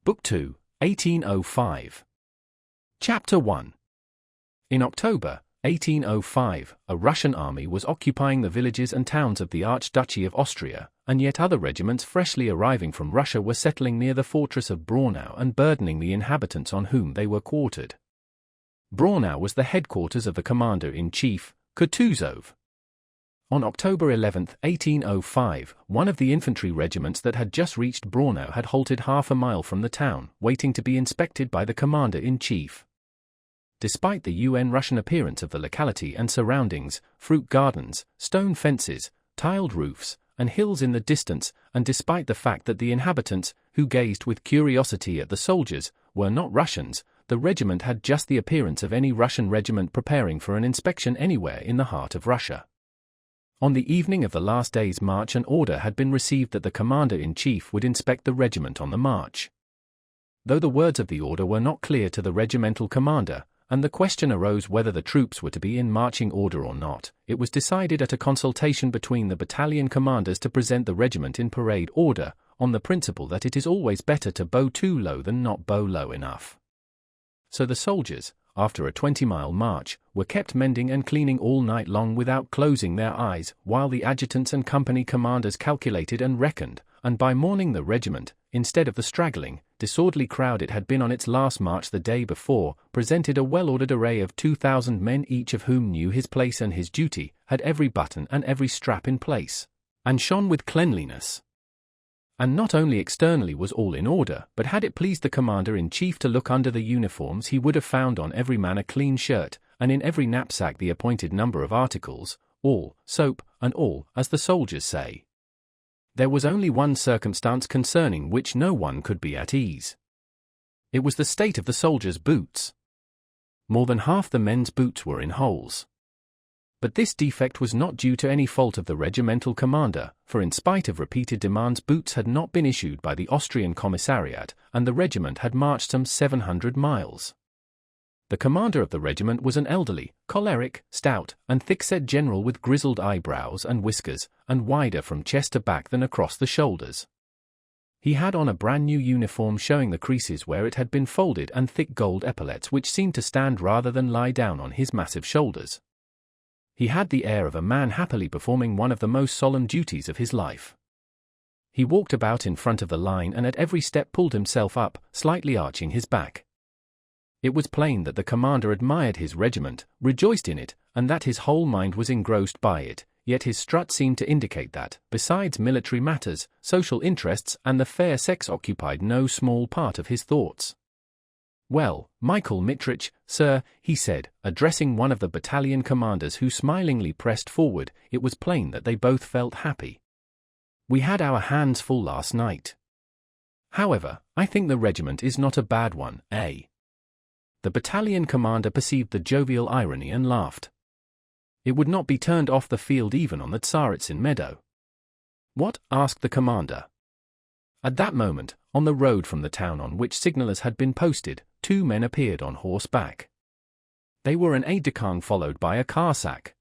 Book 2, 1805. Chapter 1. In October 1805, a Russian army was occupying the villages and towns of the Archduchy of Austria, and yet other regiments freshly arriving from Russia were settling near the fortress of Braunau and burdening the inhabitants on whom they were quartered. Braunau was the headquarters of the commander-in-chief, Kutuzov. On October 11, 1805, one of the infantry regiments that had just reached Braunau had halted half a mile from the town, waiting to be inspected by the commander-in-chief. Despite the Russian appearance of the locality and surroundings, fruit gardens, stone fences, tiled roofs, and hills in the distance, and despite the fact that the inhabitants, who gazed with curiosity at the soldiers, were not Russians, the regiment had just the appearance of any Russian regiment preparing for an inspection anywhere in the heart of Russia. On the evening of the last day's march, an order had been received that the commander-in-chief would inspect the regiment on the march. Though the words of the order were not clear to the regimental commander, and the question arose whether the troops were to be in marching order or not, it was decided at a consultation between the battalion commanders to present the regiment in parade order, on the principle that it is always better to bow too low than not bow low enough. So the soldiers, after a 20-mile march, were kept mending and cleaning all night long without closing their eyes, while the adjutants and company commanders calculated and reckoned, and by morning the regiment, instead of the straggling, disorderly crowd it had been on its last march the day before, presented a well-ordered array of 2,000 men, each of whom knew his place and his duty, had every button and every strap in place, and shone with cleanliness. And not only externally was all in order, but had it pleased the commander-in-chief to look under the uniforms, he would have found on every man a clean shirt, and in every knapsack the appointed number of articles, all, soap, and all, as the soldiers say. There was only one circumstance concerning which no one could be at ease. It was the state of the soldiers' boots. More than half the men's boots were in holes. But this defect was not due to any fault of the regimental commander, for in spite of repeated demands boots had not been issued by the Austrian commissariat, and the regiment had marched some 700 miles. The commander of the regiment was an elderly, choleric, stout, and thick-set general with grizzled eyebrows and whiskers, and wider from chest to back than across the shoulders. He had on a brand-new uniform showing the creases where it had been folded and thick gold epaulets which seemed to stand rather than lie down on his massive shoulders. He had the air of a man happily performing one of the most solemn duties of his life. He walked about in front of the line and at every step pulled himself up, slightly arching his back. It was plain that the commander admired his regiment, rejoiced in it, and that his whole mind was engrossed by it, yet his strut seemed to indicate that, besides military matters, social interests and the fair sex occupied no small part of his thoughts. "Well, Michael Mitrich, sir," he said, addressing one of the battalion commanders who smilingly pressed forward, it was plain that they both felt happy. "We had our hands full last night. However, I think the regiment is not a bad one, eh?" The battalion commander perceived the jovial irony and laughed. "It would not be turned off the field even on the Tsaritsyn meadow." "What?" asked the commander. At that moment, on the road from the town on which signallers had been posted, two men appeared on horseback. They were an aide-de-camp followed by a Cossack.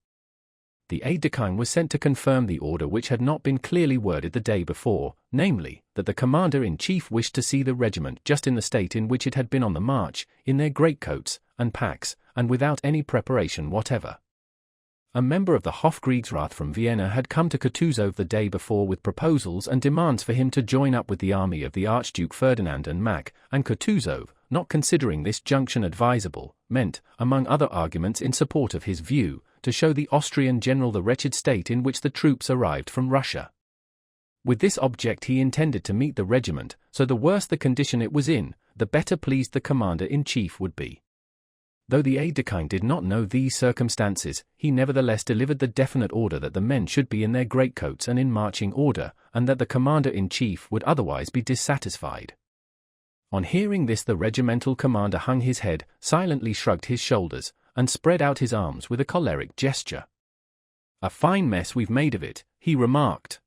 The aide-de-camp was sent to confirm the order which had not been clearly worded the day before, namely, that the commander-in-chief wished to see the regiment just in the state in which it had been on the march, in their greatcoats and packs, and without any preparation whatever. A member of the Hofkriegsrath from Vienna had come to Kutuzov the day before with proposals and demands for him to join up with the army of the Archduke Ferdinand and Mack, and Kutuzov, not considering this junction advisable, meant, among other arguments in support of his view, to show the Austrian general the wretched state in which the troops arrived from Russia. With this object he intended to meet the regiment, so the worse the condition it was in, the better pleased the commander-in-chief would be. Though the aide-de-camp did not know these circumstances, he nevertheless delivered the definite order that the men should be in their greatcoats and in marching order, and that the commander-in-chief would otherwise be dissatisfied. On hearing this the regimental commander hung his head, silently shrugged his shoulders, and spread out his arms with a choleric gesture. "A fine mess we've made of it," he remarked.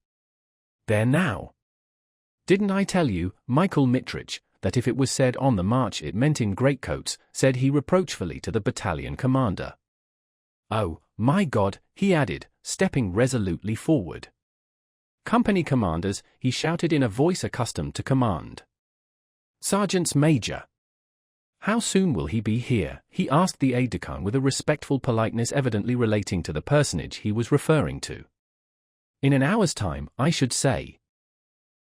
"There now! Didn't I tell you, Michael Mitrich, that if it was said on the march it meant in greatcoats," said he reproachfully to the battalion commander. "Oh, my God," he added, stepping resolutely forward. "Company commanders," he shouted in a voice accustomed to command. Sergeants Major. How soon will he be here? He asked the aide-de-camp with a respectful politeness evidently relating to the personage he was referring to. In an hour's time, I should say.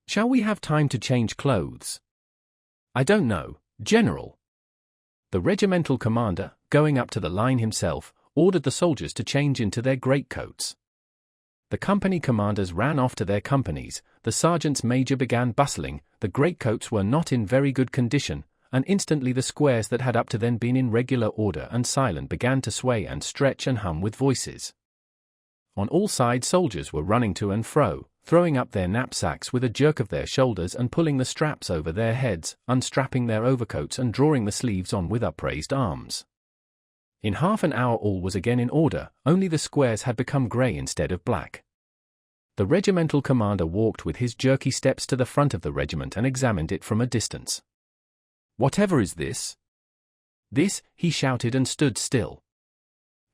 Shall we have time to change clothes? I don't know, General. The regimental commander, going up to the line himself, ordered the soldiers to change into their greatcoats. The company commanders ran off to their companies, the sergeants major began bustling, the greatcoats were not in very good condition, and instantly the squares that had up to then been in regular order and silent began to sway and stretch and hum with voices. On all sides soldiers were running to and fro, throwing up their knapsacks with a jerk of their shoulders and pulling the straps over their heads, unstrapping their overcoats and drawing the sleeves on with upraised arms. In half an hour all was again in order, only the squares had become grey instead of black. The regimental commander walked with his jerky steps to the front of the regiment and examined it from a distance. "Whatever is this?" "This," he shouted and stood still.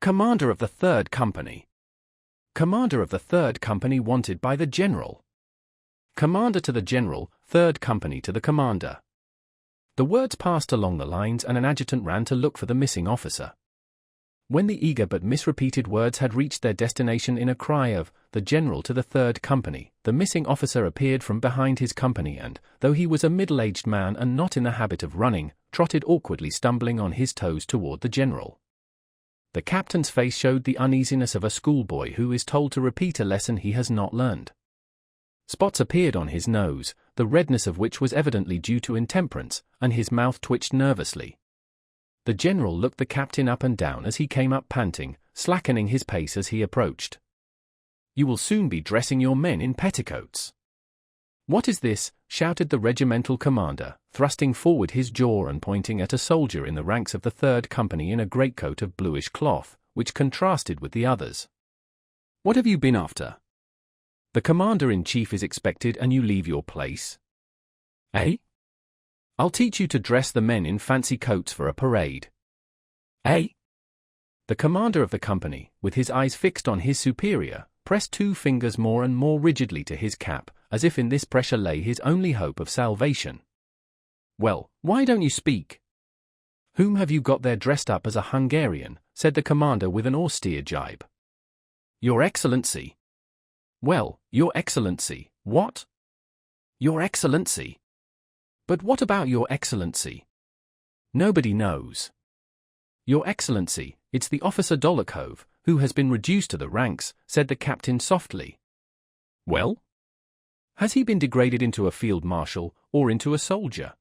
"Commander of the 3rd Company." "Commander of the 3rd Company wanted by the General." "Commander to the General, 3rd Company to the Commander." The words passed along the lines and an adjutant ran to look for the missing officer. When the eager but misrepeated words had reached their destination in a cry of, "The General to the 3rd Company," the missing officer appeared from behind his company and, though he was a middle-aged man and not in the habit of running, trotted awkwardly stumbling on his toes toward the General. The captain's face showed the uneasiness of a schoolboy who is told to repeat a lesson he has not learned. Spots appeared on his nose, the redness of which was evidently due to intemperance, and his mouth twitched nervously. The General looked the captain up and down as he came up panting, slackening his pace as he approached. "You will soon be dressing your men in petticoats." "What is this?" shouted the regimental commander, thrusting forward his jaw and pointing at a soldier in the ranks of the 3rd Company in a greatcoat of bluish cloth, which contrasted with the others. "What have you been after? The commander-in-chief is expected and you leave your place? Eh? I'll teach you to dress the men in fancy coats for a parade. Eh?" The commander of the company, with his eyes fixed on his superior, pressed 2 fingers more and more rigidly to his cap, as if in this pressure lay his only hope of salvation. "Well, why don't you speak? Whom have you got there dressed up as a Hungarian?" said the commander with an austere jibe. "Your Excellency." "Well, Your Excellency, what?" "Your Excellency." "But what about Your Excellency?" "Nobody knows." "Your Excellency, it's the officer Dolokhov, who has been reduced to the ranks," said the captain softly. "Well? Has he been degraded into a field marshal, or into a soldier?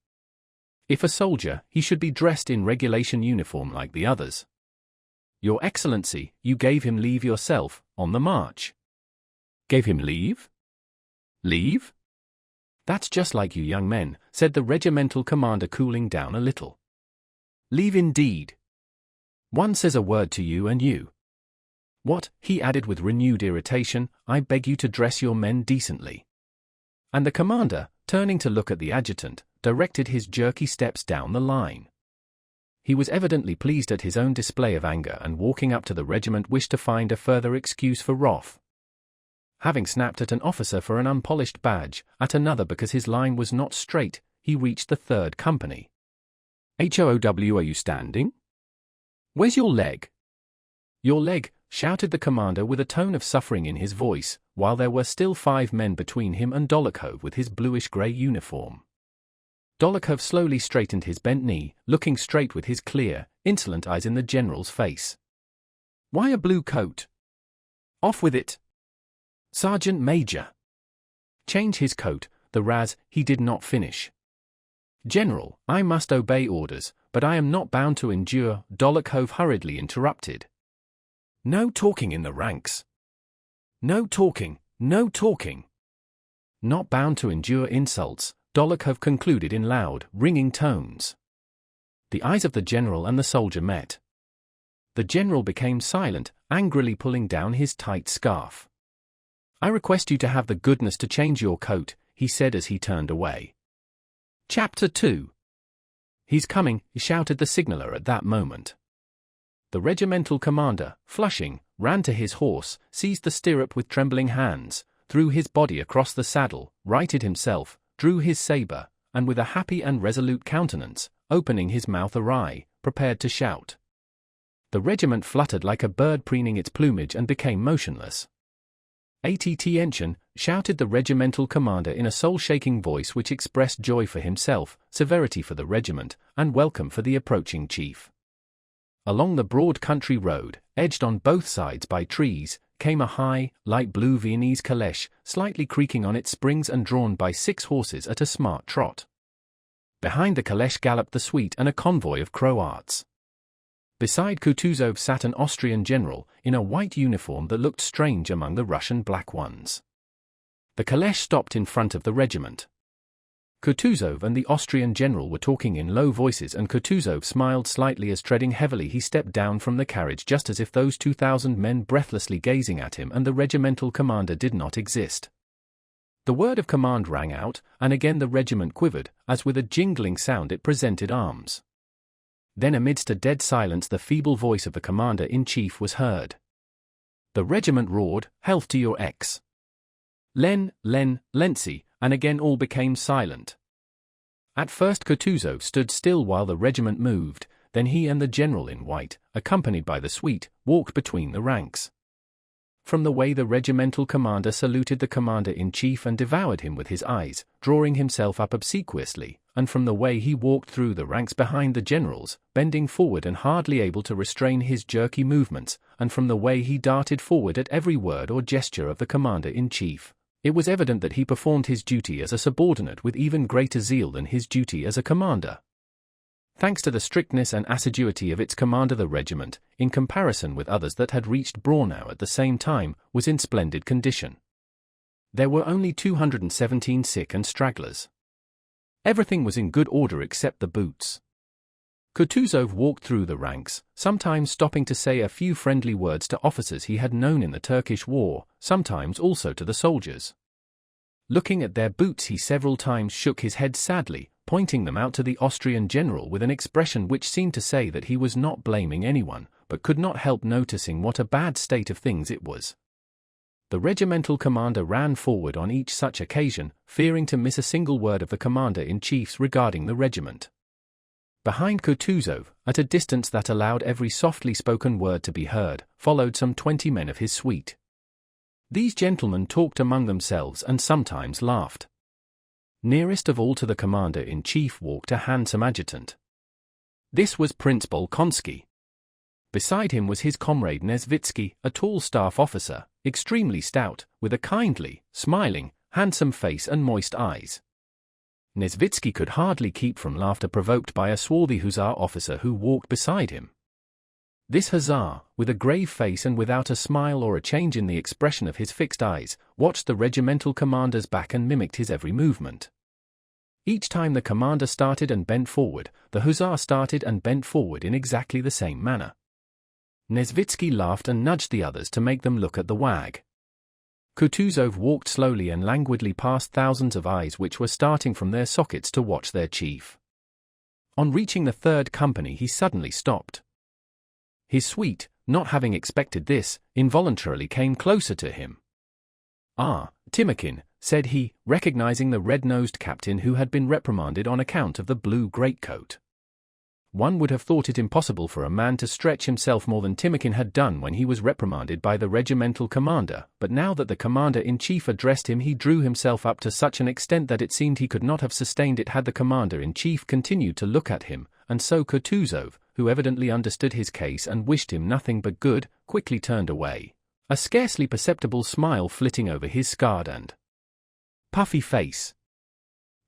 If a soldier, he should be dressed in regulation uniform like the others." "Your Excellency, you gave him leave yourself, on the march." "Gave him leave? Leave? That's just like you young men," said the regimental commander cooling down a little. "Leave indeed. One says a word to you and you. What," he added with renewed irritation, "I beg you to dress your men decently." And the commander, turning to look at the adjutant, directed his jerky steps down the line. He was evidently pleased at his own display of anger and walking up to the regiment wished to find a further excuse for wrath. Having snapped at an officer for an unpolished badge, at another because his line was not straight, he reached the 3rd Company. "HOOW, are you standing? Where's your leg?" "Your leg," shouted the commander with a tone of suffering in his voice, while there were still 5 men between him and Dolokhov with his bluish-grey uniform. Dolokhov slowly straightened his bent knee, looking straight with his clear, insolent eyes in the general's face. "Why a blue coat? Off with it! Sergeant Major!" "Change his coat, the raz," he did not finish. "General, I must obey orders, but I am not bound to endure," Dolokhov hurriedly interrupted. "No talking in the ranks. No talking, no talking. Not bound to endure insults," Dolokhov concluded in loud, ringing tones. The eyes of the general and the soldier met. The general became silent, angrily pulling down his tight scarf. "I request you to have the goodness to change your coat," he said as he turned away. Chapter 2. "He's coming," shouted the signaller at that moment. The regimental commander, flushing, ran to his horse, seized the stirrup with trembling hands, threw his body across the saddle, righted himself, drew his saber, and with a happy and resolute countenance, opening his mouth awry, prepared to shout. The regiment fluttered like a bird preening its plumage and became motionless. "Attention!" shouted the regimental commander in a soul-shaking voice which expressed joy for himself, severity for the regiment, and welcome for the approaching chief. Along the broad country road, edged on both sides by trees, came a high, light blue Viennese caleche, slightly creaking on its springs and drawn by 6 horses at a smart trot. Behind the caleche galloped the suite and a convoy of Croats. Beside Kutuzov sat an Austrian general, in a white uniform that looked strange among the Russian black ones. The caleche stopped in front of the regiment. Kutuzov and the Austrian general were talking in low voices, and Kutuzov smiled slightly as, treading heavily, he stepped down from the carriage, just as if those 2,000 men breathlessly gazing at him and the regimental commander did not exist. The word of command rang out, and again the regiment quivered, as with a jingling sound it presented arms. Then amidst a dead silence the feeble voice of the commander-in-chief was heard. The regiment roared, "Health to your ex. Lenzi," and again all became silent. At first Kutuzov stood still while the regiment moved, then he and the general in white, accompanied by the suite, walked between the ranks. From the way the regimental commander saluted the commander-in-chief and devoured him with his eyes, drawing himself up obsequiously, and from the way he walked through the ranks behind the generals, bending forward and hardly able to restrain his jerky movements, and from the way he darted forward at every word or gesture of the commander-in-chief, it was evident that he performed his duty as a subordinate with even greater zeal than his duty as a commander. Thanks to the strictness and assiduity of its commander, the regiment, in comparison with others that had reached Braunau at the same time, was in splendid condition. There were only 217 sick and stragglers. Everything was in good order except the boots. Kutuzov walked through the ranks, sometimes stopping to say a few friendly words to officers he had known in the Turkish War, sometimes also to the soldiers. Looking at their boots, he several times shook his head sadly, pointing them out to the Austrian general with an expression which seemed to say that he was not blaming anyone, but could not help noticing what a bad state of things it was. The regimental commander ran forward on each such occasion, fearing to miss a single word of the commander-in-chief's regarding the regiment. Behind Kutuzov, at a distance that allowed every softly spoken word to be heard, followed some 20 men of his suite. These gentlemen talked among themselves and sometimes laughed. Nearest of all to the commander-in-chief walked a handsome adjutant. This was Prince Bolkonsky. Beside him was his comrade Nesvitsky, a tall staff officer, extremely stout, with a kindly, smiling, handsome face and moist eyes. Nesvitsky could hardly keep from laughter provoked by a swarthy hussar officer who walked beside him. This hussar, with a grave face and without a smile or a change in the expression of his fixed eyes, watched the regimental commander's back and mimicked his every movement. Each time the commander started and bent forward, the hussar started and bent forward in exactly the same manner. Nesvitsky laughed and nudged the others to make them look at the wag. Kutuzov walked slowly and languidly past thousands of eyes which were starting from their sockets to watch their chief. On reaching the 3rd company he suddenly stopped. His suite, not having expected this, involuntarily came closer to him. "Ah, Timokhin," said he, recognizing the red-nosed captain who had been reprimanded on account of the blue greatcoat. One would have thought it impossible for a man to stretch himself more than Timokhin had done when he was reprimanded by the regimental commander, but now that the commander-in-chief addressed him he drew himself up to such an extent that it seemed he could not have sustained it had the commander-in-chief continued to look at him, and so Kutuzov, who evidently understood his case and wished him nothing but good, quickly turned away, a scarcely perceptible smile flitting over his scarred and puffy face.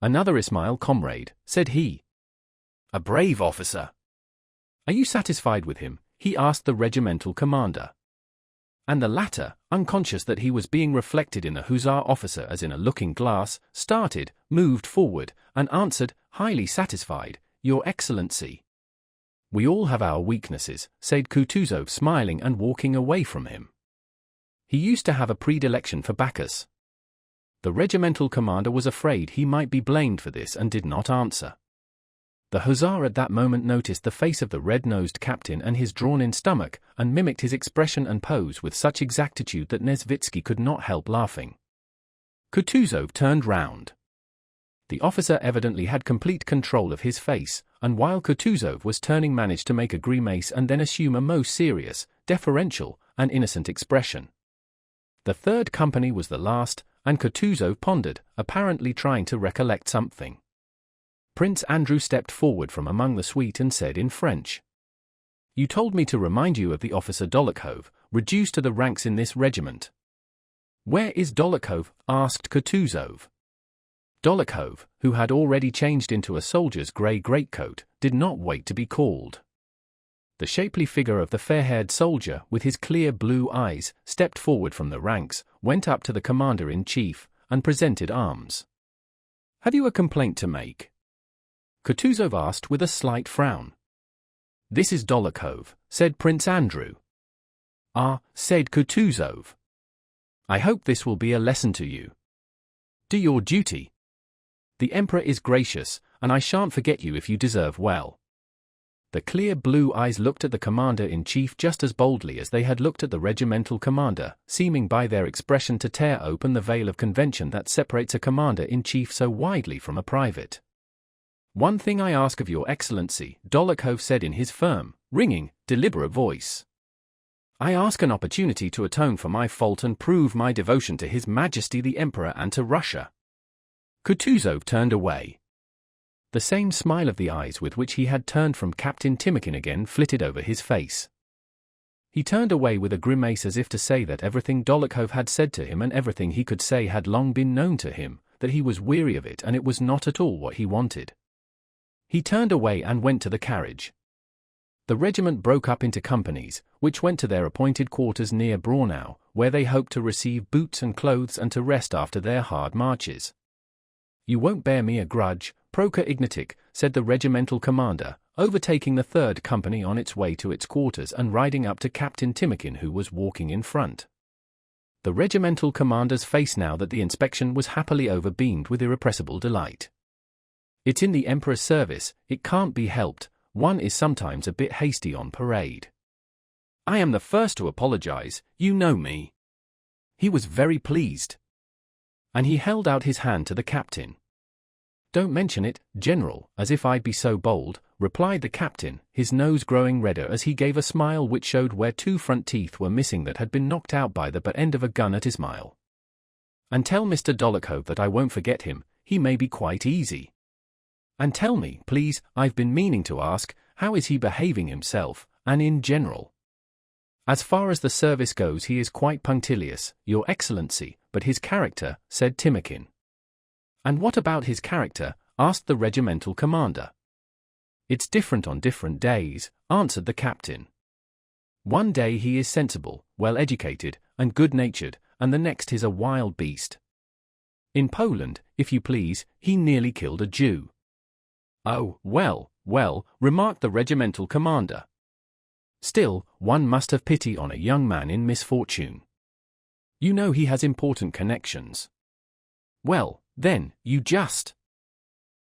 "Another Ismail, comrade," said he. "A brave officer." "Are you satisfied with him?" he asked the regimental commander. And the latter, unconscious that he was being reflected in the hussar officer as in a looking-glass, started, moved forward, and answered, "Highly satisfied, Your Excellency." "We all have our weaknesses," said Kutuzov, smiling and walking away from him. He used to have a predilection for Bacchus. The regimental commander was afraid he might be blamed for this and did not answer. The hussar at that moment noticed the face of the red-nosed captain and his drawn-in stomach, and mimicked his expression and pose with such exactitude that Nesvitsky could not help laughing. Kutuzov turned round. The officer evidently had complete control of his face, and while Kutuzov was turning managed to make a grimace and then assume a most serious, deferential, and innocent expression. The third company was the last, and Kutuzov pondered, apparently trying to recollect something. Prince Andrew stepped forward from among the suite and said in French, "You told me to remind you of the officer Dolokhov, reduced to the ranks in this regiment." "Where is Dolokhov?" asked Kutuzov. Dolokhov, who had already changed into a soldier's grey greatcoat, did not wait to be called. The shapely figure of the fair-haired soldier, with his clear blue eyes, stepped forward from the ranks, went up to the commander-in-chief, and presented arms. "Have you a complaint to make?" Kutuzov asked with a slight frown. "This is Dolokhov," said Prince Andrew. "Ah," said Kutuzov. "I hope this will be a lesson to you. Do your duty. The Emperor is gracious, and I shan't forget you if you deserve well." The clear blue eyes looked at the commander-in-chief just as boldly as they had looked at the regimental commander, seeming by their expression to tear open the veil of convention that separates a commander-in-chief so widely from a private. "One thing I ask of your Excellency," Dolokhov said in his firm, ringing, deliberate voice. "I ask an opportunity to atone for my fault and prove my devotion to His Majesty the Emperor and to Russia." Kutuzov turned away. The same smile of the eyes with which he had turned from Captain Timokhin again flitted over his face. He turned away with a grimace as if to say that everything Dolokhov had said to him and everything he could say had long been known to him, that he was weary of it and it was not at all what he wanted. He turned away and went to the carriage. The regiment broke up into companies, which went to their appointed quarters near Braunau, where they hoped to receive boots and clothes and to rest after their hard marches. "You won't bear me a grudge, Prokhor Ignatych," said the regimental commander, overtaking the third company on its way to its quarters and riding up to Captain Timokhin who was walking in front. The regimental commander's face now that the inspection was happily over beamed with irrepressible delight. "It's in the Emperor's service, it can't be helped, one is sometimes a bit hasty on parade. I am the first to apologize, you know me." He was very pleased. And he held out his hand to the captain. "Don't mention it, General, as if I'd be so bold," replied the captain, his nose growing redder as he gave a smile which showed where two front teeth were missing that had been knocked out by the butt end of a gun at Ismail. "And tell Mr. Dolokhov that I won't forget him, he may be quite easy. And tell me, please, I've been meaning to ask, how is he behaving himself, and in general?" "As far as the service goes he is quite punctilious, Your Excellency, but his character," said Timokhin. "And what about his character?" asked the regimental commander. "It's different on different days," answered the captain. "One day he is sensible, well-educated, and good-natured, and the next is a wild beast. In Poland, if you please, he nearly killed a Jew." "Oh, well, well," remarked the regimental commander. "Still, one must have pity on a young man in misfortune. You know he has important connections. Well, then, you just—"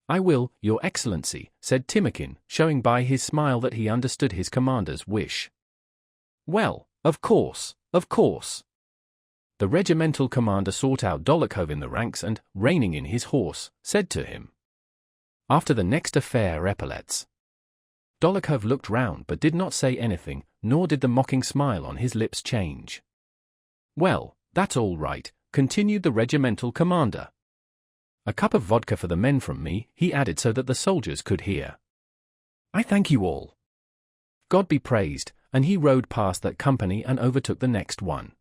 "I will, Your Excellency," said Timokhin, showing by his smile that he understood his commander's wish. "Well, of course, of course." The regimental commander sought out Dolokhov in the ranks and, reining in his horse, said to him, "After the next affair, epaulettes." Dolokhov looked round but did not say anything, nor did the mocking smile on his lips change. "Well, that's all right," continued the regimental commander. "A cup of vodka for the men from me," he added so that the soldiers could hear. "I thank you all. God be praised," and he rode past that company and overtook the next one.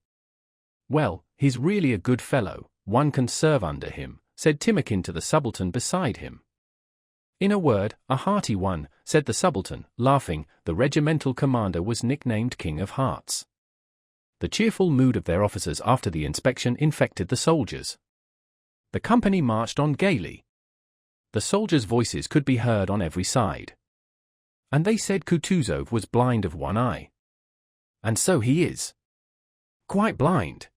"Well, he's really a good fellow, one can serve under him," said Timokhin to the subaltern beside him. "In a word, a hearty one," said the subaltern, laughing. The regimental commander was nicknamed King of Hearts. The cheerful mood of their officers after the inspection infected the soldiers. The company marched on gaily. The soldiers' voices could be heard on every side. "And they said Kutuzov was blind of one eye." "And so he is." "Quite blind."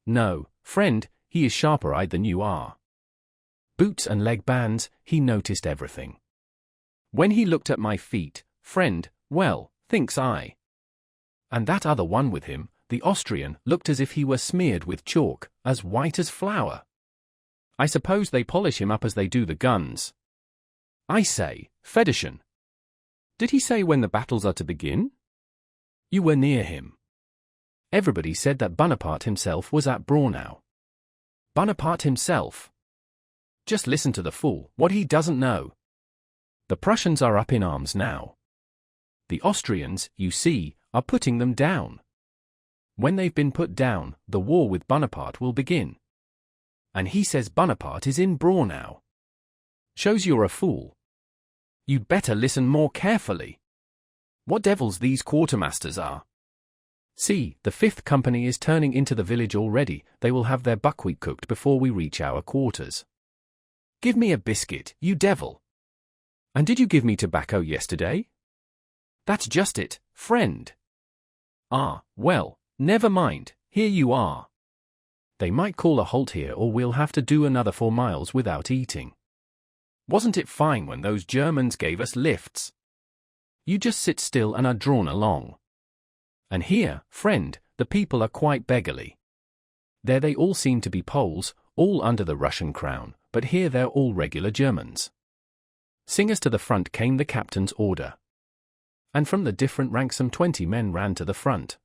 "No, friend, he is sharper-eyed than you are." Boots and leg bands, he noticed everything. "When he looked at my feet, friend, well, thinks I. And that other one with him, the Austrian, looked as if he were smeared with chalk, as white as flour. I suppose they polish him up as they do the guns. I say, Federchen. Did he say when the battles are to begin? You were near him. Everybody said that Bonaparte himself was at Braunau. Bonaparte himself? Just listen to the fool, what he doesn't know. The Prussians are up in arms now. The Austrians, you see, are putting them down. When they've been put down, the war with Bonaparte will begin. And he says Bonaparte is in Braunau. Shows you're a fool. You'd better listen more carefully. What devils these quartermasters are. See, the 5th Company is turning into the village already. They will have their buckwheat cooked before we reach our quarters. Give me a biscuit, you devil. And did you give me tobacco yesterday? That's just it, friend. Ah, well, never mind, here you are. They might call a halt here or we'll have to do another 4 miles without eating. Wasn't it fine when those Germans gave us lifts? You just sit still and are drawn along. And here, friend, the people are quite beggarly. There they all seem to be Poles, all under the Russian crown, but here they're all regular Germans. Singers to the front came the captain's order. And from the different ranks some 20 men ran to the front.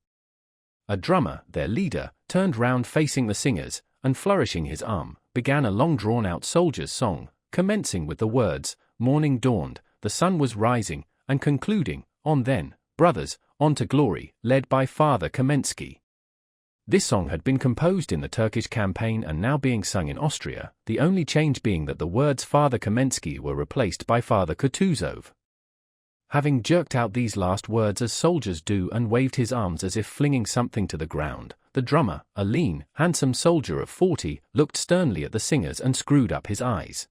A drummer, their leader, turned round facing the singers, and flourishing his arm, began a long drawn-out soldier's song, commencing with the words, "Morning dawned, the sun was rising," and concluding, "On then, brothers, on to glory," led by Father Kamensky. This song had been composed in the Turkish campaign and now being sung in Austria, the only change being that the words Father Kamensky were replaced by Father Kutuzov. Having jerked out these last words as soldiers do and waved his arms as if flinging something to the ground, the drummer, a lean, handsome soldier of 40, looked sternly at the singers and screwed up his eyes.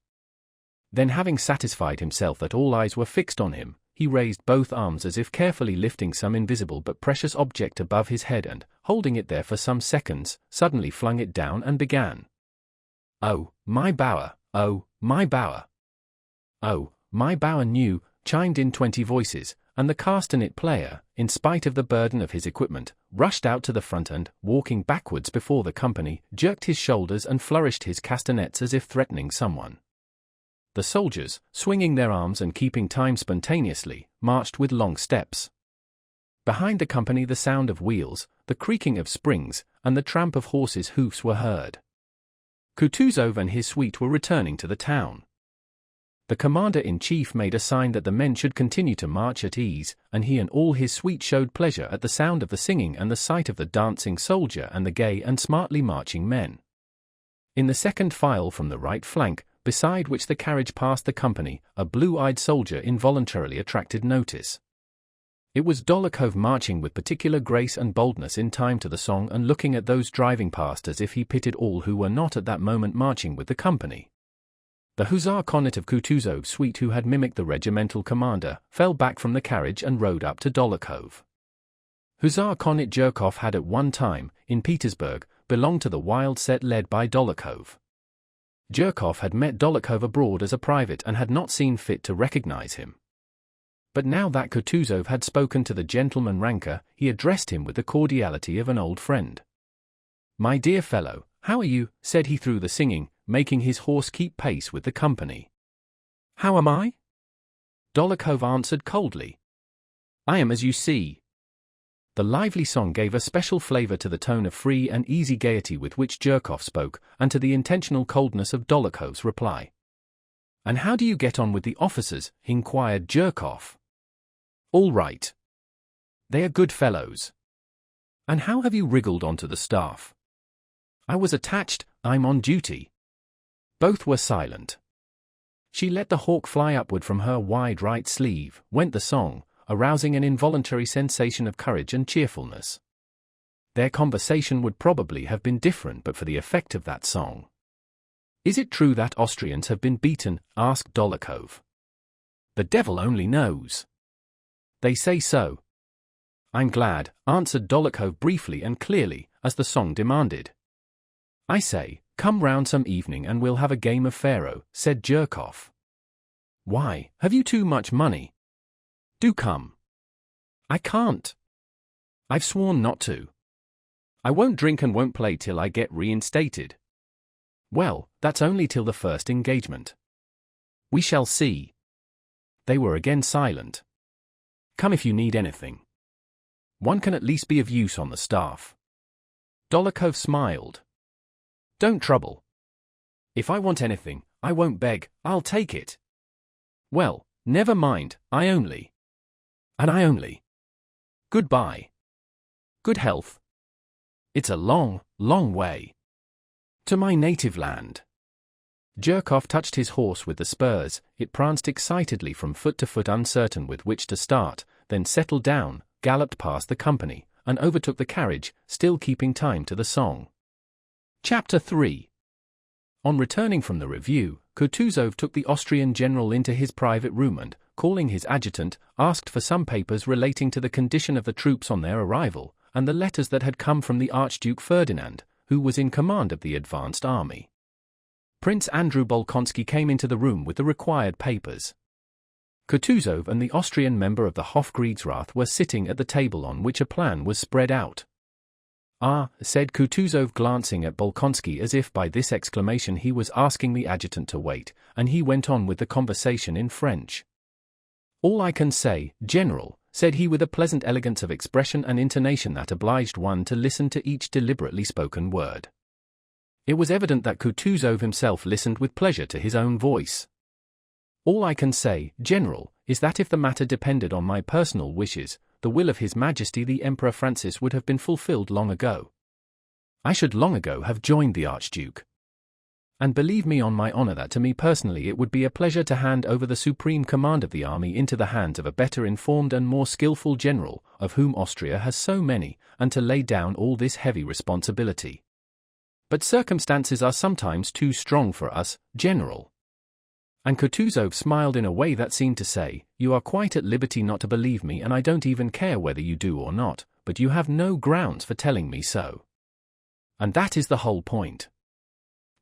Then, having satisfied himself that all eyes were fixed on him, he raised both arms as if carefully lifting some invisible but precious object above his head and, holding it there for some seconds, suddenly flung it down and began. "Oh, my bower, oh, my bower. Oh, my bower new," chimed in 20 voices, and the castanet player, in spite of the burden of his equipment, rushed out to the front and, walking backwards before the company, jerked his shoulders and flourished his castanets as if threatening someone. The soldiers, swinging their arms and keeping time spontaneously, marched with long steps. Behind the company the sound of wheels, the creaking of springs, and the tramp of horses' hoofs were heard. Kutuzov and his suite were returning to the town. The commander-in-chief made a sign that the men should continue to march at ease, and he and all his suite showed pleasure at the sound of the singing and the sight of the dancing soldier and the gay and smartly marching men. In the second file from the right flank, beside which the carriage passed the company, a blue-eyed soldier involuntarily attracted notice. It was Dolokhov marching with particular grace and boldness in time to the song and looking at those driving past as if he pitied all who were not at that moment marching with the company. The hussar cornet of Kutuzov's suite, who had mimicked the regimental commander, fell back from the carriage and rode up to Dolokhov. Hussar cornet Zherkov had at one time, in Petersburg, belonged to the wild set led by Dolokhov. Zherkov had met Dolokhov abroad as a private and had not seen fit to recognize him. But now that Kutuzov had spoken to the gentleman ranker, he addressed him with the cordiality of an old friend. "My dear fellow, how are you?" said he through the singing, making his horse keep pace with the company. "How am I?" Dolokhov answered coldly. "I am as you see." The lively song gave a special flavor to the tone of free and easy gaiety with which Zherkov spoke, and to the intentional coldness of Dolokhov's reply. "And how do you get on with the officers?" inquired Zherkov. "All right. They are good fellows." "And how have you wriggled onto the staff?" "I was attached, I'm on duty." Both were silent. She let the hawk fly upward from her wide right sleeve, went the song, arousing an involuntary sensation of courage and cheerfulness. Their conversation would probably have been different but for the effect of that song. "Is it true that Austrians have been beaten?" asked Dolokhov. "The devil only knows. They say so." "I'm glad," answered Dolokhov briefly and clearly, as the song demanded. "I say, come round some evening and we'll have a game of Pharaoh," said Zherkov. "Why, have you too much money?" "Do come." "I can't. I've sworn not to. I won't drink and won't play till I get reinstated." Well, that's only till the first engagement. We shall see. They were again silent. Come if you need anything. One can at least be of use on the staff. Dólokhov smiled. Don't trouble. If I want anything, I won't beg, I'll take it. Well, never mind, I only. Goodbye. Good health. It's a long, long way. To my native land. Zherkov touched his horse with the spurs. It pranced excitedly from foot to foot, uncertain with which to start, then settled down, galloped past the company, and overtook the carriage, still keeping time to the song. Chapter 3. On returning from the review, Kutuzov took the Austrian general into his private room and, calling his adjutant, asked for some papers relating to the condition of the troops on their arrival, and the letters that had come from the Archduke Ferdinand, who was in command of the advanced army. Prince Andrew Bolkonsky came into the room with the required papers. Kutuzov and the Austrian member of the Hofkriegsrath were sitting at the table on which a plan was spread out. Ah, said Kutuzov, glancing at Bolkonsky as if by this exclamation he was asking the adjutant to wait, and he went on with the conversation in French. All I can say, General, said he with a pleasant elegance of expression and intonation that obliged one to listen to each deliberately spoken word. It was evident that Kutuzov himself listened with pleasure to his own voice. All I can say, General, is that if the matter depended on my personal wishes, the will of His Majesty the Emperor Francis would have been fulfilled long ago. I should long ago have joined the Archduke. And believe me on my honor that to me personally it would be a pleasure to hand over the supreme command of the army into the hands of a better informed and more skillful general, of whom Austria has so many, and to lay down all this heavy responsibility. But circumstances are sometimes too strong for us, General. And Kutuzov smiled in a way that seemed to say, you are quite at liberty not to believe me, and I don't even care whether you do or not, but you have no grounds for telling me so. And that is the whole point.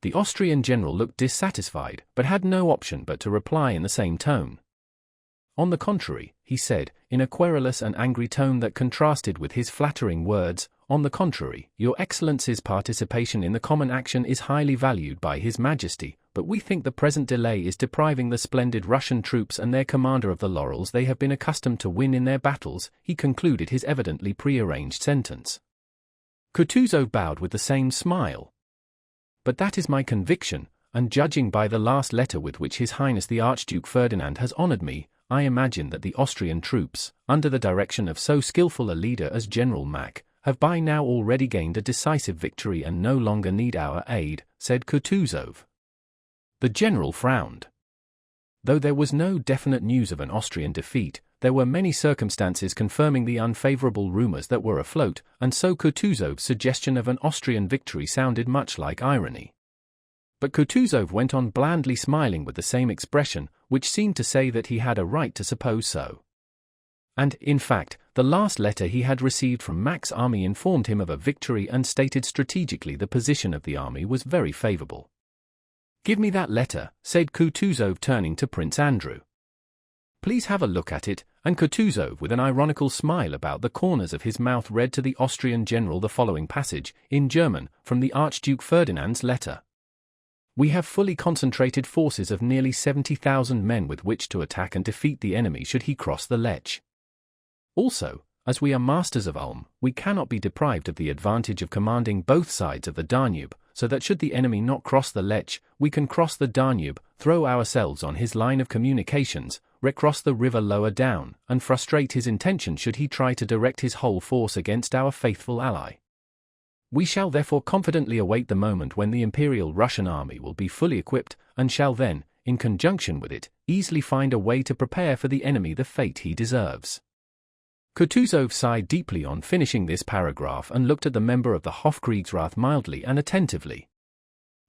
The Austrian general looked dissatisfied, but had no option but to reply in the same tone. On the contrary, he said, in a querulous and angry tone that contrasted with his flattering words, on the contrary, Your Excellency's participation in the common action is highly valued by His Majesty, but we think the present delay is depriving the splendid Russian troops and their commander of the laurels they have been accustomed to win in their battles. He concluded his evidently prearranged sentence. Kutuzov bowed with the same smile. But that is my conviction, and judging by the last letter with which His Highness the Archduke Ferdinand has honored me, I imagine that the Austrian troops, under the direction of so skillful a leader as General Mack, have by now already gained a decisive victory and no longer need our aid, said Kutuzov. The general frowned. Though there was no definite news of an Austrian defeat, there were many circumstances confirming the unfavorable rumors that were afloat, and so Kutuzov's suggestion of an Austrian victory sounded much like irony. But Kutuzov went on blandly smiling with the same expression, which seemed to say that he had a right to suppose so. And, in fact, the last letter he had received from Mack's army informed him of a victory and stated strategically the position of the army was very favorable. Give me that letter, said Kutuzov, turning to Prince Andrew. Please have a look at it, and Kutuzov with an ironical smile about the corners of his mouth read to the Austrian general the following passage, in German, from the Archduke Ferdinand's letter. We have fully concentrated forces of nearly 70,000 men with which to attack and defeat the enemy should he cross the Lech. Also, as we are masters of Ulm, we cannot be deprived of the advantage of commanding both sides of the Danube, so that should the enemy not cross the Lech, we can cross the Danube, throw ourselves on his line of communications, recross the river lower down, and frustrate his intention should he try to direct his whole force against our faithful ally. We shall therefore confidently await the moment when the Imperial Russian army will be fully equipped, and shall then, in conjunction with it, easily find a way to prepare for the enemy the fate he deserves. Kutuzov sighed deeply on finishing this paragraph and looked at the member of the Hofkriegsrath mildly and attentively.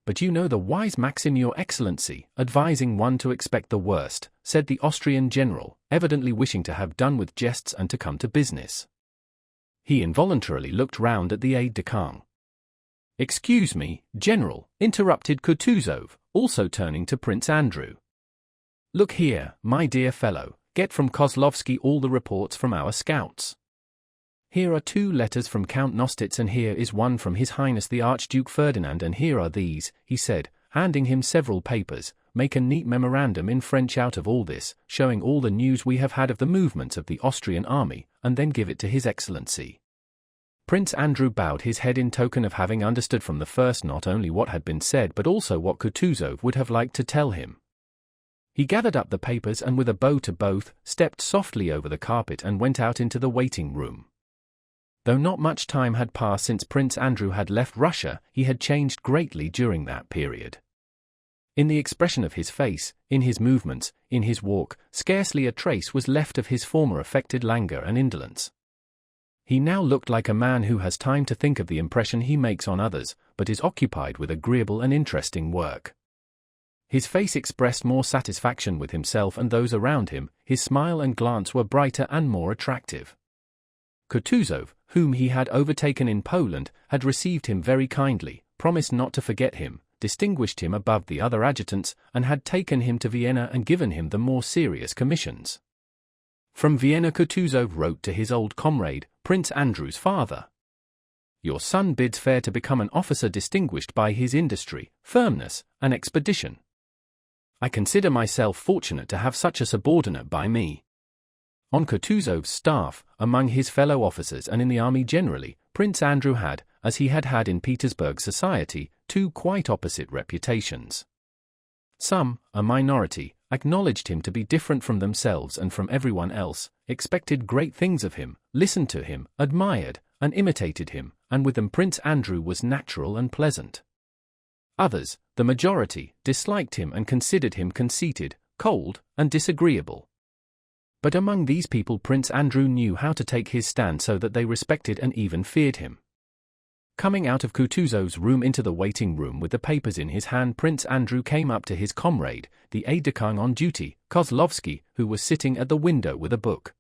But you know the wise maxim, Your Excellency, advising one to expect the worst, said the Austrian general, evidently wishing to have done with jests and to come to business. He involuntarily looked round at the aide-de-camp. Excuse me, General, interrupted Kutuzov, also turning to Prince Andrew. Look here, my dear fellow, get from Kozlovsky all the reports from our scouts. "Here are 2 letters from Count Nostitz and here is one from His Highness the Archduke Ferdinand and here are these," he said, handing him several papers. "Make a neat memorandum in French out of all this, showing all the news we have had of the movements of the Austrian army, and then give it to His Excellency." Prince Andrew bowed his head in token of having understood from the first not only what had been said but also what Kutuzov would have liked to tell him. He gathered up the papers and with a bow to both, stepped softly over the carpet and went out into the waiting room. Though not much time had passed since Prince Andrew had left Russia, he had changed greatly during that period. In the expression of his face, in his movements, in his walk, scarcely a trace was left of his former affected languor and indolence. He now looked like a man who has time to think of the impression he makes on others, but is occupied with agreeable and interesting work. His face expressed more satisfaction with himself and those around him, his smile and glance were brighter and more attractive. Kutuzov, whom he had overtaken in Poland, had received him very kindly, promised not to forget him, distinguished him above the other adjutants, and had taken him to Vienna and given him the more serious commissions. From Vienna Kutuzov wrote to his old comrade, Prince Andrew's father. "Your son bids fair to become an officer distinguished by his industry, firmness, and expedition. I consider myself fortunate to have such a subordinate by me." On Kutuzov's staff, among his fellow officers and in the army generally, Prince Andrew had, as he had had in Petersburg society, 2 quite opposite reputations. Some, a minority, acknowledged him to be different from themselves and from everyone else, expected great things of him, listened to him, admired, and imitated him, and with them Prince Andrew was natural and pleasant. Others, the majority, disliked him and considered him conceited, cold, and disagreeable. But among these people Prince Andrew knew how to take his stand so that they respected and even feared him. Coming out of Kutuzov's room into the waiting room with the papers in his hand, Prince Andrew came up to his comrade, the aide-de-camp on duty, Kozlovsky, who was sitting at the window with a book.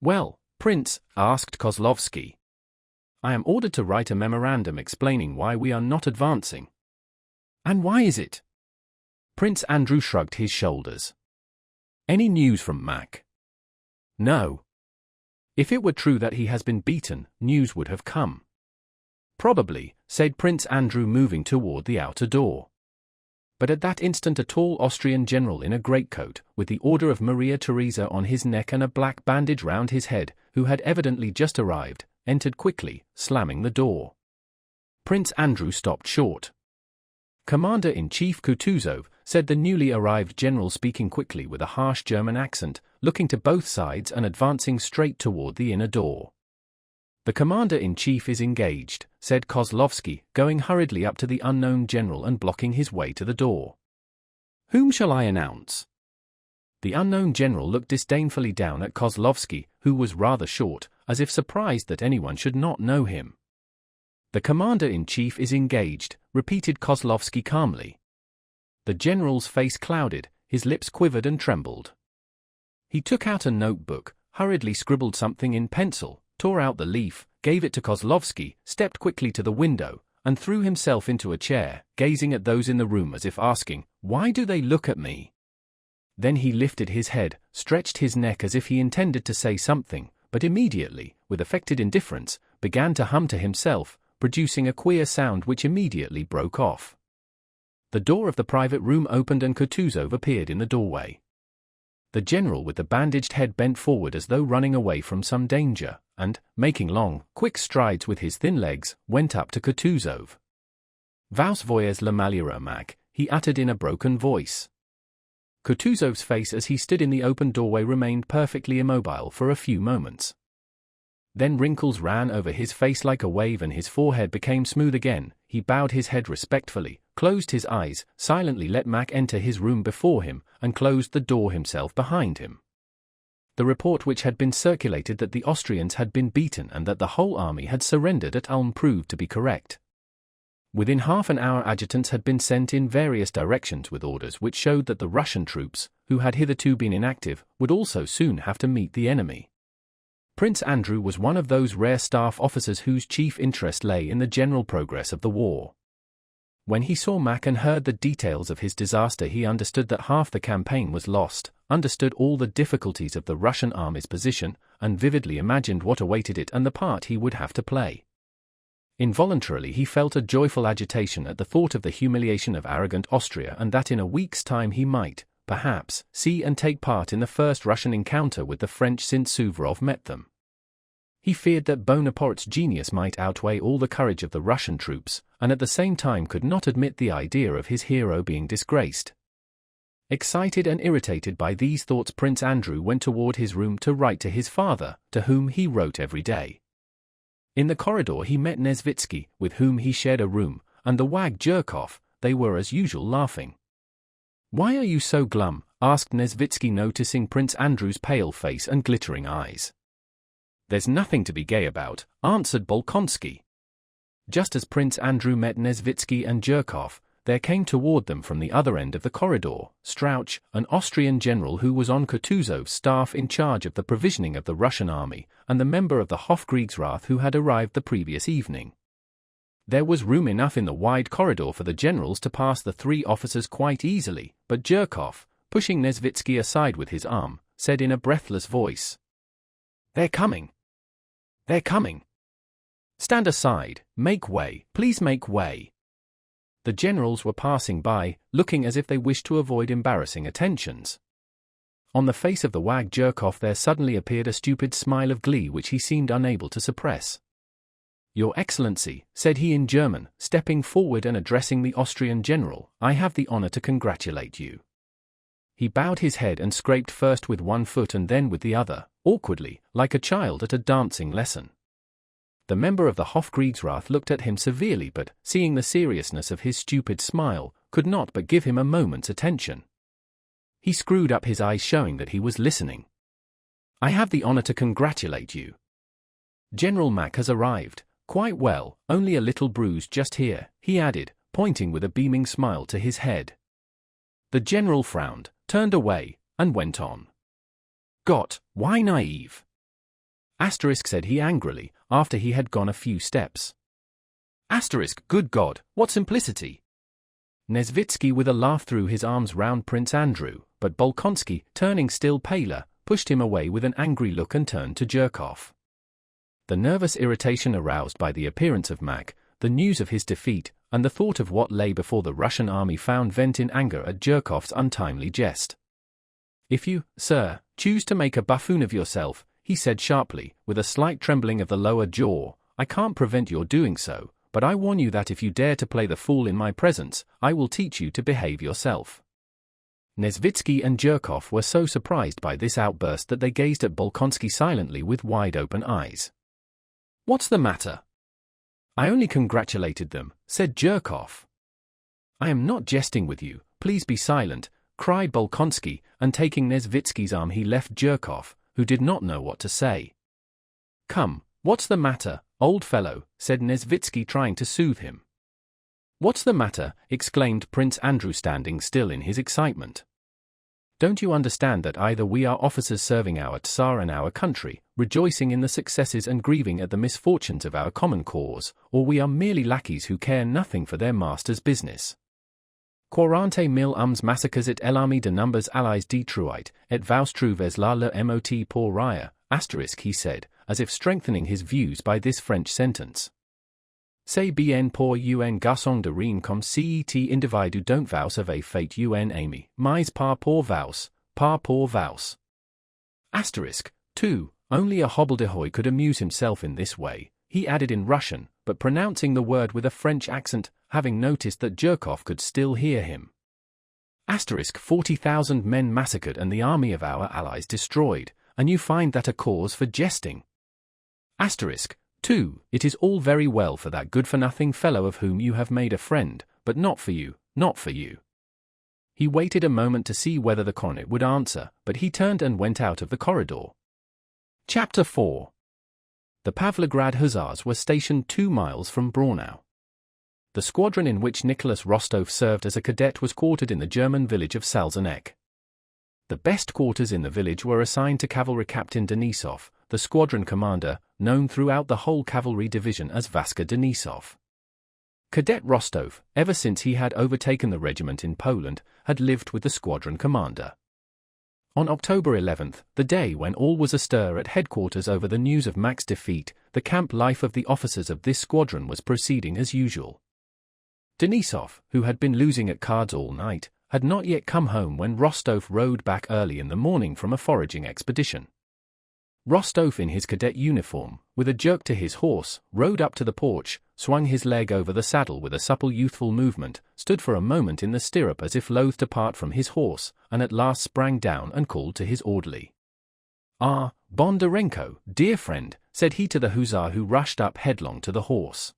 "Well, Prince," asked Kozlovsky. "I am ordered to write a memorandum explaining why we are not advancing." "And why is it?" Prince Andrew shrugged his shoulders. "Any news from Mack?" "No. If it were true that he has been beaten, news would have come." "Probably," said Prince Andrew, moving toward the outer door. But at that instant a tall Austrian general in a greatcoat, with the Order of Maria Theresa on his neck and a black bandage round his head, who had evidently just arrived, entered quickly, slamming the door. Prince Andrew stopped short. "Commander-in-Chief Kutuzov," said the newly arrived general, speaking quickly with a harsh German accent, looking to both sides and advancing straight toward the inner door. "The commander-in-chief is engaged," said Kozlovsky, going hurriedly up to the unknown general and blocking his way to the door. "Whom shall I announce?" The unknown general looked disdainfully down at Kozlovsky, who was rather short, as if surprised that anyone should not know him. "The commander-in-chief is engaged," repeated Kozlovsky calmly. The general's face clouded, his lips quivered and trembled. He took out a notebook, hurriedly scribbled something in pencil, tore out the leaf, gave it to Kozlovsky, stepped quickly to the window, and threw himself into a chair, gazing at those in the room as if asking, "Why do they look at me?" Then he lifted his head, stretched his neck as if he intended to say something, but immediately, with affected indifference, began to hum to himself, producing a queer sound which immediately broke off. The door of the private room opened and Kutuzov appeared in the doorway. The general with the bandaged head bent forward as though running away from some danger, and, making long, quick strides with his thin legs, went up to Kutuzov. "Vous voyez le malheureux Mack," he uttered in a broken voice. Kutuzov's face as he stood in the open doorway remained perfectly immobile for a few moments. Then wrinkles ran over his face like a wave and his forehead became smooth again. He bowed his head respectfully, closed his eyes, silently let Mack enter his room before him, and closed the door himself behind him. The report which had been circulated that the Austrians had been beaten and that the whole army had surrendered at Ulm proved to be correct. Within half an hour adjutants had been sent in various directions with orders which showed that the Russian troops, who had hitherto been inactive, would also soon have to meet the enemy. Prince Andrew was one of those rare staff officers whose chief interest lay in the general progress of the war. When he saw Mack and heard the details of his disaster, he understood that half the campaign was lost, understood all the difficulties of the Russian army's position, and vividly imagined what awaited it and the part he would have to play. Involuntarily he felt a joyful agitation at the thought of the humiliation of arrogant Austria, and that in a week's time he might, perhaps, see and take part in the first Russian encounter with the French since Suvorov met them. He feared that Bonaparte's genius might outweigh all the courage of the Russian troops, and at the same time could not admit the idea of his hero being disgraced. Excited and irritated by these thoughts, Prince Andrew went toward his room to write to his father, to whom he wrote every day. In the corridor he met Nesvitsky, with whom he shared a room, and the wag Jerkov. They were as usual laughing. "Why are you so glum?" asked Nesvitsky, noticing Prince Andrew's pale face and glittering eyes. "There's nothing to be gay about," answered Bolkonsky. Just as Prince Andrew met Nesvitsky and Jerkov, there came toward them from the other end of the corridor, Strauch, an Austrian general who was on Kutuzov's staff in charge of the provisioning of the Russian army, and the member of the Hofkriegsrath who had arrived the previous evening. There was room enough in the wide corridor for the generals to pass the three officers quite easily, but Jerkov, pushing Nesvitsky aside with his arm, said in a breathless voice, "They're coming! They're coming! Stand aside, make way, please make way." The generals were passing by, looking as if they wished to avoid embarrassing attentions. On the face of the wag Jerkov there suddenly appeared a stupid smile of glee which he seemed unable to suppress. "Your Excellency," said he in German, stepping forward and addressing the Austrian general, "I have the honor to congratulate you." He bowed his head and scraped first with one foot and then with the other, awkwardly, like a child at a dancing lesson. The member of the Hofkriegsrath looked at him severely, but, seeing the seriousness of his stupid smile, could not but give him a moment's attention. He screwed up his eyes, showing that he was listening. "I have the honor to congratulate you. General Mack has arrived, quite well, only a little bruised just here," he added, pointing with a beaming smile to his head. The general frowned, turned away, and went on. "Gott, why naive?" Said he angrily, after he had gone a few steps. Good God, what simplicity! Nesvitsky with a laugh threw his arms round Prince Andrew, but Bolkonsky, turning still paler, pushed him away with an angry look and turned to Jerkov. The nervous irritation aroused by the appearance of Mack, the news of his defeat, and the thought of what lay before the Russian army found vent in anger at Jerkov's untimely jest. "If you, sir, choose to make a buffoon of yourself," he said sharply, with a slight trembling of the lower jaw, "I can't prevent your doing so, but I warn you that if you dare to play the fool in my presence, I will teach you to behave yourself." Nesvitsky and Jerkov were so surprised by this outburst that they gazed at Bolkonsky silently with wide-open eyes. "What's the matter?" "I only congratulated them," said Jerkov. "I am not jesting with you, please be silent," cried Bolkonsky, and taking Nesvitsky's arm he left Jerkov, who did not know what to say. "Come, what's the matter, old fellow?" said Nesvitsky, trying to soothe him. "What's the matter?" exclaimed Prince Andrew, standing still in his excitement. "Don't you understand that either we are officers serving our Tsar and our country, rejoicing in the successes and grieving at the misfortunes of our common cause, or we are merely lackeys who care nothing for their master's business? 40,000 massacres et l'armée de numbers allies détruite, et vous trouvez là le mot pour rire, *, he said, as if strengthening his views by this French sentence. C'est bien pour un garçon de rire comme cet individu dont vous avez fait un ami, mais pas pour vous, pas pour vous. *2. Only a hobbledehoy could amuse himself in this way, he added in Russian, but pronouncing the word with a French accent, having noticed that Jerkov could still hear him. 40,000 men massacred and the army of our allies destroyed, and you find that a cause for jesting. 2. It is all very well for that good-for-nothing fellow of whom you have made a friend, but not for you, not for you. He waited a moment to see whether the cornet would answer, but he turned and went out of the corridor. Chapter 4. The Pavlograd Hussars were stationed 2 miles from Braunau. The squadron in which Nicholas Rostov served as a cadet was quartered in the German village of Salzeneck. The best quarters in the village were assigned to Cavalry Captain Denisov, the squadron commander, known throughout the whole cavalry division as Vaska Denisov. Cadet Rostov, ever since he had overtaken the regiment in Poland, had lived with the squadron commander. On October 11th, the day when all was astir at headquarters over the news of Mack's defeat, the camp life of the officers of this squadron was proceeding as usual. Denisov, who had been losing at cards all night, had not yet come home when Rostov rode back early in the morning from a foraging expedition. Rostov, in his cadet uniform, with a jerk to his horse, rode up to the porch, swung his leg over the saddle with a supple youthful movement, stood for a moment in the stirrup as if loath to part from his horse, and at last sprang down and called to his orderly. "Ah, Bondarenko, dear friend," said he to the hussar who rushed up headlong to the horse.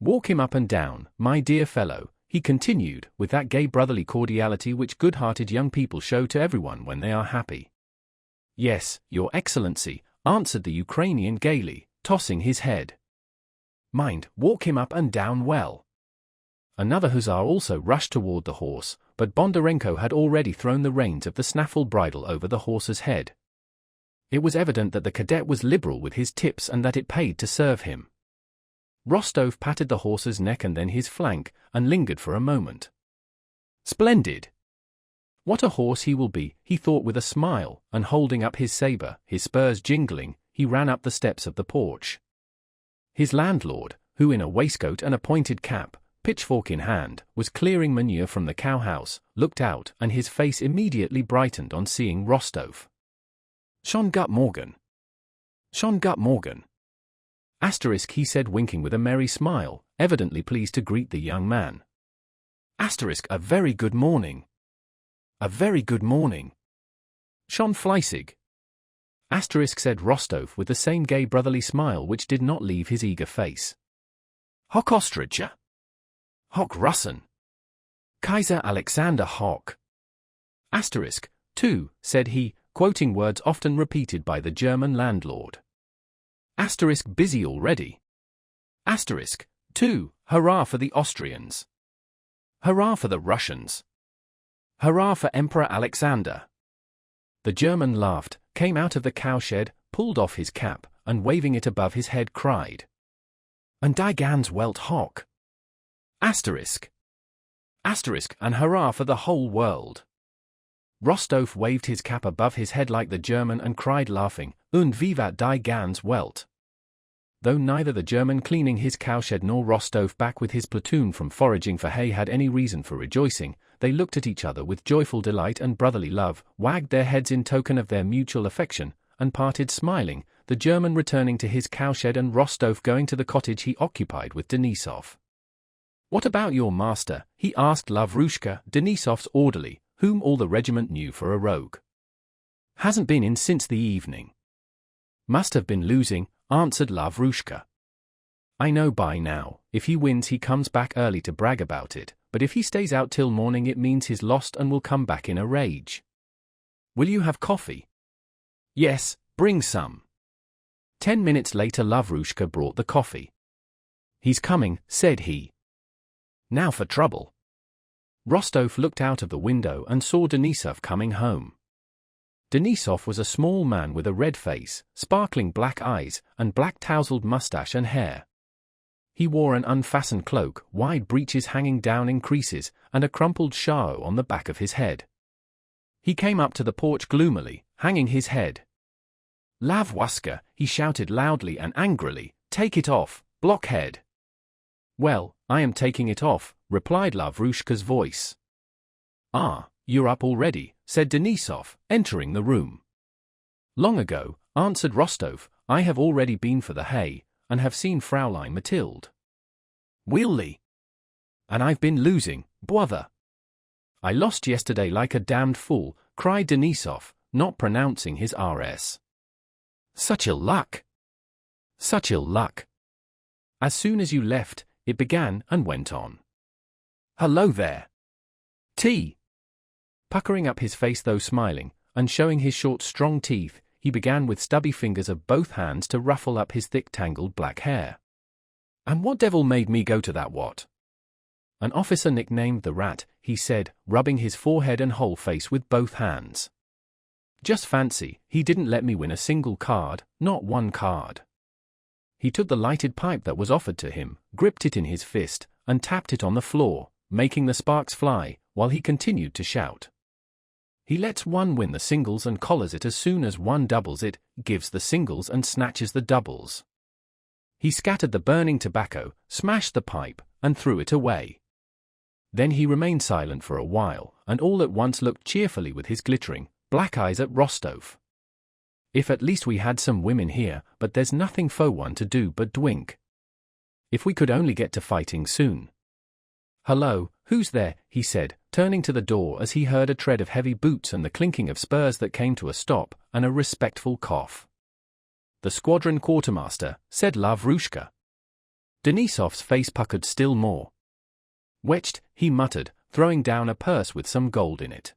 "Walk him up and down, my dear fellow," he continued, with that gay brotherly cordiality which good-hearted young people show to everyone when they are happy. "Yes, your excellency," answered the Ukrainian gaily, tossing his head. "Mind, walk him up and down well." Another hussar also rushed toward the horse, but Bondarenko had already thrown the reins of the snaffle bridle over the horse's head. It was evident that the cadet was liberal with his tips and that it paid to serve him. Rostov patted the horse's neck and then his flank, and lingered for a moment. "Splendid! What a horse he will be," he thought with a smile, and holding up his saber, his spurs jingling, he ran up the steps of the porch. His landlord, who in a waistcoat and a pointed cap, pitchfork in hand, was clearing manure from the cowhouse, looked out, and his face immediately brightened on seeing Rostov. "Schön gut Morgen. Schön gut Morgen. Asterisk," he said, winking with a merry smile, evidently pleased to greet the young man. Asterisk, "a very good morning. A very good morning. Schön fleißig." Asterisk, said Rostov with the same gay brotherly smile which did not leave his eager face. "Hoch Ostrich. Hoch Russen. Kaiser Alexander Hoch." Asterisk, "too," said he, quoting words often repeated by the German landlord. Asterisk, "busy already." Asterisk, "too, hurrah for the Austrians. Hurrah for the Russians. Hurrah for Emperor Alexander." The German laughed, came out of the cowshed, pulled off his cap, and waving it above his head cried, "Und die ganz Welt hoch." Asterisk. Asterisk, "and hurrah for the whole world." Rostov waved his cap above his head like the German and cried laughing, "Und vivat die ganz Welt." Though neither the German cleaning his cowshed nor Rostov back with his platoon from foraging for hay had any reason for rejoicing, they looked at each other with joyful delight and brotherly love, wagged their heads in token of their mutual affection, and parted smiling, the German returning to his cowshed and Rostov going to the cottage he occupied with Denisov. "What about your master?" he asked Lavrushka, Denisov's orderly, whom all the regiment knew for a rogue. "Hasn't been in since the evening." "Must have been losing," answered Lavrushka. "I know by now, if he wins he comes back early to brag about it, but if he stays out till morning it means he's lost and will come back in a rage. Will you have coffee?" "Yes, bring some." 10 minutes later Lavrushka brought the coffee. "He's coming," said he. "Now for trouble." Rostov looked out of the window and saw Denisov coming home. Denisov was a small man with a red face, sparkling black eyes, and black tousled mustache and hair. He wore an unfastened cloak, wide breeches hanging down in creases, and a crumpled shawl on the back of his head. He came up to the porch gloomily, hanging his head. "Lavrushka," he shouted loudly and angrily, "take it off, blockhead." "Well, I am taking it off," replied Lavrushka's voice. "Ah, you're up already," said Denisov, entering the room. "Long ago," answered Rostov, "I have already been for the hay, and have seen Fraulein Mathilde." "Really? And I've been losing, bother." "I lost yesterday like a damned fool," cried Denisov, not pronouncing his Rs. "Such ill luck! Such ill luck! As soon as you left, it began and went on. Hello there. Tea." Puckering up his face though smiling, and showing his short strong teeth, he began with stubby fingers of both hands to ruffle up his thick tangled black hair. "And what devil made me go to that what?" "An officer nicknamed the Rat," he said, rubbing his forehead and whole face with both hands. "Just fancy, he didn't let me win a single card, not one card. He took the lighted pipe that was offered to him, gripped it in his fist, and tapped it on the floor, making the sparks fly, while he continued to shout. He lets one win the singles and collars it as soon as one doubles it, gives the singles and snatches the doubles. He scattered the burning tobacco, smashed the pipe, and threw it away. Then he remained silent for a while, and all at once looked cheerfully with his glittering, black eyes at Rostov. If at least we had some women here, but there's nothing for one to do but drink. If we could only get to fighting soon. Hello, who's there? He said, turning to the door as he heard a tread of heavy boots and the clinking of spurs that came to a stop, and a respectful cough. The squadron quartermaster, said Lavrushka. Denisov's face puckered still more. Wetched, he muttered, throwing down a purse with some gold in it.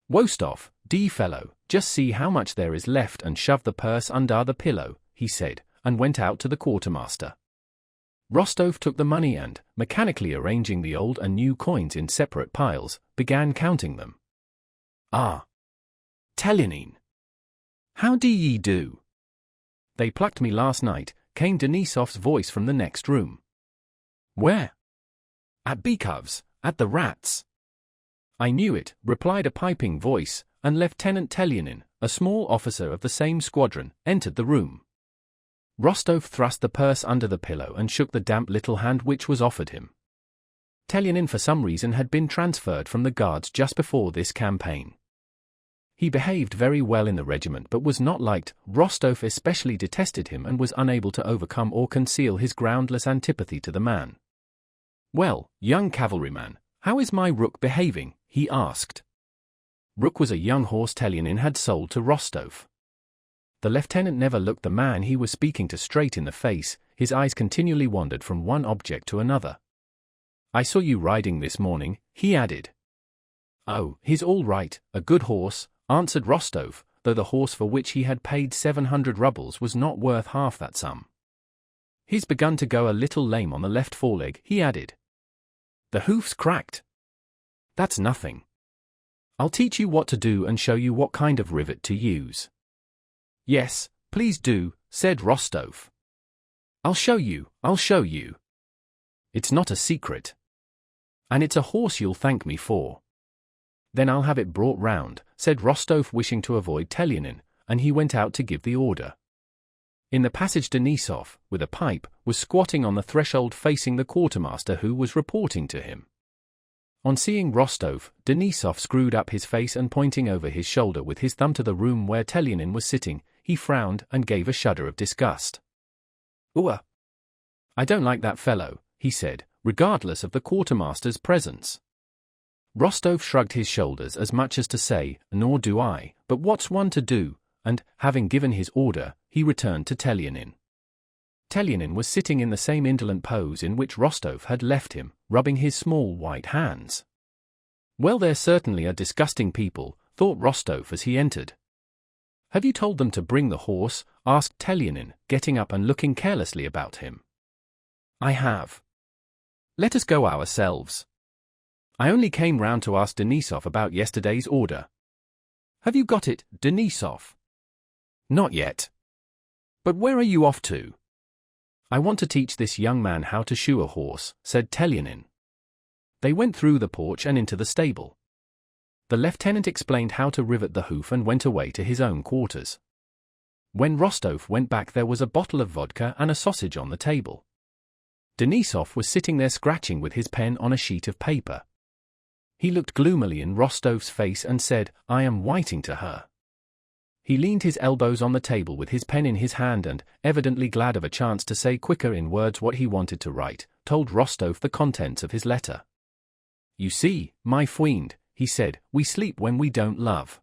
Wostov, D fellow, just see how much there is left and shove the purse under the pillow, he said, and went out to the quartermaster. Rostov took the money and, mechanically arranging the old and new coins in separate piles, began counting them. Ah! Telyanin! How do ye do? They plucked me last night, came Denisov's voice from the next room. Where? At Bekov's, at the Rats. I knew it, replied a piping voice, and Lieutenant Telyanin, a small officer of the same squadron, entered the room. Rostov thrust the purse under the pillow and shook the damp little hand which was offered him. Telyanin for some reason had been transferred from the Guards just before this campaign. He behaved very well in the regiment but was not liked. Rostov especially detested him and was unable to overcome or conceal his groundless antipathy to the man. Well, young cavalryman, how is my Rook behaving? He asked. Rook was a young horse Telyanin had sold to Rostov. The lieutenant never looked the man he was speaking to straight in the face, his eyes continually wandered from one object to another. I saw you riding this morning, he added. Oh, he's all right, a good horse, answered Rostov, though the horse for which he had paid 700 rubles was not worth half that sum. He's begun to go a little lame on the left foreleg, he added. The hoof's cracked. That's nothing. I'll teach you what to do and show you what kind of rivet to use. Yes, please do, said Rostov. I'll show you. It's not a secret. And it's a horse you'll thank me for. Then I'll have it brought round, said Rostov, wishing to avoid Telyanin, and he went out to give the order. In the passage Denisov, with a pipe, was squatting on the threshold facing the quartermaster who was reporting to him. On seeing Rostov, Denisov screwed up his face and pointing over his shoulder with his thumb to the room where Telyanin was sitting, he frowned and gave a shudder of disgust. Ooh! I don't like that fellow, he said, regardless of the quartermaster's presence. Rostov shrugged his shoulders as much as to say, nor do I, but what's one to do, and, having given his order, he returned to Telyanin. Telyanin was sitting in the same indolent pose in which Rostov had left him, rubbing his small white hands. Well, they're certainly a disgusting people, thought Rostov as he entered. Have you told them to bring the horse? Asked Telyanin, getting up and looking carelessly about him. I have. Let us go ourselves. I only came round to ask Denisov about yesterday's order. Have you got it, Denisov? Not yet. But where are you off to? I want to teach this young man how to shoe a horse, said Telyanin. They went through the porch and into the stable. The lieutenant explained how to rivet the hoof and went away to his own quarters. When Rostov went back, there was a bottle of vodka and a sausage on the table. Denisov was sitting there scratching with his pen on a sheet of paper. He looked gloomily in Rostov's face and said, I am writing to her. He leaned his elbows on the table with his pen in his hand and, evidently glad of a chance to say quicker in words what he wanted to write, told Rostov the contents of his letter. You see, my friend, he said, we sleep when we don't love.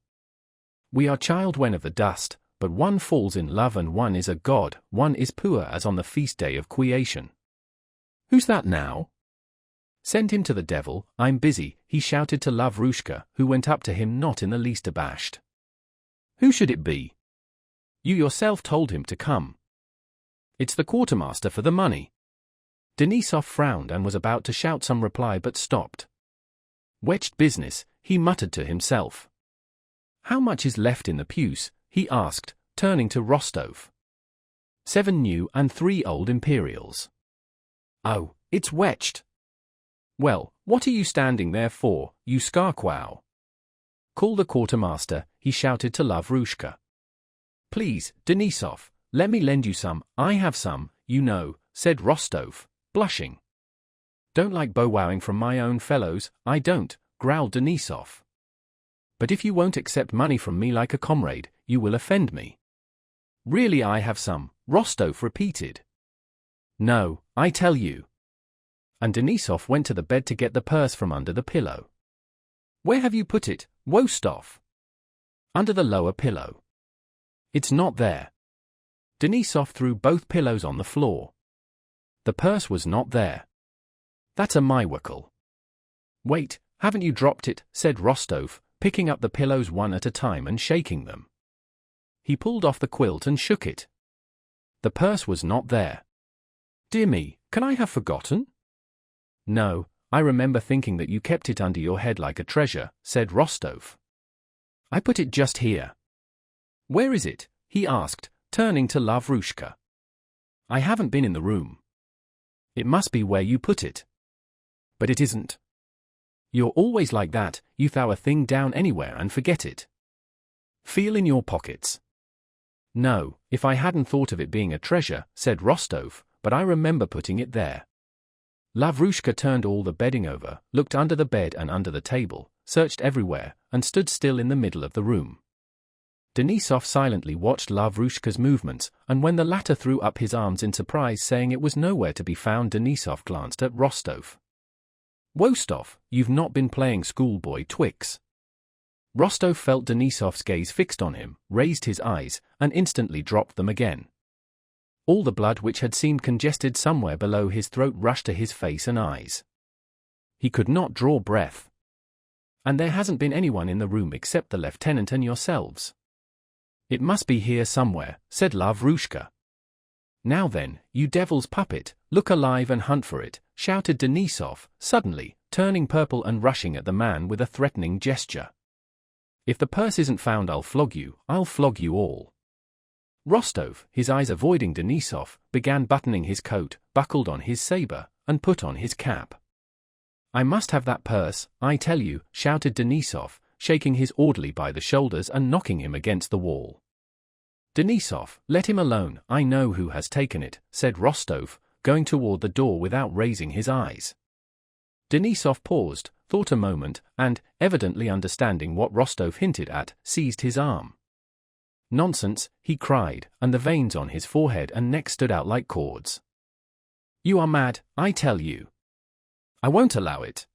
We are children of the dust, but one falls in love and one is a god, one is poor as on the feast day of creation. Who's that now? Send him to the devil, I'm busy, he shouted to Lavrushka, who went up to him not in the least abashed. Who should it be? You yourself told him to come. It's the quartermaster for the money. Denisov frowned and was about to shout some reply but stopped. Wetched business, he muttered to himself. How much is left in the puce? He asked, turning to Rostov. 7 new and 3 old imperials. Oh, it's wetched. Well, what are you standing there for, you skarkwow? Call the quartermaster, he shouted to Lavrushka. Please, Denisov, let me lend you some, I have some, you know, said Rostov, blushing. Don't like bowwowing from my own fellows, I don't, growled Denisov. But if you won't accept money from me like a comrade, you will offend me. Really, I have some, Rostov repeated. No, I tell you. And Denisov went to the bed to get the purse from under the pillow. Where have you put it, Wostov? Under the lower pillow. It's not there. Denisov threw both pillows on the floor. The purse was not there. That's a miracle. Wait, haven't you dropped it, said Rostov, picking up the pillows one at a time and shaking them. He pulled off the quilt and shook it. The purse was not there. Dear me, can I have forgotten? No, I remember thinking that you kept it under your head like a treasure, said Rostov. I put it just here. Where is it? He asked, turning to Lavrushka. I haven't been in the room. It must be where you put it. But it isn't. You're always like that, you throw a thing down anywhere and forget it. Feel in your pockets. No, if I hadn't thought of it being a treasure, said Rostov, but I remember putting it there. Lavrushka turned all the bedding over, looked under the bed and under the table, searched everywhere, and stood still in the middle of the room. Denisov silently watched Lavrushka's movements, and when the latter threw up his arms in surprise saying it was nowhere to be found, Denisov glanced at Rostov. Wostov, you've not been playing schoolboy Twix. Rostov felt Denisov's gaze fixed on him, raised his eyes, and instantly dropped them again. All the blood which had seemed congested somewhere below his throat rushed to his face and eyes. He could not draw breath. And there hasn't been anyone in the room except the lieutenant and yourselves. It must be here somewhere, said Lavrushka. Now then, you devil's puppet, look alive and hunt for it, shouted Denisov, suddenly, turning purple and rushing at the man with a threatening gesture. If the purse isn't found, I'll flog you all. Rostov, his eyes avoiding Denisov, began buttoning his coat, buckled on his saber, and put on his cap. I must have that purse, I tell you, shouted Denisov, shaking his orderly by the shoulders and knocking him against the wall. Denisov, let him alone, I know who has taken it, said Rostov, going toward the door without raising his eyes. Denisov paused, thought a moment, and, evidently understanding what Rostov hinted at, seized his arm. Nonsense, he cried, and the veins on his forehead and neck stood out like cords. You are mad, I tell you. I won't allow it.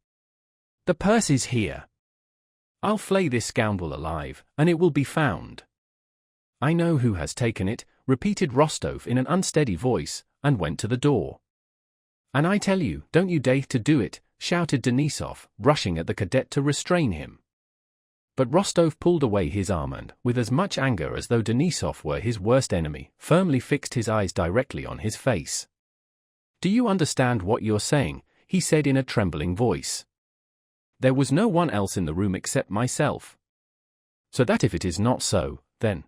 The purse is here. I'll flay this scoundrel alive, and it will be found. I know who has taken it, repeated Rostov in an unsteady voice, and went to the door. And I tell you, don't you dare to do it, shouted Denisov, rushing at the cadet to restrain him. But Rostov pulled away his arm and, with as much anger as though Denisov were his worst enemy, firmly fixed his eyes directly on his face. Do you understand what you're saying? He said in a trembling voice. There was no one else in the room except myself. So that if it is not so, then...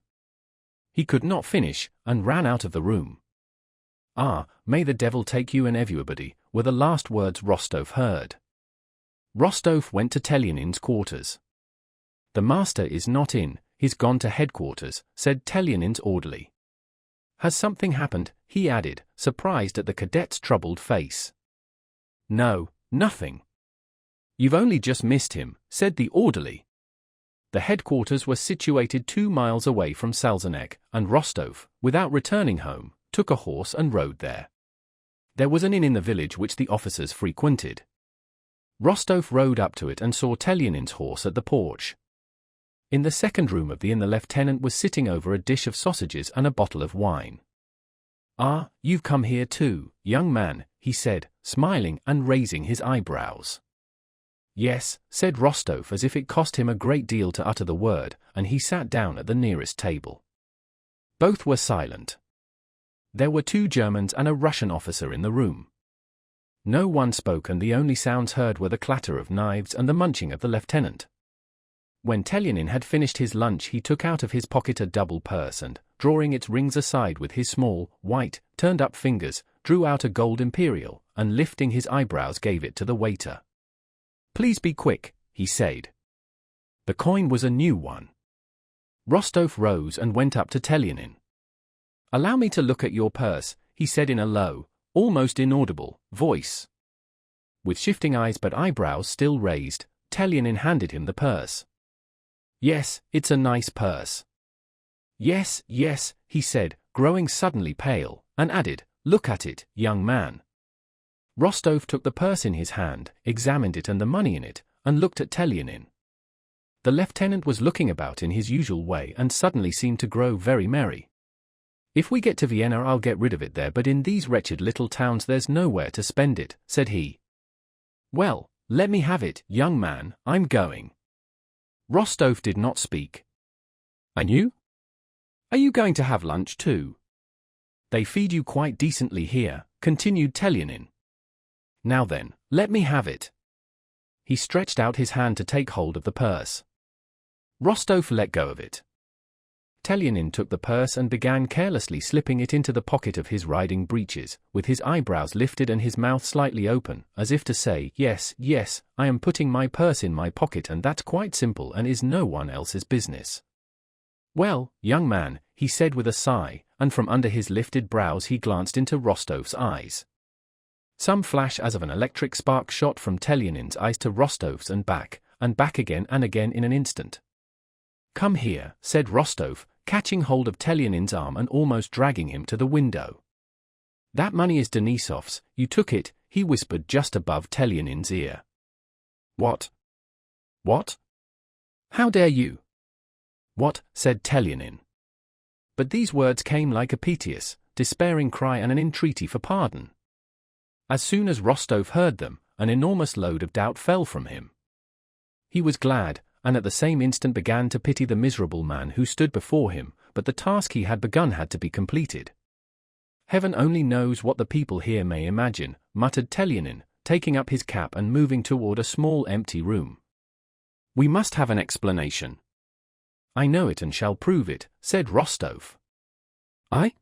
He could not finish, and ran out of the room. Ah, may the devil take you and everybody, were the last words Rostov heard. Rostov went to Telyanin's quarters. The master is not in, he's gone to headquarters, said Telyanin's orderly. Has something happened? He added, surprised at the cadet's troubled face. No, nothing. You've only just missed him, said the orderly. The headquarters were situated 2 miles away from Salzenek, and Rostov, without returning home, took a horse and rode there. There was an inn in the village which the officers frequented. Rostov rode up to it and saw Telyanin's horse at the porch. In the second room of the inn the lieutenant was sitting over a dish of sausages and a bottle of wine. Ah, you've come here too, young man, he said, smiling and raising his eyebrows. Yes, said Rostov as if it cost him a great deal to utter the word, and he sat down at the nearest table. Both were silent. There were 2 Germans and a Russian officer in the room. No one spoke and the only sounds heard were the clatter of knives and the munching of the lieutenant. When Telyanin had finished his lunch he took out of his pocket a double purse and, drawing its rings aside with his small, white, turned-up fingers, drew out a gold imperial, and lifting his eyebrows gave it to the waiter. "Please be quick," he said. The coin was a new one. Rostov rose and went up to Telyanin. "Allow me to look at your purse," he said in a low, almost inaudible, voice. With shifting eyes but eyebrows still raised, Telyanin handed him the purse. "Yes, it's a nice purse." "Yes, yes," he said, growing suddenly pale, and added, "Look at it, young man." Rostov took the purse in his hand, examined it and the money in it, and looked at Telyanin. The lieutenant was looking about in his usual way and suddenly seemed to grow very merry. "If we get to Vienna I'll get rid of it there, but in these wretched little towns there's nowhere to spend it," said he. "Well, let me have it, young man, I'm going." Rostov did not speak. "And you? Are you going to have lunch too?" "They feed you quite decently here," continued Telyanin. "Now then, let me have it." He stretched out his hand to take hold of the purse. Rostov let go of it. Telyanin took the purse and began carelessly slipping it into the pocket of his riding breeches, with his eyebrows lifted and his mouth slightly open, as if to say, "Yes, yes, I am putting my purse in my pocket and that's quite simple and is no one else's business." "Well, young man," he said with a sigh, and from under his lifted brows he glanced into Rostov's eyes. Some flash as of an electric spark shot from Telyanin's eyes to Rostov's and back again and again in an instant. "Come here," said Rostov, catching hold of Telyanin's arm and almost dragging him to the window. "That money is Denisov's, you took it," he whispered just above Telyanin's ear. "What? What? How dare you?" "What?" said Telyanin. But these words came like a piteous, despairing cry and an entreaty for pardon. As soon as Rostov heard them, an enormous load of doubt fell from him. He was glad, and at the same instant began to pity the miserable man who stood before him, but the task he had begun had to be completed. "Heaven only knows what the people here may imagine," muttered Telyanin, taking up his cap and moving toward a small empty room. "We must have an explanation." "I know it and shall prove it," said Rostov. "I?"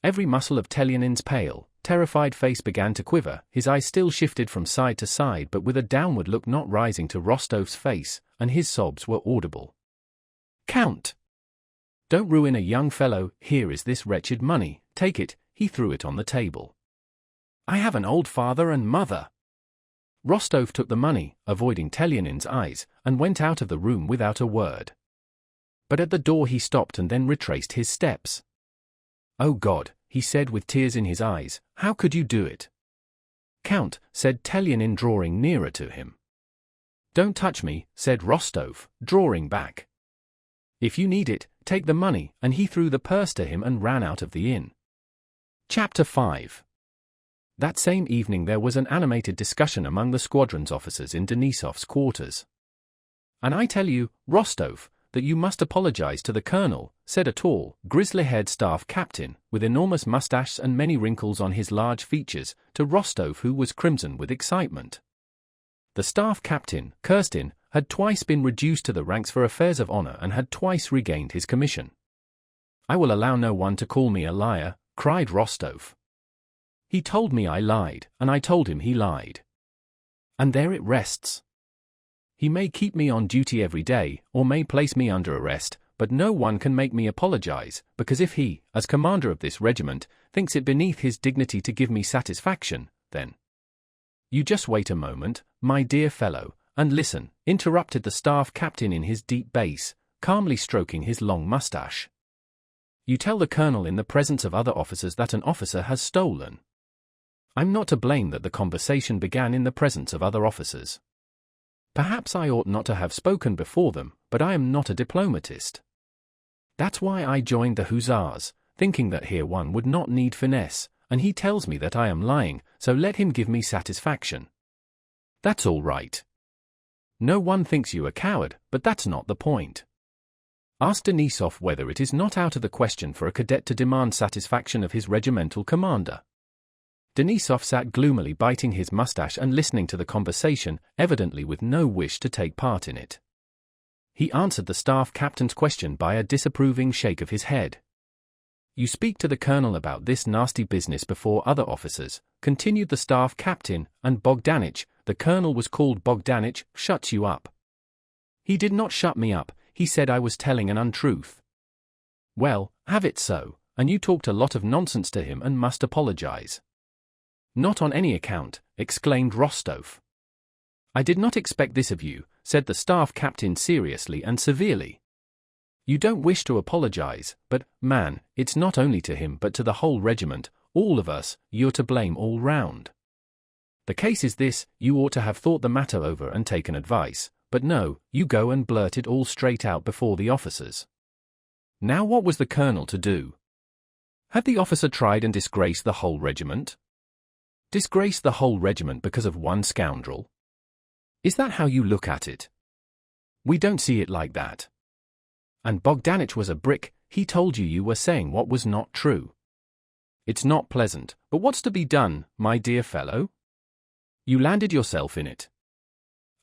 Every muscle of Telyanin's pale, terrified face began to quiver, his eyes still shifted from side to side but with a downward look not rising to Rostov's face, and his sobs were audible. "Count! Don't ruin a young fellow, here is this wretched money, take it," he threw it on the table. "I have an old father and mother." Rostov took the money, avoiding Telyanin's eyes, and went out of the room without a word. But at the door he stopped and then retraced his steps. "Oh God," he said with tears in his eyes, "how could you do it?" "Count," said Telyanin drawing nearer to him. "Don't touch me," said Rostov, drawing back. "If you need it, take the money," and he threw the purse to him and ran out of the inn. Chapter 5. That same evening there was an animated discussion among the squadron's officers in Denisov's quarters. "And I tell you, Rostov, that you must apologize to the colonel," said a tall, grizzly-haired staff captain, with enormous mustaches and many wrinkles on his large features, to Rostov who was crimson with excitement. The staff captain, Kirstin, had twice been reduced to the ranks for affairs of honor and had twice regained his commission. "I will allow no one to call me a liar," cried Rostov. "He told me I lied, and I told him he lied. And there it rests. He may keep me on duty every day, or may place me under arrest, but no one can make me apologize, because if he, as commander of this regiment, thinks it beneath his dignity to give me satisfaction, then—" "You just wait a moment, my dear fellow, and listen," interrupted the staff captain in his deep bass, calmly stroking his long mustache. "You tell the colonel in the presence of other officers that an officer has stolen. I'm not to blame that the conversation began in the presence of other officers. Perhaps I ought not to have spoken before them, but I am not a diplomatist. That's why I joined the hussars, thinking that here one would not need finesse, and he tells me that I am lying, so let him give me satisfaction. That's all right. No one thinks you a coward, but that's not the point. Ask Denisov whether it is not out of the question for a cadet to demand satisfaction of his regimental commander." Denisov sat gloomily biting his mustache and listening to the conversation, evidently with no wish to take part in it. He answered the staff captain's question by a disapproving shake of his head. you speak to the colonel about this nasty business before other officers," continued the staff captain, "and Bogdanich, the colonel was called Bogdanich, shuts you up." "He did not shut me up, he said I was telling an untruth." "Well, have it so, and you talked a lot of nonsense to him and must apologize." "Not on any account," exclaimed Rostov. "I did not expect this of you," said the staff captain seriously and severely. "You don't wish to apologize, but, man, it's not only to him but to the whole regiment, all of us, you're to blame all round. The case is this, you ought to have thought the matter over and taken advice, but no, you go and blurt it all straight out before the officers." Now what was the colonel to do? Had the officer tried and disgraced the whole regiment? Disgraced the whole regiment because of one scoundrel? Is that how you look at it? We don't see it like that. And Bogdanich was a brick, he told you you were saying what was not true. It's not pleasant, but what's to be done, my dear fellow? You landed yourself in it.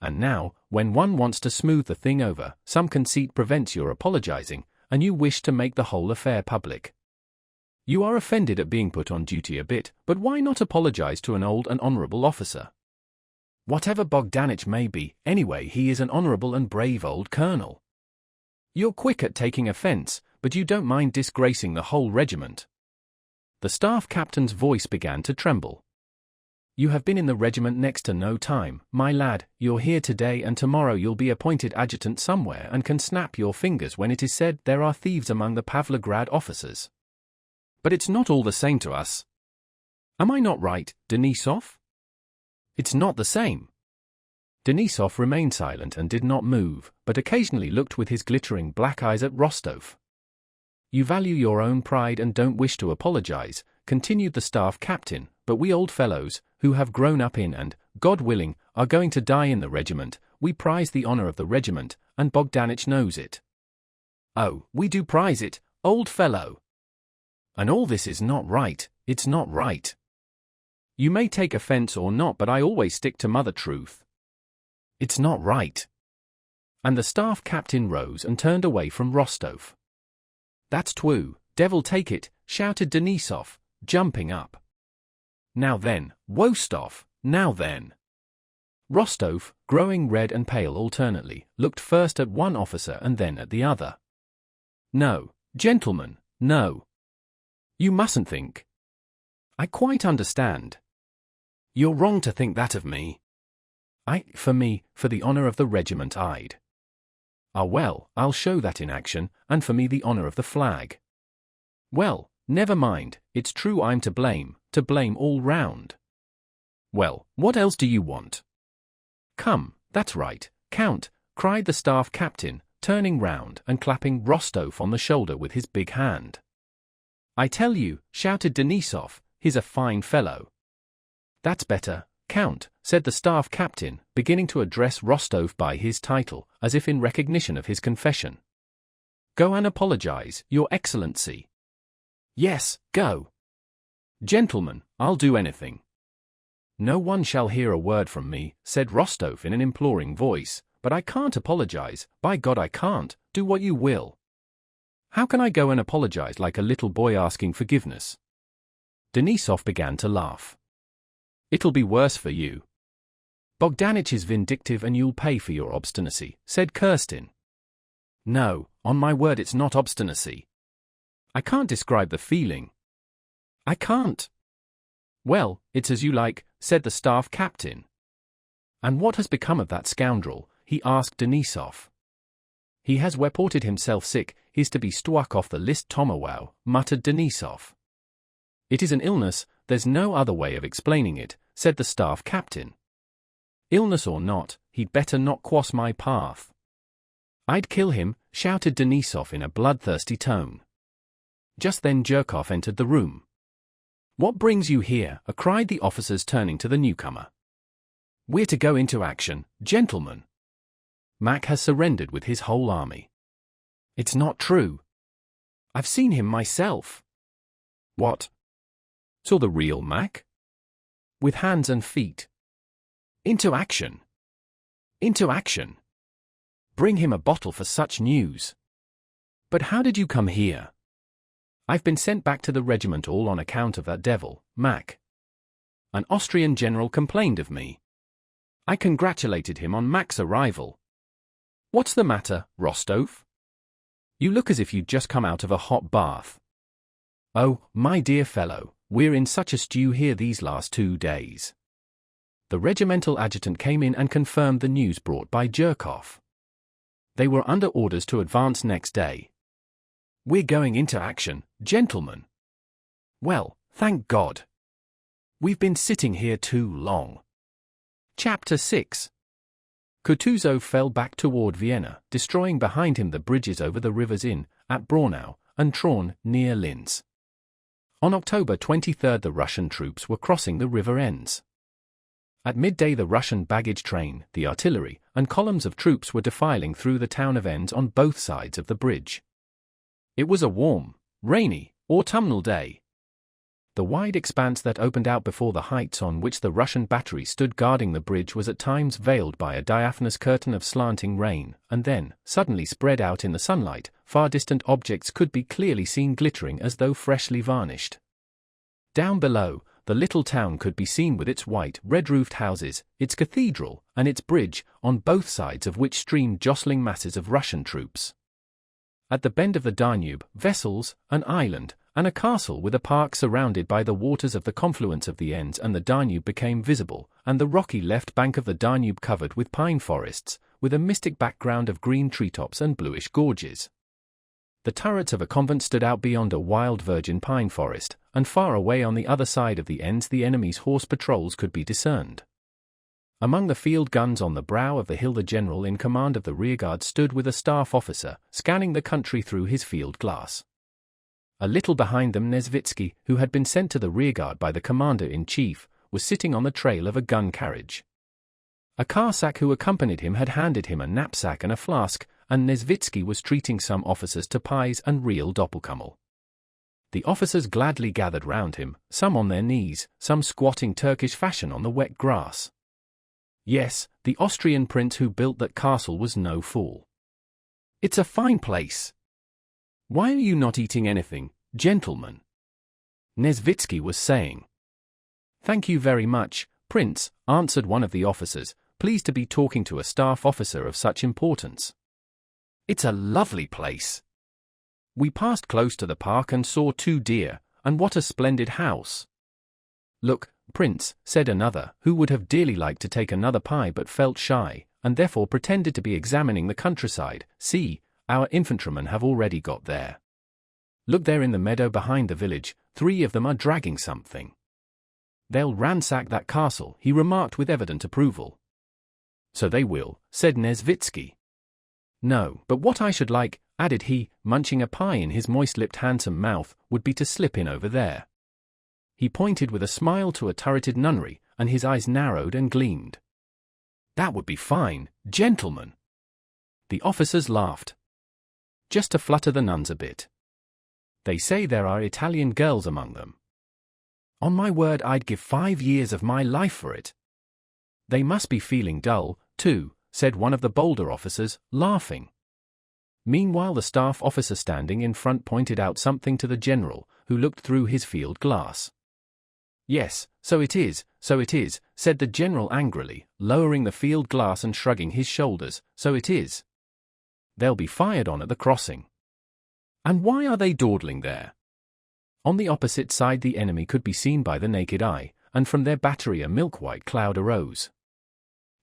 And now, when one wants to smooth the thing over, some conceit prevents your apologizing, and you wish to make the whole affair public. You are offended at being put on duty a bit, but why not apologize to an old and honorable officer? Whatever Bogdanich may be, anyway he is an honorable and brave old colonel. You're quick at taking offense, but you don't mind disgracing the whole regiment. The staff captain's voice began to tremble. You have been in the regiment next to no time, my lad, you're here today and tomorrow you'll be appointed adjutant somewhere and can snap your fingers when it is said there are thieves among the Pavlograd officers. But it's not all the same to us. Am I not right, Denisov? It's not the same. Denisov remained silent and did not move, but occasionally looked with his glittering black eyes at Rostov. You value your own pride and don't wish to apologize, continued the staff captain, but we old fellows, who have grown up in and, God willing, are going to die in the regiment, we prize the honor of the regiment, and Bogdanich knows it. Oh, we do prize it, old fellow. And all this is not right, it's not right. You may take offense or not, but I always stick to mother truth. It's not right. And the staff captain rose and turned away from Rostov. That's true, devil take it, shouted Denisov, jumping up. Now then, Wostov, now then. Rostov, growing red and pale alternately, looked first at one officer and then at the other. No, gentlemen, no. You mustn't think. I quite understand. You're wrong to think that of me. For the honor of the regiment I'd. Ah well, I'll show that in action, and for me the honor of the flag. Well, never mind, it's true I'm to blame all round. Well, what else do you want? Come, that's right, Count, cried the staff captain, turning round and clapping Rostov on the shoulder with his big hand. I tell you, shouted Denisov, he's a fine fellow. That's better, Count, said the staff captain, beginning to address Rostov by his title, as if in recognition of his confession. Go and apologize, Your Excellency. Yes, go. Gentlemen, I'll do anything. No one shall hear a word from me, said Rostov in an imploring voice, but I can't apologize, by God I can't, do what you will. How can I go and apologize like a little boy asking forgiveness? Denisov began to laugh. It'll be worse for you. Bogdanich is vindictive and you'll pay for your obstinacy, said Kirstin. No, on my word it's not obstinacy. I can't describe the feeling. I can't. Well, it's as you like, said the staff captain. And what has become of that scoundrel? He asked Denisov. He has reported himself sick, he's to be struck off the list tomorrow, muttered Denisov. It is an illness, there's no other way of explaining it, said the staff captain. Illness or not, he'd better not cross my path. I'd kill him, shouted Denisov in a bloodthirsty tone. Just then Jerkov entered the room. What brings you here? Cried the officers turning to the newcomer. We're to go into action, gentlemen. Mack has surrendered with his whole army. It's not true. I've seen him myself. What? Saw the real Mack? With hands and feet. Into action. Into action. Bring him a bottle for such news. But how did you come here? I've been sent back to the regiment all on account of that devil, Mack. An Austrian general complained of me. I congratulated him on Mack's arrival. What's the matter, Rostov? You look as if you'd just come out of a hot bath. Oh, my dear fellow, we're in such a stew here these last 2 days. The regimental adjutant came in and confirmed the news brought by Jerkov. They were under orders to advance next day. We're going into action, gentlemen. Well, thank God. We've been sitting here too long. Chapter 6. Kutuzov fell back toward Vienna, destroying behind him the bridges over the rivers Inn, at Braunau, and Traun, near Linz. On October 23 the Russian troops were crossing the river Enns. At midday the Russian baggage train, the artillery, and columns of troops were defiling through the town of Enns on both sides of the bridge. It was a warm, rainy, autumnal day. The wide expanse that opened out before the heights on which the Russian battery stood guarding the bridge was at times veiled by a diaphanous curtain of slanting rain, and then, suddenly spread out in the sunlight, far distant objects could be clearly seen glittering as though freshly varnished. Down below, the little town could be seen with its white, red-roofed houses, its cathedral, and its bridge, on both sides of which streamed jostling masses of Russian troops. At the bend of the Danube, vessels, an island, and a castle with a park surrounded by the waters of the confluence of the Enns and the Danube became visible, and the rocky left bank of the Danube covered with pine forests, with a mystic background of green treetops and bluish gorges. The turrets of a convent stood out beyond a wild virgin pine forest, and far away on the other side of the Enns the enemy's horse patrols could be discerned. Among the field guns on the brow of the hill the general in command of the rearguard stood with a staff officer, scanning the country through his field glass. A little behind them Nesvitsky, who had been sent to the rearguard by the commander-in-chief, was sitting on the trail of a gun carriage. A Cossack who accompanied him had handed him a knapsack and a flask, and Nesvitsky was treating some officers to pies and real doppelkummel. The officers gladly gathered round him, some on their knees, some squatting Turkish fashion on the wet grass. Yes, the Austrian prince who built that castle was no fool. It's a fine place. Why are you not eating anything, gentlemen? Nesvitsky was saying. Thank you very much, Prince, answered one of the officers, pleased to be talking to a staff officer of such importance. It's a lovely place. We passed close to the park and saw 2 deer, and what a splendid house. Look, Prince, said another, who would have dearly liked to take another pie but felt shy, and therefore pretended to be examining the countryside. See, our infantrymen have already got there. Look there in the meadow behind the village, 3 of them are dragging something. They'll ransack that castle, he remarked with evident approval. So they will, said Nesvitsky. No, but what I should like, added he, munching a pie in his moist-lipped handsome mouth, would be to slip in over there. He pointed with a smile to a turreted nunnery, and his eyes narrowed and gleamed. That would be fine, gentlemen. The officers laughed. Just to flutter the nuns a bit. They say there are Italian girls among them. On my word, I'd give 5 years of my life for it. They must be feeling dull, too, said one of the bolder officers, laughing. Meanwhile the staff officer standing in front pointed out something to the general, who looked through his field glass. Yes, so it is, said the general angrily, lowering the field glass and shrugging his shoulders, so it is. They'll be fired on at the crossing. And why are they dawdling there? On the opposite side the enemy could be seen by the naked eye, and from their battery a milk-white cloud arose.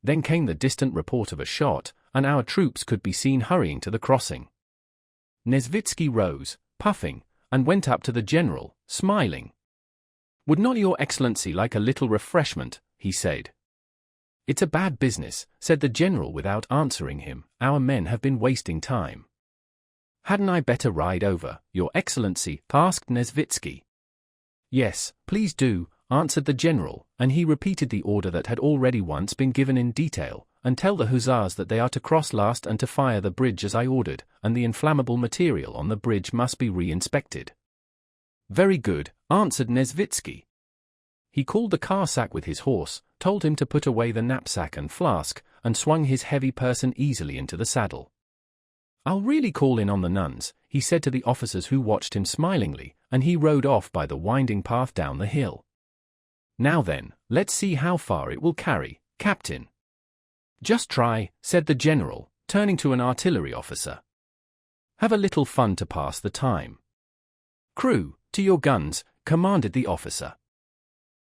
Then came the distant report of a shot, and our troops could be seen hurrying to the crossing. Nesvitsky rose, puffing, and went up to the general, smiling. Would not your excellency like a little refreshment, he said. It's a bad business, said the general without answering him, our men have been wasting time. Hadn't I better ride over, your excellency, asked Nesvitsky. Yes, please do, answered the general, and he repeated the order that had already once been given in detail, and tell the hussars that they are to cross last and to fire the bridge as I ordered, and the inflammable material on the bridge must be re-inspected. Very good, answered Nesvitsky. He called the Cossack with his horse, told him to put away the knapsack and flask, and swung his heavy person easily into the saddle. I'll really call in on the nuns, he said to the officers who watched him smilingly, and he rode off by the winding path down the hill. "Now then, let's see how far it will carry, Captain." "Just try," said the general, turning to an artillery officer. "Have a little fun to pass the time." "Crew, to your guns," commanded the officer.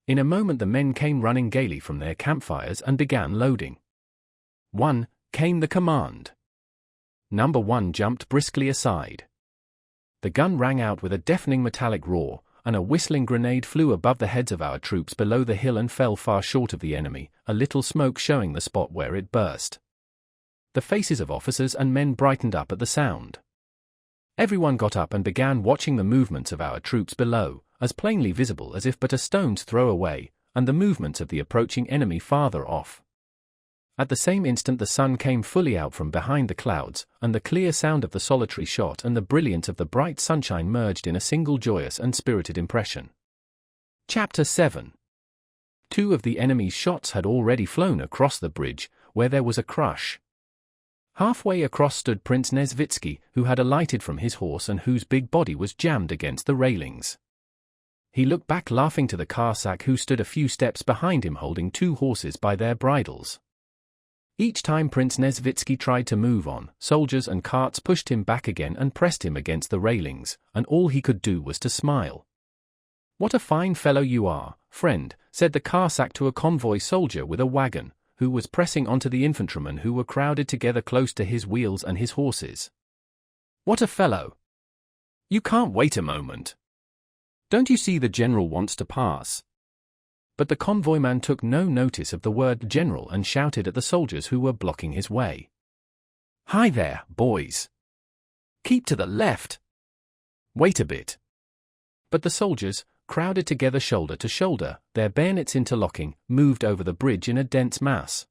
In a moment the men came running gaily from their campfires and began loading. "One," came the command. Number 1 jumped briskly aside. The gun rang out with a deafening metallic roar, and a whistling grenade flew above the heads of our troops below the hill and fell far short of the enemy, a little smoke showing the spot where it burst. The faces of officers and men brightened up at the sound. Everyone got up and began watching the movements of our troops below, as plainly visible as if but a stone's throw away, and the movements of the approaching enemy farther off. At the same instant the sun came fully out from behind the clouds, and the clear sound of the solitary shot and the brilliance of the bright sunshine merged in a single joyous and spirited impression. Chapter 7. 2 of the enemy's shots had already flown across the bridge, where there was a crush. Halfway across stood Prince Nesvitsky, who had alighted from his horse and whose big body was jammed against the railings. He looked back laughing to the Cossack who stood a few steps behind him holding 2 horses by their bridles. Each time Prince Nesvitsky tried to move on, soldiers and carts pushed him back again and pressed him against the railings, and all he could do was to smile. "What a fine fellow you are, friend," said the Cossack to a convoy soldier with a wagon, who was pressing onto the infantrymen who were crowded together close to his wheels and his horses. "What a fellow! You can't wait a moment. Don't you see the general wants to pass?" But the convoyman took no notice of the word general and shouted at the soldiers who were blocking his way. "Hi there, boys! Keep to the left! Wait a bit!" But the soldiers, crowded together shoulder to shoulder, their bayonets interlocking, moved over the bridge in a dense mass.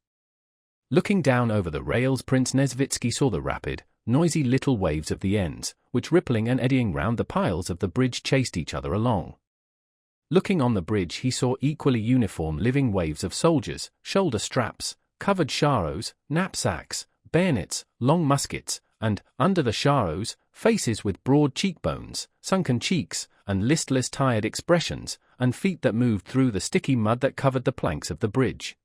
Looking down over the rails, Prince Nesvitsky saw the rapid, noisy little waves of the ends, which rippling and eddying round the piles of the bridge chased each other along. Looking on the bridge he saw equally uniform living waves of soldiers, shoulder straps, covered charros, knapsacks, bayonets, long muskets, and, under the charros, faces with broad cheekbones, sunken cheeks, and listless tired expressions, and feet that moved through the sticky mud that covered the planks of the bridge.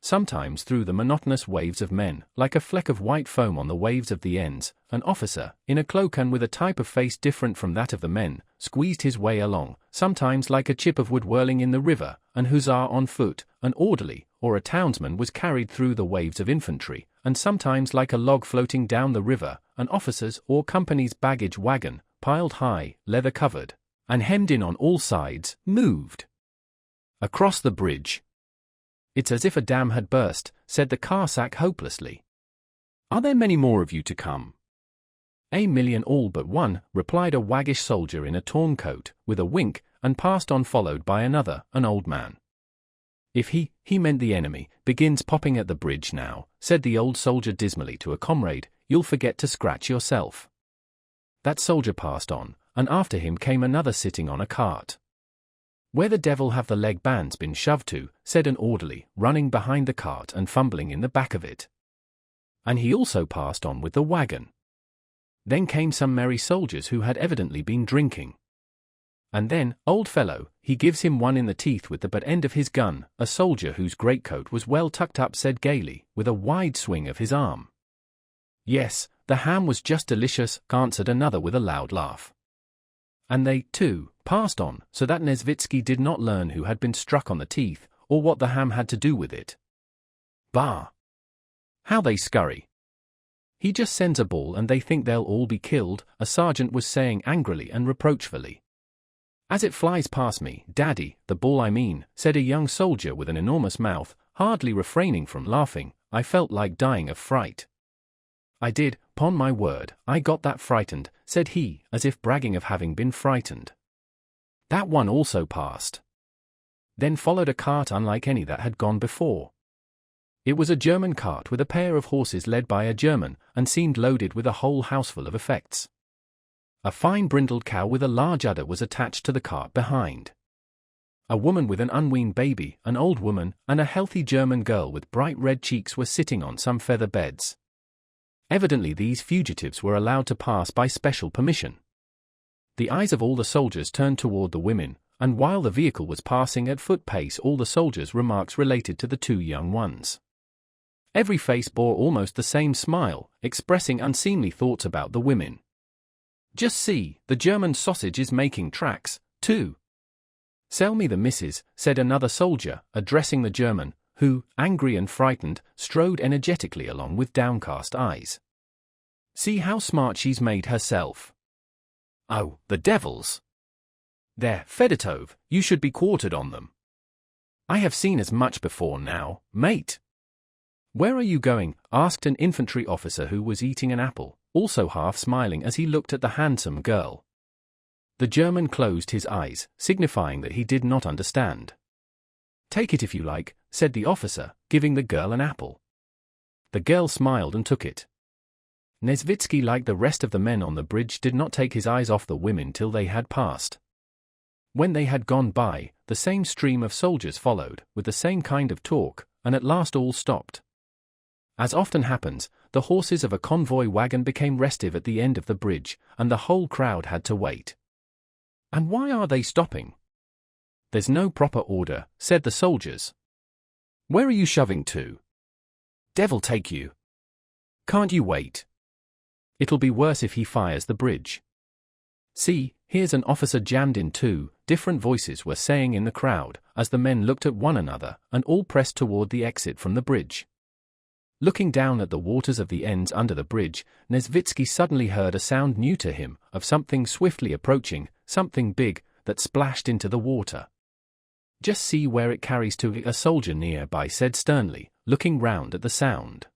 Sometimes through the monotonous waves of men, like a fleck of white foam on the waves of the ends, an officer, in a cloak and with a type of face different from that of the men, squeezed his way along, sometimes like a chip of wood whirling in the river, an hussar on foot, an orderly, or a townsman was carried through the waves of infantry, and sometimes like a log floating down the river, an officer's or company's baggage wagon, piled high, leather-covered, and hemmed in on all sides, moved across the bridge. "It's as if a dam had burst," said the Cossack hopelessly. "Are there many more of you to come?" "A million all but one," replied a waggish soldier in a torn coat, with a wink, and passed on followed by another, an old man. "If he meant the enemy, begins popping at the bridge now," said the old soldier dismally to a comrade, "you'll forget to scratch yourself." That soldier passed on, and after him came another sitting on a cart. "Where the devil have the leg bands been shoved to?" said an orderly, running behind the cart and fumbling in the back of it. And he also passed on with the wagon. Then came some merry soldiers who had evidently been drinking. "And then, old fellow," he gives him one in the teeth with the butt end of his gun, a soldier whose greatcoat was well tucked up said gaily, with a wide swing of his arm. "Yes, the ham was just delicious," answered another with a loud laugh. And they, too, passed on, so that Nesvitsky did not learn who had been struck on the teeth, or what the ham had to do with it. Bah! How they scurry! "He just sends a ball and they think they'll all be killed," a sergeant was saying angrily and reproachfully. "As it flies past me, Daddy, the ball I mean," said a young soldier with an enormous mouth, hardly refraining from laughing. "I felt like dying of fright. I did, 'pon my word, I got that frightened," said he, as if bragging of having been frightened. That one also passed. Then followed a cart unlike any that had gone before. It was a German cart with a pair of horses led by a German, and seemed loaded with a whole houseful of effects. A fine brindled cow with a large udder was attached to the cart behind. A woman with an unweaned baby, an old woman, and a healthy German girl with bright red cheeks were sitting on some feather beds. Evidently these fugitives were allowed to pass by special permission. The eyes of all the soldiers turned toward the women, and while the vehicle was passing at foot pace, all the soldiers' remarks related to the two young ones. Every face bore almost the same smile, expressing unseemly thoughts about the women. "Just see, the German sausage is making tracks, too." "Sell me the missus," said another soldier, addressing the German, who, angry and frightened, strode energetically along with downcast eyes. "See how smart she's made herself. Oh, the devils! There, Fedotov, you should be quartered on them. I have seen as much before now, mate." "Where are you going?" asked an infantry officer who was eating an apple, also half smiling as he looked at the handsome girl. The German closed his eyes, signifying that he did not understand. "Take it if you like," said the officer, giving the girl an apple. The girl smiled and took it. Nesvitsky, like the rest of the men on the bridge, did not take his eyes off the women till they had passed. When they had gone by, the same stream of soldiers followed, with the same kind of talk, and at last all stopped. As often happens, the horses of a convoy wagon became restive at the end of the bridge, and the whole crowd had to wait. "And why are they stopping?" "There's no proper order," said the soldiers. "Where are you shoving to?" "Devil take you! Can't you wait? It'll be worse if he fires the bridge." "See, here's an officer jammed in too," different voices were saying in the crowd, as the men looked at one another, and all pressed toward the exit from the bridge. Looking down at the waters of the ends under the bridge, Nesvitsky suddenly heard a sound new to him, of something swiftly approaching, something big, that splashed into the water. "Just see where it carries to," a soldier nearby said sternly, looking round at the sound.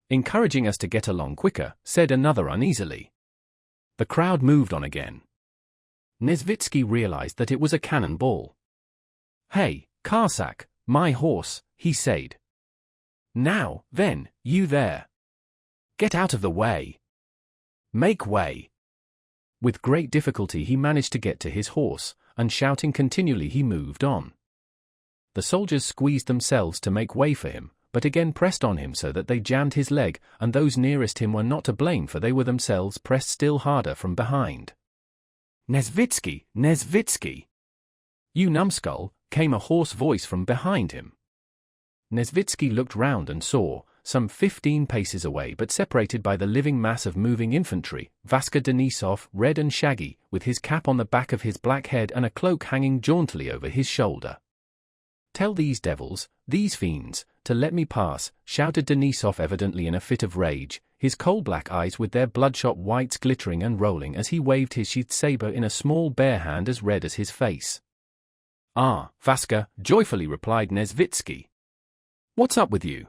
"Encouraging us to get along quicker," said another uneasily. The crowd moved on again. Nesvitsky realized that it was a cannonball. "Hey, Karsak, my horse," he said. "Now, then, you there. Get out of the way. Make way." With great difficulty he managed to get to his horse, and shouting continually he moved on. The soldiers squeezed themselves to make way for him, but again pressed on him so that they jammed his leg, and those nearest him were not to blame, for they were themselves pressed still harder from behind. "Nesvitsky, Nesvitsky! You numbskull!" came a hoarse voice from behind him. Nesvitsky looked round and saw, some 15 paces away but separated by the living mass of moving infantry, Vaska Denisov, red and shaggy, with his cap on the back of his black head and a cloak hanging jauntily over his shoulder. "Tell these devils, these fiends, to let me pass," shouted Denisov, evidently in a fit of rage, his coal-black eyes with their bloodshot whites glittering and rolling as he waved his sheathed saber in a small bare hand as red as his face. "Ah, Vaska," joyfully replied Nesvitsky. "What's up with you?"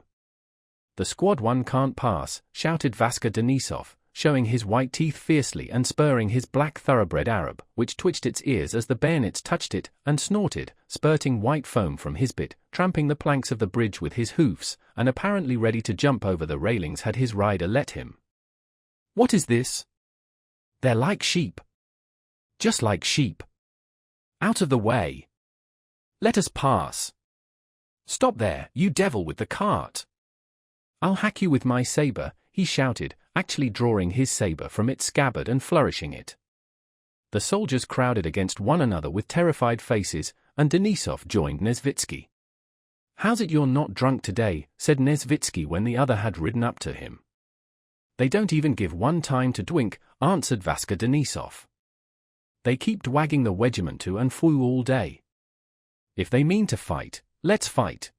"The squad one can't pass," shouted Vaska Denisov, showing his white teeth fiercely and spurring his black thoroughbred Arab, which twitched its ears as the bayonets touched it, and snorted, spurting white foam from his bit, tramping the planks of the bridge with his hoofs, and apparently ready to jump over the railings had his rider let him. "What is this?" "They're like sheep. Just like sheep. Out of the way. Let us pass. Stop there, you devil with the cart. I'll hack you with my saber," he shouted, actually drawing his saber from its scabbard and flourishing it. The soldiers crowded against one another with terrified faces, and Denisov joined Nesvitsky. "How's it you're not drunk today?" said Nesvitsky when the other had ridden up to him. "They don't even give one time to drink," answered Vaska Denisov. "They keep dwagging the regiment to and fro all day. If they mean to fight, let's fight.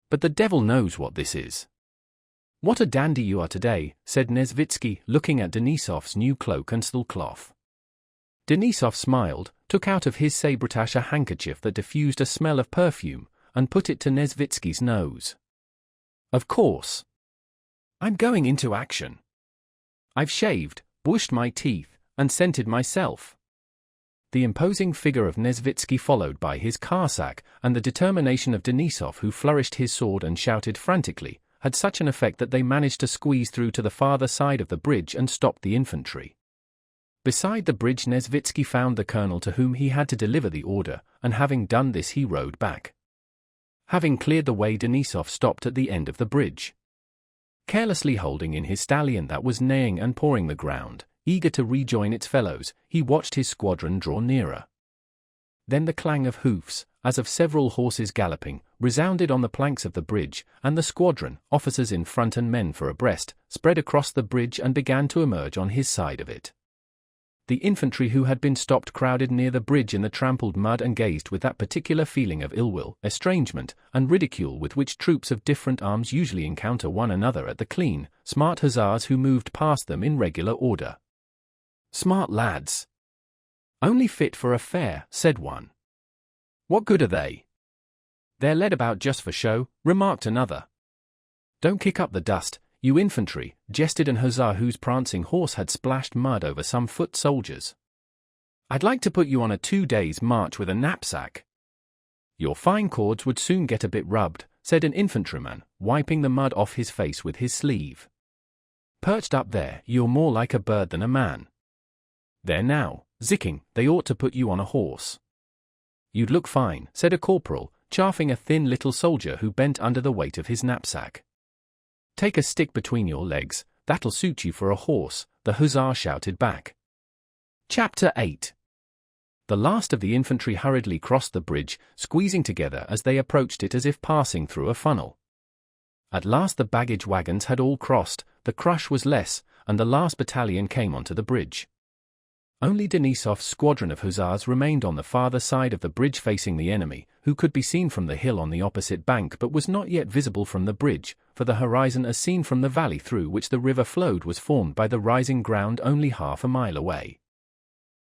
But the devil knows what this is." "What a dandy you are today," said Nesvitsky, looking at Denisov's new cloak and steel-cloth. Denisov smiled, took out of his sabretache a handkerchief that diffused a smell of perfume, and put it to Nesvitsky's nose. "Of course. I'm going into action. I've shaved, brushed my teeth, and scented myself." The imposing figure of Nesvitsky, followed by his Karsak, and the determination of Denisov, who flourished his sword and shouted frantically, had such an effect that they managed to squeeze through to the farther side of the bridge and stopped the infantry. Beside the bridge Nesvitsky found the colonel to whom he had to deliver the order, and having done this he rode back. Having cleared the way, Denisov stopped at the end of the bridge. Carelessly holding in his stallion that was neighing and pawing the ground, eager to rejoin its fellows, he watched his squadron draw nearer. Then the clang of hoofs, as of several horses galloping, resounded on the planks of the bridge, and the squadron, officers in front and men four abreast, spread across the bridge and began to emerge on his side of it. The infantry who had been stopped crowded near the bridge in the trampled mud and gazed with that particular feeling of ill will, estrangement, and ridicule with which troops of different arms usually encounter one another at the clean, smart hussars who moved past them in regular order. "Smart lads! Only fit for a fair," said one. "What good are they?" "They're led about just for show," remarked another. "Don't kick up the dust, you infantry," jested an hussar whose prancing horse had splashed mud over some foot soldiers. "I'd like to put you on a 2 days' march with a knapsack." "Your fine cords would soon get a bit rubbed," said an infantryman, wiping the mud off his face with his sleeve. "Perched up there, you're more like a bird than a man." "There now, Zicking, they ought to put you on a horse." "You'd look fine," said a corporal, chaffing a thin little soldier who bent under the weight of his knapsack. "Take a stick between your legs, that'll suit you for a horse," the hussar shouted back. Chapter 8. The last of the infantry hurriedly crossed the bridge, squeezing together as they approached it as if passing through a funnel. At last the baggage wagons had all crossed, the crush was less, and the last battalion came onto the bridge. Only Denisov's squadron of hussars remained on the farther side of the bridge facing the enemy, who could be seen from the hill on the opposite bank but was not yet visible from the bridge, for the horizon as seen from the valley through which the river flowed was formed by the rising ground only half a mile away.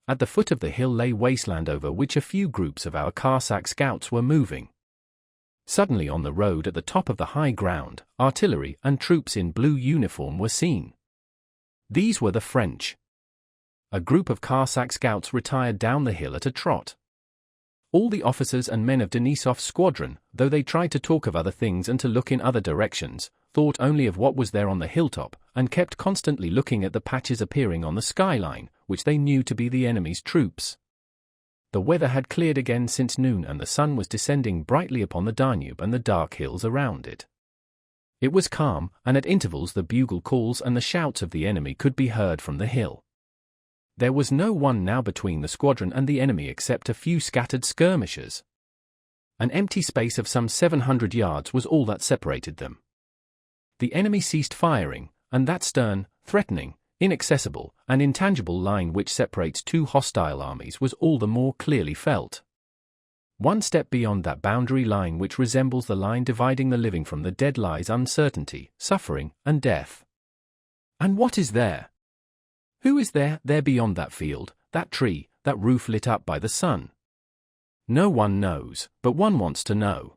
At the foot of the hill lay wasteland over which a few groups of our Cossack scouts were moving. Suddenly on the road at the top of the high ground, artillery and troops in blue uniform were seen. These were the French. A group of Cossack scouts retired down the hill at a trot. All the officers and men of Denisov's squadron, though they tried to talk of other things and to look in other directions, thought only of what was there on the hilltop, and kept constantly looking at the patches appearing on the skyline, which they knew to be the enemy's troops. The weather had cleared again since noon and the sun was descending brightly upon the Danube and the dark hills around it. It was calm, and at intervals the bugle calls and the shouts of the enemy could be heard from the hill. There was no one now between the squadron and the enemy except a few scattered skirmishers. An empty space of some 700 yards was all that separated them. The enemy ceased firing, and that stern, threatening, inaccessible, and intangible line which separates two hostile armies was all the more clearly felt. One step beyond that boundary line which resembles the line dividing the living from the dead lies uncertainty, suffering, and death. And what is there? Who is there beyond that field, that tree, that roof lit up by the sun? No one knows, but one wants to know.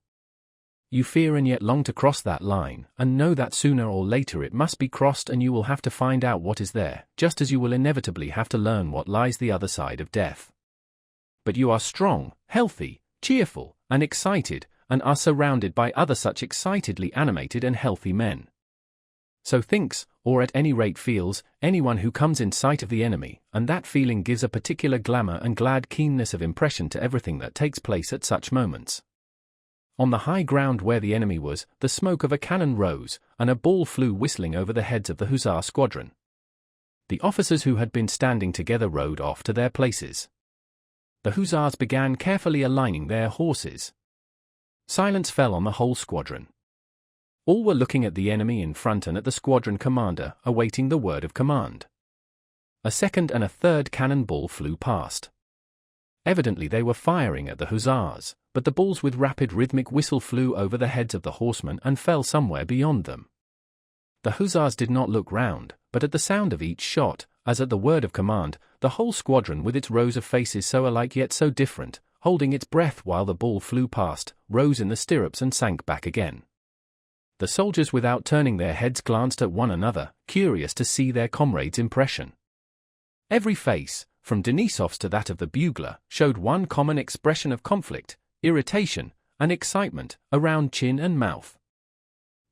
You fear and yet long to cross that line, and know that sooner or later it must be crossed and you will have to find out what is there, just as you will inevitably have to learn what lies the other side of death. But you are strong, healthy, cheerful, and excited, and are surrounded by other such excitedly animated and healthy men. So thinks, or at any rate feels, anyone who comes in sight of the enemy, and that feeling gives a particular glamour and glad keenness of impression to everything that takes place at such moments. On the high ground where the enemy was, the smoke of a cannon rose, and a ball flew whistling over the heads of the hussar squadron. The officers who had been standing together rode off to their places. The hussars began carefully aligning their horses. Silence fell on the whole squadron. All were looking at the enemy in front and at the squadron commander, awaiting the word of command. A second and a third cannon ball flew past. Evidently they were firing at the hussars, but the balls with rapid rhythmic whistle flew over the heads of the horsemen and fell somewhere beyond them. The hussars did not look round, but at the sound of each shot, as at the word of command, the whole squadron with its rows of faces so alike yet so different, holding its breath while the ball flew past, rose in the stirrups and sank back again. The soldiers without turning their heads glanced at one another, curious to see their comrade's impression. Every face, from Denisov's to that of the bugler, showed one common expression of conflict, irritation, and excitement, around chin and mouth.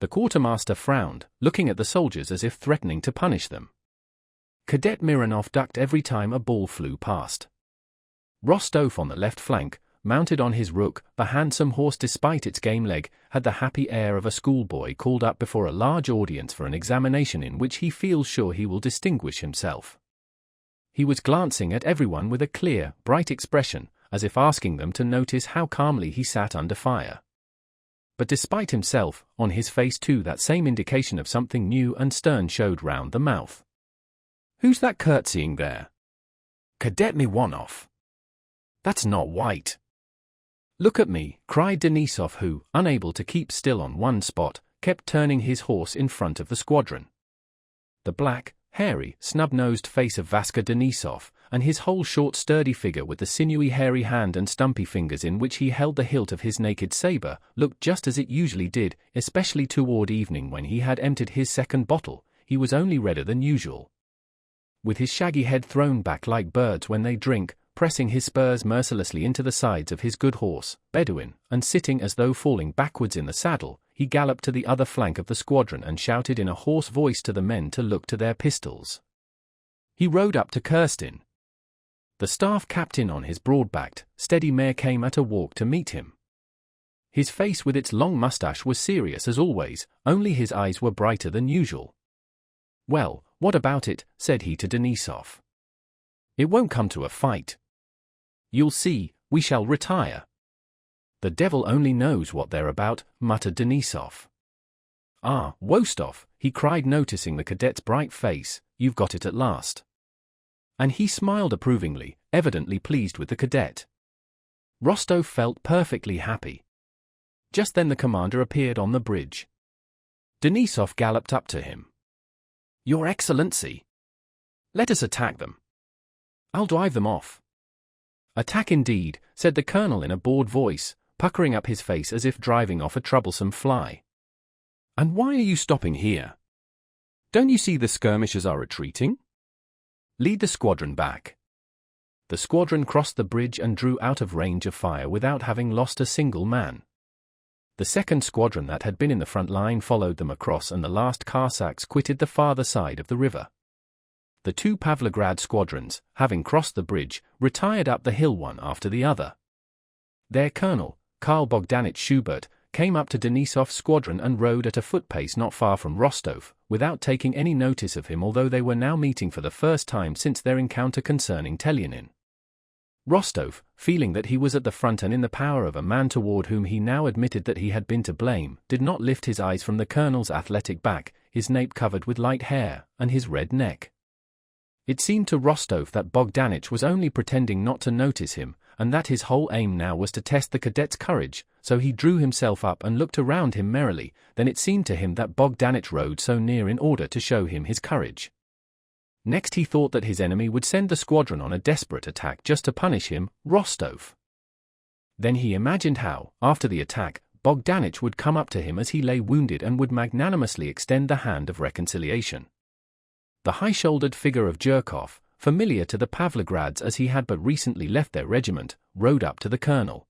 The quartermaster frowned, looking at the soldiers as if threatening to punish them. Cadet Mironov ducked every time a ball flew past. Rostov on the left flank, mounted on his rook, the handsome horse despite its game leg, had the happy air of a schoolboy called up before a large audience for an examination in which he feels sure he will distinguish himself. He was glancing at everyone with a clear, bright expression, as if asking them to notice how calmly he sat under fire. But despite himself, on his face too that same indication of something new and stern showed round the mouth. "Who's that curtsying there?" "Cadet Miwanoff." "That's not white." "Look at me," cried Denisov, who, unable to keep still on one spot, kept turning his horse in front of the squadron. The black, hairy, snub-nosed face of Vaska Denisov, and his whole short sturdy figure with the sinewy hairy hand and stumpy fingers in which he held the hilt of his naked saber, looked just as it usually did, especially toward evening when he had emptied his second bottle. He was only redder than usual. With his shaggy head thrown back like birds when they drink, pressing his spurs mercilessly into the sides of his good horse, Bedouin, and sitting as though falling backwards in the saddle, he galloped to the other flank of the squadron and shouted in a hoarse voice to the men to look to their pistols. He rode up to Kirstin. The staff captain on his broad-backed, steady mare came at a walk to meet him. His face with its long mustache was serious as always, only his eyes were brighter than usual. "Well, what about it?" said he to Denisov. "It won't come to a fight. You'll see, we shall retire." "The devil only knows what they're about," muttered Denisov. "Ah, Wostov," he cried, noticing the cadet's bright face, "you've got it at last." And he smiled approvingly, evidently pleased with the cadet. Rostov felt perfectly happy. Just then the commander appeared on the bridge. Denisov galloped up to him. "Your Excellency, let us attack them. I'll drive them off." "Attack indeed," said the colonel in a bored voice, puckering up his face as if driving off a troublesome fly. "And why are you stopping here? Don't you see the skirmishers are retreating? Lead the squadron back." The squadron crossed the bridge and drew out of range of fire without having lost a single man. The second squadron that had been in the front line followed them across, and the last Cossacks quitted the farther side of the river. The two Pavlograd squadrons, having crossed the bridge, retired up the hill one after the other. Their colonel, Karl Bogdanich Schubert, came up to Denisov's squadron and rode at a foot-pace not far from Rostov, without taking any notice of him, although they were now meeting for the first time since their encounter concerning Telyanin. Rostov, feeling that he was at the front and in the power of a man toward whom he now admitted that he had been to blame, did not lift his eyes from the colonel's athletic back, his nape covered with light hair, and his red neck. It seemed to Rostov that Bogdanich was only pretending not to notice him, and that his whole aim now was to test the cadet's courage, so he drew himself up and looked around him merrily. Then it seemed to him that Bogdanich rode so near in order to show him his courage. Next he thought that his enemy would send the squadron on a desperate attack just to punish him, Rostov. Then he imagined how, after the attack, Bogdanich would come up to him as he lay wounded and would magnanimously extend the hand of reconciliation. The high-shouldered figure of Zhirkov, familiar to the Pavlograds as he had but recently left their regiment, rode up to the colonel.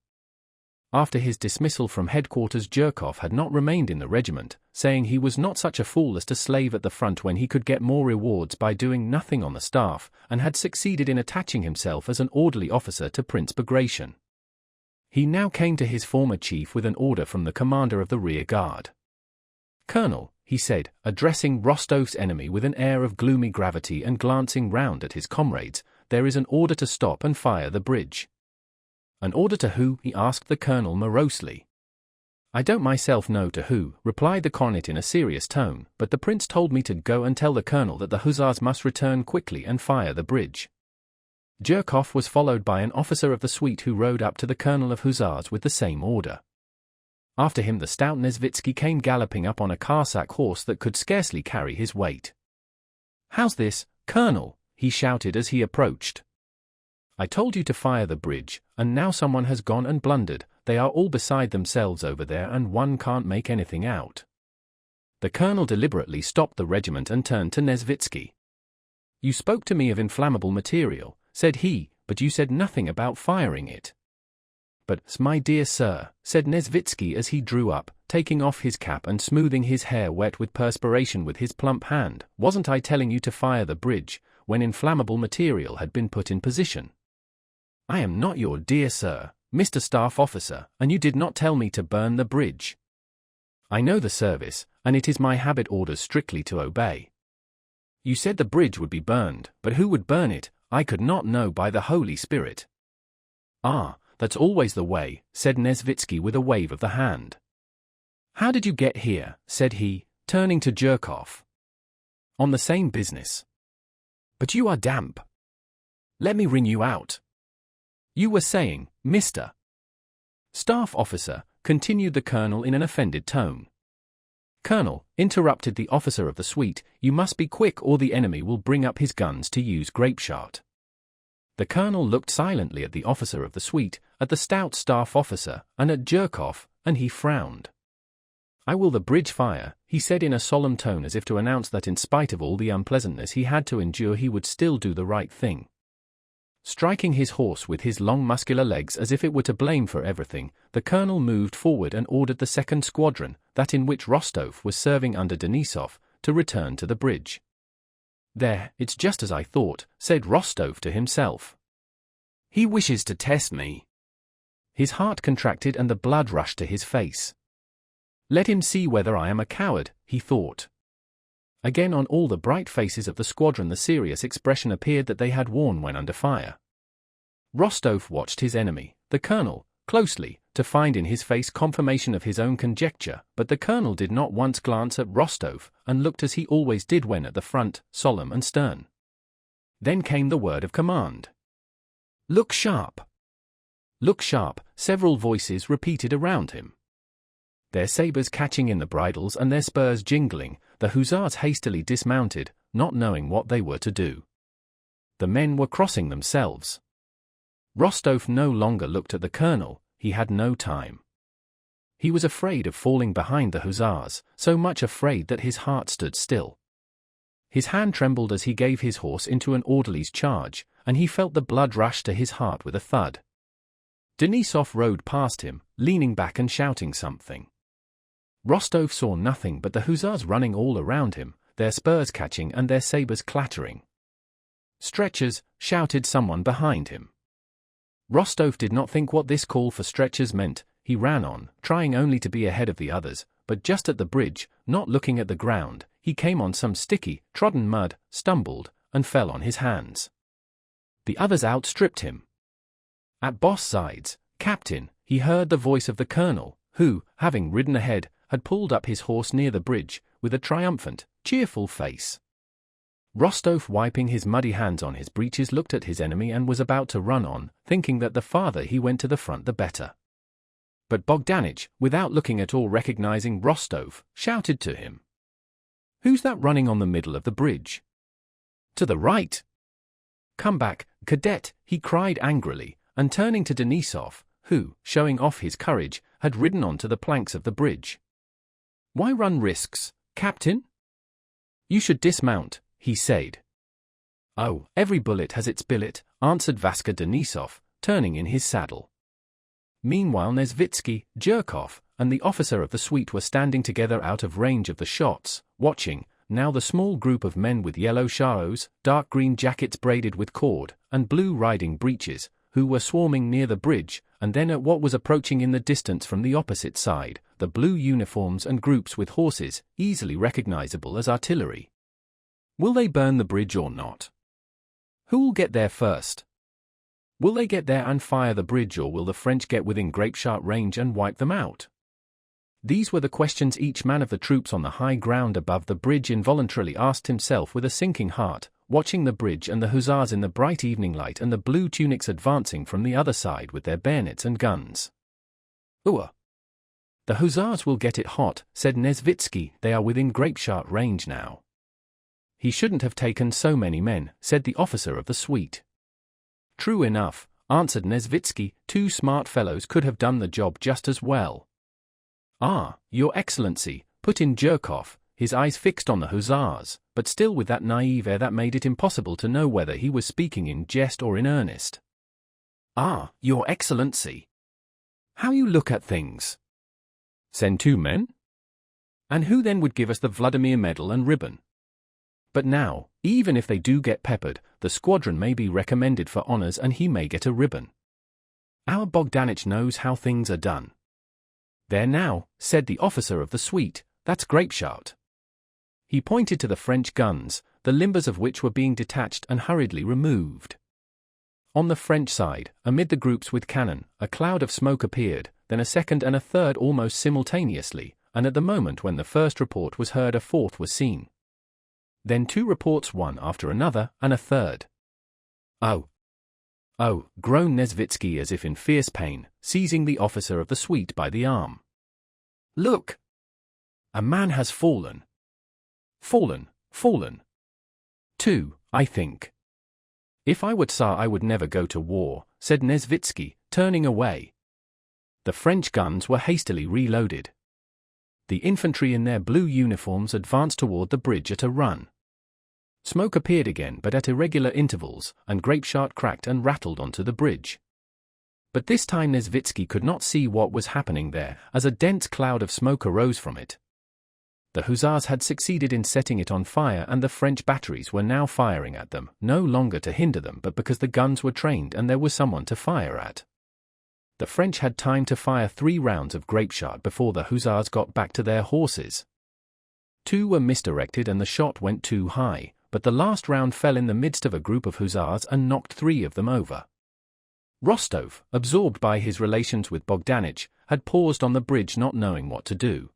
After his dismissal from headquarters, Zhirkov had not remained in the regiment, saying he was not such a fool as to slave at the front when he could get more rewards by doing nothing on the staff, and had succeeded in attaching himself as an orderly officer to Prince Bagration. He now came to his former chief with an order from the commander of the rear guard. "Colonel," he said, addressing Rostov's enemy with an air of gloomy gravity and glancing round at his comrades, "there is an order to stop and fire the bridge." "An order to who?" he asked the colonel morosely. "I don't myself know to who," replied the cornet in a serious tone, "but the prince told me to go and tell the colonel that the hussars must return quickly and fire the bridge." Zhirkov was followed by an officer of the suite who rode up to the colonel of hussars with the same order. After him the stout Nesvitsky came galloping up on a Cossack horse that could scarcely carry his weight. "How's this, colonel?" he shouted as he approached. "I told you to fire the bridge, and now someone has gone and blundered. They are all beside themselves over there and one can't make anything out." The colonel deliberately stopped the regiment and turned to Nesvitsky. "You spoke to me of inflammable material," said he, "but you said nothing about firing it." "But, my dear sir," said Nesvitsky as he drew up, taking off his cap and smoothing his hair wet with perspiration with his plump hand, "wasn't I telling you to fire the bridge, when inflammable material had been put in position? I am not your dear sir, Mr. Staff Officer, and you did not tell me to burn the bridge. I know the service, and it is my habit orders strictly to obey. You said the bridge would be burned, but who would burn it? I could not know by the Holy Spirit." "Ah, that's always the way," said Nesvitsky with a wave of the hand. "How did you get here?" said he, turning to Jerkov. "On the same business." "But you are damp. Let me wring you out." "You were saying, Mr. Staff Officer," continued the colonel in an offended tone. "Colonel," interrupted the officer of the suite, "you must be quick or the enemy will bring up his guns to use grapeshot." The colonel looked silently at the officer of the suite, at the stout staff officer, and at Jerkov, and he frowned. "I will the bridge fire," he said in a solemn tone as if to announce that in spite of all the unpleasantness he had to endure he would still do the right thing. Striking his horse with his long muscular legs as if it were to blame for everything, the colonel moved forward and ordered the second squadron, that in which Rostov was serving under Denisov, to return to the bridge. "There, it's just as I thought," said Rostov to himself. "He wishes to test me." His heart contracted and the blood rushed to his face. "Let him see whether I am a coward," he thought. Again on all the bright faces of the squadron the serious expression appeared that they had worn when under fire. Rostov watched his enemy, the colonel, closely, to find in his face confirmation of his own conjecture, but the colonel did not once glance at Rostov, and looked as he always did when at the front, solemn and stern. Then came the word of command. "Look sharp!" "Look sharp," several voices repeated around him. Their sabres catching in the bridles and their spurs jingling, the hussars hastily dismounted, not knowing what they were to do. The men were crossing themselves. Rostov no longer looked at the colonel, he had no time. He was afraid of falling behind the hussars, so much afraid that his heart stood still. His hand trembled as he gave his horse into an orderly's charge, and he felt the blood rush to his heart with a thud. Denisov rode past him, leaning back and shouting something. Rostov saw nothing but the hussars running all around him, their spurs catching and their sabres clattering. "Stretchers!" shouted someone behind him. Rostov did not think what this call for stretchers meant. He ran on, trying only to be ahead of the others, but just at the bridge, not looking at the ground, he came on some sticky, trodden mud, stumbled, and fell on his hands. The others outstripped him. At both sides, "Captain," he heard the voice of the colonel, who, having ridden ahead, had pulled up his horse near the bridge, with a triumphant, cheerful face. Rostov, wiping his muddy hands on his breeches, looked at his enemy and was about to run on, thinking that the farther he went to the front the better. But Bogdanich, without looking at all recognizing Rostov, shouted to him. "Who's that running on the middle of the bridge?" "To the right." "Come back, cadet," he cried angrily, and turning to Denisov, who, showing off his courage, had ridden on to the planks of the bridge. "Why run risks, Captain? You should dismount," he said. "Oh, every bullet has its billet," answered Vaska Denisov, turning in his saddle. Meanwhile Nesvitsky, Jerkov, and the officer of the suite were standing together out of range of the shots, watching, now the small group of men with yellow sharos, dark green jackets braided with cord, and blue riding breeches, who were swarming near the bridge, and then at what was approaching in the distance from the opposite side, the blue uniforms and groups with horses, easily recognizable as artillery. Will they burn the bridge or not? Who'll get there first? Will they get there and fire the bridge, or will the French get within grapeshot range and wipe them out? These were the questions each man of the troops on the high ground above the bridge involuntarily asked himself with a sinking heart, watching the bridge and the hussars in the bright evening light and the blue tunics advancing from the other side with their bayonets and guns. "Ooh! The hussars will get it hot," said Nesvitsky. "They are within grapeshot range now." "He shouldn't have taken so many men," said the officer of the suite. "True enough," answered Nesvitsky. "Two smart fellows could have done the job just as well." "Ah, Your Excellency," put in Jerkov, his eyes fixed on the hussars, but still with that naive air that made it impossible to know whether he was speaking in jest or in earnest. "Ah, Your Excellency! How you look at things! Send 2 men? And who then would give us the Vladimir medal and ribbon? But now, even if they do get peppered, the squadron may be recommended for honors and he may get a ribbon. Our Bogdanich knows how things are done." "There now," said the officer of the suite, "that's grapeshot." He pointed to the French guns, the limbers of which were being detached and hurriedly removed. On the French side, amid the groups with cannon, a cloud of smoke appeared, then a second and a third almost simultaneously, and at the moment when the first report was heard a fourth was seen. Then two reports one after another, and a third. "Oh! Oh!" groaned Nesvitsky as if in fierce pain, seizing the officer of the suite by the arm. "Look! A man has fallen. Fallen. 2, I think." "If I were Tsar I would never go to war," said Nesvitsky, turning away. The French guns were hastily reloaded. The infantry in their blue uniforms advanced toward the bridge at a run. Smoke appeared again but at irregular intervals, and grapeshot cracked and rattled onto the bridge. But this time Nesvitsky could not see what was happening there, as a dense cloud of smoke arose from it. The hussars had succeeded in setting it on fire, and the French batteries were now firing at them, no longer to hinder them but because the guns were trained and there was someone to fire at. The French had time to fire 3 rounds of grapeshot before the hussars got back to their horses. 2 were misdirected and the shot went too high, but the last round fell in the midst of a group of hussars and knocked 3 of them over. Rostov, absorbed by his relations with Bogdanich, had paused on the bridge not knowing what to do.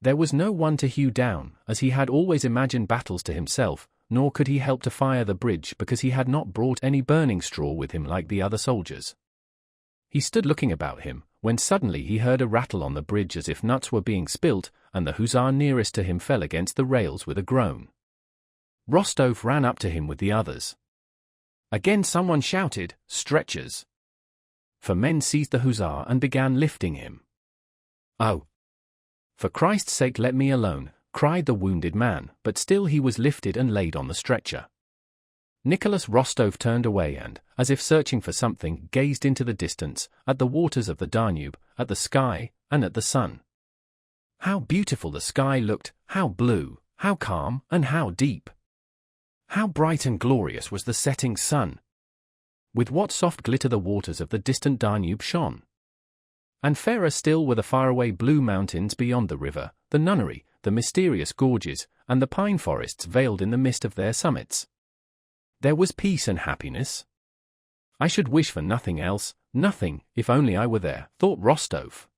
There was no one to hew down, as he had always imagined battles to himself, nor could he help to fire the bridge because he had not brought any burning straw with him like the other soldiers. He stood looking about him, when suddenly he heard a rattle on the bridge as if nuts were being spilt, and the hussar nearest to him fell against the rails with a groan. Rostov ran up to him with the others. Again someone shouted, "Stretchers!" For men seized the hussar and began lifting him. "Oh! For Christ's sake let me alone," cried the wounded man, but still he was lifted and laid on the stretcher. Nicholas Rostov turned away and, as if searching for something, gazed into the distance, at the waters of the Danube, at the sky, and at the sun. How beautiful the sky looked, how blue, how calm, and how deep! How bright and glorious was the setting sun! With what soft glitter the waters of the distant Danube shone! And fairer still were the faraway blue mountains beyond the river, the nunnery, the mysterious gorges, and the pine forests veiled in the mist of their summits. There was peace and happiness. I should wish for nothing else, nothing, if only I were there, thought Rostov.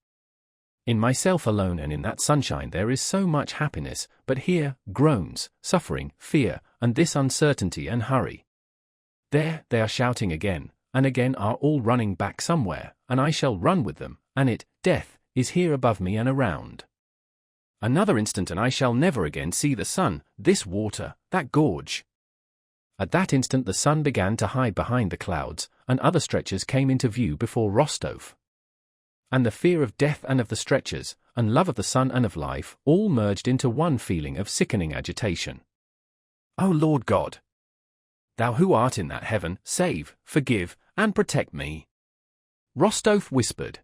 In myself alone and in that sunshine there is so much happiness, but here, groans, suffering, fear, and this uncertainty and hurry. There, they are shouting again, and again are all running back somewhere, and I shall run with them, and it, death, is here above me and around. Another instant and I shall never again see the sun, this water, that gorge. At that instant the sun began to hide behind the clouds, and other stretchers came into view before Rostov. And the fear of death and of the stretchers, and love of the sun and of life, all merged into one feeling of sickening agitation. O Lord God! Thou who art in that heaven, save, forgive, and protect me. Rostov whispered.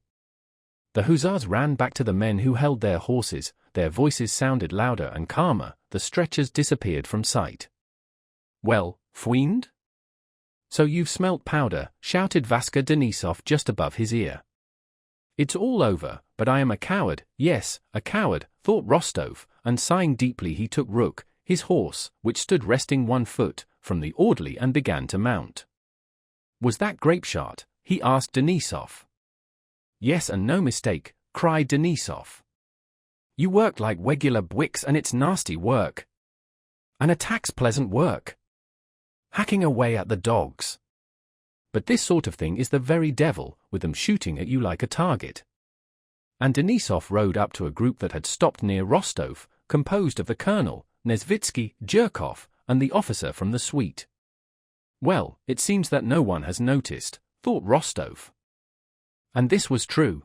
The hussars ran back to the men who held their horses, their voices sounded louder and calmer, the stretchers disappeared from sight. Well, fiend? So you've smelt powder, shouted Vaska Denisov just above his ear. It's all over, but I am a coward, yes, a coward, thought Rostov, and sighing deeply he took Rook, his horse, which stood resting 1 foot, from the orderly and began to mount. Was that grapeshot? He asked Denisov. Yes, and no mistake, cried Denisov. You work like regular bwicks and it's nasty work. An attack's pleasant work. Hacking away at the dogs. But this sort of thing is the very devil, with them shooting at you like a target. And Denisov rode up to a group that had stopped near Rostov, composed of the colonel, Nesvitsky, Zherkov, and the officer from the suite. Well, it seems that no one has noticed, thought Rostov. And this was true.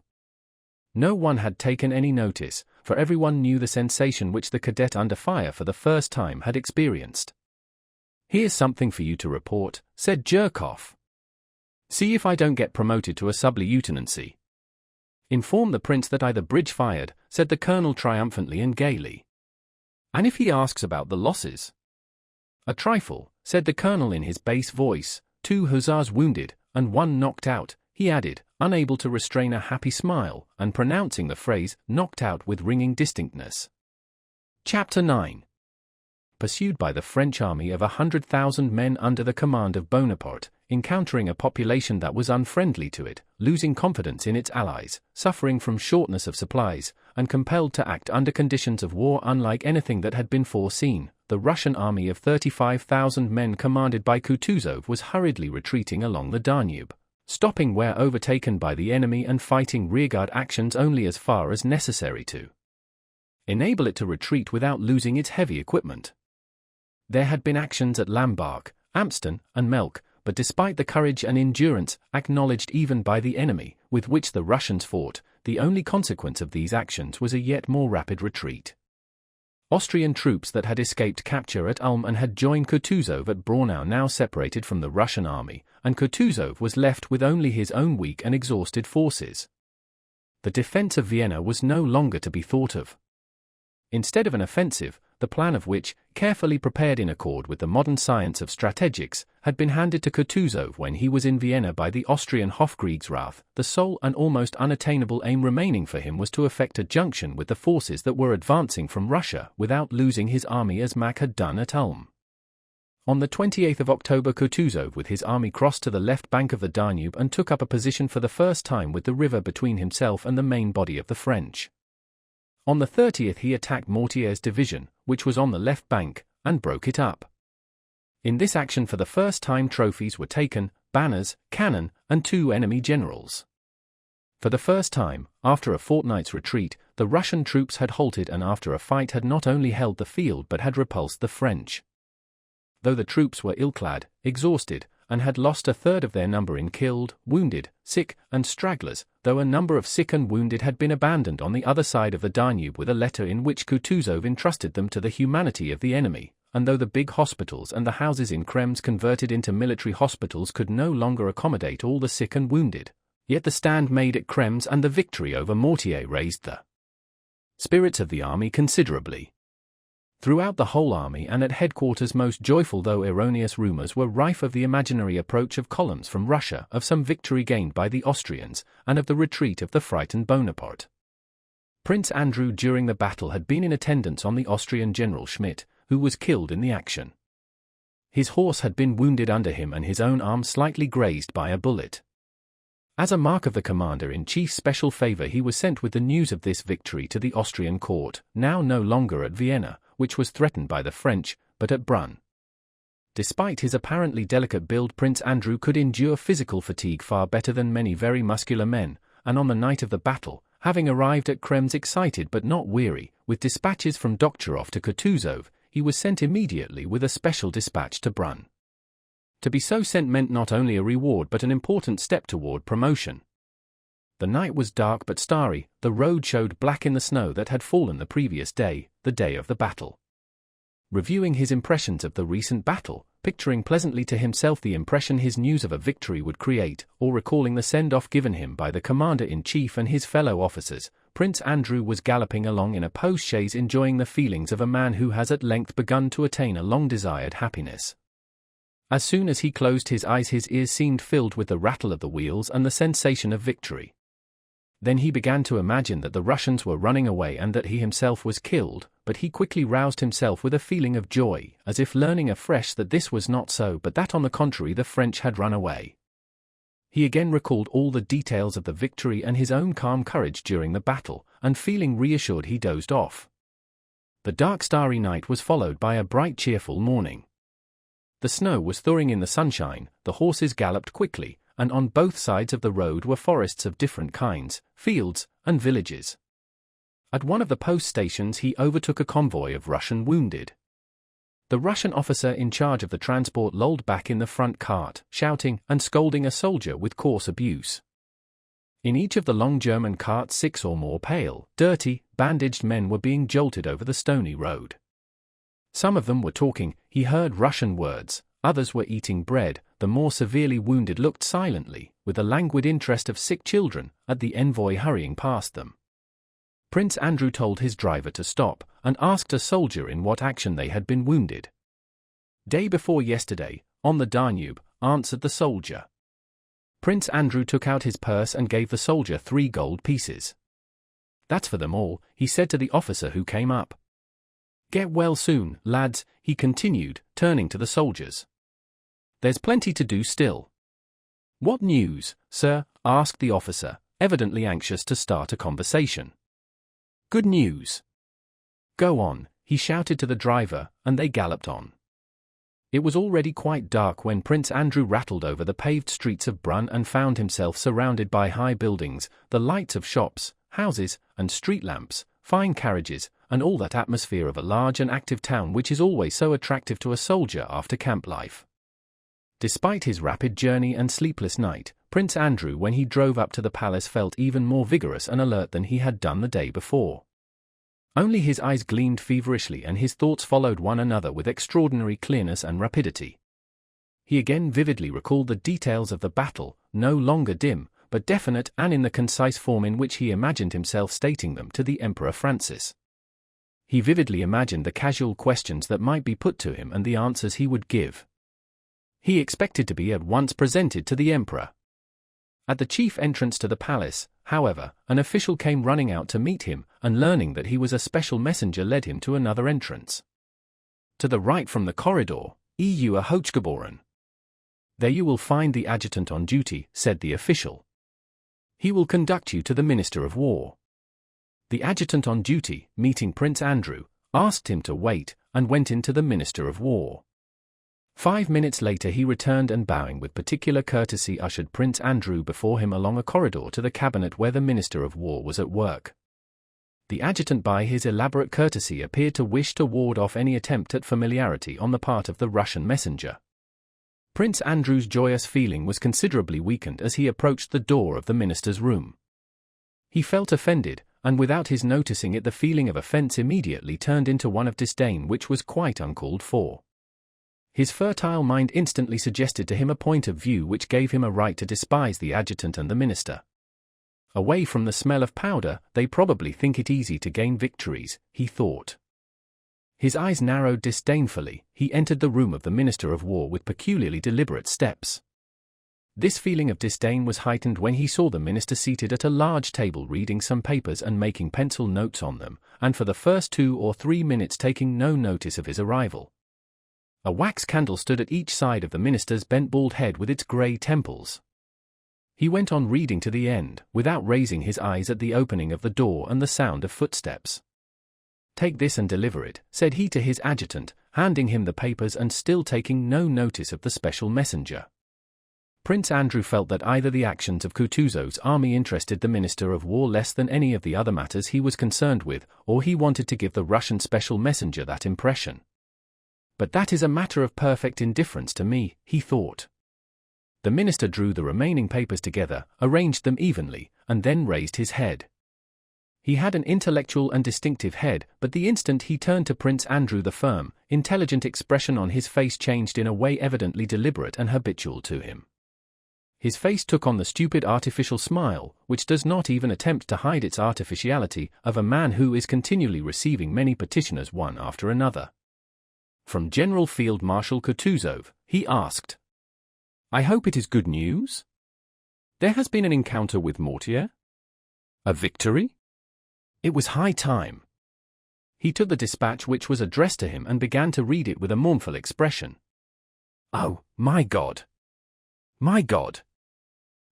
No one had taken any notice, for everyone knew the sensation which the cadet under fire for the first time had experienced. Here's something for you to report, said Zherkov. See if I don't get promoted to a sub-lieutenancy. Inform the prince that I the bridge fired, said the colonel triumphantly and gaily. And if he asks about the losses? A trifle, said the colonel in his bass voice, 2 hussars wounded, and 1 knocked out, he added, unable to restrain a happy smile, and pronouncing the phrase, knocked out with ringing distinctness. Chapter 9. pursued by the French army of 100,000 men under the command of Bonaparte, encountering a population that was unfriendly to it, losing confidence in its allies, suffering from shortness of supplies, and compelled to act under conditions of war unlike anything that had been foreseen. The Russian army of 35,000 men commanded by Kutuzov was hurriedly retreating along the Danube, stopping where overtaken by the enemy and fighting rearguard actions only as far as necessary to enable it to retreat without losing its heavy equipment. There had been actions at Lambach, Amston, and Melk, but despite the courage and endurance, acknowledged even by the enemy, with which the Russians fought, the only consequence of these actions was a yet more rapid retreat. Austrian troops that had escaped capture at Ulm and had joined Kutuzov at Braunau now separated from the Russian army, and Kutuzov was left with only his own weak and exhausted forces. The defense of Vienna was no longer to be thought of. Instead of an offensive, the plan of which, carefully prepared in accord with the modern science of strategics, had been handed to Kutuzov when he was in Vienna by the Austrian Hofkriegsrath, the sole and almost unattainable aim remaining for him was to effect a junction with the forces that were advancing from Russia without losing his army as Mack had done at Ulm. On the 28th of October, Kutuzov with his army crossed to the left bank of the Danube and took up a position for the first time with the river between himself and the main body of the French. On the 30th he attacked Mortier's division, which was on the left bank, and broke it up. In this action for the first time trophies were taken, banners, cannon, and 2 enemy generals. For the first time, after a fortnight's retreat, the Russian troops had halted and after a fight had not only held the field but had repulsed the French. Though the troops were ill-clad, exhausted, and had lost a third of their number in killed, wounded, sick, and stragglers, though a number of sick and wounded had been abandoned on the other side of the Danube with a letter in which Kutuzov entrusted them to the humanity of the enemy, and though the big hospitals and the houses in Krems converted into military hospitals could no longer accommodate all the sick and wounded, yet the stand made at Krems and the victory over Mortier raised the spirits of the army considerably. Throughout the whole army and at headquarters most joyful though erroneous rumors were rife of the imaginary approach of columns from Russia, of some victory gained by the Austrians, and of the retreat of the frightened Bonaparte. Prince Andrew during the battle had been in attendance on the Austrian General Schmidt, who was killed in the action. His horse had been wounded under him and his own arm slightly grazed by a bullet. As a mark of the commander-in-chief's special favor he was sent with the news of this victory to the Austrian court, now no longer at Vienna, which was threatened by the French, but at Brunn. Despite his apparently delicate build, Prince Andrew could endure physical fatigue far better than many very muscular men, and on the night of the battle, having arrived at Krems excited but not weary, with dispatches from Dokhtcherov to Kutuzov, he was sent immediately with a special dispatch to Brunn. To be so sent meant not only a reward but an important step toward promotion. The night was dark but starry, the road showed black in the snow that had fallen the previous day, the day of the battle. Reviewing his impressions of the recent battle, picturing pleasantly to himself the impression his news of a victory would create, or recalling the send-off given him by the commander-in-chief and his fellow officers, Prince Andrew was galloping along in a post-chaise enjoying the feelings of a man who has at length begun to attain a long-desired happiness. As soon as he closed his eyes his ears seemed filled with the rattle of the wheels and the sensation of victory. Then he began to imagine that the Russians were running away and that he himself was killed, but he quickly roused himself with a feeling of joy, as if learning afresh that this was not so but that on the contrary the French had run away. He again recalled all the details of the victory and his own calm courage during the battle, and feeling reassured he dozed off. The dark starry night was followed by a bright cheerful morning. The snow was thawing in the sunshine, the horses galloped quickly, and on both sides of the road were forests of different kinds, fields, and villages. At one of the post stations he overtook a convoy of Russian wounded. The Russian officer in charge of the transport lolled back in the front cart, shouting and scolding a soldier with coarse abuse. In each of the long German carts 6 or more pale, dirty, bandaged men were being jolted over the stony road. Some of them were talking, he heard Russian words, others were eating bread, the more severely wounded looked silently, with the languid interest of sick children, at the envoy hurrying past them. Prince Andrew told his driver to stop, and asked a soldier in what action they had been wounded. "Day before yesterday, on the Danube," answered the soldier. Prince Andrew took out his purse and gave the soldier 3 gold pieces. "That's for them all," he said to the officer who came up. Get well soon, lads, he continued, turning to the soldiers. There's plenty to do still. What news, sir? Asked the officer, evidently anxious to start a conversation. Good news. Go on, he shouted to the driver, and they galloped on. It was already quite dark when Prince Andrew rattled over the paved streets of Brunn and found himself surrounded by high buildings, the lights of shops, houses, and street lamps, fine carriages, and all that atmosphere of a large and active town which is always so attractive to a soldier after camp life. Despite his rapid journey and sleepless night, Prince Andrew, when he drove up to the palace, felt even more vigorous and alert than he had done the day before. Only his eyes gleamed feverishly and his thoughts followed one another with extraordinary clearness and rapidity. He again vividly recalled the details of the battle, no longer dim, but definite and in the concise form in which he imagined himself stating them to the Emperor Francis. He vividly imagined the casual questions that might be put to him and the answers he would give. He expected to be at once presented to the Emperor. At the chief entrance to the palace, however, an official came running out to meet him, and learning that he was a special messenger led him to another entrance. To the right from the corridor, "Eu Hochgeboren. There you will find the adjutant on duty," said the official. "He will conduct you to the Minister of War." The adjutant on duty, meeting Prince Andrew, asked him to wait, and went into the Minister of War. 5 minutes later he returned and bowing with particular courtesy ushered Prince Andrew before him along a corridor to the cabinet where the Minister of War was at work. The adjutant by his elaborate courtesy appeared to wish to ward off any attempt at familiarity on the part of the Russian messenger. Prince Andrew's joyous feeling was considerably weakened as he approached the door of the minister's room. He felt offended, and without his noticing it the feeling of offense immediately turned into one of disdain which was quite uncalled for. His fertile mind instantly suggested to him a point of view which gave him a right to despise the adjutant and the minister. Away from the smell of powder, they probably think it easy to gain victories, he thought. His eyes narrowed disdainfully, he entered the room of the Minister of War with peculiarly deliberate steps. This feeling of disdain was heightened when he saw the minister seated at a large table reading some papers and making pencil notes on them, and for the first 2 or 3 minutes taking no notice of his arrival. A wax candle stood at each side of the minister's bent bald head with its grey temples. He went on reading to the end, without raising his eyes at the opening of the door and the sound of footsteps. "Take this and deliver it," said he to his adjutant, handing him the papers and still taking no notice of the special messenger. Prince Andrew felt that either the actions of Kutuzov's army interested the Minister of War less than any of the other matters he was concerned with, or he wanted to give the Russian special messenger that impression. "But that is a matter of perfect indifference to me," he thought. The minister drew the remaining papers together, arranged them evenly, and then raised his head. He had an intellectual and distinctive head, but the instant he turned to Prince Andrew the firm, intelligent expression on his face changed in a way evidently deliberate and habitual to him. His face took on the stupid artificial smile, which does not even attempt to hide its artificiality, of a man who is continually receiving many petitioners one after another. From General Field Marshal Kutuzov, he asked, "I hope it is good news? There has been an encounter with Mortier? A victory? It was high time." He took the dispatch which was addressed to him and began to read it with a mournful expression. "Oh, my God! My God!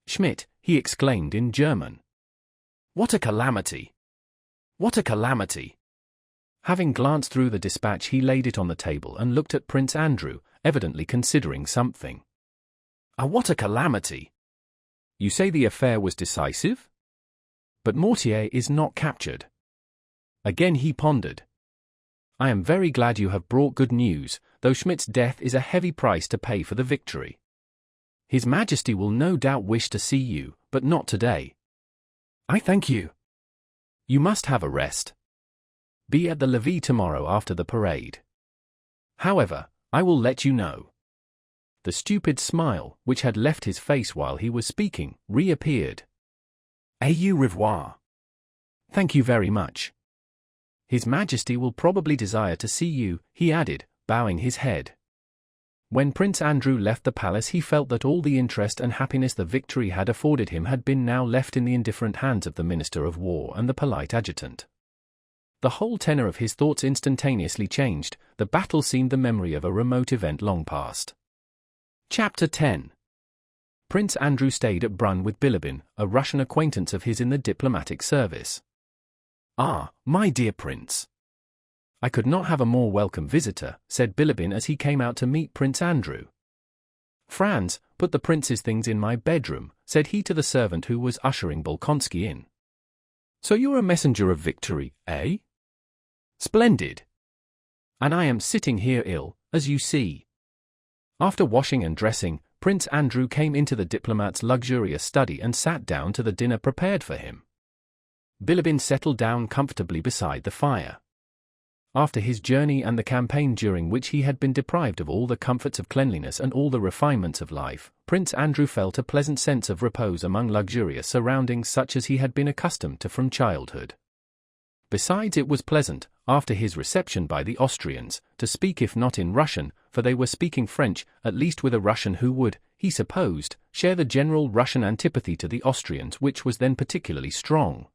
Schmidt," he exclaimed in German. "What a calamity! What a calamity!" Having glanced through the dispatch he laid it on the table and looked at Prince Andrew, evidently considering something. What a calamity! You say the affair was decisive? But Mortier is not captured." Again he pondered. "I am very glad you have brought good news, though Schmidt's death is a heavy price to pay for the victory. His Majesty will no doubt wish to see you, but not today." "I thank you." "You must have a rest. Be at the levee tomorrow after the parade. However, I will let you know." The stupid smile, which had left his face while he was speaking, reappeared. "Au revoir." "Thank you very much. His Majesty will probably desire to see you," he added, bowing his head. When Prince Andrew left the palace he felt that all the interest and happiness the victory had afforded him had been now left in the indifferent hands of the Minister of War and the polite adjutant. The whole tenor of his thoughts instantaneously changed. The battle seemed the memory of a remote event long past. Chapter 10. Prince Andrew stayed at Brunn with Bilibin, a Russian acquaintance of his in the diplomatic service. "Ah, my dear Prince. I could not have a more welcome visitor," said Bilibin as he came out to meet Prince Andrew. "Franz, put the prince's things in my bedroom," said he to the servant who was ushering Bolkonsky in. "So you're a messenger of victory, eh? Splendid. And I am sitting here ill, as you see." After washing and dressing, Prince Andrew came into the diplomat's luxurious study and sat down to the dinner prepared for him. Bilibin settled down comfortably beside the fire. After his journey and the campaign during which he had been deprived of all the comforts of cleanliness and all the refinements of life, Prince Andrew felt a pleasant sense of repose among luxurious surroundings such as he had been accustomed to from childhood. Besides, it was pleasant, after his reception by the Austrians, to speak if not in Russian, for they were speaking French, at least with a Russian who would, he supposed, share the general Russian antipathy to the Austrians which was then particularly strong.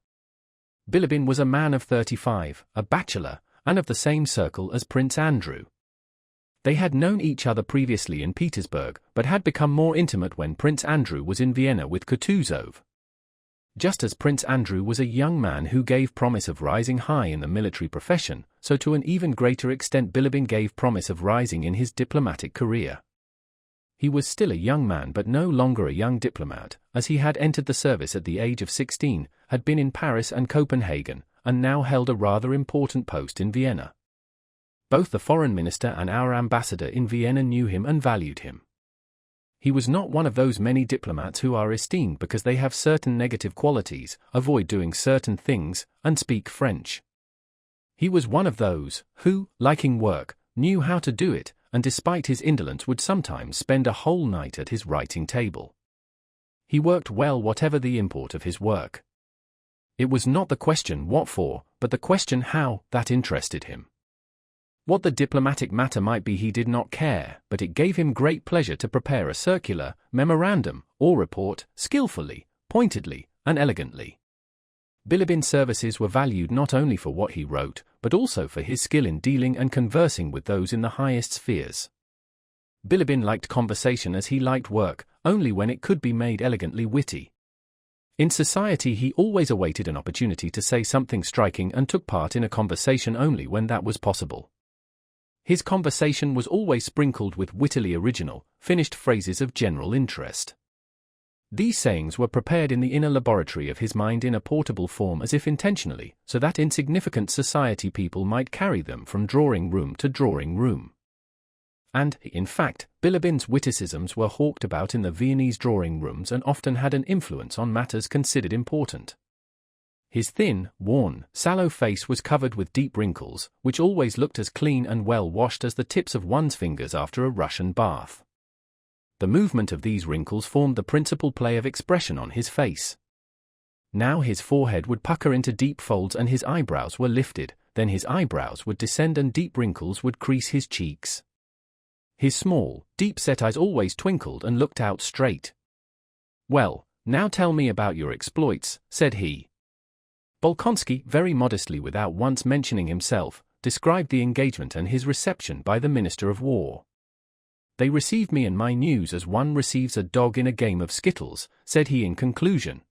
Bilibin was a man of 35, a bachelor, and of the same circle as Prince Andrew. They had known each other previously in Petersburg, but had become more intimate when Prince Andrew was in Vienna with Kutuzov. Just as Prince Andrew was a young man who gave promise of rising high in the military profession, so to an even greater extent Bilibin gave promise of rising in his diplomatic career. He was still a young man but no longer a young diplomat, as he had entered the service at the age of 16, had been in Paris and Copenhagen, and now held a rather important post in Vienna. Both the foreign minister and our ambassador in Vienna knew him and valued him. He was not one of those many diplomats who are esteemed because they have certain negative qualities, avoid doing certain things, and speak French. He was one of those who, liking work, knew how to do it, and despite his indolence would sometimes spend a whole night at his writing table. He worked well whatever the import of his work. It was not the question what for, but the question how, that interested him. What the diplomatic matter might be he did not care, but it gave him great pleasure to prepare a circular, memorandum, or report, skillfully, pointedly, and elegantly. Bilibin's services were valued not only for what he wrote, but also for his skill in dealing and conversing with those in the highest spheres. Bilibin liked conversation as he liked work, only when it could be made elegantly witty. In society he always awaited an opportunity to say something striking and took part in a conversation only when that was possible. His conversation was always sprinkled with wittily original, finished phrases of general interest. These sayings were prepared in the inner laboratory of his mind in a portable form as if intentionally, so that insignificant society people might carry them from drawing room to drawing room. And, in fact, Bilibin's witticisms were hawked about in the Viennese drawing rooms and often had an influence on matters considered important. His thin, worn, sallow face was covered with deep wrinkles, which always looked as clean and well washed as the tips of one's fingers after a Russian bath. The movement of these wrinkles formed the principal play of expression on his face. Now his forehead would pucker into deep folds and his eyebrows were lifted, then his eyebrows would descend and deep wrinkles would crease his cheeks. His small, deep-set eyes always twinkled and looked out straight. "Well, now tell me about your exploits," said he. Bolkonsky, very modestly without once mentioning himself, described the engagement and his reception by the Minister of War. "They received me and my news as one receives a dog in a game of skittles," said he in conclusion.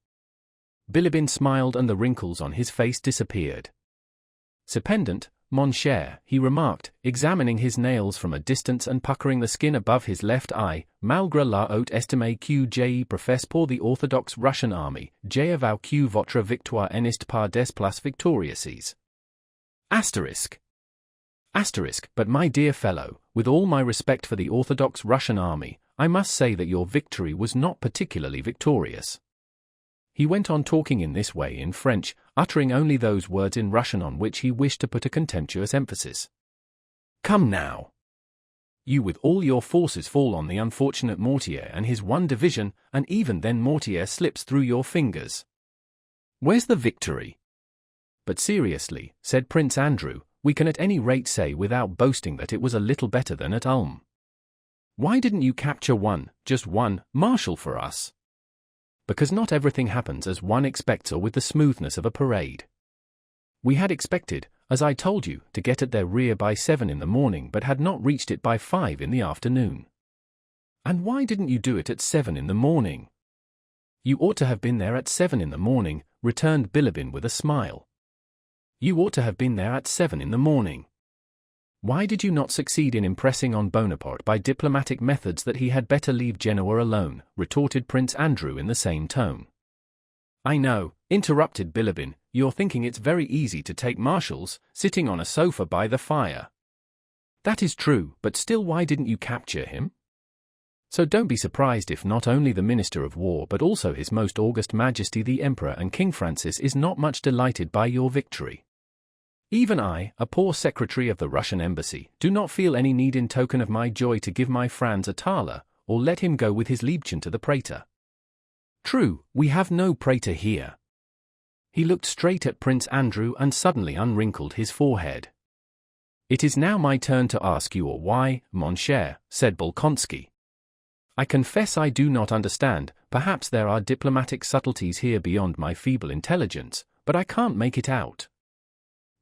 Bilibin smiled and the wrinkles on his face disappeared. "Cependant, mon cher," he remarked, examining his nails from a distance and puckering the skin above his left eye, "malgré la haute estime que j'ai professe pour the Orthodox Russian army, j'avoue que votre victoire n'est pas des plus victorieuses." But my dear fellow, with all my respect for the Orthodox Russian army, I must say that your victory was not particularly victorious. He went on talking in this way in French, uttering only those words in Russian on which he wished to put a contemptuous emphasis. "Come now. You with all your forces fall on the unfortunate Mortier and his one division, and even then Mortier slips through your fingers. Where's the victory?" "But seriously," said Prince Andrew, "we can at any rate say without boasting that it was a little better than at Ulm. Why didn't you capture just one, marshal for us?" "Because not everything happens as one expects or with the smoothness of a parade. We had expected, as I told you, to get at their rear by 7 in the morning but had not reached it by 5 in the afternoon. And why didn't you do it at 7 in the morning? You ought to have been there at 7 in the morning, returned Bilibin with a smile. You ought to have been there at 7 in the morning. Why did you not succeed in impressing on Bonaparte by diplomatic methods that he had better leave Genoa alone, retorted Prince Andrew in the same tone. I know, interrupted Bilibin, you're thinking it's very easy to take marshals, sitting on a sofa by the fire. That is true, but still why didn't you capture him? So don't be surprised if not only the Minister of War but also His Most August Majesty the Emperor and King Francis is not much delighted by your victory. Even I, a poor secretary of the Russian embassy, do not feel any need in token of my joy to give my Franz a thaler, or let him go with his Liebchen to the Praetor. True, we have no Praetor here. He looked straight at Prince Andrew and suddenly unwrinkled his forehead. It is now my turn to ask you why, mon cher, said Bolkonsky. I confess I do not understand, perhaps there are diplomatic subtleties here beyond my feeble intelligence, but I can't make it out.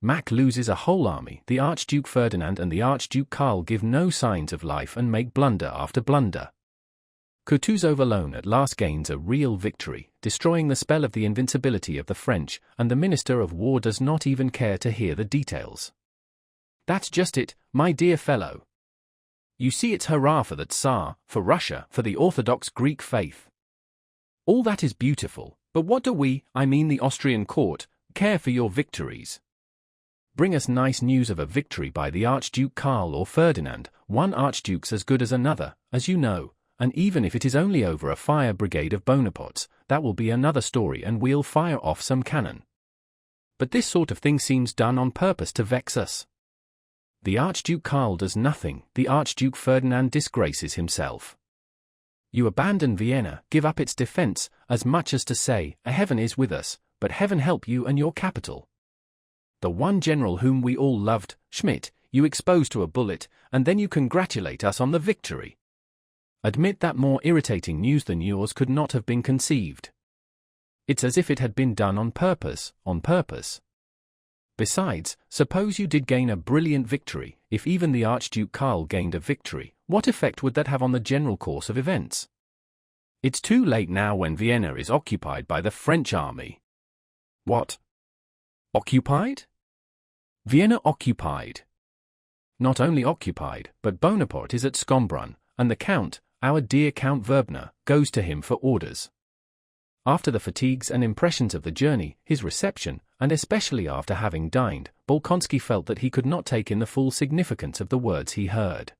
Mack loses a whole army, the Archduke Ferdinand and the Archduke Karl give no signs of life and make blunder after blunder. Kutuzov alone at last gains a real victory, destroying the spell of the invincibility of the French, and the Minister of War does not even care to hear the details. That's just it, my dear fellow. You see, it's hurrah for the Tsar, for Russia, for the Orthodox Greek faith. All that is beautiful, but what do we, I mean the Austrian court, care for your victories? Bring us nice news of a victory by the Archduke Karl or Ferdinand, one archduke's as good as another, as you know, and even if it is only over a fire brigade of Bonaparte's, that will be another story and we'll fire off some cannon. But this sort of thing seems done on purpose to vex us. The Archduke Karl does nothing, the Archduke Ferdinand disgraces himself. You abandon Vienna, give up its defense, as much as to say, heaven is with us, but heaven help you and your capital. The one general whom we all loved, Schmidt, you expose to a bullet, and then you congratulate us on the victory. Admit that more irritating news than yours could not have been conceived. It's as if it had been done on purpose, on purpose. Besides, suppose you did gain a brilliant victory, if even the Archduke Karl gained a victory, what effect would that have on the general course of events? It's too late now when Vienna is occupied by the French army. What? Occupied? Vienna occupied. Not only occupied, but Bonaparte is at Schönbrunn, and the Count, our dear Count Verbner, goes to him for orders. After the fatigues and impressions of the journey, his reception, and especially after having dined, Bolkonsky felt that he could not take in the full significance of the words he heard.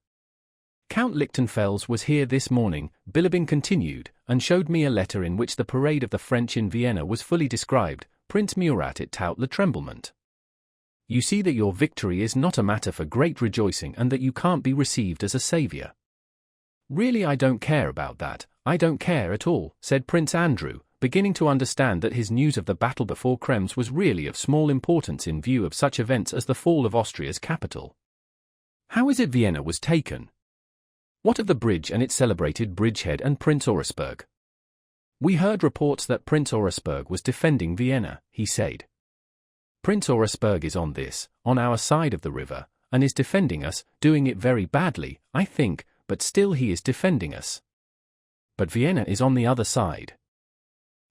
Count Lichtenfels was here this morning, Bilibin continued, and showed me a letter in which the parade of the French in Vienna was fully described. Prince Murat it tout le tremblement. You see that your victory is not a matter for great rejoicing and that you can't be received as a savior. Really, I don't care about that, I don't care at all, said Prince Andrew, beginning to understand that his news of the battle before Krems was really of small importance in view of such events as the fall of Austria's capital. How is it Vienna was taken? What of the bridge and its celebrated bridgehead and Prince Auersperg? We heard reports that Prince Auersperg was defending Vienna, he said. Prince Auersperg is on our side of the river, and is defending us, doing it very badly, I think, but still he is defending us. But Vienna is on the other side.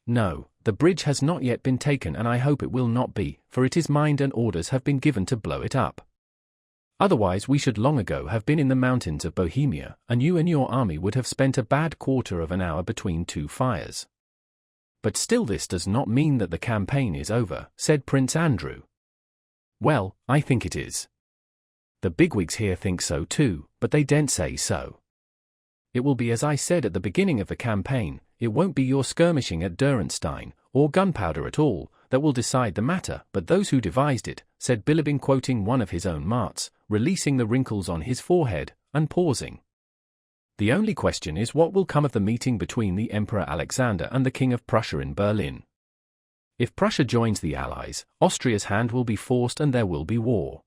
No, the bridge has not yet been taken and I hope it will not be, for it is mined and orders have been given to blow it up. Otherwise we should long ago have been in the mountains of Bohemia, and you and your army would have spent a bad quarter of an hour between two fires. But still this does not mean that the campaign is over, said Prince Andrew. Well, I think it is. The bigwigs here think so too, but they daren't say so. It will be as I said at the beginning of the campaign, it won't be your skirmishing at Dürrenstein, or gunpowder at all, that will decide the matter, but those who devised it, said Bilibin quoting one of his own marts, releasing the wrinkles on his forehead, and pausing. The only question is what will come of the meeting between the Emperor Alexander and the King of Prussia in Berlin. If Prussia joins the Allies, Austria's hand will be forced and there will be war.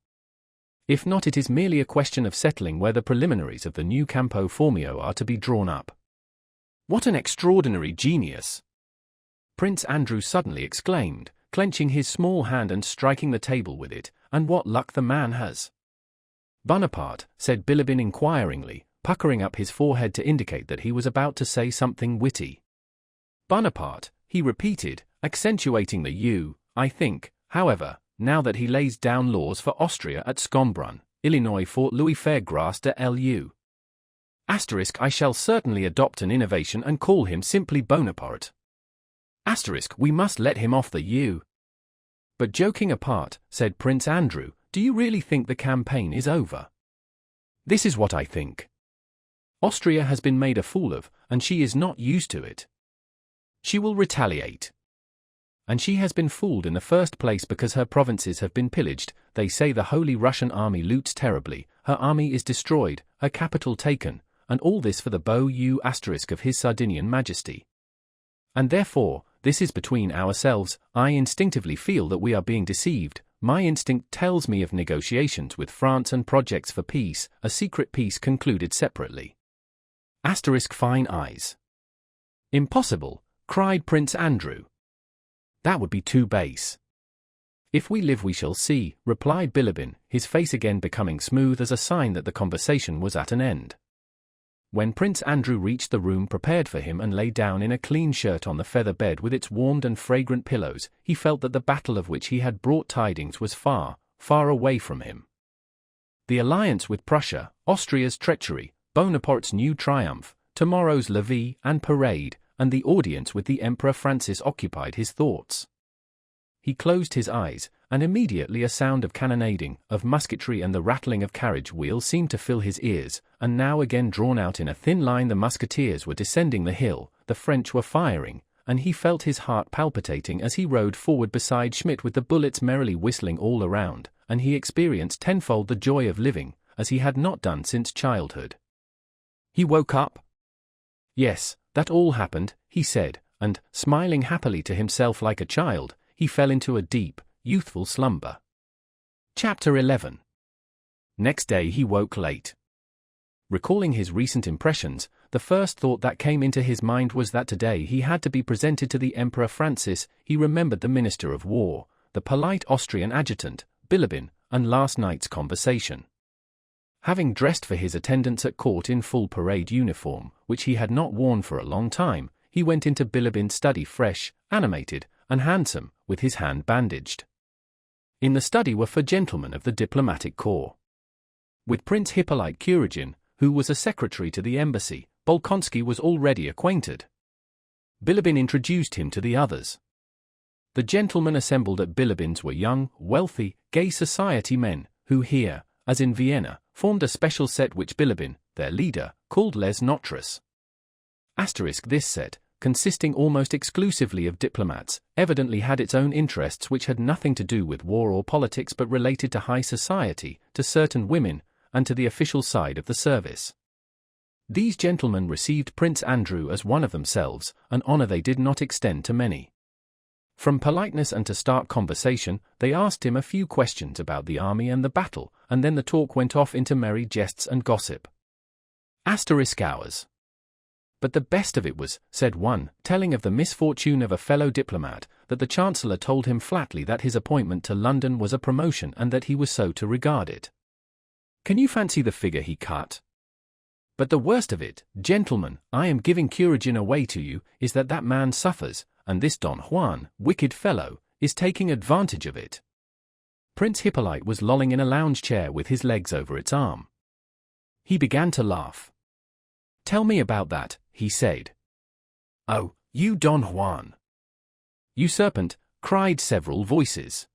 If not, it is merely a question of settling where the preliminaries of the new Campo Formio are to be drawn up. What an extraordinary genius! Prince Andrew suddenly exclaimed, clenching his small hand and striking the table with it, and what luck the man has." "Bonaparte," said Bilibin inquiringly, puckering up his forehead to indicate that he was about to say something witty. "Bonaparte," he repeated, accentuating the U. "I think, however, now that he lays down laws for Austria at Schönbrunn, Illinois Fort Louis Faire grâce de Lu. I shall certainly adopt an innovation and call him simply Bonaparte. We must let him off the U." "But joking apart," said Prince Andrew, "do you really think the campaign is over?" "This is what I think. Austria has been made a fool of, and she is not used to it. She will retaliate. And she has been fooled in the first place because her provinces have been pillaged. They say the Holy Russian army loots terribly, her army is destroyed, her capital taken, and all this for the beau of his Sardinian Majesty. And therefore, this is between ourselves, I instinctively feel that we are being deceived. My instinct tells me of negotiations with France and projects for peace, a secret peace concluded separately." Fine eyes. "Impossible," cried Prince Andrew. "That would be too base." "If we live we shall see," replied Bilibin, his face again becoming smooth as a sign that the conversation was at an end. When Prince Andrew reached the room prepared for him and lay down in a clean shirt on the feather bed with its warmed and fragrant pillows, he felt that the battle of which he had brought tidings was far, far away from him. The alliance with Prussia, Austria's treachery, Bonaparte's new triumph, tomorrow's levee and parade, and the audience with the Emperor Francis occupied his thoughts. He closed his eyes, and immediately a sound of cannonading, of musketry and the rattling of carriage wheels seemed to fill his ears, and now again drawn out in a thin line the musketeers were descending the hill, the French were firing, and he felt his heart palpitating as he rode forward beside Schmidt with the bullets merrily whistling all around, and he experienced tenfold the joy of living, as he had not done since childhood. He woke up. "Yes, that all happened," he said, and, smiling happily to himself like a child, he fell into a deep, youthful slumber. Chapter 11. Next day he woke late. Recalling his recent impressions, the first thought that came into his mind was that today he had to be presented to the Emperor Francis. He remembered the Minister of War, the polite Austrian adjutant, Bilibin, and last night's conversation. Having dressed for his attendance at court in full parade uniform, which he had not worn for a long time, he went into Bilibin's study fresh, animated, and handsome, with his hand bandaged. In the study were 4 gentlemen of the diplomatic corps. With Prince Hippolyte Kuragin, who was a secretary to the embassy, Bolkonsky was already acquainted. Bilibin introduced him to the others. The gentlemen assembled at Bilibin's were young, wealthy, gay society men, who here, as in Vienna, formed a special set which Bilibin, their leader, called les Notres. This set, consisting almost exclusively of diplomats, evidently had its own interests which had nothing to do with war or politics but related to high society, to certain women, and to the official side of the service. These gentlemen received Prince Andrew as one of themselves, an honor they did not extend to many. From politeness and to start conversation, they asked him a few questions about the army and the battle, and then the talk went off into merry jests and gossip. Hours. But the best of it was, said one, telling of the misfortune of a fellow diplomat, that the Chancellor told him flatly that his appointment to London was a promotion and that he was so to regard it. Can you fancy the figure he cut? But the worst of it, gentlemen, I am giving Kuragin away to you, is that man suffers, and this Don Juan, wicked fellow, is taking advantage of it. Prince Hippolyte was lolling in a lounge chair with his legs over its arm. He began to laugh. Tell me about that, he said. Oh, you Don Juan. You serpent, cried several voices.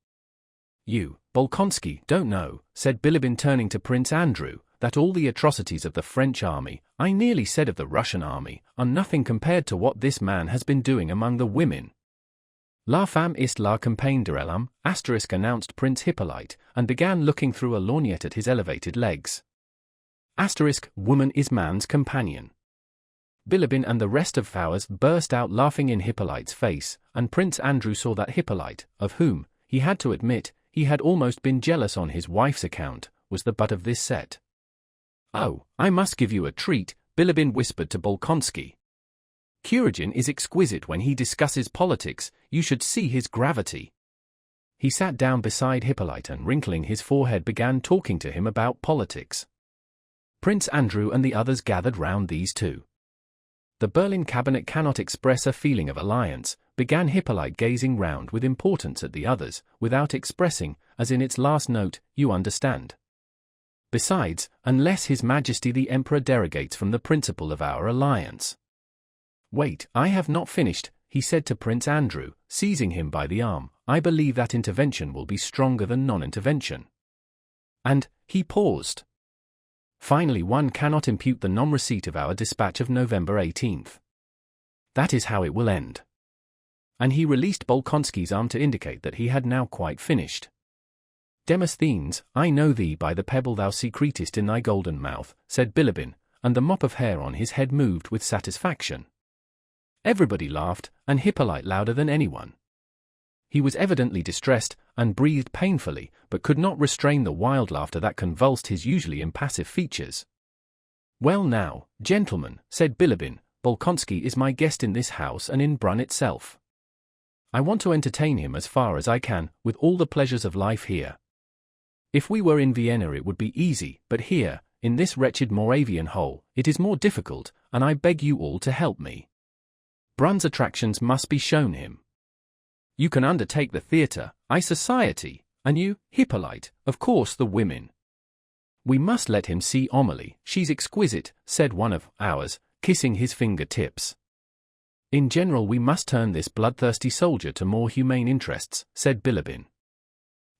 You, Bolkonsky, don't know, said Bilibin turning to Prince Andrew, that all the atrocities of the French army, I nearly said of the Russian army, are nothing compared to what this man has been doing among the women. La femme est la compagne de l'homme, announced Prince Hippolyte, and began looking through a lorgnette at his elevated legs. Woman is man's companion. Bilibin and the rest of ours burst out laughing in Hippolyte's face, and Prince Andrew saw that Hippolyte, of whom, he had to admit, he had almost been jealous on his wife's account, was the butt of this set. Oh, I must give you a treat, Bilibin whispered to Bolkonsky. Kuragin is exquisite when he discusses politics, you should see his gravity. He sat down beside Hippolyte and, wrinkling his forehead, began talking to him about politics. Prince Andrew and the others gathered round these two. The Berlin cabinet cannot express a feeling of alliance, began Hippolyte, gazing round with importance at the others, without expressing, as in its last note, you understand. Besides, unless His Majesty the Emperor derogates from the principle of our alliance. Wait, I have not finished, he said to Prince Andrew, seizing him by the arm. I believe that intervention will be stronger than non-intervention. And, he paused. Finally, one cannot impute the non-receipt of our dispatch of November 18th. That is how it will end. And he released Bolkonsky's arm to indicate that he had now quite finished. Demosthenes, I know thee by the pebble thou secretest in thy golden mouth, said Bilibin, and the mop of hair on his head moved with satisfaction. Everybody laughed, and Hippolyte louder than anyone. He was evidently distressed, and breathed painfully, but could not restrain the wild laughter that convulsed his usually impassive features. Well now, gentlemen, said Bilibin, Bolkonsky is my guest in this house and in Brunn itself. I want to entertain him as far as I can, with all the pleasures of life here. If we were in Vienna it would be easy, but here, in this wretched Moravian hole, it is more difficult, and I beg you all to help me. Brunn's attractions must be shown him. You can undertake the theatre, I society, and you, Hippolyte, of course the women. We must let him see Amélie, she's exquisite, said one of ours, kissing his finger-tips. In general we must turn this bloodthirsty soldier to more humane interests, said Bilibin.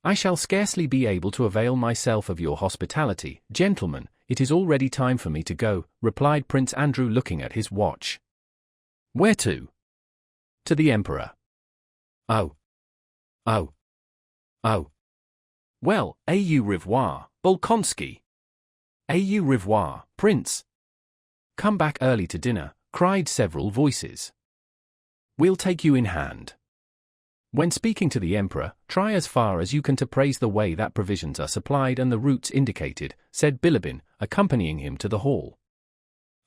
I shall scarcely be able to avail myself of your hospitality, gentlemen, it is already time for me to go, replied Prince Andrew, looking at his watch. Where to? To the Emperor. Oh. Well, au revoir, Bolkonsky. Au revoir, Prince. Come back early to dinner, cried several voices. We'll take you in hand. When speaking to the Emperor, try as far as you can to praise the way that provisions are supplied and the routes indicated, said Bilibin, accompanying him to the hall.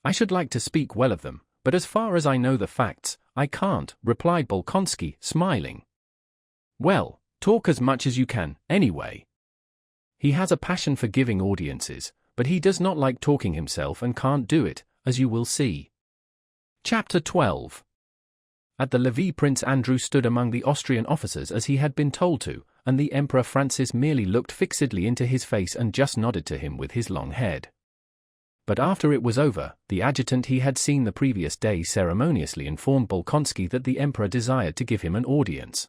I should like to speak well of them, but as far as I know the facts, I can't, replied Bolkonsky, smiling. Well, talk as much as you can, anyway. He has a passion for giving audiences, but he does not like talking himself and can't do it, as you will see. Chapter 12. At the levee Prince Andrew stood among the Austrian officers as he had been told to, and the Emperor Francis merely looked fixedly into his face and just nodded to him with his long head. But after it was over, the adjutant he had seen the previous day ceremoniously informed Bolkonsky that the Emperor desired to give him an audience.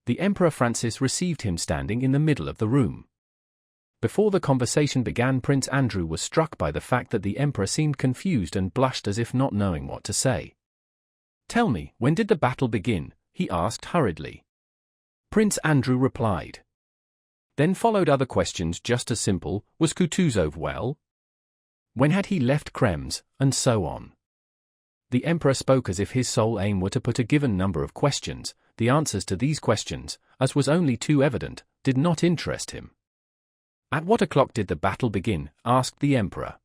The Emperor Francis received him standing in the middle of the room. Before the conversation began, Prince Andrew was struck by the fact that the Emperor seemed confused and blushed as if not knowing what to say. Tell me, when did the battle begin? He asked hurriedly. Prince Andrew replied. Then followed other questions just as simple, was Kutuzov well? When had he left Krems, and so on. The Emperor spoke as if his sole aim were to put a given number of questions. The answers to these questions, as was only too evident, did not interest him. At what o'clock did the battle begin? Asked the Emperor.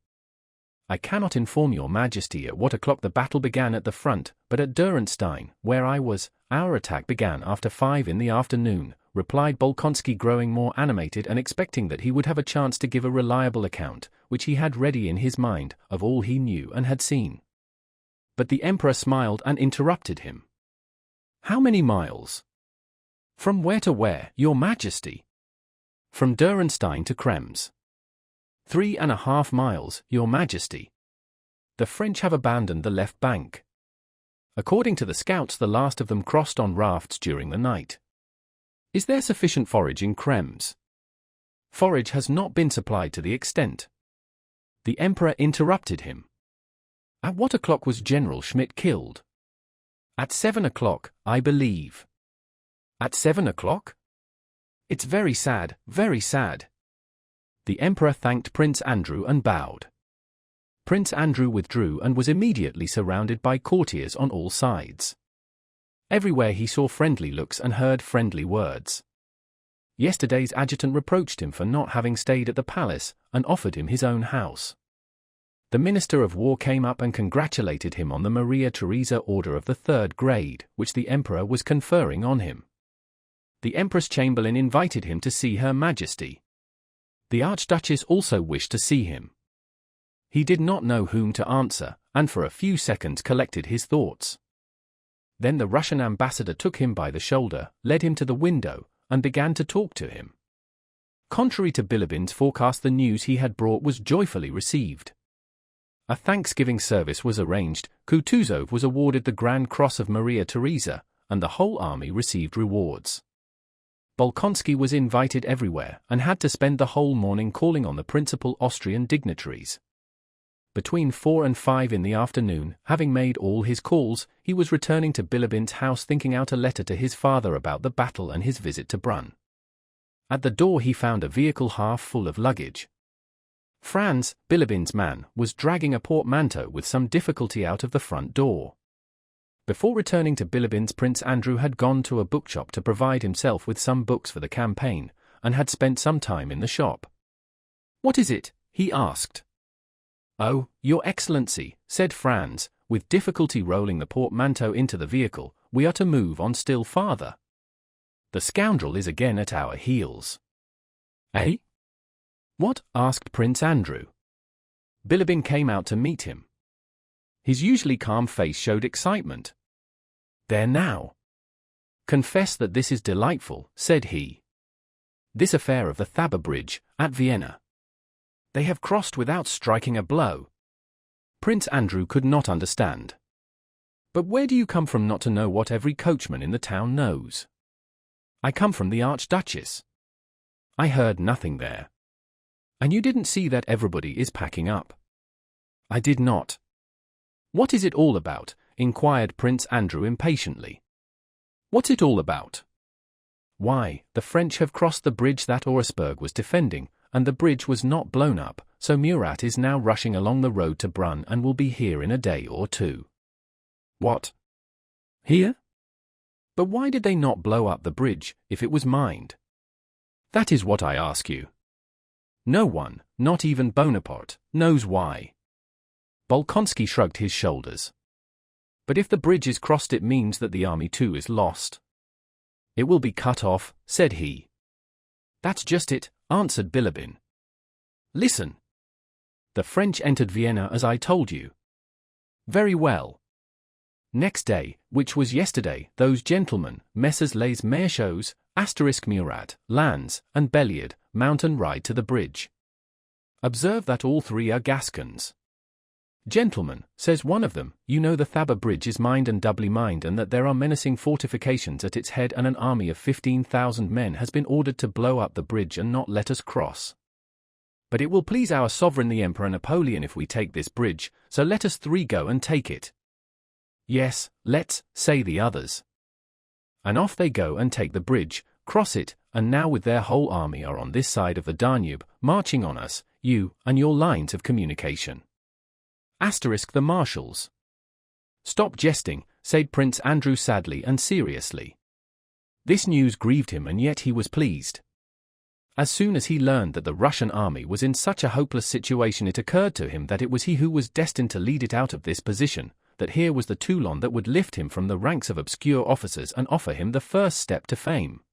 I cannot inform your Majesty at what o'clock the battle began at the front, but at Dürrenstein, where I was, our attack began after 5 in the afternoon, replied Bolkonsky, growing more animated and expecting that he would have a chance to give a reliable account, which he had ready in his mind, of all he knew and had seen. But the Emperor smiled and interrupted him. How many miles? From where to where, your Majesty? From Dürrenstein to Krems. 3.5 miles, your Majesty. The French have abandoned the left bank. According to the scouts, the last of them crossed on rafts during the night. Is there sufficient forage in Krems? Forage has not been supplied to the extent. The Emperor interrupted him. At what o'clock was General Schmidt killed? At 7 o'clock, I believe. At 7 o'clock? It's very sad, very sad. The Emperor thanked Prince Andrew and bowed. Prince Andrew withdrew and was immediately surrounded by courtiers on all sides. Everywhere he saw friendly looks and heard friendly words. Yesterday's adjutant reproached him for not having stayed at the palace, and offered him his own house. The Minister of War came up and congratulated him on the Maria Theresa Order of the 3rd grade, which the Emperor was conferring on him. The Empress Chamberlain invited him to see Her Majesty. The Archduchess also wished to see him. He did not know whom to answer, and for a few seconds collected his thoughts. Then the Russian ambassador took him by the shoulder, led him to the window, and began to talk to him. Contrary to Bilibin's forecast, the news he had brought was joyfully received. A Thanksgiving service was arranged, Kutuzov was awarded the Grand Cross of Maria Theresa, and the whole army received rewards. Bolkonsky was invited everywhere, and had to spend the whole morning calling on the principal Austrian dignitaries. Between 4 and 5 in the afternoon, having made all his calls, he was returning to Bilibin's house thinking out a letter to his father about the battle and his visit to Brunn. At the door he found a vehicle half full of luggage. Franz, Bilibin's man, was dragging a portmanteau with some difficulty out of the front door. Before returning to Bilibin's, Prince Andrew had gone to a bookshop to provide himself with some books for the campaign, and had spent some time in the shop. "What is it?" he asked. "Oh, Your Excellency," said Franz, with difficulty rolling the portmanteau into the vehicle, "we are to move on still farther. The scoundrel is again at our heels." "Eh? What?" asked Prince Andrew. Bilibin came out to meet him. His usually calm face showed excitement. "There now. Confess that this is delightful," said he. "This affair of the Thabor Bridge, at Vienna. They have crossed without striking a blow." Prince Andrew could not understand. "But where do you come from not to know what every coachman in the town knows?" "I come from the Archduchess." "I heard nothing there." "And you didn't see that everybody is packing up?" "I did not." "What is it all about?" inquired Prince Andrew impatiently. "What's it all about?" "Why, the French have crossed the bridge that Auersperg was defending, and the bridge was not blown up, so Murat is now rushing along the road to Brunn and will be here in a day or two." "What? Here? But why did they not blow up the bridge, if it was mined? That is what I ask you. No one, not even Bonaparte, knows why." Bolkonsky shrugged his shoulders. "But if the bridge is crossed, it means that the army too is lost." "It will be cut off," said he. "That's just it," answered Bilibin. "Listen. The French entered Vienna as I told you." "Very well. Next day, which was yesterday, those gentlemen, Messrs. Les Maréchaux, Murat, Lannes, and Belliard, mount and ride to the bridge. Observe that all three are Gascons. 'Gentlemen,' says one of them, 'you know the Thabor Bridge is mined and doubly mined, and that there are menacing fortifications at its head, and an army of 15,000 men has been ordered to blow up the bridge and not let us cross. But it will please our sovereign the Emperor Napoleon if we take this bridge, so let us three go and take it.' 'Yes, let's,' say the others. And off they go and take the bridge, cross it, and now with their whole army are on this side of the Danube, marching on us, you, and your lines of communication. The marshals." "Stop jesting," said Prince Andrew sadly and seriously. This news grieved him, and yet he was pleased. As soon as he learned that the Russian army was in such a hopeless situation, it occurred to him that it was he who was destined to lead it out of this position, that here was the Toulon that would lift him from the ranks of obscure officers and offer him the first step to fame.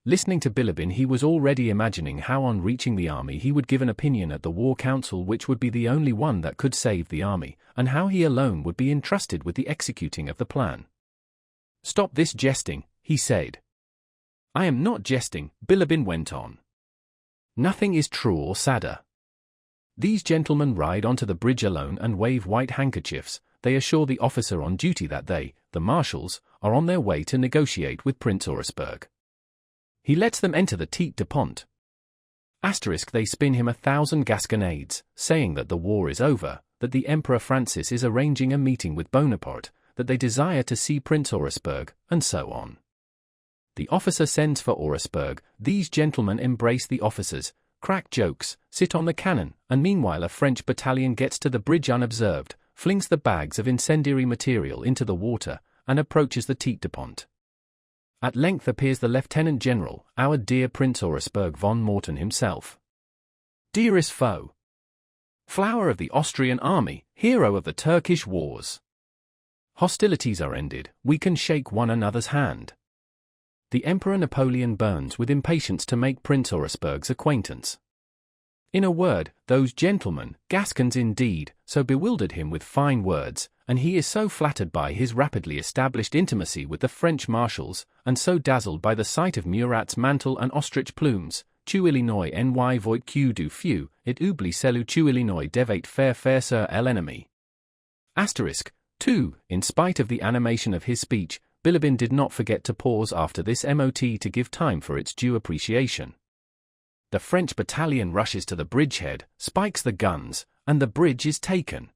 Listening to Bilibin, he was already imagining how on reaching the army he would give an opinion at the war council which would be the only one that could save the army, and how he alone would be entrusted with the executing of the plan. "Stop this jesting," he said. "I am not jesting," Bilibin went on. "Nothing is truer or sadder. These gentlemen ride onto the bridge alone and wave white handkerchiefs. They assure the officer on duty that they, the marshals, are on their way to negotiate with Prince Auersperg. He lets them enter the Tete de Pont. They spin him 1,000 gasconades, saying that the war is over, that the Emperor Francis is arranging a meeting with Bonaparte, that they desire to see Prince Auersperg, and so on. The officer sends for Auersperg, these gentlemen embrace the officers, crack jokes, sit on the cannon, and meanwhile a French battalion gets to the bridge unobserved, flings the bags of incendiary material into the water, and approaches the Tete de Pont. At length appears the Lieutenant General, our dear Prince Auersperg von Morten himself. Dearest foe! Flower of the Austrian army, hero of the Turkish wars! Hostilities are ended, we can shake one another's hand. the Emperor Napoleon burns with impatience to make Prince Auersperg's acquaintance. In a word, those gentlemen, Gascons indeed, so bewildered him with fine words, and he is so flattered by his rapidly established intimacy with the French marshals, and so dazzled by the sight of Murat's mantle and ostrich plumes, tu Illinois ny voit que du feu, et oublie celui tu Illinois devait faire sur l'ennemi. Asterisk. 2. In spite of the animation of his speech, Bilibin did not forget to pause after this mot to give time for its due appreciation. The French battalion rushes to the bridgehead, spikes the guns, and the bridge is taken.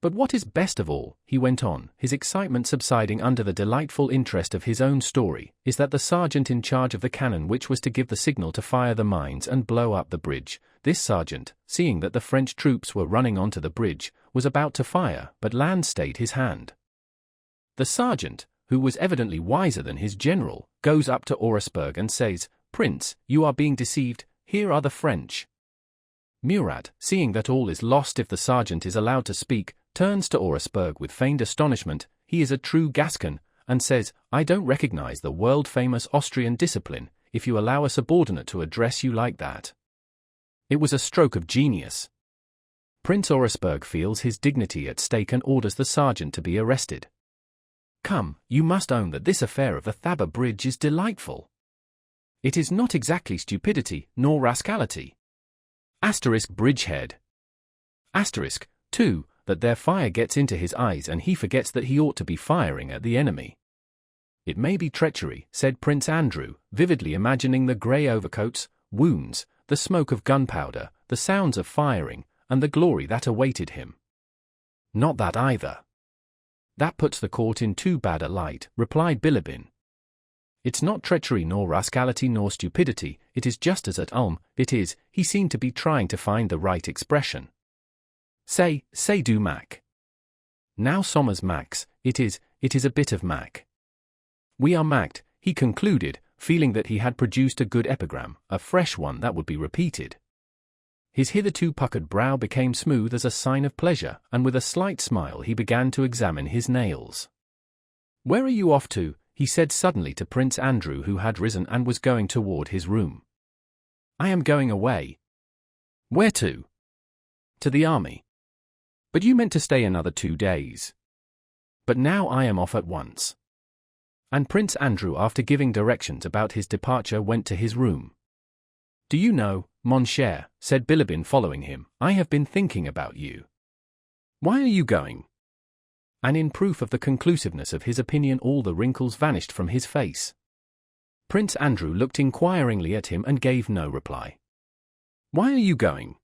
But what is best of all, he went on, his excitement subsiding under the delightful interest of his own story, is that the sergeant in charge of the cannon which was to give the signal to fire the mines and blow up the bridge, this sergeant, seeing that the French troops were running onto the bridge, was about to fire, but Lannes stayed his hand. The sergeant, who was evidently wiser than his general, goes up to Auersperg and says, "Prince, you are being deceived, here are the French." Murat, seeing that all is lost if the sergeant is allowed to speak, turns to Auersperg with feigned astonishment, he is a true Gascon, and says, "I don't recognize the world-famous Austrian discipline, if you allow a subordinate to address you like that." It was a stroke of genius. Prince Auersperg feels his dignity at stake and orders the sergeant to be arrested. "Come, you must own that this affair of the Thabba Bridge is delightful. It is not exactly stupidity, nor rascality. Asterisk bridgehead. Asterisk, 2, that their fire gets into his eyes and he forgets that he ought to be firing at the enemy. It may be treachery," said Prince Andrew, vividly imagining the grey overcoats, wounds, the smoke of gunpowder, the sounds of firing, and the glory that awaited him. "Not that either. That puts the court in too bad a light," replied Bilibin. "It's not treachery nor rascality nor stupidity, it is just as at Ulm, it is," he seemed to be trying to find the right expression. Say du Mac. Now Somers Max, it is a bit of Mac. We are Macked, he concluded, feeling that he had produced a good epigram, a fresh one that would be repeated. His hitherto puckered brow became smooth as a sign of pleasure, and with a slight smile he began to examine his nails. "Where are you off to?" he said suddenly to Prince Andrew, who had risen and was going toward his room. "I am going away." "Where to?" "To the army." "But you meant to stay another 2 days." "But now I am off at once." And Prince Andrew, after giving directions about his departure, went to his room. "Do you know, mon cher," said Bilibin following him, "I have been thinking about you." "Why are you going?" And in proof of the conclusiveness of his opinion all the wrinkles vanished from his face. Prince Andrew looked inquiringly at him and gave no reply. "Why are you going?"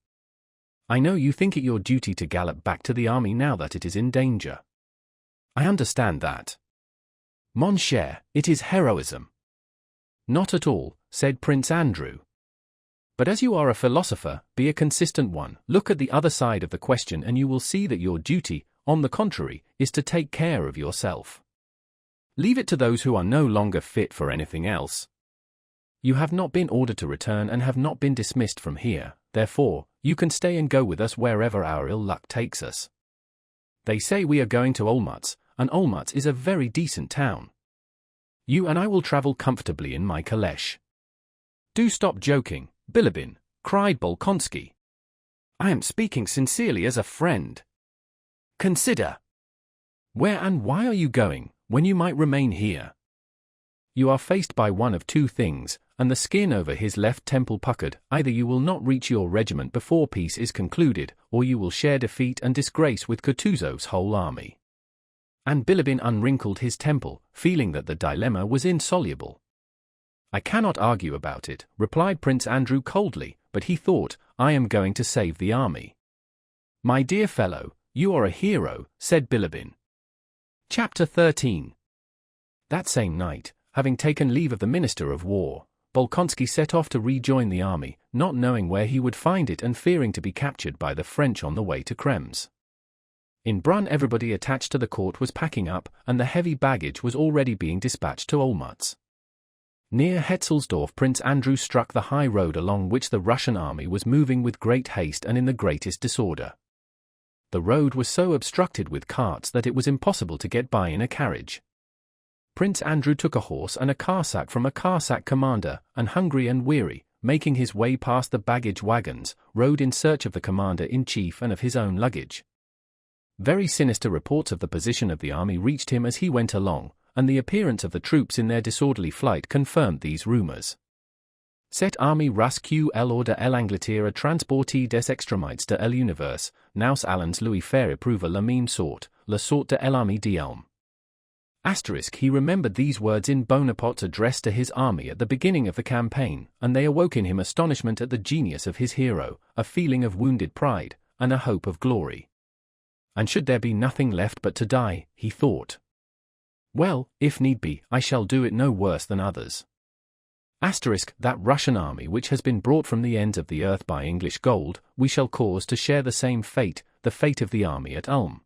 "I know you think it your duty to gallop back to the army now that it is in danger." "I understand that." "Mon cher, it is heroism." "Not at all," said Prince Andrew. "But as you are a philosopher, be a consistent one, look at the other side of the question and you will see that your duty, on the contrary, is to take care of yourself. Leave it to those who are no longer fit for anything else. You have not been ordered to return and have not been dismissed from here, therefore, you can stay and go with us wherever our ill luck takes us. They say we are going to Olmutz, and Olmutz is a very decent town. You and I will travel comfortably in my caleche." "Do stop joking, Bilibin," cried Bolkonsky. "I am speaking sincerely as a friend. Consider. Where and why are you going, when you might remain here? You are faced by one of two things," and the skin over his left temple puckered, "either you will not reach your regiment before peace is concluded, or you will share defeat and disgrace with Kutuzov's whole army." And Bilibin unwrinkled his temple, feeling that the dilemma was insoluble. "I cannot argue about it," replied Prince Andrew coldly, but he thought, "I am going to save the army." "My dear fellow, you are a hero," said Bilibin. Chapter 13. That same night, having taken leave of the Minister of War, Bolkonsky set off to rejoin the army, not knowing where he would find it and fearing to be captured by the French on the way to Krems. In Brunn everybody attached to the court was packing up, and the heavy baggage was already being dispatched to Olmutz. Near Hetzelsdorf Prince Andrew struck the high road along which the Russian army was moving with great haste and in the greatest disorder. The road was so obstructed with carts that it was impossible to get by in a carriage. Prince Andrew took a horse and a car-sack from a car-sack commander, and hungry and weary, making his way past the baggage wagons, rode in search of the commander-in-chief and of his own luggage. Very sinister reports of the position of the army reached him as he went along, and the appearance of the troops in their disorderly flight confirmed these rumors. Cette armée rasque hors de l'Angleterre transportée des extrémités de l'univers, nous allons lui faire éprouver la même sorte, la sorte de l'armée d'Elm. He remembered these words in Bonaparte's address to his army at the beginning of the campaign, and they awoke in him astonishment at the genius of his hero, a feeling of wounded pride, and a hope of glory. And should there be nothing left but to die, he thought. Well, if need be, I shall do it no worse than others. That Russian army which has been brought from the ends of the earth by English gold, we shall cause to share the same fate, the fate of the army at Ulm.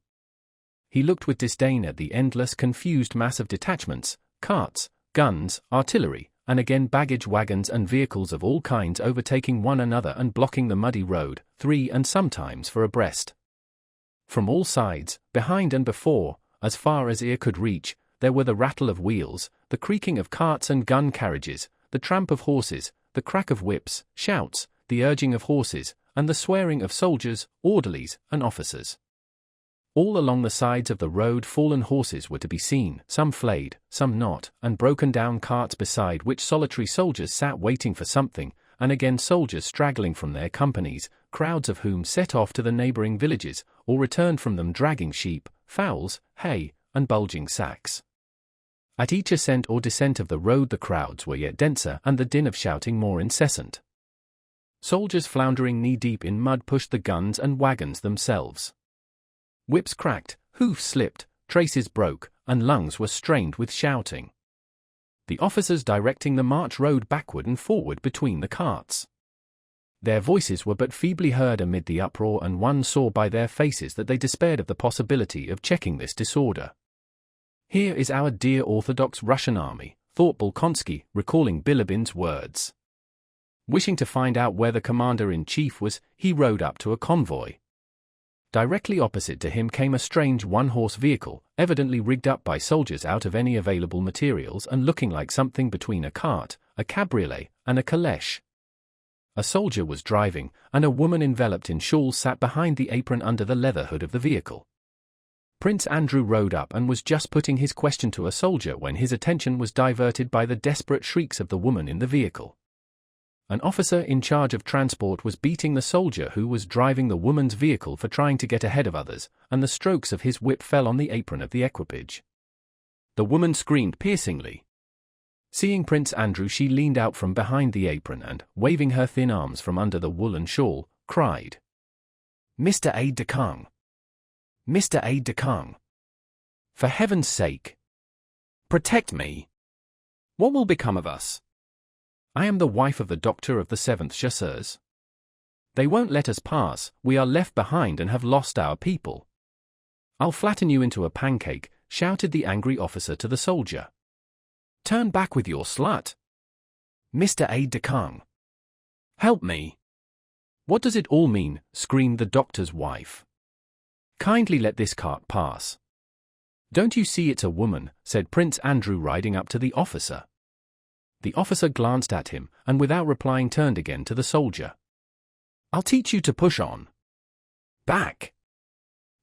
He looked with disdain at the endless, confused mass of detachments, carts, guns, artillery, and again baggage wagons and vehicles of all kinds overtaking one another and blocking the muddy road, 3 and sometimes 4 abreast. From all sides, behind and before, as far as ear could reach, there were the rattle of wheels, the creaking of carts and gun carriages, the tramp of horses, the crack of whips, shouts, the urging of horses, and the swearing of soldiers, orderlies, and officers. All along the sides of the road fallen horses were to be seen, some flayed, some not, and broken down carts beside which solitary soldiers sat waiting for something, and again soldiers straggling from their companies, crowds of whom set off to the neighboring villages, or returned from them dragging sheep, fowls, hay, and bulging sacks. At each ascent or descent of the road the crowds were yet denser and the din of shouting more incessant. Soldiers floundering knee-deep in mud pushed the guns and wagons themselves. Whips cracked, hoofs slipped, traces broke, and lungs were strained with shouting. The officers directing the march rode backward and forward between the carts. Their voices were but feebly heard amid the uproar, and one saw by their faces that they despaired of the possibility of checking this disorder. Here is our dear Orthodox Russian army, thought Bolkonsky, recalling Bilibin's words. Wishing to find out where the commander-in-chief was, he rode up to a convoy. Directly opposite to him came a strange one-horse vehicle, evidently rigged up by soldiers out of any available materials and looking like something between a cart, a cabriolet, and a calèche. A soldier was driving, and a woman enveloped in shawls sat behind the apron under the leather hood of the vehicle. Prince Andrew rode up and was just putting his question to a soldier when his attention was diverted by the desperate shrieks of the woman in the vehicle. An officer in charge of transport was beating the soldier who was driving the woman's vehicle for trying to get ahead of others, and the strokes of his whip fell on the apron of the equipage. The woman screamed piercingly. Seeing Prince Andrew, she leaned out from behind the apron and, waving her thin arms from under the woolen shawl, cried, "Mr. Aide-de-camp! Mr. Aide-de-camp! For heaven's sake! Protect me! What will become of us? I am the wife of the doctor of the 7th Chasseurs. They won't let us pass, we are left behind and have lost our people. I'll flatten you into a pancake," shouted the angry officer to the soldier. "Turn back with your slut! Mr. Aide-de-camp! Help me!" "What does it all mean?" screamed the doctor's wife. "Kindly let this cart pass." "Don't you see it's a woman?" said Prince Andrew, riding up to the officer. The officer glanced at him, and without replying turned again to the soldier. "I'll teach you to push on. Back!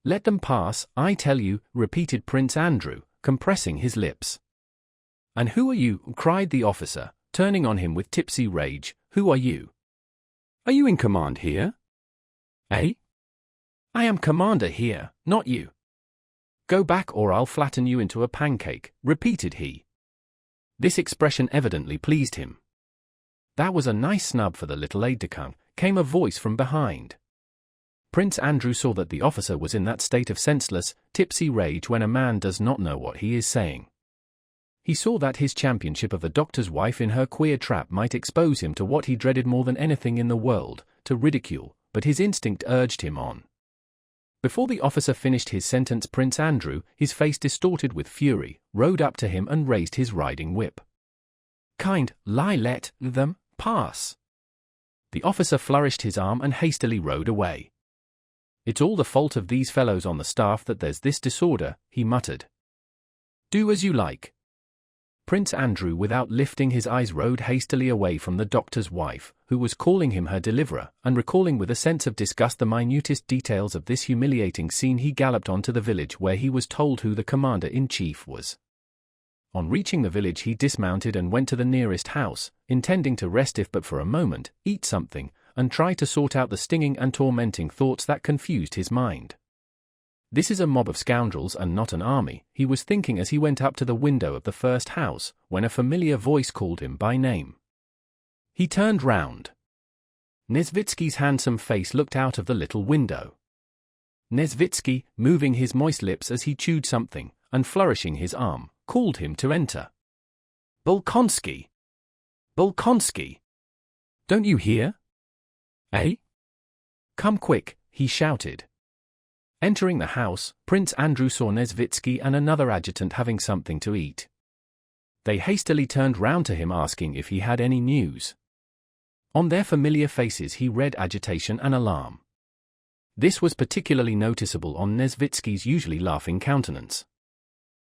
Let them pass, I tell you," repeated Prince Andrew, compressing his lips. "And who are you?" cried the officer, turning on him with tipsy rage. "Who are you? Are you in command here? Eh? I am commander here, not you. Go back or I'll flatten you into a pancake," repeated he. This expression evidently pleased him. "That was a nice snub for the little aide-de-camp," came a voice from behind. Prince Andrew saw that the officer was in that state of senseless, tipsy rage when a man does not know what he is saying. He saw that his championship of the doctor's wife in her queer trap might expose him to what he dreaded more than anything in the world, to ridicule, but his instinct urged him on. Before the officer finished his sentence, Prince Andrew, his face distorted with fury, rode up to him and raised his riding whip. Let them pass." The officer flourished his arm and hastily rode away. "It's all the fault of these fellows on the staff that there's this disorder," he muttered. "Do as you like. Prince Andrew, without lifting his eyes, rode hastily away from the doctor's wife, who was calling him her deliverer, and recalling with a sense of disgust the minutest details of this humiliating scene, he galloped on to the village, where he was told who the commander-in-chief was. On reaching the village, he dismounted and went to the nearest house, intending to rest if but for a moment, eat something, and try to sort out the stinging and tormenting thoughts that confused his mind. "This is a mob of scoundrels and not an army," he was thinking as he went up to the window of the first house, when a familiar voice called him by name. He turned round. Nesvitsky's handsome face looked out of the little window. Nesvitsky, moving his moist lips as he chewed something, and flourishing his arm, called him to enter. "Bolkonsky! Bolkonsky! Don't you hear? Eh? Come quick," he shouted. Entering the house, Prince Andrew saw Nesvitsky and another adjutant having something to eat. They hastily turned round to him, asking if he had any news. On their familiar faces he read agitation and alarm. This was particularly noticeable on Nesvitsky's usually laughing countenance.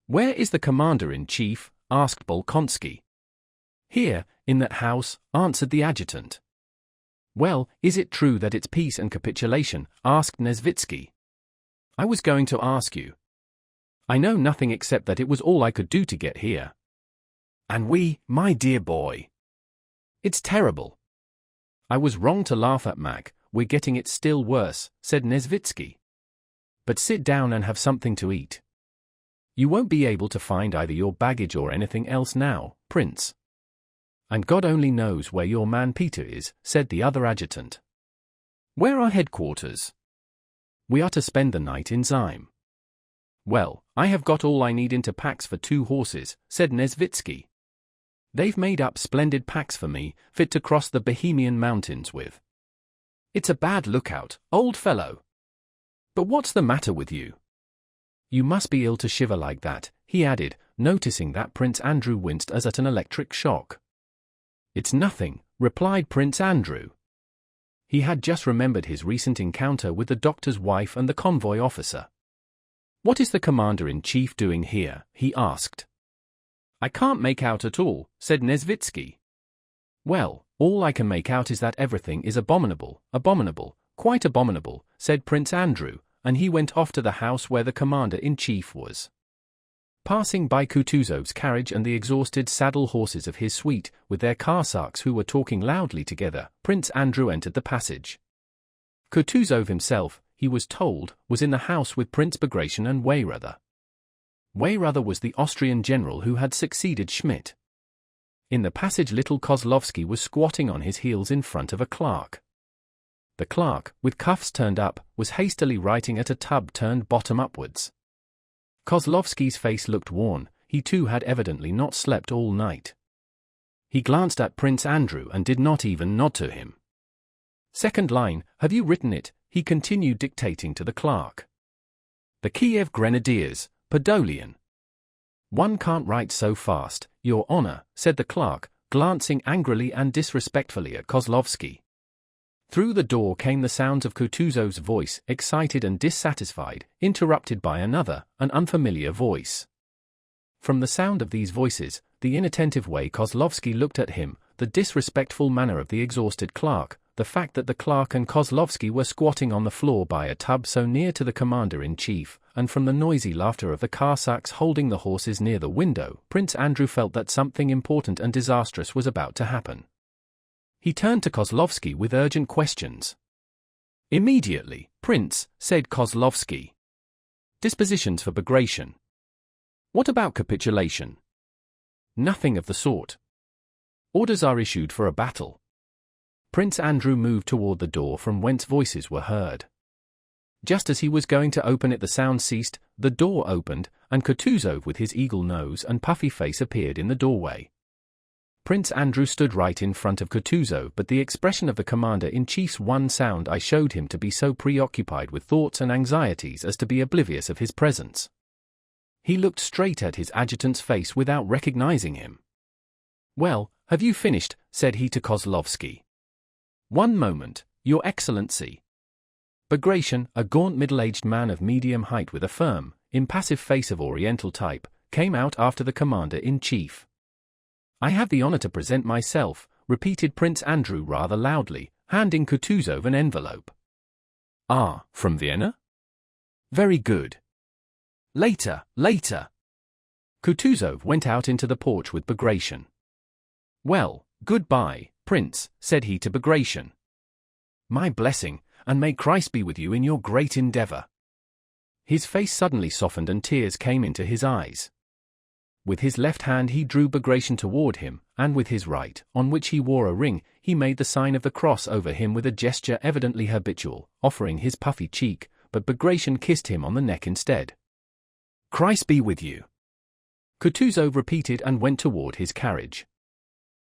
"Where is the commander-in-chief?" asked Bolkonsky. "Here, in that house," answered the adjutant. "Well, is it true that it's peace and capitulation?" asked Nesvitsky. "I was going to ask you. I know nothing except that it was all I could do to get here. And we, my dear boy. It's terrible. I was wrong to laugh at Mac, we're getting it still worse," said Nesvitsky. "But sit down and have something to eat. You won't be able to find either your baggage or anything else now, Prince. And God only knows where your man Peter is," said the other adjutant. "Where are headquarters?" "We are to spend the night in Zyme." "Well, I have got all I need into packs for 2 horses," said Nesvitsky. "They've made up splendid packs for me, fit to cross the Bohemian mountains with. It's a bad lookout, old fellow. But what's the matter with you? You must be ill to shiver like that," he added, noticing that Prince Andrew winced as at an electric shock. "It's nothing," replied Prince Andrew. He had just remembered his recent encounter with the doctor's wife and the convoy officer. "What is the commander-in-chief doing here?" he asked. "I can't make out at all," said Nesvitsky. "Well, all I can make out is that everything is abominable, abominable, quite abominable," said Prince Andrew, and he went off to the house where the commander-in-chief was. Passing by Kutuzov's carriage and the exhausted saddle horses of his suite, with their Cossacks who were talking loudly together, Prince Andrew entered the passage. Kutuzov himself, he was told, was in the house with Prince Bagration and Weyrother. Weyrother was the Austrian general who had succeeded Schmidt. In the passage little Kozlovsky was squatting on his heels in front of a clerk. The clerk, with cuffs turned up, was hastily writing at a tub turned bottom upwards. Kozlovsky's face looked worn, he too had evidently not slept all night. He glanced at Prince Andrew and did not even nod to him. "Second line, have you written it?" he continued, dictating to the clerk. "The Kiev Grenadiers, Podolian." "One can't write so fast, Your Honor," said the clerk, glancing angrily and disrespectfully at Kozlovsky. Through the door came the sounds of Kutuzov's voice, excited and dissatisfied, interrupted by another, an unfamiliar voice. From the sound of these voices, the inattentive way Kozlovsky looked at him, the disrespectful manner of the exhausted clerk, the fact that the clerk and Kozlovsky were squatting on the floor by a tub so near to the commander-in-chief, and from the noisy laughter of the Cossacks holding the horses near the window, Prince Andrew felt that something important and disastrous was about to happen. He turned to Kozlovsky with urgent questions. "Immediately, Prince," said Kozlovsky. "Dispositions for Bagration." "What about capitulation?" "Nothing of the sort. Orders are issued for a battle." Prince Andrew moved toward the door from whence voices were heard. Just as he was going to open it, the sound ceased, the door opened, and Kutuzov with his eagle nose and puffy face appeared in the doorway. Prince Andrew stood right in front of Kutuzov, but the expression of the commander-in-chief's one sound eye showed him to be so preoccupied with thoughts and anxieties as to be oblivious of his presence. He looked straight at his adjutant's face without recognizing him. "Well, have you finished?" said he to Kozlovsky. "One moment, Your Excellency." Bagration, a gaunt middle-aged man of medium height with a firm, impassive face of Oriental type, came out after the commander-in-chief. "I have the honor to present myself," repeated Prince Andrew rather loudly, handing Kutuzov an envelope. "Ah, from Vienna? Very good. Later. Kutuzov went out into the porch with Bagration. "Well, goodbye, Prince," said he to Bagration. "My blessing, and may Christ be with you in your great endeavor." His face suddenly softened and tears came into his eyes. With his left hand he drew Bagration toward him, and with his right, on which he wore a ring, he made the sign of the cross over him with a gesture evidently habitual, offering his puffy cheek, but Bagration kissed him on the neck instead. "Christ be with you," Kutuzov repeated and went toward his carriage.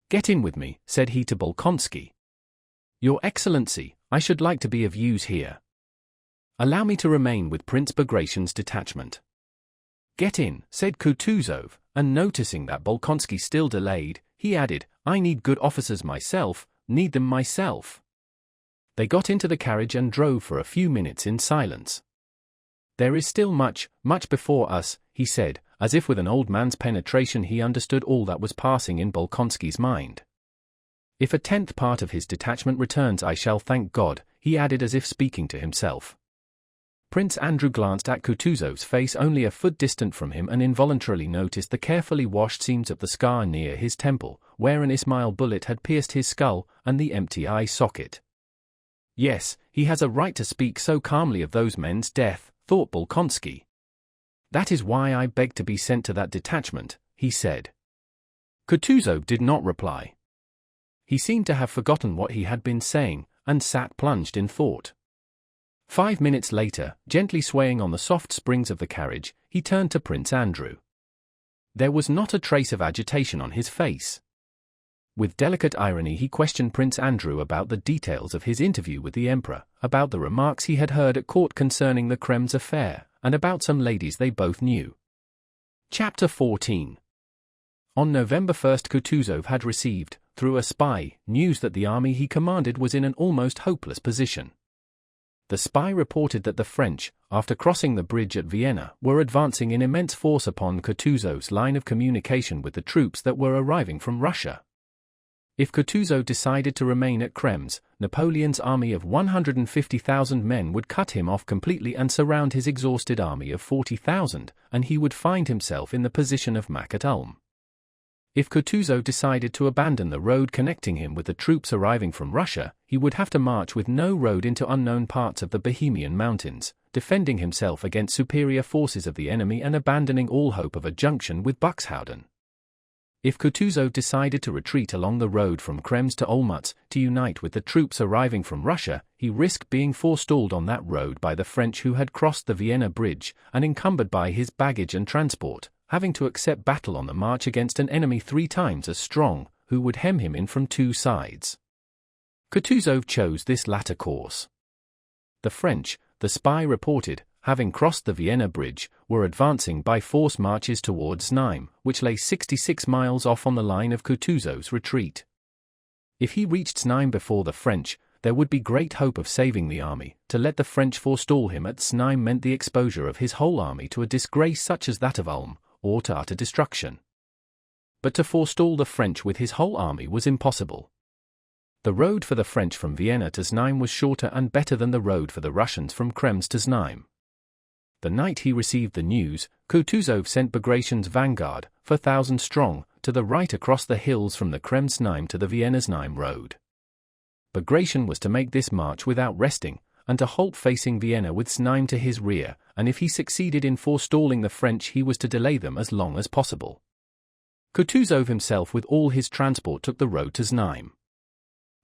"Get in with me," said he to Bolkonsky. "Your Excellency, I should like to be of use here. Allow me to remain with Prince Bagration's detachment." "Get in," said Kutuzov, and noticing that Bolkonsky still delayed, he added, "I need good officers myself, need them myself." They got into the carriage and drove for a few minutes in silence. "There is still much before us," he said, as if with an old man's penetration he understood all that was passing in Bolkonsky's mind. "If a 10th part of his detachment returns I shall thank God," he added as if speaking to himself. Prince Andrew glanced at Kutuzov's face only a foot distant from him and involuntarily noticed the carefully washed seams of the scar near his temple, where an Ismail bullet had pierced his skull, and the empty eye socket. "Yes, he has a right to speak so calmly of those men's death," thought Bolkonsky. "That is why I beg to be sent to that detachment," he said. Kutuzov did not reply. He seemed to have forgotten what he had been saying, and sat plunged in thought. 5 minutes later, gently swaying on the soft springs of the carriage, he turned to Prince Andrew. There was not a trace of agitation on his face. With delicate irony he questioned Prince Andrew about the details of his interview with the Emperor, about the remarks he had heard at court concerning the Krem's affair, and about some ladies they both knew. Chapter 14. On November 1st Kutuzov had received, through a spy, news that the army he commanded was in an almost hopeless position. The spy reported that the French, after crossing the bridge at Vienna, were advancing in immense force upon Kutuzov's line of communication with the troops that were arriving from Russia. If Kutuzov decided to remain at Krems, Napoleon's army of 150,000 men would cut him off completely and surround his exhausted army of 40,000, and he would find himself in the position of Mack at Ulm. If Kutuzov decided to abandon the road connecting him with the troops arriving from Russia, he would have to march with no road into unknown parts of the Bohemian mountains, defending himself against superior forces of the enemy and abandoning all hope of a junction with Buxhowden. If Kutuzov decided to retreat along the road from Krems to Olmutz to unite with the troops arriving from Russia, he risked being forestalled on that road by the French who had crossed the Vienna Bridge, and encumbered by his baggage and transport, having to accept battle on the march against an enemy 3 times as strong, who would hem him in from 2 sides. Kutuzov chose this latter course. The French, the spy reported, having crossed the Vienna Bridge, were advancing by forced marches towards Znaim, which lay 66 miles off on the line of Kutuzov's retreat. If he reached Znaim before the French, there would be great hope of saving the army. To let the French forestall him at Znaim meant the exposure of his whole army to a disgrace such as that of Ulm, or to utter destruction. But to forestall the French with his whole army was impossible. The road for the French from Vienna to Znaim was shorter and better than the road for the Russians from Krems to Znaim. The night he received the news, Kutuzov sent Bagration's vanguard, 4,000 strong, to the right across the hills from the Krems-Znaim to the Vienna-Znaim road. Bagration was to make this march without resting, and to halt facing Vienna with Znaim to his rear, and if he succeeded in forestalling the French he was to delay them as long as possible. Kutuzov himself with all his transport took the road to Znaim.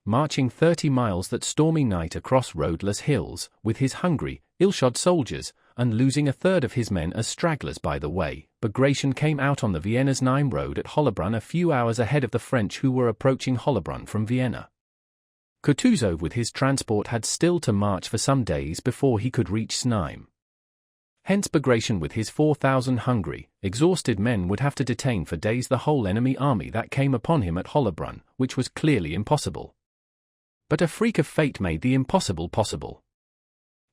Marching 30 miles that stormy night across roadless hills, with his hungry, ill-shod soldiers, and losing a third of his men as stragglers by the way, Bagration came out on the Vienna-Znaim road at Hollabrunn a few hours ahead of the French who were approaching Hollabrunn from Vienna. Kutuzov with his transport had still to march for some days before he could reach Znaim. Hence Bagration with his 4,000 hungry, exhausted men would have to detain for days the whole enemy army that came upon him at Hollabrunn, which was clearly impossible. But a freak of fate made the impossible possible.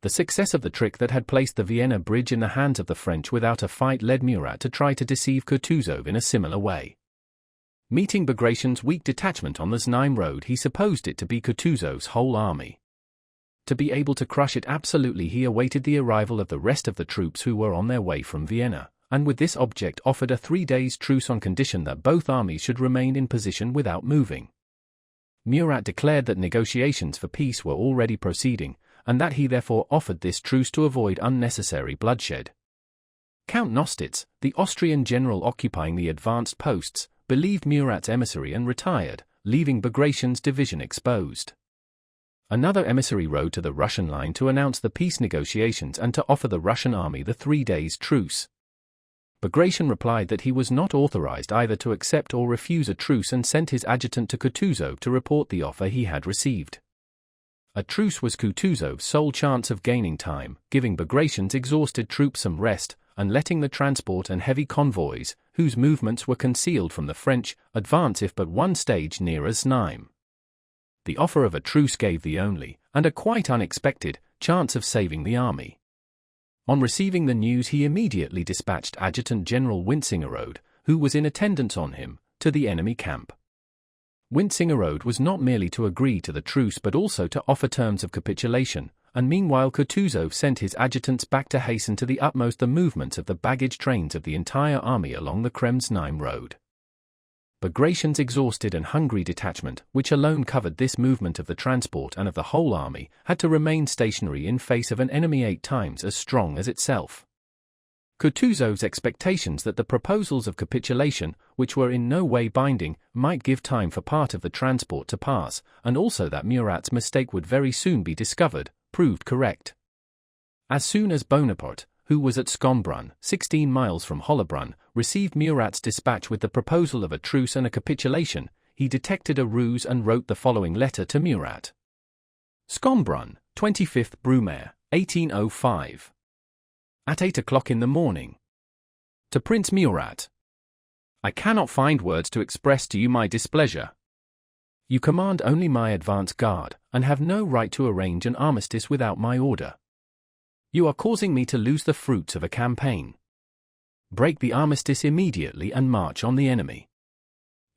The success of the trick that had placed the Vienna Bridge in the hands of the French without a fight led Murat to try to deceive Kutuzov in a similar way. Meeting Bagration's weak detachment on the Znaim road, he supposed it to be Kutuzov's whole army. To be able to crush it absolutely, he awaited the arrival of the rest of the troops who were on their way from Vienna, and with this object offered a 3 days' truce on condition that both armies should remain in position without moving. Murat declared that negotiations for peace were already proceeding, and that he therefore offered this truce to avoid unnecessary bloodshed. Count Nostitz, the Austrian general occupying the advanced posts, believed Murat's emissary and retired, leaving Bagration's division exposed. Another emissary rode to the Russian line to announce the peace negotiations and to offer the Russian army the 3 days' truce. Bagration replied that he was not authorized either to accept or refuse a truce and sent his adjutant to Kutuzov to report the offer he had received. A truce was Kutuzov's sole chance of gaining time, giving Bagration's exhausted troops some rest, and letting the transport and heavy convoys, whose movements were concealed from the French, advance if but one stage nearer Znaim. The offer of a truce gave the only, and a quite unexpected, chance of saving the army. On receiving the news, he immediately dispatched Adjutant General Wintzingerode, who was in attendance on him, to the enemy camp. Wintzingerode was not merely to agree to the truce but also to offer terms of capitulation, and meanwhile Kutuzov sent his adjutants back to hasten to the utmost the movements of the baggage trains of the entire army along the Kremsheim road. Bagration's exhausted and hungry detachment, which alone covered this movement of the transport and of the whole army, had to remain stationary in face of an enemy 8 times as strong as itself. Kutuzov's expectations that the proposals of capitulation, which were in no way binding, might give time for part of the transport to pass, and also that Murat's mistake would very soon be discovered, proved correct. As soon as Bonaparte, who was at Schönbrunn, 16 miles from Hollabrunn, received Murat's dispatch with the proposal of a truce and a capitulation, he detected a ruse and wrote the following letter to Murat. Schönbrunn, 25th Brumaire, 1805. At 8 o'clock in the morning. To Prince Murat. I cannot find words to express to you my displeasure. You command only my advance guard, and have no right to arrange an armistice without my order. You are causing me to lose the fruits of a campaign. Break the armistice immediately and march on the enemy.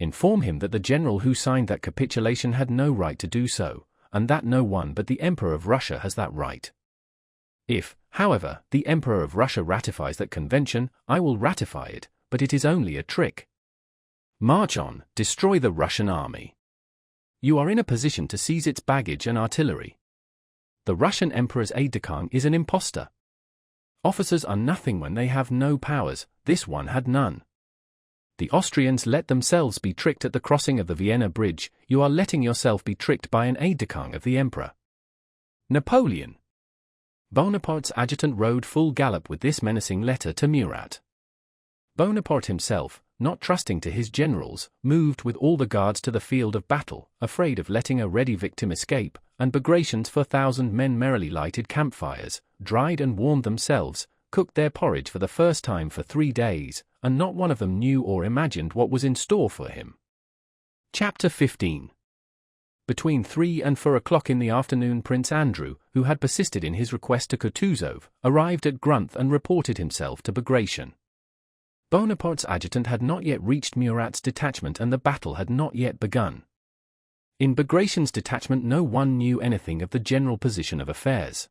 Inform him that the general who signed that capitulation had no right to do so, and that no one but the Emperor of Russia has that right. If, however, the Emperor of Russia ratifies that convention, I will ratify it, but it is only a trick. March on, destroy the Russian army. You are in a position to seize its baggage and artillery. The Russian Emperor's aide-de-camp is an impostor. Officers are nothing when they have no powers, this one had none. The Austrians let themselves be tricked at the crossing of the Vienna Bridge, you are letting yourself be tricked by an aide-de-camp of the Emperor. Napoleon. Bonaparte's adjutant rode full gallop with this menacing letter to Murat. Bonaparte himself, not trusting to his generals, moved with all the guards to the field of battle, afraid of letting a ready victim escape, and Bagration's 4,000 men merrily lighted campfires, dried and warmed themselves, cooked their porridge for the first time for 3 days, and not one of them knew or imagined what was in store for him. Chapter 15. Between 3 and 4 o'clock in the afternoon, Prince Andrew, who had persisted in his request to Kutuzov, arrived at Grunth and reported himself to Bagration. Bonaparte's adjutant had not yet reached Murat's detachment and the battle had not yet begun. In Bagration's detachment no one knew anything of the general position of affairs.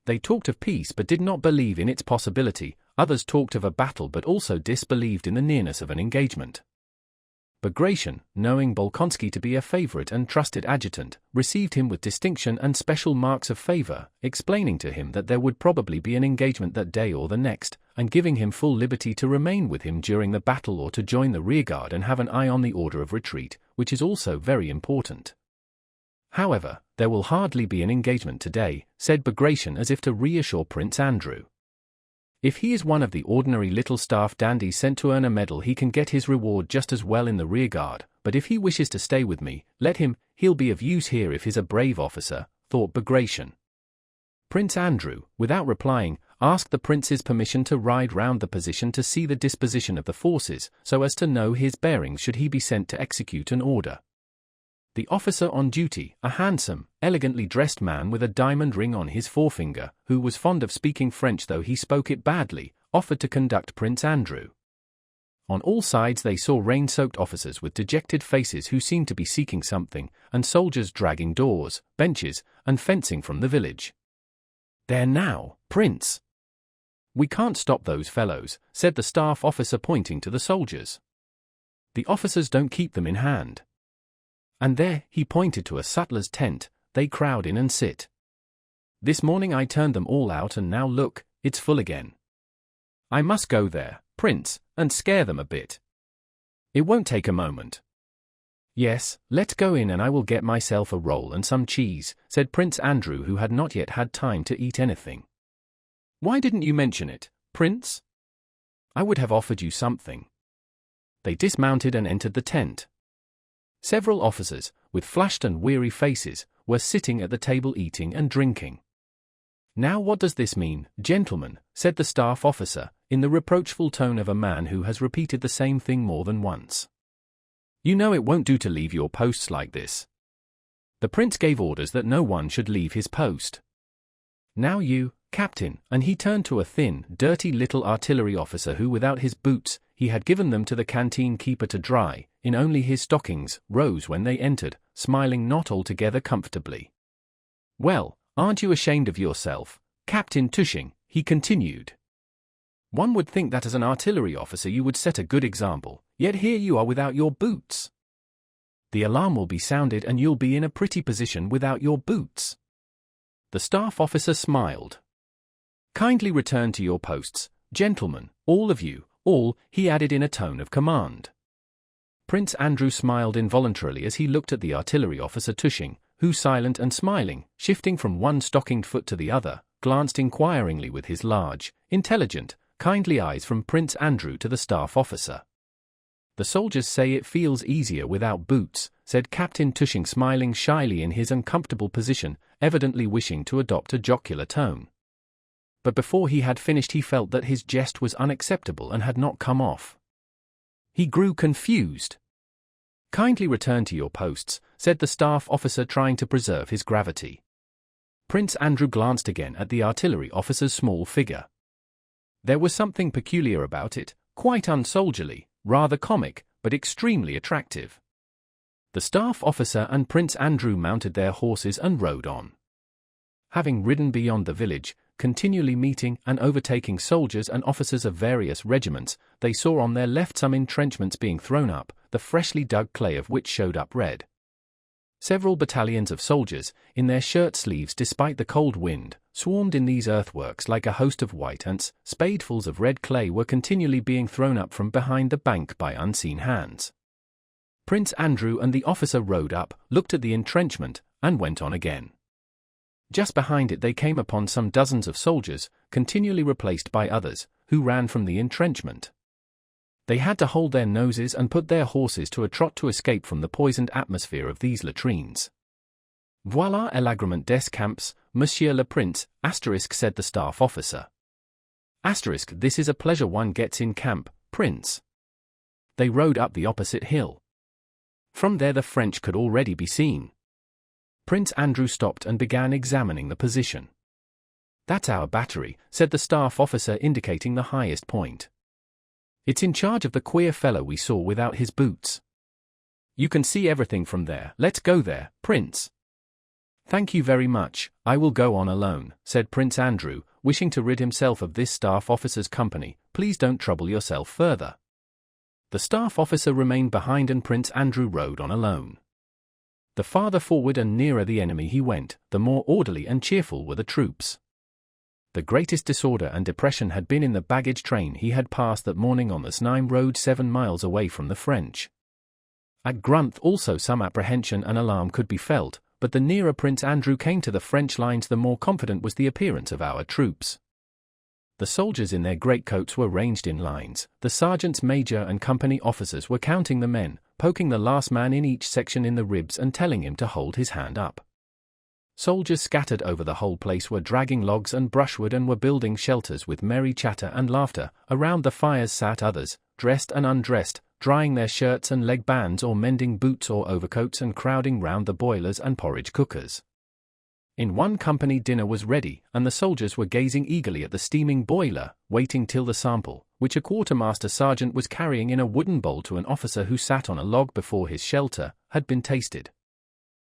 They talked of peace but did not believe in its possibility, others talked of a battle but also disbelieved in the nearness of an engagement. Bagration, knowing Bolkonsky to be a favorite and trusted adjutant, received him with distinction and special marks of favor, explaining to him that there would probably be an engagement that day or the next, and giving him full liberty to remain with him during the battle or to join the rearguard and have an eye on the order of retreat, which is also very important. However, there will hardly be an engagement today, said Bagration as if to reassure Prince Andrew. If he is one of the ordinary little staff dandies sent to earn a medal, he can get his reward just as well in the rearguard, but if he wishes to stay with me, let him, he'll be of use here if he's a brave officer, thought Bagration. Prince Andrew, without replying, asked the prince's permission to ride round the position to see the disposition of the forces, so as to know his bearings should he be sent to execute an order. The officer on duty, a handsome, elegantly dressed man with a diamond ring on his forefinger, who was fond of speaking French though he spoke it badly, offered to conduct Prince Andrew. On all sides they saw rain-soaked officers with dejected faces who seemed to be seeking something, and soldiers dragging doors, benches, and fencing from the village. "There now, Prince!" "We can't stop those fellows," said the staff officer pointing to the soldiers. "The officers don't keep them in hand. And there," he pointed to a sutler's tent, "they crowd in and sit. This morning I turned them all out and now look, it's full again. I must go there, Prince, and scare them a bit. It won't take a moment." "Yes, let's go in and I will get myself a roll and some cheese," said Prince Andrew, who had not yet had time to eat anything. "Why didn't you mention it, Prince? I would have offered you something." They dismounted and entered the tent. Several officers, with flushed and weary faces, were sitting at the table eating and drinking. "Now what does this mean, gentlemen?" said the staff officer, in the reproachful tone of a man who has repeated the same thing more than once. "You know it won't do to leave your posts like this." The prince gave orders that no one should leave his post. "Now you, Captain," and he turned to a thin, dirty little artillery officer who, without his boots, he had given them to the canteen keeper to dry, in only his stockings, rose when they entered, smiling not altogether comfortably. "Well, aren't you ashamed of yourself, Captain Tushing?" he continued. "One would think that as an artillery officer you would set a good example, yet here you are without your boots. The alarm will be sounded and you'll be in a pretty position without your boots." The staff officer smiled. "Kindly return to your posts, gentlemen, all of you, all," he added in a tone of command. Prince Andrew smiled involuntarily as he looked at the artillery officer Tushing, who, silent and smiling, shifting from one stockinged foot to the other, glanced inquiringly with his large, intelligent, kindly eyes from Prince Andrew to the staff officer. "The soldiers say it feels easier without boots," said Captain Tushing, smiling shyly in his uncomfortable position, evidently wishing to adopt a jocular tone. But before he had finished he felt that his jest was unacceptable and had not come off. He grew confused. "Kindly return to your posts," said the staff officer, trying to preserve his gravity. Prince Andrew glanced again at the artillery officer's small figure. There was something peculiar about it, quite unsoldierly, rather comic, but extremely attractive. The staff officer and Prince Andrew mounted their horses and rode on. Having ridden beyond the village, continually meeting and overtaking soldiers and officers of various regiments, they saw on their left some entrenchments being thrown up, the freshly dug clay of which showed up red. Several battalions of soldiers, in their shirt sleeves despite the cold wind, swarmed in these earthworks like a host of white ants. Spadefuls of red clay were continually being thrown up from behind the bank by unseen hands. Prince Andrew and the officer rode up, looked at the entrenchment, and went on again. Just behind it they came upon some dozens of soldiers, continually replaced by others, who ran from the entrenchment. They had to hold their noses and put their horses to a trot to escape from the poisoned atmosphere of these latrines. "Voilà l'agrément des camps, Monsieur le Prince," said the staff officer. "This is a pleasure one gets in camp, Prince." They rode up the opposite hill. From there the French could already be seen. Prince Andrew stopped and began examining the position. "That's our battery," said the staff officer, indicating the highest point. "It's in charge of the queer fellow we saw without his boots. You can see everything from there. Let's go there, Prince." "Thank you very much, I will go on alone," said Prince Andrew, wishing to rid himself of this staff officer's company. "Please don't trouble yourself further." The staff officer remained behind and Prince Andrew rode on alone. The farther forward and nearer the enemy he went, the more orderly and cheerful were the troops. The greatest disorder and depression had been in the baggage train he had passed that morning on the Znaim road 7 miles away from the French. At Grunth also some apprehension and alarm could be felt, but the nearer Prince Andrew came to the French lines the more confident was the appearance of our troops. The soldiers in their greatcoats were ranged in lines, the sergeants major and company officers were counting the men, poking the last man in each section in the ribs and telling him to hold his hand up. Soldiers scattered over the whole place were dragging logs and brushwood and were building shelters with merry chatter and laughter. Around the fires sat others, dressed and undressed, drying their shirts and leg bands or mending boots or overcoats and crowding round the boilers and porridge cookers. In one company dinner was ready, and the soldiers were gazing eagerly at the steaming boiler, waiting till the sample, which a quartermaster sergeant was carrying in a wooden bowl to an officer who sat on a log before his shelter, had been tasted.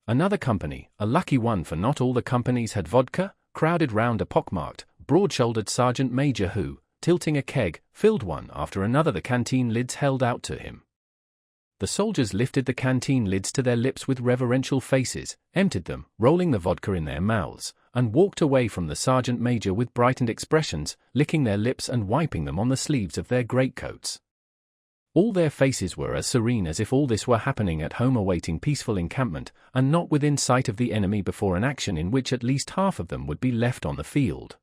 Another company, a lucky one for not all the companies had vodka, crowded round a pockmarked, broad-shouldered sergeant major who, tilting a keg, filled one after another the canteen lids held out to him. The soldiers lifted the canteen lids to their lips with reverential faces, emptied them, rolling the vodka in their mouths, and walked away from the sergeant major with brightened expressions, licking their lips and wiping them on the sleeves of their greatcoats. All their faces were as serene as if all this were happening at home awaiting peaceful encampment, and not within sight of the enemy before an action in which at least half of them would be left on the field.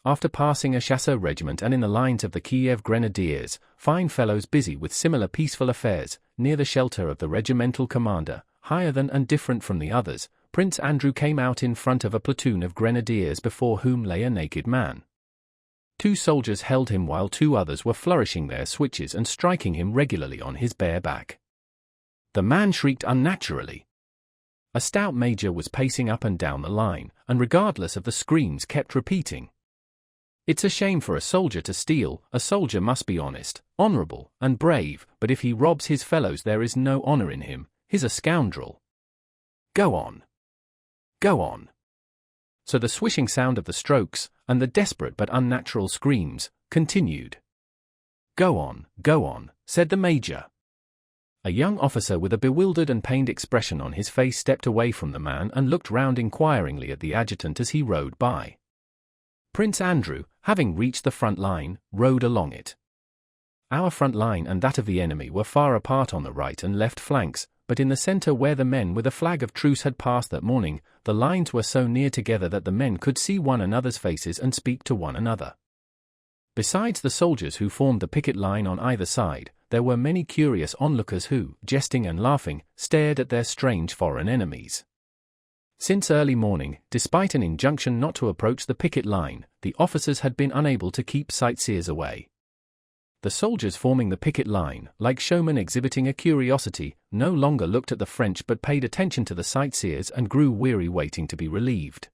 After passing a chasseur regiment and in the lines of the Kiev Grenadiers, fine fellows busy with similar peaceful affairs, near the shelter of the regimental commander, higher than and different from the others, Prince Andrew came out in front of a platoon of grenadiers before whom lay a naked man. 2 soldiers held him while 2 others were flourishing their switches and striking him regularly on his bare back. The man shrieked unnaturally. A stout major was pacing up and down the line, and regardless of the screams kept repeating, "It's a shame for a soldier to steal, a soldier must be honest, honorable, and brave, but if he robs his fellows there is no honor in him, he's a scoundrel. Go on. Go on." So the swishing sound of the strokes, and the desperate but unnatural screams, continued. Go on, said the major. A young officer with a bewildered and pained expression on his face stepped away from the man and looked round inquiringly at the adjutant as he rode by. Prince Andrew, having reached the front line, rode along it. Our front line and that of the enemy were far apart on the right and left flanks, but in the center where the men with a flag of truce had passed that morning, the lines were so near together that the men could see one another's faces and speak to one another. Besides the soldiers who formed the picket line on either side, there were many curious onlookers who, jesting and laughing, stared at their strange foreign enemies. Since early morning, despite an injunction not to approach the picket line, the officers had been unable to keep sightseers away. The soldiers forming the picket line, like showmen exhibiting a curiosity, no longer looked at the French but paid attention to the sightseers and grew weary waiting to be relieved.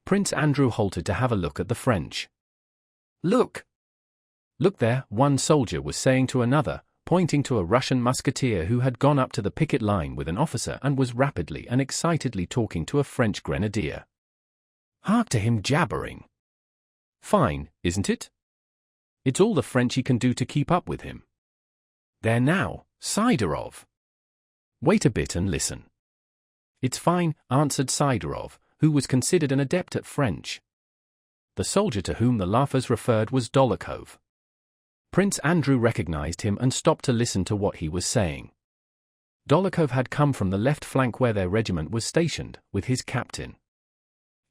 Prince Andrew halted to have a look at the French. "Look! Look there," one soldier was saying to another, pointing to a Russian musketeer who had gone up to the picket line with an officer and was rapidly and excitedly talking to a French grenadier. "Hark to him jabbering! Fine, isn't it? It's all the Frenchy can do to keep up with him. There now, Sidorov! Wait a bit and listen." "It's fine," answered Sidorov, who was considered an adept at French. The soldier to whom the laughers referred was Dolokhov. Prince Andrew recognized him and stopped to listen to what he was saying. Dolokhov had come from the left flank where their regiment was stationed, with his captain.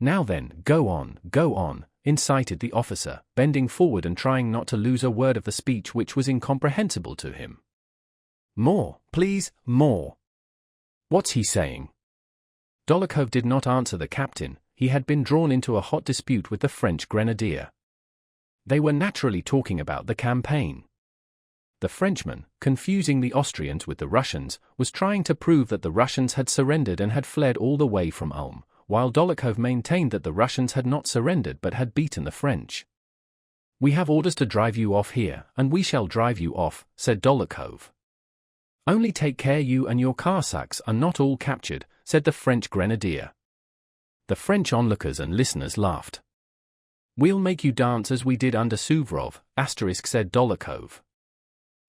"Now then, go on, incited the officer, bending forward and trying not to lose a word of the speech which was incomprehensible to him. "More, please, more. What's he saying?" Dolokhov did not answer the captain. He had been drawn into a hot dispute with the French grenadier. They were naturally talking about the campaign. The Frenchman, confusing the Austrians with the Russians, was trying to prove that the Russians had surrendered and had fled all the way from Ulm, while Dolokhov maintained that the Russians had not surrendered but had beaten the French. "We have orders to drive you off here, and we shall drive you off," said Dolokhov. "Only take care you and your Cossacks are not all captured," said the French grenadier. The French onlookers and listeners laughed. "We'll make you dance as we did under Suvorov," said Dolokhov.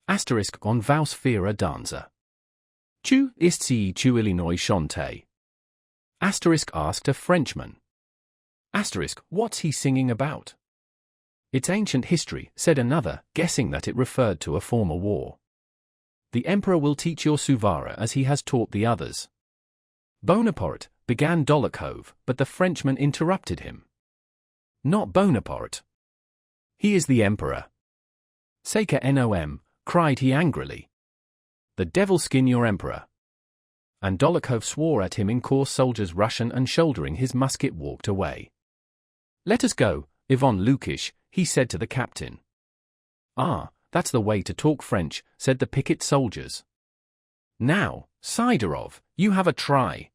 On vous faire danser. Tu istsi tu Illinois chante? Asked a Frenchman. What's he singing about? "It's ancient history," said another, guessing that it referred to a former war. "The emperor will teach your Suvara as he has taught the others." "Bonaparte," began Dolokhov, but the Frenchman interrupted him. "Not Bonaparte. He is the emperor." "Sacre nom," cried he angrily. "The devil skin your emperor." And Dolokhov swore at him in coarse soldier's Russian and shouldering his musket walked away. "Let us go, Ivan Lukish," he said to the captain. "Ah, that's the way to talk French," said the picket soldiers. "Now, Sidorov, you have a try."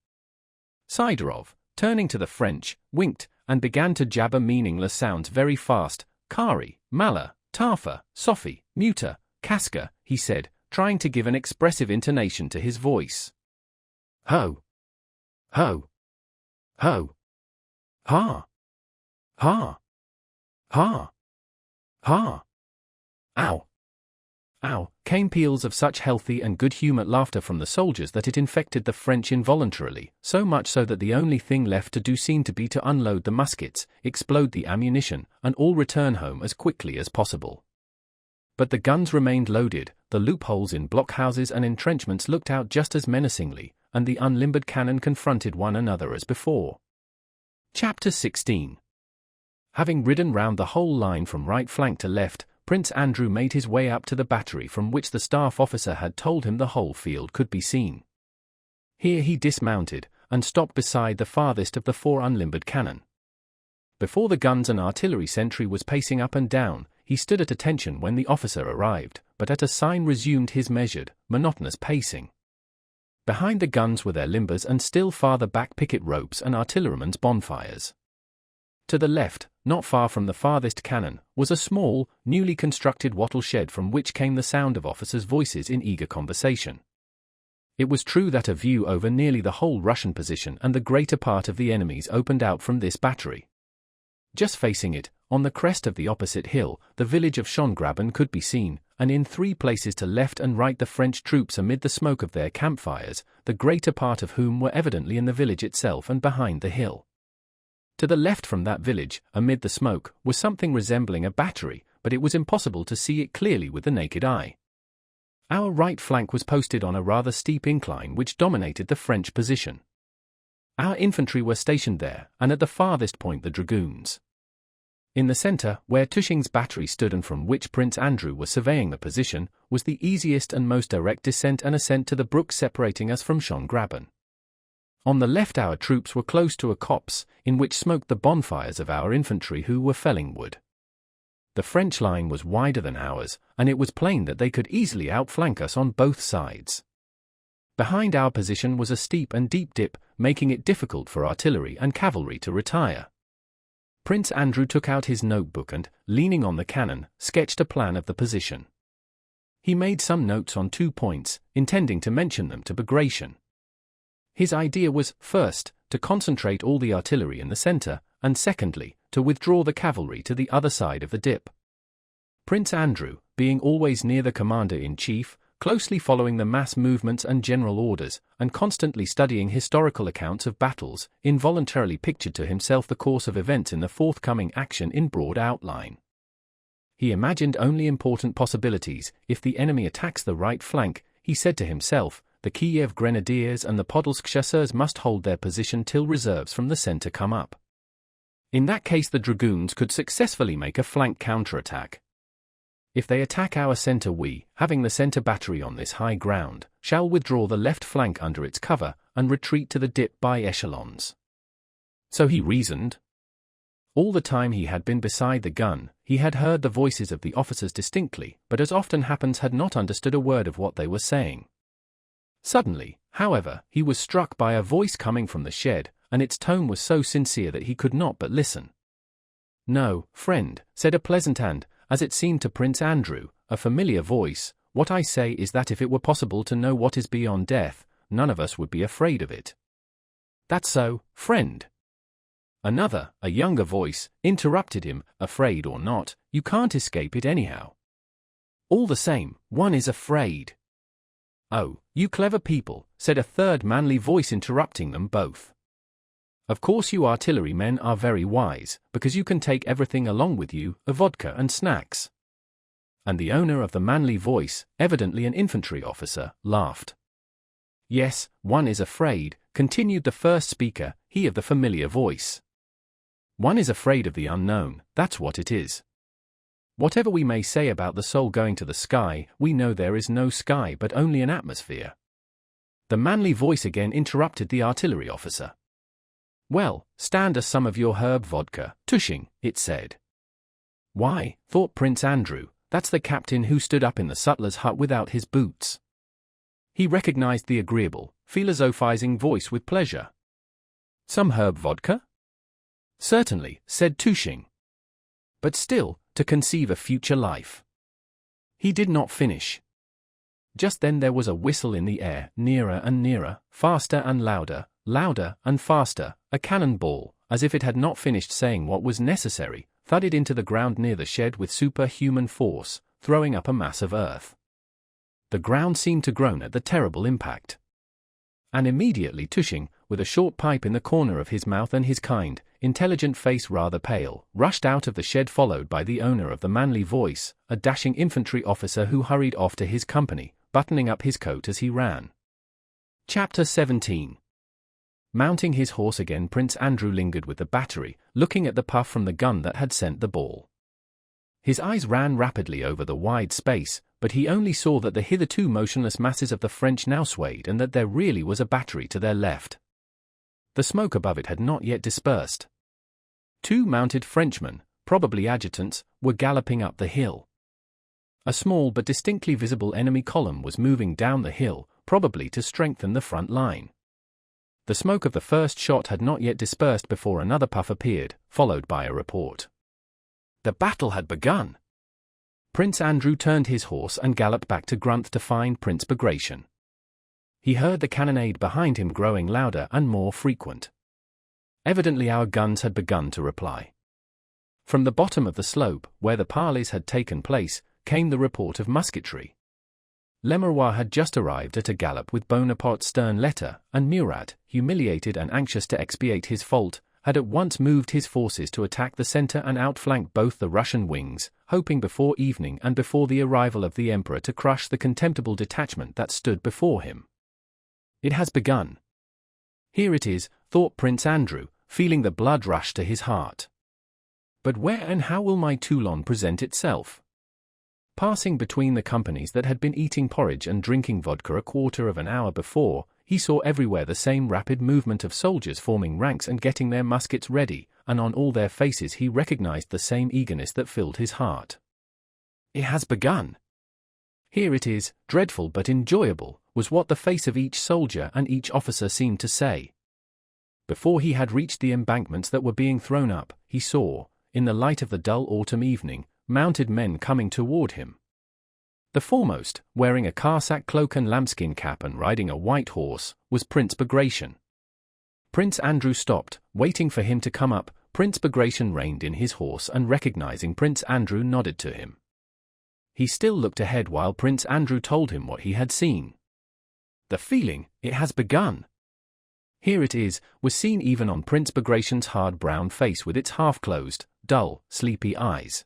Sidorov, turning to the French, winked, and began to jabber meaningless sounds very fast. Kari, Mala, Tafa, Sophie, Muta, Casca, he said, trying to give an expressive intonation to his voice. Ho! Ho! Ho! Ha! Ha! Ha! Ha! Ow! Ow! Came peals of such healthy and good-humored laughter from the soldiers that it infected the French involuntarily, so much so that the only thing left to do seemed to be to unload the muskets, explode the ammunition, and all return home as quickly as possible. But the guns remained loaded, the loopholes in blockhouses and entrenchments looked out just as menacingly, and the unlimbered cannon confronted one another as before. Chapter 16. Having ridden round the whole line from right flank to left, Prince Andrew made his way up to the battery from which the staff officer had told him the whole field could be seen. Here he dismounted, and stopped beside the farthest of the 4 unlimbered cannon. Before the guns and artillery sentry was pacing up and down, he stood at attention when the officer arrived, but at a sign resumed his measured, monotonous pacing. Behind the guns were their limbers and still farther back picket ropes and artillerymen's bonfires. To the left, not far from the farthest cannon, was a small, newly constructed wattle shed from which came the sound of officers' voices in eager conversation. It was true that a view over nearly the whole Russian position and the greater part of the enemy's opened out from this battery. Just facing it, on the crest of the opposite hill, the village of Schongraben could be seen, and in 3 places to left and right the French troops amid the smoke of their campfires, the greater part of whom were evidently in the village itself and behind the hill. To the left from that village, amid the smoke, was something resembling a battery, but it was impossible to see it clearly with the naked eye. Our right flank was posted on a rather steep incline which dominated the French position. Our infantry were stationed there, and at the farthest point the dragoons. In the centre, where Tushing's battery stood and from which Prince Andrew was surveying the position, was the easiest and most direct descent and ascent to the brook separating us from Schongraben. On the left our troops were close to a copse, in which smoked the bonfires of our infantry who were felling wood. The French line was wider than ours, and it was plain that they could easily outflank us on both sides. Behind our position was a steep and deep dip, making it difficult for artillery and cavalry to retire. Prince Andrew took out his notebook and, leaning on the cannon, sketched a plan of the position. He made some notes on 2 points, intending to mention them to Bagration. His idea was, first, to concentrate all the artillery in the center, and secondly, to withdraw the cavalry to the other side of the dip. Prince Andrew, being always near the commander-in-chief, closely following the mass movements and general orders, and constantly studying historical accounts of battles, involuntarily pictured to himself the course of events in the forthcoming action in broad outline. He imagined only important possibilities. If the enemy attacks the right flank, he said to himself, the Kiev Grenadiers and the Podolsk Chasseurs must hold their position till reserves from the center come up. In that case the dragoons could successfully make a flank counterattack. If they attack our center we, having the center battery on this high ground, shall withdraw the left flank under its cover, and retreat to the dip by echelons. So he reasoned. All the time he had been beside the gun, he had heard the voices of the officers distinctly, but as often happens had not understood a word of what they were saying. Suddenly, however, he was struck by a voice coming from the shed, and its tone was so sincere that he could not but listen. "No, friend," said a pleasant and, as it seemed to Prince Andrew, a familiar voice, "what I say is that if it were possible to know what is beyond death, none of us would be afraid of it." "That's so, friend." Another, a younger voice, interrupted him, "Afraid or not, you can't escape it anyhow." "All the same, one is afraid." "Oh, you clever people," said a third manly voice interrupting them both. "Of course you artillery men are very wise, because you can take everything along with you, a vodka and snacks." And the owner of the manly voice, evidently an infantry officer, laughed. "Yes, one is afraid," continued the first speaker, he of the familiar voice. "One is afraid of the unknown, that's what it is. Whatever we may say about the soul going to the sky, we know there is no sky but only an atmosphere." The manly voice again interrupted the artillery officer. "Well, stand us some of your herb vodka, Tushing," it said. "Why," thought Prince Andrew, "that's the captain who stood up in the sutler's hut without his boots." He recognized the agreeable, philosophizing voice with pleasure. Some herb vodka? Certainly, said Tushing. But still, to conceive a future life. He did not finish. Just then there was a whistle in the air, nearer and nearer, faster and louder, louder and faster. A cannonball, as if it had not finished saying what was necessary, thudded into the ground near the shed with superhuman force, throwing up a mass of earth. The ground seemed to groan at the terrible impact. And immediately Tushing, with a short pipe in the corner of his mouth and his kind, intelligent face rather pale, rushed out of the shed followed by the owner of the manly voice, a dashing infantry officer who hurried off to his company, buttoning up his coat as he ran. Chapter 17. Mounting his horse again, Prince Andrew lingered with the battery, looking at the puff from the gun that had sent the ball. His eyes ran rapidly over the wide space, but he only saw that the hitherto motionless masses of the French now swayed and that there really was a battery to their left. The smoke above it had not yet dispersed. 2 mounted Frenchmen, probably adjutants, were galloping up the hill. A small but distinctly visible enemy column was moving down the hill, probably to strengthen the front line. The smoke of the first shot had not yet dispersed before another puff appeared, followed by a report. The battle had begun. Prince Andrew turned his horse and galloped back to Grunth to find Prince Bagration. He heard the cannonade behind him growing louder and more frequent. Evidently our guns had begun to reply. From the bottom of the slope, where the parleys had taken place, came the report of musketry. Lemerrois had just arrived at a gallop with Bonaparte's stern letter, and Murat, humiliated and anxious to expiate his fault, had at once moved his forces to attack the center and outflank both the Russian wings, hoping before evening and before the arrival of the Emperor to crush the contemptible detachment that stood before him. It has begun. Here it is, thought Prince Andrew, feeling the blood rush to his heart. But where and how will my Toulon present itself? Passing between the companies that had been eating porridge and drinking vodka a quarter of an hour before, he saw everywhere the same rapid movement of soldiers forming ranks and getting their muskets ready, and on all their faces he recognized the same eagerness that filled his heart. It has begun. Here it is, dreadful but enjoyable, was what the face of each soldier and each officer seemed to say. Before he had reached the embankments that were being thrown up, he saw, in the light of the dull autumn evening, mounted men coming toward him. The foremost, wearing a Cossack cloak and lambskin cap and riding a white horse, was Prince Bagration. Prince Andrew stopped, waiting for him to come up. Prince Bagration reined in his horse and recognizing Prince Andrew nodded to him. He still looked ahead while Prince Andrew told him what he had seen. The feeling, it has begun. Here it is, was seen even on Prince Bagration's hard brown face with its half-closed, dull, sleepy eyes.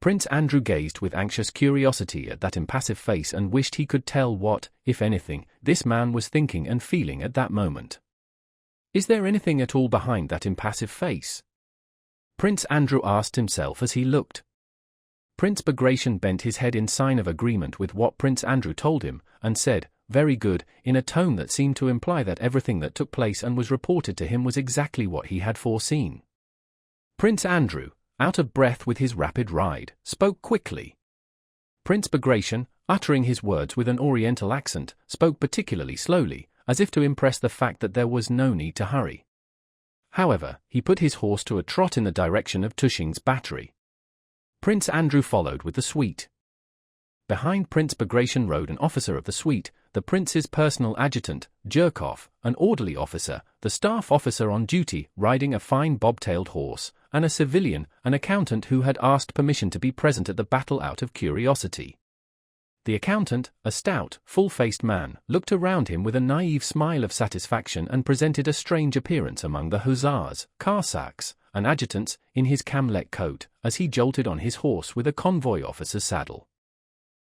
Prince Andrew gazed with anxious curiosity at that impassive face and wished he could tell what, if anything, this man was thinking and feeling at that moment. Is there anything at all behind that impassive face? Prince Andrew asked himself as he looked. Prince Bagration bent his head in sign of agreement with what Prince Andrew told him, and said, "Very good," in a tone that seemed to imply that everything that took place and was reported to him was exactly what he had foreseen. Prince Andrew, out of breath with his rapid ride, spoke quickly. Prince Bagration, uttering his words with an Oriental accent, spoke particularly slowly, as if to impress the fact that there was no need to hurry. However, he put his horse to a trot in the direction of Tushing's battery. Prince Andrew followed with the suite. Behind Prince Bagration rode an officer of the suite, the prince's personal adjutant, Jerkov, an orderly officer, the staff officer on duty, riding a fine bobtailed horse, and a civilian, an accountant who had asked permission to be present at the battle out of curiosity. The accountant, a stout, full-faced man, looked around him with a naive smile of satisfaction and presented a strange appearance among the hussars, Cossacks, and adjutants, in his camlet coat, as he jolted on his horse with a convoy officer's saddle.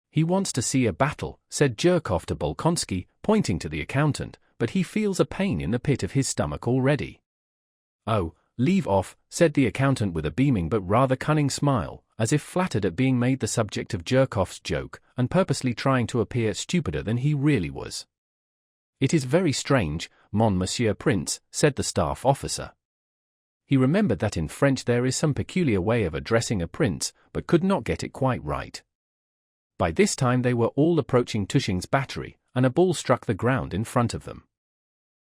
"He wants to see a battle," said Jerkov to Bolkonsky, pointing to the accountant, "but he feels a pain in the pit of his stomach already." "Oh, leave off," said the accountant with a beaming but rather cunning smile, as if flattered at being made the subject of Jerkov's joke, and purposely trying to appear stupider than he really was. "It is very strange, Monsieur Prince," said the staff officer. He remembered that in French there is some peculiar way of addressing a prince, but could not get it quite right. By this time they were all approaching Tushing's battery, and a ball struck the ground in front of them.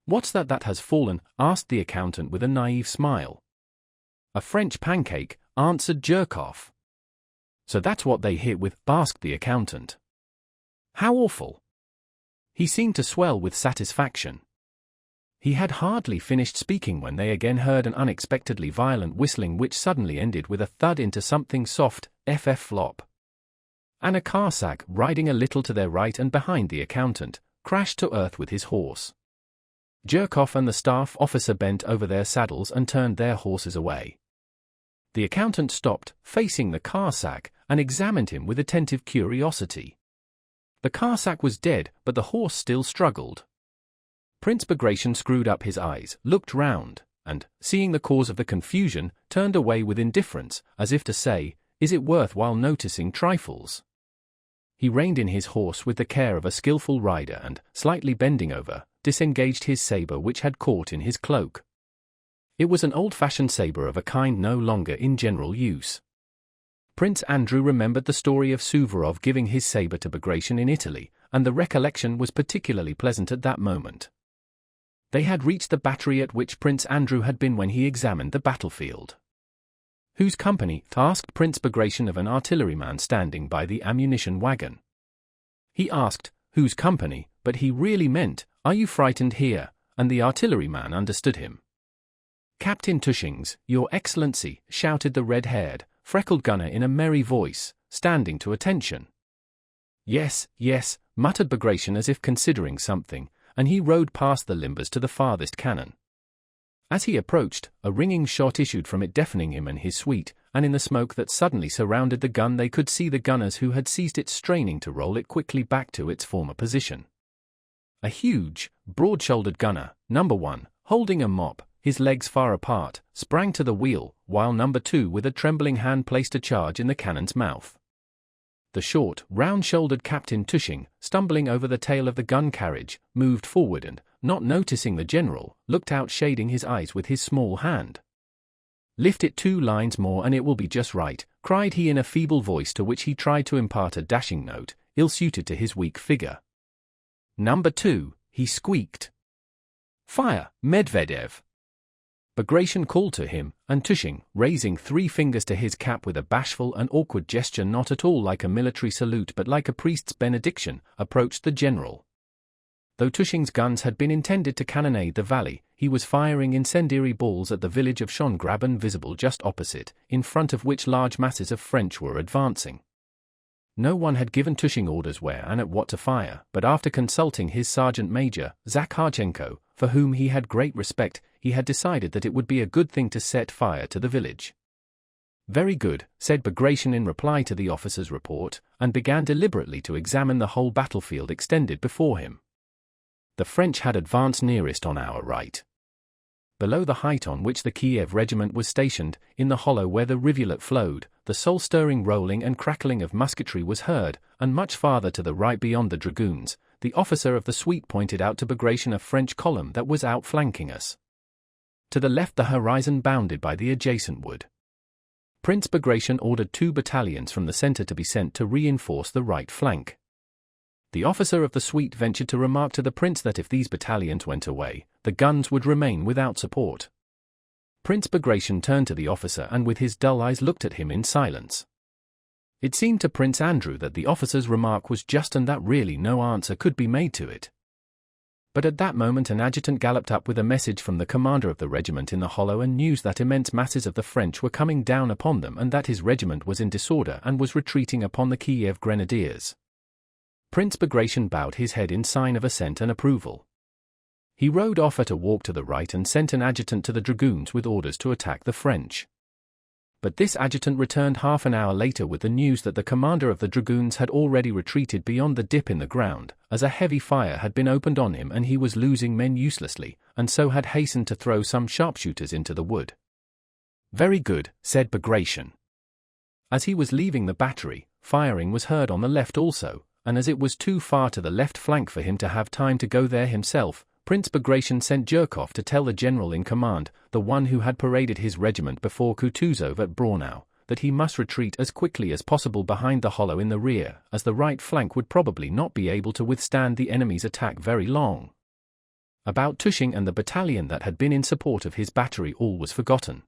"What's that has fallen?" asked the accountant with a naive smile. "A French pancake," answered Jerkoff. "So that's what they hit with?" asked the accountant. "How awful!" He seemed to swell with satisfaction. He had hardly finished speaking when they again heard an unexpectedly violent whistling which suddenly ended with a thud into something soft, flop. And a car sack, riding a little to their right and behind the accountant, crashed to earth with his horse. Jerkoff and the staff officer bent over their saddles and turned their horses away. The accountant stopped, facing the car sack, and examined him with attentive curiosity. The car sack was dead, but the horse still struggled. Prince Bagration screwed up his eyes, looked round, and, seeing the cause of the confusion, turned away with indifference, as if to say, "Is it worth while noticing trifles?" He reined in his horse with the care of a skillful rider and, slightly bending over, disengaged his saber which had caught in his cloak. It was an old-fashioned saber of a kind no longer in general use. Prince Andrew remembered the story of Suvorov giving his saber to Bagration in Italy, and the recollection was particularly pleasant at that moment. They had reached the battery at which Prince Andrew had been when he examined the battlefield. "Whose company?" asked Prince Bagration of an artilleryman standing by the ammunition wagon. He asked, "Whose company?" but he really meant, "Are you frightened here?" and the artilleryman understood him. "Captain Tushing's, Your Excellency," shouted the red-haired, freckled gunner in a merry voice, standing to attention. "Yes, yes," muttered Bagration as if considering something, and he rode past the limbers to the farthest cannon. As he approached, a ringing shot issued from it, deafening him and his suite, and in the smoke that suddenly surrounded the gun they could see the gunners who had seized it straining to roll it quickly back to its former position. A huge, broad-shouldered gunner, number 1, holding a mop, his legs far apart, sprang to the wheel, while number 2 with a trembling hand placed a charge in the cannon's mouth. The short, round-shouldered Captain Tushing, stumbling over the tail of the gun carriage, moved forward and, not noticing the general, looked out, shading his eyes with his small hand. "Lift it 2 lines more and it will be just right," cried he in a feeble voice to which he tried to impart a dashing note, ill-suited to his weak figure. "Number 2, he squeaked. "Fire, Medvedev!" Bagration called to him, and Tushing, raising 3 fingers to his cap with a bashful and awkward gesture not at all like a military salute but like a priest's benediction, approached the general. Though Tushing's guns had been intended to cannonade the valley, he was firing incendiary balls at the village of Schongraben, visible just opposite, in front of which large masses of French were advancing. No one had given Tushing orders where and at what to fire, but after consulting his sergeant major, Zakharchenko, for whom he had great respect, he had decided that it would be a good thing to set fire to the village. "Very good," said Bagration in reply to the officer's report, and began deliberately to examine the whole battlefield extended before him. The French had advanced nearest on our right. Below the height on which the Kiev regiment was stationed, in the hollow where the rivulet flowed, the soul-stirring rolling and crackling of musketry was heard, and much farther to the right beyond the dragoons, the officer of the suite pointed out to Bagration a French column that was outflanking us. To the left the horizon bounded by the adjacent wood. Prince Bagration ordered 2 battalions from the center to be sent to reinforce the right flank. The officer of the suite ventured to remark to the prince that if these battalions went away, the guns would remain without support. Prince Bagration turned to the officer and with his dull eyes looked at him in silence. It seemed to Prince Andrew that the officer's remark was just and that really no answer could be made to it. But at that moment an adjutant galloped up with a message from the commander of the regiment in the hollow and news that immense masses of the French were coming down upon them and that his regiment was in disorder and was retreating upon the Kiev grenadiers. Prince Bagration bowed his head in sign of assent and approval. He rode off at a walk to the right and sent an adjutant to the dragoons with orders to attack the French. But this adjutant returned half an hour later with the news that the commander of the dragoons had already retreated beyond the dip in the ground, as a heavy fire had been opened on him and he was losing men uselessly, and so had hastened to throw some sharpshooters into the wood. "Very good," said Bagration. As he was leaving the battery, firing was heard on the left also, and as it was too far to the left flank for him to have time to go there himself, Prince Bagration sent Jerkoff to tell the general in command, the one who had paraded his regiment before Kutuzov at Braunau, that he must retreat as quickly as possible behind the hollow in the rear, as the right flank would probably not be able to withstand the enemy's attack very long. About Tushing and the battalion that had been in support of his battery all was forgotten.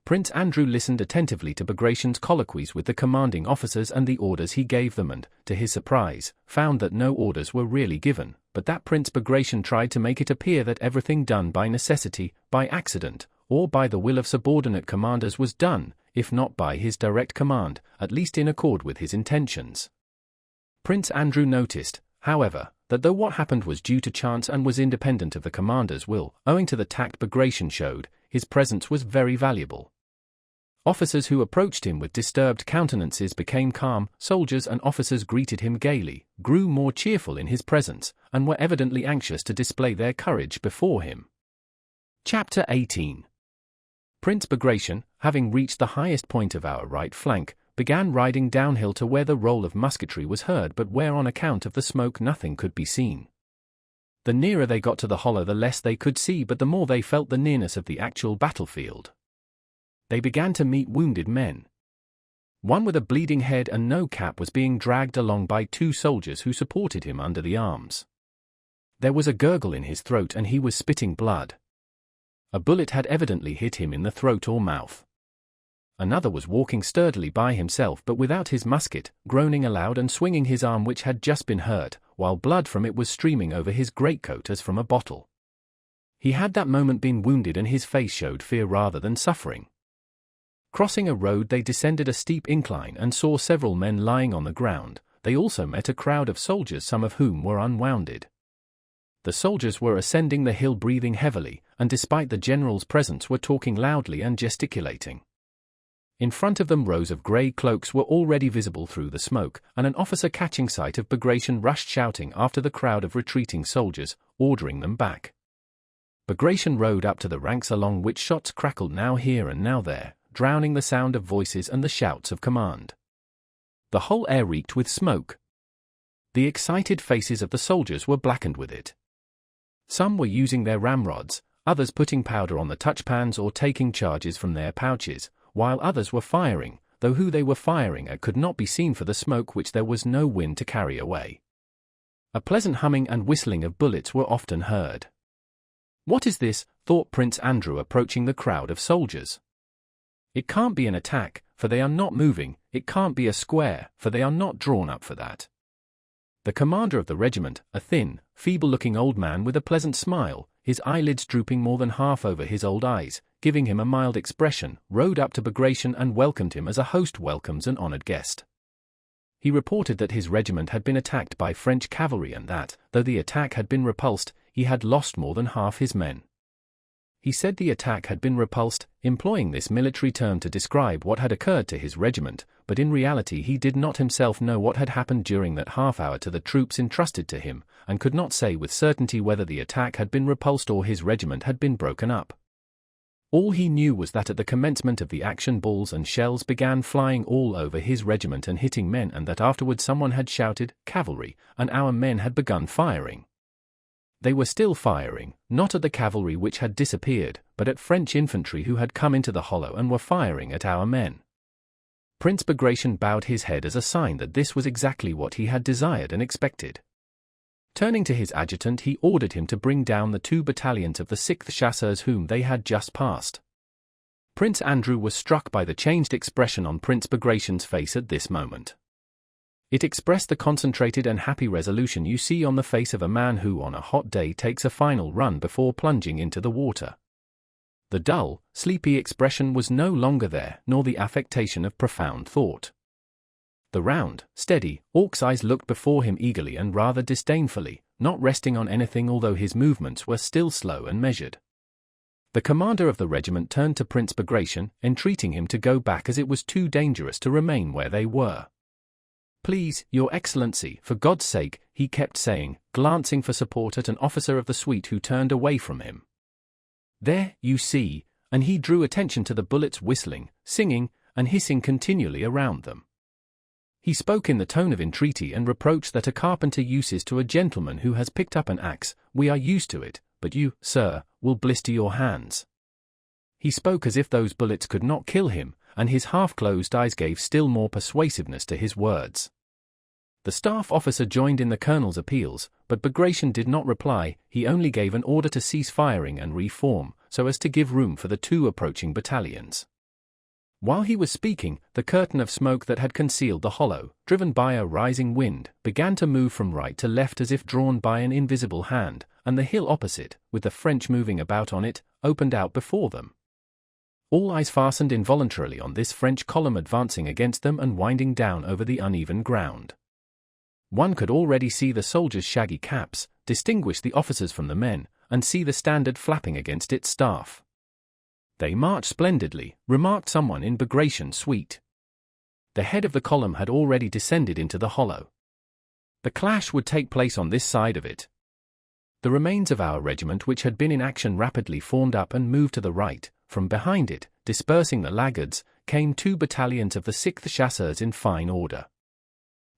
Prince Andrew listened attentively to Bagration's colloquies with the commanding officers and the orders he gave them and, to his surprise, found that no orders were really given, but that Prince Bagration tried to make it appear that everything done by necessity, by accident, or by the will of subordinate commanders was done, if not by his direct command, at least in accord with his intentions. Prince Andrew noticed, however, that though what happened was due to chance and was independent of the commander's will, owing to the tact Bagration showed, his presence was very valuable. Officers who approached him with disturbed countenances became calm, soldiers and officers greeted him gaily, grew more cheerful in his presence, and were evidently anxious to display their courage before him. Chapter 18. Prince Bagration, having reached the highest point of our right flank, began riding downhill to where the roll of musketry was heard but where on account of the smoke nothing could be seen. The nearer they got to the hollow the less they could see, but the more they felt the nearness of the actual battlefield. They began to meet wounded men. One with a bleeding head and no cap was being dragged along by two soldiers who supported him under the arms. There was a gurgle in his throat and he was spitting blood. A bullet had evidently hit him in the throat or mouth. Another was walking sturdily by himself but without his musket, groaning aloud and swinging his arm which had just been hurt, while blood from it was streaming over his greatcoat as from a bottle. He had that moment been wounded and his face showed fear rather than suffering. Crossing a road they descended a steep incline and saw several men lying on the ground. They also met a crowd of soldiers, some of whom were unwounded. The soldiers were ascending the hill breathing heavily, and despite the general's presence were talking loudly and gesticulating. In front of them rows of grey cloaks were already visible through the smoke, and an officer catching sight of Bagration rushed shouting after the crowd of retreating soldiers, ordering them back. Bagration rode up to the ranks along which shots crackled now here and now there, drowning the sound of voices and the shouts of command. The whole air reeked with smoke. The excited faces of the soldiers were blackened with it. Some were using their ramrods, others putting powder on the touchpans or taking charges from their pouches, while others were firing, though who they were firing at could not be seen for the smoke which there was no wind to carry away. A pleasant humming and whistling of bullets were often heard. "What is this?" thought Prince Andrew approaching the crowd of soldiers. "It can't be an attack, for they are not moving, it can't be a square, for they are not drawn up for that." The commander of the regiment, a thin, feeble-looking old man with a pleasant smile, his eyelids drooping more than half over his old eyes, giving him a mild expression, rode up to Bagration and welcomed him as a host welcomes an honored guest. He reported that his regiment had been attacked by French cavalry and that, though the attack had been repulsed, he had lost more than half his men. He said the attack had been repulsed, employing this military term to describe what had occurred to his regiment, but in reality he did not himself know what had happened during that half-hour to the troops entrusted to him, and could not say with certainty whether the attack had been repulsed or his regiment had been broken up. All he knew was that at the commencement of the action balls and shells began flying all over his regiment and hitting men, and that afterwards someone had shouted, "Cavalry," and our men had begun firing. They were still firing, not at the cavalry which had disappeared, but at French infantry who had come into the hollow and were firing at our men. Prince Bagration bowed his head as a sign that this was exactly what he had desired and expected. Turning to his adjutant he ordered him to bring down the 2 battalions of the 6th Chasseurs whom they had just passed. Prince Andrew was struck by the changed expression on Prince Bagration's face at this moment. It expressed the concentrated and happy resolution you see on the face of a man who on a hot day takes a final run before plunging into the water. The dull, sleepy expression was no longer there, nor the affectation of profound thought. The round, steady, hawk's eyes looked before him eagerly and rather disdainfully, not resting on anything although his movements were still slow and measured. The commander of the regiment turned to Prince Bagration, entreating him to go back as it was too dangerous to remain where they were. "Please, Your Excellency, for God's sake," he kept saying, glancing for support at an officer of the suite who turned away from him. "There, you see," and he drew attention to the bullets whistling, singing, and hissing continually around them. He spoke in the tone of entreaty and reproach that a carpenter uses to a gentleman who has picked up an axe. "We are used to it, but you, sir, will blister your hands." He spoke as if those bullets could not kill him, and his half-closed eyes gave still more persuasiveness to his words. The staff officer joined in the colonel's appeals, but Bagration did not reply. He only gave an order to cease firing and reform, so as to give room for the two approaching battalions. While he was speaking, the curtain of smoke that had concealed the hollow, driven by a rising wind, began to move from right to left as if drawn by an invisible hand, and the hill opposite, with the French moving about on it, opened out before them. All eyes fastened involuntarily on this French column advancing against them and winding down over the uneven ground. One could already see the soldiers' shaggy caps, distinguish the officers from the men, and see the standard flapping against its staff. "They march splendidly," remarked someone in Bagration's suite. The head of the column had already descended into the hollow. The clash would take place on this side of it. The remains of our regiment, which had been in action, rapidly formed up and moved to the right. From behind it, dispersing the laggards, came 2 battalions of the 6th Chasseurs in fine order.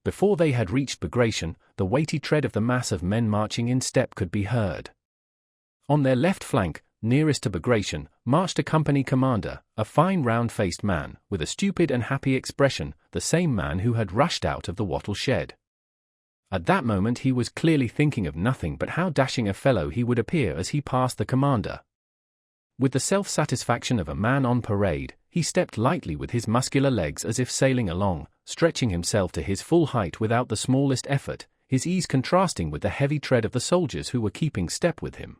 Before they had reached Bagration, the weighty tread of the mass of men marching in step could be heard. On their left flank, nearest to Bagration, marched a company commander, a fine round-faced man, with a stupid and happy expression, the same man who had rushed out of the wattle shed. At that moment he was clearly thinking of nothing but how dashing a fellow he would appear as he passed the commander. With the self-satisfaction of a man on parade, he stepped lightly with his muscular legs as if sailing along, stretching himself to his full height without the smallest effort, his ease contrasting with the heavy tread of the soldiers who were keeping step with him.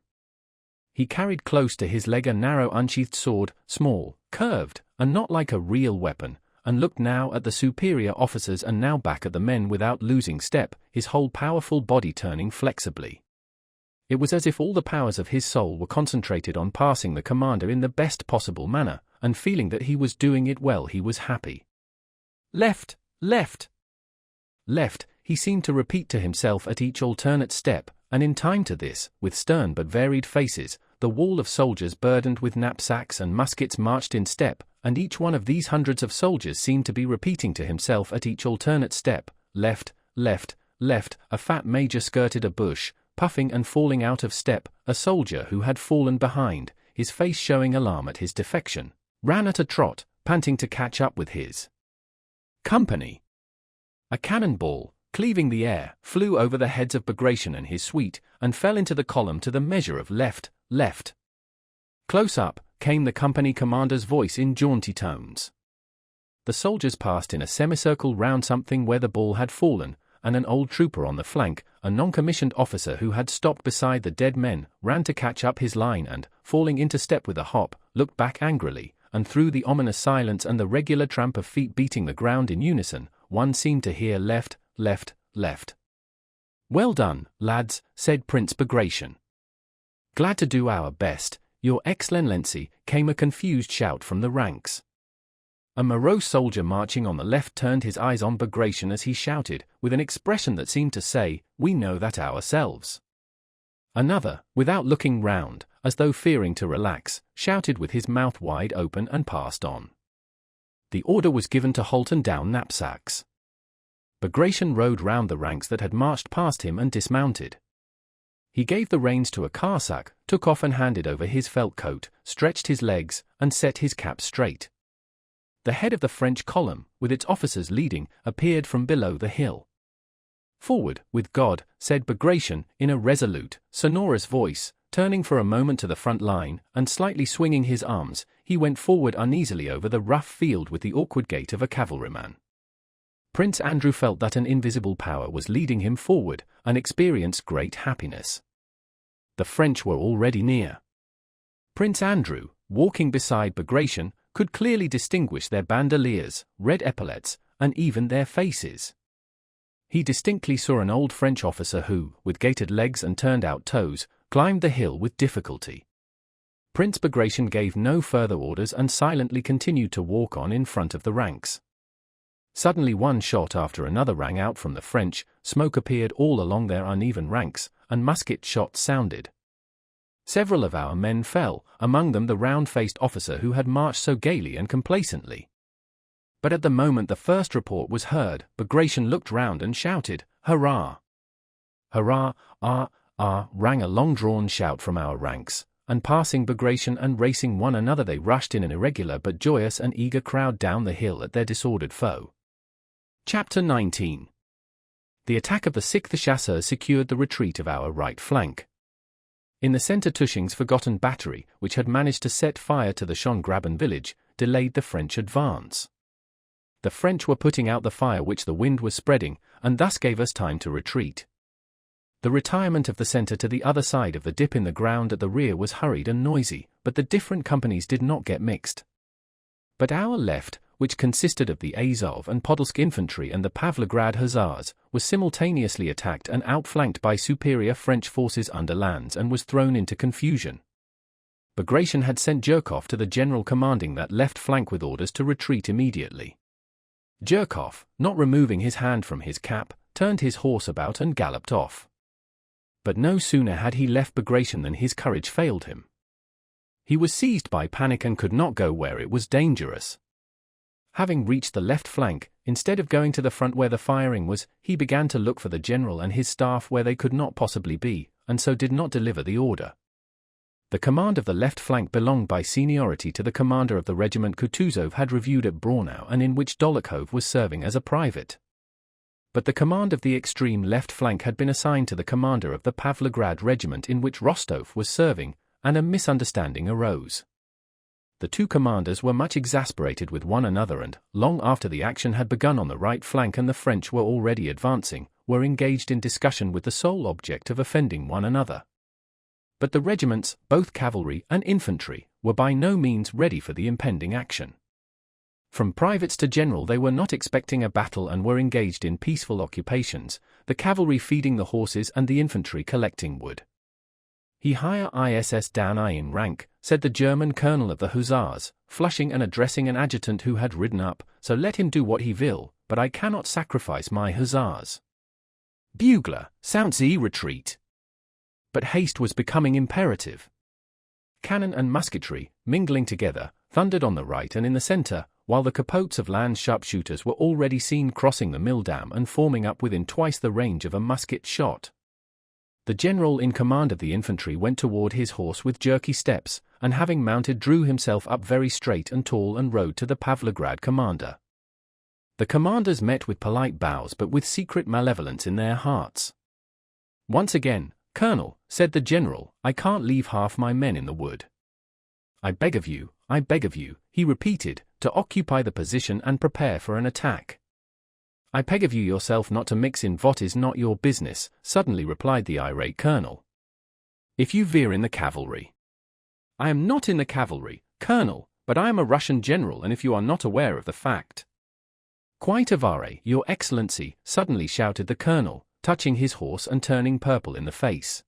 He carried close to his leg a narrow unsheathed sword, small, curved, and not like a real weapon, and looked now at the superior officers and now back at the men without losing step, his whole powerful body turning flexibly. It was as if all the powers of his soul were concentrated on passing the commander in the best possible manner, and feeling that he was doing it well, he was happy. "Left, left, left," he seemed to repeat to himself at each alternate step, and in time to this, with stern but varied faces, the wall of soldiers burdened with knapsacks and muskets marched in step, and each one of these hundreds of soldiers seemed to be repeating to himself at each alternate step, "Left, left, left." A fat major skirted a bush, puffing and falling out of step. A soldier who had fallen behind, his face showing alarm at his defection, ran at a trot, panting to catch up with his company. A cannonball, cleaving the air, flew over the heads of Bagration and his suite, and fell into the column to the measure of "left, left." Close up came the company commander's voice in jaunty tones. The soldiers passed in a semicircle round something where the ball had fallen, and an old trooper on the flank, a non-commissioned officer who had stopped beside the dead men, ran to catch up his line and, falling into step with a hop, looked back angrily, and through the ominous silence and the regular tramp of feet beating the ground in unison, one seemed to hear "left, left, left." "Well done, lads," said Prince Bagration. "Glad to do our best, Your Excellency," came a confused shout from the ranks. A morose soldier marching on the left turned his eyes on Bagration as he shouted, with an expression that seemed to say, "We know that ourselves." Another, without looking round, as though fearing to relax, shouted with his mouth wide open and passed on. The order was given to halt and down knapsacks. Bagration rode round the ranks that had marched past him and dismounted. He gave the reins to a Cossack, took off and handed over his felt coat, stretched his legs, and set his cap straight. The head of the French column, with its officers leading, appeared from below the hill. "Forward, with God," said Bagration, in a resolute, sonorous voice, turning for a moment to the front line, and slightly swinging his arms, he went forward uneasily over the rough field with the awkward gait of a cavalryman. Prince Andrew felt that an invisible power was leading him forward, and experienced great happiness. The French were already near. Prince Andrew, walking beside Bagration, could clearly distinguish their bandoliers, red epaulets, and even their faces. He distinctly saw an old French officer who, with gaitered legs and turned-out toes, climbed the hill with difficulty. Prince Bagration gave no further orders and silently continued to walk on in front of the ranks. Suddenly one shot after another rang out from the French, smoke appeared all along their uneven ranks, and musket shots sounded. Several of our men fell, among them the round-faced officer who had marched so gaily and complacently. But at the moment the first report was heard, Bagration looked round and shouted, "Hurrah!" "Hurrah, rang a long-drawn shout from our ranks, and passing Bagration and racing one another they rushed in an irregular but joyous and eager crowd down the hill at their disordered foe. Chapter 19. The attack of the 6th Chasseurs secured the retreat of our right flank. In the center, Tushing's forgotten battery, which had managed to set fire to the Schongraben village, delayed the French advance. The French were putting out the fire which the wind was spreading, and thus gave us time to retreat. The retirement of the center to the other side of the dip in the ground at the rear was hurried and noisy, but the different companies did not get mixed. But our left, which consisted of the Azov and Podolsk infantry and the Pavlograd Hussars, was simultaneously attacked and outflanked by superior French forces under Lannes and was thrown into confusion. Bagration had sent Zhirkov to the general commanding that left flank with orders to retreat immediately. Zhirkov, not removing his hand from his cap, turned his horse about and galloped off. But no sooner had he left Bagration than his courage failed him. He was seized by panic and could not go where it was dangerous. Having reached the left flank, instead of going to the front where the firing was, he began to look for the general and his staff where they could not possibly be, and so did not deliver the order. The command of the left flank belonged by seniority to the commander of the regiment Kutuzov had reviewed at Braunau and in which Dolokhov was serving as a private. But the command of the extreme left flank had been assigned to the commander of the Pavlograd regiment in which Rostov was serving, and a misunderstanding arose. The two commanders were much exasperated with one another and, long after the action had begun on the right flank and the French were already advancing, were engaged in discussion with the sole object of offending one another. But the regiments, both cavalry and infantry, were by no means ready for the impending action. From privates to general they were not expecting a battle and were engaged in peaceful occupations, the cavalry feeding the horses and the infantry collecting wood. "He higher ISS down I in rank," said the German colonel of the Hussars, flushing and addressing an adjutant who had ridden up, "so let him do what he will, but I cannot sacrifice my Hussars. Bugler, sound Sie retreat." But haste was becoming imperative. Cannon and musketry, mingling together, thundered on the right and in the center, while the capotes of Lannes sharpshooters were already seen crossing the mill dam and forming up within twice the range of a musket shot. The general in command of the infantry went toward his horse with jerky steps, and having mounted drew himself up very straight and tall and rode to the Pavlograd commander. The commanders met with polite bows but with secret malevolence in their hearts. "Once again, Colonel," said the general, "I can't leave half my men in the wood. I beg of you," he repeated, "to occupy the position and prepare for an attack." "I beg of you yourself not to mix in what is not your business," suddenly replied the irate colonel. "If you veer in the cavalry." "I am not in the cavalry, Colonel, but I am a Russian general and if you are not aware of the fact." "Quite avare, your excellency," suddenly shouted the colonel, touching his horse and turning purple in the face.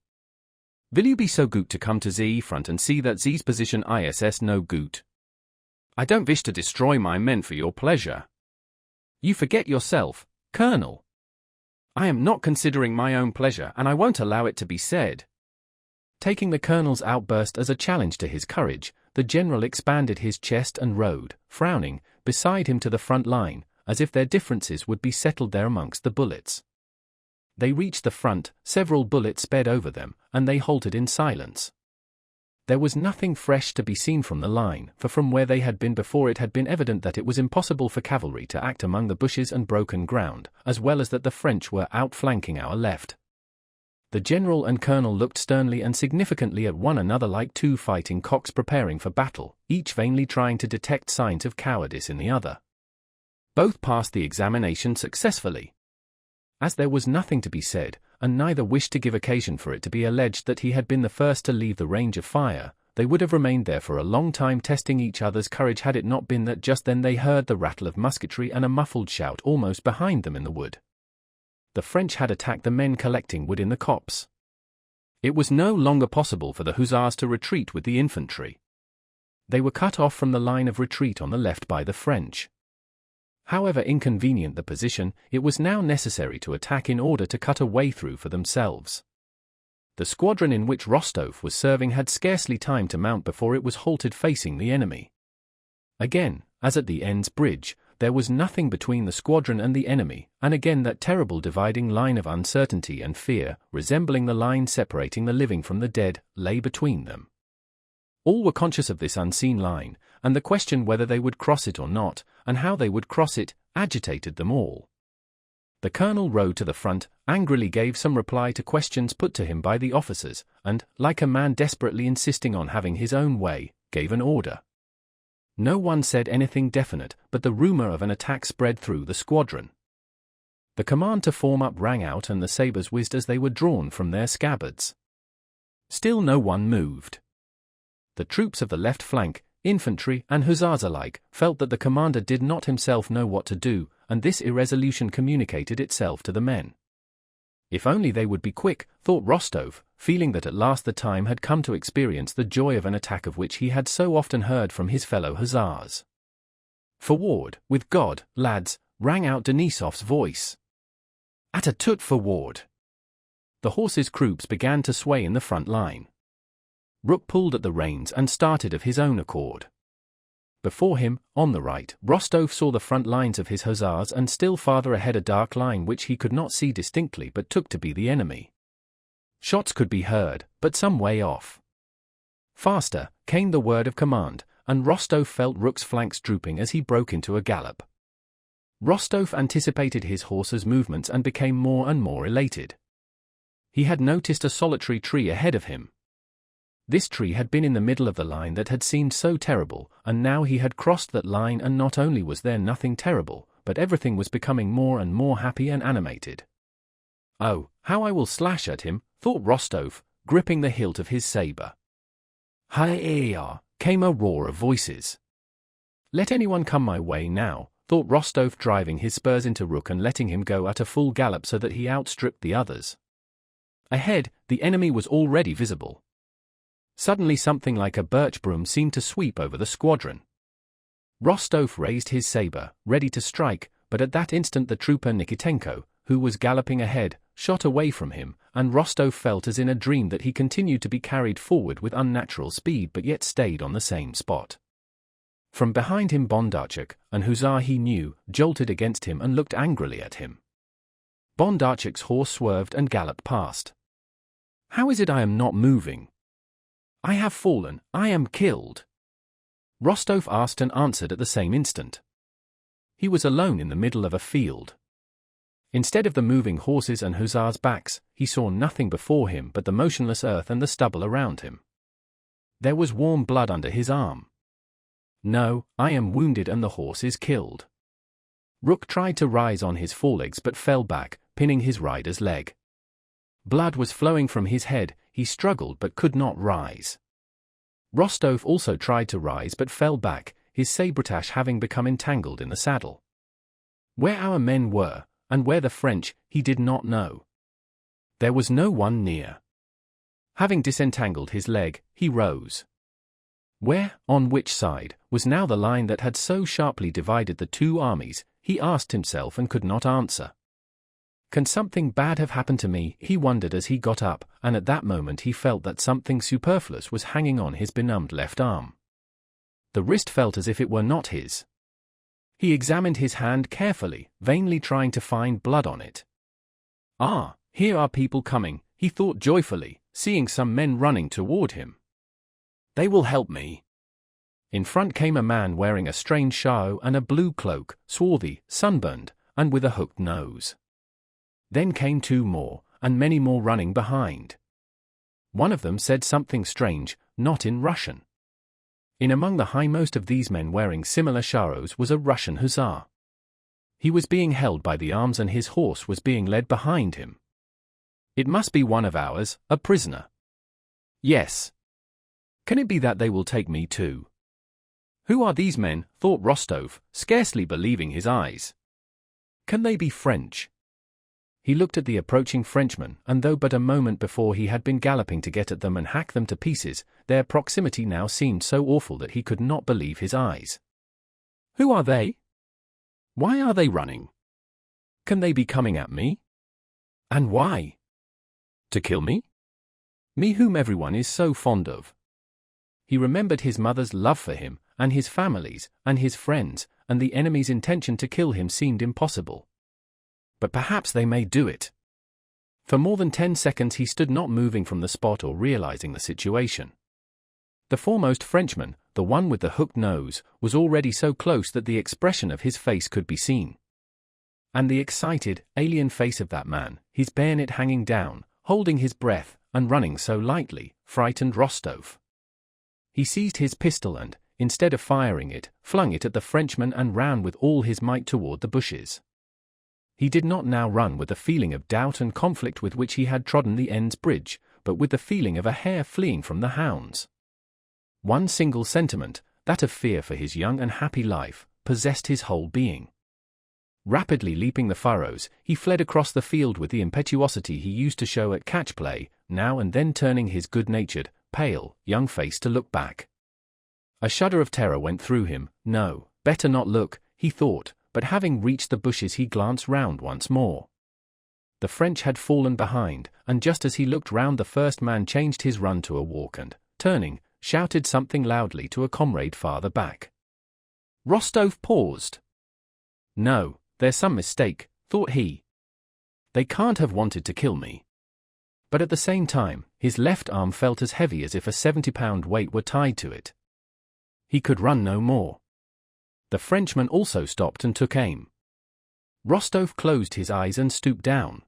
"Will you be so good to come to the front and see that Z's position is no good? I don't wish to destroy my men for your pleasure." "You forget yourself, Colonel." "I am not considering my own pleasure and I won't allow it to be said." Taking the colonel's outburst as a challenge to his courage, the general expanded his chest and rode, frowning, beside him to the front line, as if their differences would be settled there amongst the bullets. They reached the front, several bullets sped over them, and they halted in silence. There was nothing fresh to be seen from the line, for from where they had been before it had been evident that it was impossible for cavalry to act among the bushes and broken ground, as well as that the French were outflanking our left. The general and colonel looked sternly and significantly at one another like two fighting cocks preparing for battle, each vainly trying to detect signs of cowardice in the other. Both passed the examination successfully. As there was nothing to be said, and neither wished to give occasion for it to be alleged that he had been the first to leave the range of fire, they would have remained there for a long time testing each other's courage had it not been that just then they heard the rattle of musketry and a muffled shout almost behind them in the wood. The French had attacked the men collecting wood in the copse. It was no longer possible for the Hussars to retreat with the infantry. They were cut off from the line of retreat on the left by the French. However inconvenient the position, it was now necessary to attack in order to cut a way through for themselves. The squadron in which Rostov was serving had scarcely time to mount before it was halted facing the enemy. Again, as at the Enns Bridge, there was nothing between the squadron and the enemy, and again that terrible dividing line of uncertainty and fear, resembling the line separating the living from the dead, lay between them. All were conscious of this unseen line, and the question whether they would cross it or not, and how they would cross it, agitated them all. The colonel rode to the front, angrily gave some reply to questions put to him by the officers, and, like a man desperately insisting on having his own way, gave an order. No one said anything definite, but the rumor of an attack spread through the squadron. The command to form up rang out and the sabres whizzed as they were drawn from their scabbards. Still no one moved. The troops of the left flank, infantry and hussars alike, felt that the commander did not himself know what to do, and this irresolution communicated itself to the men. If only they would be quick, thought Rostov, feeling that at last the time had come to experience the joy of an attack of which he had so often heard from his fellow hussars. "Forward, with God, lads," rang out Denisov's voice. "At a toot forward!" The horses' croups began to sway in the front line. Rook pulled at the reins and started of his own accord. Before him, on the right, Rostov saw the front lines of his hussars and still farther ahead a dark line which he could not see distinctly but took to be the enemy. Shots could be heard, but some way off. Faster, came the word of command, and Rostov felt Rook's flanks drooping as he broke into a gallop. Rostov anticipated his horse's movements and became more and more elated. He had noticed a solitary tree ahead of him. This tree had been in the middle of the line that had seemed so terrible, and now he had crossed that line and not only was there nothing terrible, but everything was becoming more and more happy and animated. "Oh, how I will slash at him," thought Rostov, gripping the hilt of his saber. "Hi-ya!" came a roar of voices. "Let anyone come my way now," thought Rostov, driving his spurs into Rook and letting him go at a full gallop so that he outstripped the others. Ahead, the enemy was already visible. Suddenly something like a birch broom seemed to sweep over the squadron. Rostov raised his saber, ready to strike, but at that instant the trooper Nikitenko, who was galloping ahead, shot away from him, and Rostov felt as in a dream that he continued to be carried forward with unnatural speed but yet stayed on the same spot. From behind him Bondarchuk, an hussar he knew, jolted against him and looked angrily at him. Bondarchuk's horse swerved and galloped past. "How is it I am not moving? I have fallen, I am killed," Rostov asked and answered at the same instant. He was alone in the middle of a field. Instead of the moving horses and hussars' backs, he saw nothing before him but the motionless earth and the stubble around him. There was warm blood under his arm. "No, I am wounded and the horse is killed." Rook tried to rise on his forelegs but fell back, pinning his rider's leg. Blood was flowing from his head, he struggled but could not rise. Rostov also tried to rise but fell back, his sabretache having become entangled in the saddle. Where our men were, and where the French, he did not know. There was no one near. Having disentangled his leg, he rose. Where, on which side, was now the line that had so sharply divided the two armies, he asked himself and could not answer. Can something bad have happened to me, he wondered as he got up, and at that moment he felt that something superfluous was hanging on his benumbed left arm. The wrist felt as if it were not his. He examined his hand carefully, vainly trying to find blood on it. "Ah, here are people coming," he thought joyfully, seeing some men running toward him. "They will help me." In front came a man wearing a strange shao and a blue cloak, swarthy, sunburned, and with a hooked nose. Then came two more, and many more running behind. One of them said something strange, not in Russian. In among the hindmost of these men wearing similar sharos was a Russian hussar. He was being held by the arms and his horse was being led behind him. "It must be one of ours, a prisoner." "Yes. Can it be that they will take me too?" Who are these men, thought Rostov, scarcely believing his eyes. Can they be French? He looked at the approaching Frenchmen, and though but a moment before he had been galloping to get at them and hack them to pieces, their proximity now seemed so awful that he could not believe his eyes. Who are they? Why are they running? Can they be coming at me? And why? To kill me? Me whom everyone is so fond of. He remembered his mother's love for him, and his family's, and his friends, and the enemy's intention to kill him seemed impossible. But perhaps they may do it. For more than 10 seconds he stood not moving from the spot or realizing the situation. The foremost Frenchman, the one with the hooked nose, was already so close that the expression of his face could be seen. And the excited, alien face of that man, his bayonet hanging down, holding his breath, and running so lightly, frightened Rostov. He seized his pistol and, instead of firing it, flung it at the Frenchman and ran with all his might toward the bushes. He did not now run with the feeling of doubt and conflict with which he had trodden the Enns Bridge, but with the feeling of a hare fleeing from the hounds. One single sentiment, that of fear for his young and happy life, possessed his whole being. Rapidly leaping the furrows, he fled across the field with the impetuosity he used to show at catch-play, now and then turning his good-natured, pale, young face to look back. A shudder of terror went through him. No, better not look, he thought, but having reached the bushes he glanced round once more. The French had fallen behind, and just as he looked round the first man changed his run to a walk and, turning, shouted something loudly to a comrade farther back. Rostov paused. No, there's some mistake, thought he. They can't have wanted to kill me. But at the same time, his left arm felt as heavy as if a 70-pound weight were tied to it. He could run no more. The Frenchman also stopped and took aim. Rostov closed his eyes and stooped down.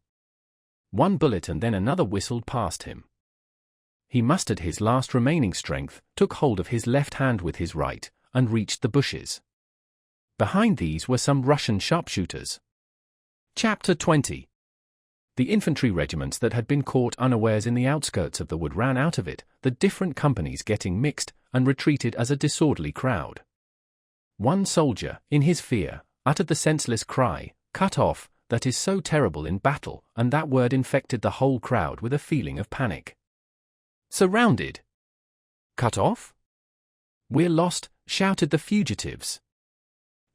One bullet and then another whistled past him. He mustered his last remaining strength, took hold of his left hand with his right, and reached the bushes. Behind these were some Russian sharpshooters. Chapter 20. The infantry regiments that had been caught unawares in the outskirts of the wood ran out of it, the different companies getting mixed, and retreated as a disorderly crowd. One soldier, in his fear, uttered the senseless cry, "Cut off," that is so terrible in battle, and that word infected the whole crowd with a feeling of panic. Surrounded. Cut off? We're lost, shouted the fugitives.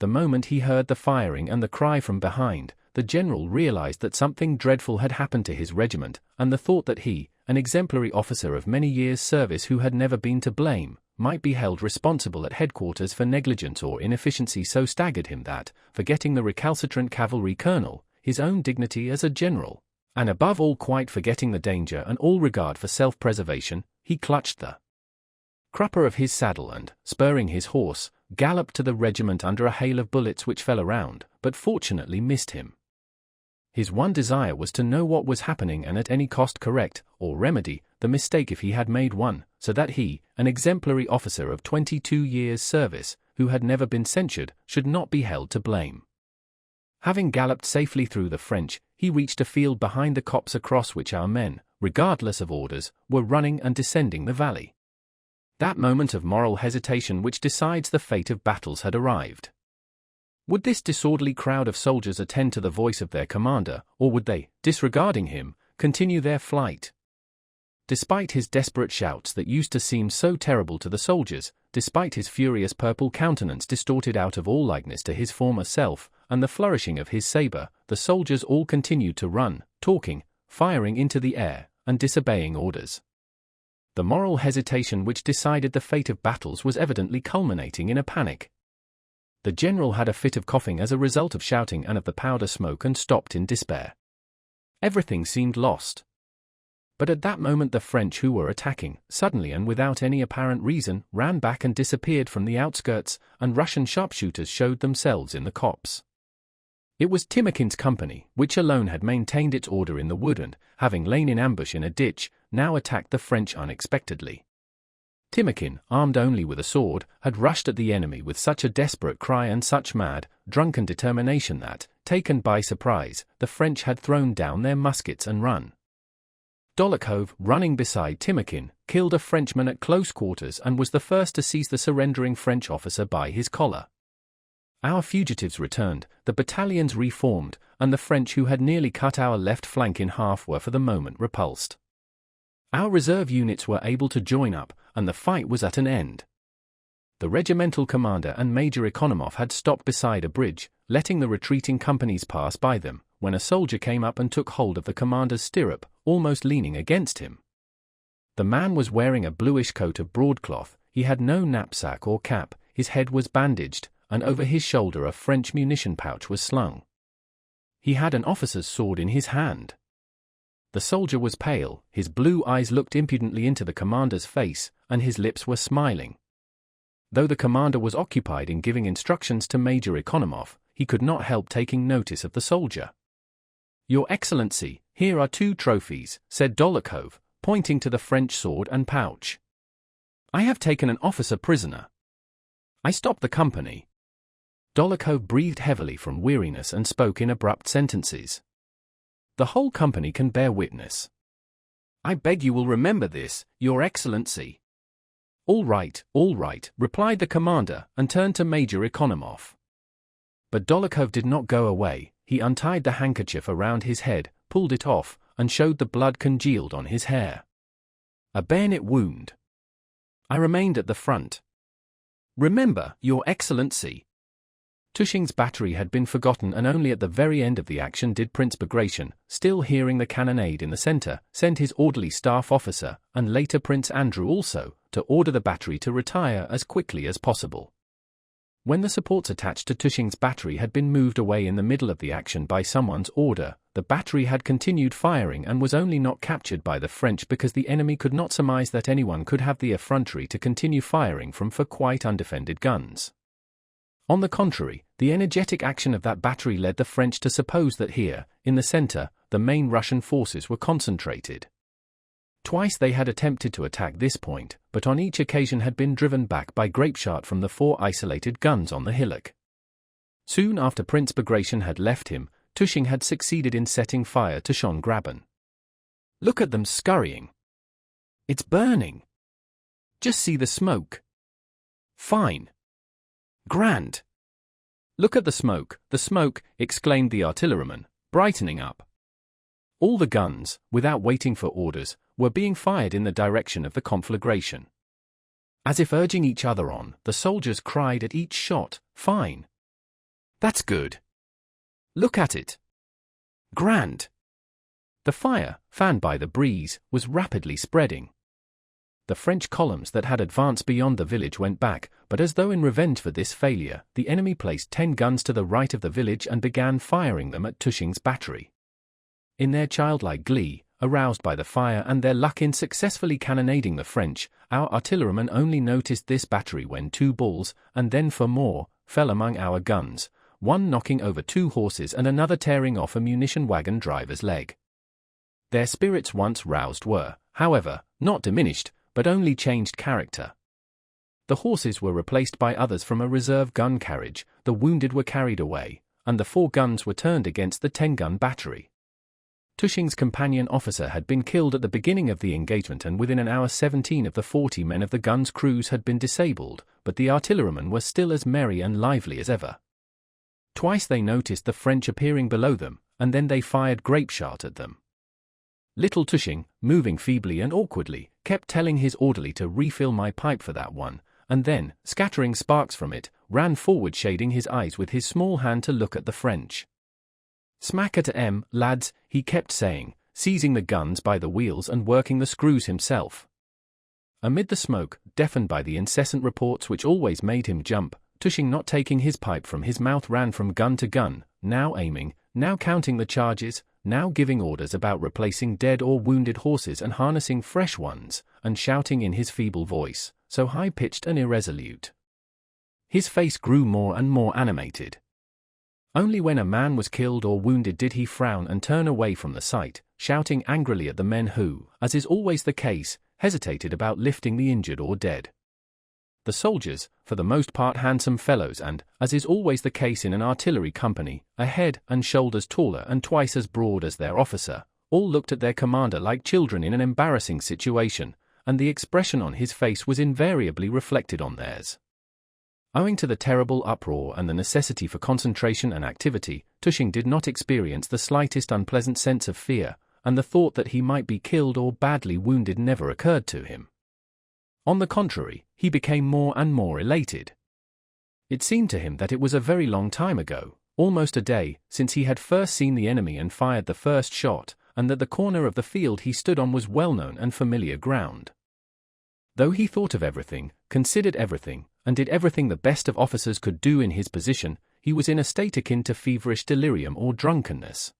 The moment he heard the firing and the cry from behind, the general realized that something dreadful had happened to his regiment, and the thought that he, an exemplary officer of many years' service who had never been to blame, might be held responsible at headquarters for negligence or inefficiency so staggered him that, forgetting the recalcitrant cavalry colonel, his own dignity as a general, and above all quite forgetting the danger and all regard for self-preservation, he clutched the crupper of his saddle and, spurring his horse, galloped to the regiment under a hail of bullets which fell around, but fortunately missed him. His one desire was to know what was happening and at any cost correct, or remedy, the mistake if he had made one, so that he, an exemplary officer of 22 years' service, who had never been censured, should not be held to blame. Having galloped safely through the French, he reached a field behind the copse across which our men, regardless of orders, were running and descending the valley. That moment of moral hesitation which decides the fate of battles had arrived. Would this disorderly crowd of soldiers attend to the voice of their commander, or would they, disregarding him, continue their flight? Despite his desperate shouts that used to seem so terrible to the soldiers, despite his furious purple countenance distorted out of all likeness to his former self, and the flourishing of his saber, the soldiers all continued to run, talking, firing into the air, and disobeying orders. The moral hesitation which decided the fate of battles was evidently culminating in a panic. The general had a fit of coughing as a result of shouting and of the powder smoke and stopped in despair. Everything seemed lost. But at that moment the French who were attacking, suddenly and without any apparent reason, ran back and disappeared from the outskirts, and Russian sharpshooters showed themselves in the copse. It was Timokhin's company, which alone had maintained its order in the wood and, having lain in ambush in a ditch, now attacked the French unexpectedly. Timokhin, armed only with a sword, had rushed at the enemy with such a desperate cry and such mad, drunken determination that, taken by surprise, the French had thrown down their muskets and run. Dolokhov, running beside Timokhin, killed a Frenchman at close quarters and was the first to seize the surrendering French officer by his collar. Our fugitives returned, the battalions reformed, and the French who had nearly cut our left flank in half were for the moment repulsed. Our reserve units were able to join up, and the fight was at an end. The regimental commander and Major Economov had stopped beside a bridge, letting the retreating companies pass by them, when a soldier came up and took hold of the commander's stirrup, almost leaning against him. The man was wearing a bluish coat of broadcloth, he had no knapsack or cap, his head was bandaged, and over his shoulder a French munition pouch was slung. He had an officer's sword in his hand. The soldier was pale, his blue eyes looked impudently into the commander's face, and his lips were smiling. Though the commander was occupied in giving instructions to Major Economov, he could not help taking notice of the soldier. "Your Excellency, here are 2 trophies," said Dólokhov, pointing to the French sword and pouch. "I have taken an officer prisoner. I stopped the company." Dólokhov breathed heavily from weariness and spoke in abrupt sentences. "The whole company can bear witness. I beg you will remember this, Your Excellency." All right," replied the commander and turned to Major Economov. But Dólokhov did not go away. He untied the handkerchief around his head, pulled it off, and showed the blood congealed on his hair. "A bayonet wound. I remained at the front. Remember, Your Excellency." Tushing's battery had been forgotten, and only at the very end of the action did Prince Bagration, still hearing the cannonade in the center, send his orderly staff officer, and later Prince Andrew also, to order the battery to retire as quickly as possible. When the supports attached to Tushing's battery had been moved away in the middle of the action by someone's order, the battery had continued firing and was only not captured by the French because the enemy could not surmise that anyone could have the effrontery to continue firing from 4 quite undefended guns. On the contrary, the energetic action of that battery led the French to suppose that here, in the center, the main Russian forces were concentrated. Twice they had attempted to attack this point, but on each occasion had been driven back by grapeshot from the 4 isolated guns on the hillock. Soon after Prince Bagration had left him, Tushing had succeeded in setting fire to Schöngraben. "Look at them scurrying. It's burning. Just see the smoke. Fine. Grand. Look at the smoke," exclaimed the artilleryman, brightening up. All the guns, without waiting for orders, were being fired in the direction of the conflagration. As if urging each other on, the soldiers cried at each shot, "Fine. That's good. Look at it. Grand." The fire, fanned by the breeze, was rapidly spreading. The French columns that had advanced beyond the village went back, but as though in revenge for this failure, the enemy placed 10 guns to the right of the village and began firing them at Tushing's battery. In their childlike glee, aroused by the fire and their luck in successfully cannonading the French, our artillerymen only noticed this battery when 2 balls, and then 4 more, fell among our guns, one knocking over 2 horses and another tearing off a munition wagon driver's leg. Their spirits once roused were, however, not diminished, but only changed character. The horses were replaced by others from a reserve gun carriage, the wounded were carried away, and the 4 guns were turned against the 10-gun battery. Tushing's companion officer had been killed at the beginning of the engagement, and within an hour 17 of the 40 men of the gun's crews had been disabled, but the artillerymen were still as merry and lively as ever. Twice they noticed the French appearing below them, and then they fired grapeshot at them. Little Tushing, moving feebly and awkwardly, kept telling his orderly to refill my pipe for that one, and then, scattering sparks from it, ran forward shading his eyes with his small hand to look at the French. "Smack at 'em, lads," he kept saying, seizing the guns by the wheels and working the screws himself. Amid the smoke, deafened by the incessant reports which always made him jump, Tushing, not taking his pipe from his mouth, ran from gun to gun, now aiming, now counting the charges, now giving orders about replacing dead or wounded horses and harnessing fresh ones, and shouting in his feeble voice, so high-pitched and irresolute. His face grew more and more animated. Only when a man was killed or wounded did he frown and turn away from the sight, shouting angrily at the men who, as is always the case, hesitated about lifting the injured or dead. The soldiers, for the most part handsome fellows and, as is always the case in an artillery company, a head and shoulders taller and twice as broad as their officer, all looked at their commander like children in an embarrassing situation, and the expression on his face was invariably reflected on theirs. Owing to the terrible uproar and the necessity for concentration and activity, Tushing did not experience the slightest unpleasant sense of fear, and the thought that he might be killed or badly wounded never occurred to him. On the contrary, he became more and more elated. It seemed to him that it was a very long time ago, almost a day, since he had first seen the enemy and fired the first shot, and that the corner of the field he stood on was well-known and familiar ground. Though he thought of everything, considered everything, and did everything the best of officers could do in his position, he was in a state akin to feverish delirium or drunkenness.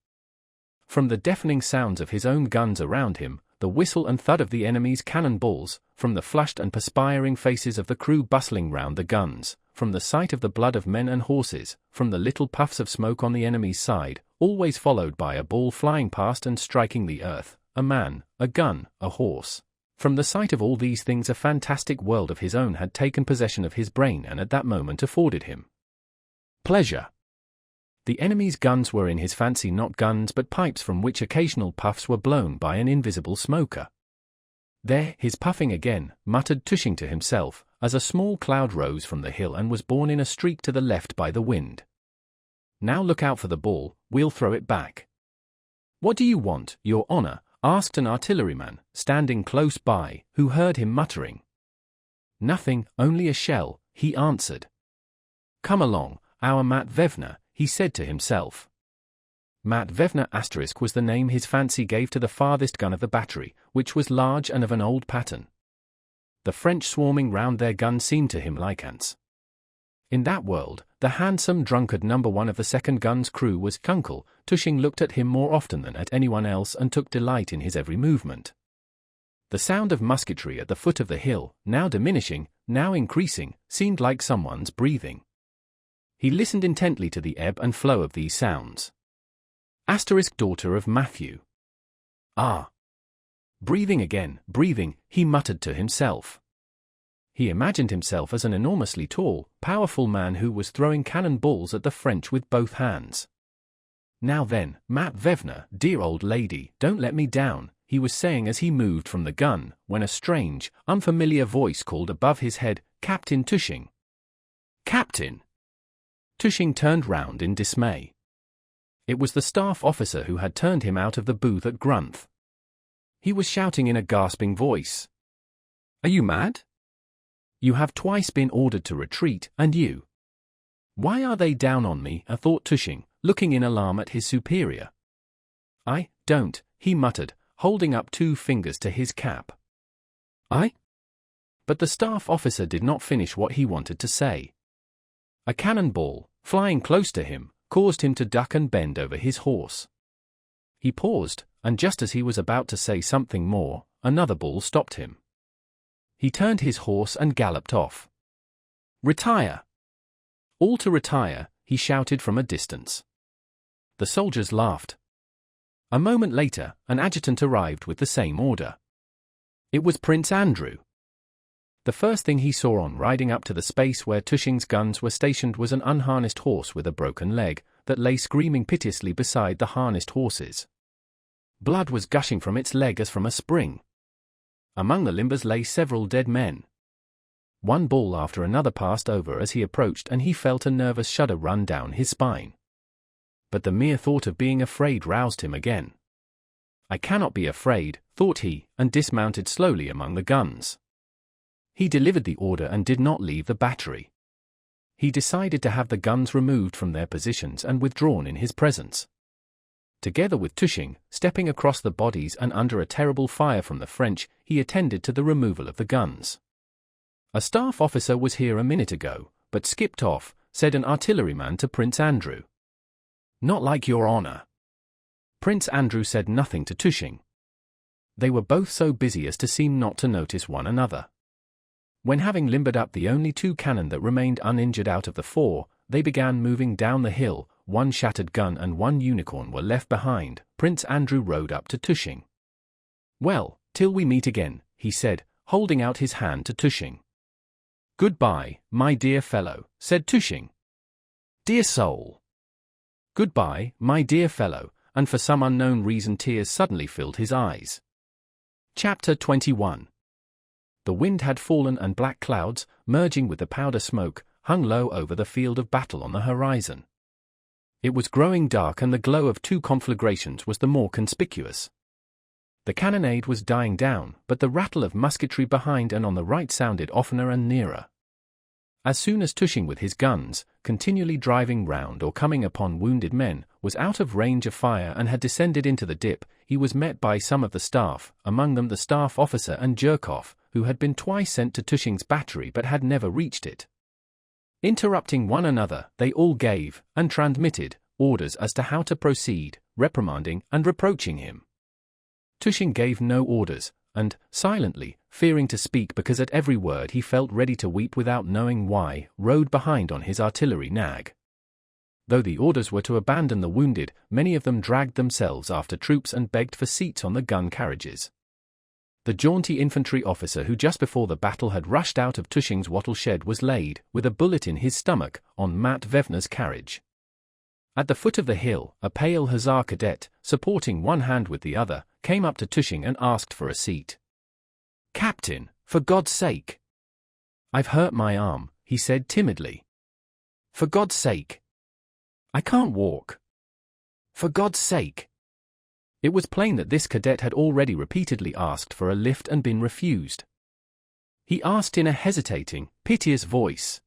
From the deafening sounds of his own guns around him, the whistle and thud of the enemy's cannonballs, from the flushed and perspiring faces of the crew bustling round the guns, from the sight of the blood of men and horses, from the little puffs of smoke on the enemy's side, always followed by a ball flying past and striking the earth, a man, a gun, a horse. From the sight of all these things a fantastic world of his own had taken possession of his brain and at that moment afforded him pleasure. The enemy's guns were in his fancy not guns but pipes from which occasional puffs were blown by an invisible smoker. "There, he's puffing again," muttered Tushing to himself, as a small cloud rose from the hill and was borne in a streak to the left by the wind. "Now look out for the ball, we'll throw it back." "What do you want, your honor?" asked an artilleryman, standing close by, who heard him muttering. "Nothing, only a shell," he answered. "Come along, our Matvevna," he said to himself. Matvevna * was the name his fancy gave to the farthest gun of the battery, which was large and of an old pattern. The French swarming round their gun seemed to him like ants. In that world, the handsome drunkard number 1 of the second gun's crew was Kunkel. Tushing looked at him more often than at anyone else and took delight in his every movement. The sound of musketry at the foot of the hill, now diminishing, now increasing, seemed like someone's breathing. He listened intently to the ebb and flow of these sounds. Daughter of Matthew. "Ah! Breathing again, breathing," he muttered to himself. He imagined himself as an enormously tall, powerful man who was throwing cannon balls at the French with both hands. "Now then, Matvevna, dear old lady, don't let me down," he was saying as he moved from the gun, when a strange, unfamiliar voice called above his head, "Captain Tushing." "Captain!" Tushing turned round in dismay. It was the staff officer who had turned him out of the booth at Grunth. He was shouting in a gasping voice. "Are you mad? You have twice been ordered to retreat, and you—" "Why are they down on me?" thought Tushing, looking in alarm at his superior. "I don't," he muttered, holding up 2 fingers to his cap. "I—" But the staff officer did not finish what he wanted to say. A cannonball, flying close to him, caused him to duck and bend over his horse. He paused, and just as he was about to say something more, another ball stopped him. He turned his horse and galloped off. "Retire! All to retire!" he shouted from a distance. The soldiers laughed. A moment later, an adjutant arrived with the same order. It was Prince Andrew. The first thing he saw on riding up to the space where Tushing's guns were stationed was an unharnessed horse with a broken leg, that lay screaming piteously beside the harnessed horses. Blood was gushing from its leg as from a spring. Among the limbers lay several dead men. One ball after another passed over as he approached and he felt a nervous shudder run down his spine. But the mere thought of being afraid roused him again. "I cannot be afraid," thought he, and dismounted slowly among the guns. He delivered the order and did not leave the battery. He decided to have the guns removed from their positions and withdrawn in his presence. Together with Tushing, stepping across the bodies and under a terrible fire from the French, he attended to the removal of the guns. "A staff officer was here a minute ago, but skipped off," said an artilleryman to Prince Andrew. "Not like your honor." Prince Andrew said nothing to Tushing. They were both so busy as to seem not to notice one another. When having limbered up the only 2 cannon that remained uninjured out of the 4, they began moving down the hill. 1 shattered gun and 1 unicorn were left behind. Prince Andrew rode up to Tushing. "Well, till we meet again," he said, holding out his hand to Tushing. "Goodbye, my dear fellow," said Tushing. "Dear soul." "Goodbye, my dear fellow," and for some unknown reason tears suddenly filled his eyes. Chapter 21. The wind had fallen and black clouds, merging with the powder smoke, hung low over the field of battle on the horizon. It was growing dark and the glow of 2 conflagrations was the more conspicuous. The cannonade was dying down, but the rattle of musketry behind and on the right sounded oftener and nearer. As soon as Tushing with his guns, continually driving round or coming upon wounded men, was out of range of fire and had descended into the dip, he was met by some of the staff, among them the staff officer and Jerkov, who had been twice sent to Tushing's battery but had never reached it. Interrupting one another, they all gave, and transmitted, orders as to how to proceed, reprimanding and reproaching him. Tushing gave no orders, and, silently, fearing to speak because at every word he felt ready to weep without knowing why, rode behind on his artillery nag. Though the orders were to abandon the wounded, many of them dragged themselves after troops and begged for seats on the gun carriages. The jaunty infantry officer who just before the battle had rushed out of Tushing's wattle shed was laid, with a bullet in his stomach, on Mat Vevna's carriage. At the foot of the hill, a pale hussar cadet, supporting one hand with the other, came up to Tushing and asked for a seat. "Captain, for God's sake!" "I've hurt my arm," he said timidly. "For God's sake!" "I can't walk." "For God's sake!" It was plain that this cadet had already repeatedly asked for a lift and been refused. He asked in a hesitating, piteous voice.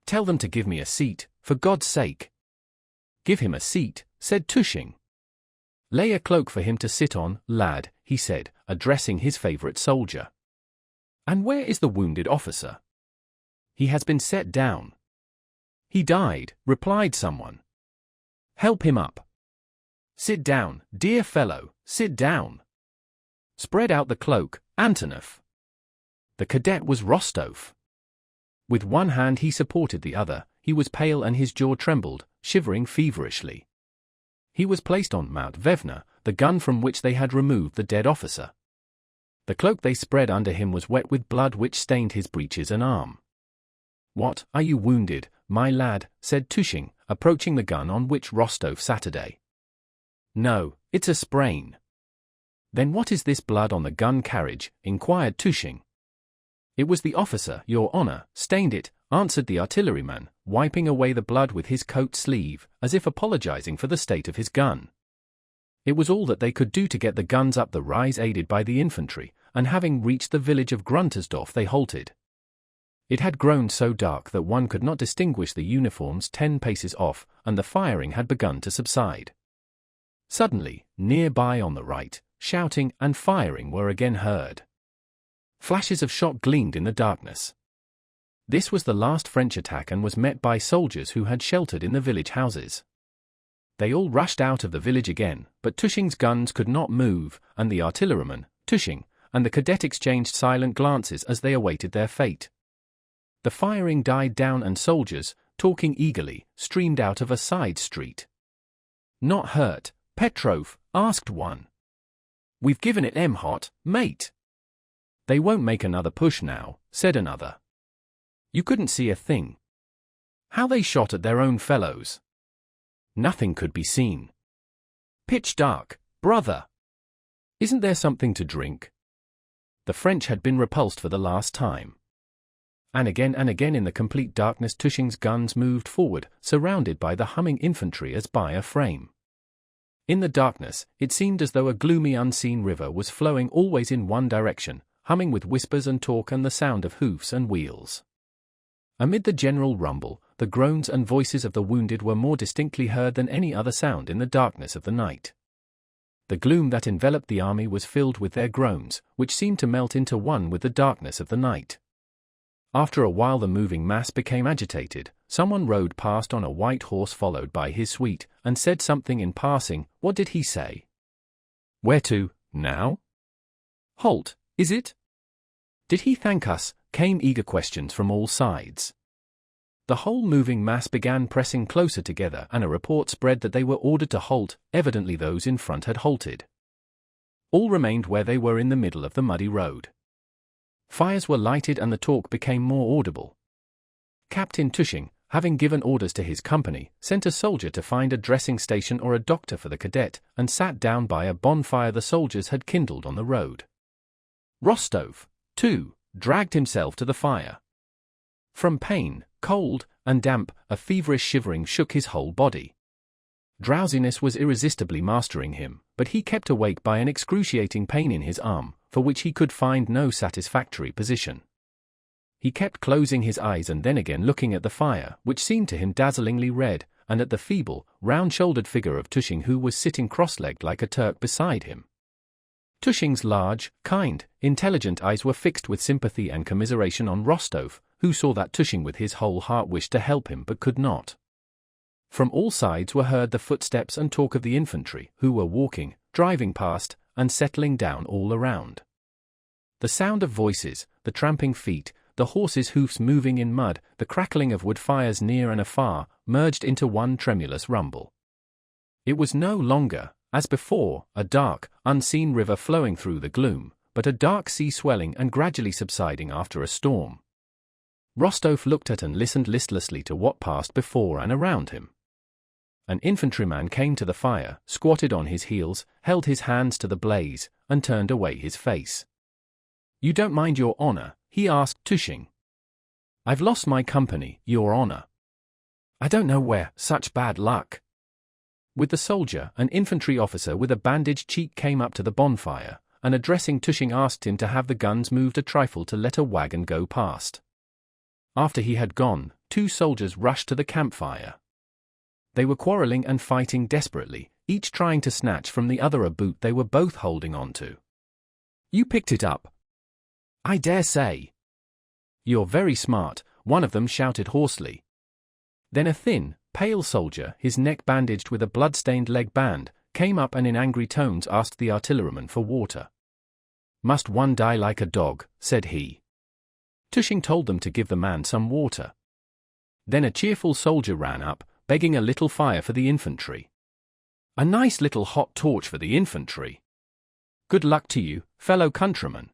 "Tell them to give me a seat, for God's sake." "Give him a seat," said Tushing. "Lay a cloak for him to sit on, lad," he said, addressing his favorite soldier. "And where is the wounded officer?" "He has been set down." "He died," replied someone. "Help him up." "Sit down, dear fellow, sit down." "Spread out the cloak, Antonov." The cadet was Rostov. With one hand he supported the other, he was pale and his jaw trembled, shivering feverishly. He was placed on Mount Vevna, the gun from which they had removed the dead officer. The cloak they spread under him was wet with blood which stained his breeches and arm. "What, are you wounded, my lad?" said Tushing, approaching the gun on which Rostov sat. "No, it's a sprain." "Then what is this blood on the gun carriage?" inquired Tushing. "It was the officer, your honor, stained it," answered the artilleryman, wiping away the blood with his coat sleeve, as if apologizing for the state of his gun. It was all that they could do to get the guns up the rise aided by the infantry, and having reached the village of Gruntersdorf they halted. It had grown so dark that one could not distinguish the uniforms 10 paces off, and the firing had begun to subside. Suddenly, nearby on the right, shouting and firing were again heard. Flashes of shot gleamed in the darkness. This was the last French attack and was met by soldiers who had sheltered in the village houses. They all rushed out of the village again, but Tushing's guns could not move, and the artilleryman, Tushing, and the cadet exchanged silent glances as they awaited their fate. The firing died down and soldiers, talking eagerly, streamed out of a side street. "Not hurt, Petrov?" asked one. "We've given it hot, mate." "They won't make another push now," said another. "You couldn't see a thing." "How they shot at their own fellows." "Nothing could be seen." "Pitch dark, brother." "Isn't there something to drink?" The French had been repulsed for the last time. And again in the complete darkness Tushing's guns moved forward, surrounded by the humming infantry as by a frame. In the darkness, it seemed as though a gloomy unseen river was flowing always in one direction, humming with whispers and talk and the sound of hoofs and wheels. Amid the general rumble, the groans and voices of the wounded were more distinctly heard than any other sound in the darkness of the night. The gloom that enveloped the army was filled with their groans, which seemed to melt into one with the darkness of the night. After a while the moving mass became agitated. Someone rode past on a white horse followed by his suite, and said something in passing. What did he say? "Where to, now?" "Halt, is it?" "Did he thank us?" came eager questions from all sides. The whole moving mass began pressing closer together and a report spread that they were ordered to halt. Evidently those in front had halted. All remained where they were in the middle of the muddy road. Fires were lighted and the talk became more audible. Captain Tushing, having given orders to his company, sent a soldier to find a dressing station or a doctor for the cadet, and sat down by a bonfire the soldiers had kindled on the road. Rostov, too, dragged himself to the fire. From pain, cold, and damp, a feverish shivering shook his whole body. Drowsiness was irresistibly mastering him, but he kept awake by an excruciating pain in his arm, for which he could find no satisfactory position. He kept closing his eyes and then again looking at the fire, which seemed to him dazzlingly red, and at the feeble, round-shouldered figure of Tushing who was sitting cross-legged like a Turk beside him. Tushing's large, kind, intelligent eyes were fixed with sympathy and commiseration on Rostov, who saw that Tushing with his whole heart wished to help him but could not. From all sides were heard the footsteps and talk of the infantry, who were walking, driving past, and settling down all around. The sound of voices, the tramping feet, the horses' hoofs moving in mud, the crackling of wood fires near and afar, merged into one tremulous rumble. It was no longer, as before, a dark, unseen river flowing through the gloom, but a dark sea swelling and gradually subsiding after a storm. Rostov looked at and listened listlessly to what passed before and around him. An infantryman came to the fire, squatted on his heels, held his hands to the blaze, and turned away his face. "You don't mind, Your Honor?" he asked Tushing. "I've lost my company, Your Honor." "I don't know where, such bad luck." With the soldier, an infantry officer with a bandaged cheek came up to the bonfire, and addressing Tushing asked him to have the guns moved a trifle to let a wagon go past. After he had gone, two soldiers rushed to the campfire. They were quarreling and fighting desperately, each trying to snatch from the other a boot they were both holding on to. "You picked it up." "I dare say." "You're very smart," one of them shouted hoarsely. Then a thin, pale soldier, his neck bandaged with a blood-stained leg band, came up and in angry tones asked the artilleryman for water. "Must one die like a dog?" said he. Tushing told them to give the man some water. Then a cheerful soldier ran up, begging a little fire for the infantry. "A nice little hot torch for the infantry." "Good luck to you, fellow countrymen."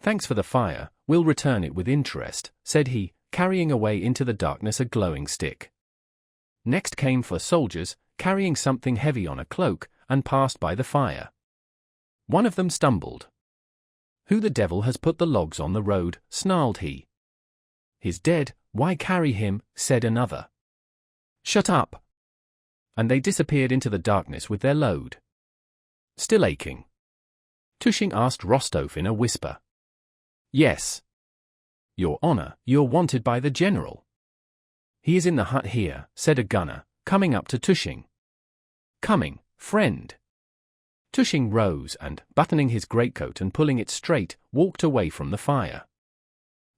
"Thanks for the fire, we'll return it with interest," said he, carrying away into the darkness a glowing stick. Next came 4 soldiers, carrying something heavy on a cloak, and passed by the fire. One of them stumbled. "Who the devil has put the logs on the road?" snarled he. "He's dead, why carry him?" said another. "Shut up!" And they disappeared into the darkness with their load. "Still aching?" Tushing asked Rostov in a whisper. "Yes." "Your Honor, you're wanted by the general." "He is in the hut here," said a gunner, coming up to Tushing. "Coming, friend." Tushing rose and, buttoning his greatcoat and pulling it straight, walked away from the fire.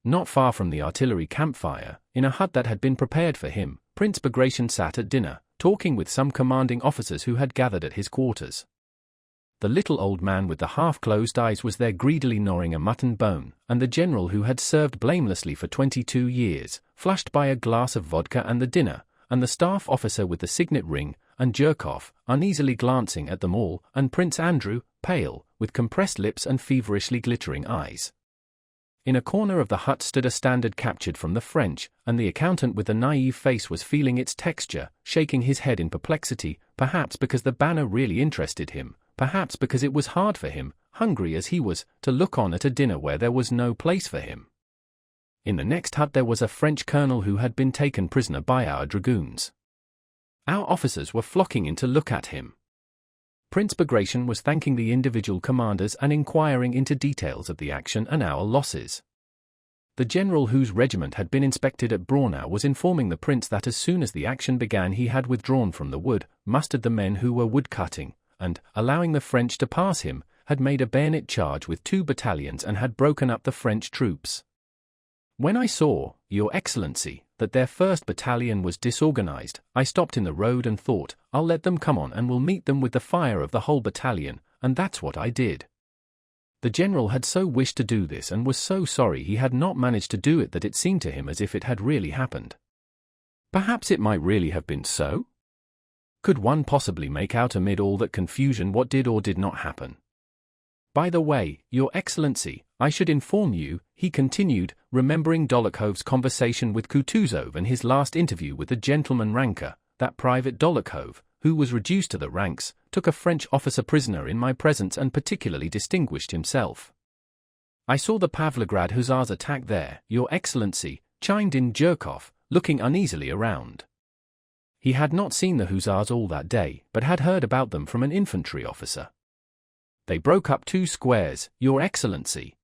Not far from the artillery campfire, in a hut that had been prepared for him, Prince Bagration sat at dinner, talking with some commanding officers who had gathered at his quarters. The little old man with the half-closed eyes was there greedily gnawing a mutton bone, and the general who had served blamelessly for 22 years, flushed by a glass of vodka and the dinner, and the staff officer with the signet ring, and Jerkov, uneasily glancing at them all, and Prince Andrew, pale, with compressed lips and feverishly glittering eyes. In a corner of the hut stood a standard captured from the French, and the accountant with the naive face was feeling its texture, shaking his head in perplexity, perhaps because the banner really interested him, perhaps because it was hard for him, hungry as he was, to look on at a dinner where there was no place for him. In the next hut there was a French colonel who had been taken prisoner by our dragoons. Our officers were flocking in to look at him. Prince Bagration was thanking the individual commanders and inquiring into details of the action and our losses. The general whose regiment had been inspected at Braunau was informing the prince that as soon as the action began he had withdrawn from the wood, mustered the men who were wood-cutting, and, allowing the French to pass him, had made a bayonet charge with 2 battalions and had broken up the French troops. When I saw, Your Excellency, that their 1st battalion was disorganized, I stopped in the road and thought, I'll let them come on and we'll meet them with the fire of the whole battalion, and that's what I did. The general had so wished to do this and was so sorry he had not managed to do it that it seemed to him as if it had really happened. Perhaps it might really have been so? Could one possibly make out amid all that confusion what did or did not happen? By the way, Your Excellency, I should inform you, he continued, remembering Dólokhov's conversation with Kutuzov and his last interview with the gentleman ranker, that Private Dólokhov, who was reduced to the ranks, took a French officer prisoner in my presence and particularly distinguished himself. I saw the Pavlograd Hussars attack there, Your Excellency, chimed in Jerkov, looking uneasily around. He had not seen the Hussars all that day, but had heard about them from an infantry officer. They broke up 2 squares, Your Excellency.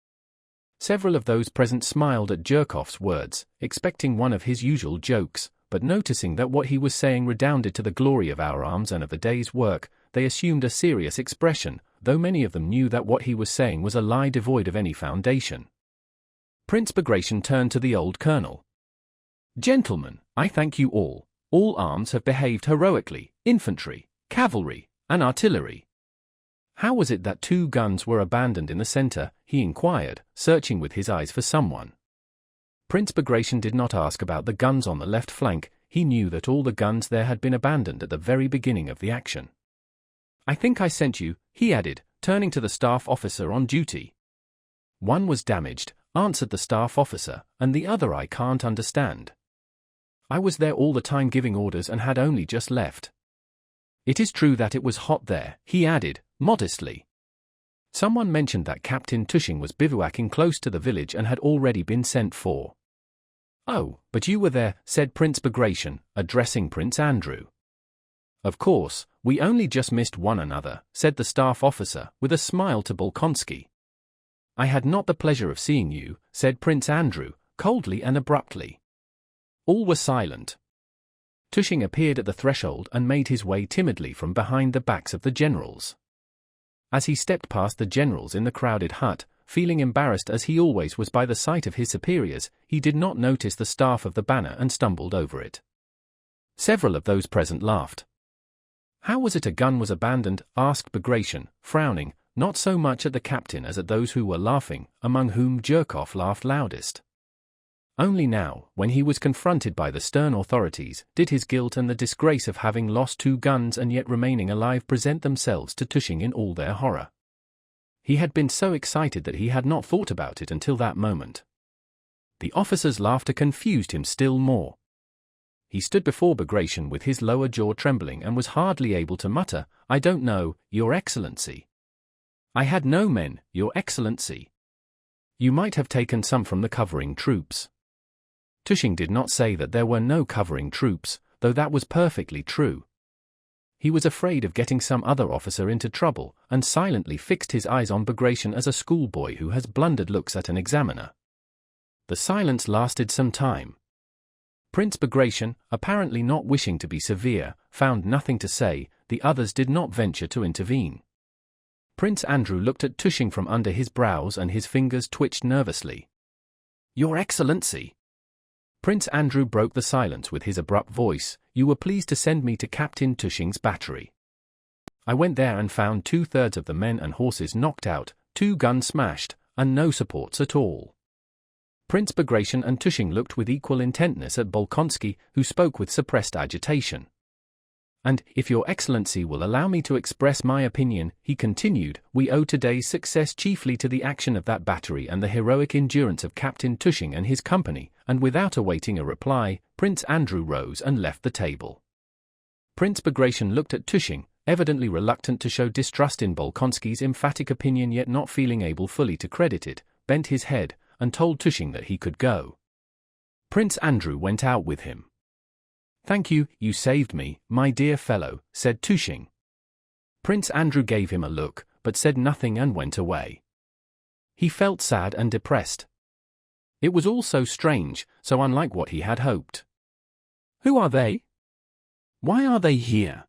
Several of those present smiled at Jerkov's words, expecting one of his usual jokes, but noticing that what he was saying redounded to the glory of our arms and of the day's work, they assumed a serious expression, though many of them knew that what he was saying was a lie devoid of any foundation. Prince Bagration turned to the old colonel. Gentlemen, I thank you all. All arms have behaved heroically, infantry, cavalry, and artillery. How was it that 2 guns were abandoned in the center? He inquired, searching with his eyes for someone. Prince Bagration did not ask about the guns on the left flank. He knew that all the guns there had been abandoned at the very beginning of the action. I think I sent you, he added, turning to the staff officer on duty. One was damaged, answered the staff officer, and the other I can't understand. I was there all the time giving orders and had only just left. It is true that it was hot there, he added, modestly. Someone mentioned that Captain Tushing was bivouacking close to the village and had already been sent for. Oh, but you were there, said Prince Bagration, addressing Prince Andrew. Of course, we only just missed one another, said the staff officer, with a smile to Bolkonsky. I had not the pleasure of seeing you, said Prince Andrew, coldly and abruptly. All were silent. Tushing appeared at the threshold and made his way timidly from behind the backs of the generals. As he stepped past the generals in the crowded hut, feeling embarrassed as he always was by the sight of his superiors, he did not notice the staff of the banner and stumbled over it. Several of those present laughed. How was it a gun was abandoned? Asked Bagration, frowning, not so much at the captain as at those who were laughing, among whom Jerkov laughed loudest. Only now, when he was confronted by the stern authorities, did his guilt and the disgrace of having lost 2 guns and yet remaining alive present themselves to Tushing in all their horror. He had been so excited that he had not thought about it until that moment. The officer's laughter confused him still more. He stood before Bagration with his lower jaw trembling and was hardly able to mutter, I don't know, Your Excellency. I had no men, Your Excellency. You might have taken some from the covering troops. Tushing did not say that there were no covering troops, though that was perfectly true. He was afraid of getting some other officer into trouble, and silently fixed his eyes on Bagration as a schoolboy who has blundered looks at an examiner. The silence lasted some time. Prince Bagration, apparently not wishing to be severe, found nothing to say. The others did not venture to intervene. Prince Andrew looked at Tushing from under his brows and his fingers twitched nervously. Your Excellency! Prince Andrew broke the silence with his abrupt voice, you were pleased to send me to Captain Tushing's battery. I went there and found 2/3 of the men and horses knocked out, 2 guns smashed, and no supports at all. Prince Bagration and Tushing looked with equal intentness at Bolkonsky, who spoke with suppressed agitation. And, if Your Excellency will allow me to express my opinion, he continued, we owe today's success chiefly to the action of that battery and the heroic endurance of Captain Tushing and his company, and without awaiting a reply, Prince Andrew rose and left the table. Prince Bagration looked at Tushing, evidently reluctant to show distrust in Bolkonsky's emphatic opinion yet not feeling able fully to credit it, bent his head, and told Tushing that he could go. Prince Andrew went out with him. Thank you, you saved me, my dear fellow, said Tushing. Prince Andrew gave him a look, but said nothing and went away. He felt sad and depressed. It was all so strange, so unlike what he had hoped. Who are they? Why are they here?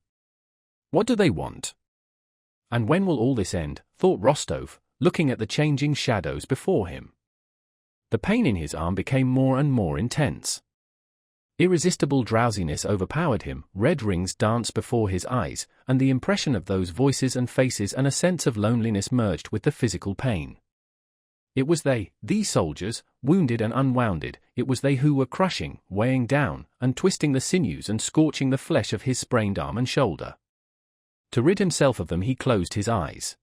What do they want? And when will all this end, thought Rostov, looking at the changing shadows before him. The pain in his arm became more and more intense. Irresistible drowsiness overpowered him, red rings danced before his eyes, and the impression of those voices and faces and a sense of loneliness merged with the physical pain. It was they, these soldiers, wounded and unwounded, it was they who were crushing, weighing down, and twisting the sinews and scorching the flesh of his sprained arm and shoulder. To rid himself of them he closed his eyes.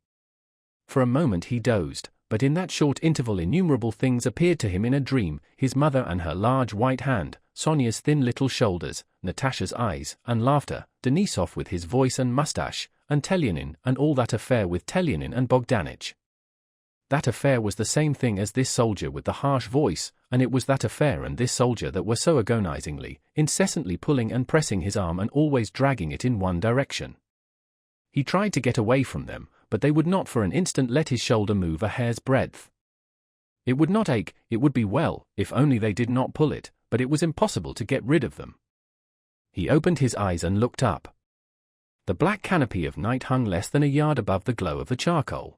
For a moment he dozed, but in that short interval innumerable things appeared to him in a dream, his mother and her large white hand, Sonia's thin little shoulders, Natasha's eyes, and laughter, Denisov with his voice and mustache, and Telyanin, and all that affair with Telyanin and Bogdanich. That affair was the same thing as this soldier with the harsh voice, and it was that affair and this soldier that were so agonizingly, incessantly pulling and pressing his arm and always dragging it in one direction. He tried to get away from them, but they would not for an instant let his shoulder move a hair's breadth. It would not ache, it would be well, if only they did not pull it, but it was impossible to get rid of them. He opened his eyes and looked up. The black canopy of night hung less than a yard above the glow of the charcoal.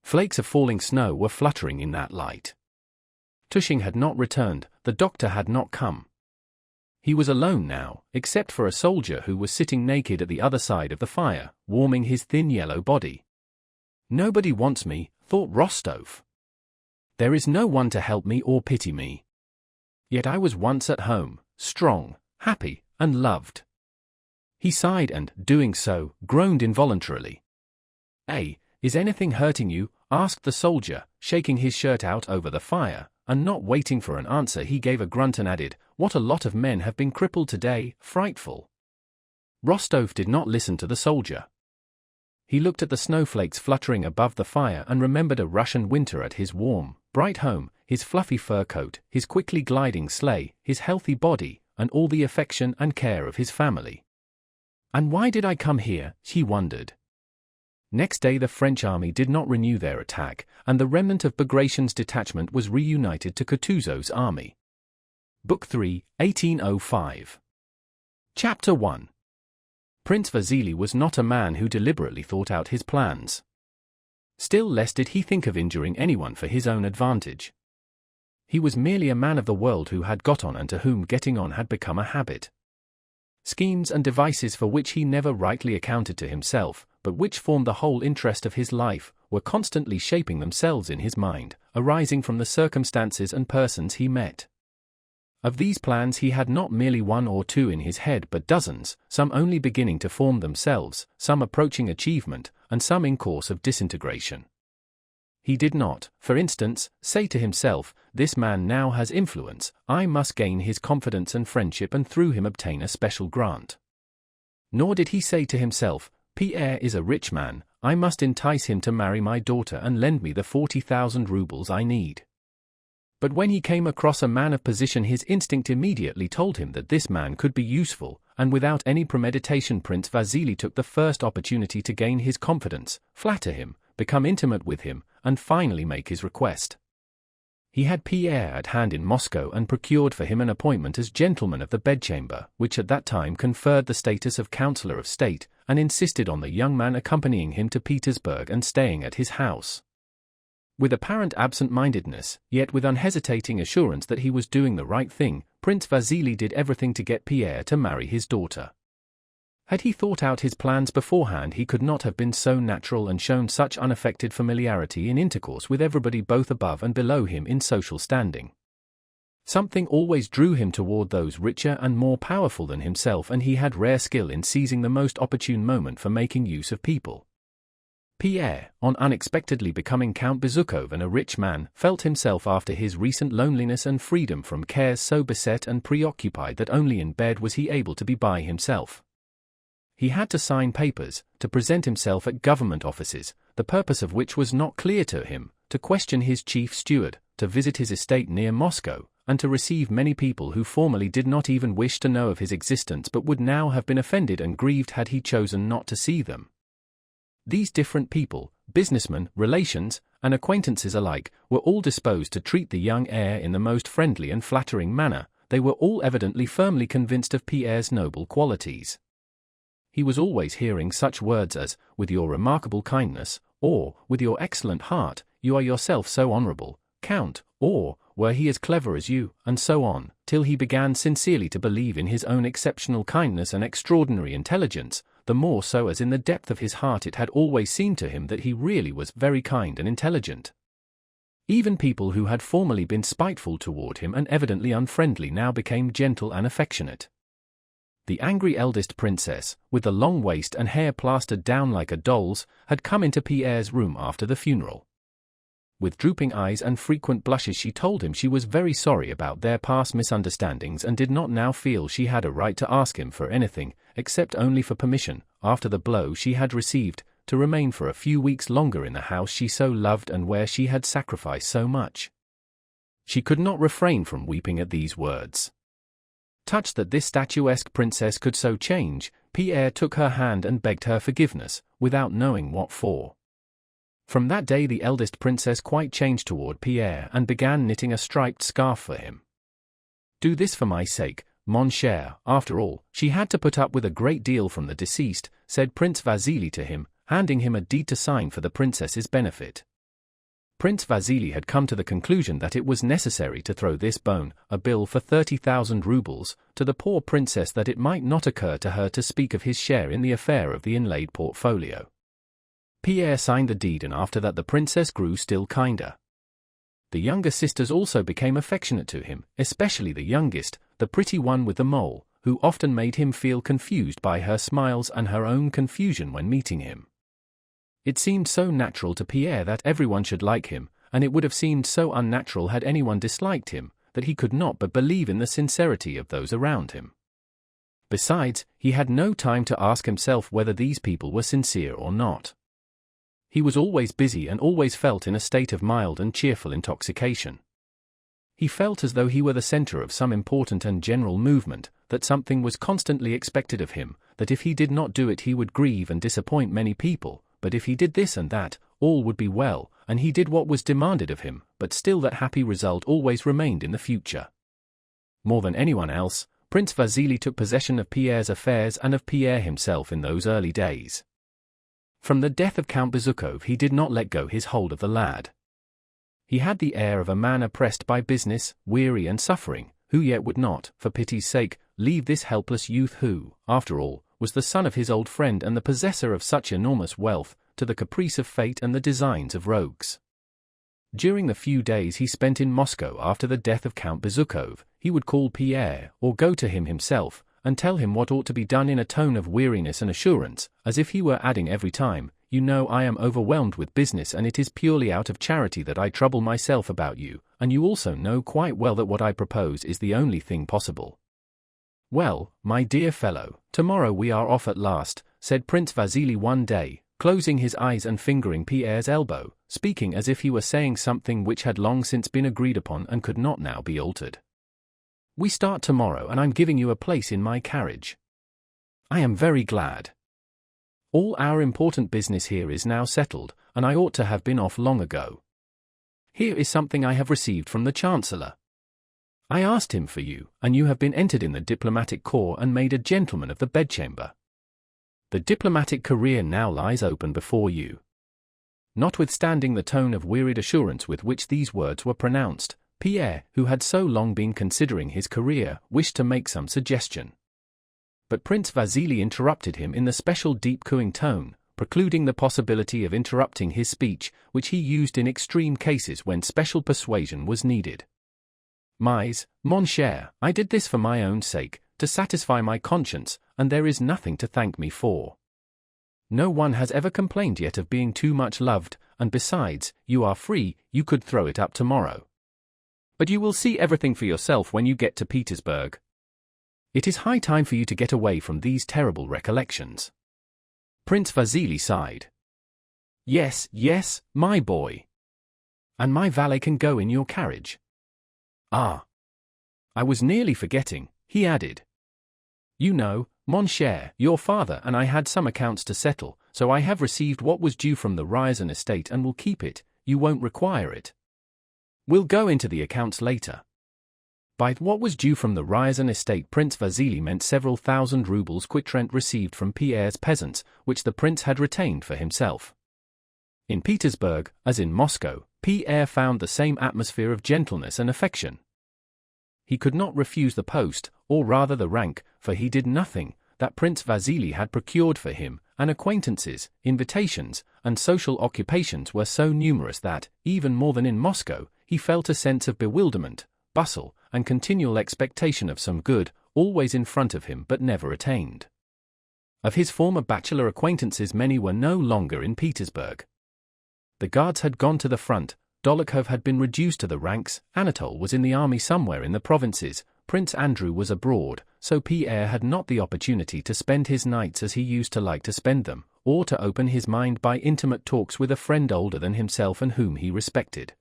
Flakes of falling snow were fluttering in that light. Tushing had not returned, the doctor had not come. He was alone now, except for a soldier who was sitting naked at the other side of the fire, warming his thin yellow body. Nobody wants me, thought Rostov. There is no one to help me or pity me. Yet I was once at home, strong, happy, and loved. He sighed and, doing so, groaned involuntarily. Is anything hurting you? Asked the soldier, shaking his shirt out over the fire, and not waiting for an answer he gave a grunt and added, "What a lot of men have been crippled today, frightful." Rostov did not listen to the soldier. He looked at the snowflakes fluttering above the fire and remembered a Russian winter at his warm, bright home, his fluffy fur coat, his quickly gliding sleigh, his healthy body, and all the affection and care of his family. And why did I come here, he wondered. Next day the French army did not renew their attack, and the remnant of Bagration's detachment was reunited to Kutuzov's army. Book 3, 1805. Chapter 1. Prince Vasily was not a man who deliberately thought out his plans. Still less did he think of injuring anyone for his own advantage. He was merely a man of the world who had got on and to whom getting on had become a habit. Schemes and devices for which he never rightly accounted to himself, but which formed the whole interest of his life, were constantly shaping themselves in his mind, arising from the circumstances and persons he met. Of these plans he had not merely one or two in his head but dozens, some only beginning to form themselves, some approaching achievement, and some in course of disintegration. He did not, for instance, say to himself, "This man now has influence, I must gain his confidence and friendship and through him obtain a special grant." Nor did he say to himself, "Pierre is a rich man, I must entice him to marry my daughter and lend me the 40,000 rubles I need." But when he came across a man of position his instinct immediately told him that this man could be useful, and without any premeditation Prince Vasily took the first opportunity to gain his confidence, flatter him, become intimate with him, and finally make his request. He had Pierre at hand in Moscow and procured for him an appointment as gentleman of the bedchamber, which at that time conferred the status of Councillor of State, and insisted on the young man accompanying him to Petersburg and staying at his house. With apparent absent-mindedness, yet with unhesitating assurance that he was doing the right thing, Prince Vasily did everything to get Pierre to marry his daughter. Had he thought out his plans beforehand he could not have been so natural and shown such unaffected familiarity in intercourse with everybody both above and below him in social standing. Something always drew him toward those richer and more powerful than himself, and he had rare skill in seizing the most opportune moment for making use of people. Pierre, on unexpectedly becoming Count Bezukhov and a rich man, felt himself after his recent loneliness and freedom from cares so beset and preoccupied that only in bed was he able to be by himself. He had to sign papers, to present himself at government offices, the purpose of which was not clear to him, to question his chief steward, to visit his estate near Moscow, and to receive many people who formerly did not even wish to know of his existence but would now have been offended and grieved had he chosen not to see them. These different people, businessmen, relations, and acquaintances alike, were all disposed to treat the young heir in the most friendly and flattering manner. They were all evidently firmly convinced of Pierre's noble qualities. He was always hearing such words as, "with your remarkable kindness," or, "with your excellent heart, you are yourself so honorable, Count," or, "were he as clever as you," and so on, till he began sincerely to believe in his own exceptional kindness and extraordinary intelligence, the more so as in the depth of his heart it had always seemed to him that he really was very kind and intelligent. Even people who had formerly been spiteful toward him and evidently unfriendly now became gentle and affectionate. The angry eldest princess, with the long waist and hair plastered down like a doll's, had come into Pierre's room after the funeral. With drooping eyes and frequent blushes she told him she was very sorry about their past misunderstandings and did not now feel she had a right to ask him for anything, except only for permission, after the blow she had received, to remain for a few weeks longer in the house she so loved and where she had sacrificed so much. She could not refrain from weeping at these words. Touched that this statuesque princess could so change, Pierre took her hand and begged her forgiveness, without knowing what for. From that day the eldest princess quite changed toward Pierre and began knitting a striped scarf for him. "Do this for my sake, mon cher." After all, she had to put up with a great deal from the deceased, said Prince Vasily to him, handing him a deed to sign for the princess's benefit. Prince Vasily had come to the conclusion that it was necessary to throw this bone, a bill for 30,000 rubles, to the poor princess that it might not occur to her to speak of his share in the affair of the inlaid portfolio. Pierre signed the deed, and after that the princess grew still kinder. The younger sisters also became affectionate to him, especially the youngest, the pretty one with the mole, who often made him feel confused by her smiles and her own confusion when meeting him. It seemed so natural to Pierre that everyone should like him, and it would have seemed so unnatural had anyone disliked him, that he could not but believe in the sincerity of those around him. Besides, he had no time to ask himself whether these people were sincere or not. He was always busy and always felt in a state of mild and cheerful intoxication. He felt as though he were the center of some important and general movement, that something was constantly expected of him, that if he did not do it he would grieve and disappoint many people, but if he did this and that, all would be well, and he did what was demanded of him, but still that happy result always remained in the future. More than anyone else, Prince Vasily took possession of Pierre's affairs and of Pierre himself in those early days. From the death of Count Bezukhov he did not let go his hold of the lad. He had the air of a man oppressed by business, weary and suffering, who yet would not, for pity's sake, leave this helpless youth who, after all, was the son of his old friend and the possessor of such enormous wealth, to the caprice of fate and the designs of rogues. During the few days he spent in Moscow after the death of Count Bezukhov, he would call Pierre, or go to him himself, and tell him what ought to be done in a tone of weariness and assurance, as if he were adding every time, "You know I am overwhelmed with business and it is purely out of charity that I trouble myself about you, and you also know quite well that what I propose is the only thing possible." "Well, my dear fellow, tomorrow we are off at last," said Prince Vasily one day, closing his eyes and fingering Pierre's elbow, speaking as if he were saying something which had long since been agreed upon and could not now be altered. "We start tomorrow and I'm giving you a place in my carriage. I am very glad. All our important business here is now settled, and I ought to have been off long ago. Here is something I have received from the Chancellor. I asked him for you, and you have been entered in the diplomatic corps and made a gentleman of the bedchamber. The diplomatic career now lies open before you." Notwithstanding the tone of wearied assurance with which these words were pronounced, Pierre, who had so long been considering his career, wished to make some suggestion. But Prince Vasily interrupted him in the special deep cooing tone, precluding the possibility of interrupting his speech, which he used in extreme cases when special persuasion was needed. "Mais, mon cher, I did this for my own sake, to satisfy my conscience, and there is nothing to thank me for. No one has ever complained yet of being too much loved, and besides, you are free, you could throw it up tomorrow. But you will see everything for yourself when you get to Petersburg. It is high time for you to get away from these terrible recollections." Prince Vasily sighed. "Yes, yes, my boy. And my valet can go in your carriage. Ah, I was nearly forgetting," he added. "You know, mon cher, your father and I had some accounts to settle, so I have received what was due from the Ryazan estate and will keep it. You won't require it. We'll go into the accounts later." By what was due from the Ryazan estate Prince Vasily meant several thousand rubles quitrent received from Pierre's peasants, which the prince had retained for himself. In Petersburg, as in Moscow, Pierre found the same atmosphere of gentleness and affection. He could not refuse the post, or rather the rank, for he did nothing, that Prince Vasily had procured for him, and acquaintances, invitations, and social occupations were so numerous that, even more than in Moscow, he felt a sense of bewilderment, bustle, and continual expectation of some good, always in front of him but never attained. Of his former bachelor acquaintances many were no longer in Petersburg. The guards had gone to the front, Dolokhov had been reduced to the ranks, Anatole was in the army somewhere in the provinces, Prince Andrew was abroad, so Pierre had not the opportunity to spend his nights as he used to like to spend them, or to open his mind by intimate talks with a friend older than himself and whom he respected.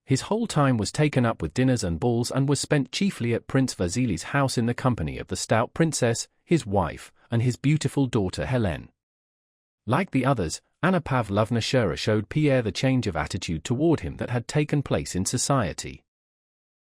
His whole time was taken up with dinners and balls and was spent chiefly at Prince Vasily's house in the company of the stout princess, his wife, and his beautiful daughter Helene. Like the others, Anna Pavlovna Shura showed Pierre the change of attitude toward him that had taken place in society.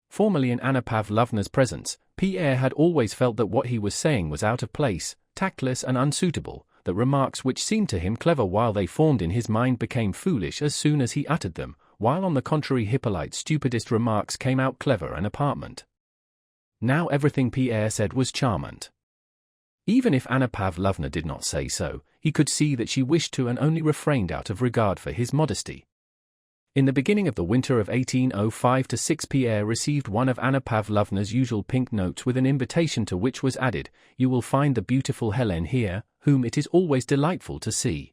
Formerly in Anna Pavlovna's presence, Pierre had always felt that what he was saying was out of place, tactless and unsuitable, that remarks which seemed to him clever while they formed in his mind became foolish as soon as he uttered them, while on the contrary Hippolyte's stupidest remarks came out clever and apartment. Now everything Pierre said was charmant. Even if Anna Pavlovna did not say so, he could see that she wished to and only refrained out of regard for his modesty. In the beginning of the winter of 1805-6, Pierre received one of Anna Pavlovna's usual pink notes with an invitation to which was added, "You will find the beautiful Helene here, whom it is always delightful to see."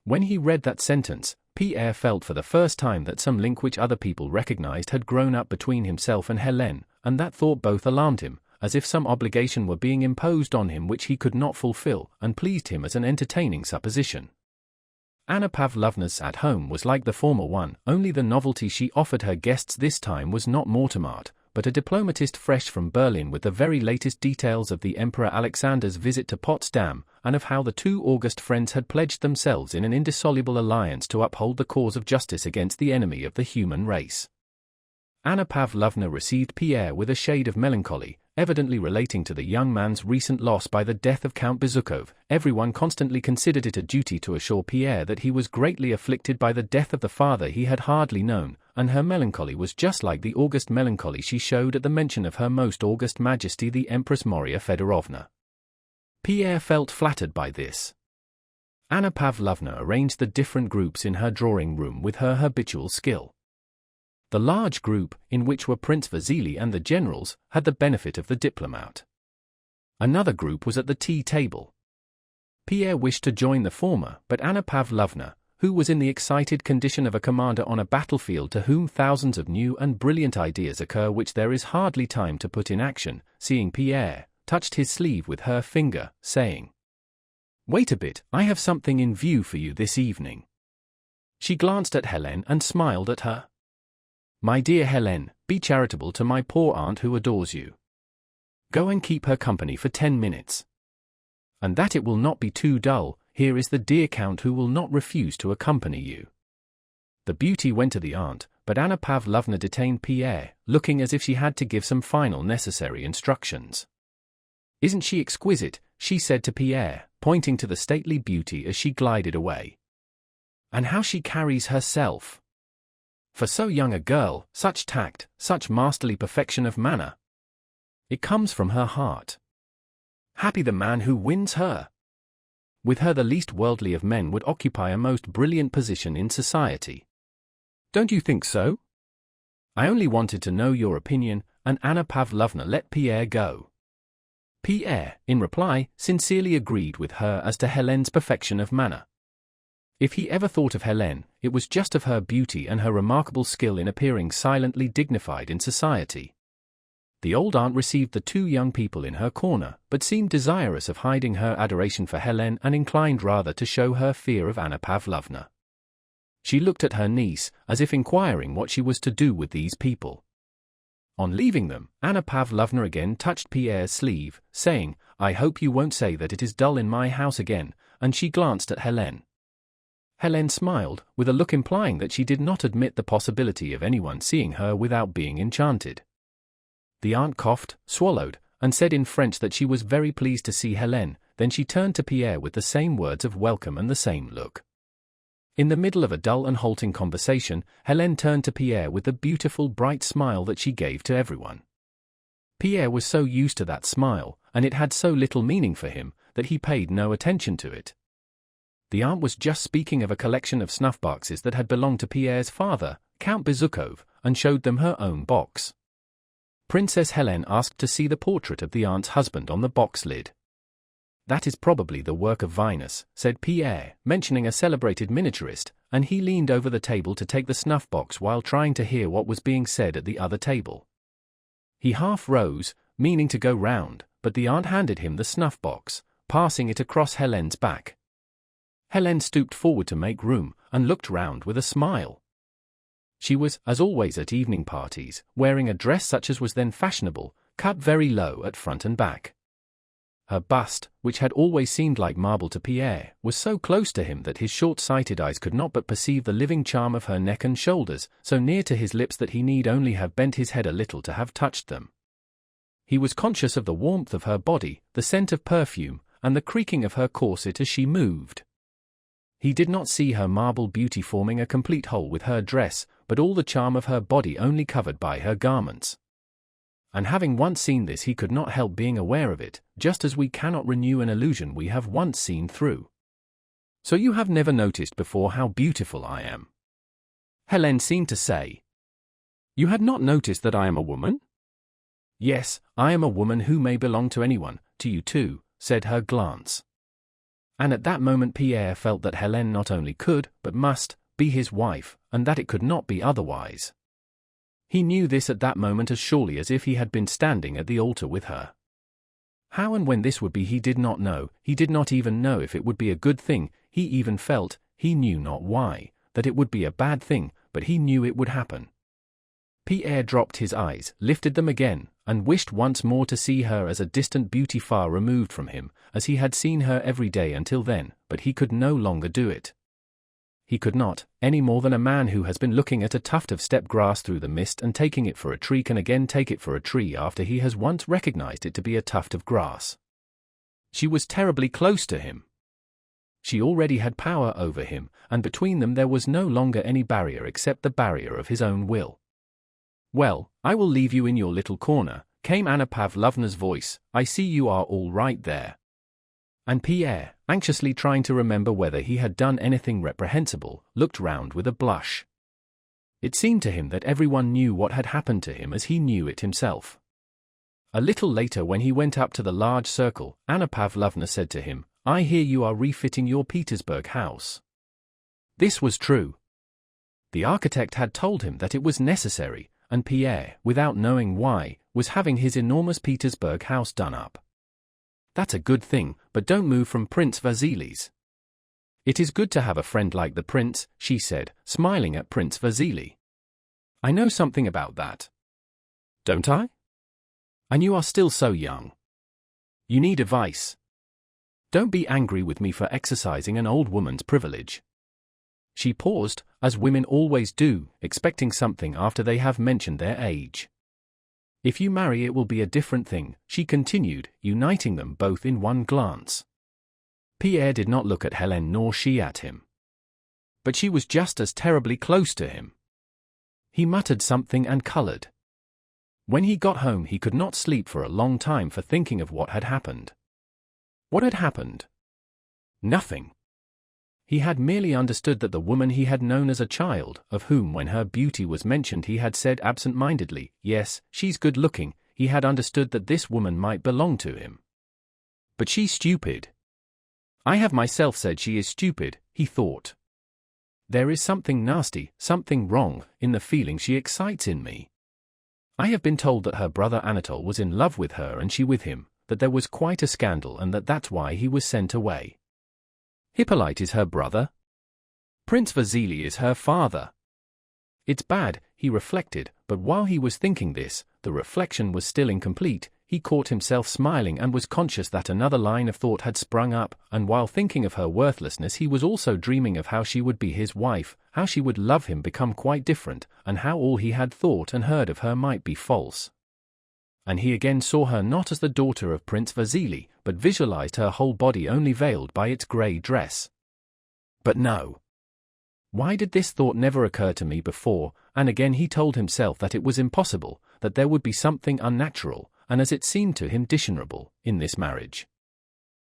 When he read that sentence, Pierre felt for the first time that some link which other people recognized had grown up between himself and Helene, and that thought both alarmed him, as if some obligation were being imposed on him which he could not fulfill, and pleased him as an entertaining supposition. Anna Pavlovna's at home was like the former one, only the novelty she offered her guests this time was not Mortemart, but a diplomatist fresh from Berlin with the very latest details of the Emperor Alexander's visit to Potsdam, and of how the two august friends had pledged themselves in an indissoluble alliance to uphold the cause of justice against the enemy of the human race. Anna Pavlovna received Pierre with a shade of melancholy, evidently relating to the young man's recent loss by the death of Count Bezukhov. Everyone constantly considered it a duty to assure Pierre that he was greatly afflicted by the death of the father he had hardly known, and her melancholy was just like the august melancholy she showed at the mention of her most august Majesty the Empress Maria Fedorovna. Pierre felt flattered by this. Anna Pavlovna arranged the different groups in her drawing-room with her habitual skill. The large group, in which were Prince Vasily and the generals, had the benefit of the diplomat. Another group was at the tea table. Pierre wished to join the former, but Anna Pavlovna, who was in the excited condition of a commander on a battlefield to whom thousands of new and brilliant ideas occur which there is hardly time to put in action, seeing Pierre, touched his sleeve with her finger, saying, "Wait a bit, I have something in view for you this evening." She glanced at Helene and smiled at her. "My dear Helene, be charitable to my poor aunt who adores you. Go and keep her company for 10 minutes. And that it will not be too dull, here is the dear Count who will not refuse to accompany you." The beauty went to the aunt, but Anna Pavlovna detained Pierre, looking as if she had to give some final necessary instructions. "Isn't she exquisite?" she said to Pierre, pointing to the stately beauty as she glided away. "And how she carries herself! For so young a girl, such tact, such masterly perfection of manner. It comes from her heart. Happy the man who wins her. With her the least worldly of men would occupy a most brilliant position in society. Don't you think so? I only wanted to know your opinion," and Anna Pavlovna let Pierre go. Pierre, in reply, sincerely agreed with her as to Helene's perfection of manner. If he ever thought of Helene, it was just of her beauty and her remarkable skill in appearing silently dignified in society. The old aunt received the two young people in her corner, but seemed desirous of hiding her adoration for Helene and inclined rather to show her fear of Anna Pavlovna. She looked at her niece, as if inquiring what she was to do with these people. On leaving them, Anna Pavlovna again touched Pierre's sleeve, saying, "I hope you won't say that it is dull in my house again," and she glanced at Helene. Helene smiled, with a look implying that she did not admit the possibility of anyone seeing her without being enchanted. The aunt coughed, swallowed, and said in French that she was very pleased to see Helene, then she turned to Pierre with the same words of welcome and the same look. In the middle of a dull and halting conversation, Helene turned to Pierre with the beautiful bright smile that she gave to everyone. Pierre was so used to that smile, and it had so little meaning for him, that he paid no attention to it. The aunt was just speaking of a collection of snuff-boxes that had belonged to Pierre's father, Count Bezukhov, and showed them her own box. Princess Helene asked to see the portrait of the aunt's husband on the box lid. "That is probably the work of Venus," said Pierre, mentioning a celebrated miniaturist, and he leaned over the table to take the snuff-box while trying to hear what was being said at the other table. He half rose, meaning to go round, but the aunt handed him the snuff-box, passing it across Helene's back. Helene stooped forward to make room, and looked round with a smile. She was, as always at evening parties, wearing a dress such as was then fashionable, cut very low at front and back. Her bust, which had always seemed like marble to Pierre, was so close to him that his short-sighted eyes could not but perceive the living charm of her neck and shoulders, so near to his lips that he need only have bent his head a little to have touched them. He was conscious of the warmth of her body, the scent of perfume, and the creaking of her corset as she moved. He did not see her marble beauty forming a complete whole with her dress, but all the charm of her body only covered by her garments. and having once seen this he could not help being aware of it, just as we cannot renew an illusion we have once seen through. So you have never noticed before how beautiful I am? Helene seemed to say. You had not noticed that I am a woman? Yes, I am a woman who may belong to anyone, to you too, said her glance. And at that moment Pierre felt that Helene not only could, but must, be his wife, and that it could not be otherwise. He knew this at that moment as surely as if he had been standing at the altar with her. How and when this would be he did not know, he did not even know if it would be a good thing, he even felt, he knew not why, that it would be a bad thing, but he knew it would happen. Pierre dropped his eyes, lifted them again, and wished once more to see her as a distant beauty far removed from him, as he had seen her every day until then, but he could no longer do it. He could not, any more than a man who has been looking at a tuft of steppe grass through the mist and taking it for a tree can again take it for a tree after he has once recognized it to be a tuft of grass. She was terribly close to him. She already had power over him, and between them there was no longer any barrier except the barrier of his own will. Well, I will leave you in your little corner, came Anna Pavlovna's voice. I see you are all right there. And Pierre, anxiously trying to remember whether he had done anything reprehensible, looked round with a blush. It seemed to him that everyone knew what had happened to him as he knew it himself. A little later when he went up to the large circle, Anna Pavlovna said to him, I hear you are refitting your Petersburg house. This was true. The architect had told him that it was necessary, and Pierre, without knowing why, was having his enormous Petersburg house done up. That's a good thing, but don't move from Prince Vasily's. It is good to have a friend like the prince, she said, smiling at Prince Vasily. I know something about that. Don't I? And you are still so young. You need advice. Don't be angry with me for exercising an old woman's privilege. She paused, as women always do, expecting something after they have mentioned their age. If you marry it will be a different thing, she continued, uniting them both in one glance. Pierre did not look at Helene nor she at him. But she was just as terribly close to him. He muttered something and colored. When he got home he could not sleep for a long time for thinking of what had happened. What had happened? Nothing. He had merely understood that the woman he had known as a child, of whom when her beauty was mentioned he had said absent-mindedly, yes, she's good-looking, he had understood that this woman might belong to him. But she's stupid. I have myself said she is stupid, he thought. There is something nasty, something wrong, in the feeling she excites in me. I have been told that her brother Anatole was in love with her and she with him, that there was quite a scandal and that's why he was sent away. Hippolyte is her brother. Prince Vasily is her father. It's bad, he reflected, but while he was thinking this, the reflection was still incomplete, he caught himself smiling and was conscious that another line of thought had sprung up, and while thinking of her worthlessness he was also dreaming of how she would be his wife, how she would love him become quite different, and how all he had thought and heard of her might be false. And he again saw her not as the daughter of Prince Vasily, but visualized her whole body only veiled by its grey dress. But no. Why did this thought never occur to me before? And again he told himself that it was impossible, that there would be something unnatural, and as it seemed to him dishonorable, in this marriage.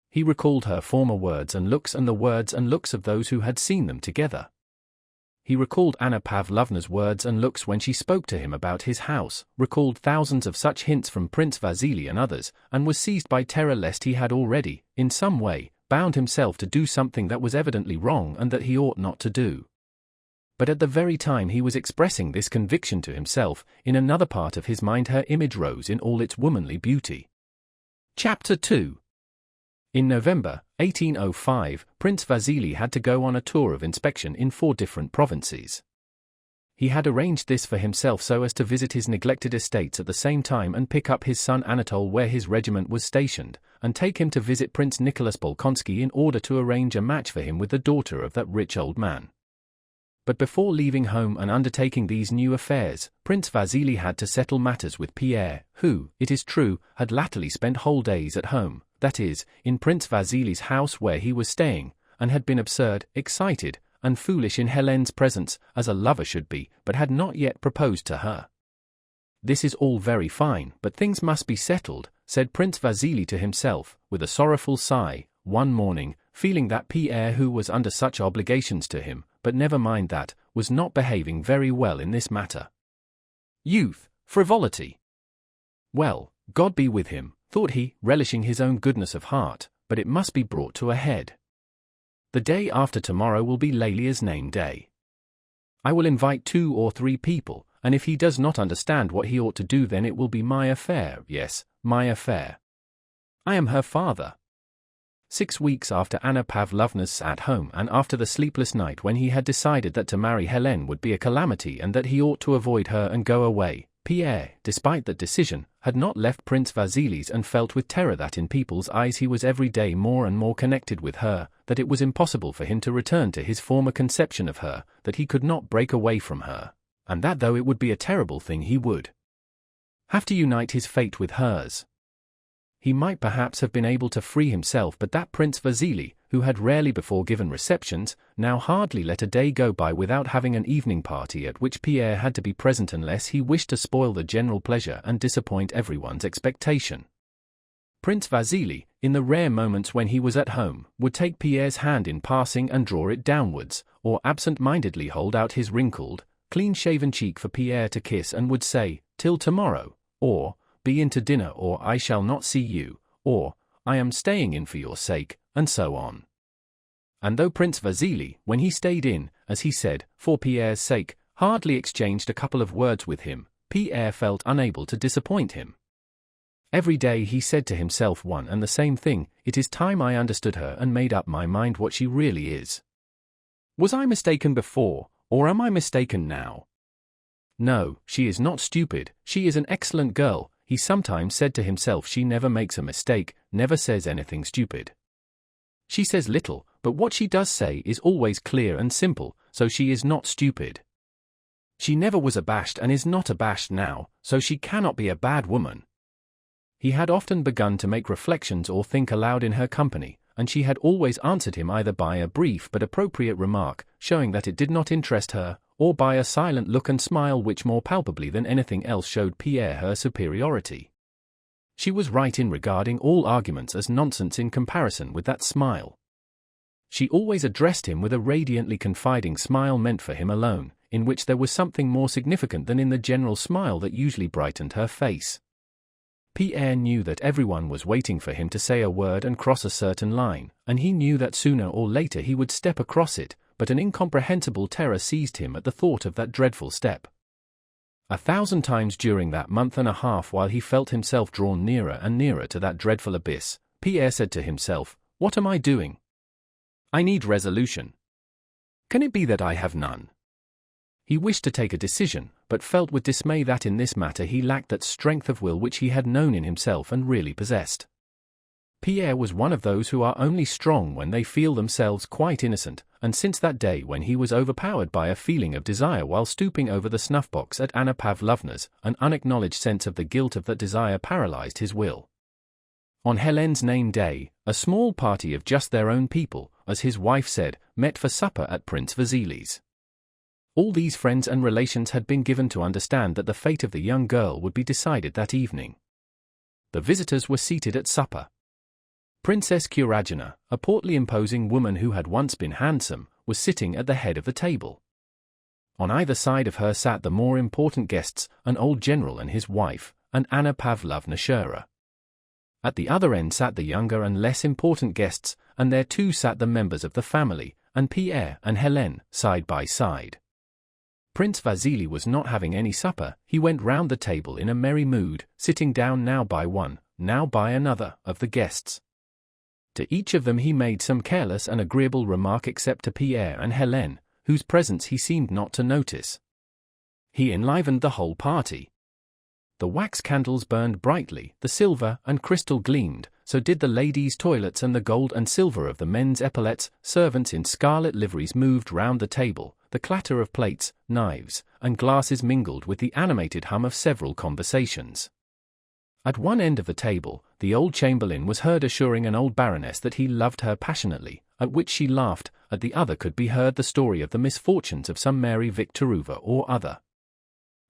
He recalled her former words and the words and looks of those who had seen them together. He recalled Anna Pavlovna's words and looks when she spoke to him about his house, recalled thousands of such hints from Prince Vasily and others, and was seized by terror lest he had already, in some way, bound himself to do something that was evidently wrong and that he ought not to do. But at the very time he was expressing this conviction to himself, in another part of his mind her image rose in all its womanly beauty. Chapter 2. In November 1805, Prince Vasily had to go on a tour of inspection in 4 different provinces. He had arranged this for himself so as to visit his neglected estates at the same time and pick up his son Anatole where his regiment was stationed, and take him to visit Prince Nicholas Bolkonsky in order to arrange a match for him with the daughter of that rich old man. But before leaving home and undertaking these new affairs, Prince Vasily had to settle matters with Pierre, who, it is true, had latterly spent whole days at home, that is, in Prince Vasily's house where he was staying, and had been absurd, excited, and foolish in Helene's presence, as a lover should be, but had not yet proposed to her. "This is all very fine, but things must be settled," said Prince Vasily to himself, with a sorrowful sigh, one morning, feeling that Pierre, who was under such obligations to him, but never mind that, was not behaving very well in this matter. Youth, frivolity. Well, God be with him, thought he, relishing his own goodness of heart, but it must be brought to a head. The day after tomorrow will be Lelia's name day. I will invite 2 or 3 people, and if he does not understand what he ought to do, then it will be my affair, yes, my affair. I am her father. 6 weeks after Anna Pavlovna's at home, and after the sleepless night when he had decided that to marry Helene would be a calamity and that he ought to avoid her and go away, Pierre, despite that decision, had not left Prince Vasily's and felt with terror that in people's eyes he was every day more and more connected with her, that it was impossible for him to return to his former conception of her, that he could not break away from her, and that though it would be a terrible thing he would have to unite his fate with hers. He might perhaps have been able to free himself, but that Prince Vasily, who had rarely before given receptions, now hardly let a day go by without having an evening party at which Pierre had to be present unless he wished to spoil the general pleasure and disappoint everyone's expectation. Prince Vasily, in the rare moments when he was at home, would take Pierre's hand in passing and draw it downwards, or absent-mindedly hold out his wrinkled, clean-shaven cheek for Pierre to kiss and would say, "Till tomorrow," or "Be in to dinner," or "I shall not see you," or "I am staying in for your sake," and so on. And though Prince Vasily, when he stayed in, as he said, for Pierre's sake, hardly exchanged a couple of words with him, Pierre felt unable to disappoint him. Every day he said to himself one and the same thing: "It is time I understood her and made up my mind what she really is. Was I mistaken before, or am I mistaken now? No, she is not stupid, she is an excellent girl," he sometimes said to himself. "She never makes a mistake, never says anything stupid. She says little, but what she does say is always clear and simple, so she is not stupid. She never was abashed and is not abashed now, so she cannot be a bad woman." He had often begun to make reflections or think aloud in her company, and she had always answered him either by a brief but appropriate remark, showing that it did not interest her, or by a silent look and smile which more palpably than anything else showed Pierre her superiority. She was right in regarding all arguments as nonsense in comparison with that smile. She always addressed him with a radiantly confiding smile meant for him alone, in which there was something more significant than in the general smile that usually brightened her face. Pierre knew that everyone was waiting for him to say a word and cross a certain line, and he knew that sooner or later he would step across it, but an incomprehensible terror seized him at the thought of that dreadful step. 1,000 times during that month and a half, while he felt himself drawn nearer and nearer to that dreadful abyss, Pierre said to himself, "What am I doing? I need resolution. Can it be that I have none?" He wished to take a decision, but felt with dismay that in this matter he lacked that strength of will which he had known in himself and really possessed. Pierre was one of those who are only strong when they feel themselves quite innocent, and since that day when he was overpowered by a feeling of desire while stooping over the snuff-box at Anna Pavlovna's, an unacknowledged sense of the guilt of that desire paralyzed his will. On Helene's name day, a small party of just their own people, as his wife said, met for supper at Prince Vasily's. All these friends and relations had been given to understand that the fate of the young girl would be decided that evening. The visitors were seated at supper. Princess Kuragina, a portly imposing woman who had once been handsome, was sitting at the head of the table. On either side of her sat the more important guests, an old general and his wife, and Anna Pavlovna Shura. At the other end sat the younger and less important guests, and there too sat the members of the family, and Pierre and Helene, side by side. Prince Vasily was not having any supper. He went round the table in a merry mood, sitting down now by one, now by another, of the guests. To each of them he made some careless and agreeable remark, except to Pierre and Helene, whose presence he seemed not to notice. He enlivened the whole party. The wax candles burned brightly, the silver and crystal gleamed, so did the ladies' toilets, and the gold and silver of the men's epaulettes. Servants in scarlet liveries moved round the table. The clatter of plates, knives, and glasses mingled with the animated hum of several conversations. At one end of the table, the old chamberlain was heard assuring an old baroness that he loved her passionately, at which she laughed. At the other could be heard the story of the misfortunes of some Mary Viktorovna or other.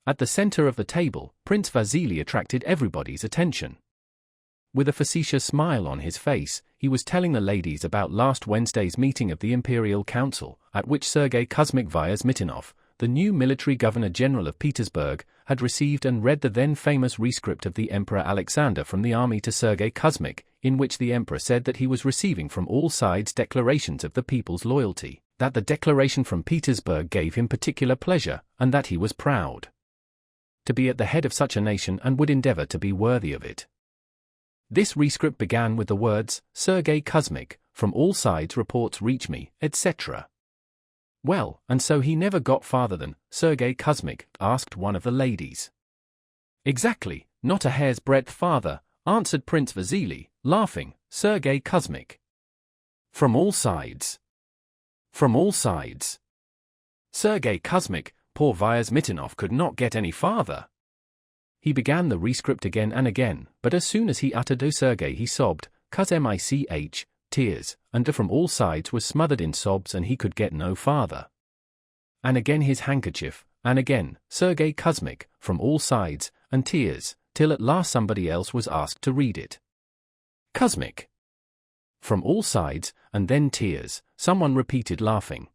At the center of the table, Prince Vasily attracted everybody's attention. With a facetious smile on his face, he was telling the ladies about last Wednesday's meeting of the Imperial Council, at which Sergei Kuzmich-Vyazmitynov, the new military governor-general of Petersburg, had received and read the then-famous rescript of the Emperor Alexander from the army to Sergei Kuzmich, in which the emperor said that he was receiving from all sides declarations of the people's loyalty, that the declaration from Petersburg gave him particular pleasure, and that he was proud to be at the head of such a nation and would endeavor to be worthy of it. This rescript began with the words, "Sergei Kuzmich, from all sides reports reach me," etc. "Well, and so he never got farther than, Sergei Kuzmich?" asked one of the ladies. "Exactly, not a hair's breadth farther," answered Prince Vasily, laughing, "Sergei Kuzmich. From all sides. From all sides. Sergei Kuzmich, poor Vyazmitynov could not get any farther." He began the rescript again and again, but as soon as he uttered "O Sergei," he sobbed, "Kuzmich," tears, and from all sides was smothered in sobs and he could get no farther. And again his handkerchief, and again, "Sergei Kuzmich, from all sides," and tears, till at last somebody else was asked to read it. "Kuzmich. From all sides," and then tears, someone repeated laughing.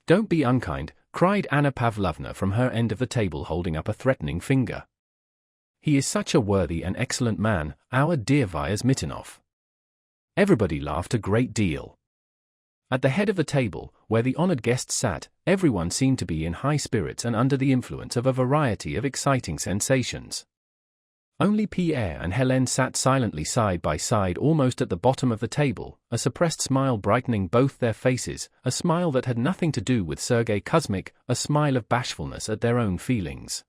"Don't be unkind," cried Anna Pavlovna from her end of the table holding up a threatening finger. "He is such a worthy and excellent man, our dear Vyazmitynov." Everybody laughed a great deal. At the head of the table, where the honored guests sat, everyone seemed to be in high spirits and under the influence of a variety of exciting sensations. Only Pierre and Helene sat silently side by side almost at the bottom of the table, a suppressed smile brightening both their faces, a smile that had nothing to do with Sergei Kuzmich, a smile of bashfulness at their own feelings.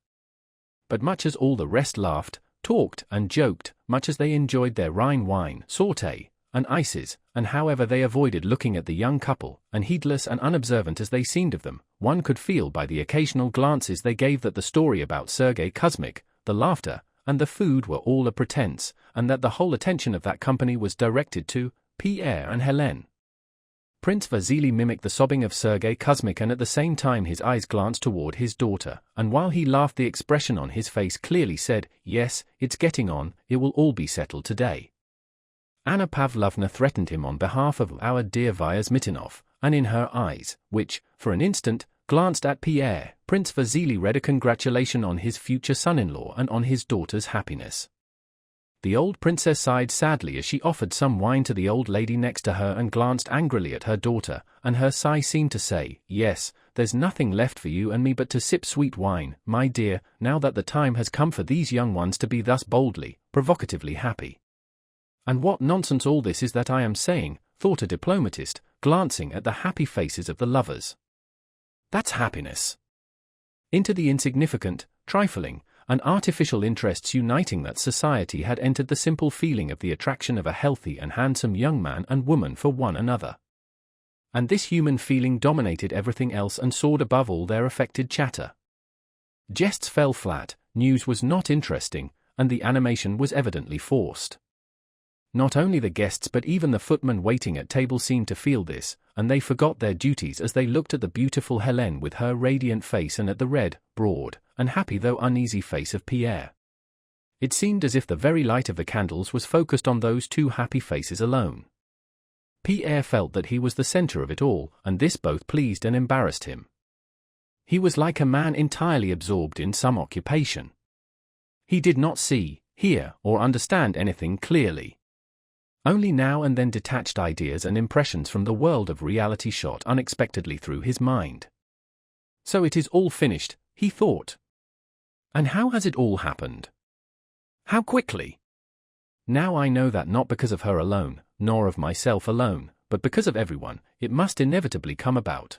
But much as all the rest laughed, talked, and joked, much as they enjoyed their Rhine wine, sauté, and ices, and however they avoided looking at the young couple, and heedless and unobservant as they seemed of them, one could feel by the occasional glances they gave that the story about Sergei Kuzmich, the laughter, and the food were all a pretense, and that the whole attention of that company was directed to Pierre and Helene. Prince Vasily mimicked the sobbing of Sergei Kuzmich and at the same time his eyes glanced toward his daughter, and while he laughed the expression on his face clearly said, "Yes, it's getting on, it will all be settled today." Anna Pavlovna threatened him on behalf of our dear Vyazmitynov, and in her eyes, which, for an instant, glanced at Pierre, Prince Vasily read a congratulation on his future son-in-law and on his daughter's happiness. The old princess sighed sadly as she offered some wine to the old lady next to her and glanced angrily at her daughter, and her sigh seemed to say, "Yes, there's nothing left for you and me but to sip sweet wine, my dear, now that the time has come for these young ones to be thus boldly, provocatively happy." "And what nonsense all this is that I am saying," thought a diplomatist, glancing at the happy faces of the lovers. "That's happiness. Into the insignificant, trifling, and artificial interests uniting that society had entered the simple feeling of the attraction of a healthy and handsome young man and woman for one another. And this human feeling dominated everything else and soared above all their affected chatter. Jests fell flat, news was not interesting, and the animation was evidently forced. Not only the guests but even the footmen waiting at table seemed to feel this, and they forgot their duties as they looked at the beautiful Helene with her radiant face and at the red, broad, and happy though uneasy face of Pierre. It seemed as if the very light of the candles was focused on those two happy faces alone. Pierre felt that he was the center of it all, and this both pleased and embarrassed him. He was like a man entirely absorbed in some occupation. He did not see, hear, or understand anything clearly. Only now and then detached ideas and impressions from the world of reality shot unexpectedly through his mind. "So it is all finished," he thought. "And how has it all happened? How quickly? Now I know that not because of her alone, nor of myself alone, but because of everyone, it must inevitably come about.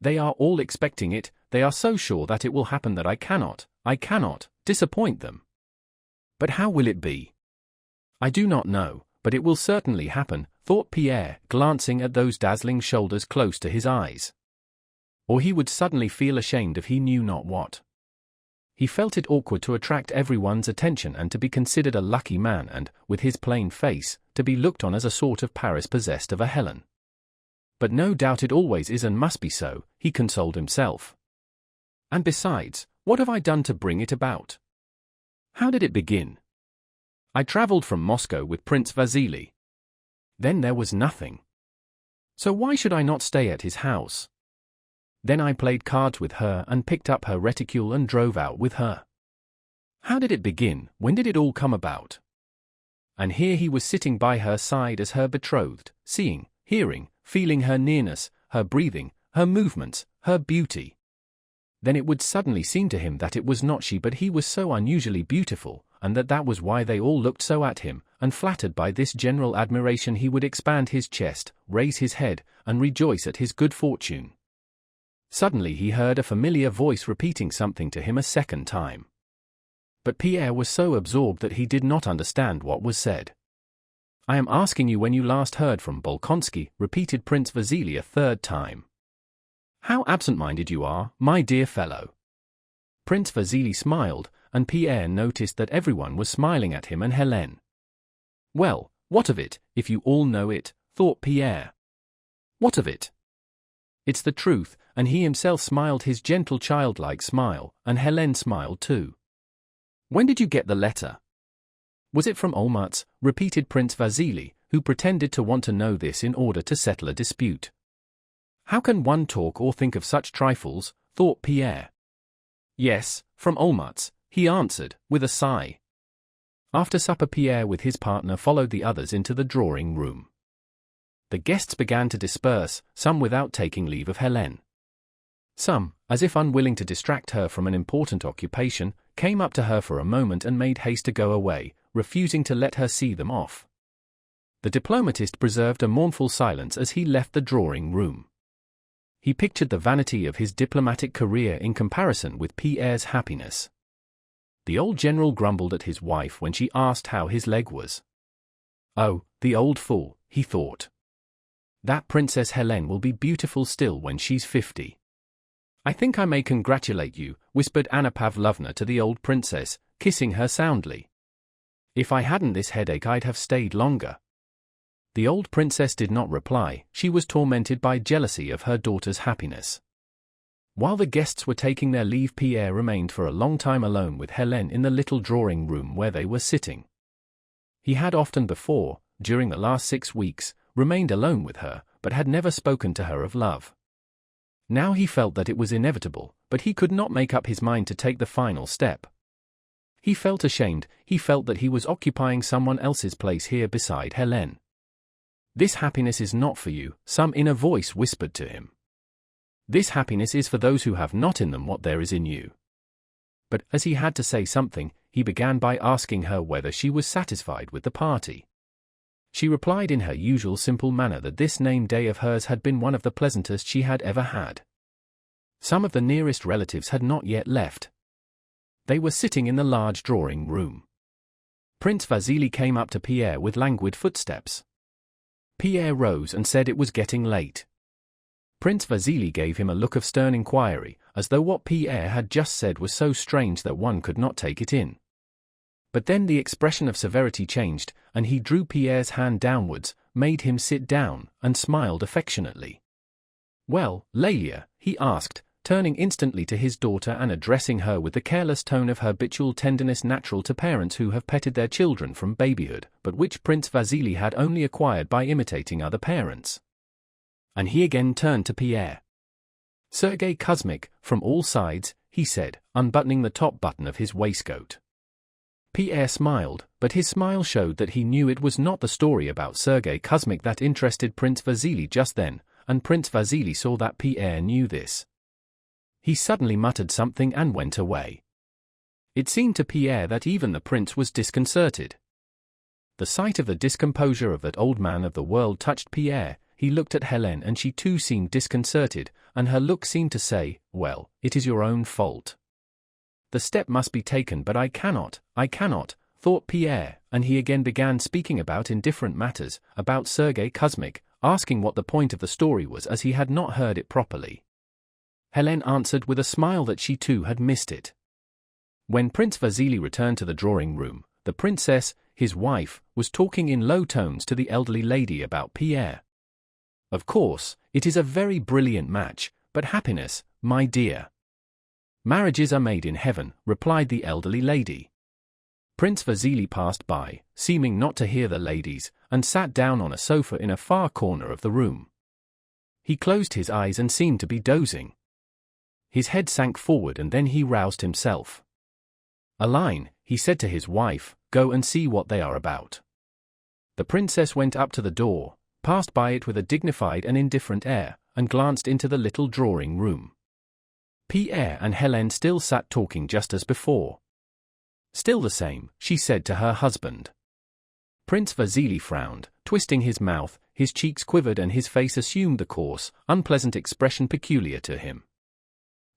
They are all expecting it, they are so sure that it will happen that I cannot disappoint them. But how will it be? I do not know, but it will certainly happen," thought Pierre, glancing at those dazzling shoulders close to his eyes. Or he would suddenly feel ashamed of he knew not what. He felt it awkward to attract everyone's attention and to be considered a lucky man and, with his plain face, to be looked on as a sort of Paris possessed of a Helen. But no doubt it always is and must be so, he consoled himself. And besides, What have I done to bring it about? How did it begin? I traveled from Moscow with Prince Vasily. Then there was nothing. So why should I not stay at his house? Then I played cards with her and picked up her reticule and drove out with her. How did it begin? When did it all come about? And here he was sitting by her side as her betrothed, seeing, hearing, feeling her nearness, her breathing, her movements, her beauty. Then it would suddenly seem to him that it was not she but he was so unusually beautiful, and that was why they all looked so at him, and flattered by this general admiration he would expand his chest, raise his head, and rejoice at his good fortune. Suddenly he heard a familiar voice repeating something to him a second time. But Pierre was so absorbed that he did not understand what was said. I am asking you when you last heard from Bolkonsky, repeated Prince Vasily a third time. How absent-minded you are, my dear fellow. Prince Vasily smiled, and Pierre noticed that everyone was smiling at him and Helene. Well, what of it, if you all know it, thought Pierre. What of it? It's the truth, and he himself smiled his gentle childlike smile, and Helene smiled too. When did you get the letter? Was it from Olmutz? Repeated Prince Vasily, who pretended to want to know this in order to settle a dispute. How can one talk or think of such trifles, thought Pierre. Yes, from Olmutz, he answered, with a sigh. After supper Pierre with his partner followed the others into the drawing room. The guests began to disperse, some without taking leave of Helene. Some, as if unwilling to distract her from an important occupation, came up to her for a moment and made haste to go away, refusing to let her see them off. The diplomatist preserved a mournful silence as he left the drawing room. He pictured the vanity of his diplomatic career in comparison with Pierre's happiness. The old general grumbled at his wife when she asked how his leg was. Oh, the old fool, he thought. That Princess Helene will be beautiful still when she's 50. I think I may congratulate you, whispered Anna Pavlovna to the old princess, kissing her soundly. If I hadn't this headache I'd have stayed longer. The old princess did not reply, she was tormented by jealousy of her daughter's happiness. While the guests were taking their leave Pierre remained for a long time alone with Helene in the little drawing room where they were sitting. He had often before, during the last 6 weeks, remained alone with her, but had never spoken to her of love. Now he felt that it was inevitable, but he could not make up his mind to take the final step. He felt ashamed, he felt that he was occupying someone else's place here beside Helene. This happiness is not for you, some inner voice whispered to him. This happiness is for those who have not in them what there is in you. But as he had to say something, he began by asking her whether she was satisfied with the party. She replied in her usual simple manner that this name day of hers had been one of the pleasantest she had ever had. Some of the nearest relatives had not yet left. They were sitting in the large drawing room. Prince Vasily came up to Pierre with languid footsteps. Pierre rose and said it was getting late. Prince Vasily gave him a look of stern inquiry, as though what Pierre had just said was so strange that one could not take it in. But then the expression of severity changed, and he drew Pierre's hand downwards, made him sit down, and smiled affectionately. Well, Lelia, he asked, turning instantly to his daughter and addressing her with the careless tone of habitual tenderness natural to parents who have petted their children from babyhood, but which Prince Vasily had only acquired by imitating other parents. And he again turned to Pierre. Sergei Kuzmich, from all sides, he said, unbuttoning the top button of his waistcoat. Pierre smiled, but his smile showed that he knew it was not the story about Sergei Kuzmich that interested Prince Vasily just then, and Prince Vasily saw that Pierre knew this. He suddenly muttered something and went away. It seemed to Pierre that even the prince was disconcerted. The sight of the discomposure of that old man of the world touched Pierre. He looked at Helene and she too seemed disconcerted, and her look seemed to say, well, it is your own fault. The step must be taken but I cannot, thought Pierre, and he again began speaking about indifferent matters, about Sergei Kuzmich, asking what the point of the story was as he had not heard it properly. Helene answered with a smile that she too had missed it. When Prince Vasily returned to the drawing room, the princess, his wife, was talking in low tones to the elderly lady about Pierre. Of course, it is a very brilliant match, but happiness, my dear. "Marriages are made in heaven," replied the elderly lady. Prince Vasily passed by, seeming not to hear the ladies, and sat down on a sofa in a far corner of the room. He closed his eyes and seemed to be dozing. His head sank forward and then he roused himself. "Aline," he said to his wife, "go and see what they are about." The princess went up to the door, passed by it with a dignified and indifferent air, and glanced into the little drawing room. Pierre and Hélène still sat talking just as before. "Still the same," she said to her husband. Prince Vasily frowned, twisting his mouth, his cheeks quivered and his face assumed the coarse, unpleasant expression peculiar to him.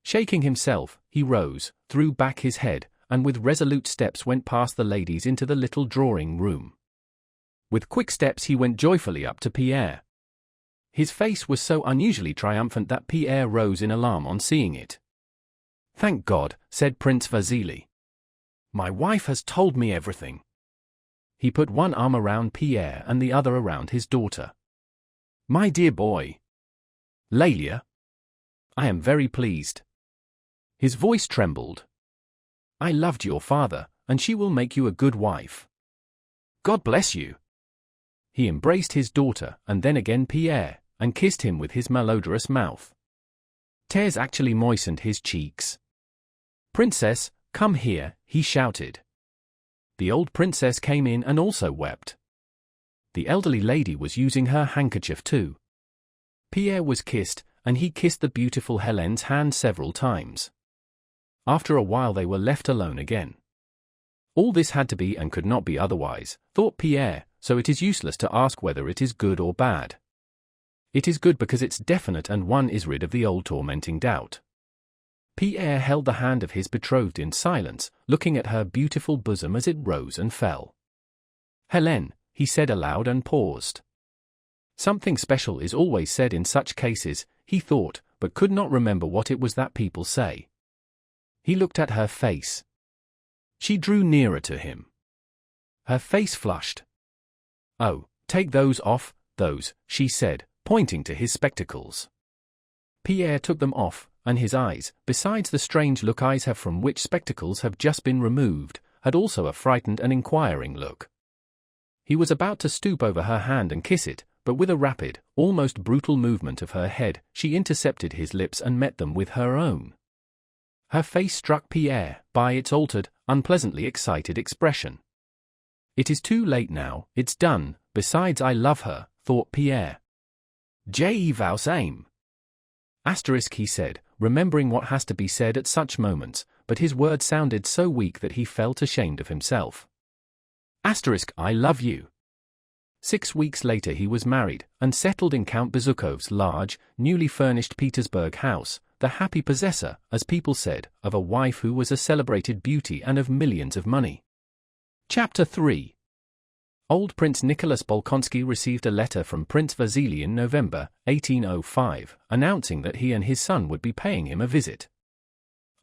Shaking himself, he rose, threw back his head, and with resolute steps went past the ladies into the little drawing room. With quick steps he went joyfully up to Pierre. His face was so unusually triumphant that Pierre rose in alarm on seeing it. "Thank God," said Prince Vasily. "My wife has told me everything." He put one arm around Pierre and the other around his daughter. "My dear boy. Lélia. I am very pleased." His voice trembled. "I loved your father, and she will make you a good wife. God bless you." He embraced his daughter, and then again Pierre, and kissed him with his malodorous mouth. Tears actually moistened his cheeks. "Princess, come here," he shouted. The old princess came in and also wept. The elderly lady was using her handkerchief too. Pierre was kissed, and he kissed the beautiful Hélène's hand several times. After a while they were left alone again. All this had to be and could not be otherwise, thought Pierre, so it is useless to ask whether it is good or bad. It is good because it's definite and one is rid of the old tormenting doubt. Pierre held the hand of his betrothed in silence, looking at her beautiful bosom as it rose and fell. "Hélène," he said aloud and paused. Something special is always said in such cases, he thought, but could not remember what it was that people say. He looked at her face. She drew nearer to him. Her face flushed. "Oh, take those off, those," she said, pointing to his spectacles. Pierre took them off, and his eyes, besides the strange look eyes have from which spectacles have just been removed, had also a frightened and inquiring look. He was about to stoop over her hand and kiss it, but with a rapid, almost brutal movement of her head, she intercepted his lips and met them with her own. Her face struck Pierre by its altered, unpleasantly excited expression. "It is too late now, it's done, besides I love her," thought Pierre. "Je vous aime." Asterisk, he said, remembering what has to be said at such moments, but his words sounded so weak that he felt ashamed of himself. Asterisk, I love you. 6 weeks later he was married, and settled in Count Bezukhov's large, newly furnished Petersburg house, the happy possessor, as people said, of a wife who was a celebrated beauty and of millions of money. Chapter 3. Old Prince Nicholas Bolkonsky received a letter from Prince Vasily in November, 1805, announcing that he and his son would be paying him a visit.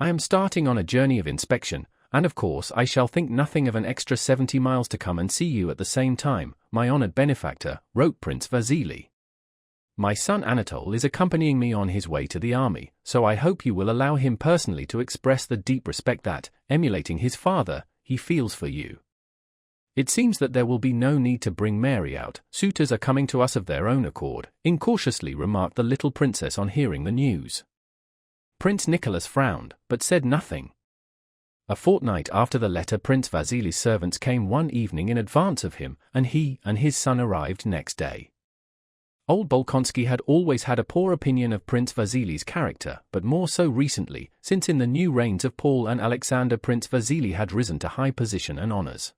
"I am starting on a journey of inspection, and of course I shall think nothing of an extra 70 miles to come and see you at the same time, my honored benefactor," wrote Prince Vasily. "My son Anatole is accompanying me on his way to the army, so I hope you will allow him personally to express the deep respect that, emulating his father, he feels for you. It seems that there will be no need to bring Mary out, suitors are coming to us of their own accord," incautiously remarked the little princess on hearing the news. Prince Nicholas frowned, but said nothing. A fortnight after the letter Prince Vasily's servants came one evening in advance of him, and he and his son arrived next day. Old Bolkonsky had always had a poor opinion of Prince Vasily's character, but more so recently, since in the new reigns of Paul and Alexander Prince Vasily had risen to high position and honors.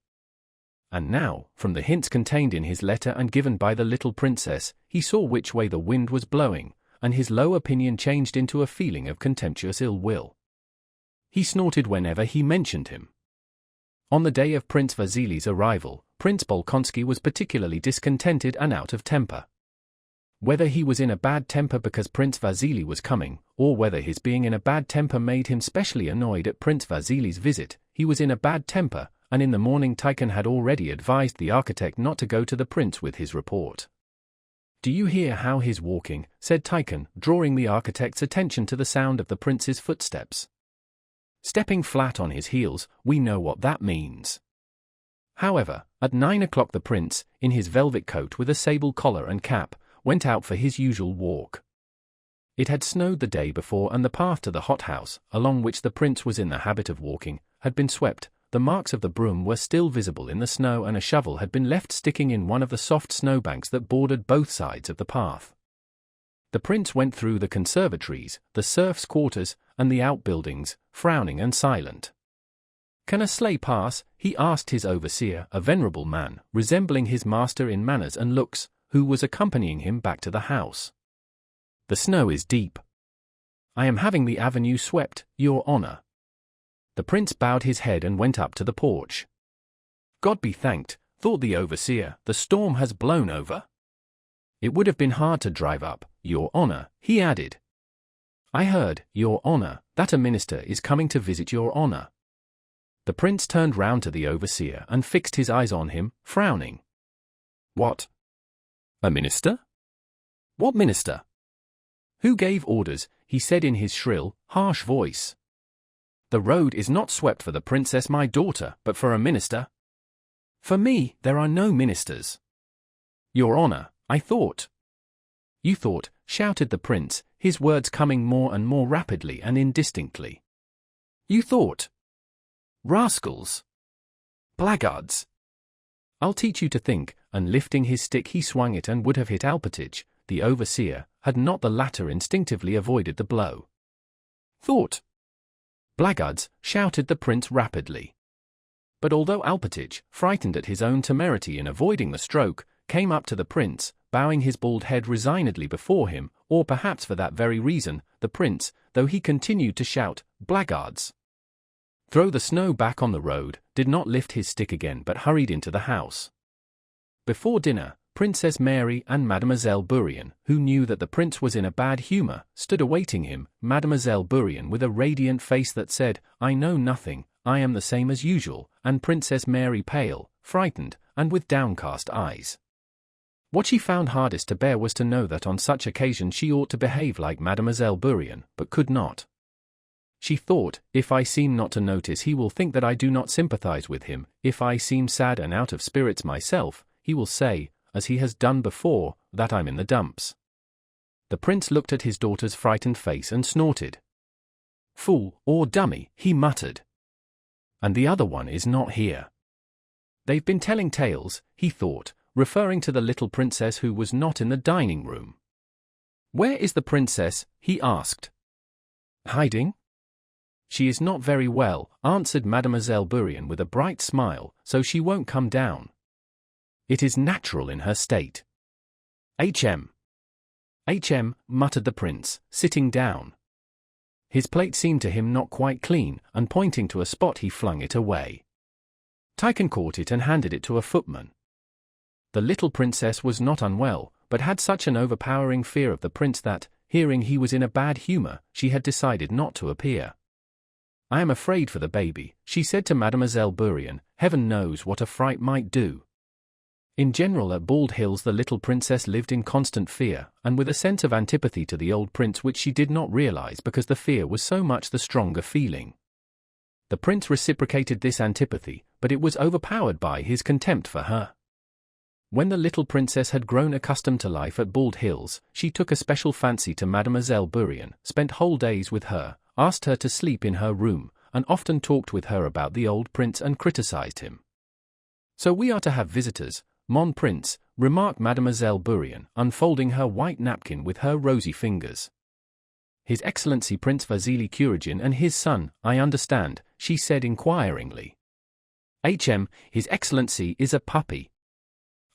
And now, from the hints contained in his letter and given by the little princess, he saw which way the wind was blowing, and his low opinion changed into a feeling of contemptuous ill will. He snorted whenever he mentioned him. On the day of Prince Vasily's arrival, Prince Bolkonsky was particularly discontented and out of temper. Whether he was in a bad temper because Prince Vasily was coming, or whether his being in a bad temper made him specially annoyed at Prince Vasily's visit, he was in a bad temper, and in the morning Tikhon had already advised the architect not to go to the prince with his report. "Do you hear how he's walking?" said Tikhon, drawing the architect's attention to the sound of the prince's footsteps. Stepping flat on his heels, we know what that means. However, at 9 o'clock the prince, in his velvet coat with a sable collar and cap, went out for his usual walk. It had snowed the day before and the path to the hothouse, along which the prince was in the habit of walking, had been swept. The marks of the broom were still visible in the snow and a shovel had been left sticking in one of the soft snowbanks that bordered both sides of the path. The prince went through the conservatories, the serfs' quarters, and the outbuildings, frowning and silent. "Can a sleigh pass?" he asked his overseer, a venerable man, resembling his master in manners and looks, who was accompanying him back to the house. "The snow is deep. I am having the avenue swept, Your Honor." The prince bowed his head and went up to the porch. "God be thanked," thought the overseer, "the storm has blown over. It would have been hard to drive up, Your Honor," he added. "I heard, Your Honor, that a minister is coming to visit Your Honor." The prince turned round to the overseer and fixed his eyes on him, frowning. "What? A minister? What minister? Who gave orders?" he said in his shrill, harsh voice. "The road is not swept for the princess my daughter, but for a minister. For me, there are no ministers." "Your Honor, I thought—" "You thought," shouted the prince, his words coming more and more rapidly and indistinctly. "You thought. Rascals! Blackguards! I'll teach you to think," and lifting his stick he swung it and would have hit Alpatich, the overseer, had not the latter instinctively avoided the blow. "Thought. Blackguards," shouted the prince rapidly. But although Alpatich, frightened at his own temerity in avoiding the stroke, came up to the prince, bowing his bald head resignedly before him, or perhaps for that very reason, the prince, though he continued to shout, "Blackguards! Throw the snow back on the road," did not lift his stick again but hurried into the house. Before dinner, Princess Mary and Mademoiselle Bourrienne, who knew that the prince was in a bad humor, stood awaiting him, Mademoiselle Bourrienne with a radiant face that said, "I know nothing, I am the same as usual," and Princess Mary pale, frightened, and with downcast eyes. What she found hardest to bear was to know that on such occasions she ought to behave like Mademoiselle Bourrienne, but could not. She thought, "If I seem not to notice he will think that I do not sympathize with him, if I seem sad and out of spirits myself, he will say, as he has done before, that I'm in the dumps." The prince looked at his daughter's frightened face and snorted. "Fool, or dummy," he muttered. "And the other one is not here. They've been telling tales," he thought, referring to the little princess who was not in the dining room. "Where is the princess?" he asked. "Hiding?" "She is not very well," answered Mademoiselle Bourrienne with a bright smile, "so she won't come down. It is natural in her state." "Hm. Hm," muttered the prince, sitting down. His plate seemed to him not quite clean, and pointing to a spot he flung it away. Tychon caught it and handed it to a footman. The little princess was not unwell, but had such an overpowering fear of the prince that, hearing he was in a bad humor, she had decided not to appear. "I am afraid for the baby," she said to Mademoiselle Bourrienne. "Heaven knows what a fright might do." In general at Bald Hills the little princess lived in constant fear, and with a sense of antipathy to the old prince which she did not realize because the fear was so much the stronger feeling. The prince reciprocated this antipathy, but it was overpowered by his contempt for her. When the little princess had grown accustomed to life at Bald Hills, she took a special fancy to Mademoiselle Bourrienne, spent whole days with her, asked her to sleep in her room, and often talked with her about the old prince and criticized him. "So we are to have visitors, mon prince," remarked Mademoiselle Bourrienne, unfolding her white napkin with her rosy fingers. "His Excellency Prince Vasily Kuragin and his son, I understand," she said inquiringly. His Excellency is a puppy.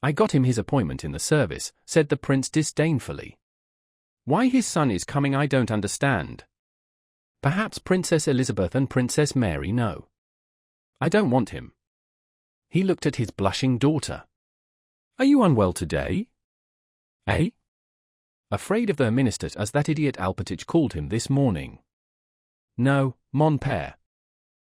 I got him his appointment in the service," said the prince disdainfully. "Why his son is coming I don't understand. Perhaps Princess Elizabeth and Princess Mary know. I don't want him." He looked at his blushing daughter. "Are you unwell today? Eh? Afraid of the minister, as that idiot Alpatich called him this morning." "No, mon père."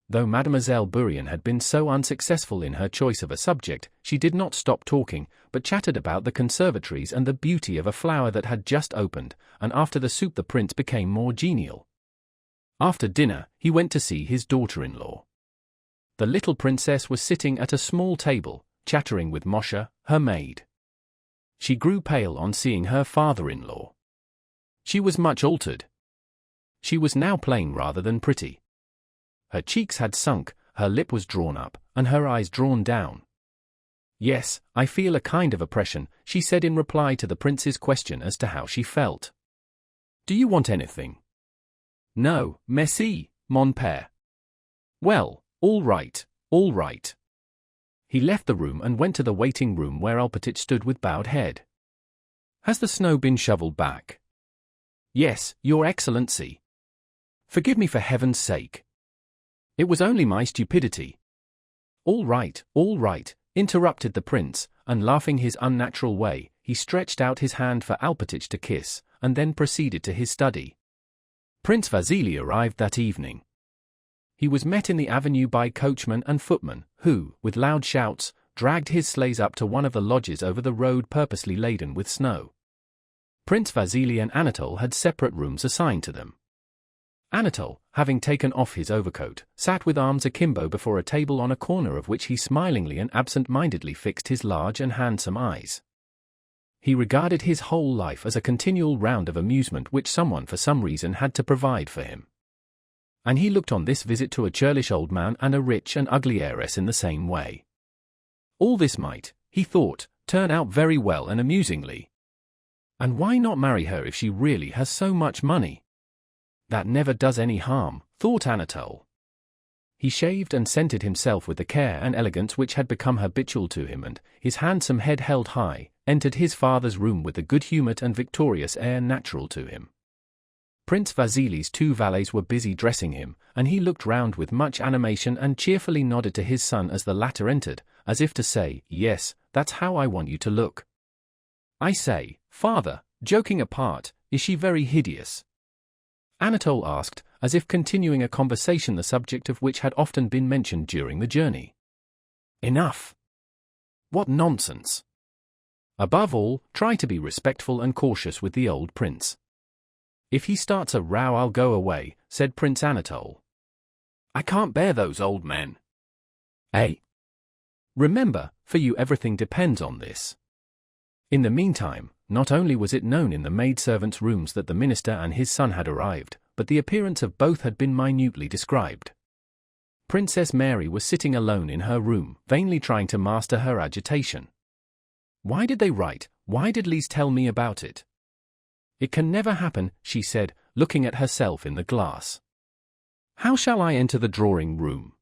Though Mademoiselle Bourrienne had been so unsuccessful in her choice of a subject, she did not stop talking, but chattered about the conservatories and the beauty of a flower that had just opened, and after the soup the prince became more genial. After dinner, he went to see his daughter-in-law. The little princess was sitting at a small table, chattering with Moshe, her maid. She grew pale on seeing her father-in-law. She was much altered. She was now plain rather than pretty. Her cheeks had sunk, her lip was drawn up, and her eyes drawn down. "Yes, I feel a kind of oppression," she said in reply to the prince's question as to how she felt. "Do you want anything?" "No, merci, mon père." "Well, all right, all right." He left the room and went to the waiting room where Alpatich stood with bowed head. "Has the snow been shoveled back?" "Yes, Your Excellency." "Forgive me for heaven's sake. It was only my stupidity." All right," interrupted the prince, and laughing his unnatural way, he stretched out his hand for Alpatich to kiss, and then proceeded to his study. Prince Vasily arrived that evening. He was met in the avenue by coachmen and footmen, who, with loud shouts, dragged his sleighs up to one of the lodges over the road purposely laden with snow. Prince Vasily and Anatole had separate rooms assigned to them. Anatole, having taken off his overcoat, sat with arms akimbo before a table on a corner of which he smilingly and absent-mindedly fixed his large and handsome eyes. He regarded his whole life as a continual round of amusement which someone for some reason had to provide for him. And he looked on this visit to a churlish old man and a rich and ugly heiress in the same way. All this might, he thought, turn out very well and amusingly. And why not marry her if she really has so much money? That never does any harm, thought Anatole. He shaved and scented himself with the care and elegance which had become habitual to him and, his handsome head held high, entered his father's room with the good-humoured and victorious air natural to him. Prince Vasily's two valets were busy dressing him, and he looked round with much animation and cheerfully nodded to his son as the latter entered, as if to say, "Yes, that's how I want you to look." "I say, father, joking apart, is she very hideous?" Anatole asked, as if continuing a conversation the subject of which had often been mentioned during the journey. "Enough! What nonsense! Above all, try to be respectful and cautious with the old prince." "If he starts a row I'll go away," said Prince Anatole. "I can't bear those old men." "Eh? Remember, for you everything depends on this." In the meantime, not only was it known in the maidservants' rooms that the minister and his son had arrived, but the appearance of both had been minutely described. Princess Mary was sitting alone in her room, vainly trying to master her agitation. "Why did they write? Why did Lise tell me about it? It can never happen," she said, looking at herself in the glass. "How shall I enter the drawing-room?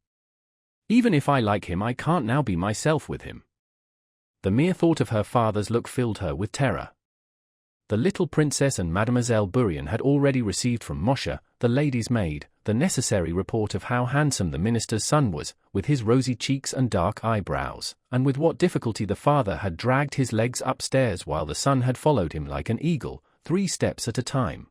Even if I like him I can't now be myself with him." The mere thought of her father's look filled her with terror. The little princess and Mademoiselle Bourienne had already received from Moshe, the lady's maid, the necessary report of how handsome the minister's son was, with his rosy cheeks and dark eyebrows, and with what difficulty the father had dragged his legs upstairs while the son had followed him like an eagle, 3 steps at a time.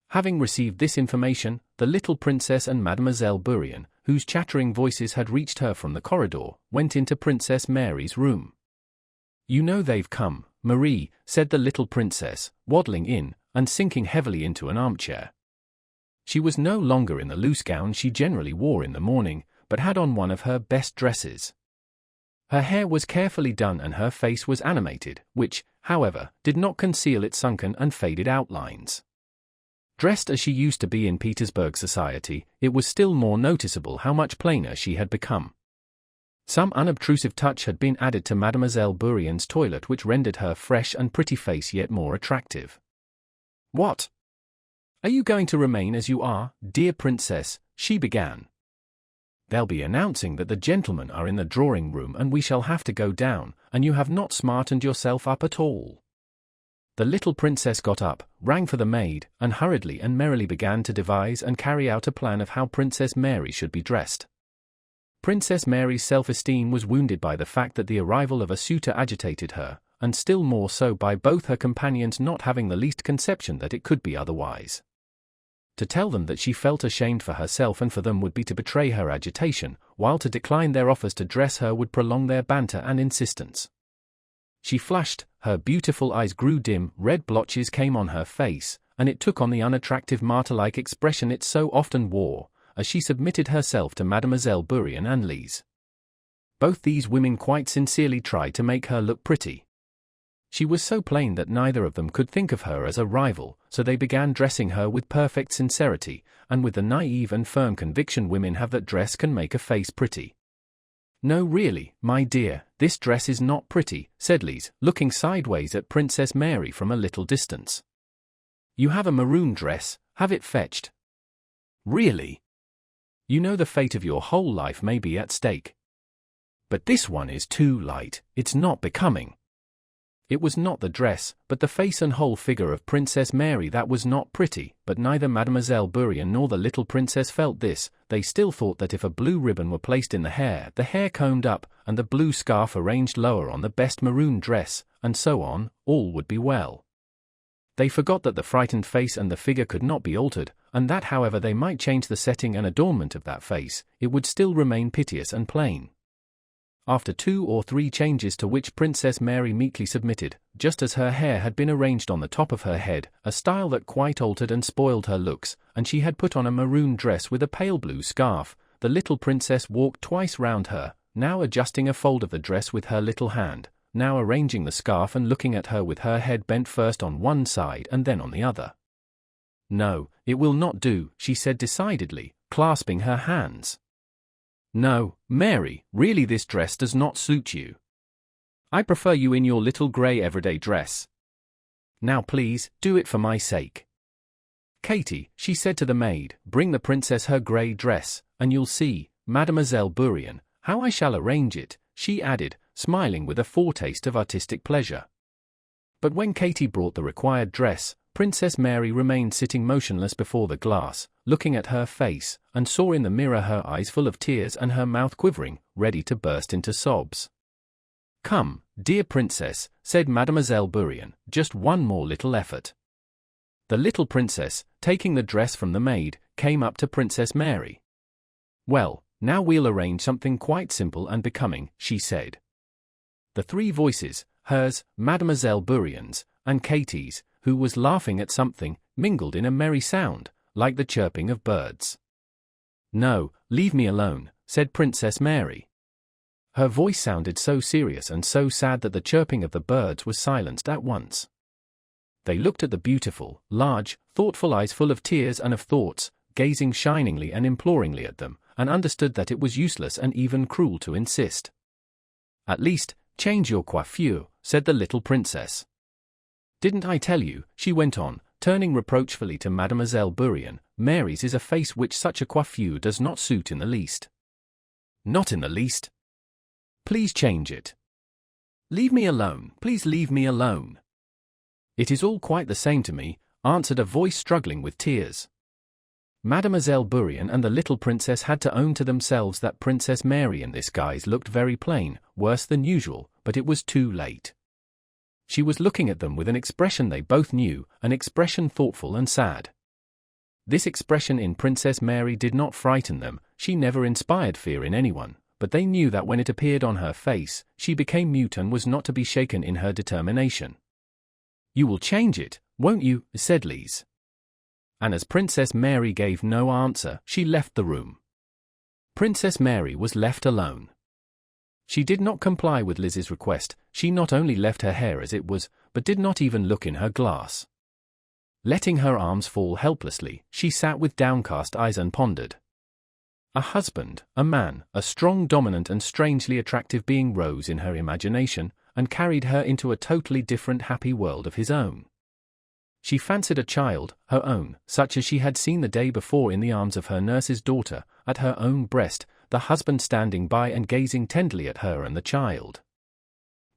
Having received this information, the little princess and Mademoiselle Bourienne, whose chattering voices had reached her from the corridor, went into Princess Mary's room. "You know they've come, Marie," said the little princess, waddling in, and sinking heavily into an armchair. She was no longer in the loose gown she generally wore in the morning, but had on one of her best dresses. Her hair was carefully done and her face was animated, which, however, did not conceal its sunken and faded outlines. Dressed as she used to be in Petersburg society, it was still more noticeable how much plainer she had become. Some unobtrusive touch had been added to Mademoiselle Bourienne's toilet which rendered her fresh and pretty face yet more attractive. "What? Are you going to remain as you are, dear princess?" she began. "They'll be announcing that the gentlemen are in the drawing-room and we shall have to go down, and you have not smartened yourself up at all." The little princess got up, rang for the maid, and hurriedly and merrily began to devise and carry out a plan of how Princess Mary should be dressed. Princess Mary's self-esteem was wounded by the fact that the arrival of a suitor agitated her, and still more so by both her companions not having the least conception that it could be otherwise. To tell them that she felt ashamed for herself and for them would be to betray her agitation, while to decline their offers to dress her would prolong their banter and insistence. She flushed, her beautiful eyes grew dim, red blotches came on her face, and it took on the unattractive martyr-like expression it so often wore, as she submitted herself to Mademoiselle Bourienne and Lise. Both these women quite sincerely tried to make her look pretty. She was so plain that neither of them could think of her as a rival, so they began dressing her with perfect sincerity, and with the naive and firm conviction women have that dress can make a face pretty. "No, really, my dear, this dress is not pretty," said Lise, looking sideways at Princess Mary from a little distance. "You have a maroon dress, have it fetched." "Really? You know the fate of your whole life may be at stake." "But this one is too light, it's not becoming." It was not the dress, but the face and whole figure of Princess Mary that was not pretty, but neither Mademoiselle Bourienne nor the little princess felt this. They still thought that if a blue ribbon were placed in the hair combed up, and the blue scarf arranged lower on the best maroon dress, and so on, all would be well. They forgot that the frightened face and the figure could not be altered, and that however they might change the setting and adornment of that face, it would still remain piteous and plain. After 2 or 3 changes to which Princess Mary meekly submitted, just as her hair had been arranged on the top of her head, a style that quite altered and spoiled her looks, and she had put on a maroon dress with a pale blue scarf, the little princess walked twice round her, now adjusting a fold of the dress with her little hand, now arranging the scarf and looking at her with her head bent first on one side and then on the other. "No, it will not do," she said decidedly, clasping her hands. "No, Mary, really this dress does not suit you. I prefer you in your little grey everyday dress. Now please, do it for my sake." "Katie," she said to the maid, "bring the princess her grey dress, and you'll see, Mademoiselle Bourienne, how I shall arrange it," she added, smiling with a foretaste of artistic pleasure. But when Katie brought the required dress, Princess Mary remained sitting motionless before the glass, looking at her face, and saw in the mirror her eyes full of tears and her mouth quivering, ready to burst into sobs. "Come, dear princess," said Mademoiselle Bourienne, "just one more little effort." The little princess, taking the dress from the maid, came up to Princess Mary. "Well, now we'll arrange something quite simple and becoming," she said. The 3 voices, hers, Mademoiselle Bourienne's, and Katie's, who was laughing at something, mingled in a merry sound, like the chirping of birds. "No, leave me alone," said Princess Mary. Her voice sounded so serious and so sad that the chirping of the birds was silenced at once. They looked at the beautiful, large, thoughtful eyes full of tears and of thoughts, gazing shiningly and imploringly at them, and understood that it was useless and even cruel to insist. "At least, change your coiffure," said the little princess. "Didn't I tell you," she went on, turning reproachfully to Mademoiselle Bourienne, "Mary's is a face which such a coiffure does not suit in the least." "Not in the least." "Please change it." "Leave me alone, please leave me alone." "It is all quite the same to me," answered a voice struggling with tears. Mademoiselle Bourienne and the little princess had to own to themselves that Princess Mary in this guise looked very plain, worse than usual, but it was too late. She was looking at them with an expression they both knew, an expression thoughtful and sad. This expression in Princess Mary did not frighten them, she never inspired fear in anyone, but they knew that when it appeared on her face, she became mute and was not to be shaken in her determination. "You will change it, won't you?" said Lise. And as Princess Mary gave no answer, she left the room. Princess Mary was left alone. She did not comply with Lizzie's request. She not only left her hair as it was, but did not even look in her glass. Letting her arms fall helplessly, she sat with downcast eyes and pondered. A husband, a man, a strong, dominant and strangely attractive being rose in her imagination, and carried her into a totally different happy world of his own. She fancied a child, her own, such as she had seen the day before in the arms of her nurse's daughter, at her own breast, the husband standing by and gazing tenderly at her and the child.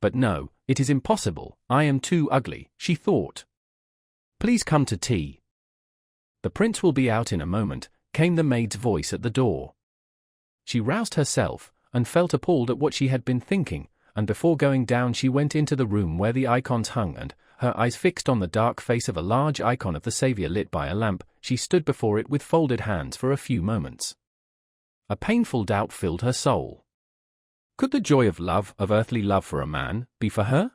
"But no, it is impossible, I am too ugly," she thought. "Please come to tea." "The prince will be out in a moment," came the maid's voice at the door. She roused herself, and felt appalled at what she had been thinking, and before going down she went into the room where the icons hung and, her eyes fixed on the dark face of a large icon of the Saviour lit by a lamp, she stood before it with folded hands for a few moments. A painful doubt filled her soul. Could the joy of love, of earthly love for a man, be for her?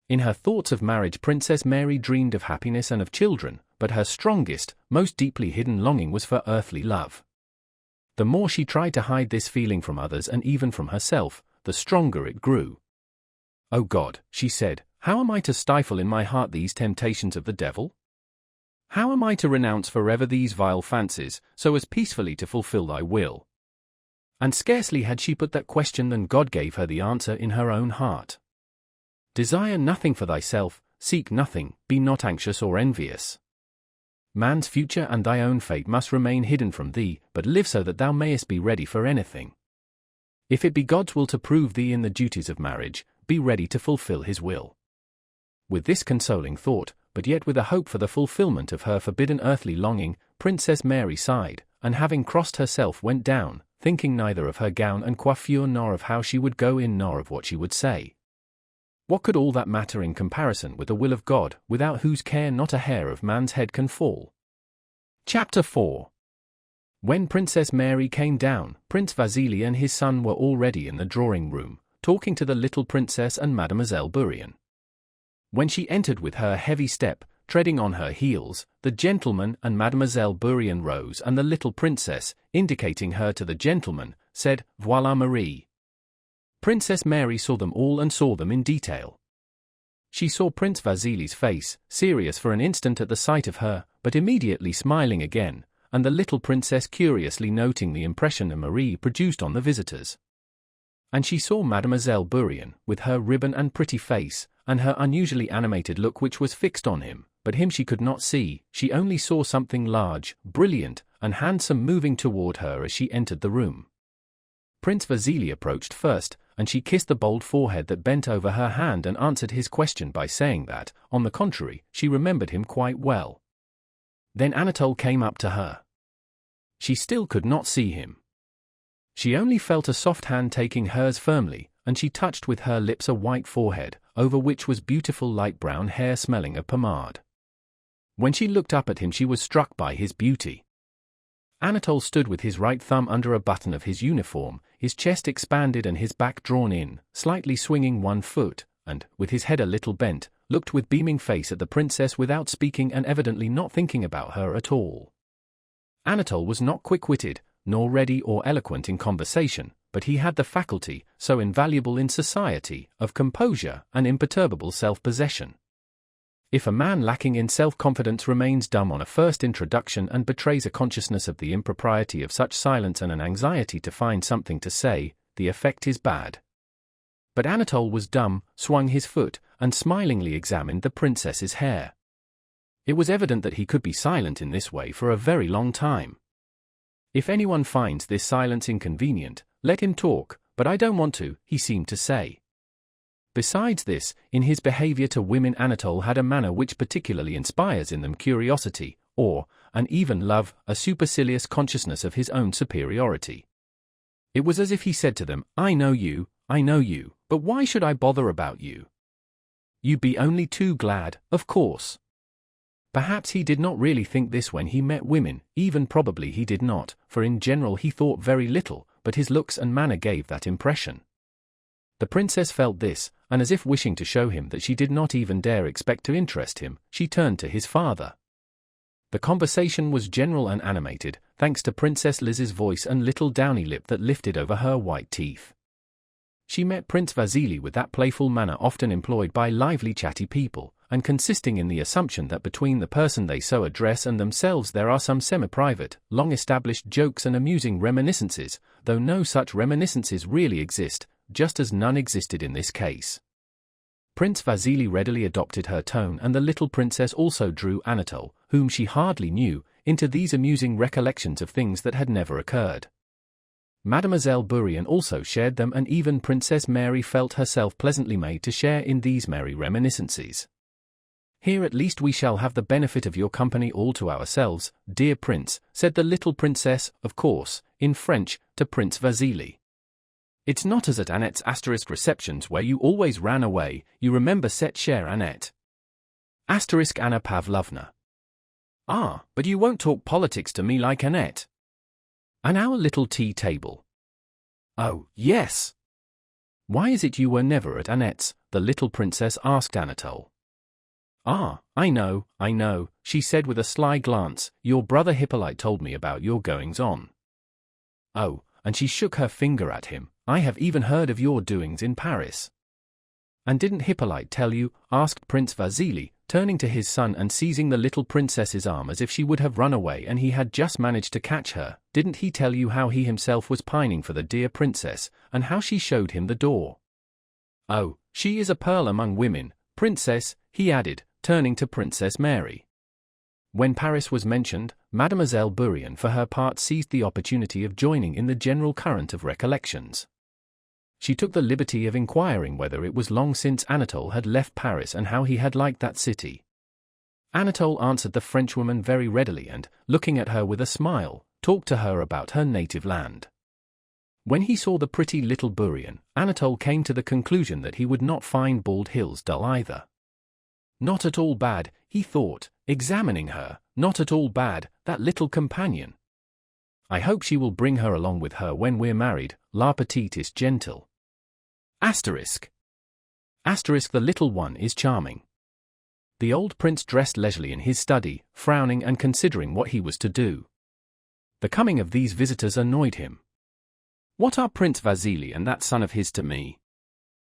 In her thoughts of marriage, Princess Mary dreamed of happiness and of children, but her strongest, most deeply hidden longing was for earthly love. The more she tried to hide this feeling from others and even from herself, the stronger it grew. "Oh God," she said, "how am I to stifle in my heart these temptations of the devil? How am I to renounce forever these vile fancies, so as peacefully to fulfill thy will?" And scarcely had she put that question than God gave her the answer in her own heart. "Desire nothing for thyself, seek nothing, be not anxious or envious. Man's future and thy own fate must remain hidden from thee, but live so that thou mayest be ready for anything. If it be God's will to prove thee in the duties of marriage, be ready to fulfill his will." With this consoling thought, but yet with a hope for the fulfillment of her forbidden earthly longing, Princess Mary sighed, and having crossed herself went down, thinking neither of her gown and coiffure nor of how she would go in nor of what she would say. What could all that matter in comparison with the will of God, without whose care not a hair of man's head can fall? Chapter 4. When Princess Mary came down, Prince Vasily and his son were already in the drawing-room, talking to the little princess and Mademoiselle Bourienne. When she entered with her heavy step, treading on her heels, the gentleman and Mademoiselle Bourienne rose, and the little princess, indicating her to the gentleman, said, "Voilà Marie." Princess Mary saw them all and saw them in detail. She saw Prince Vasily's face, serious for an instant at the sight of her, but immediately smiling again, and the little princess curiously noting the impression Marie produced on the visitors. And she saw Mademoiselle Bourienne, with her ribbon and pretty face, and her unusually animated look which was fixed on him, but him she could not see, she only saw something large, brilliant, and handsome moving toward her as she entered the room. Prince Vasily approached first, and she kissed the bold forehead that bent over her hand and answered his question by saying that, on the contrary, she remembered him quite well. Then Anatole came up to her. She still could not see him. She only felt a soft hand taking hers firmly, and she touched with her lips a white forehead, over which was beautiful light brown hair smelling of pomade. When she looked up at him she was struck by his beauty. Anatole stood with his right thumb under a button of his uniform, his chest expanded and his back drawn in, slightly swinging one foot, and, with his head a little bent, looked with beaming face at the princess without speaking and evidently not thinking about her at all. Anatole was not quick-witted, nor ready or eloquent in conversation, but he had the faculty, so invaluable in society, of composure and imperturbable self-possession. If a man lacking in self-confidence remains dumb on a first introduction and betrays a consciousness of the impropriety of such silence and an anxiety to find something to say, the effect is bad. But Anatole was dumb, swung his foot, and smilingly examined the princess's hair. It was evident that he could be silent in this way for a very long time. "If anyone finds this silence inconvenient, let him talk, but I don't want to," he seemed to say. Besides this, in his behavior to women Anatole had a manner which particularly inspires in them curiosity, awe, and even love, a supercilious consciousness of his own superiority. It was as if he said to them, I know you, but why should I bother about you? You'd be only too glad, of course. Perhaps he did not really think this when he met women, even probably he did not, for in general he thought very little, but his looks and manner gave that impression. The princess felt this, and as if wishing to show him that she did not even dare expect to interest him, she turned to his father. The conversation was general and animated, thanks to Princess Liz's voice and little downy lip that lifted over her white teeth. She met Prince Vasily with that playful manner often employed by lively chatty people, and consisting in the assumption that between the person they so address and themselves there are some semi-private, long-established jokes and amusing reminiscences, though no such reminiscences really exist, just as none existed in this case. Prince Vasily readily adopted her tone, and the little princess also drew Anatole, whom she hardly knew, into these amusing recollections of things that had never occurred. Mademoiselle Bourienne also shared them, and even Princess Mary felt herself pleasantly made to share in these merry reminiscences. Here at least we shall have the benefit of your company all to ourselves, dear prince, said the little princess, of course, in French, to Prince Vasily. It's not as at Annette's * receptions where you always ran away, you remember cette chère Annette. * Anna Pavlovna. Ah, but you won't talk politics to me like Annette. And our little tea table. Oh, yes. "Why is it you were never at Annette's?" the little princess asked Anatole. "Ah, I know," she said with a sly glance. "Your brother Hippolyte told me about your goings-on." "Oh," and she shook her finger at him, "I have even heard of your doings in Paris." "And didn't Hippolyte tell you?" asked Prince Vasily, turning to his son and seizing the little princess's arm as if she would have run away and he had just managed to catch her. "Didn't he tell you how he himself was pining for the dear princess, and how she showed him the door? Oh, she is a pearl among women, princess," he added, turning to Princess Mary. When Paris was mentioned, Mademoiselle Bourrienne for her part seized the opportunity of joining in the general current of recollections. She took the liberty of inquiring whether it was long since Anatole had left Paris and how he had liked that city. Anatole answered the Frenchwoman very readily and, looking at her with a smile, talked to her about her native land. When he saw the pretty little Bourrienne, Anatole came to the conclusion that he would not find Bald Hills dull either. "Not at all bad," he thought, examining her, "not at all bad, that little companion. I hope she will bring her along with her when we're married. La petite is gentle. Asterisk. Asterisk, the little one is charming." The old prince dressed leisurely in his study, frowning and considering what he was to do. The coming of these visitors annoyed him. What are Prince Vasily and that son of his to me?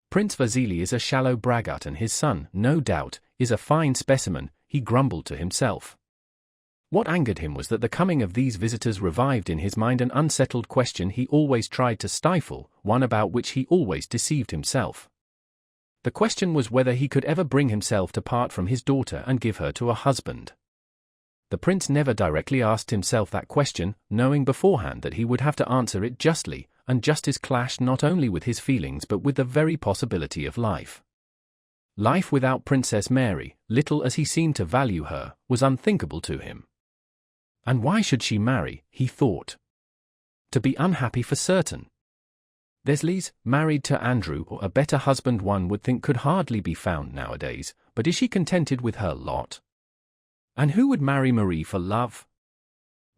Prince Vasily is a shallow braggart and his son, no doubt, is a fine specimen, he grumbled to himself. What angered him was that the coming of these visitors revived in his mind an unsettled question he always tried to stifle, one about which he always deceived himself. The question was whether he could ever bring himself to part from his daughter and give her to a husband. The prince never directly asked himself that question, knowing beforehand that he would have to answer it justly, and justice clashed not only with his feelings but with the very possibility of life. Life without Princess Mary, little as he seemed to value her, was unthinkable to him. And why should she marry, he thought? To be unhappy for certain. Leslie's married to Andrew, or a better husband one would think could hardly be found nowadays, but is she contented with her lot? And who would marry Marie for love?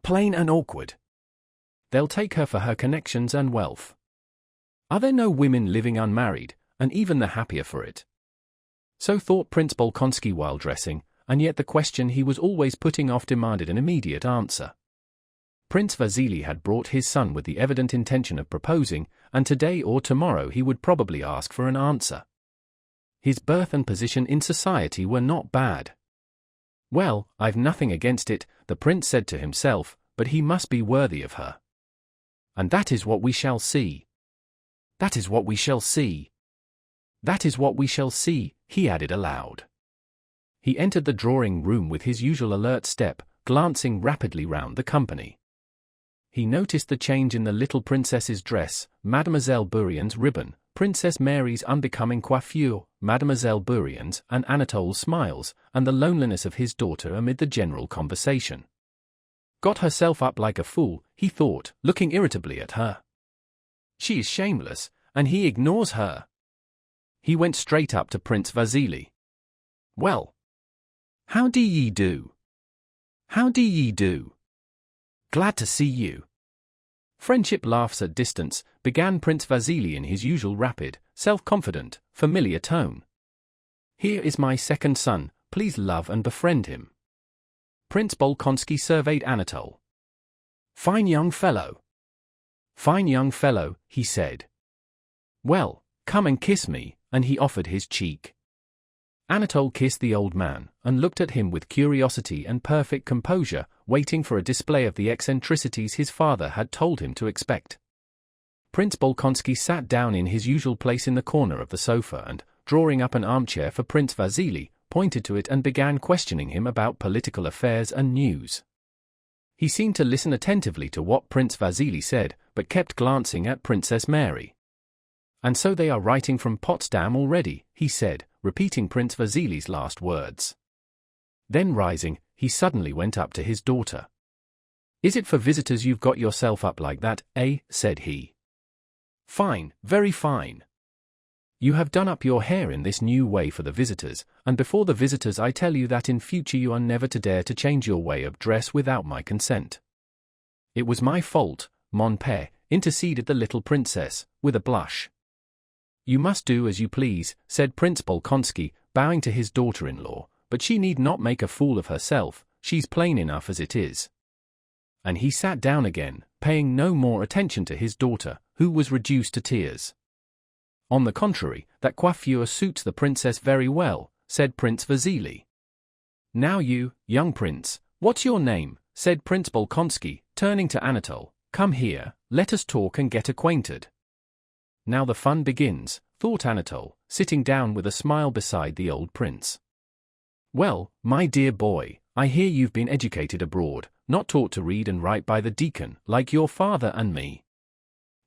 Plain and awkward. They'll take her for her connections and wealth. Are there no women living unmarried, and even the happier for it? So thought Prince Bolkonsky while dressing, and yet the question he was always putting off demanded an immediate answer. Prince Vasily had brought his son with the evident intention of proposing, and today or tomorrow he would probably ask for an answer. His birth and position in society were not bad. Well, I've nothing against it, the prince said to himself, but he must be worthy of her. And that is what we shall see. That is what we shall see. That is what we shall see, he added aloud. He entered the drawing-room with his usual alert step, glancing rapidly round the company. He noticed the change in the little princess's dress, Mademoiselle Bourrienne's ribbon, Princess Mary's unbecoming coiffure, Mademoiselle Bourrienne's and Anatole's smiles, and the loneliness of his daughter amid the general conversation. Got herself up like a fool, he thought, looking irritably at her. She is shameless, and he ignores her. He went straight up to Prince Vasily. "Well, how do ye do? How do ye do? Glad to see you." "Friendship laughs at distance," began Prince Vasily in his usual rapid, self-confident, familiar tone. "Here is my second son, please love and befriend him." Prince Bolkonsky surveyed Anatole. "Fine young fellow. Fine young fellow," he said. "Well, come and kiss me," and he offered his cheek. Anatole kissed the old man, and looked at him with curiosity and perfect composure, waiting for a display of the eccentricities his father had told him to expect. Prince Bolkonsky sat down in his usual place in the corner of the sofa and, drawing up an armchair for Prince Vasily, pointed to it and began questioning him about political affairs and news. He seemed to listen attentively to what Prince Vasily said, but kept glancing at Princess Mary. "And so they are writing from Potsdam already," he said, repeating Prince Vasily's last words. Then rising, he suddenly went up to his daughter. "Is it for visitors you've got yourself up like that, eh?" said he. "Fine, very fine. You have done up your hair in this new way for the visitors, and before the visitors I tell you that in future you are never to dare to change your way of dress without my consent." "It was my fault, mon père," interceded the little princess, with a blush. you must do as you please, said Prince Bolkonsky, bowing to his daughter-in-law, but she need not make a fool of herself, she's plain enough as it is. And he sat down again, paying no more attention to his daughter, who was reduced to tears. On the contrary, that coiffure suits the princess very well, said Prince Vasily. Now you, young prince, what's your name? Said Prince Bolkonsky, turning to Anatole. Come here, let us talk and get acquainted. Now the fun begins, thought Anatole, sitting down with a smile beside the old prince. Well, my dear boy, I hear you've been educated abroad, not taught to read and write by the deacon, like your father and me.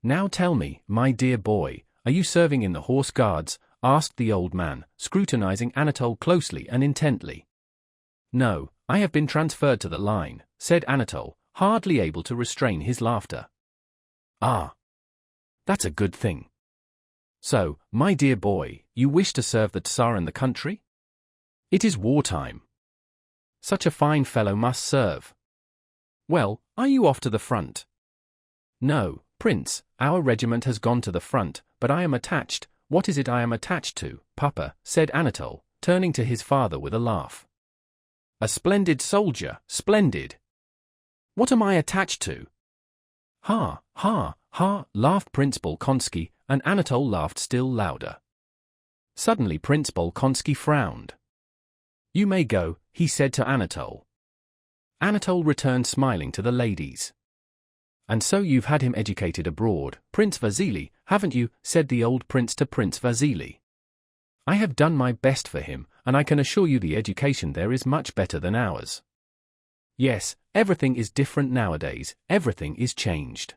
Now tell me, my dear boy, are you serving in the horse guards? Asked the old man, scrutinizing Anatole closely and intently. No, I have been transferred to the line, said Anatole, hardly able to restrain his laughter. Ah, that's a good thing. So, my dear boy, you wish to serve the Tsar and the country? It is wartime. Such a fine fellow must serve. Well, are you off to the front? No, Prince, our regiment has gone to the front, but I am attached. What is it I am attached to, Papa? Said Anatole, turning to his father with a laugh. A splendid soldier, splendid. What am I attached to? Ha, ha, ha, laughed Prince Bolkonsky, and Anatole laughed still louder. Suddenly Prince Bolkonsky frowned. You may go, he said to Anatole. Anatole returned smiling to the ladies. And so you've had him educated abroad, Prince Vasily, haven't you? Said the old prince to Prince Vasily. I have done my best for him, and I can assure you the education there is much better than ours. Yes, everything is different nowadays, everything is changed.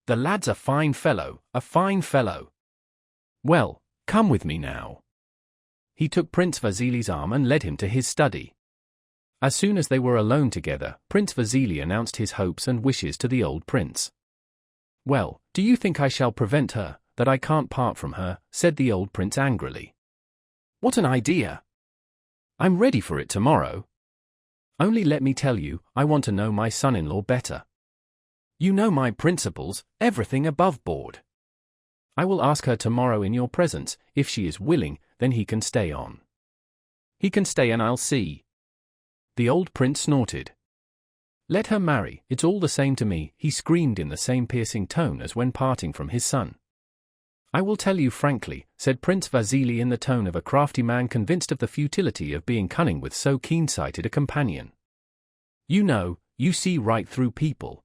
The lad's a fine fellow, a fine fellow. Well, come with me now. He took Prince Vasily's arm and led him to his study. As soon as they were alone together, Prince Vasily announced his hopes and wishes to the old prince. Well, do you think I shall prevent her, that I can't part from her? Said the old prince angrily. What an idea! I'm ready for it tomorrow. Only let me tell you, I want to know my son-in-law better. You know my principles, everything above board. I will ask her tomorrow in your presence. If she is willing, then he can stay on. He can stay and I'll see. The old prince snorted. Let her marry, it's all the same to me, he screamed in the same piercing tone as when parting from his son. I will tell you frankly, said Prince Vasily in the tone of a crafty man convinced of the futility of being cunning with so keen-sighted a companion. You know, you see right through people.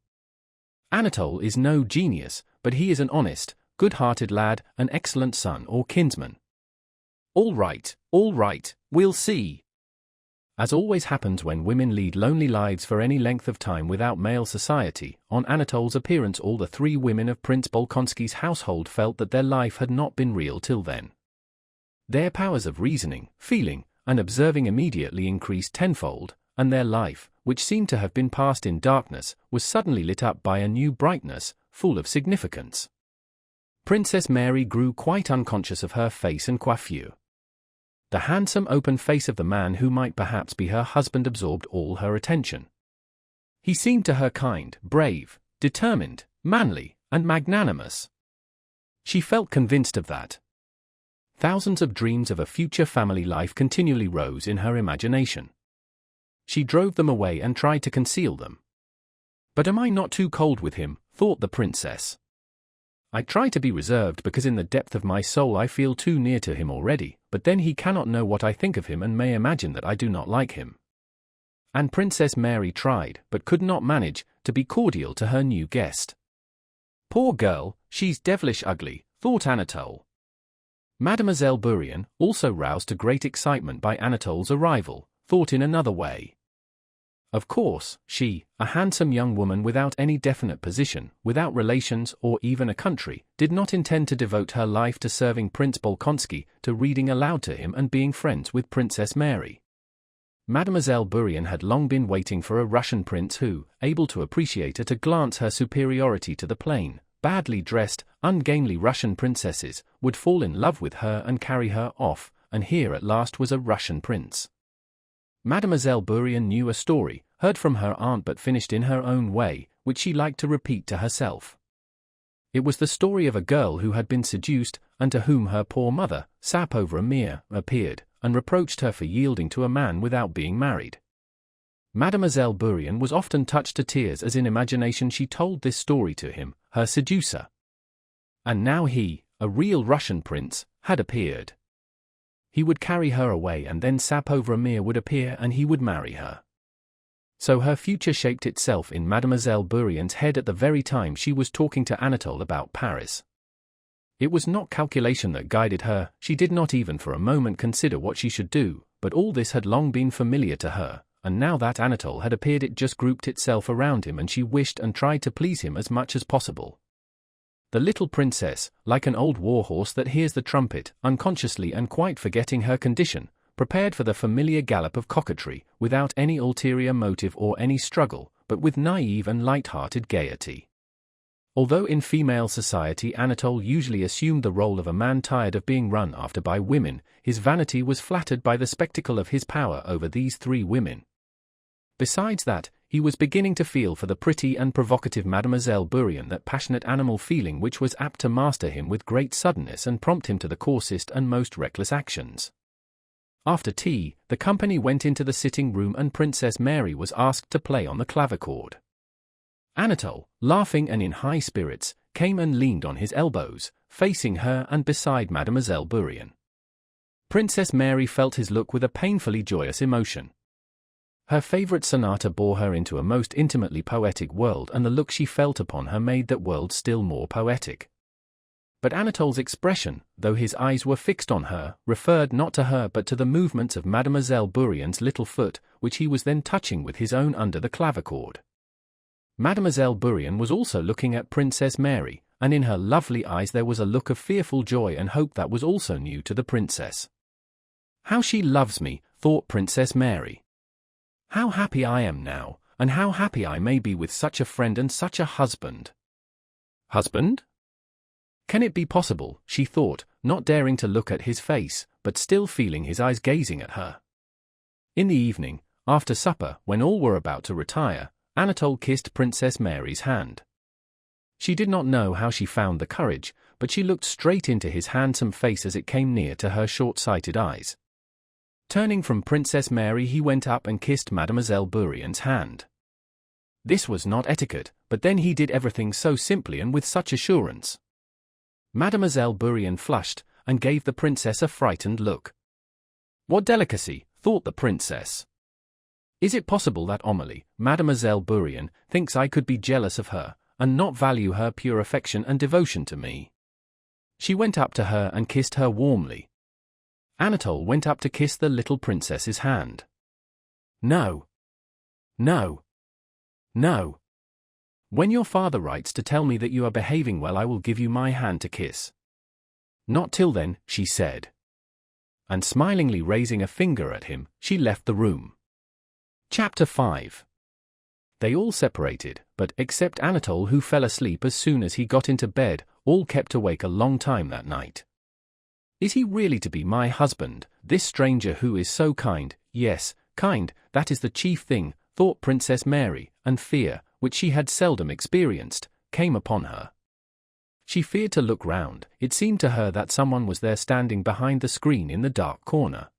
Anatole is no genius, but he is an honest, good-hearted lad, an excellent son or kinsman. All right, we'll see. As always happens when women lead lonely lives for any length of time without male society, on Anatole's appearance all the three women of Prince Bolkonsky's household felt that their life had not been real till then. Their powers of reasoning, feeling, and observing immediately increased tenfold, and their life, which seemed to have been passed in darkness, was suddenly lit up by a new brightness, full of significance. Princess Mary grew quite unconscious of her face and coiffure. The handsome open face of the man who might perhaps be her husband absorbed all her attention. He seemed to her kind, brave, determined, manly, and magnanimous. She felt convinced of that. Thousands of dreams of a future family life continually rose in her imagination. She drove them away and tried to conceal them. But am I not too cold with him, thought the princess. I try to be reserved because in the depth of my soul I feel too near to him already, but then he cannot know what I think of him and may imagine that I do not like him. And Princess Mary tried, but could not manage, to be cordial to her new guest. Poor girl, she's devilish ugly, thought Anatole. Mademoiselle Bourrienne, also roused to great excitement by Anatole's arrival, thought in another way. Of course, she, a handsome young woman without any definite position, without relations or even a country, did not intend to devote her life to serving Prince Bolkonsky, to reading aloud to him and being friends with Princess Mary. Mademoiselle Bourrienne had long been waiting for a Russian prince who, able to appreciate at a glance her superiority to the plain, badly dressed, ungainly Russian princesses, would fall in love with her and carry her off, and here at last was a Russian prince. Mademoiselle Bourrienne knew a story, heard from her aunt but finished in her own way, which she liked to repeat to herself. It was the story of a girl who had been seduced, and to whom her poor mother, sap over a mere, appeared, and reproached her for yielding to a man without being married. Mademoiselle Bourrienne was often touched to tears as in imagination she told this story to him, her seducer. And now he, a real Russian prince, had appeared. He would carry her away, and then sap over a mere would appear, and he would marry her. So her future shaped itself in Mademoiselle Bourrienne's head at the very time she was talking to Anatole about Paris. It was not calculation that guided her, she did not even for a moment consider what she should do, but all this had long been familiar to her, and now that Anatole had appeared it just grouped itself around him, and she wished and tried to please him as much as possible. The little princess, like an old war horse that hears the trumpet, unconsciously and quite forgetting her condition, prepared for the familiar gallop of coquetry, without any ulterior motive or any struggle, but with naive and light-hearted gaiety. Although in female society Anatole usually assumed the role of a man tired of being run after by women, his vanity was flattered by the spectacle of his power over these three women. Besides that, he was beginning to feel for the pretty and provocative Mademoiselle Bourrienne that passionate animal feeling which was apt to master him with great suddenness and prompt him to the coarsest and most reckless actions. After tea, the company went into the sitting-room and Princess Mary was asked to play on the clavichord. Anatole, laughing and in high spirits, came and leaned on his elbows, facing her and beside Mademoiselle Bourrienne. Princess Mary felt his look with a painfully joyous emotion. Her favorite sonata bore her into a most intimately poetic world, and the look she felt upon her made that world still more poetic. But Anatole's expression, though his eyes were fixed on her, referred not to her but to the movements of Mademoiselle Bourrienne's little foot, which he was then touching with his own under the clavichord. Mademoiselle Bourrienne was also looking at Princess Mary, and in her lovely eyes there was a look of fearful joy and hope that was also new to the princess. "How she loves me," thought Princess Mary. "How happy I am now, and how happy I may be with such a friend and such a husband." Husband? Can it be possible, she thought, not daring to look at his face, but still feeling his eyes gazing at her. In the evening, after supper, when all were about to retire, Anatole kissed Princess Mary's hand. She did not know how she found the courage, but she looked straight into his handsome face as it came near to her short-sighted eyes. Turning from Princess Mary he went up and kissed Mademoiselle Bourrienne's hand. This was not etiquette, but then he did everything so simply and with such assurance. Mademoiselle Bourrienne flushed, and gave the princess a frightened look. "What delicacy," thought the princess. "Is it possible that Amélie, Mademoiselle Bourrienne, thinks I could be jealous of her, and not value her pure affection and devotion to me?" She went up to her and kissed her warmly. Anatole went up to kiss the little princess's hand. "No. No. No. When your father writes to tell me that you are behaving well I will give you my hand to kiss." "Not till then," she said. And smilingly raising a finger at him, she left the room. Chapter 5. They all separated, but, except Anatole who fell asleep as soon as he got into bed, all kept awake a long time that night. Is he really to be my husband, this stranger who is so kind? Yes, kind, that is the chief thing, thought Princess Mary, and fear, which she had seldom experienced, came upon her. She feared to look round. It seemed to her that someone was there standing behind the screen in the dark corner.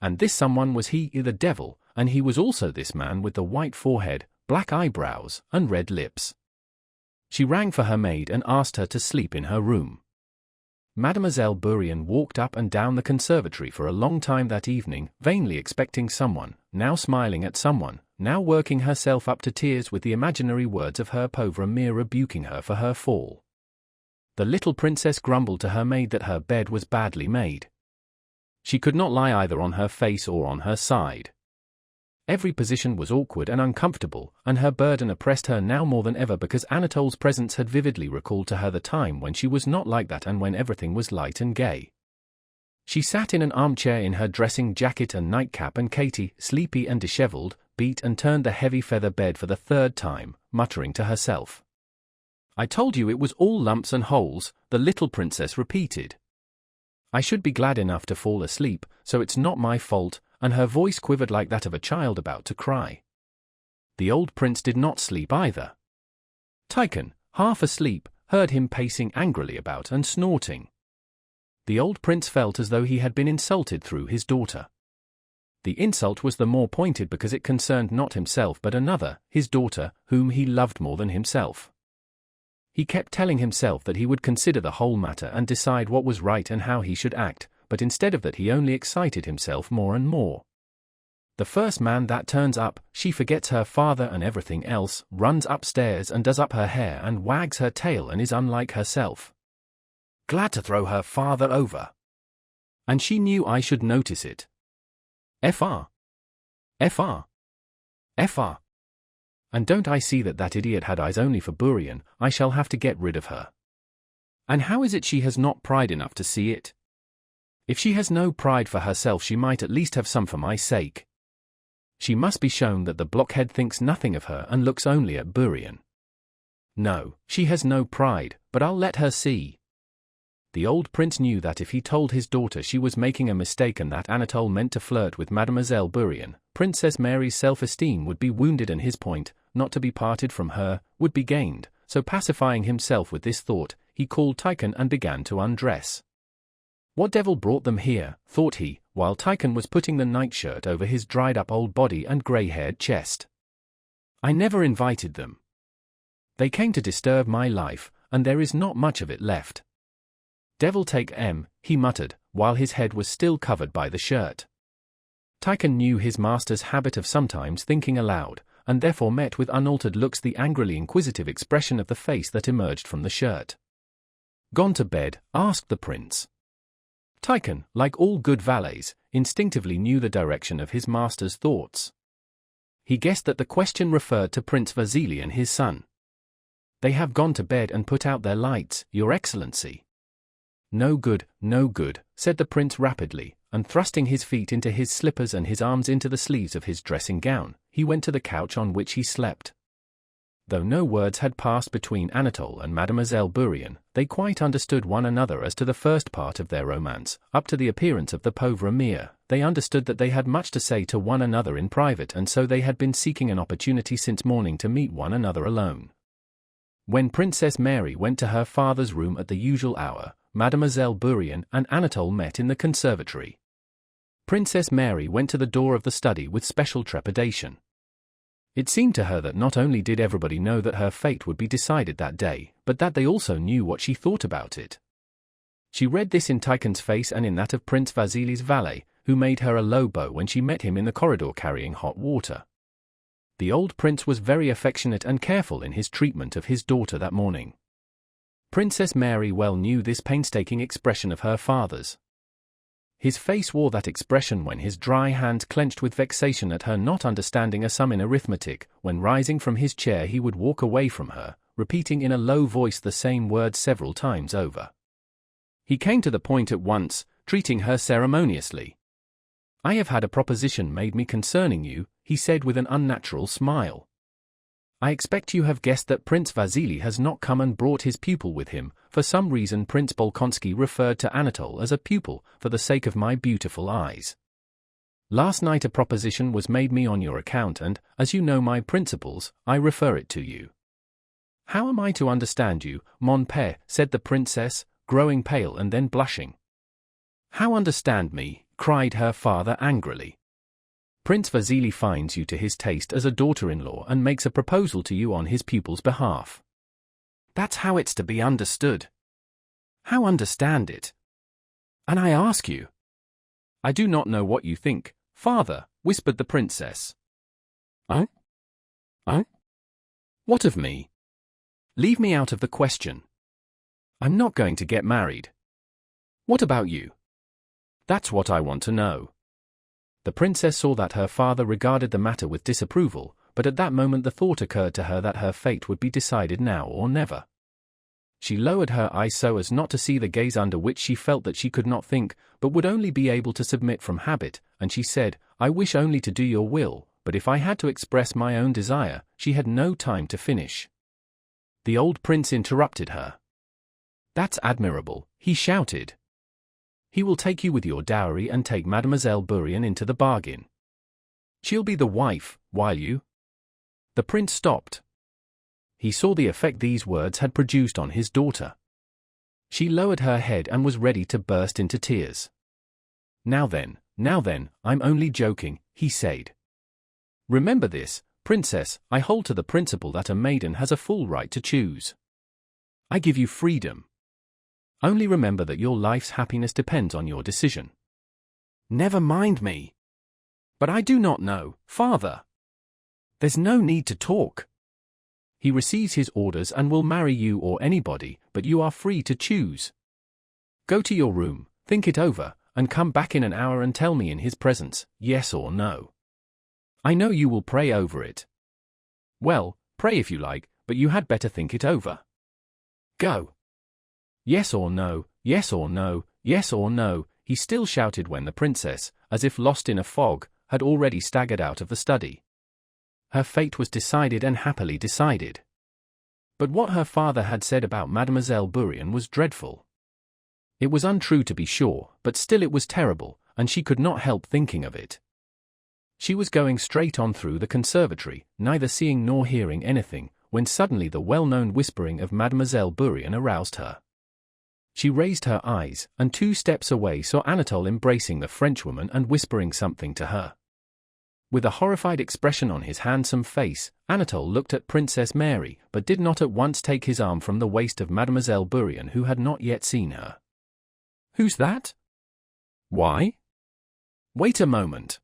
And this someone was he, the devil, and he was also this man with the white forehead, black eyebrows, and red lips. She rang for her maid and asked her to sleep in her room. Mademoiselle Bourrienne walked up and down the conservatory for a long time that evening, vainly expecting someone, now smiling at someone, now working herself up to tears with the imaginary words of her pauvre mère rebuking her for her fall. The little princess grumbled to her maid that her bed was badly made. She could not lie either on her face or on her side. Every position was awkward and uncomfortable, and her burden oppressed her now more than ever because Anatole's presence had vividly recalled to her the time when she was not like that and when everything was light and gay. She sat in an armchair in her dressing jacket and nightcap, and Katie, sleepy and dishevelled, beat and turned the heavy feather bed for the third time, muttering to herself. "I told you it was all lumps and holes," the little princess repeated. "I should be glad enough to fall asleep, so it's not my fault," and her voice quivered like that of a child about to cry. The old prince did not sleep either. Tychon, half asleep, heard him pacing angrily about and snorting. The old prince felt as though he had been insulted through his daughter. The insult was the more pointed because it concerned not himself but another, his daughter, whom he loved more than himself. He kept telling himself that he would consider the whole matter and decide what was right and how he should act, but instead of that he only excited himself more and more. The first man that turns up, she forgets her father and everything else, runs upstairs and does up her hair and wags her tail and is unlike herself. Glad to throw her father over. And she knew I should notice it. Fr. Fr. Fr. And don't I see that that idiot had eyes only for Burian? I shall have to get rid of her. And how is it she has not pride enough to see it? If she has no pride for herself she might at least have some for my sake. She must be shown that the blockhead thinks nothing of her and looks only at Burian. No, she has no pride, but I'll let her see. The old prince knew that if he told his daughter she was making a mistake and that Anatole meant to flirt with Mademoiselle Burian, Princess Mary's self-esteem would be wounded and his point, not to be parted from her, would be gained, so pacifying himself with this thought, he called Tychon and began to undress. What devil brought them here, thought he, while Tychon was putting the nightshirt over his dried-up old body and grey-haired chest. I never invited them. They came to disturb my life, and there is not much of it left. Devil take 'em, he muttered, while his head was still covered by the shirt. Tychon knew his master's habit of sometimes thinking aloud, and therefore met with unaltered looks the angrily inquisitive expression of the face that emerged from the shirt. Gone to bed? Asked the prince. Tychon, like all good valets, instinctively knew the direction of his master's thoughts. He guessed that the question referred to Prince Vasily and his son. They have gone to bed and put out their lights, Your Excellency. No good, said the prince rapidly, and thrusting his feet into his slippers and his arms into the sleeves of his dressing gown, he went to the couch on which he slept. Though no words had passed between Anatole and Mademoiselle Burian, they quite understood one another as to the first part of their romance. Up to the appearance of the pauvre Mère, they understood that they had much to say to one another in private, and so they had been seeking an opportunity since morning to meet one another alone. When Princess Mary went to her father's room at the usual hour, Mademoiselle Burian and Anatole met in the conservatory. Princess Mary went to the door of the study with special trepidation. It seemed to her that not only did everybody know that her fate would be decided that day, but that they also knew what she thought about it. She read this in Tychon's face and in that of Prince Vasily's valet, who made her a low bow when she met him in the corridor carrying hot water. The old prince was very affectionate and careful in his treatment of his daughter that morning. Princess Mary well knew this painstaking expression of her father's. His face wore that expression when his dry hand clenched with vexation at her not understanding a sum in arithmetic, when rising from his chair he would walk away from her, repeating in a low voice the same words several times over. He came to the point at once, treating her ceremoniously. I have had a proposition made me concerning you, he said with an unnatural smile. I expect you have guessed that Prince Vasily has not come and brought his pupil with him. For some reason Prince Bolkonsky referred to Anatole as a pupil, for the sake of my beautiful eyes. Last night a proposition was made me on your account and, as you know my principles, I refer it to you. How am I to understand you, mon père, said the princess, growing pale and then blushing. How understand me, cried her father angrily. Prince Vasily finds you to his taste as a daughter-in-law and makes a proposal to you on his pupil's behalf. That's how it's to be understood. How understand it? And I ask you. I do not know what you think, father, whispered the princess. I? What of me? Leave me out of the question. I'm not going to get married. What about you? That's what I want to know. The princess saw that her father regarded the matter with disapproval, but at that moment the thought occurred to her that her fate would be decided now or never. She lowered her eyes so as not to see the gaze under which she felt that she could not think, but would only be able to submit from habit, and she said, I wish only to do your will, but if I had to express my own desire. She had no time to finish. The old prince interrupted her. That's admirable, he shouted. He will take you with your dowry and take Mademoiselle Burian into the bargain. She'll be the wife, while you... The prince stopped. He saw the effect these words had produced on his daughter. She lowered her head and was ready to burst into tears. Now then, I'm only joking," he said. "Remember this, Princess, I hold to the principle that a maiden has a full right to choose. I give you freedom. Only remember that your life's happiness depends on your decision." "Never mind me." "But I do not know, father." "There's no need to talk. He receives his orders and will marry you or anybody, but you are free to choose. Go to your room, think it over, and come back in an hour and tell me in his presence, yes or no. I know you will pray over it. Well, pray if you like, but you had better think it over. Go. Yes or no, yes or no, yes or no," he still shouted when the princess, as if lost in a fog, had already staggered out of the study. Her fate was decided and happily decided. But what her father had said about Mademoiselle Bourrienne was dreadful. It was untrue to be sure, but still it was terrible, and she could not help thinking of it. She was going straight on through the conservatory, neither seeing nor hearing anything, when suddenly the well-known whispering of Mademoiselle Bourrienne aroused her. She raised her eyes, and 2 steps away saw Anatole embracing the Frenchwoman and whispering something to her. With a horrified expression on his handsome face, Anatole looked at Princess Mary, but did not at once take his arm from the waist of Mademoiselle Bourrienne, who had not yet seen her. "Who's that? Why? Wait a moment."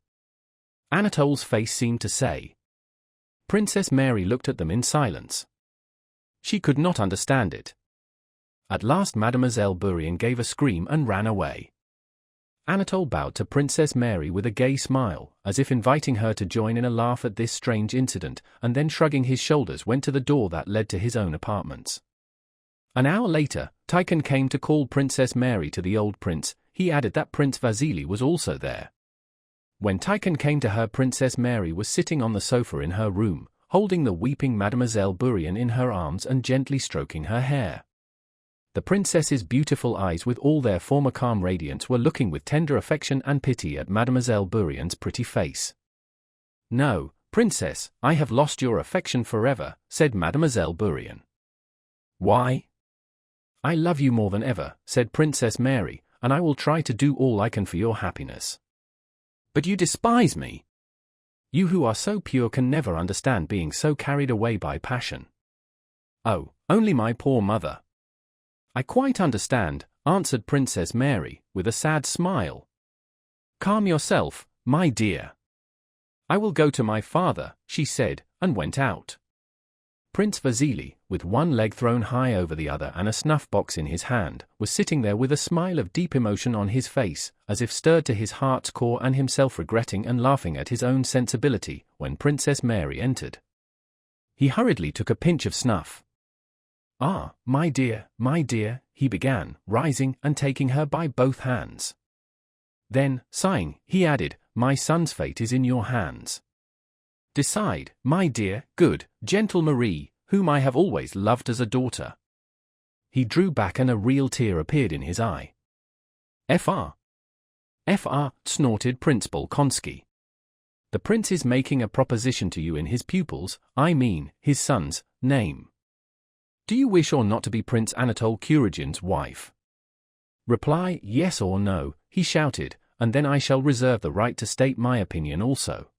Anatole's face seemed to say. Princess Mary looked at them in silence. She could not understand it. At last Mademoiselle Bourrienne gave a scream and ran away. Anatole bowed to Princess Mary with a gay smile, as if inviting her to join in a laugh at this strange incident, and then shrugging his shoulders went to the door that led to his own apartments. An hour later, Tikhon came to call Princess Mary to the old prince. He added that Prince Vasily was also there. When Tikhon came to her, Princess Mary was sitting on the sofa in her room, holding the weeping Mademoiselle Bourrienne in her arms and gently stroking her hair. The princess's beautiful eyes, with all their former calm radiance, were looking with tender affection and pity at Mademoiselle Bourrienne's pretty face. "No, Princess, I have lost your affection forever," said Mademoiselle Bourrienne. "Why?" "I love you more than ever," said Princess Mary, "and I will try to do all I can for your happiness." "But you despise me. You who are so pure can never understand being so carried away by passion." "Oh, only my poor mother." "I quite understand," answered Princess Mary, with a sad smile. "Calm yourself, my dear. I will go to my father," she said, and went out. Prince Vasily, with one leg thrown high over the other and a snuff-box in his hand, was sitting there with a smile of deep emotion on his face, as if stirred to his heart's core and himself regretting and laughing at his own sensibility, when Princess Mary entered. He hurriedly took a pinch of snuff. "Ah, my dear," he began, rising and taking her by both hands. Then, sighing, he added, "My son's fate is in your hands. Decide, my dear, good, gentle Marie, whom I have always loved as a daughter." He drew back and a real tear appeared in his eye. "Fr. Snorted Prince Bolkonsky. "The prince is making a proposition to you in his pupil's, I mean, his son's, name. Do you wish or not to be Prince Anatole Kuregin's wife? Reply yes or no," he shouted, "and then I shall reserve the right to state my opinion also."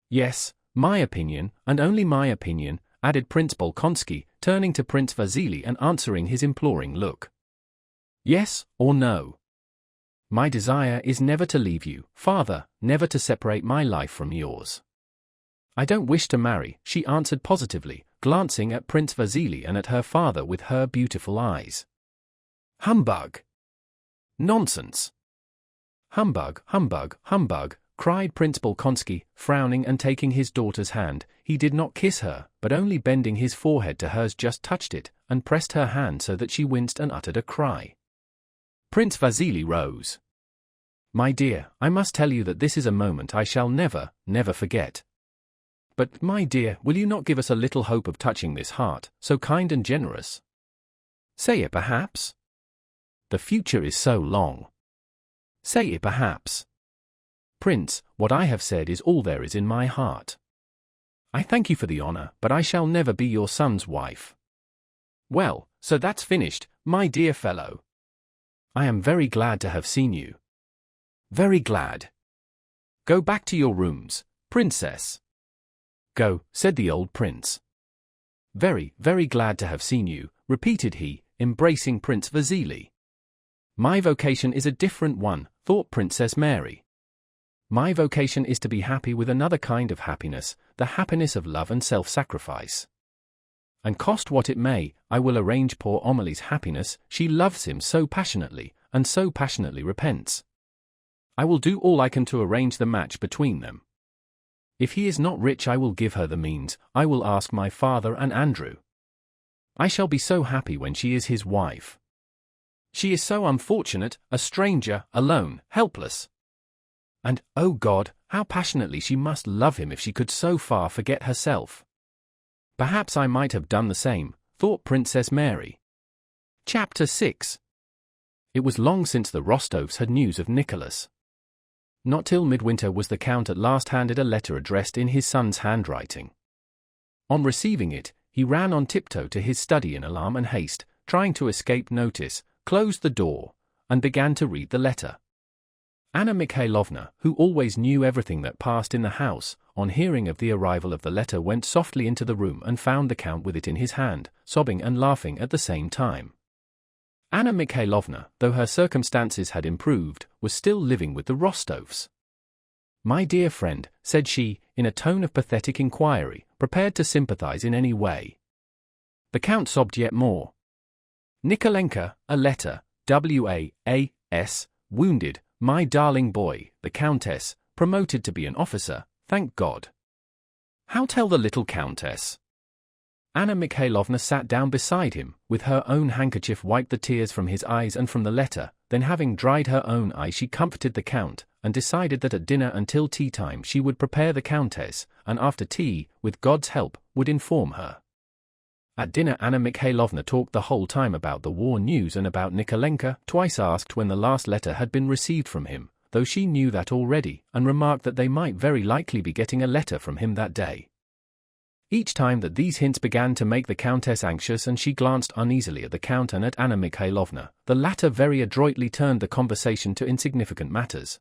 "Yes, my opinion, and only my opinion," added Prince Bolkonsky, turning to Prince Vasily and answering his imploring look. "Yes or no? My desire is never to leave you, father, never to separate my life from yours." "I don't wish to marry," she answered positively, glancing at Prince Vasily and at her father with her beautiful eyes. "Humbug! Nonsense! Humbug, humbug, humbug," cried Prince Bolkonsky, frowning and taking his daughter's hand. He did not kiss her, but only bending his forehead to hers just touched it, and pressed her hand so that she winced and uttered a cry. Prince Vasily rose. "My dear, I must tell you that this is a moment I shall never, never forget. But, my dear, will you not give us a little hope of touching this heart, so kind and generous? Say it perhaps. The future is so long. Say it perhaps. Prince, what I have said is all there is in my heart. I thank you for the honor, but I shall never be your son's wife. Well, so that's finished, my dear fellow. I am very glad to have seen you. Very glad. Go back to your rooms, princess. Go, said the old prince. Very, very glad to have seen you, repeated he, embracing Prince Vasily. My vocation is a different one, thought Princess Mary. My vocation is to be happy with another kind of happiness, the happiness of love and self-sacrifice. And cost what it may, I will arrange poor Amelie's happiness. She loves him so passionately, and so passionately repents. I will do all I can to arrange the match between them. If he is not rich, I will give her the means. I will ask my father and Andrew. I shall be so happy when she is his wife. She is so unfortunate, a stranger, alone, helpless. And, oh God, how passionately she must love him if she could so far forget herself. Perhaps I might have done the same, thought Princess Mary. Chapter 6. It was long since the Rostovs had news of Nicholas. Not till midwinter was the Count at last handed a letter addressed in his son's handwriting. On receiving it, he ran on tiptoe to his study in alarm and haste, trying to escape notice, closed the door, and began to read the letter. Anna Mikhailovna, who always knew everything that passed in the house, on hearing of the arrival of the letter went softly into the room and found the Count with it in his hand, sobbing and laughing at the same time. Anna Mikhailovna, though her circumstances had improved, was still living with the Rostovs. "My dear friend," said she, in a tone of pathetic inquiry, prepared to sympathize in any way. The Count sobbed yet more. "Nikolenka, a letter, W.A.S., wounded, my darling boy, the Countess, promoted to be an officer, thank God." "How tell the little Countess?" Anna Mikhailovna sat down beside him, with her own handkerchief wiped the tears from his eyes and from the letter, then having dried her own eye she comforted the Count, and decided that at dinner until tea-time she would prepare the Countess, and after tea, with God's help, would inform her. At dinner Anna Mikhailovna talked the whole time about the war news and about Nikolenka, twice asked when the last letter had been received from him, though she knew that already, and remarked that they might very likely be getting a letter from him that day. Each time that these hints began to make the Countess anxious and she glanced uneasily at the Count and at Anna Mikhailovna, the latter very adroitly turned the conversation to insignificant matters.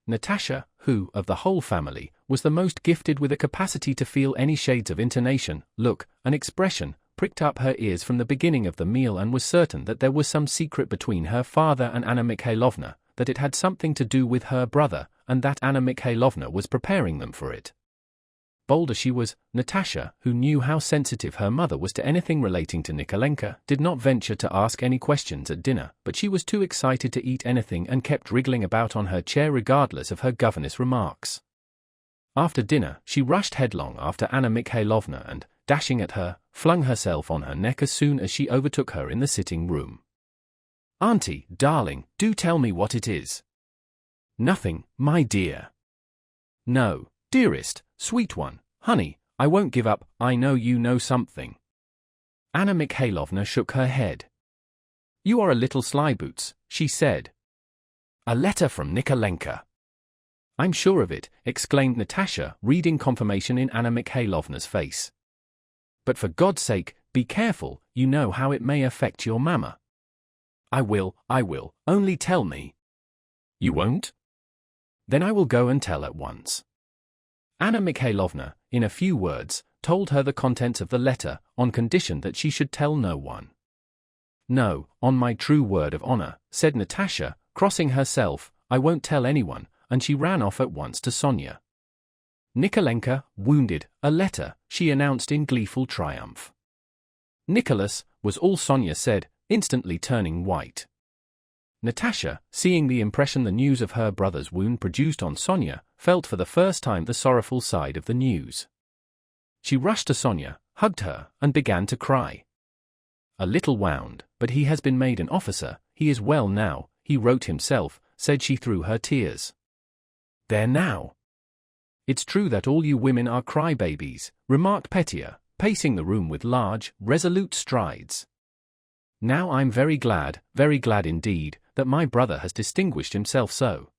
Natasha, who, of the whole family, was the most gifted with a capacity to feel any shades of intonation, look, and expression, pricked up her ears from the beginning of the meal and was certain that there was some secret between her father and Anna Mikhailovna, that it had something to do with her brother, and that Anna Mikhailovna was preparing them for it. Bold as she was, Natasha, who knew how sensitive her mother was to anything relating to Nikolenka, did not venture to ask any questions at dinner, but she was too excited to eat anything and kept wriggling about on her chair regardless of her governess' remarks. After dinner, she rushed headlong after Anna Mikhailovna and, dashing at her, flung herself on her neck as soon as she overtook her in the sitting-room. "Auntie, darling, do tell me what it is." "Nothing, my dear." "No, dearest, sweet one, honey, I won't give up, I know you know something." Anna Mikhailovna shook her head. "You are a little slyboots," she said. "A letter from Nikolenka." "I'm sure of it," exclaimed Natasha, reading confirmation in Anna Mikhailovna's face. "But for God's sake, be careful, you know how it may affect your mamma." I will, only tell me." "You won't?" "Then I will go and tell at once." Anna Mikhailovna, in a few words, told her the contents of the letter, on condition that she should tell no one. "No, on my true word of honor," said Natasha, crossing herself, "I won't tell anyone," and she ran off at once to Sonia. "Nikolenka, wounded, a letter," she announced in gleeful triumph. "Nicholas," was all Sonia said, instantly turning white. Natasha, seeing the impression the news of her brother's wound produced on Sonia, felt for the first time the sorrowful side of the news. She rushed to Sonia, hugged her, and began to cry. "A little wound, but he has been made an officer, he is well now, he wrote himself," said she through her tears. "There now." "It's true that all you women are cry-babies," remarked Petya, pacing the room with large, resolute strides. "Now I'm very glad indeed, that my brother has distinguished himself so.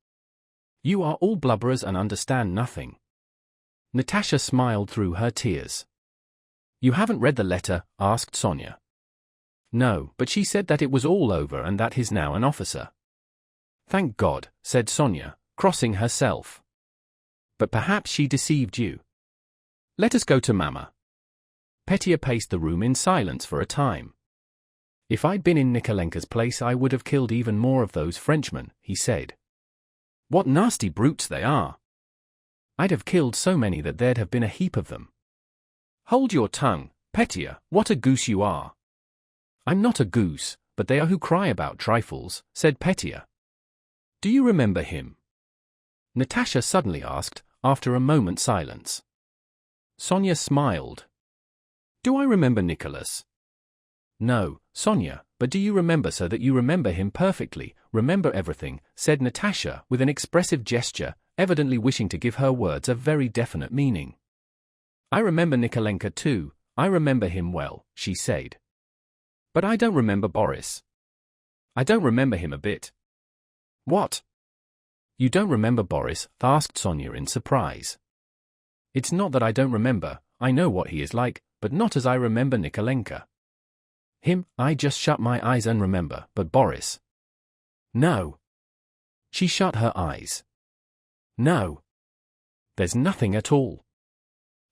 You are all blubberers and understand nothing." Natasha smiled through her tears. You haven't read the letter? Asked Sonia. No, but she said that it was all over and that he's now an officer. Thank God, said Sonia, crossing herself. But perhaps she deceived you. Let us go to Mama. Petya paced the room in silence for a time. If I'd been in Nikolenka's place I would have killed even more of those Frenchmen, he said. What nasty brutes they are. I'd have killed so many that there'd have been a heap of them. Hold your tongue, Petya, what a goose you are. I'm not a goose, but they are who cry about trifles, said Petya. Do you remember him? Natasha suddenly asked, after a moment's silence. Sonia smiled. Do I remember Nicholas? No, Sonia, but do you remember so that you remember him perfectly, remember everything, said Natasha with an expressive gesture, evidently wishing to give her words a very definite meaning. I remember Nikolenka too, I remember him well, she said. But I don't remember Boris. I don't remember him a bit. What? You don't remember Boris? Asked Sonia in surprise. It's not that I don't remember, I know what he is like, but not as I remember Nikolenka. Him, I just shut my eyes and remember, but Boris. No. She shut her eyes. No. There's nothing at all.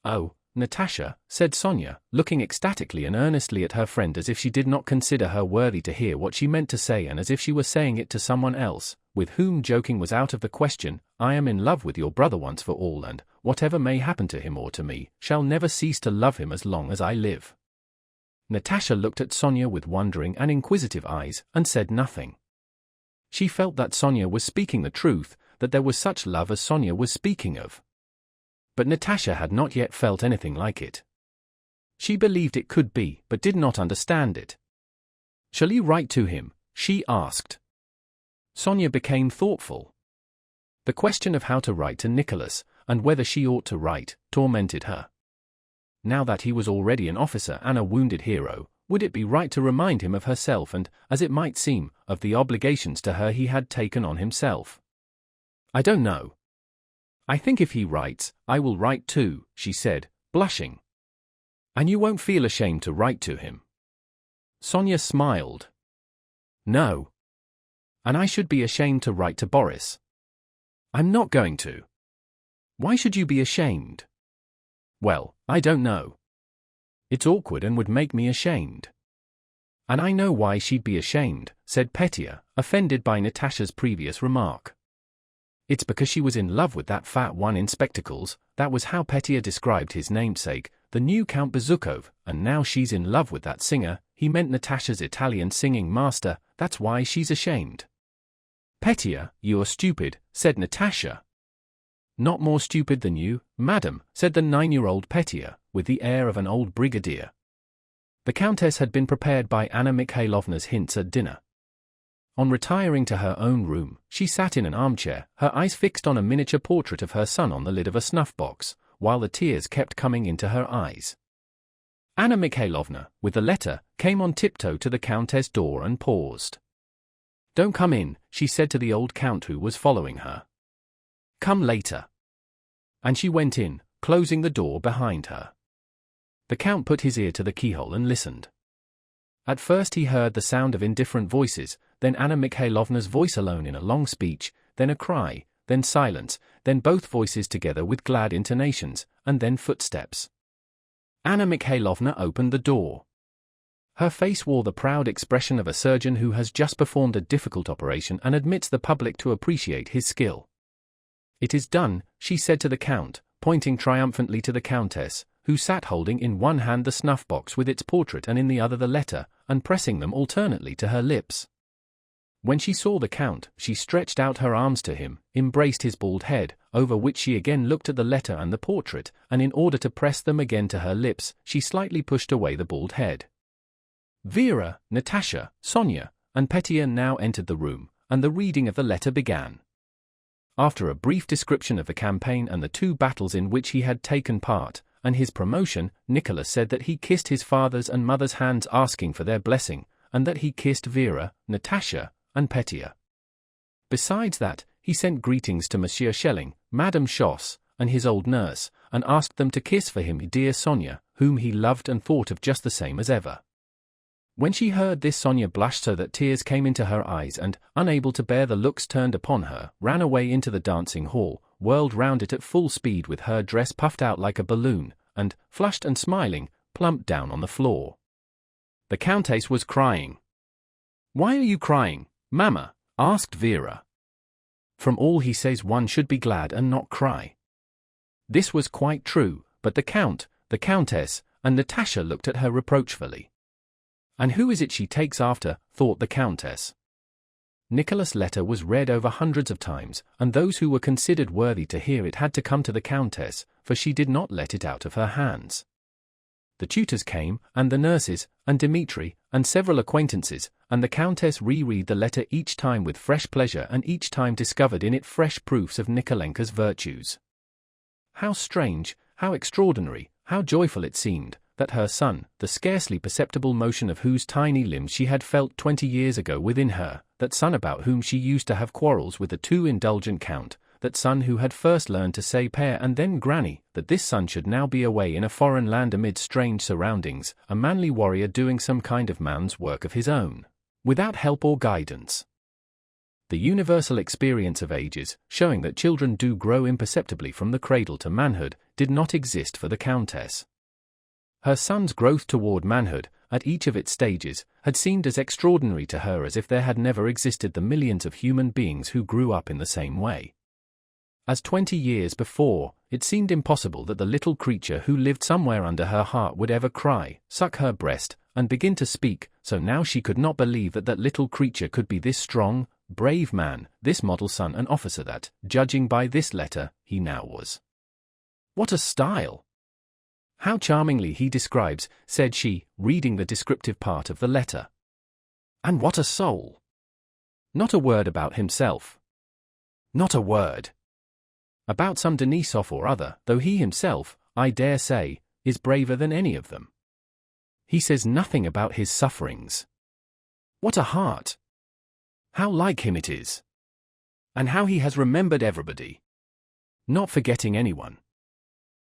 Oh, Natasha, said Sonia, looking ecstatically and earnestly at her friend as if she did not consider her worthy to hear what she meant to say and as if she were saying it to someone else, with whom joking was out of the question. I am in love with your brother once for all and, whatever may happen to him or to me, shall never cease to love him as long as I live. Natasha looked at Sonia with wondering and inquisitive eyes and said nothing. She felt that Sonia was speaking the truth, that there was such love as Sonia was speaking of. But Natasha had not yet felt anything like it. She believed it could be, but did not understand it. Shall you write to him? She asked. Sonia became thoughtful. The question of how to write to Nicholas, and whether she ought to write, tormented her. Now that he was already an officer and a wounded hero, would it be right to remind him of herself and, as it might seem, of the obligations to her he had taken on himself? I don't know. I think if he writes, I will write too, she said, blushing. And you won't feel ashamed to write to him? Sonia smiled. No. And I should be ashamed to write to Boris. I'm not going to. Why should you be ashamed? Well, I don't know. It's awkward and would make me ashamed. And I know why she'd be ashamed, said Petya, offended by Natasha's previous remark. It's because she was in love with that fat one in spectacles, that was how Petya described his namesake, the new Count Bezukhov, and now she's in love with that singer, he meant Natasha's Italian singing master, that's why she's ashamed. Petya, you're stupid, said Natasha. Not more stupid than you, madam, said the 9-year-old Petya, with the air of an old brigadier. The Countess had been prepared by Anna Mikhailovna's hints at dinner. On retiring to her own room, she sat in an armchair, her eyes fixed on a miniature portrait of her son on the lid of a snuff-box, while the tears kept coming into her eyes. Anna Mikhailovna, with the letter, came on tiptoe to the Countess' door and paused. Don't come in, she said to the old Count who was following her. Come later. And she went in, closing the door behind her. The Count put his ear to the keyhole and listened. At first he heard the sound of indifferent voices, then Anna Mikhailovna's voice alone in a long speech, then a cry, then silence, then both voices together with glad intonations, and then footsteps. Anna Mikhailovna opened the door. Her face wore the proud expression of a surgeon who has just performed a difficult operation and admits the public to appreciate his skill. It is done, she said to the Count, pointing triumphantly to the Countess, who sat holding in one hand the snuff-box with its portrait and in the other the letter, and pressing them alternately to her lips. When she saw the Count, she stretched out her arms to him, embraced his bald head, over which she again looked at the letter and the portrait, and in order to press them again to her lips, she slightly pushed away the bald head. Vera, Natasha, Sonia, and Petya now entered the room, and the reading of the letter began. After a brief description of the campaign and the 2 battles in which he had taken part, and his promotion, Nicholas said that he kissed his father's and mother's hands asking for their blessing, and that he kissed Vera, Natasha, and Petya. Besides that, he sent greetings to Monsieur Schelling, Madame Schoss, and his old nurse, and asked them to kiss for him dear Sonia, whom he loved and thought of just the same as ever. When she heard this, Sonia blushed so that tears came into her eyes and, unable to bear the looks turned upon her, ran away into the dancing hall, whirled round it at full speed with her dress puffed out like a balloon, and, flushed and smiling, plumped down on the floor. The Countess was crying. "Why are you crying, Mamma?" asked Vera. "From all he says one should be glad and not cry." This was quite true, but the Count, the Countess, and Natasha looked at her reproachfully. "And who is it she takes after?" thought the Countess. Nicholas' letter was read over hundreds of times, and those who were considered worthy to hear it had to come to the Countess, for she did not let it out of her hands. The tutors came, and the nurses, and Dmitri, and several acquaintances, and the Countess reread the letter each time with fresh pleasure and each time discovered in it fresh proofs of Nikolenka's virtues. How strange, how extraordinary, how joyful it seemed, that her son, the scarcely perceptible motion of whose tiny limbs she had felt 20 years ago within her, that son about whom she used to have quarrels with the too indulgent Count, that son who had first learned to say Père and then Granny, that this son should now be away in a foreign land amid strange surroundings, a manly warrior doing some kind of man's work of his own, without help or guidance. The universal experience of ages, showing that children do grow imperceptibly from the cradle to manhood, did not exist for the Countess. Her son's growth toward manhood, at each of its stages, had seemed as extraordinary to her as if there had never existed the millions of human beings who grew up in the same way. As 20 years before, it seemed impossible that the little creature who lived somewhere under her heart would ever cry, suck her breast, and begin to speak, so now she could not believe that that little creature could be this strong, brave man, this model son and officer that, judging by this letter, he now was. "What a style! How charmingly he describes," said she, reading the descriptive part of the letter. "And what a soul! Not a word about himself. Not a word about some Denisov or other, though he himself, I dare say, is braver than any of them. He says nothing about his sufferings. What a heart! How like him it is! And how he has remembered everybody, not forgetting anyone.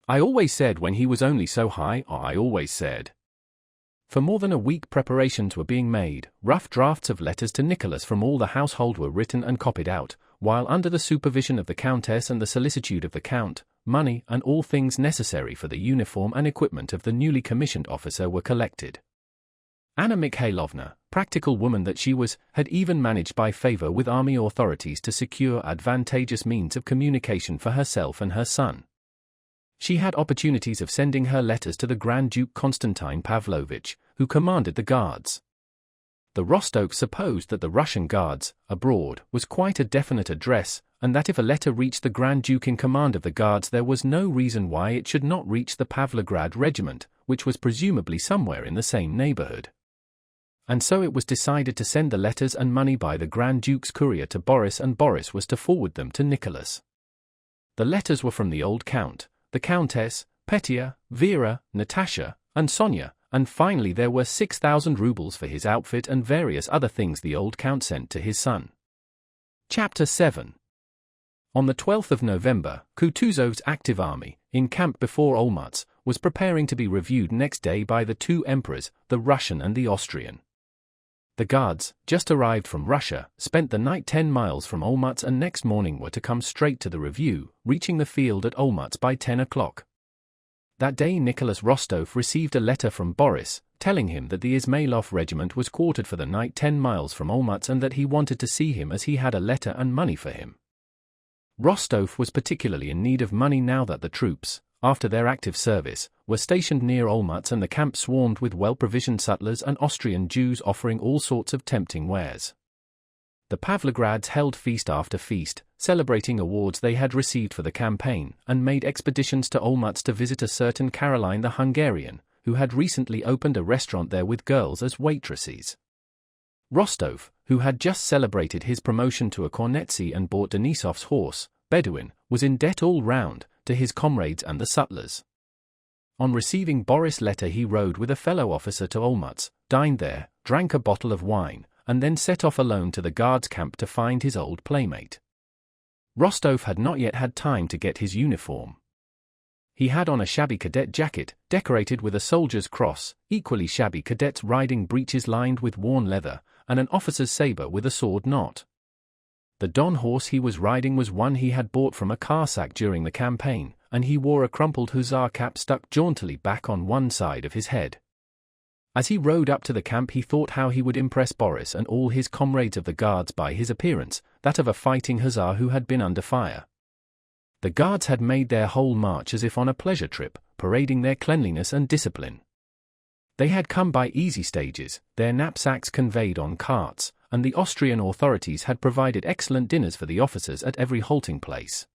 I always said when he was only so high, I always said." For more than a week preparations were being made, rough drafts of letters to Nicholas from all the household were written and copied out, while under the supervision of the Countess and the solicitude of the Count, money and all things necessary for the uniform and equipment of the newly commissioned officer were collected. Anna Mikhailovna, practical woman that she was, had even managed by favor with army authorities to secure advantageous means of communication for herself and her son. She had opportunities of sending her letters to the Grand Duke Constantine Pavlovich, who commanded the Guards. The Rostovs supposed that the Russian Guards, abroad, was quite a definite address, and that if a letter reached the Grand Duke in command of the Guards there was no reason why it should not reach the Pavlograd regiment, which was presumably somewhere in the same neighborhood. And so it was decided to send the letters and money by the Grand Duke's courier to Boris, and Boris was to forward them to Nicholas. The letters were from the old Count, the Countess, Petya, Vera, Natasha, and Sonia, and finally there were 6,000 rubles for his outfit and various other things the old Count sent to his son. Chapter 7. On the 12th of November, Kutuzov's active army, in camp before Olmutz, was preparing to be reviewed next day by the two emperors, the Russian and the Austrian. The Guards, just arrived from Russia, spent the night 10 miles from Olmutz and next morning were to come straight to the review, reaching the field at Olmutz by 10 o'clock. That day Nicholas Rostov received a letter from Boris, telling him that the Ismailov regiment was quartered for the night 10 miles from Olmutz and that he wanted to see him as he had a letter and money for him. Rostov was particularly in need of money now that the troops, after their active service, were stationed near Olmutz and the camp swarmed with well-provisioned sutlers and Austrian Jews offering all sorts of tempting wares. The Pavlograds held feast after feast, celebrating awards they had received for the campaign, and made expeditions to Olmutz to visit a certain Caroline the Hungarian, who had recently opened a restaurant there with girls as waitresses. Rostov, who had just celebrated his promotion to a cornetcy and bought Denisov's horse, Bedouin, was in debt all round, to his comrades and the sutlers. On receiving Boris' letter he rode with a fellow officer to Olmutz, dined there, drank a bottle of wine, and then set off alone to the Guards' camp to find his old playmate. Rostov had not yet had time to get his uniform. He had on a shabby cadet jacket, decorated with a soldier's cross, equally shabby cadet's riding breeches lined with worn leather, and an officer's saber with a sword knot. The Don horse he was riding was one he had bought from a Cossack during the campaign, and he wore a crumpled hussar cap stuck jauntily back on one side of his head. As he rode up to the camp, he thought how he would impress Boris and all his comrades of the Guards by his appearance, that of a fighting hussar who had been under fire. The Guards had made their whole march as if on a pleasure trip, parading their cleanliness and discipline. They had come by easy stages, their knapsacks conveyed on carts, and the Austrian authorities had provided excellent dinners for the officers at every halting place.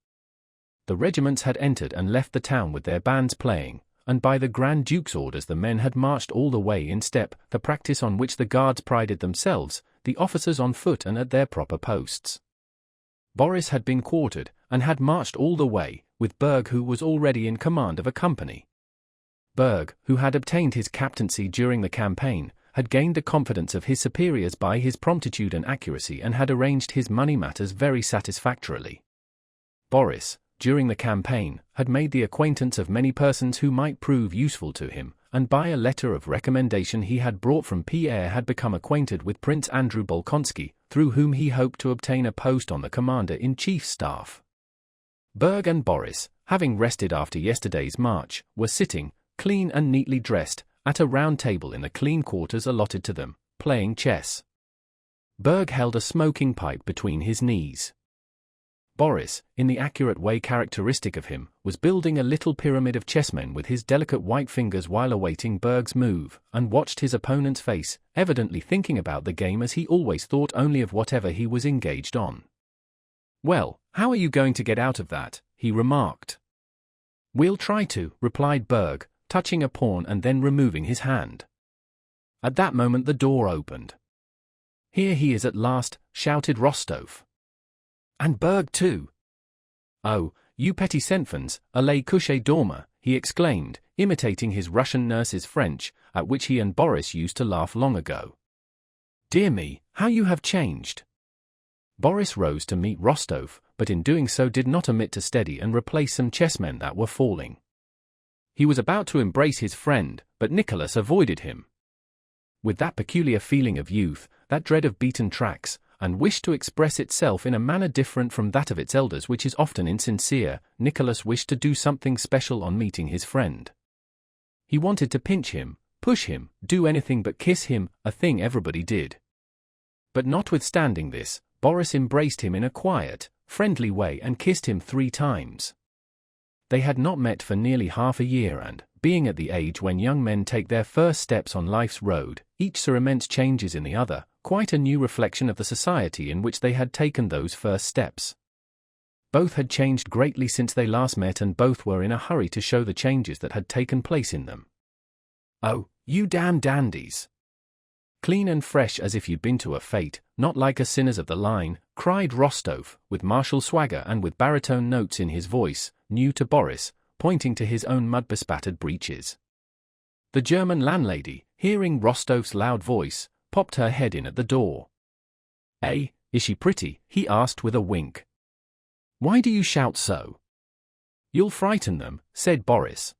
The regiments had entered and left the town with their bands playing, and by the Grand Duke's orders the men had marched all the way in step, the practice on which the Guards prided themselves, the officers on foot and at their proper posts. Boris had been quartered, and had marched all the way, with Berg, who was already in command of a company. Berg, who had obtained his captaincy during the campaign, had gained the confidence of his superiors by his promptitude and accuracy and had arranged his money matters very satisfactorily. Boris, during the campaign, had made the acquaintance of many persons who might prove useful to him, and by a letter of recommendation he had brought from Pierre had become acquainted with Prince Andrew Bolkonsky, through whom he hoped to obtain a post on the Commander-in-Chief's staff. Berg and Boris, having rested after yesterday's march, were sitting, clean and neatly dressed, at a round table in the clean quarters allotted to them, playing chess. Berg held a smoking pipe between his knees. Boris, in the accurate way characteristic of him, was building a little pyramid of chessmen with his delicate white fingers while awaiting Berg's move, and watched his opponent's face, evidently thinking about the game as he always thought only of whatever he was engaged on. "Well, how are you going to get out of that?" he remarked. "We'll try to," replied Berg, touching a pawn and then removing his hand. At that moment the door opened. "Here he is at last," shouted Rostov. "And Berg too." "Oh, you petty senfans, allez coucher dormir," he exclaimed, imitating his Russian nurse's French, at which he and Boris used to laugh long ago. "Dear me, how you have changed." Boris rose to meet Rostov, but in doing so did not omit to steady and replace some chessmen that were falling. He was about to embrace his friend, but Nicholas avoided him. With that peculiar feeling of youth, that dread of beaten tracks, and wish to express itself in a manner different from that of its elders, which is often insincere, Nicholas wished to do something special on meeting his friend. He wanted to pinch him, push him, do anything but kiss him, a thing everybody did. But notwithstanding this, Boris embraced him in a quiet, friendly way and kissed him 3 times. They had not met for nearly half a year and, being at the age when young men take their first steps on life's road, each saw immense changes in the other, quite a new reflection of the society in which they had taken those first steps. Both had changed greatly since they last met and both were in a hurry to show the changes that had taken place in them. "Oh, you damn dandies! Clean and fresh as if you'd been to a fete, not like a sinners of the line," cried Rostov, with martial swagger and with baritone notes in his voice, new to Boris, pointing to his own mud-bespattered breeches. The German landlady, hearing Rostov's loud voice, popped her head in at the door. "Eh, is she pretty?" he asked with a wink. "Why do you shout so?" "You'll frighten them," said Boris.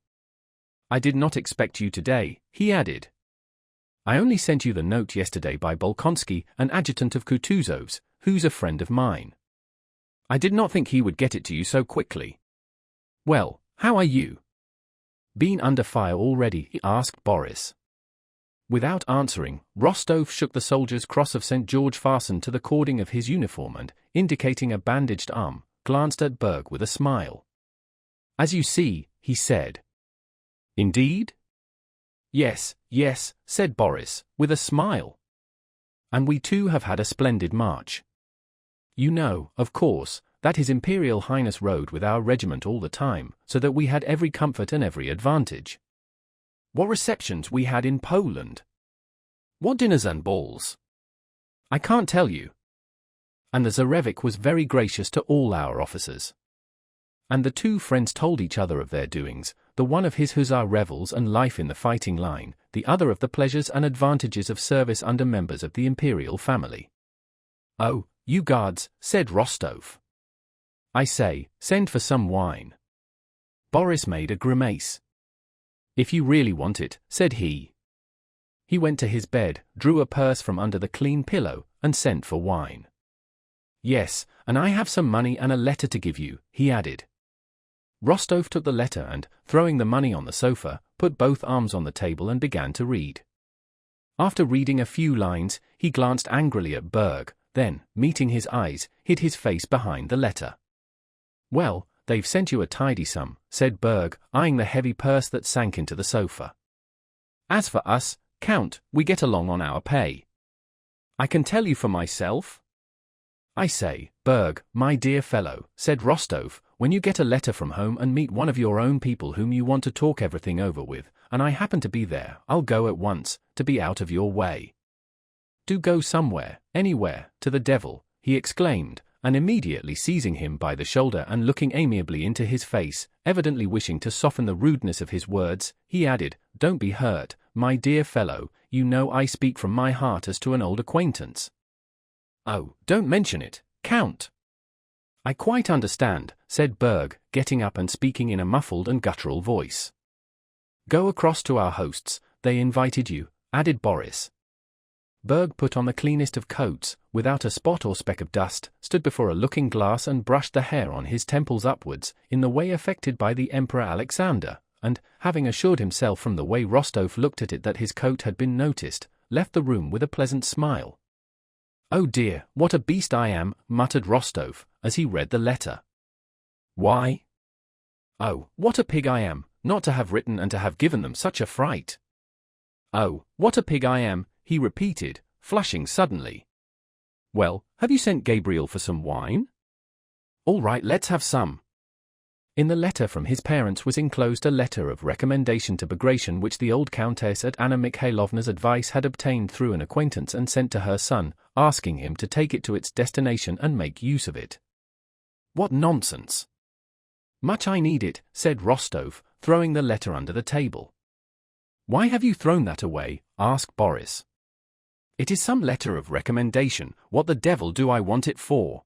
"I did not expect you today," he added. "I only sent you the note yesterday by Bolkonsky, an adjutant of Kutuzov's, who's a friend of mine. I did not think he would get it to you so quickly. Well, how are you?" "Been under fire already?" asked Boris. Without answering, Rostov shook the soldier's cross of St. George fastened to the cording of his uniform and, indicating a bandaged arm, glanced at Berg with a smile. "As you see," he said. "Indeed?" Yes, said Boris, with a smile. "And we too have had a splendid march. You know, of course, that His Imperial Highness rode with our regiment all the time, so that we had every comfort and every advantage. What receptions we had in Poland! What dinners and balls! I can't tell you. And the Tsarevich was very gracious to all our officers." And the two friends told each other of their doings, the one of his hussar revels and life in the fighting line, the other of the pleasures and advantages of service under members of the imperial family. "Oh, you guards," said Rostov. "I say, send for some wine." Boris made a grimace. "If you really want it," said he. He went to his bed, drew a purse from under the clean pillow, and sent for wine. "Yes, and I have some money and a letter to give you," he added. Rostov took the letter and, throwing the money on the sofa, put both arms on the table and began to read. After reading a few lines, he glanced angrily at Berg, then, meeting his eyes, hid his face behind the letter. "Well, they've sent you a tidy sum," said Berg, eyeing the heavy purse that sank into the sofa. "As for us, Count, we get along on our pay. I can tell you for myself." "I say, Berg, my dear fellow," said Rostov, "when you get a letter from home and meet one of your own people whom you want to talk everything over with, and I happen to be there, I'll go at once, to be out of your way." "Do go somewhere, anywhere, to the devil," he exclaimed, and immediately seizing him by the shoulder and looking amiably into his face, evidently wishing to soften the rudeness of his words, he added, "Don't be hurt, my dear fellow, you know I speak from my heart as to an old acquaintance." "Oh, don't mention it, Count." "I quite understand," said Berg, getting up and speaking in a muffled and guttural voice. "Go across to our hosts, they invited you," added Boris. Berg put on the cleanest of coats, without a spot or speck of dust, stood before a looking-glass and brushed the hair on his temples upwards, in the way affected by the Emperor Alexander, and, having assured himself from the way Rostov looked at it that his coat had been noticed, left the room with a pleasant smile. "Oh dear, what a beast I am," muttered Rostov, as he read the letter. "Why? Oh, what a pig I am, not to have written and to have given them such a fright. Oh, what a pig I am," he repeated, flushing suddenly. "Well, have you sent Gabriel for some wine?" "All right, let's have some." In the letter from his parents was enclosed a letter of recommendation to Bagration which the old countess at Anna Mikhailovna's advice had obtained through an acquaintance and sent to her son, asking him to take it to its destination and make use of it. "What nonsense!" "Much I need it," said Rostov, throwing the letter under the table. "Why have you thrown that away?" asked Boris. "It is some letter of recommendation. What the devil do I want it for?"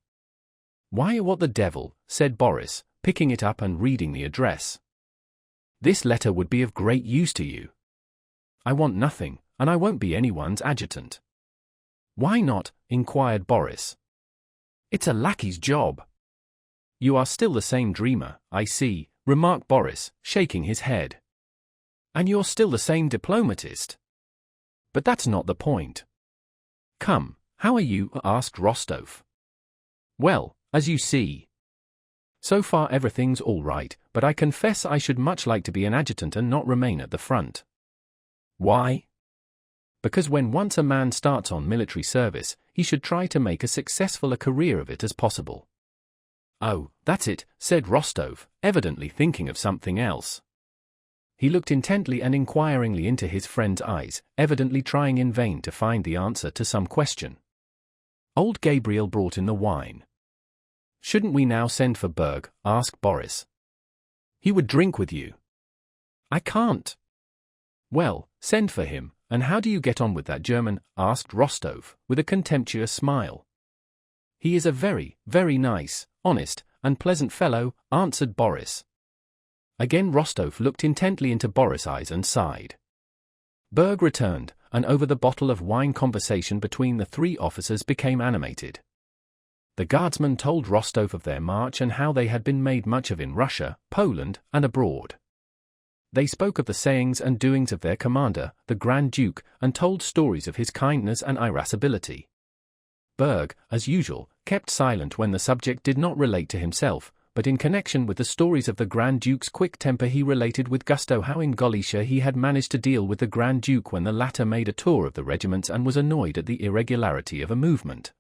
"Why, what the devil?" said Boris, picking it up and reading the address. "This letter would be of great use to you." "I want nothing, and I won't be anyone's adjutant." "Why not?" inquired Boris. "It's a lackey's job." "You are still the same dreamer, I see," remarked Boris, shaking his head. "And you're still the same diplomatist." "But that's not the point." "Come, how are you?" asked Rostov. "Well, as you see. So far everything's all right, but I confess I should much like to be an adjutant and not remain at the front." "Why?" "Because when once a man starts on military service, he should try to make as successful a career of it as possible." "Oh, that's it," said Rostov, evidently thinking of something else. He looked intently and inquiringly into his friend's eyes, evidently trying in vain to find the answer to some question. Old Gabriel brought in the wine. "Shouldn't we now send for Berg?" asked Boris. "He would drink with you." "I can't." "Well, send for him, and how do you get on with that German?" asked Rostov, with a contemptuous smile. "He is a very, very nice, honest, and pleasant fellow," answered Boris. Again Rostov looked intently into Boris' eyes and sighed. Berg returned, and over the bottle of wine conversation between the three officers became animated. The guardsmen told Rostov of their march and how they had been made much of in Russia, Poland, and abroad. They spoke of the sayings and doings of their commander, the Grand Duke, and told stories of his kindness and irascibility. Berg, as usual, kept silent when the subject did not relate to himself, but in connection with the stories of the Grand Duke's quick temper he related with gusto how in Galicia he had managed to deal with the Grand Duke when the latter made a tour of the regiments and was annoyed at the irregularity of a movement.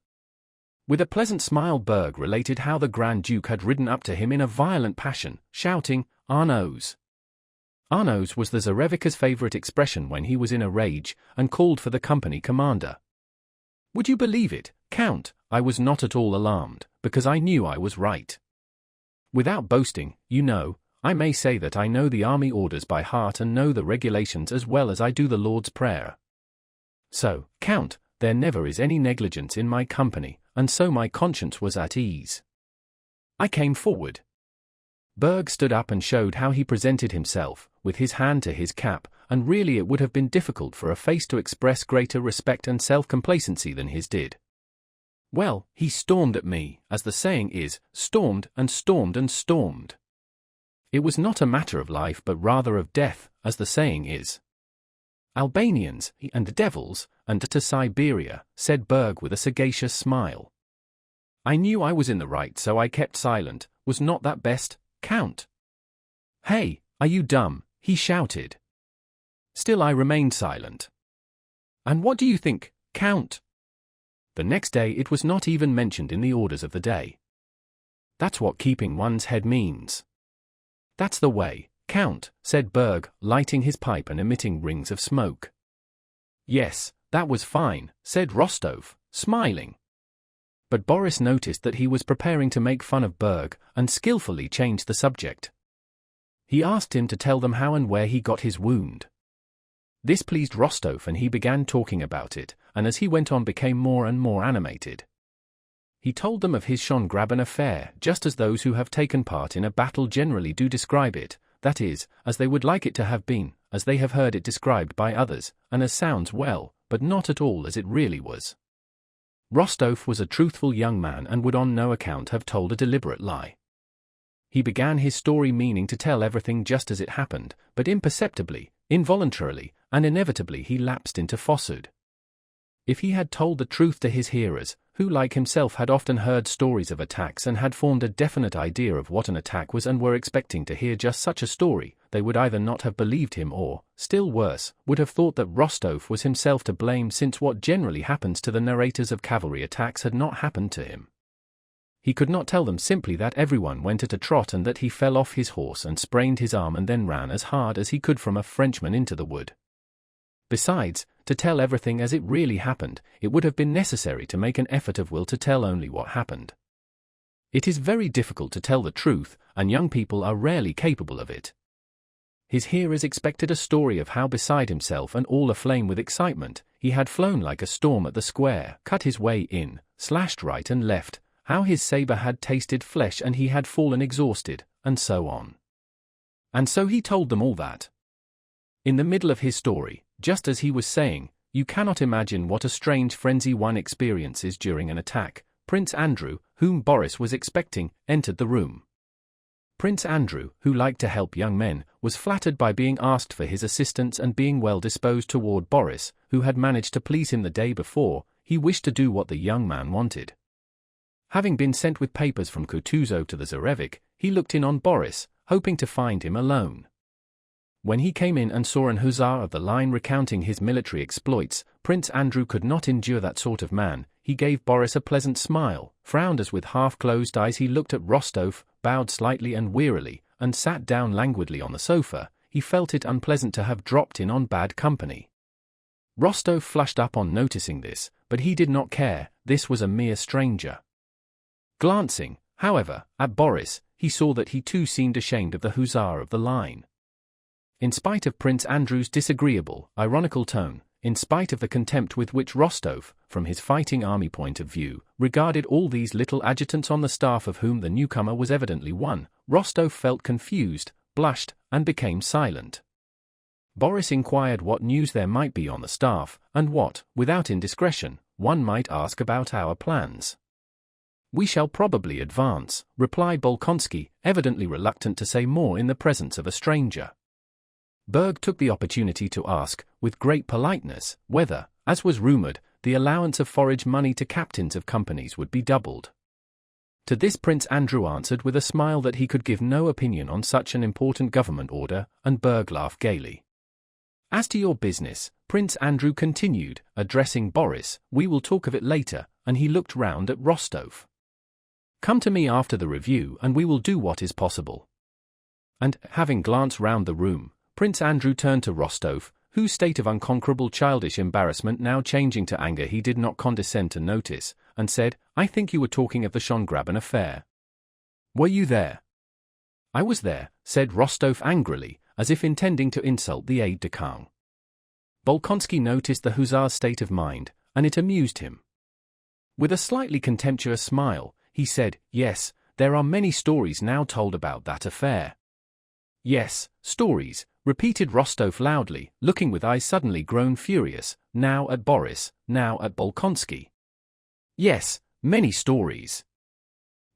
With a pleasant smile Berg related how the Grand Duke had ridden up to him in a violent passion, shouting, "Arnos!" Arnos was the Zarevica's favourite expression when he was in a rage, and called for the company commander. Would you believe it, Count, I was not at all alarmed, because I knew I was right. Without boasting, you know, I may say that I know the army orders by heart and know the regulations as well as I do the Lord's Prayer. So, Count, there never is any negligence in my company, and so my conscience was at ease. I came forward. Berg stood up and showed how he presented himself, with his hand to his cap, and really it would have been difficult for a face to express greater respect and self-complacency than his did. Well, he stormed at me, as the saying is, stormed and stormed and stormed. It was not a matter of life but rather of death, as the saying is. Albanians, and devils, and to Siberia, said Berg with a sagacious smile. I knew I was in the right, so I kept silent. Was not that best, Count? Hey, are you dumb? He shouted. Still I remained silent. And what do you think, Count? The next day it was not even mentioned in the orders of the day. That's what keeping one's head means. That's the way, Count, said Berg, lighting his pipe and emitting rings of smoke. Yes, that was fine, said Rostov, smiling. But Boris noticed that he was preparing to make fun of Berg, and skillfully changed the subject. He asked him to tell them how and where he got his wound. This pleased Rostov and he began talking about it, and as he went on became more and more animated. He told them of his Schöngraben affair, just as those who have taken part in a battle generally do describe it, that is, as they would like it to have been, as they have heard it described by others, and as sounds well, but not at all as it really was. Rostov was a truthful young man and would on no account have told a deliberate lie. He began his story meaning to tell everything just as it happened, but imperceptibly, involuntarily, and inevitably he lapsed into falsehood. If he had told the truth to his hearers, who like himself had often heard stories of attacks and had formed a definite idea of what an attack was and were expecting to hear just such a story, they would either not have believed him or, still worse, would have thought that Rostov was himself to blame, since what generally happens to the narrators of cavalry attacks had not happened to him. He could not tell them simply that everyone went at a trot and that he fell off his horse and sprained his arm and then ran as hard as he could from a Frenchman into the wood. Besides, to tell everything as it really happened, it would have been necessary to make an effort of will to tell only what happened. It is very difficult to tell the truth, and young people are rarely capable of it. His hearers expected a story of how, beside himself and all aflame with excitement, he had flown like a storm at the square, cut his way in, slashed right and left, how his saber had tasted flesh and he had fallen exhausted, and so on. And so he told them all that. In the middle of his story, just as he was saying, "You cannot imagine what a strange frenzy one experiences during an attack," Prince Andrew, whom Boris was expecting, entered the room. Prince Andrew, who liked to help young men, was flattered by being asked for his assistance, and being well disposed toward Boris, who had managed to please him the day before, he wished to do what the young man wanted. Having been sent with papers from Kutuzov to the Tsarevich, he looked in on Boris, hoping to find him alone. When he came in and saw an hussar of the line recounting his military exploits, Prince Andrew could not endure that sort of man. He gave Boris a pleasant smile, frowned as with half-closed eyes he looked at Rostov, bowed slightly and wearily, and sat down languidly on the sofa. He felt it unpleasant to have dropped in on bad company. Rostov flushed up on noticing this, but he did not care. This was a mere stranger. Glancing, however, at Boris, he saw that he too seemed ashamed of the hussar of the line. In spite of Prince Andrew's disagreeable, ironical tone, in spite of the contempt with which Rostov, from his fighting army point of view, regarded all these little adjutants on the staff of whom the newcomer was evidently one, Rostov felt confused, blushed, and became silent. Boris inquired what news there might be on the staff, and what, without indiscretion, one might ask about our plans. "We shall probably advance," replied Bolkonsky, evidently reluctant to say more in the presence of a stranger. Berg took the opportunity to ask, with great politeness, whether, as was rumored, the allowance of forage money to captains of companies would be doubled. To this Prince Andrew answered with a smile that he could give no opinion on such an important government order, and Berg laughed gaily. "As to your business," Prince Andrew continued, addressing Boris, "we will talk of it later," and he looked round at Rostov. "Come to me after the review and we will do what is possible." And, having glanced round the room, Prince Andrew turned to Rostov, whose state of unconquerable childish embarrassment now changing to anger he did not condescend to notice, and said, "I think you were talking of the Schöngraben affair. Were you there?" "I was there," said Rostov angrily, as if intending to insult the aide-de-camp. Bolkonsky noticed the hussar's state of mind, and it amused him. With a slightly contemptuous smile, he said, "Yes, there are many stories now told about that affair. Yes, stories, repeated Rostov loudly, looking with eyes suddenly grown furious, now at Boris, now at Bolkonsky. Yes, many stories.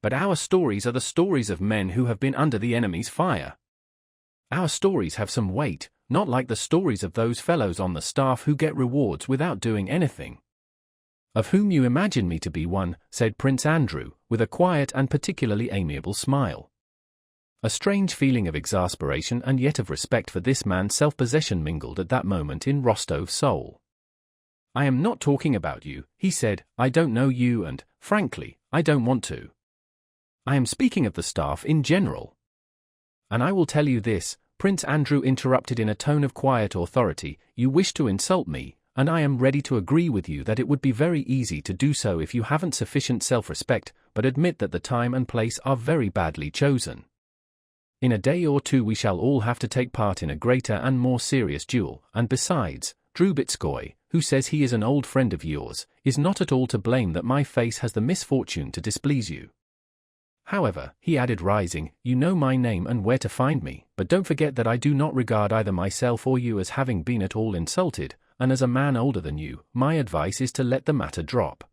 But our stories are the stories of men who have been under the enemy's fire. Our stories have some weight, not like the stories of those fellows on the staff who get rewards without doing anything. Of whom you imagine me to be one, said Prince Andrew, with a quiet and particularly amiable smile. A strange feeling of exasperation and yet of respect for this man's self-possession mingled at that moment in Rostov's soul. I am not talking about you, he said, I don't know you and, frankly, I don't want to. I am speaking of the staff in general. And I will tell you this, Prince Andrew interrupted in a tone of quiet authority, you wish to insult me, and I am ready to agree with you that it would be very easy to do so if you haven't sufficient self-respect, but admit that the time and place are very badly chosen. In a day or two we shall all have to take part in a greater and more serious duel, and besides, Drubetskoy, who says he is an old friend of yours, is not at all to blame that my face has the misfortune to displease you. However, he added rising, you know my name and where to find me, but don't forget that I do not regard either myself or you as having been at all insulted, and as a man older than you, my advice is to let the matter drop.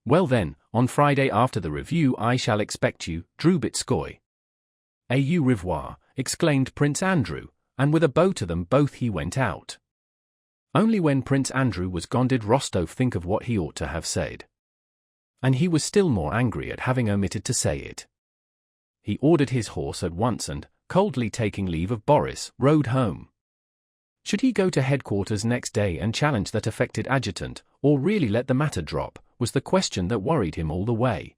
Well then, on Friday after the review I shall expect you, Drubetskoy. Au revoir, exclaimed Prince Andrew, and with a bow to them both he went out. Only when Prince Andrew was gone did Rostov think of what he ought to have said. And he was still more angry at having omitted to say it. He ordered his horse at once and, coldly taking leave of Boris, rode home. Should he go to headquarters next day and challenge that affected adjutant, or really let the matter drop, was the question that worried him all the way.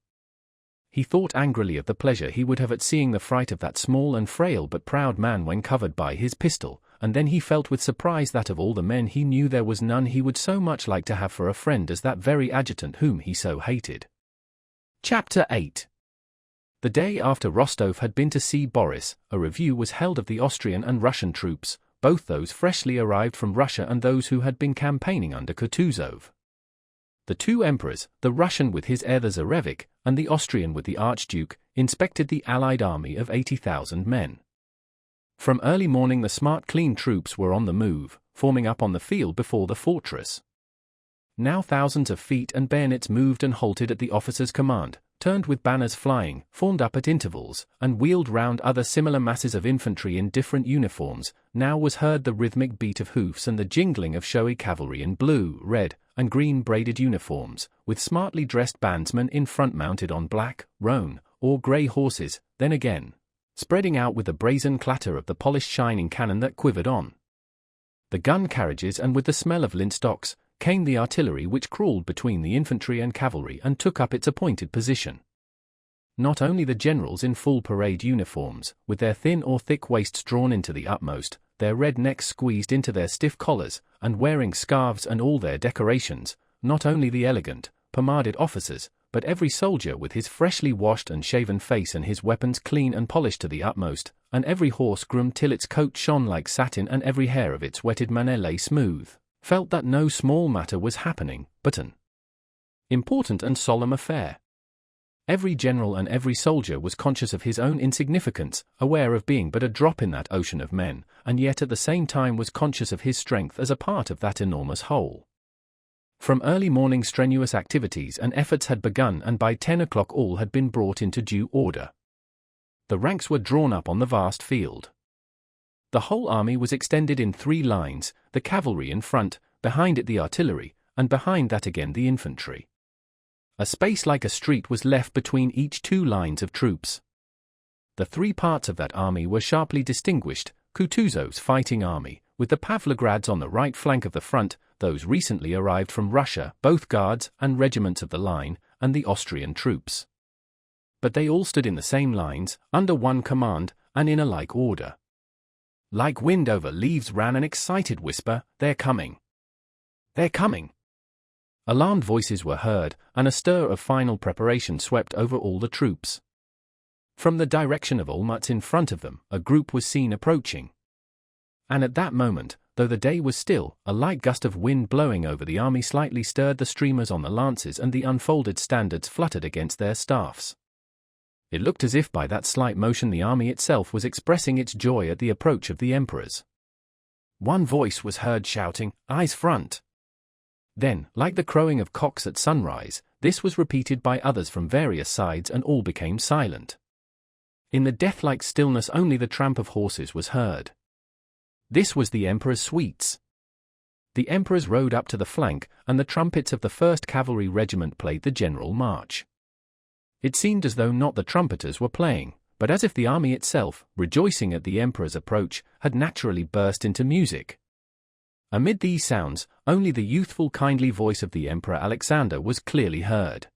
He thought angrily of the pleasure he would have at seeing the fright of that small and frail but proud man when covered by his pistol, and then he felt with surprise that of all the men he knew there was none he would so much like to have for a friend as that very adjutant whom he so hated. Chapter 8. The day after Rostov had been to see Boris, a review was held of the Austrian and Russian troops, both those freshly arrived from Russia and those who had been campaigning under Kutuzov. The two emperors, the Russian with his heir the Tsarevich, and the Austrian with the Archduke, inspected the Allied army of 80,000 men. From early morning the smart clean troops were on the move, forming up on the field before the fortress. Now thousands of feet and bayonets moved and halted at the officer's command, turned with banners flying, formed up at intervals, and wheeled round other similar masses of infantry in different uniforms. Now was heard the rhythmic beat of hoofs and the jingling of showy cavalry in blue, red, and green braided uniforms, with smartly dressed bandsmen in front mounted on black, roan, or grey horses, then again, spreading out with the brazen clatter of the polished shining cannon that quivered on the gun carriages, and with the smell of linstocks, came the artillery which crawled between the infantry and cavalry and took up its appointed position. Not only the generals in full parade uniforms, with their thin or thick waists drawn into the utmost, their red necks squeezed into their stiff collars, and wearing scarves and all their decorations, not only the elegant, pomaded officers, but every soldier with his freshly washed and shaven face and his weapons clean and polished to the utmost, and every horse groomed till its coat shone like satin and every hair of its wetted mane lay smooth, felt that no small matter was happening, but an important and solemn affair. Every general and every soldier was conscious of his own insignificance, aware of being but a drop in that ocean of men, and yet at the same time was conscious of his strength as a part of that enormous whole. From early morning strenuous activities and efforts had begun, and by 10 o'clock all had been brought into due order. The ranks were drawn up on the vast field. The whole army was extended in 3 lines, the cavalry in front, behind it the artillery, and behind that again the infantry. A space like a street was left between each 2 lines of troops. The 3 parts of that army were sharply distinguished: Kutuzov's fighting army, with the Pavlograds on the right flank of the front, those recently arrived from Russia, both guards and regiments of the line, and the Austrian troops. But they all stood in the same lines, under one command, and in a like order. Like wind over leaves ran an excited whisper, "They're coming! They're coming!" Alarmed voices were heard, and a stir of final preparation swept over all the troops. From the direction of Olmutz in front of them, a group was seen approaching. And at that moment, though the day was still, a light gust of wind blowing over the army slightly stirred the streamers on the lances, and the unfolded standards fluttered against their staffs. It looked as if by that slight motion the army itself was expressing its joy at the approach of the emperors. One voice was heard shouting, "Eyes front!" Then, like the crowing of cocks at sunrise, this was repeated by others from various sides, and all became silent. In the death-like stillness only the tramp of horses was heard. This was the emperor's suites. The emperors rode up to the flank, and the trumpets of the 1st Cavalry Regiment played the general march. It seemed as though not the trumpeters were playing, but as if the army itself, rejoicing at the emperor's approach, had naturally burst into music. Amid these sounds, only the youthful kindly voice of the Emperor Alexander was clearly heard.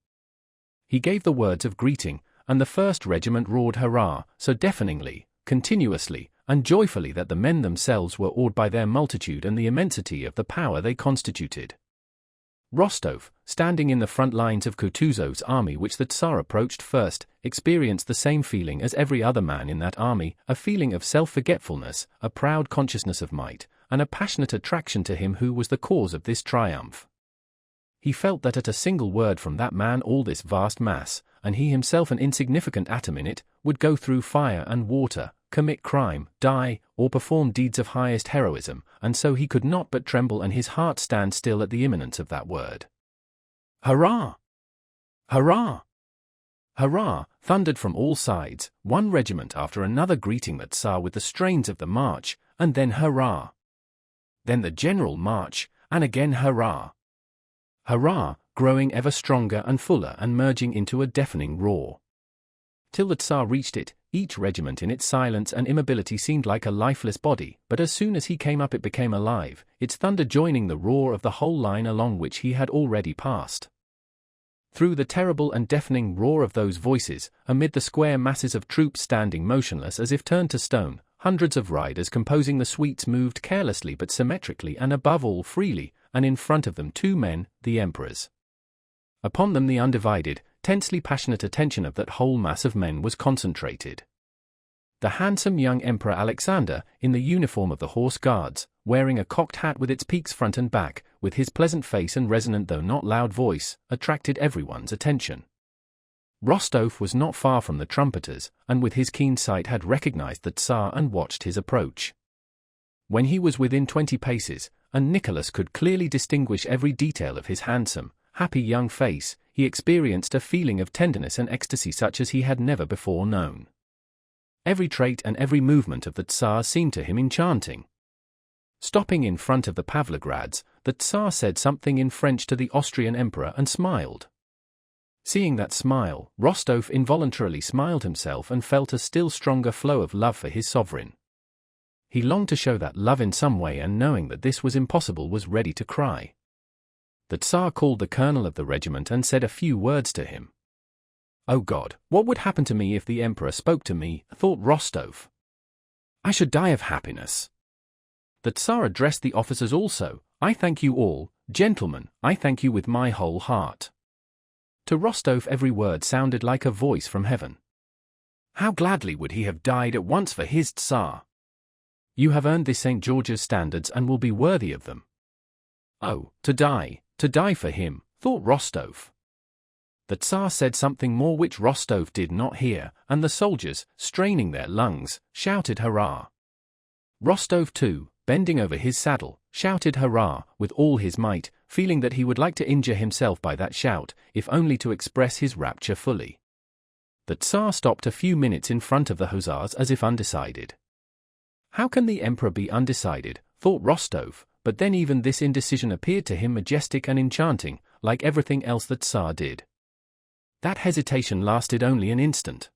He gave the words of greeting, and the 1st Regiment roared hurrah, so deafeningly, continuously, and joyfully that the men themselves were awed by their multitude and the immensity of the power they constituted. Rostov, standing in the front lines of Kutuzov's army which the Tsar approached first, experienced the same feeling as every other man in that army, a feeling of self-forgetfulness, a proud consciousness of might, and a passionate attraction to him who was the cause of this triumph. He felt that at a single word from that man all this vast mass, and he himself an insignificant atom in it, would go through fire and water, commit crime, die, or perform deeds of highest heroism, and so he could not but tremble and his heart stand still at the imminence of that word. Hurrah! Hurrah! Hurrah! Thundered from all sides, one regiment after another greeting the Tsar with the strains of the march, and then hurrah! Then the general march, and again hurrah! Hurrah, growing ever stronger and fuller and merging into a deafening roar. Till the Tsar reached it, each regiment in its silence and immobility seemed like a lifeless body, but as soon as he came up it became alive, its thunder joining the roar of the whole line along which he had already passed. Through the terrible and deafening roar of those voices, amid the square masses of troops standing motionless as if turned to stone, hundreds of riders composing the suites moved carelessly but symmetrically and above all freely, and in front of them 2 men, the emperors. Upon them the undivided, tensely passionate attention of that whole mass of men was concentrated. The handsome young Emperor Alexander, in the uniform of the Horse Guards, wearing a cocked hat with its peaks front and back, with his pleasant face and resonant though not loud voice, attracted everyone's attention. Rostov was not far from the trumpeters, and with his keen sight had recognized the Tsar and watched his approach. When he was within 20 paces, and Nicholas could clearly distinguish every detail of his handsome, happy young face, he experienced a feeling of tenderness and ecstasy such as he had never before known. Every trait and every movement of the Tsar seemed to him enchanting. Stopping in front of the Pavlograds, the Tsar said something in French to the Austrian emperor and smiled. Seeing that smile, Rostov involuntarily smiled himself and felt a still stronger flow of love for his sovereign. He longed to show that love in some way, and knowing that this was impossible was ready to cry. The Tsar called the colonel of the regiment and said a few words to him. "Oh God, what would happen to me if the emperor spoke to me?" thought Rostov. "I should die of happiness." The Tsar addressed the officers also. "I thank you all, gentlemen, I thank you with my whole heart." To Rostov every word sounded like a voice from heaven. How gladly would he have died at once for his Tsar! You have earned this St. George's standards and will be worthy of them. Oh, to die for him, thought Rostov. The Tsar said something more which Rostov did not hear, and the soldiers, straining their lungs, shouted hurrah. Rostov too, bending over his saddle, shouted hurrah with all his might, feeling that he would like to injure himself by that shout, if only to express his rapture fully. The Tsar stopped a few minutes in front of the hussars as if undecided. How can the emperor be undecided, thought Rostov, but then even this indecision appeared to him majestic and enchanting, like everything else the Tsar did. That hesitation lasted only an instant.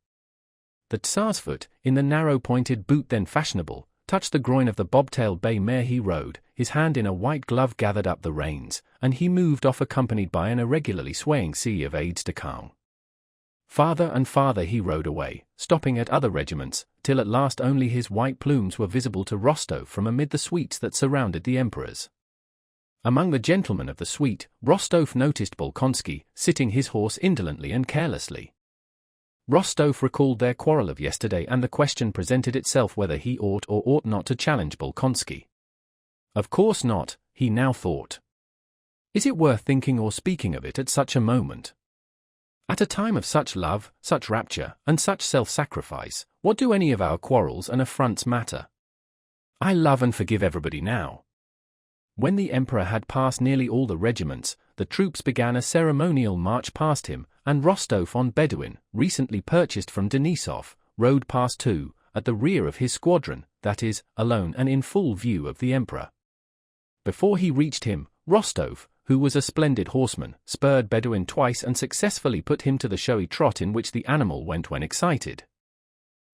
The Tsar's foot, in the narrow pointed boot then fashionable, touched the groin of the bobtailed bay mare he rode, his hand in a white glove gathered up the reins, and he moved off accompanied by an irregularly swaying sea of aides-de-camp. Farther and farther he rode away, stopping at other regiments, till at last only his white plumes were visible to Rostov from amid the suites that surrounded the emperors. Among the gentlemen of the suite, Rostov noticed Bolkonsky, sitting his horse indolently and carelessly. Rostov recalled their quarrel of yesterday, and the question presented itself whether he ought or ought not to challenge Bolkonsky. Of course not, he now thought. Is it worth thinking or speaking of it at such a moment? At a time of such love, such rapture, and such self-sacrifice, what do any of our quarrels and affronts matter? I love and forgive everybody now. When the emperor had passed nearly all the regiments, the troops began a ceremonial march past him, and Rostov on Bedouin, recently purchased from Denisov, rode past too, at the rear of his squadron, that is, alone and in full view of the emperor. Before he reached him, Rostov, who was a splendid horseman, spurred Bedouin twice and successfully put him to the showy trot in which the animal went when excited.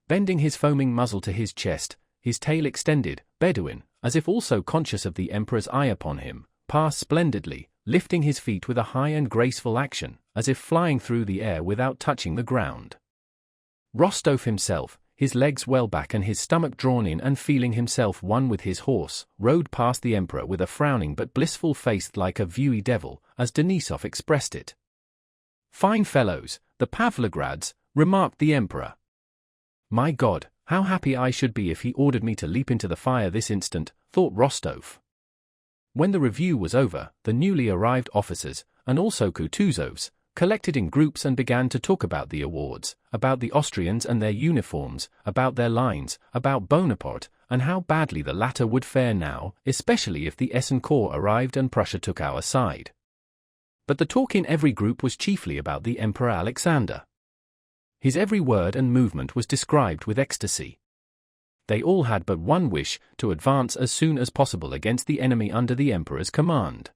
Bending his foaming muzzle to his chest, his tail extended, Bedouin, as if also conscious of the emperor's eye upon him, passed splendidly, lifting his feet with a high and graceful action, as if flying through the air without touching the ground. Rostov himself, his legs well back and his stomach drawn in and feeling himself one with his horse, rode past the emperor with a frowning but blissful face like a viewy devil, as Denisov expressed it. "Fine fellows, the Pavlograds," remarked the emperor. "My God, how happy I should be if he ordered me to leap into the fire this instant," thought Rostov. When the review was over, the newly arrived officers, and also Kutuzovs, collected in groups and began to talk about the awards, about the Austrians and their uniforms, about their lines, about Bonaparte, and how badly the latter would fare now, especially if the Essen Corps arrived and Prussia took our side. But the talk in every group was chiefly about the Emperor Alexander. His every word and movement was described with ecstasy. They all had but one wish, to advance as soon as possible against the enemy under the emperor's command.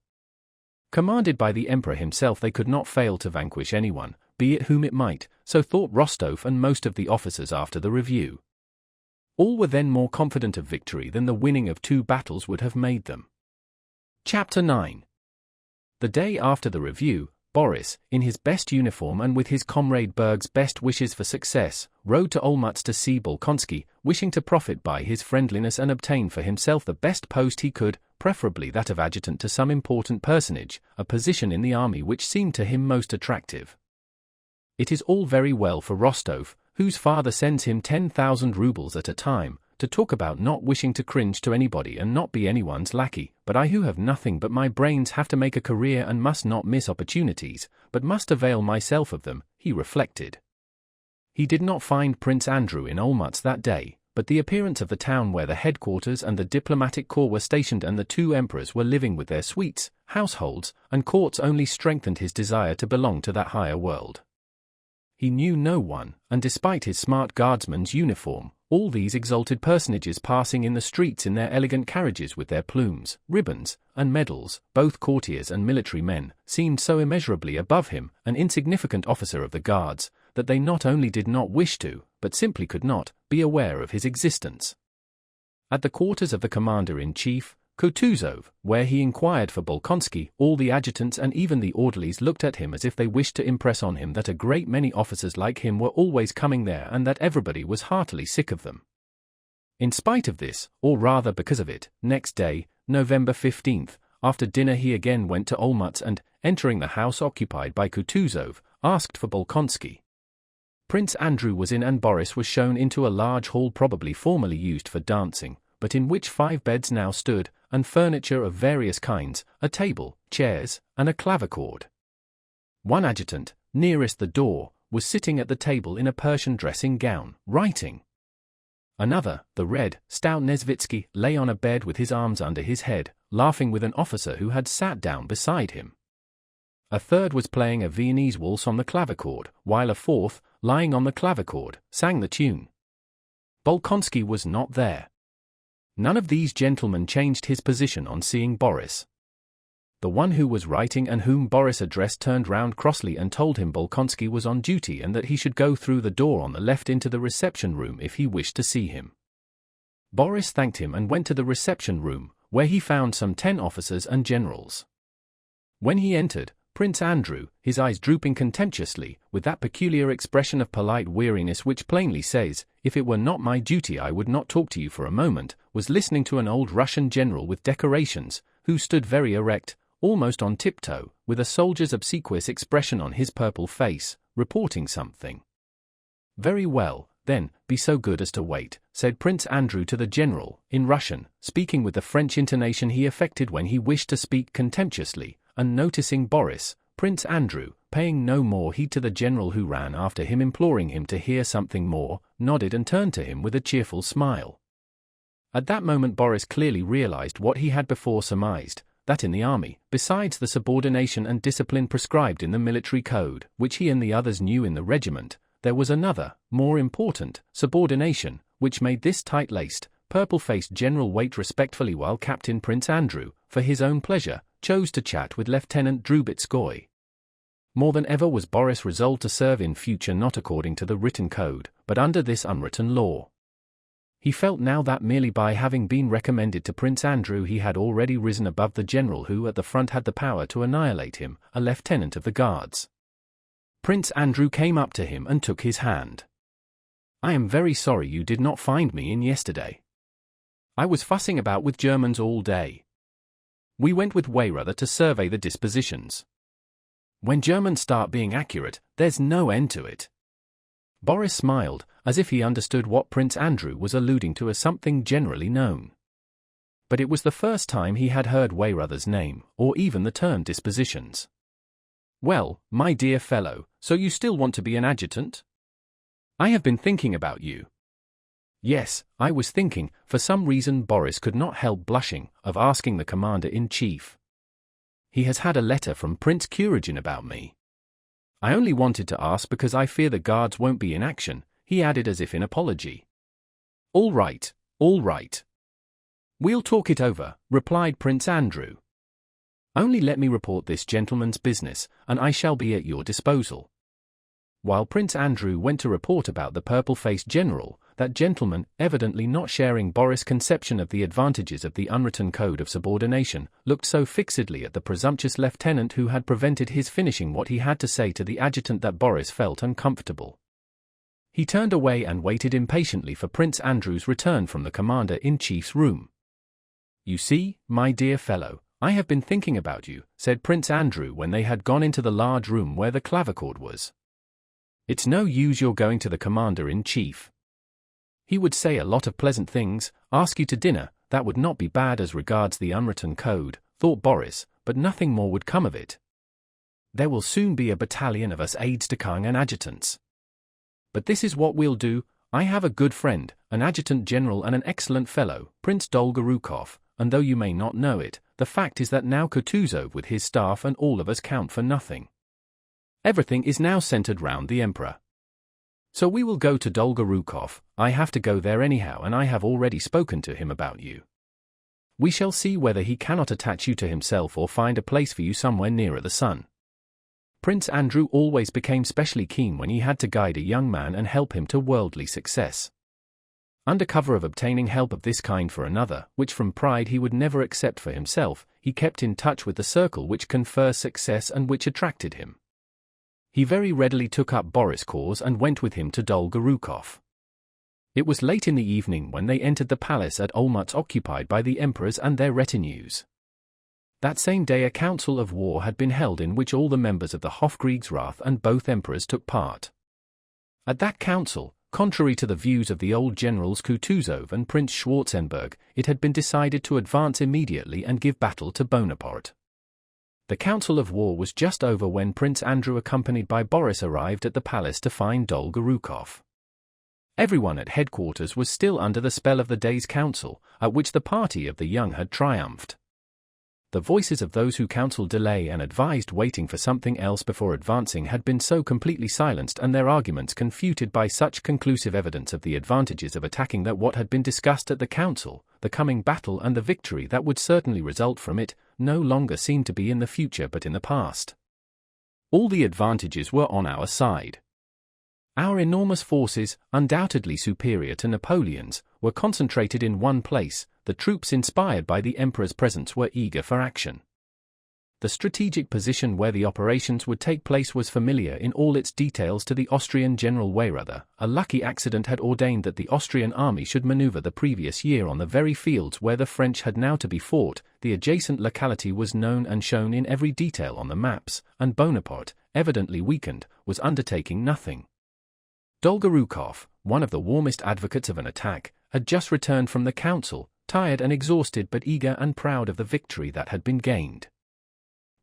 Commanded by the emperor himself, they could not fail to vanquish anyone, be it whom it might, so thought Rostov and most of the officers after the review. All were then more confident of victory than the winning of 2 battles would have made them. Chapter 9. The day after the review, Boris, in his best uniform and with his comrade Berg's best wishes for success, rode to Olmutz to see Bolkonsky, wishing to profit by his friendliness and obtain for himself the best post he could, preferably that of adjutant to some important personage, a position in the army which seemed to him most attractive. It is all very well for Rostov, whose father sends him 10,000 rubles at a time, to talk about not wishing to cringe to anybody and not be anyone's lackey, but I who have nothing but my brains have to make a career and must not miss opportunities, but must avail myself of them, he reflected. He did not find Prince Andrew in Olmutz that day, but the appearance of the town where the headquarters and the diplomatic corps were stationed and the 2 emperors were living with their suites, households, and courts only strengthened his desire to belong to that higher world. He knew no one, and despite his smart guardsman's uniform, all these exalted personages passing in the streets in their elegant carriages with their plumes, ribbons, and medals, both courtiers and military men, seemed so immeasurably above him, an insignificant officer of the guards, that they not only did not wish to, but simply could not, be aware of his existence. At the quarters of the commander-in-chief, Kutuzov, where he inquired for Bolkonsky, all the adjutants and even the orderlies looked at him as if they wished to impress on him that a great many officers like him were always coming there and that everybody was heartily sick of them. In spite of this, or rather because of it, next day, November 15th, after dinner he again went to Olmutz and, entering the house occupied by Kutuzov, asked for Bolkonsky. Prince Andrew was in and Boris was shown into a large hall probably formerly used for dancing, but in which 5 beds now stood, and furniture of various kinds, a table, chairs, and a clavichord. One adjutant, nearest the door, was sitting at the table in a Persian dressing gown, writing. Another, the red, stout Nesvitsky, lay on a bed with his arms under his head, laughing with an officer who had sat down beside him. A third was playing a Viennese waltz on the clavichord, while a fourth, lying on the clavichord, sang the tune. Bolkonsky was not there. None of these gentlemen changed his position on seeing Boris. The one who was writing and whom Boris addressed turned round crossly and told him Bolkonsky was on duty and that he should go through the door on the left into the reception room if he wished to see him. Boris thanked him and went to the reception room, where he found some 10 officers and generals. When he entered, Prince Andrew, his eyes drooping contemptuously, with that peculiar expression of polite weariness which plainly says, "If it were not my duty I would not talk to you for a moment," was listening to an old Russian general with decorations, who stood very erect, almost on tiptoe, with a soldier's obsequious expression on his purple face, reporting something. "Very well, then, be so good as to wait," said Prince Andrew to the general, in Russian, speaking with the French intonation he affected when he wished to speak contemptuously, and noticing Boris, Prince Andrew, paying no more heed to the general who ran after him imploring him to hear something more, nodded and turned to him with a cheerful smile. At that moment Boris clearly realized what he had before surmised, that in the army, besides the subordination and discipline prescribed in the military code, which he and the others knew in the regiment, there was another, more important, subordination, which made this tight-laced, purple-faced general wait respectfully while Captain Prince Andrew, for his own pleasure, chose to chat with Lieutenant Drubetskoy. More than ever was Boris resolved to serve in future not according to the written code, but under this unwritten law. He felt now that merely by having been recommended to Prince Andrew he had already risen above the general who at the front had the power to annihilate him, a lieutenant of the guards. Prince Andrew came up to him and took his hand. "I am very sorry you did not find me in yesterday. I was fussing about with Germans all day. We went with Weyrother to survey the dispositions. When Germans start being accurate, there's no end to it." Boris smiled, as if he understood what Prince Andrew was alluding to as something generally known. But it was the first time he had heard Weyrother's name, or even the term dispositions. "Well, my dear fellow, so you still want to be an adjutant? I have been thinking about you." Yes, I was thinking, for some reason Boris could not help blushing, of asking the commander-in-chief. He has had a letter from Prince Kuragin about me. I only wanted to ask because I fear the guards won't be in action, he added as if in apology. All right. We'll talk it over, replied Prince Andrew. Only let me report this gentleman's business, and I shall be at your disposal. While Prince Andrew went to report about the purple-faced general, that gentleman, evidently not sharing Boris' conception of the advantages of the unwritten code of subordination, looked so fixedly at the presumptuous lieutenant who had prevented his finishing what he had to say to the adjutant that Boris felt uncomfortable. He turned away and waited impatiently for Prince Andrew's return from the commander-in-chief's room. "You see, my dear fellow, I have been thinking about you," said Prince Andrew when they had gone into the large room where the clavichord was. "It's no use your going to the commander-in-chief. He would say a lot of pleasant things, ask you to dinner, that would not be bad as regards the unwritten code, thought Boris, but nothing more would come of it. There will soon be a battalion of us aides-de-camp and adjutants. But this is what we'll do. I have a good friend, an adjutant general and an excellent fellow, Prince Dolgorukov, and though you may not know it, the fact is that now Kutuzov with his staff and all of us count for nothing. Everything is now centered round the emperor. So we will go to Dolgorukov. I have to go there anyhow and I have already spoken to him about you. We shall see whether he cannot attach you to himself or find a place for you somewhere nearer the sun." Prince Andrew always became specially keen when he had to guide a young man and help him to worldly success. Under cover of obtaining help of this kind for another, which from pride he would never accept for himself, he kept in touch with the circle which confers success and which attracted him. He very readily took up Boris' cause and went with him to Dolgorukov. It was late in the evening when they entered the palace at Olmutz occupied by the emperors and their retinues. That same day a council of war had been held in which all the members of the Hofkriegsrath and both emperors took part. At that council, contrary to the views of the old generals Kutuzov and Prince Schwarzenberg, it had been decided to advance immediately and give battle to Bonaparte. The council of war was just over when Prince Andrew accompanied by Boris arrived at the palace to find Dolgorukov. Everyone at headquarters was still under the spell of the day's council, at which the party of the young had triumphed. The voices of those who counselled delay and advised waiting for something else before advancing had been so completely silenced and their arguments confuted by such conclusive evidence of the advantages of attacking that what had been discussed at the council, the coming battle and the victory that would certainly result from it, no longer seemed to be in the future but in the past. All the advantages were on our side. Our enormous forces, undoubtedly superior to Napoleon's, were concentrated in one place. The troops inspired by the emperor's presence were eager for action. The strategic position where the operations would take place was familiar in all its details to the Austrian General Weyrother. A lucky accident had ordained that the Austrian army should maneuver the previous year on the very fields where the French had now to be fought. The adjacent locality was known and shown in every detail on the maps, and Bonaparte, evidently weakened, was undertaking nothing. Dolgorukov, one of the warmest advocates of an attack, had just returned from the council, tired and exhausted but eager and proud of the victory that had been gained.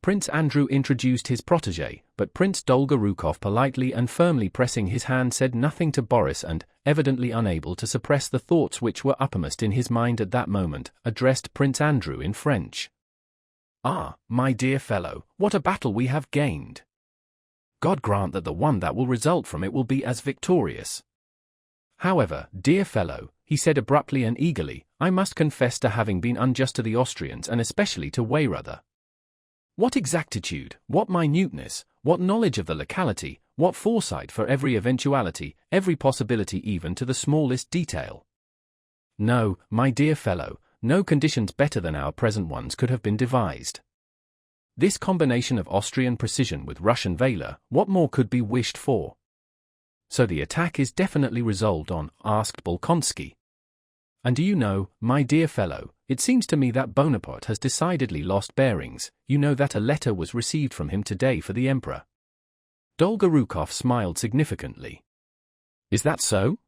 Prince Andrew introduced his protégé, but Prince Dolgorukov, politely and firmly pressing his hand, said nothing to Boris and, evidently unable to suppress the thoughts which were uppermost in his mind at that moment, addressed Prince Andrew in French. "Ah, my dear fellow, what a battle we have gained! God grant that the one that will result from it will be as victorious. However, dear fellow," he said abruptly and eagerly, "I must confess to having been unjust to the Austrians and especially to Weyrother. What exactitude, what minuteness, what knowledge of the locality, what foresight for every eventuality, every possibility even to the smallest detail. No, my dear fellow, no conditions better than our present ones could have been devised. This combination of Austrian precision with Russian valor, what more could be wished for?" "So the attack is definitely resolved on?" asked Bolkonsky. "And do you know, my dear fellow, it seems to me that Bonaparte has decidedly lost bearings. You know that a letter was received from him today for the Emperor." Dolgorukov smiled significantly. "Is that so?"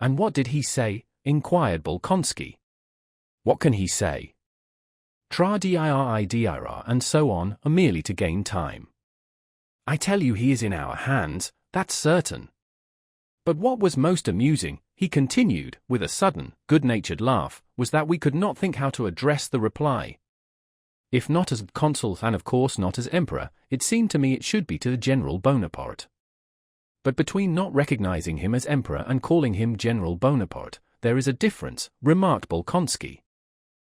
"And what did he say?" inquired Bolkonsky. "What can he say? Tra-dir and so on, merely to gain time. I tell you he is in our hands, that's certain. But what was most amusing," he continued, with a sudden, good-natured laugh, "was that we could not think how to address the reply. If not as consul and of course not as emperor, it seemed to me it should be to General Bonaparte. But between not recognizing him as emperor and calling him General Bonaparte, there is a difference," remarked Bolkonsky.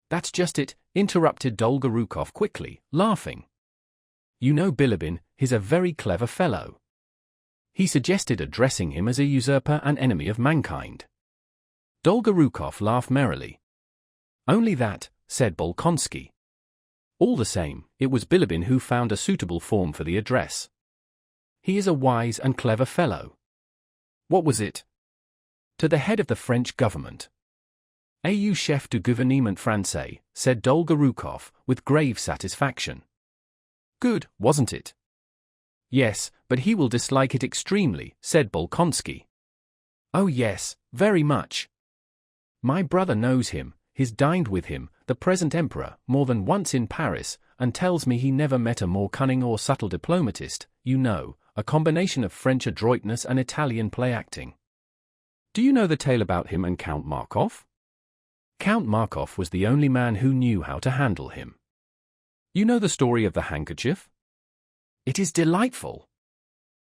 "That's just it," interrupted Dolgorukov quickly, laughing. "You know Bilibin, he's a very clever fellow. He suggested addressing him as a usurper and enemy of mankind." Dolgorukov laughed merrily. "Only that," said Bolkonsky. "All the same, it was Bilibin who found a suitable form for the address. He is a wise and clever fellow." "What was it?" "To the head of the French government." "Au chef du gouvernement français," said Dolgorukov, with grave satisfaction. "Good, wasn't it?" "Yes, but he will dislike it extremely," said Bolkonsky. "Oh yes, very much. My brother knows him, he's dined with him, the present emperor, more than once in Paris, and tells me he never met a more cunning or subtle diplomatist, you know, a combination of French adroitness and Italian play-acting. Do you know the tale about him and Count Markov? Count Markov was the only man who knew how to handle him. You know the story of the handkerchief? It is delightful."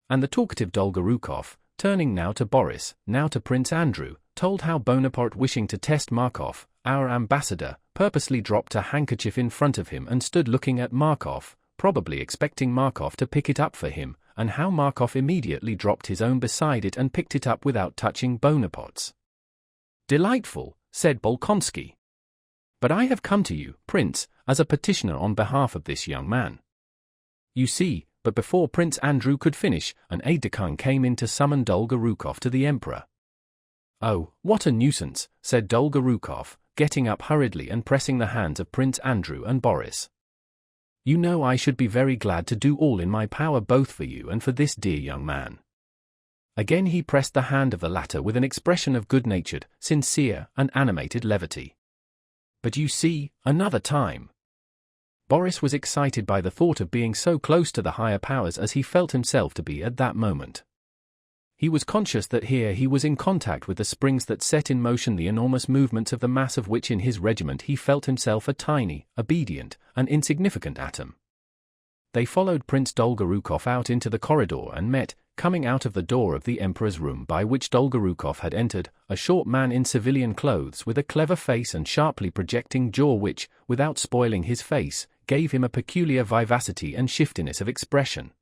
And the talkative Dolgorukov, turning now to Boris, now to Prince Andrew, told how Bonaparte, wishing to test Markov, our ambassador, purposely dropped a handkerchief in front of him and stood looking at Markov, probably expecting Markov to pick it up for him, and how Markov immediately dropped his own beside it and picked it up without touching Bonaparte's. "Delightful," said Bolkonsky. "But I have come to you, Prince, as a petitioner on behalf of this young man. You see," but before Prince Andrew could finish, an aide-de-camp came in to summon Dolgorukov to the Emperor. "Oh, what a nuisance," said Dolgorukov, getting up hurriedly and pressing the hands of Prince Andrew and Boris. "You know I should be very glad to do all in my power both for you and for this dear young man." Again he pressed the hand of the latter with an expression of good-natured, sincere, and animated levity. "But you see, another time." Boris was excited by the thought of being so close to the higher powers as he felt himself to be at that moment. He was conscious that here he was in contact with the springs that set in motion the enormous movements of the mass of which in his regiment he felt himself a tiny, obedient, and insignificant atom. They followed Prince Dolgorukov out into the corridor and met, coming out of the door of the Emperor's room by which Dolgorukov had entered, a short man in civilian clothes with a clever face and sharply projecting jaw which, without spoiling his face, gave him a peculiar vivacity and shiftiness of expression.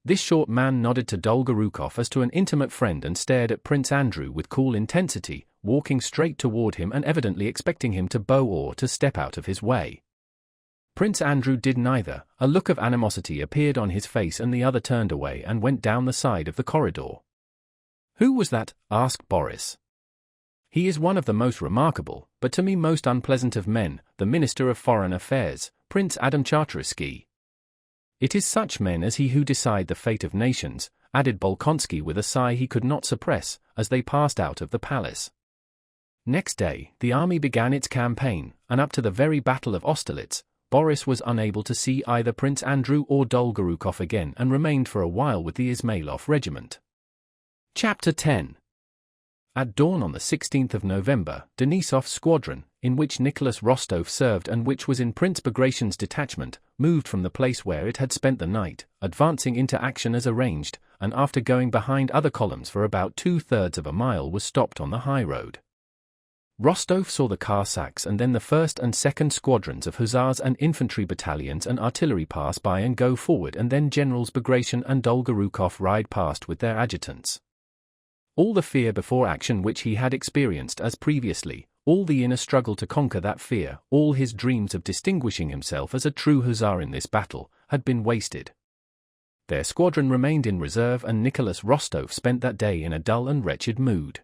This short man nodded to Dolgorukov as to an intimate friend and stared at Prince Andrew with cool intensity, walking straight toward him and evidently expecting him to bow or to step out of his way. Prince Andrew did neither. A look of animosity appeared on his face and the other turned away and went down the side of the corridor. "Who was that?" asked Boris. "He is one of the most remarkable, but to me most unpleasant of men, the Minister of Foreign Affairs, Prince Adam Czartoryski. It is such men as he who decide the fate of nations," added Bolkonsky with a sigh he could not suppress, as they passed out of the palace. Next day, the army began its campaign, and up to the very Battle of Austerlitz, Boris was unable to see either Prince Andrew or Dolgorukov again and remained for a while with the Ismailov regiment. Chapter 10. At dawn on the 16th of November, Denisov's squadron, in which Nicholas Rostov served and which was in Prince Bagration's detachment, moved from the place where it had spent the night, advancing into action as arranged, and after going behind other columns for about 2/3 of a mile was stopped on the high road. Rostov saw the Cossacks and then the 1st and 2nd squadrons of hussars and infantry battalions and artillery pass by and go forward, and then Generals Bagration and Dolgorukov ride past with their adjutants. All the fear before action which he had experienced as previously, all the inner struggle to conquer that fear, all his dreams of distinguishing himself as a true hussar in this battle, had been wasted. Their squadron remained in reserve, and Nicholas Rostov spent that day in a dull and wretched mood.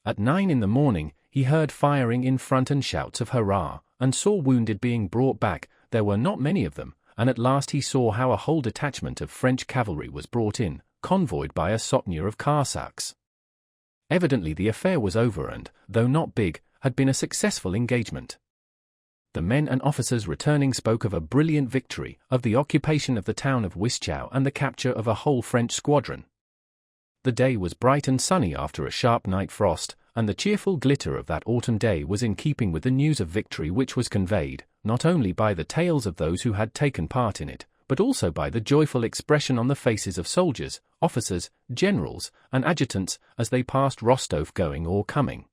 At 9 in the morning, he heard firing in front and shouts of hurrah, and saw wounded being brought back. There were not many of them, and at last he saw how a whole detachment of French cavalry was brought in, convoyed by a sotnia of Cossacks. Evidently the affair was over and, though not big, had been a successful engagement. The men and officers returning spoke of a brilliant victory, of the occupation of the town of Wischau and the capture of a whole French squadron. The day was bright and sunny after a sharp night frost, and the cheerful glitter of that autumn day was in keeping with the news of victory which was conveyed, not only by the tales of those who had taken part in it, but also by the joyful expression on the faces of soldiers, officers, generals, and adjutants as they passed Rostov going or coming.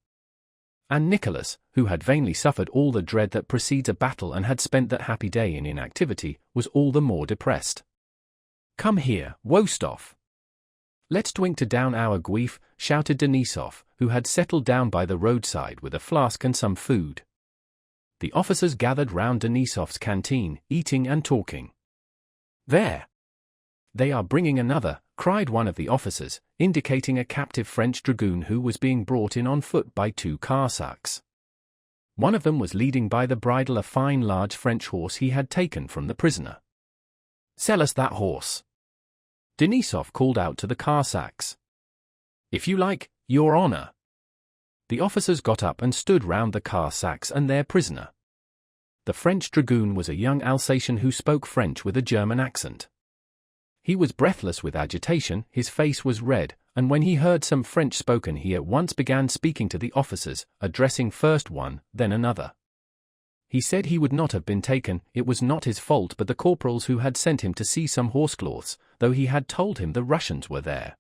And Nicholas, who had vainly suffered all the dread that precedes a battle and had spent that happy day in inactivity, was all the more depressed. "Come here, Wostov. Let's drink to down our grief," shouted Denisov, who had settled down by the roadside with a flask and some food. The officers gathered round Denisov's canteen, eating and talking. "There! They are bringing another," cried one of the officers, indicating a captive French dragoon who was being brought in on foot by 2 Cossacks. One of them was leading by the bridle a fine large French horse he had taken from the prisoner. "Sell us that horse," Denisov called out to the Cossacks. "If you like, your honor." The officers got up and stood round the Cossacks and their prisoner. The French dragoon was a young Alsatian who spoke French with a German accent. He was breathless with agitation, his face was red, and when he heard some French spoken he at once began speaking to the officers, addressing first one, then another. He said he would not have been taken, it was not his fault but the corporals who had sent him to see some horsecloths, though he had told him the Russians were there.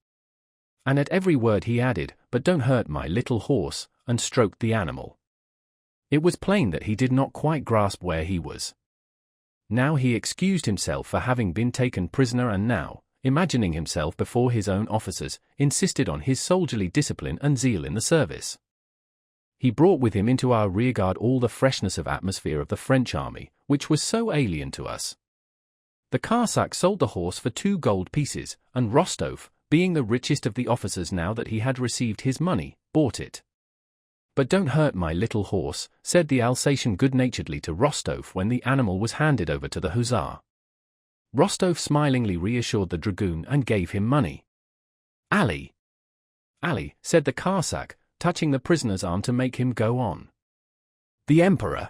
And at every word he added, "But don't hurt my little horse," and stroked the animal. It was plain that he did not quite grasp where he was. Now he excused himself for having been taken prisoner and now, imagining himself before his own officers, insisted on his soldierly discipline and zeal in the service. He brought with him into our rearguard all the freshness of atmosphere of the French army, which was so alien to us. The Cossack sold the horse for 2 gold pieces, and Rostov, being the richest of the officers now that he had received his money, bought it. "But don't hurt my little horse," said the Alsatian good-naturedly to Rostov when the animal was handed over to the hussar. Rostov smilingly reassured the dragoon and gave him money. "Ali! Ali," said the Cossack, touching the prisoner's arm to make him go on. "The Emperor!"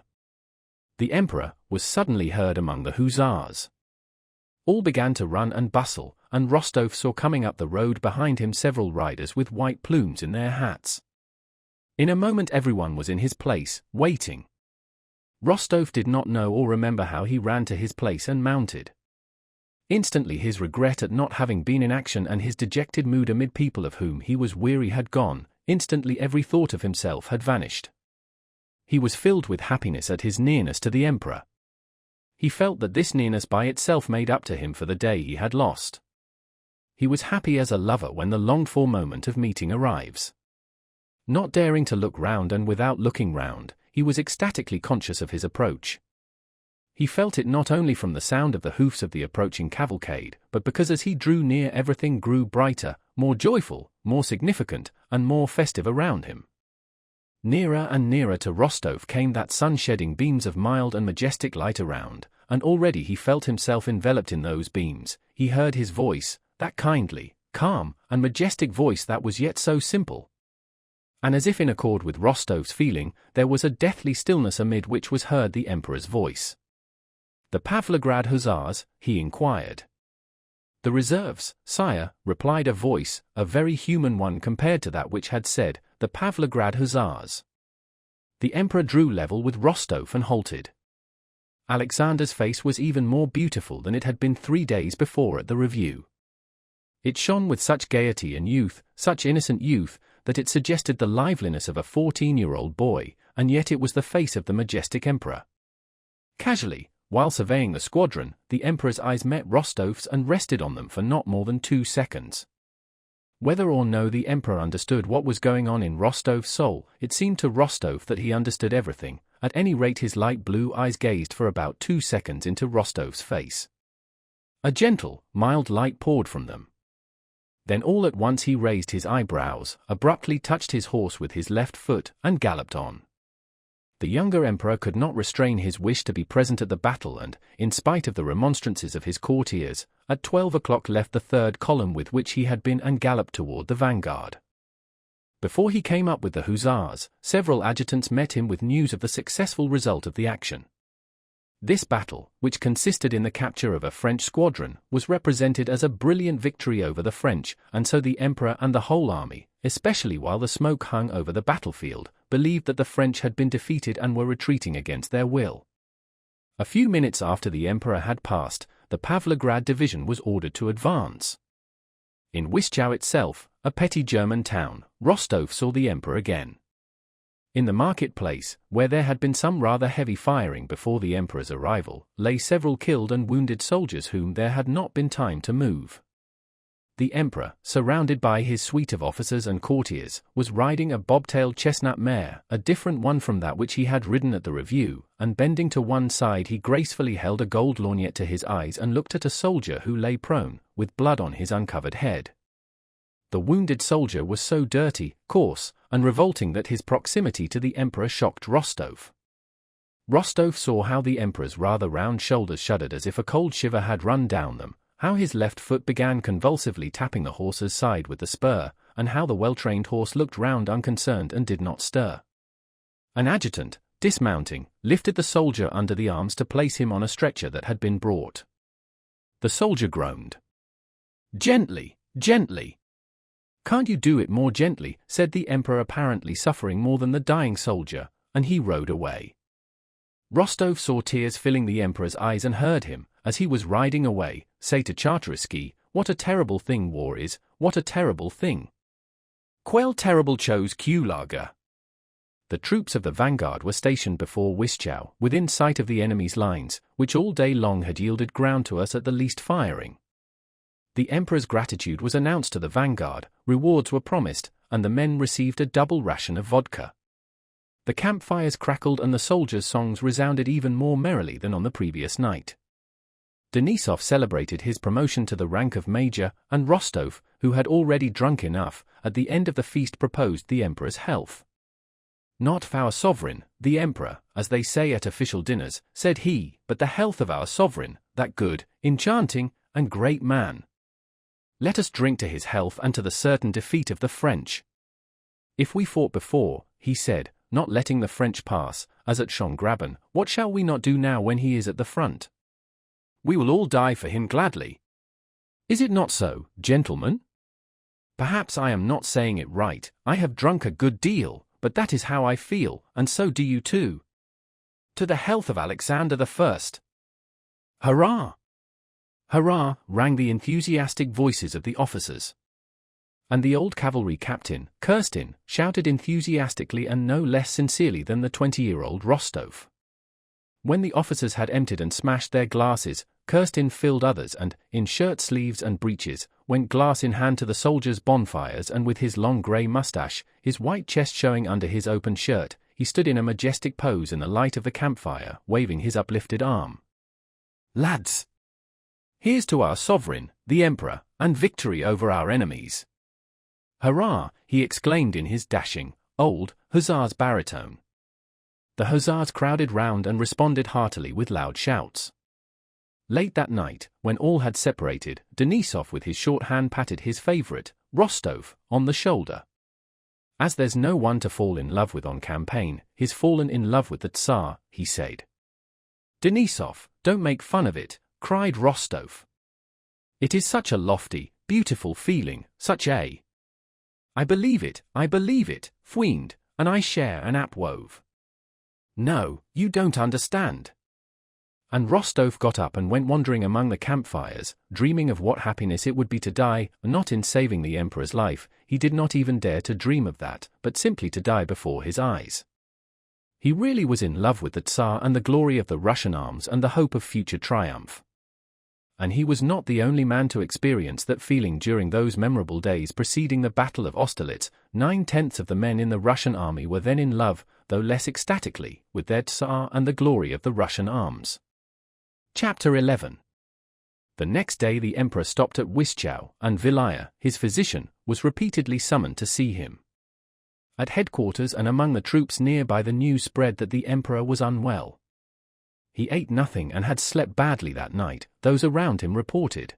"The Emperor" was suddenly heard among the hussars. All began to run and bustle, and Rostov saw coming up the road behind him several riders with white plumes in their hats. In a moment everyone was in his place, waiting. Rostov did not know or remember how he ran to his place and mounted. Instantly his regret at not having been in action and his dejected mood amid people of whom he was weary had gone, instantly every thought of himself had vanished. He was filled with happiness at his nearness to the Emperor. He felt that this nearness by itself made up to him for the day he had lost. He was happy as a lover when the longed-for moment of meeting arrives. Not daring to look round and without looking round, he was ecstatically conscious of his approach. He felt it not only from the sound of the hoofs of the approaching cavalcade, but because as he drew near everything grew brighter, more joyful, more significant, and more festive around him. Nearer and nearer to Rostov came that sun-shedding beams of mild and majestic light around, and already he felt himself enveloped in those beams. He heard his voice, that kindly, calm, and majestic voice that was yet so simple. And as if in accord with Rostov's feeling, there was a deathly stillness amid which was heard the Emperor's voice. "The Pavlograd Hussars?" he inquired. "The reserves, sire," replied a voice, a very human one compared to that which had said, "The Pavlograd Hussars." The emperor drew level with Rostov and halted. Alexander's face was even more beautiful than it had been 3 days before at the review. It shone with such gaiety and youth, such innocent youth, that it suggested the liveliness of a 14-year-old boy, and yet it was the face of the majestic emperor. Casually, while surveying the squadron, the emperor's eyes met Rostov's and rested on them for not more than 2 seconds. Whether or no the emperor understood what was going on in Rostov's soul, it seemed to Rostov that he understood everything. At any rate, his light blue eyes gazed for about 2 seconds into Rostov's face. A gentle, mild light poured from them. Then all at once he raised his eyebrows, abruptly touched his horse with his left foot, and galloped on. The younger emperor could not restrain his wish to be present at the battle and, in spite of the remonstrances of his courtiers, at 12 o'clock left the third column with which he had been and galloped toward the vanguard. Before he came up with the hussars, several adjutants met him with news of the successful result of the action. This battle, which consisted in the capture of a French squadron, was represented as a brilliant victory over the French, and so the emperor and the whole army, especially while the smoke hung over the battlefield, believed that the French had been defeated and were retreating against their will. A few minutes after the emperor had passed, the Pavlograd division was ordered to advance. In Wischau itself, a petty German town, Rostov saw the emperor again. In the marketplace, where there had been some rather heavy firing before the emperor's arrival, lay several killed and wounded soldiers whom there had not been time to move. The emperor, surrounded by his suite of officers and courtiers, was riding a bobtailed chestnut mare, a different one from that which he had ridden at the review, and bending to one side he gracefully held a gold lorgnette to his eyes and looked at a soldier who lay prone, with blood on his uncovered head. The wounded soldier was so dirty, coarse, and revolting that his proximity to the emperor shocked Rostov. Rostov saw how the emperor's rather round shoulders shuddered as if a cold shiver had run down them, how his left foot began convulsively tapping the horse's side with the spur, and how the well-trained horse looked round unconcerned and did not stir. An adjutant, dismounting, lifted the soldier under the arms to place him on a stretcher that had been brought. The soldier groaned. "Gently, gently." "Can't you do it more gently?" said the emperor, apparently suffering more than the dying soldier, and he rode away. Rostov saw tears filling the emperor's eyes and heard him, as he was riding away, say to Czartoryski, "What a terrible thing war is, what a terrible thing. Quelle terrible chose Kulaga." The troops of the vanguard were stationed before Wischau, within sight of the enemy's lines, which all day long had yielded ground to us at the least firing. The emperor's gratitude was announced to the vanguard, rewards were promised, and the men received a double ration of vodka. The campfires crackled and the soldiers' songs resounded even more merrily than on the previous night. Denisov celebrated his promotion to the rank of major, and Rostov, who had already drunk enough, at the end of the feast proposed the emperor's health. "Not for our sovereign, the emperor, as they say at official dinners," said he, "but the health of our sovereign, that good, enchanting, and great man. Let us drink to his health and to the certain defeat of the French. If we fought before," he said, "not letting the French pass, as at Schongraben, what shall we not do now when he is at the front? We will all die for him gladly. Is it not so, gentlemen? Perhaps I am not saying it right, I have drunk a good deal, but that is how I feel, and so do you too. To the health of Alexander I. Hurrah! Hurrah! Rang the enthusiastic voices of the officers. And the old cavalry captain, Kirstin, shouted enthusiastically and no less sincerely than the 20-year-old Rostov. When the officers had emptied and smashed their glasses, Kirstin filled others and, in shirt sleeves and breeches, went glass in hand to the soldiers' bonfires, and with his long grey moustache, his white chest showing under his open shirt, he stood in a majestic pose in the light of the campfire, waving his uplifted arm. "Lads! Here's to our sovereign, the emperor, and victory over our enemies. Hurrah!" he exclaimed in his dashing, old, hussar's baritone. The hussars crowded round and responded heartily with loud shouts. Late that night, when all had separated, Denisov with his short hand patted his favorite, Rostov, on the shoulder. "As there's no one to fall in love with on campaign, he's fallen in love with the Tsar," he said. "Denisov, Don't make fun of it, cried Rostov. It is such a lofty, beautiful feeling, such a... I believe it, Fwiend, and I share an apwove. No, you don't understand. And Rostov got up and went wandering among the campfires, dreaming of what happiness it would be to die, not in saving the emperor's life, he did not even dare to dream of that, but simply to die before his eyes. He really was in love with the Tsar and the glory of the Russian arms and the hope of future triumph. And he was not the only man to experience that feeling during those memorable days preceding the Battle of Austerlitz. 9/10 of the men in the Russian army were then in love, though less ecstatically, with their Tsar and the glory of the Russian arms. Chapter 11. The next day the emperor stopped at Wischau, and Vilaya, his physician, was repeatedly summoned to see him. At headquarters and among the troops nearby the news spread that the emperor was unwell. He ate nothing and had slept badly that night, those around him reported.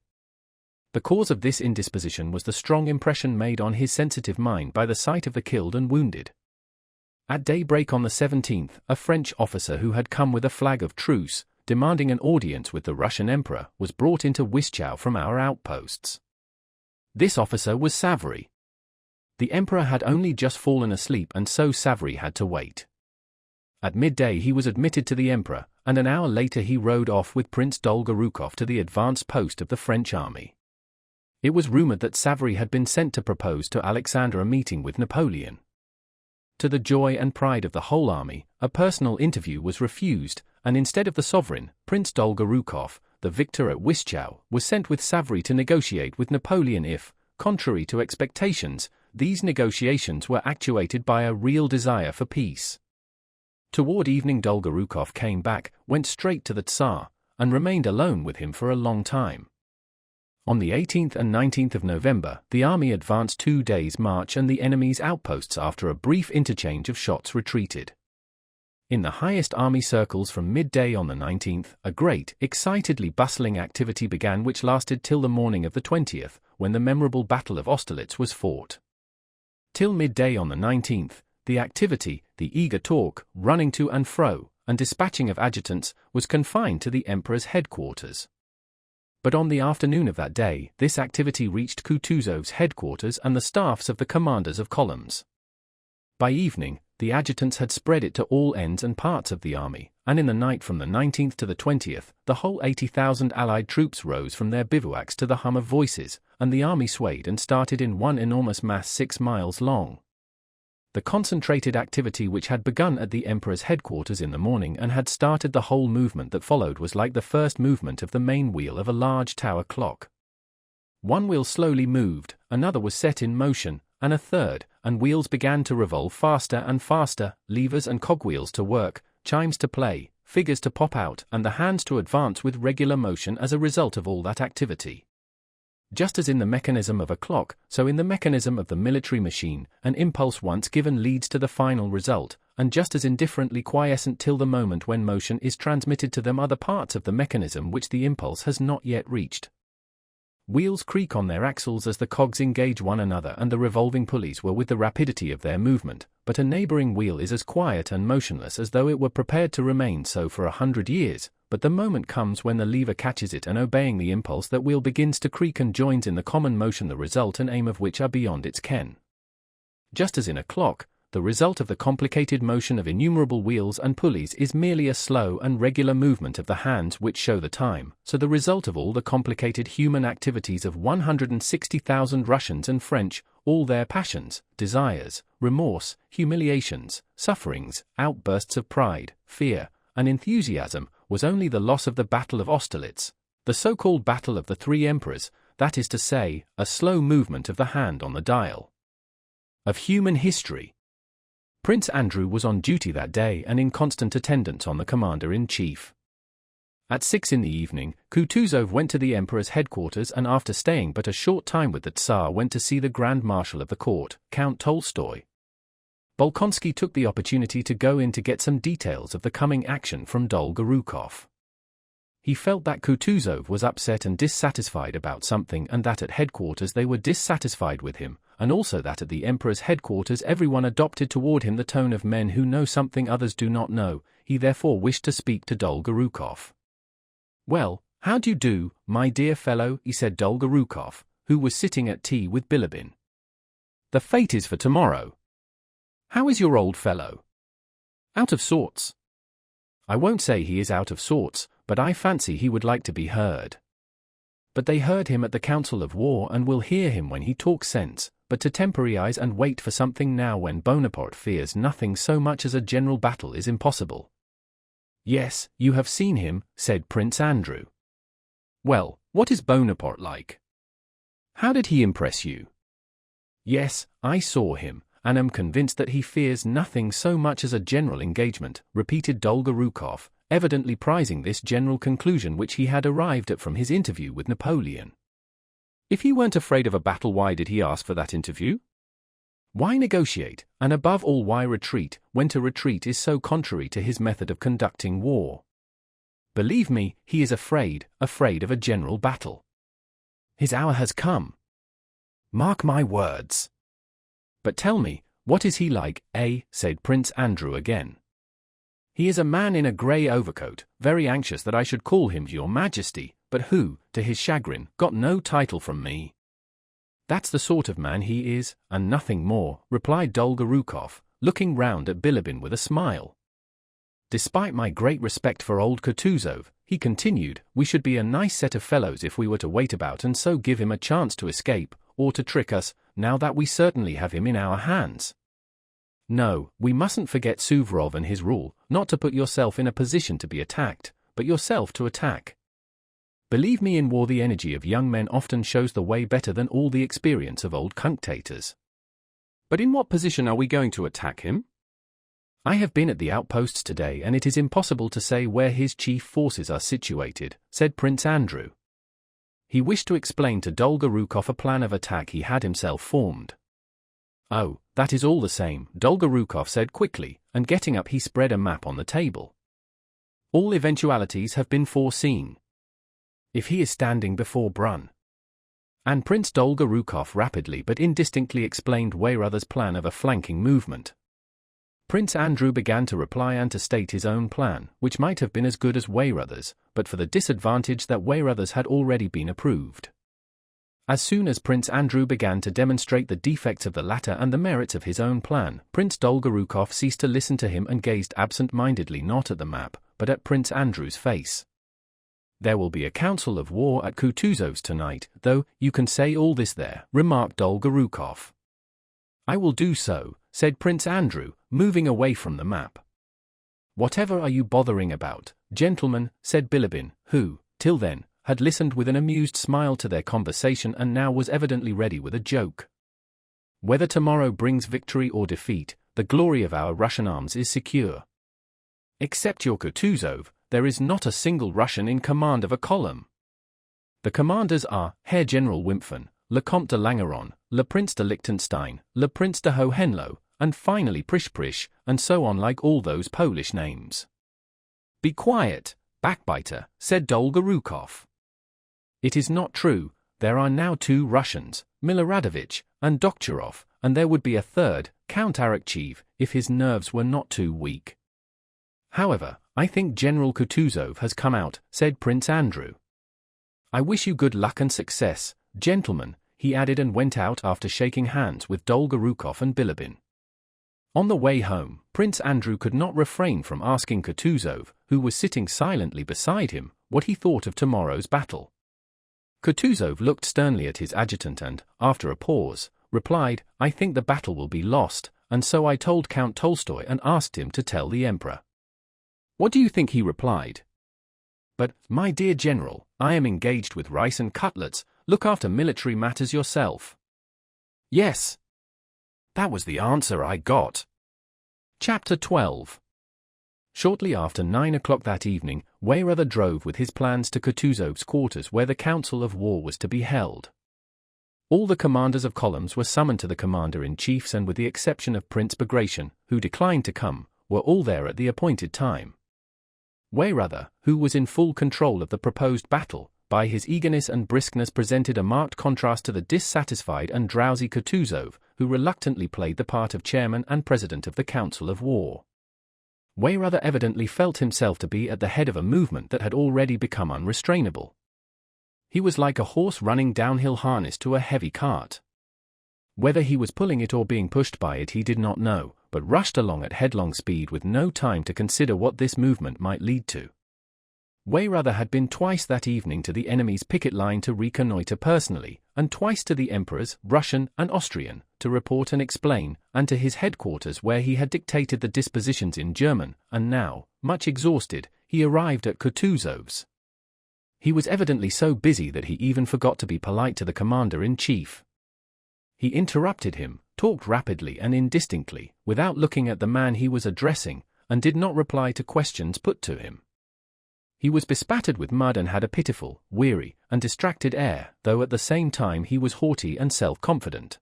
The cause of this indisposition was the strong impression made on his sensitive mind by the sight of the killed and wounded. At daybreak on the 17th, a French officer who had come with a flag of truce, demanding an audience with the Russian emperor, was brought into Wischau from our outposts. This officer was Savary. The emperor had only just fallen asleep and so Savary had to wait. At midday he was admitted to the emperor, and an hour later he rode off with Prince Dolgorukov to the advanced post of the French army. It was rumored that Savary had been sent to propose to Alexander a meeting with Napoleon. To the joy and pride of the whole army, a personal interview was refused, and instead of the sovereign, Prince Dolgorukov, the victor at Wischau, was sent with Savary to negotiate with Napoleon if, contrary to expectations, these negotiations were actuated by a real desire for peace. Toward evening Dolgorukov came back, went straight to the Tsar, and remained alone with him for a long time. On the 18th and 19th of November, the army advanced 2 days' march and the enemy's outposts after a brief interchange of shots retreated. In the highest army circles from midday on the 19th, a great, excitedly bustling activity began which lasted till the morning of the 20th, when the memorable Battle of Austerlitz was fought. Till midday on the 19th, the activity, the eager talk, running to and fro, and dispatching of adjutants, was confined to the emperor's headquarters. But on the afternoon of that day, this activity reached Kutuzov's headquarters and the staffs of the commanders of columns. By evening, the adjutants had spread it to all ends and parts of the army, and in the night from the 19th to the 20th, the whole 80,000 Allied troops rose from their bivouacs to the hum of voices, and the army swayed and started in one enormous mass 6 miles long. The concentrated activity which had begun at the emperor's headquarters in the morning and had started the whole movement that followed was like the first movement of the main wheel of a large tower clock. One wheel slowly moved, another was set in motion, and a third, and wheels began to revolve faster and faster, levers and cogwheels to work, chimes to play, figures to pop out, and the hands to advance with regular motion as a result of all that activity. Just as in the mechanism of a clock, so in the mechanism of the military machine, an impulse once given leads to the final result, and just as indifferently quiescent till the moment when motion is transmitted to them are the parts of the mechanism which the impulse has not yet reached. Wheels creak on their axles as the cogs engage one another and the revolving pulleys were with the rapidity of their movement, but a neighboring wheel is as quiet and motionless as though it were prepared to remain so for 100 years, but the moment comes when the lever catches it and obeying the impulse that wheel begins to creak and joins in the common motion the result and aim of which are beyond its ken. Just as in a clock, the result of the complicated motion of innumerable wheels and pulleys is merely a slow and regular movement of the hands which show the time, so the result of all the complicated human activities of 160,000 Russians and French, all their passions, desires, remorse, humiliations, sufferings, outbursts of pride, fear, and enthusiasm, was only the loss of the Battle of Austerlitz, the so-called Battle of the Three Emperors, that is to say, a slow movement of the hand on the dial of human history. Prince Andrew was on duty that day and in constant attendance on the commander-in-chief. At 6 in the evening, Kutuzov went to the emperor's headquarters and after staying but a short time with the Tsar went to see the Grand Marshal of the court, Count Tolstoy. Bolkonsky took the opportunity to go in to get some details of the coming action from Dolgorukov. He felt that Kutuzov was upset and dissatisfied about something and that at headquarters they were dissatisfied with him, and also that at the emperor's headquarters everyone adopted toward him the tone of men who know something others do not know. He therefore wished to speak to Dolgorukov. "Well, how do you do, my dear fellow?" he said Dolgorukov, who was sitting at tea with Bilibin. "The fete is for tomorrow. How is your old fellow?" "Out of sorts." "I won't say he is out of sorts, but I fancy he would like to be heard." "But they heard him at the Council of War and will hear him when he talks sense, but to temporize and wait for something now when Bonaparte fears nothing so much as a general battle is impossible." "Yes, you have seen him," said Prince Andrew. "Well, what is Bonaparte like? How did he impress you?" "Yes, I saw him, and am convinced that he fears nothing so much as a general engagement," repeated Dolgorukov, evidently prizing this general conclusion which he had arrived at from his interview with Napoleon. If he weren't afraid of a battle, why did he ask for that interview? Why negotiate, and above all why retreat, when to retreat is so contrary to his method of conducting war? Believe me, he is afraid of a general battle. His hour has come. Mark my words. "But tell me, what is he like, eh?" said Prince Andrew again. "He is a man in a grey overcoat, very anxious that I should call him Your Majesty, but who, to his chagrin, got no title from me." "That's the sort of man he is, and nothing more," replied Dolgorukov, looking round at Bilibin with a smile. "Despite my great respect for old Kutuzov," he continued, "we should be a nice set of fellows if we were to wait about and so give him a chance to escape, or to trick us, now that we certainly have him in our hands. No, we mustn't forget Suvorov and his rule, not to put yourself in a position to be attacked, but yourself to attack. Believe me, in war the energy of young men often shows the way better than all the experience of old cunctators." "But in what position are we going to attack him?" "I have been at the outposts today and it is impossible to say where his chief forces are situated," said Prince Andrew. He wished to explain to Dolgorukov a plan of attack he had himself formed. "Oh, that is all the same," Dolgorukov said quickly, and getting up he spread a map on the table. "All eventualities have been foreseen. If he is standing before Brunn." And Prince Dolgorukov rapidly but indistinctly explained Weyrother's plan of a flanking movement. Prince Andrew began to reply and to state his own plan, which might have been as good as Weyrother's, but for the disadvantage that Weyrother's had already been approved. As soon as Prince Andrew began to demonstrate the defects of the latter and the merits of his own plan, Prince Dolgorukov ceased to listen to him and gazed absent-mindedly not at the map, but at Prince Andrew's face. "There will be a council of war at Kutuzov's tonight, though you can say all this there," remarked Dolgorukov. "I will do so," said Prince Andrew, moving away from the map. "Whatever are you bothering about, gentlemen?" said Bilibin, who, till then, had listened with an amused smile to their conversation and now was evidently ready with a joke. "Whether tomorrow brings victory or defeat, the glory of our Russian arms is secure. Except your Kutuzov, there is not a single Russian in command of a column. The commanders are Herr General Wimpfen, Le Comte de Langeron, Le Prince de Liechtenstein, Le Prince de Hohenlohe, and finally Prish, and so on, like all those Polish names." "Be quiet, backbiter," said Dolgorukov. "It is not true. There are now 2 Russians, Miloradovich and Dokhtcherov, and there would be a third, Count Arakcheev, if his nerves were not too weak. However, I think General Kutuzov has come out," said Prince Andrew. "I wish you good luck and success, gentlemen," he added, and went out after shaking hands with Dolgorukov and Bilibin. On the way home, Prince Andrew could not refrain from asking Kutuzov, who was sitting silently beside him, what he thought of tomorrow's battle. Kutuzov looked sternly at his adjutant and, after a pause, replied, "I think the battle will be lost, and so I told Count Tolstoy and asked him to tell the Emperor." "What do you think?" he replied. "But, my dear General, I am engaged with rice and cutlets. Look after military matters yourself." "Yes." That was the answer I got. Chapter 12. Shortly after 9 o'clock that evening, Weyrother drove with his plans to Kutuzov's quarters where the council of war was to be held. All the commanders of columns were summoned to the commander-in-chiefs, and with the exception of Prince Bagration, who declined to come, were all there at the appointed time. Weyrother, who was in full control of the proposed battle, by his eagerness and briskness presented a marked contrast to the dissatisfied and drowsy Kutuzov, who reluctantly played the part of chairman and president of the council of war. Weyrother evidently felt himself to be at the head of a movement that had already become unrestrainable. He was like a horse running downhill harnessed to a heavy cart. Whether he was pulling it or being pushed by it he did not know, but rushed along at headlong speed with no time to consider what this movement might lead to. Weyrother had been twice that evening to the enemy's picket line to reconnoiter personally, and twice to the emperors, Russian and Austrian, to report and explain, and to his headquarters where he had dictated the dispositions in German, and now, much exhausted, he arrived at Kutuzov's. He was evidently so busy that he even forgot to be polite to the commander-in-chief. He interrupted him, talked rapidly and indistinctly, without looking at the man he was addressing, and did not reply to questions put to him. He was bespattered with mud and had a pitiful, weary, and distracted air, though at the same time he was haughty and self-confident.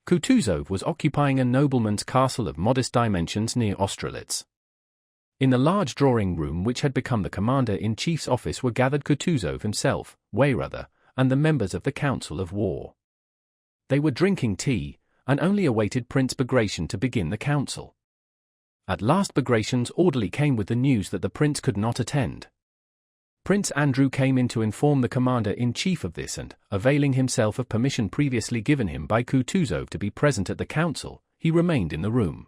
Kutuzov was occupying a nobleman's castle of modest dimensions near Austerlitz. In the large drawing-room which had become the commander-in-chief's office were gathered Kutuzov himself, Weyrother, and the members of the Council of War. They were drinking tea, and only awaited Prince Bagration to begin the council. At last Bagration's orderly came with the news that the prince could not attend. Prince Andrew came in to inform the commander-in-chief of this and, availing himself of permission previously given him by Kutuzov to be present at the council, he remained in the room.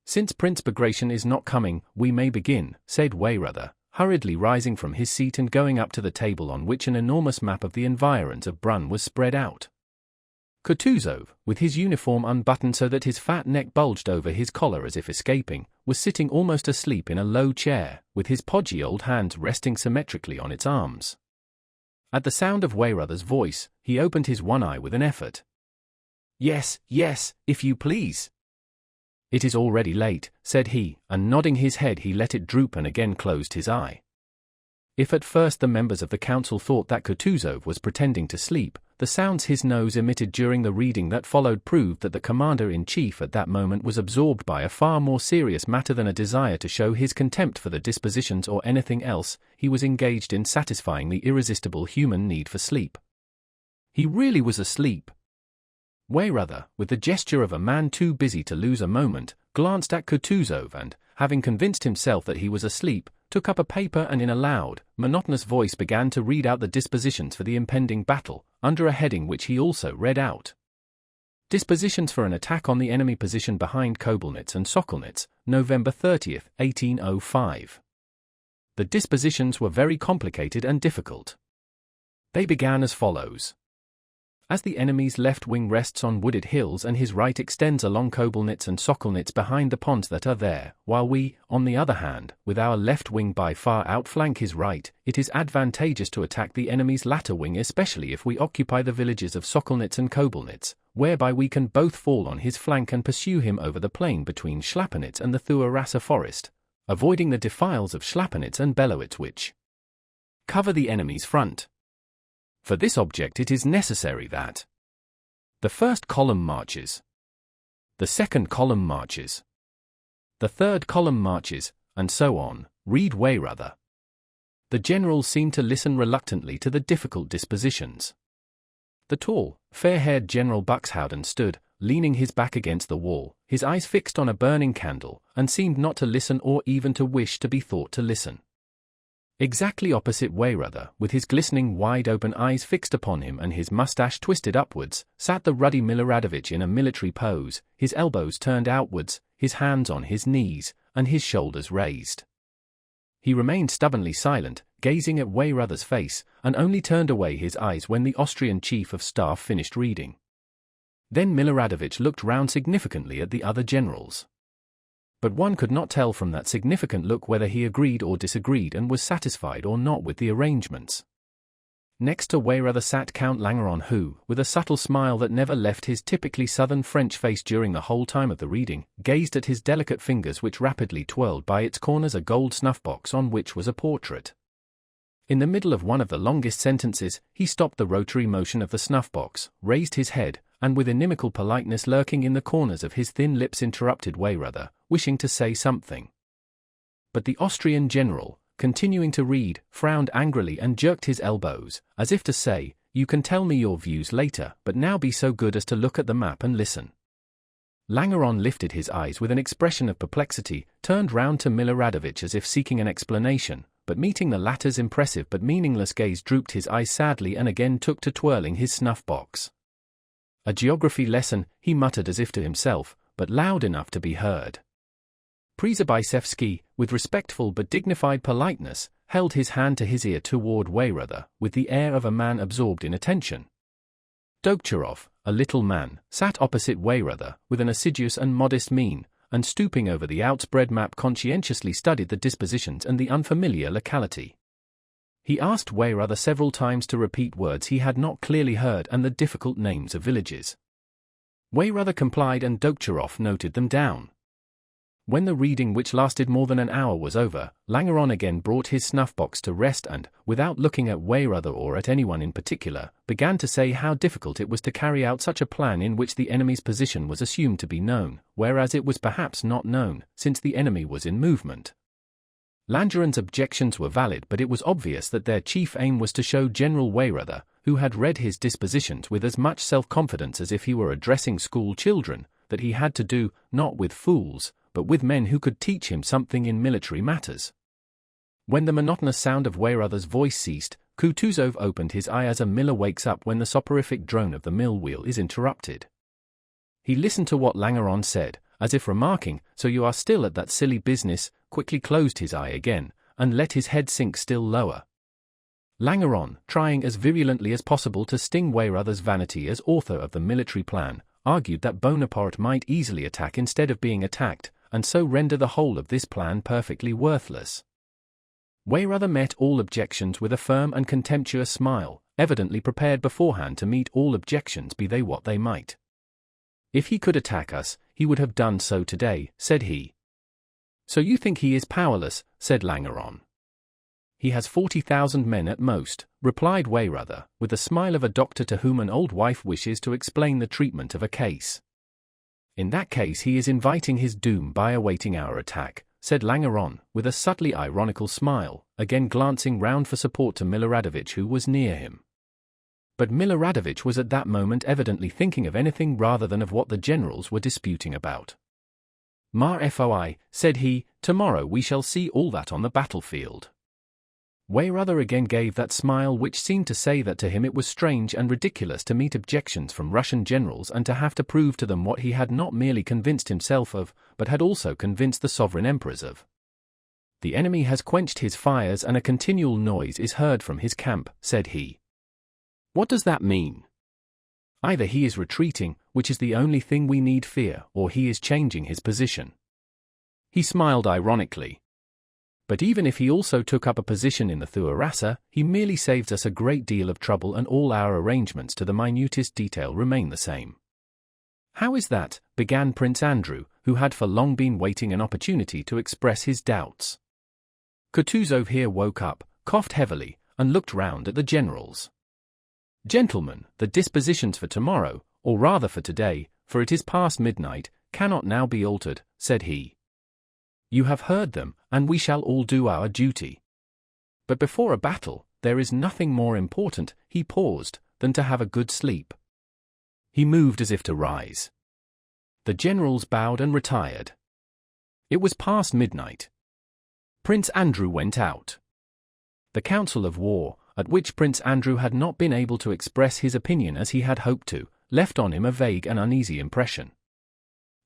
"Since Prince Bagration is not coming, we may begin," said Weyrother, hurriedly rising from his seat and going up to the table on which an enormous map of the environs of Brunn was spread out. Kutuzov, with his uniform unbuttoned so that his fat neck bulged over his collar as if escaping, was sitting almost asleep in a low chair, with his podgy old hands resting symmetrically on its arms. At the sound of Weyrother's voice, he opened his one eye with an effort. "Yes, yes, if you please." "It is already late," said he, and nodding his head he let it droop and again closed his eye. If at first the members of the council thought that Kutuzov was pretending to sleep, the sounds his nose emitted during the reading that followed proved that the commander-in-chief at that moment was absorbed by a far more serious matter than a desire to show his contempt for the dispositions or anything else. He was engaged in satisfying the irresistible human need for sleep. He really was asleep. Weyrother, with the gesture of a man too busy to lose a moment, glanced at Kutuzov and, having convinced himself that he was asleep, took up a paper and in a loud, monotonous voice began to read out the dispositions for the impending battle, under a heading which he also read out. Dispositions for an attack on the enemy position behind Kobelnitz and Sokolnitz, November 30th, 1805. The dispositions were very complicated and difficult. They began as follows. As the enemy's left wing rests on wooded hills and his right extends along Kobelnitz and Sokolnitz behind the ponds that are there, while we, on the other hand, with our left wing by far outflank his right, it is advantageous to attack the enemy's latter wing especially if we occupy the villages of Sokolnitz and Kobelnitz, whereby we can both fall on his flank and pursue him over the plain between Schlapanitz and the Thur-Rassa forest, avoiding the defiles of Schlapanitz and Belowitz which cover the enemy's front. For this object it is necessary that the first column marches, the second column marches, the third column marches, and so on, read Weyrother. The generals seemed to listen reluctantly to the difficult dispositions. The tall, fair-haired General Buxhowden stood, leaning his back against the wall, his eyes fixed on a burning candle, and seemed not to listen or even to wish to be thought to listen. Exactly opposite Weyrother, with his glistening wide-open eyes fixed upon him and his mustache twisted upwards, sat the ruddy Miloradovich in a military pose, his elbows turned outwards, his hands on his knees, and his shoulders raised. He remained stubbornly silent, gazing at Weyrother's face, and only turned away his eyes when the Austrian chief of staff finished reading. Then Miloradovich looked round significantly at the other generals. But one could not tell from that significant look whether he agreed or disagreed and was satisfied or not with the arrangements. Next to Weyrother sat Count Langeron who, with a subtle smile that never left his typically southern French face during the whole time of the reading, gazed at his delicate fingers which rapidly twirled by its corners a gold snuff-box on which was a portrait. In the middle of one of the longest sentences, he stopped the rotary motion of the snuff-box, raised his head, and with inimical politeness lurking in the corners of his thin lips interrupted Weyrother, wishing to say something. But the Austrian general, continuing to read, frowned angrily and jerked his elbows, as if to say, "You can tell me your views later, but now be so good as to look at the map and listen." Langeron lifted his eyes with an expression of perplexity, turned round to Miloradovich as if seeking an explanation, but meeting the latter's impressive but meaningless gaze drooped his eyes sadly and again took to twirling his snuff-box. A geography lesson, he muttered as if to himself, but loud enough to be heard. Przybysewski, with respectful but dignified politeness, held his hand to his ear toward Weyrother, with the air of a man absorbed in attention. Dokhtcharov, a little man, sat opposite Weyrother, with an assiduous and modest mien, and stooping over the outspread map conscientiously studied the dispositions and the unfamiliar locality. He asked Weyrother several times to repeat words he had not clearly heard and the difficult names of villages. Weyrother complied and Dokhtcharov noted them down. When the reading, which lasted more than an hour, was over, Langeron again brought his snuff-box to rest and, without looking at Weyrother or at anyone in particular, began to say how difficult it was to carry out such a plan in which the enemy's position was assumed to be known, whereas it was perhaps not known, since the enemy was in movement. Langeron's objections were valid, but it was obvious that their chief aim was to show General Weyrother, who had read his dispositions with as much self-confidence as if he were addressing school children, that he had to do, not with fools, but with men who could teach him something in military matters. When the monotonous sound of Weyrother's voice ceased, Kutuzov opened his eye as a miller wakes up when the soporific drone of the mill wheel is interrupted. He listened to what Langeron said, as if remarking, "So you are still at that silly business," quickly closed his eye again, and let his head sink still lower. Langeron, trying as virulently as possible to sting Weyrother's vanity as author of the military plan, argued that Bonaparte might easily attack instead of being attacked, and so render the whole of this plan perfectly worthless. Weyrother met all objections with a firm and contemptuous smile, evidently prepared beforehand to meet all objections, be they what they might. "If he could attack us, he would have done so today," said he. "So you think he is powerless," said Langeron. "He has 40,000 men at most," replied Weyrother, with the smile of a doctor to whom an old wife wishes to explain the treatment of a case. "In that case he is inviting his doom by awaiting our attack," said Langeron, with a subtly ironical smile, again glancing round for support to Miloradovich, who was near him. But Miloradovich was at that moment evidently thinking of anything rather than of what the generals were disputing about. "Ma foi," said he, "tomorrow we shall see all that on the battlefield." Weyrother again gave that smile which seemed to say that to him it was strange and ridiculous to meet objections from Russian generals and to have to prove to them what he had not merely convinced himself of, but had also convinced the sovereign emperors of. "The enemy has quenched his fires and a continual noise is heard from his camp," said he. "What does that mean? Either he is retreating, which is the only thing we need fear, or he is changing his position." He smiled ironically. "But even if he also took up a position in the Thuarasa, he merely saves us a great deal of trouble and all our arrangements to the minutest detail remain the same." "How is that?" began Prince Andrew, who had for long been waiting an opportunity to express his doubts. Kutuzov here woke up, coughed heavily, and looked round at the generals. "Gentlemen, the dispositions for tomorrow, or rather for today, for it is past midnight, cannot now be altered," said he. "You have heard them, and we shall all do our duty. But before a battle, there is nothing more important," he paused, "than to have a good sleep." He moved as if to rise. The generals bowed and retired. It was past midnight. Prince Andrew went out. The council of war, at which Prince Andrew had not been able to express his opinion as he had hoped to, left on him a vague and uneasy impression.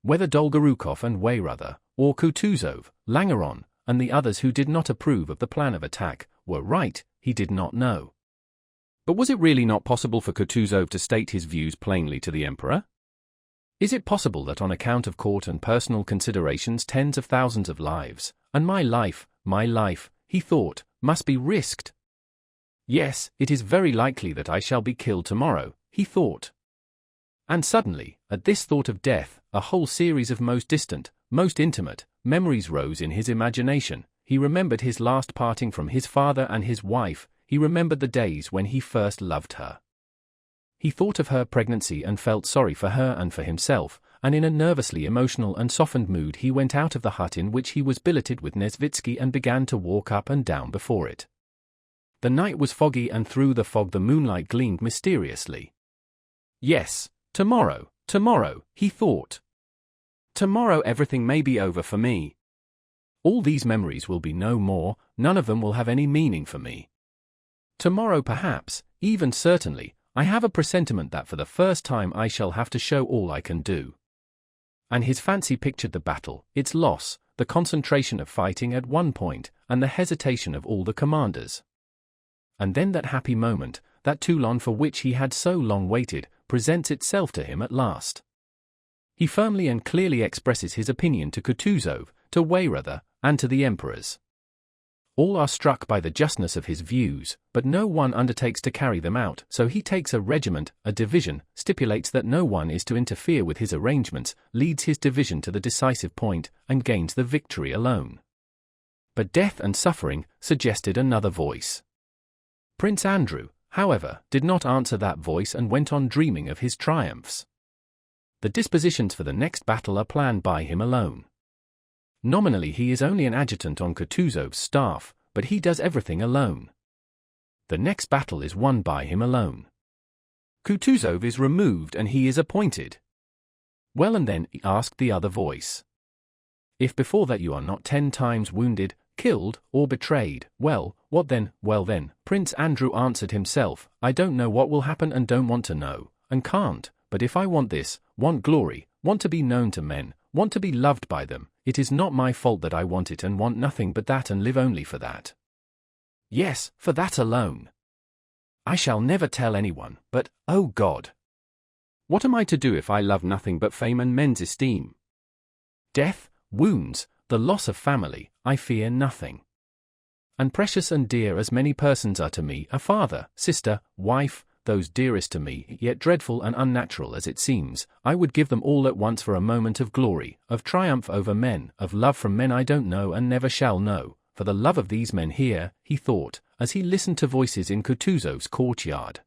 Whether Dolgorukov and Weyrother, or Kutuzov, Langeron, and the others who did not approve of the plan of attack, were right, he did not know. But was it really not possible for Kutuzov to state his views plainly to the emperor? Is it possible that on account of court and personal considerations tens of thousands of lives, and my life, he thought, must be risked? Yes, it is very likely that I shall be killed tomorrow, he thought. And suddenly, at this thought of death, a whole series of most distant, most intimate, memories rose in his imagination. He remembered his last parting from his father and his wife, he remembered the days when he first loved her. He thought of her pregnancy and felt sorry for her and for himself, and in a nervously emotional and softened mood he went out of the hut in which he was billeted with Nesvitsky and began to walk up and down before it. The night was foggy and through the fog the moonlight gleamed mysteriously. Yes, tomorrow, he thought. Tomorrow everything may be over for me. All these memories will be no more, none of them will have any meaning for me. Tomorrow perhaps, even certainly, I have a presentiment that for the first time I shall have to show all I can do. And his fancy pictured the battle, its loss, the concentration of fighting at one point, and the hesitation of all the commanders. And then that happy moment, that Toulon for which he had so long waited, presents itself to him at last. He firmly and clearly expresses his opinion to Kutuzov, to Weyrother, and to the emperors. All are struck by the justness of his views, but no one undertakes to carry them out, so he takes a regiment, a division, stipulates that no one is to interfere with his arrangements, leads his division to the decisive point, and gains the victory alone. But death and suffering suggested another voice. Prince Andrew, however, did not answer that voice and went on dreaming of his triumphs. The dispositions for the next battle are planned by him alone. Nominally he is only an adjutant on Kutuzov's staff, but he does everything alone. The next battle is won by him alone. Kutuzov is removed and he is appointed. Well, and then, asked the other voice. If before that you are not 10 times wounded, killed, or betrayed, well, what then? Well then, Prince Andrew answered himself, I don't know what will happen and don't want to know, and can't, but if I want this, want glory, want to be known to men, want to be loved by them, it is not my fault that I want it and want nothing but that and live only for that. Yes, for that alone. I shall never tell anyone, but, oh God! What am I to do if I love nothing but fame and men's esteem? Death, wounds, the loss of family, I fear nothing. And precious and dear as many persons are to me, a father, sister, wife, those dearest to me, yet dreadful and unnatural as it seems, I would give them all at once for a moment of glory, of triumph over men, of love from men I don't know and never shall know, for the love of these men here, he thought, as he listened to voices in Kutuzov's courtyard.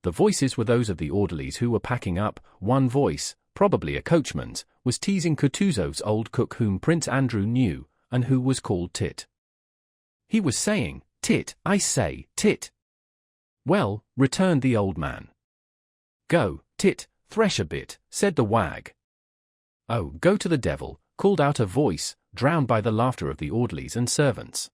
The voices were those of the orderlies who were packing up. One voice, probably a coachman's, was teasing Kutuzov's old cook whom Prince Andrew knew, and who was called Tit. He was saying, Tit, I say, Tit. Well, returned the old man. Go, Tit, thresh a bit, said the wag. Oh, go to the devil, called out a voice, drowned by the laughter of the orderlies and servants.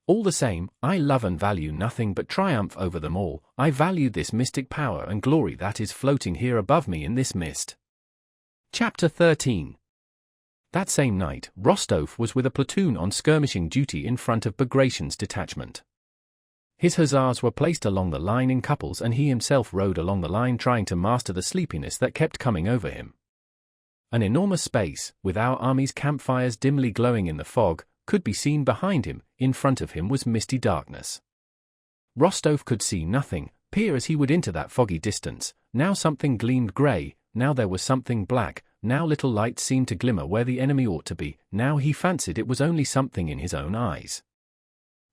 All the same, I love and value nothing but triumph over them all. I value this mystic power and glory that is floating here above me in this mist. Chapter 13. That same night, Rostov was with a platoon on skirmishing duty in front of Bagration's detachment. His hussars were placed along the line in couples and he himself rode along the line trying to master the sleepiness that kept coming over him. An enormous space, with our army's campfires dimly glowing in the fog, could be seen behind him. In front of him was misty darkness. Rostov could see nothing, peer as he would into that foggy distance. Now something gleamed grey, now there was something black, now little lights seemed to glimmer where the enemy ought to be, now he fancied it was only something in his own eyes.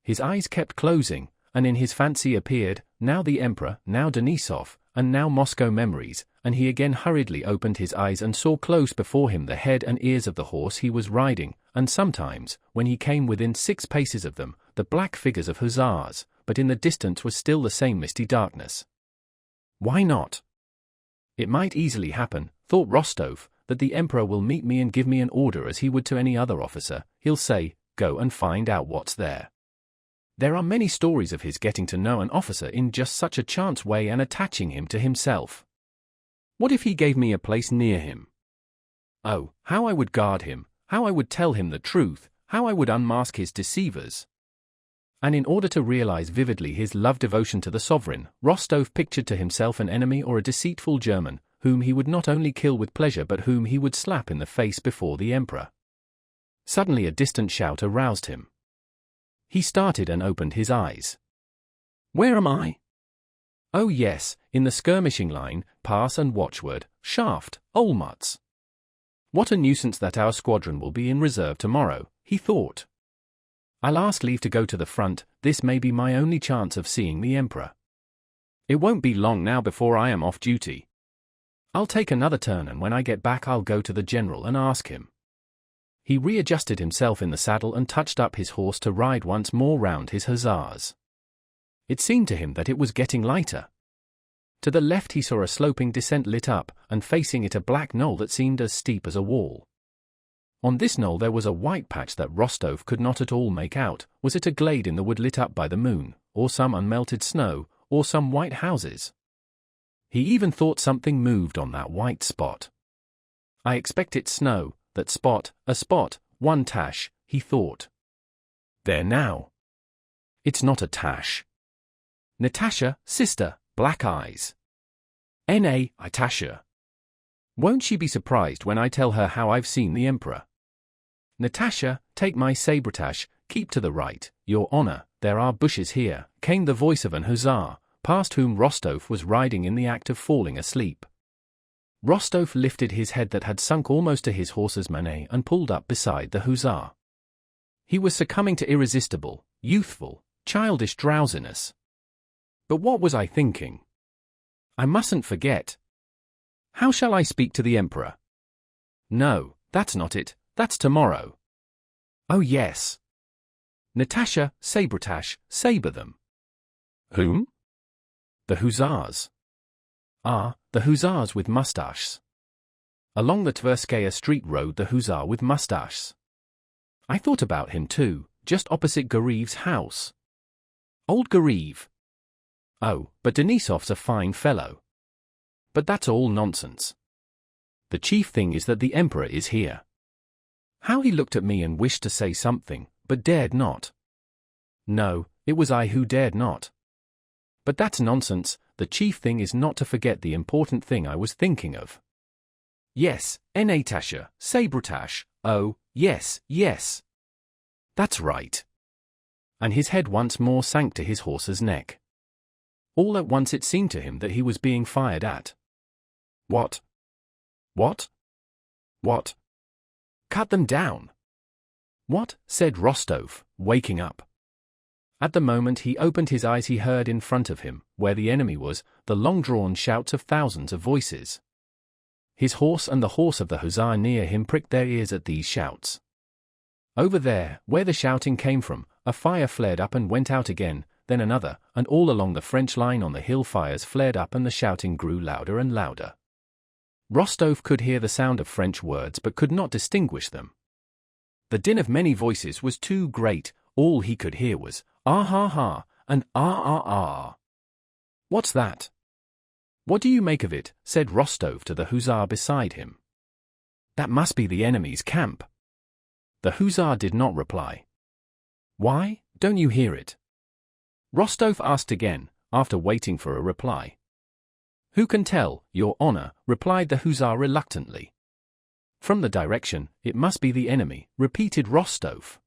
His eyes kept closing, and in his fancy appeared, now the Emperor, now Denisov, and now Moscow memories, and he again hurriedly opened his eyes and saw close before him the head and ears of the horse he was riding, and sometimes, when he came within 6 paces of them, the black figures of hussars, but in the distance was still the same misty darkness. Why not? It might easily happen, thought Rostov, that the Emperor will meet me and give me an order as he would to any other officer. He'll say, go and find out what's there. There are many stories of his getting to know an officer in just such a chance way and attaching him to himself. What if he gave me a place near him? Oh, how I would guard him, how I would tell him the truth, how I would unmask his deceivers. And in order to realize vividly his love-devotion to the sovereign, Rostov pictured to himself an enemy or a deceitful German, whom he would not only kill with pleasure but whom he would slap in the face before the Emperor. Suddenly a distant shout aroused him. He started and opened his eyes. Where am I? Oh yes, in the skirmishing line, pass and watchword, shaft, Olmutz. What a nuisance that our squadron will be in reserve tomorrow, he thought. I'll ask leave to go to the front, this may be my only chance of seeing the Emperor. It won't be long now before I am off duty. I'll take another turn and when I get back I'll go to the general and ask him. He readjusted himself in the saddle and touched up his horse to ride once more round his hussars. It seemed to him that it was getting lighter. To the left he saw a sloping descent lit up, and facing it a black knoll that seemed as steep as a wall. On this knoll there was a white patch that Rostov could not at all make out. Was it a glade in the wood lit up by the moon, or some unmelted snow, or some white houses? He even thought something moved on that white spot. I expect it's snow, that spot, a spot, one tash, he thought. There now. It's not a tash. Natasha, sister, black eyes. N.A. Itasha. Won't she be surprised when I tell her how I've seen the Emperor? Natasha, take my sabretash, keep to the right, your honor, there are bushes here, came the voice of an hussar, past whom Rostov was riding in the act of falling asleep. Rostov lifted his head that had sunk almost to his horse's manet and pulled up beside the hussar. He was succumbing to irresistible, youthful, childish drowsiness. But what was I thinking? I mustn't forget. How shall I speak to the Emperor? No, that's not it, that's tomorrow. Oh yes. Natasha, sabretash, sabre them. Whom? The hussars. Ah, the hussars with mustaches. Along the Tverskaya street rode the hussar with mustaches. I thought about him too, just opposite Gariv's house. Old Gariv. Oh, but Denisov's a fine fellow. But that's all nonsense. The chief thing is that the Emperor is here. How he looked at me and wished to say something, but dared not. No, it was I who dared not. But that's nonsense, the chief thing is not to forget the important thing I was thinking of. Yes, Natasha, sabretash, oh, yes, yes. That's right. And his head once more sank to his horse's neck. All at once it seemed to him that he was being fired at. What? What? What? Cut them down. What? Said Rostov, waking up. At the moment he opened his eyes he heard in front of him, where the enemy was, the long-drawn shouts of thousands of voices. His horse and the horse of the hussar near him pricked their ears at these shouts. Over there, where the shouting came from, a fire flared up and went out again, then another, and all along the French line on the hill fires flared up and the shouting grew louder and louder. Rostov could hear the sound of French words but could not distinguish them. The din of many voices was too great, all he could hear was, ah ha ha, and ah ah ah. What's that? What do you make of it? Said Rostov to the hussar beside him. That must be the enemy's camp. The hussar did not reply. Why, don't you hear it? Rostov asked again, after waiting for a reply. Who can tell, your honor, replied the hussar reluctantly. From the direction, it must be the enemy, repeated Rostov.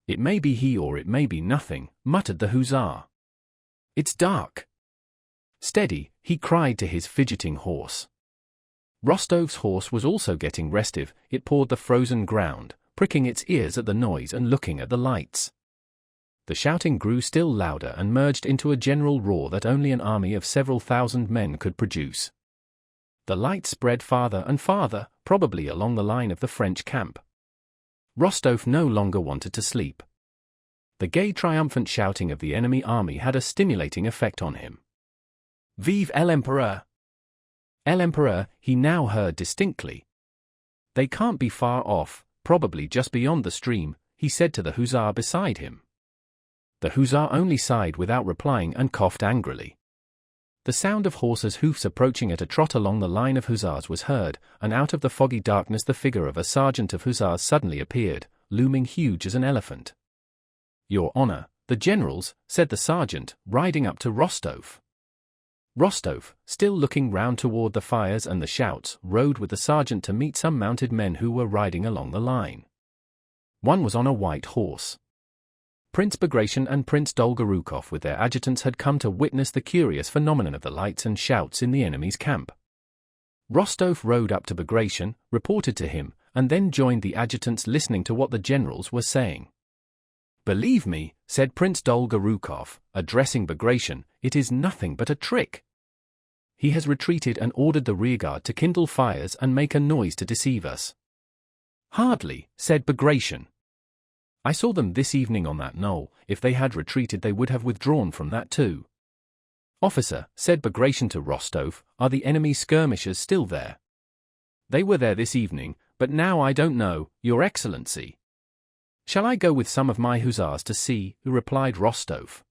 It may be he or it may be nothing, muttered the hussar. It's dark. Steady, he cried to his fidgeting horse. Rostov's horse was also getting restive, it pawed the frozen ground, pricking its ears at the noise and looking at the lights. The shouting grew still louder and merged into a general roar that only an army of several thousand men could produce. The lights spread farther and farther, probably along the line of the French camp. Rostov no longer wanted to sleep. The gay triumphant shouting of the enemy army had a stimulating effect on him. Vive l'Empereur! L'Empereur, he now heard distinctly. They can't be far off, probably just beyond the stream, he said to the hussar beside him. The hussar only sighed without replying and coughed angrily. The sound of horses' hoofs approaching at a trot along the line of hussars was heard, and out of the foggy darkness the figure of a sergeant of hussars suddenly appeared, looming huge as an elephant. Your honor, the generals, said the sergeant, riding up to Rostov. Rostov, still looking round toward the fires and the shouts, rode with the sergeant to meet some mounted men who were riding along the line. One was on a white horse. Prince Bagration and Prince Dolgorukov with their adjutants had come to witness the curious phenomenon of the lights and shouts in the enemy's camp. Rostov rode up to Bagration, reported to him, and then joined the adjutants listening to what the generals were saying. Believe me, said Prince Dolgorukov, addressing Bagration, it is nothing but a trick. He has retreated and ordered the rearguard to kindle fires and make a noise to deceive us. Hardly, said Bagration. I saw them this evening on that knoll, if they had retreated they would have withdrawn from that too. "Officer," said Bagration to Rostov, "are the enemy's skirmishers still there?" "They were there this evening, but now I don't know, Your Excellency." "Shall I go with some of my hussars to see?" replied Rostov.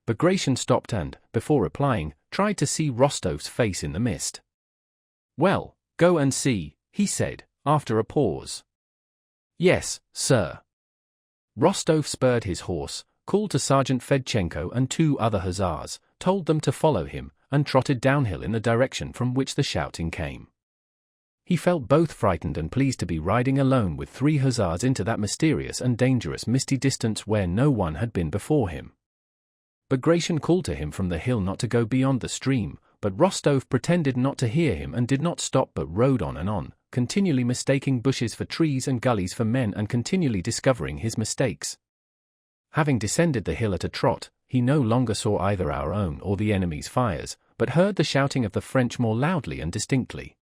Bagration stopped and, before replying, tried to see Rostov's face in the mist. "Well, go and see," he said, after a pause. "Yes, sir." Rostov spurred his horse, called to Sergeant Fedchenko and 2 other hussars, told them to follow him, and trotted downhill in the direction from which the shouting came. He felt both frightened and pleased to be riding alone with 3 hussars into that mysterious and dangerous misty distance where no one had been before him. Bagration called to him from the hill not to go beyond the stream, but Rostov pretended not to hear him and did not stop but rode on and on, continually mistaking bushes for trees and gullies for men and continually discovering his mistakes. Having descended the hill at a trot, he no longer saw either our own or the enemy's fires, but heard the shouting of the French more loudly and distinctly.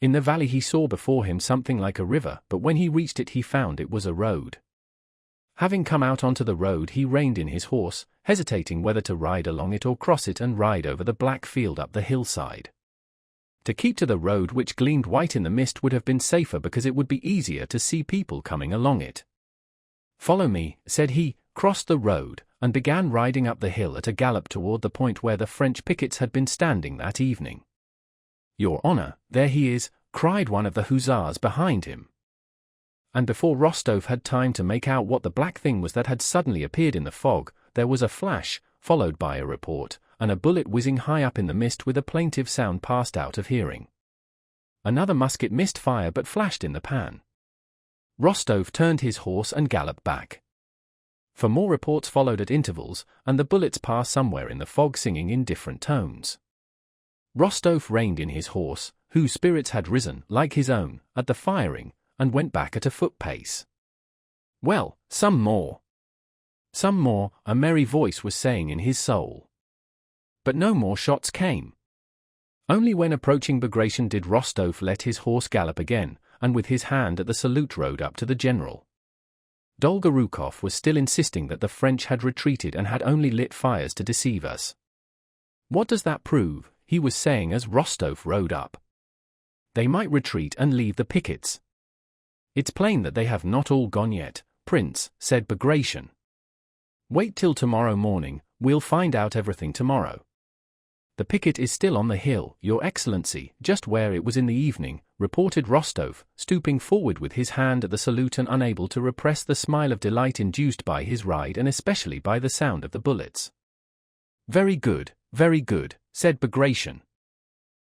In the valley he saw before him something like a river, but when he reached it he found it was a road. Having come out onto the road he reined in his horse, hesitating whether to ride along it or cross it and ride over the black field up the hillside. To keep to the road which gleamed white in the mist would have been safer because it would be easier to see people coming along it. "Follow me," said he, crossed the road, and began riding up the hill at a gallop toward the point where the French pickets had been standing that evening. "Your Honor, there he is," cried one of the hussars behind him. And before Rostov had time to make out what the black thing was that had suddenly appeared in the fog, there was a flash, followed by a report, and a bullet whizzing high up in the mist with a plaintive sound passed out of hearing. Another musket missed fire but flashed in the pan. Rostov turned his horse and galloped back. For more reports followed at intervals, and the bullets passed somewhere in the fog singing in different tones. Rostov reined in his horse, whose spirits had risen, like his own, at the firing, and went back at a foot pace. "Well, some more. Some more," a merry voice was saying in his soul. But no more shots came. Only when approaching Bagration did Rostov let his horse gallop again, and with his hand at the salute rode up to the general. Dolgorukov was still insisting that the French had retreated and had only lit fires to deceive us. "What does that prove?" he was saying as Rostov rode up. "They might retreat and leave the pickets." "It's plain that they have not all gone yet, Prince," said Bagration. "Wait till tomorrow morning, we'll find out everything tomorrow." "The picket is still on the hill, Your Excellency, just where it was in the evening," reported Rostov, stooping forward with his hand at the salute and unable to repress the smile of delight induced by his ride and especially by the sound of the bullets. very good," said Bagration.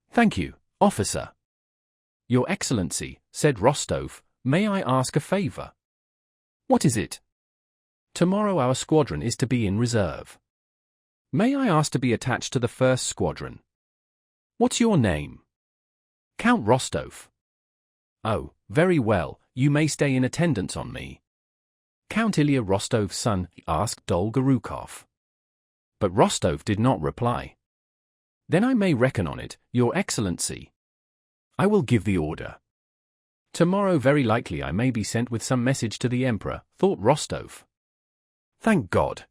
"Thank you, officer." "Your Excellency," said Rostov, "may I ask a favor?" "What is it?" "Tomorrow our squadron is to be in reserve. May I ask to be attached to the first squadron?" "What's your name?" "Count Rostov." "Oh, very well, you may stay in attendance on me." "Count Ilya Rostov's son?" asked Dolgorukov. But Rostov did not reply. "Then I may reckon on it, Your Excellency." "I will give the order." "Tomorrow very likely I may be sent with some message to the Emperor," thought Rostov. Thank God.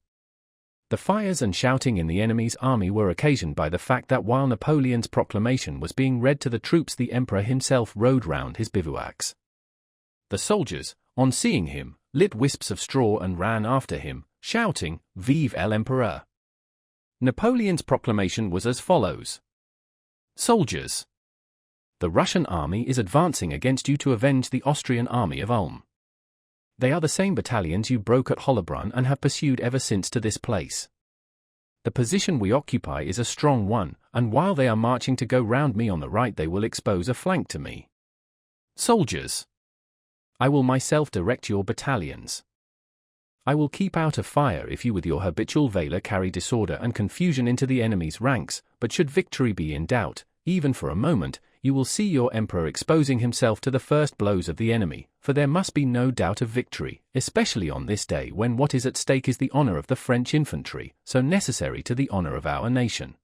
The fires and shouting in the enemy's army were occasioned by the fact that while Napoleon's proclamation was being read to the troops, the Emperor himself rode round his bivouacs. The soldiers, on seeing him, lit wisps of straw and ran after him, shouting, "Vive l'Empereur!" Napoleon's proclamation was as follows. Soldiers. The Russian army is advancing against you to avenge the Austrian army of Ulm. They are the same battalions you broke at Hollabrunn and have pursued ever since to this place. The position we occupy is a strong one, and while they are marching to go round me on the right, they will expose a flank to me. Soldiers. I will myself direct your battalions. I will keep out of fire if you with your habitual valor carry disorder and confusion into the enemy's ranks, but should victory be in doubt, even for a moment, you will see your emperor exposing himself to the first blows of the enemy, for there must be no doubt of victory, especially on this day when what is at stake is the honor of the French infantry, so necessary to the honor of our nation.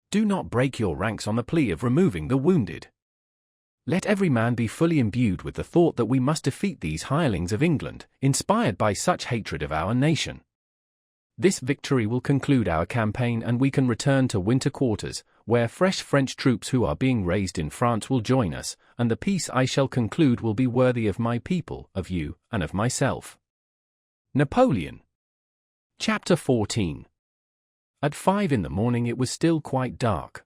Do not break your ranks on the plea of removing the wounded. Let every man be fully imbued with the thought that we must defeat these hirelings of England, inspired by such hatred of our nation. This victory will conclude our campaign and we can return to winter quarters, where fresh French troops who are being raised in France will join us, and the peace I shall conclude will be worthy of my people, of you, and of myself. Napoleon. Chapter 14. At 5 in the morning it was still quite dark.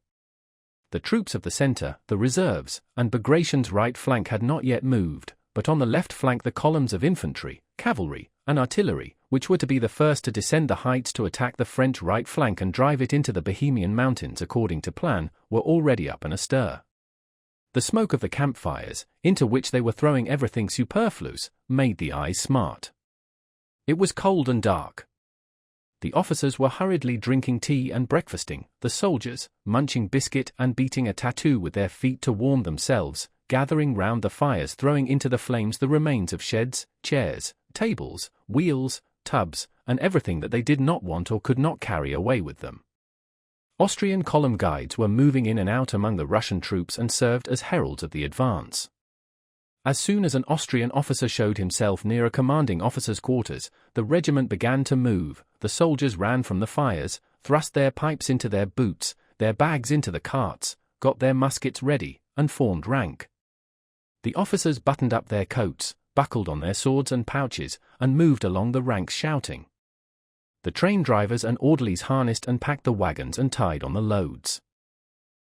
The troops of the centre, the reserves, and Bagration's right flank had not yet moved, but on the left flank the columns of infantry, cavalry, and artillery, which were to be the first to descend the heights to attack the French right flank and drive it into the Bohemian mountains according to plan, were already up and astir. The smoke of the campfires, into which they were throwing everything superfluous, made the eyes smart. It was cold and dark. The officers were hurriedly drinking tea and breakfasting, the soldiers, munching biscuit and beating a tattoo with their feet to warm themselves, gathering round the fires, throwing into the flames the remains of sheds, chairs, tables, wheels, tubs, and everything that they did not want or could not carry away with them. Austrian column guides were moving in and out among the Russian troops and served as heralds of the advance. As soon as an Austrian officer showed himself near a commanding officer's quarters, the regiment began to move. The soldiers ran from the fires, thrust their pipes into their boots, their bags into the carts, got their muskets ready, and formed rank. The officers buttoned up their coats, buckled on their swords and pouches, and moved along the ranks shouting. The train drivers and orderlies harnessed and packed the wagons and tied on the loads.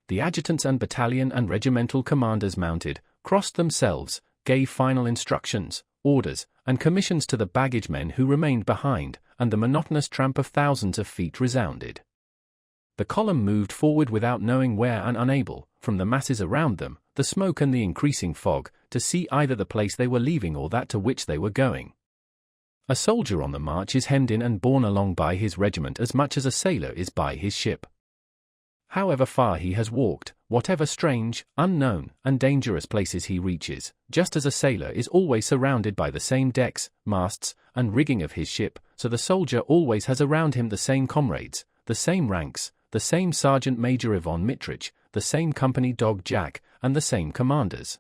The adjutants and battalion and regimental commanders mounted, crossed themselves, gave final instructions, orders, and commissions to the baggage men who remained behind, and the monotonous tramp of thousands of feet resounded. The column moved forward without knowing where and unable, from the masses around them, the smoke and the increasing fog, to see either the place they were leaving or that to which they were going. A soldier on the march is hemmed in and borne along by his regiment as much as a sailor is by his ship. However far he has walked, whatever strange, unknown, and dangerous places he reaches, just as a sailor is always surrounded by the same decks, masts, and rigging of his ship, so the soldier always has around him the same comrades, the same ranks, the same Sergeant Major Ivan Mitrich, the same company dog Jack, and the same commanders.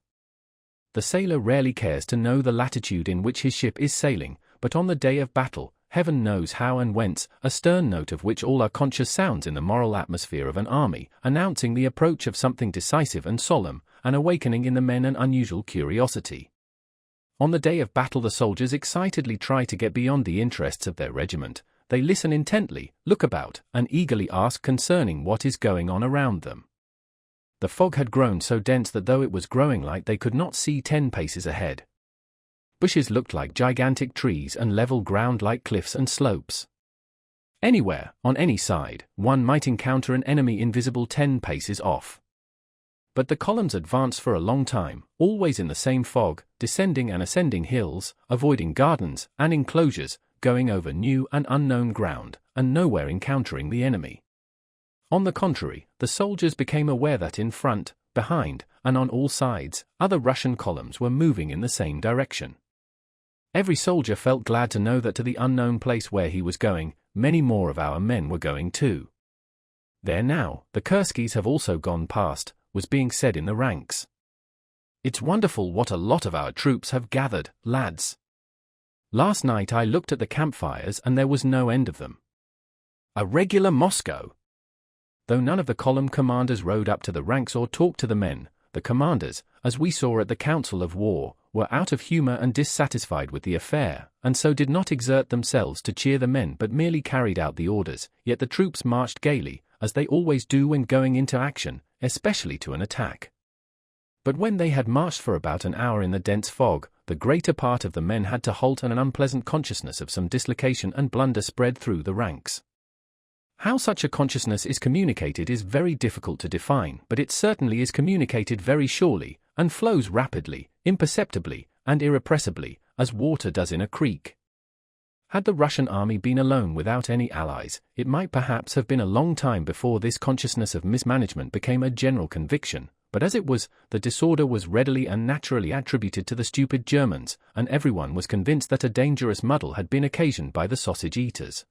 The sailor rarely cares to know the latitude in which his ship is sailing, but on the day of battle, heaven knows how and whence, a stern note of which all are conscious sounds in the moral atmosphere of an army, announcing the approach of something decisive and solemn, and awakening in the men an unusual curiosity. On the day of battle the soldiers excitedly try to get beyond the interests of their regiment. They listen intently, look about, and eagerly ask concerning what is going on around them. The fog had grown so dense that though it was growing light they could not see 10 paces ahead. Bushes looked like gigantic trees and level ground like cliffs and slopes. Anywhere, on any side, one might encounter an enemy invisible 10 paces off. But the columns advanced for a long time, always in the same fog, descending and ascending hills, avoiding gardens and enclosures, going over new and unknown ground, and nowhere encountering the enemy. On the contrary, the soldiers became aware that in front, behind, and on all sides, other Russian columns were moving in the same direction. Every soldier felt glad to know that to the unknown place where he was going, many more of our men were going too. There now, the Kurskys have also gone past, was being said in the ranks. It's wonderful what a lot of our troops have gathered, lads. Last night I looked at the campfires and there was no end of them. A regular Moscow. Though none of the column commanders rode up to the ranks or talked to the men, the commanders, as we saw at the council of war, were out of humor and dissatisfied with the affair, and so did not exert themselves to cheer the men but merely carried out the orders, yet the troops marched gaily, as they always do when going into action, especially to an attack. But when they had marched for about an hour in the dense fog, the greater part of the men had to halt and an unpleasant consciousness of some dislocation and blunder spread through the ranks. How such a consciousness is communicated is very difficult to define, but it certainly is communicated very surely, and flows rapidly, imperceptibly, and irrepressibly, as water does in a creek. Had the Russian army been alone without any allies, it might perhaps have been a long time before this consciousness of mismanagement became a general conviction, but as it was, the disorder was readily and naturally attributed to the stupid Germans, and everyone was convinced that a dangerous muddle had been occasioned by the sausage-eaters.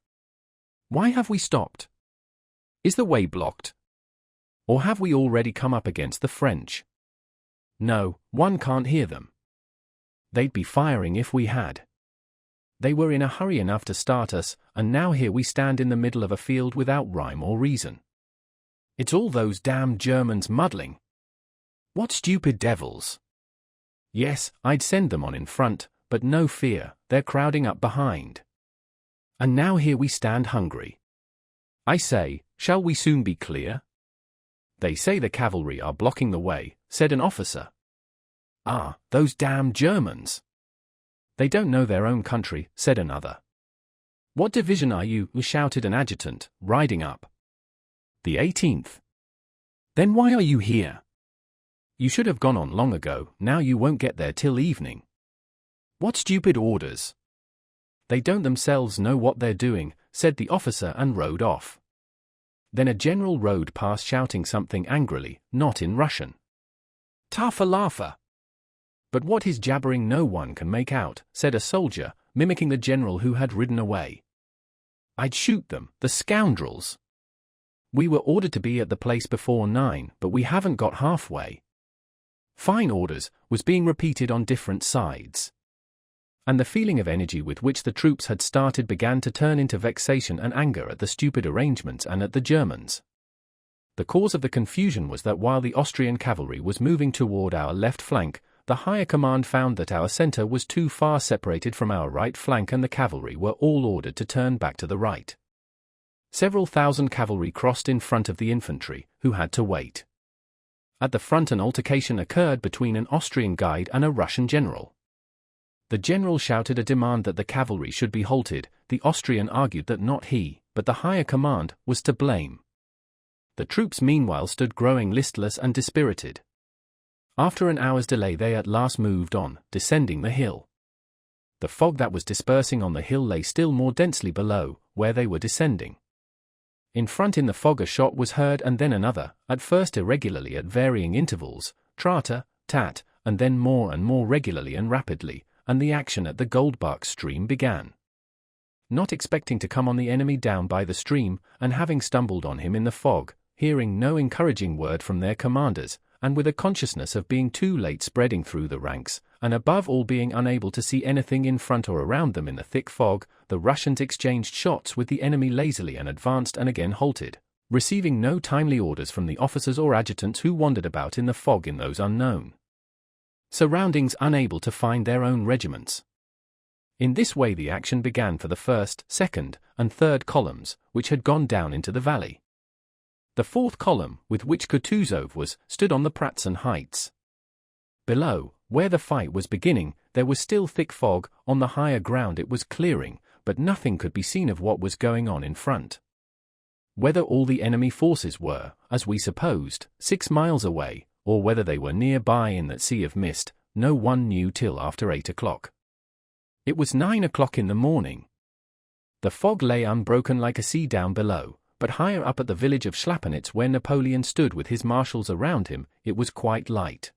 Why have we stopped? Is the way blocked? Or have we already come up against the French? No, one can't hear them. They'd be firing if we had. They were in a hurry enough to start us, and now here we stand in the middle of a field without rhyme or reason. It's all those damned Germans muddling. What stupid devils! Yes, I'd send them on in front, but no fear, they're crowding up behind. And now here we stand hungry. I say, shall we soon be clear? They say the cavalry are blocking the way, said an officer. Ah, those damned Germans! They don't know their own country, said another. What division are you? Shouted an adjutant, riding up. The 18th. Then why are you here? You should have gone on long ago, now you won't get there till evening. What stupid orders! They don't themselves know what they're doing, said the officer and rode off. Then a general rode past shouting something angrily, not in Russian. Tafalafa! But what he's jabbering no one can make out, said a soldier, mimicking the general who had ridden away. I'd shoot them, the scoundrels! We were ordered to be at the place before 9, but we haven't got halfway. Fine orders, was being repeated on different sides. And the feeling of energy with which the troops had started began to turn into vexation and anger at the stupid arrangements and at the Germans. The cause of the confusion was that while the Austrian cavalry was moving toward our left flank, the higher command found that our center was too far separated from our right flank and the cavalry were all ordered to turn back to the right. Several thousand cavalry crossed in front of the infantry, who had to wait. At the front an altercation occurred between an Austrian guide and a Russian general. The general shouted a demand that the cavalry should be halted. The Austrian argued that not he, but the higher command, was to blame. The troops meanwhile stood growing listless and dispirited. After an hour's delay they at last moved on, descending the hill. The fog that was dispersing on the hill lay still more densely below, where they were descending. In front in the fog a shot was heard and then another, at first irregularly at varying intervals, tratter, tat, and then more and more regularly and rapidly, and the action at the Goldbach stream began. Not expecting to come on the enemy down by the stream, and having stumbled on him in the fog, hearing no encouraging word from their commanders, and with a consciousness of being too late spreading through the ranks, and above all being unable to see anything in front or around them in the thick fog, the Russians exchanged shots with the enemy lazily and advanced and again halted, receiving no timely orders from the officers or adjutants who wandered about in the fog in those unknown surroundings, unable to find their own regiments. In this way the action began for the first, second, and third columns, which had gone down into the valley. The fourth column, with which Kutuzov was, stood on the Pratzen heights. Below, where the fight was beginning, there was still thick fog. On the higher ground it was clearing, but nothing could be seen of what was going on in front. Whether all the enemy forces were, as we supposed, 6 miles away, or whether they were nearby in that sea of mist, no one knew till after 8 o'clock. It was 9 o'clock in the morning. The fog lay unbroken like a sea down below, but higher up at the village of Schlapanitz where Napoleon stood with his marshals around him, it was quite light.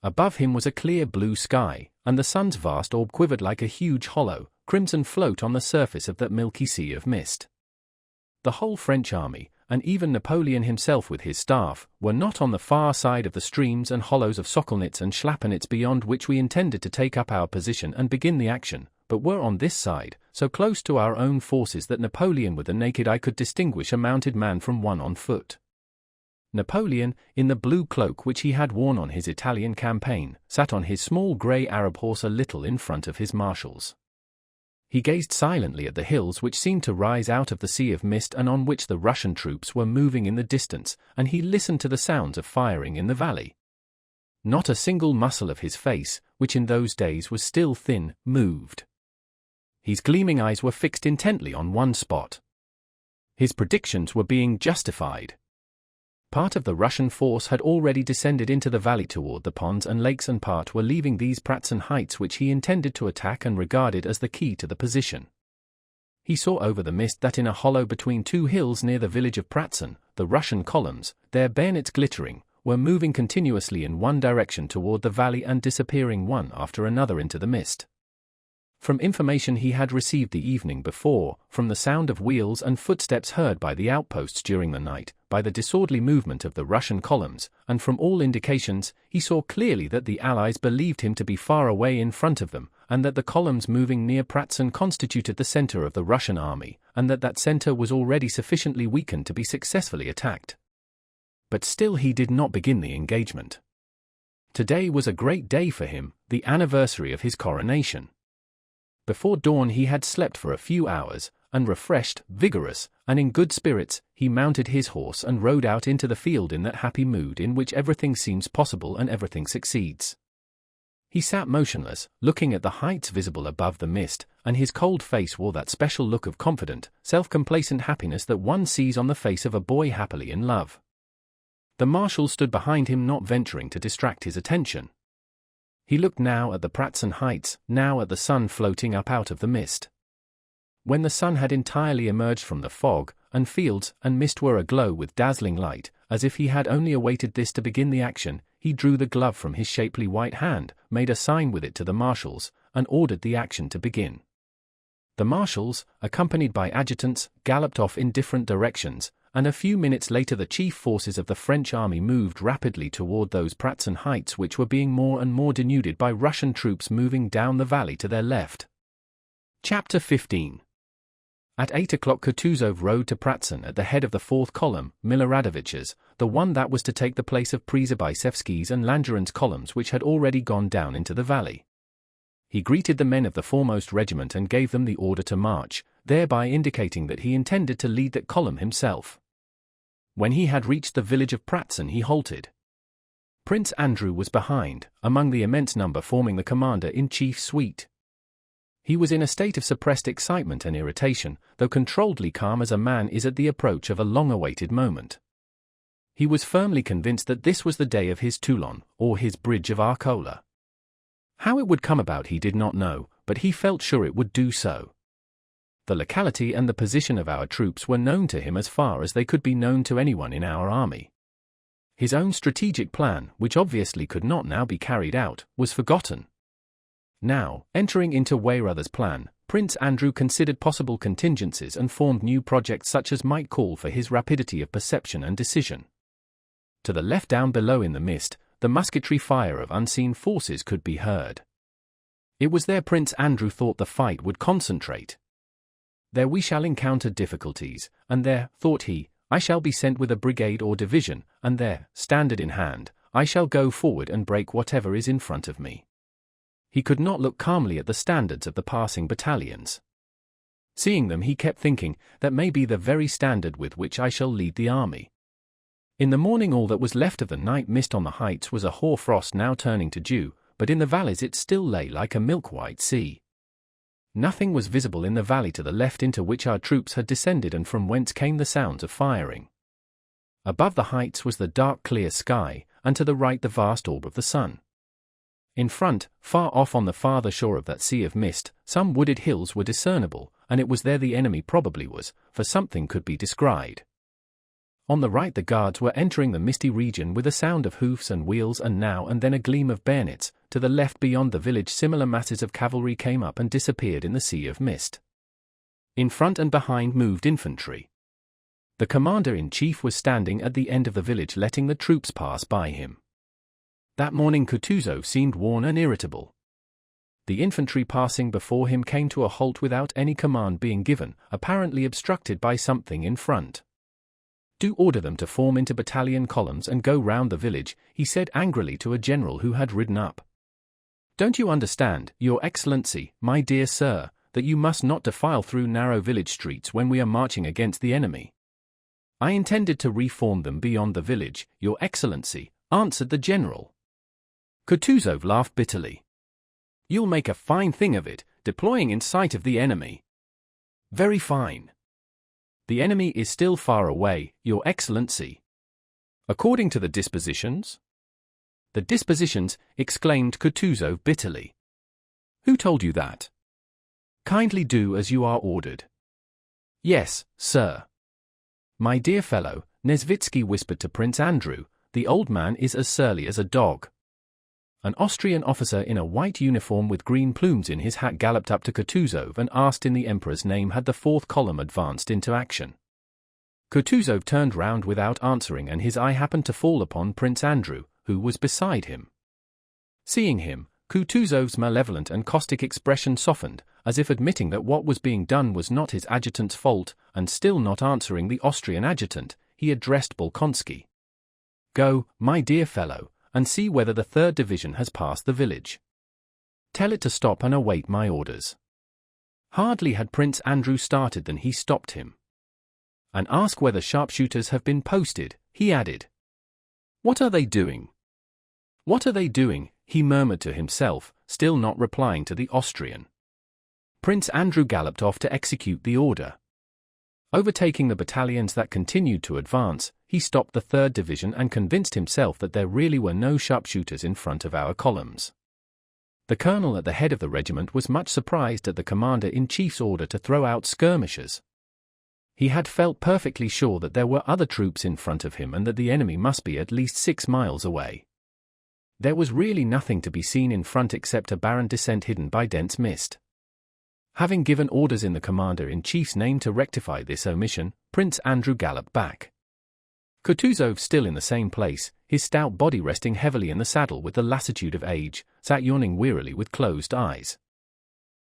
Above him was a clear blue sky, and the sun's vast orb quivered like a huge hollow, crimson float on the surface of that milky sea of mist. The whole French army, and even Napoleon himself with his staff, were not on the far side of the streams and hollows of Sokolnitz and Schlapanitz beyond which we intended to take up our position and begin the action, but were on this side, so close to our own forces that Napoleon with the naked eye could distinguish a mounted man from one on foot. Napoleon, in the blue cloak which he had worn on his Italian campaign, sat on his small grey Arab horse a little in front of his marshals. He gazed silently at the hills which seemed to rise out of the sea of mist and on which the Russian troops were moving in the distance, and he listened to the sounds of firing in the valley. Not a single muscle of his face, which in those days was still thin, moved. His gleaming eyes were fixed intently on one spot. His predictions were being justified. Part of the Russian force had already descended into the valley toward the ponds and lakes, and part were leaving these Pratzen heights which he intended to attack and regarded as the key to the position. He saw over the mist that in a hollow between 2 hills near the village of Pratzen, the Russian columns, their bayonets glittering, were moving continuously in one direction toward the valley and disappearing one after another into the mist. From information he had received the evening before, from the sound of wheels and footsteps heard by the outposts during the night, by the disorderly movement of the Russian columns, and from all indications, he saw clearly that the Allies believed him to be far away in front of them, and that the columns moving near Pratzen constituted the center of the Russian army, and that that center was already sufficiently weakened to be successfully attacked. But still he did not begin the engagement. Today was a great day for him, the anniversary of his coronation. Before dawn he had slept for a few hours, and refreshed, vigorous, and in good spirits, he mounted his horse and rode out into the field in that happy mood in which everything seems possible and everything succeeds. He sat motionless, looking at the heights visible above the mist, and his cold face wore that special look of confident, self-complacent happiness that one sees on the face of a boy happily in love. The marshal stood behind him, not venturing to distract his attention. He looked now at the Pratzen heights, now at the sun floating up out of the mist. When the sun had entirely emerged from the fog, and fields and mist were aglow with dazzling light, as if he had only awaited this to begin the action, he drew the glove from his shapely white hand, made a sign with it to the marshals, and ordered the action to begin. The marshals, accompanied by adjutants, galloped off in different directions, and a few minutes later the chief forces of the French army moved rapidly toward those Pratzen heights which were being more and more denuded by Russian troops moving down the valley to their left. Chapter 15. At 8 o'clock Kutuzov rode to Pratzen at the head of the fourth column, Miloradovich's, the one that was to take the place of Przybysevsky's and Langeron's columns which had already gone down into the valley. He greeted the men of the foremost regiment and gave them the order to march, thereby indicating that he intended to lead that column himself. When he had reached the village of Pratzen he halted. Prince Andrew was behind, among the immense number forming the commander-in-chief's suite. He was in a state of suppressed excitement and irritation, though controlledly calm as a man is at the approach of a long-awaited moment. He was firmly convinced that this was the day of his Toulon, or his bridge of Arcola. How it would come about he did not know, but he felt sure it would do so. The locality and the position of our troops were known to him as far as they could be known to anyone in our army. His own strategic plan, which obviously could not now be carried out, was forgotten. Now, entering into Weyrother's plan, Prince Andrew considered possible contingencies and formed new projects such as might call for his rapidity of perception and decision. To the left down below in the mist, the musketry fire of unseen forces could be heard. It was there Prince Andrew thought the fight would concentrate. There we shall encounter difficulties, and there, thought he, I shall be sent with a brigade or division, and there, standard in hand, I shall go forward and break whatever is in front of me. He could not look calmly at the standards of the passing battalions. Seeing them he kept thinking, that may be the very standard with which I shall lead the army. In the morning all that was left of the night mist on the heights was a hoar frost now turning to dew, but in the valleys it still lay like a milk-white sea. Nothing was visible in the valley to the left into which our troops had descended and from whence came the sounds of firing. Above the heights was the dark clear sky, and to the right the vast orb of the sun. In front, far off on the farther shore of that sea of mist, some wooded hills were discernible, and it was there the enemy probably was, for something could be descried. On the right the guards were entering the misty region with a sound of hoofs and wheels and now and then a gleam of bayonets. To the left beyond the village similar masses of cavalry came up and disappeared in the sea of mist. In front and behind moved infantry. The commander-in-chief was standing at the end of the village letting the troops pass by him. That morning Kutuzov seemed worn and irritable. The infantry passing before him came to a halt without any command being given, apparently obstructed by something in front. Do order them to form into battalion columns and go round the village, he said angrily to a general who had ridden up. Don't you understand, Your Excellency, my dear sir, that you must not defile through narrow village streets when we are marching against the enemy? I intended to reform them beyond the village, Your Excellency, answered the general. Kutuzov laughed bitterly. You'll make a fine thing of it, deploying in sight of the enemy. Very fine. The enemy is still far away, Your Excellency. According to the dispositions? The dispositions, exclaimed Kutuzov bitterly. Who told you that? Kindly do as you are ordered. Yes, sir. My dear fellow, Nesvitsky whispered to Prince Andrew, the old man is as surly as a dog. An Austrian officer in a white uniform with green plumes in his hat galloped up to Kutuzov and asked in the Emperor's name had the fourth column advanced into action. Kutuzov turned round without answering and his eye happened to fall upon Prince Andrew, who was beside him. Seeing him, Kutuzov's malevolent and caustic expression softened, as if admitting that what was being done was not his adjutant's fault, and still not answering the Austrian adjutant, he addressed Bolkonsky. "Go, my dear fellow, and see whether the 3rd Division has passed the village. Tell it to stop and await my orders." Hardly had Prince Andrew started than he stopped him. "And ask whether sharpshooters have been posted," he added. "What are they doing? What are they doing?" he murmured to himself, still not replying to the Austrian. Prince Andrew galloped off to execute the order. Overtaking the battalions that continued to advance, he stopped the 3rd Division and convinced himself that there really were no sharpshooters in front of our columns. The colonel at the head of the regiment was much surprised at the commander-in-chief's order to throw out skirmishers. He had felt perfectly sure that there were other troops in front of him and that the enemy must be at least 6 miles away. There was really nothing to be seen in front except a barren descent hidden by dense mist. Having given orders in the commander-in-chief's name to rectify this omission, Prince Andrew galloped back. Kutuzov, still in the same place, his stout body resting heavily in the saddle with the lassitude of age, sat yawning wearily with closed eyes.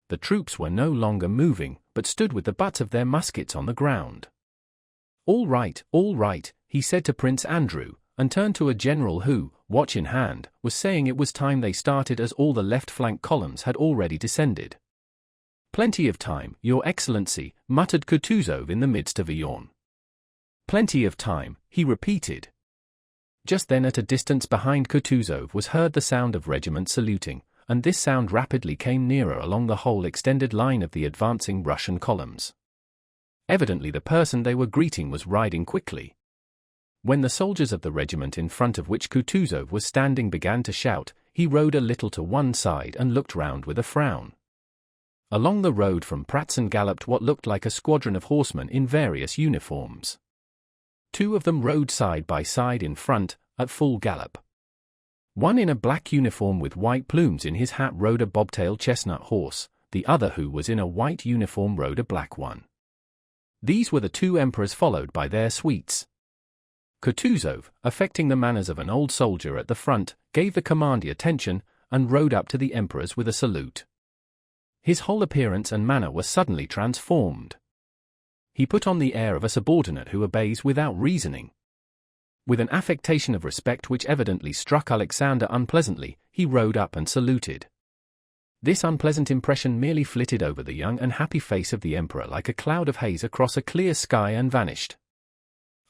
The troops were no longer moving, but stood with the butts of their muskets on the ground. All right," he said to Prince Andrew, and turned to a general who, watch in hand, was saying it was time they started as all the left flank columns had already descended. "Plenty of time, Your Excellency," muttered Kutuzov in the midst of a yawn. "Plenty of time," he repeated. Just then at a distance behind Kutuzov was heard the sound of regiments saluting, and this sound rapidly came nearer along the whole extended line of the advancing Russian columns. Evidently the person they were greeting was riding quickly. When the soldiers of the regiment in front of which Kutuzov was standing began to shout, he rode a little to one side and looked round with a frown. Along the road from Pratzen galloped what looked like a squadron of horsemen in various uniforms. 2 of them rode side by side in front, at full gallop. One in a black uniform with white plumes in his hat rode a bobtail chestnut horse, the other, who was in a white uniform, rode a black one. These were the 2 emperors, followed by their suites. Kutuzov, affecting the manners of an old soldier at the front, gave the command attention, and rode up to the emperors with a salute. His whole appearance and manner were suddenly transformed. He put on the air of a subordinate who obeys without reasoning. With an affectation of respect which evidently struck Alexander unpleasantly, he rode up and saluted. This unpleasant impression merely flitted over the young and happy face of the emperor like a cloud of haze across a clear sky and vanished.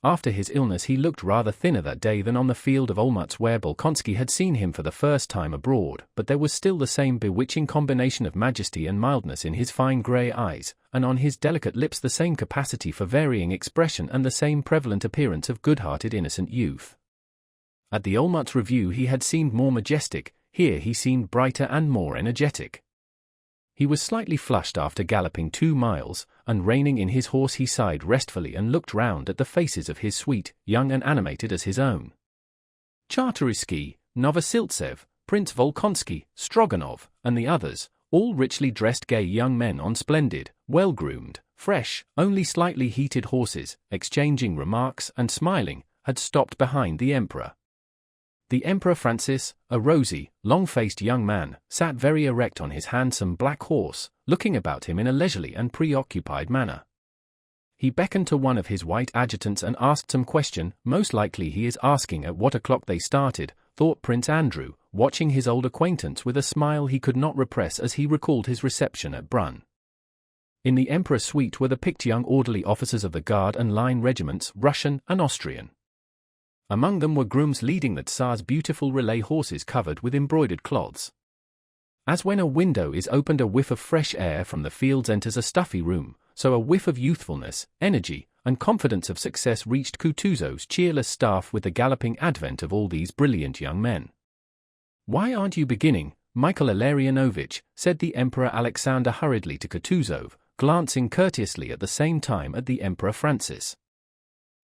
After his illness he looked rather thinner that day than on the field of Olmütz, where Bolkonsky had seen him for the first time abroad, but there was still the same bewitching combination of majesty and mildness in his fine grey eyes, and on his delicate lips the same capacity for varying expression and the same prevalent appearance of good-hearted innocent youth. At the Olmütz review he had seemed more majestic, here he seemed brighter and more energetic. He was slightly flushed after galloping 2 miles, and reining in his horse he sighed restfully and looked round at the faces of his suite, young and animated as his own. Czartoryski, Novosiltsev, Prince Volkonsky, Stroganov, and the others, all richly dressed gay young men on splendid, well-groomed, fresh, only slightly heated horses, exchanging remarks and smiling, had stopped behind the emperor. The Emperor Francis, a rosy, long-faced young man, sat very erect on his handsome black horse, looking about him in a leisurely and preoccupied manner. He beckoned to one of his white adjutants and asked some question. Most likely he is asking at what o'clock they started, thought Prince Andrew, watching his old acquaintance with a smile he could not repress as he recalled his reception at Brunn. In the Emperor's suite were the picked young orderly officers of the Guard and Line regiments, Russian and Austrian. Among them were grooms leading the Tsar's beautiful relay horses covered with embroidered cloths. As when a window is opened, a whiff of fresh air from the fields enters a stuffy room, so a whiff of youthfulness, energy, and confidence of success reached Kutuzov's cheerless staff with the galloping advent of all these brilliant young men. "Why aren't you beginning, Michael Illarionovich?" said the Emperor Alexander hurriedly to Kutuzov, glancing courteously at the same time at the Emperor Francis.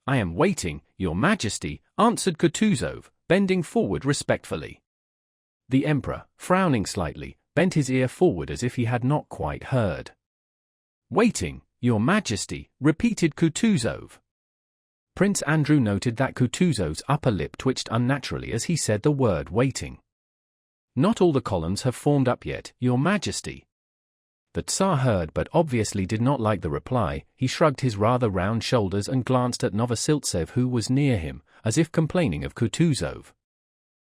"I am waiting, Your Majesty," answered Kutuzov, bending forward respectfully. The Emperor, frowning slightly, bent his ear forward as if he had not quite heard. "Waiting, Your Majesty," repeated Kutuzov. Prince Andrew noted that Kutuzov's upper lip twitched unnaturally as he said the word waiting. Not all the columns have formed up yet, Your Majesty. The Tsar heard but obviously did not like the reply. He shrugged his rather round shoulders and glanced at Novosiltsev, who was near him, as if complaining of Kutuzov.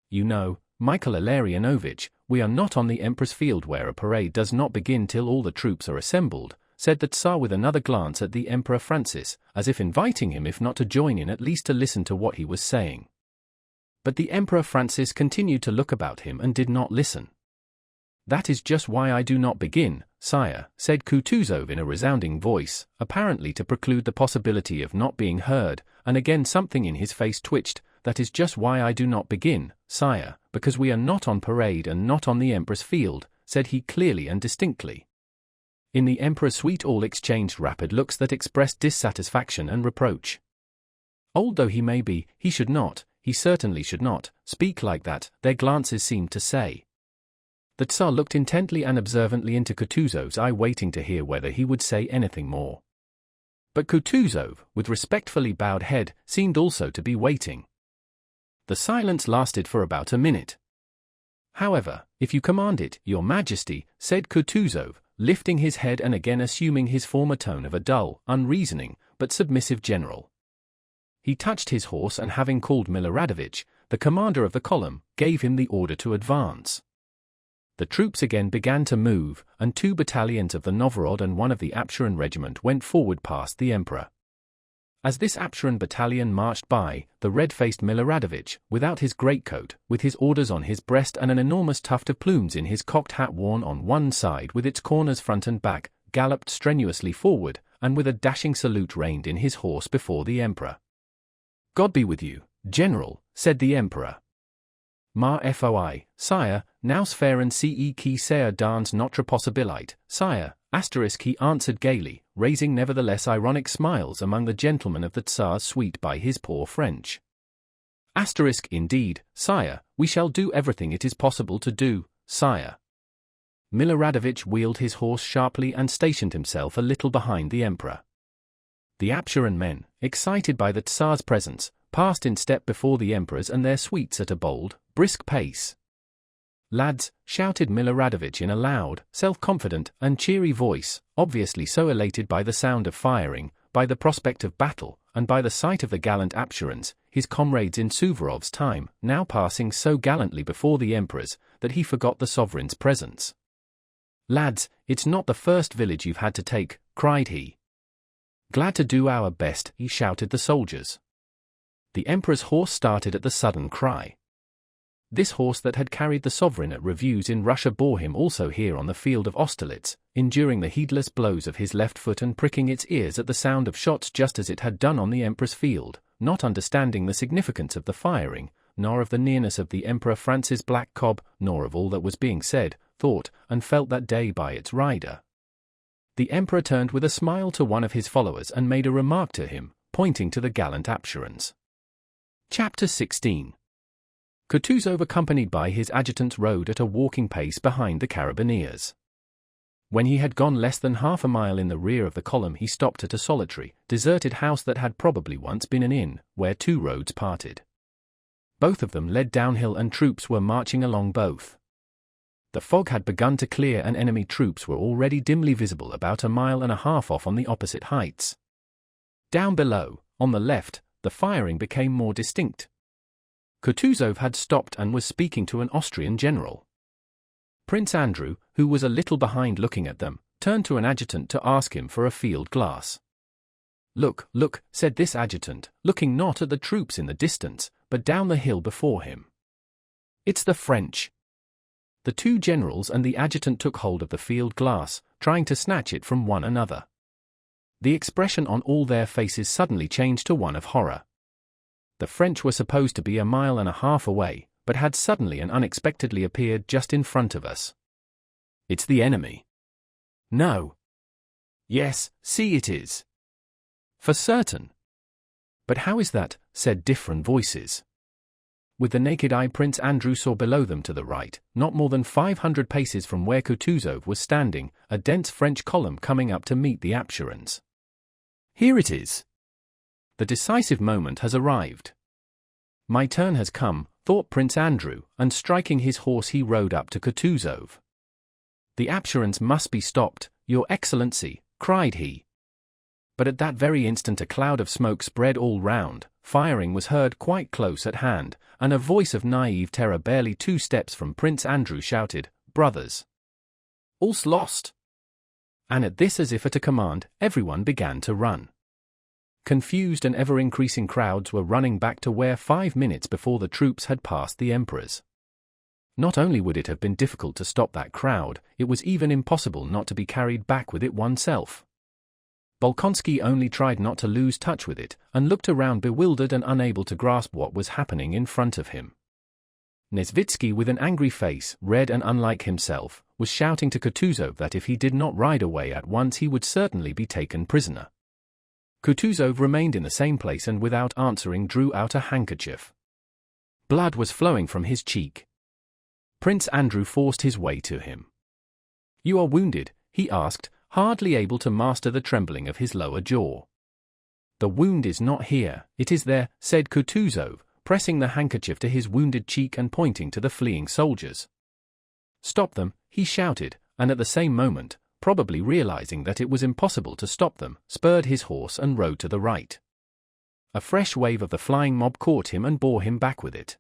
You know, Michael Illarionovich, we are not on the Emperor's field where a parade does not begin till all the troops are assembled, said the Tsar with another glance at the Emperor Francis, as if inviting him if not to join in at least to listen to what he was saying. But the Emperor Francis continued to look about him and did not listen. That is just why I do not begin, sire, said Kutuzov in a resounding voice, apparently to preclude the possibility of not being heard, and again something in his face twitched. That is just why I do not begin, sire, because we are not on parade and not on the Emperor's field, said he clearly and distinctly. In the Emperor's suite all exchanged rapid looks that expressed dissatisfaction and reproach. Old though he may be, he should not, he certainly should not, speak like that, their glances seemed to say. The Tsar looked intently and observantly into Kutuzov's eye, waiting to hear whether he would say anything more. But Kutuzov, with respectfully bowed head, seemed also to be waiting. The silence lasted for about a minute. However, if you command it, Your Majesty, said Kutuzov, lifting his head and again assuming his former tone of a dull, unreasoning, but submissive general. He touched his horse and having called Miloradovich, the commander of the column, gave him the order to advance. The troops again began to move, and 2 battalions of the Novgorod and 1 of the Apsheron regiment went forward past the Emperor. As this Apsheron battalion marched by, the red-faced Miloradovich, without his greatcoat, with his orders on his breast and an enormous tuft of plumes in his cocked hat worn on one side with its corners front and back, galloped strenuously forward, and with a dashing salute reined in his horse before the Emperor. God be with you, General, said the Emperor. Ma foi, sire, nous feren ce qui sert dans notre possibilite, sire, he answered gaily, raising nevertheless ironic smiles among the gentlemen of the Tsar's suite by his poor French. Indeed, sire, we shall do everything it is possible to do, sire. Miloradovich wheeled his horse sharply and stationed himself a little behind the Emperor. The Apsheron men, excited by the Tsar's presence, passed in step before the Emperors and their suites at a bold, brisk pace. Lads, shouted Miloradovich in a loud, self-confident, and cheery voice, obviously so elated by the sound of firing, by the prospect of battle, and by the sight of the gallant Apsherons, his comrades in Suvorov's time, now passing so gallantly before the Emperors, that he forgot the sovereign's presence. Lads, it's not the first village you've had to take, cried he. Glad to do our best, he shouted the soldiers. The Emperor's horse started at the sudden cry. This horse that had carried the sovereign at reviews in Russia bore him also here on the field of Austerlitz, enduring the heedless blows of his left foot and pricking its ears at the sound of shots just as it had done on the Emperor's field, not understanding the significance of the firing, nor of the nearness of the Emperor Francis black cob, nor of all that was being said, thought, and felt that day by its rider. The Emperor turned with a smile to one of his followers and made a remark to him, pointing to the gallant Apsherons. Chapter 16. Kutuzov, accompanied by his adjutant, rode at a walking pace behind the carabineers. When he had gone less than half a mile in the rear of the column, he stopped at a solitary, deserted house that had probably once been an inn, where 2 roads parted. Both of them led downhill and troops were marching along both. The fog had begun to clear and enemy troops were already dimly visible about 1.5 miles off on the opposite heights. Down below, on the left, the firing became more distinct. Kutuzov had stopped and was speaking to an Austrian general. Prince Andrew, who was a little behind looking at them, turned to an adjutant to ask him for a field glass. Look, look, said this adjutant, looking not at the troops in the distance, but down the hill before him. It's the French. The 2 generals and the adjutant took hold of the field glass, trying to snatch it from one another. The expression on all their faces suddenly changed to one of horror. The French were supposed to be 1.5 miles away, but had suddenly and unexpectedly appeared just in front of us. It's the enemy. No. Yes, see it is. For certain. But how is that, said different voices. With the naked eye Prince Andrew saw below them to the right, not more than 500 paces from where Kutuzov was standing, a dense French column coming up to meet the Apsherons. Here it is. The decisive moment has arrived. My turn has come, thought Prince Andrew, and striking his horse he rode up to Kutuzov. The Apsherons must be stopped, Your Excellency, cried he. But at that very instant a cloud of smoke spread all round, firing was heard quite close at hand, and a voice of naive terror barely 2 steps from Prince Andrew shouted, "Brothers! All's lost!" And at this, as if at a command, everyone began to run. Confused and ever-increasing crowds were running back to where 5 minutes before the troops had passed the emperors. Not only would it have been difficult to stop that crowd, it was even impossible not to be carried back with it oneself. Bolkonsky only tried not to lose touch with it, and looked around bewildered and unable to grasp what was happening in front of him. Nesvitsky, with an angry face, red and unlike himself, was shouting to Kutuzov that if he did not ride away at once he would certainly be taken prisoner. Kutuzov remained in the same place and without answering drew out a handkerchief. Blood was flowing from his cheek. Prince Andrew forced his way to him. "You are wounded?" he asked, hardly able to master the trembling of his lower jaw. "The wound is not here, it is there," said Kutuzov, pressing the handkerchief to his wounded cheek and pointing to the fleeing soldiers. "Stop them," he shouted, and at the same moment, probably realizing that it was impossible to stop them, spurred his horse and rode to the right. A fresh wave of the flying mob caught him and bore him back with it.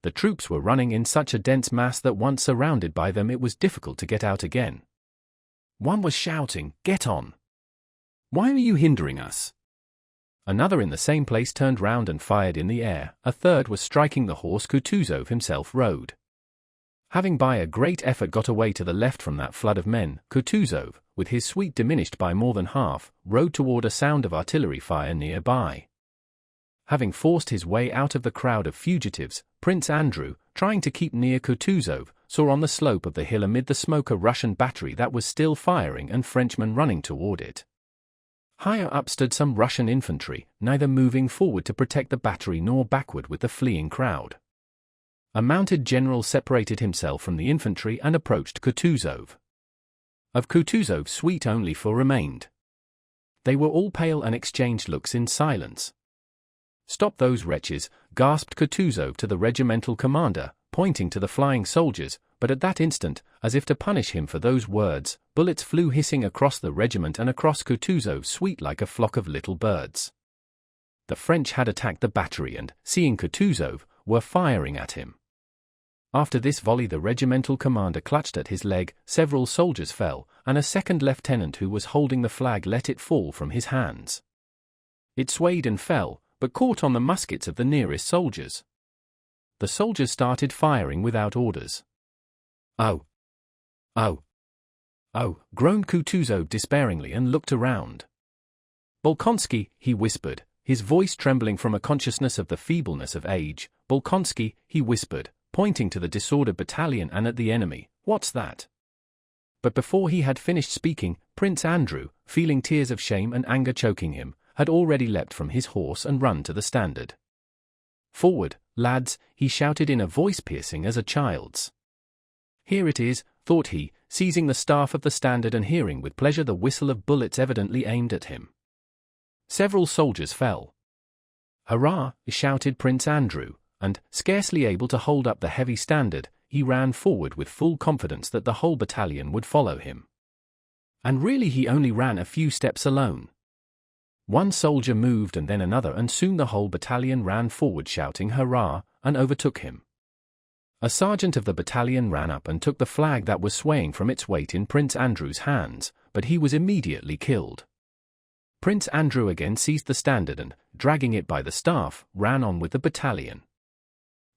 The troops were running in such a dense mass that once surrounded by them it was difficult to get out again. One was shouting, "Get on! Why are you hindering us?" Another in the same place turned round and fired in the air. A third was striking the horse Kutuzov himself rode. Having by a great effort got away to the left from that flood of men, Kutuzov, with his suite diminished by more than half, rode toward a sound of artillery fire nearby. Having forced his way out of the crowd of fugitives, Prince Andrew, trying to keep near Kutuzov, saw on the slope of the hill amid the smoke a Russian battery that was still firing and Frenchmen running toward it. Higher up stood some Russian infantry, neither moving forward to protect the battery nor backward with the fleeing crowd. A mounted general separated himself from the infantry and approached Kutuzov. Of Kutuzov's suite only 4 remained. They were all pale and exchanged looks in silence. "Stop those wretches," gasped Kutuzov to the regimental commander, pointing to the flying soldiers, but at that instant, as if to punish him for those words, bullets flew hissing across the regiment and across Kutuzov's suite like a flock of little birds. The French had attacked the battery and, seeing Kutuzov, were firing at him. After this volley the regimental commander clutched at his leg, several soldiers fell, and a second lieutenant who was holding the flag let it fall from his hands. It swayed and fell, but caught on the muskets of the nearest soldiers. The soldiers started firing without orders. "Oh! Oh! Oh!" groaned Kutuzov despairingly and looked around. "Bolkonsky," he whispered, his voice trembling from a consciousness of the feebleness of age. "Bolkonsky," he whispered, pointing to the disordered battalion and at the enemy, "what's that?" But before he had finished speaking, Prince Andrew, feeling tears of shame and anger choking him, had already leapt from his horse and run to the standard. "Forward, lads," he shouted in a voice piercing as a child's. "Here it is," thought he, seizing the staff of the standard and hearing with pleasure the whistle of bullets evidently aimed at him. Several soldiers fell. "Hurrah!" shouted Prince Andrew, and, scarcely able to hold up the heavy standard, he ran forward with full confidence that the whole battalion would follow him. And really he only ran a few steps alone. One soldier moved and then another, and soon the whole battalion ran forward shouting "Hurrah!" and overtook him. A sergeant of the battalion ran up and took the flag that was swaying from its weight in Prince Andrew's hands, but he was immediately killed. Prince Andrew again seized the standard and, dragging it by the staff, ran on with the battalion.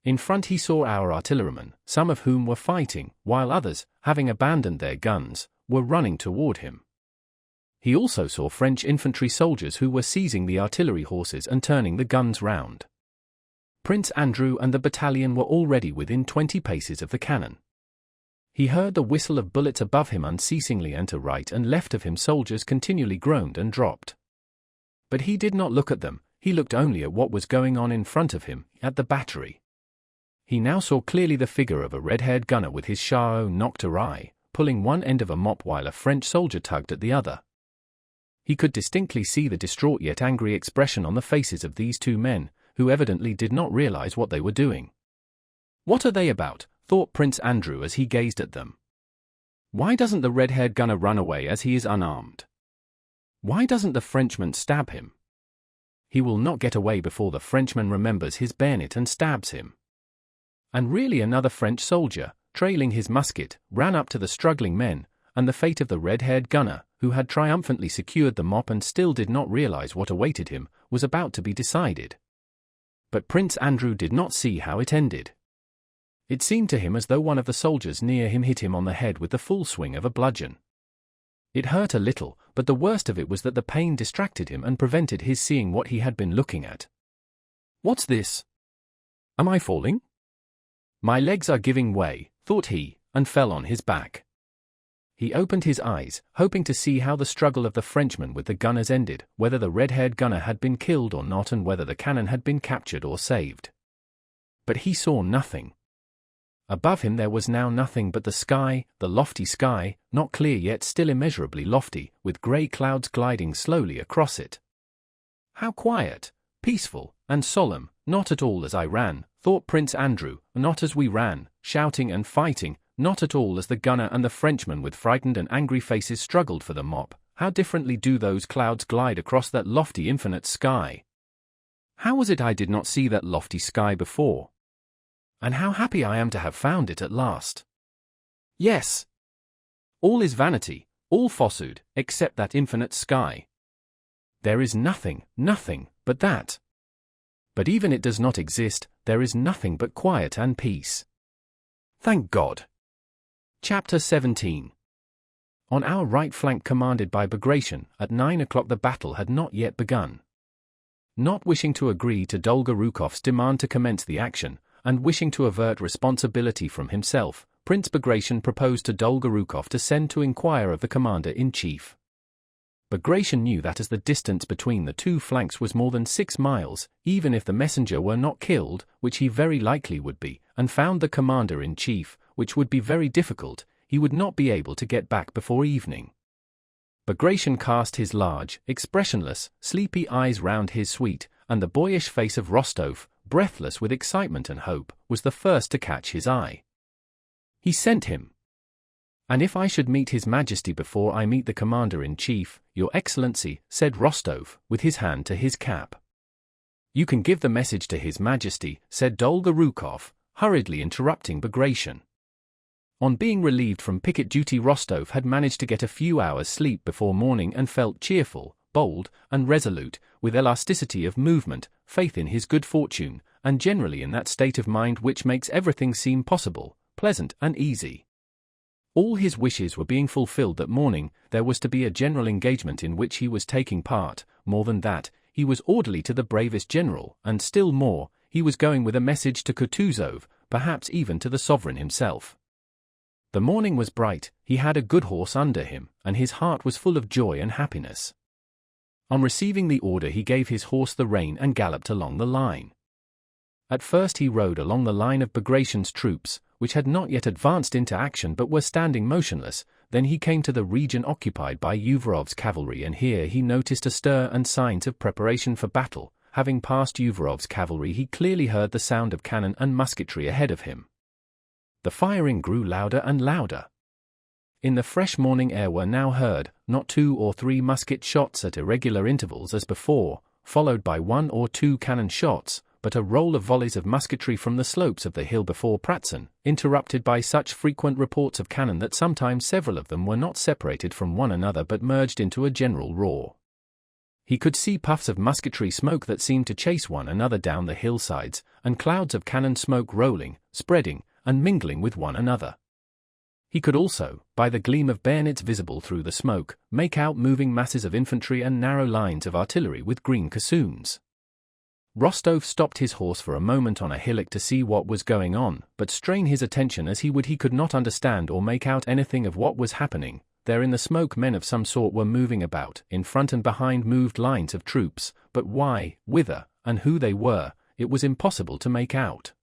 In front he saw our artillerymen, some of whom were fighting, while others, having abandoned their guns, were running toward him. He also saw French infantry soldiers who were seizing the artillery horses and turning the guns round. Prince Andrew and the battalion were already within 20 paces of the cannon. He heard the whistle of bullets above him unceasingly, and to right and left of him soldiers continually groaned and dropped. But he did not look at them, he looked only at what was going on in front of him, at the battery. He now saw clearly the figure of a red-haired gunner with his shao knocked awry, pulling one end of a mop while a French soldier tugged at the other. He could distinctly see the distraught yet angry expression on the faces of these 2 men, who evidently did not realize what they were doing. "What are they about?" thought Prince Andrew as he gazed at them. "Why doesn't the red-haired gunner run away as he is unarmed? Why doesn't the Frenchman stab him? He will not get away before the Frenchman remembers his bayonet and stabs him." And really another French soldier, trailing his musket, ran up to the struggling men, and the fate of the red-haired gunner, who had triumphantly secured the mop and still did not realize what awaited him, was about to be decided. But Prince Andrew did not see how it ended. It seemed to him as though one of the soldiers near him hit him on the head with the full swing of a bludgeon. It hurt a little, but the worst of it was that the pain distracted him and prevented his seeing what he had been looking at. "What's this? Am I falling? My legs are giving way," thought he, and fell on his back. He opened his eyes, hoping to see how the struggle of the Frenchman with the gunners ended, whether the red-haired gunner had been killed or not and whether the cannon had been captured or saved. But he saw nothing. Above him there was now nothing but the sky, the lofty sky, not clear yet still immeasurably lofty, with grey clouds gliding slowly across it. How quiet, peaceful, and solemn, not at all as I ran, thought Prince Andrew, not as we ran, shouting and fighting, not at all as the gunner and the Frenchman with frightened and angry faces struggled for the mop. How differently do those clouds glide across that lofty infinite sky. How was it I did not see that lofty sky before? And how happy I am to have found it at last. Yes. All is vanity, all falsehood, except that infinite sky. There is nothing, nothing, but that. But even it does not exist, there is nothing but quiet and peace. Thank God. Chapter 17. On our right flank, commanded by Bagration, at 9 o'clock the battle had not yet begun. Not wishing to agree to Dolgorukov's demand to commence the action, and wishing to avert responsibility from himself, Prince Bagration proposed to Dolgorukov to send to inquire of the commander-in-chief. Bagration knew that as the distance between the two flanks was more than 6 miles, even if the messenger were not killed, which he very likely would be, and found the commander-in-chief, which would be very difficult, he would not be able to get back before evening. Bagration cast his large, expressionless, sleepy eyes round his suite, and the boyish face of Rostov, breathless with excitement and hope, was the first to catch his eye. He sent him. "And if I should meet His Majesty before I meet the Commander-in-Chief, Your Excellency," said Rostov, with his hand to his cap. "You can give the message to His Majesty," said Dolgorukov, hurriedly interrupting Bagration. On being relieved from picket duty, Rostov had managed to get a few hours' sleep before morning and felt cheerful, bold, and resolute, with elasticity of movement, faith in his good fortune, and generally in that state of mind which makes everything seem possible, pleasant, and easy. All his wishes were being fulfilled that morning. There was to be a general engagement in which he was taking part. More than that, he was orderly to the bravest general, and still more, he was going with a message to Kutuzov, perhaps even to the sovereign himself. The morning was bright, he had a good horse under him, and his heart was full of joy and happiness. On receiving the order he gave his horse the rein and galloped along the line. At first he rode along the line of Bagration's troops, which had not yet advanced into action but were standing motionless. Then he came to the region occupied by Uvarov's cavalry, and here he noticed a stir and signs of preparation for battle. Having passed Uvarov's cavalry, he clearly heard the sound of cannon and musketry ahead of him. The firing grew louder and louder. In the fresh morning air were now heard, not 2 or 3 musket shots at irregular intervals as before, followed by 1 or 2 cannon shots, but a roll of volleys of musketry from the slopes of the hill before Pratzen, interrupted by such frequent reports of cannon that sometimes several of them were not separated from one another but merged into a general roar. He could see puffs of musketry smoke that seemed to chase one another down the hillsides, and clouds of cannon smoke rolling, spreading, and mingling with one another. He could also, by the gleam of bayonets visible through the smoke, make out moving masses of infantry and narrow lines of artillery with green cassoons. Rostov stopped his horse for a moment on a hillock to see what was going on, but strain his attention as he would, he could not understand or make out anything of what was happening. There in the smoke men of some sort were moving about. In front and behind moved lines of troops, but why, whither, and who they were, it was impossible to make out.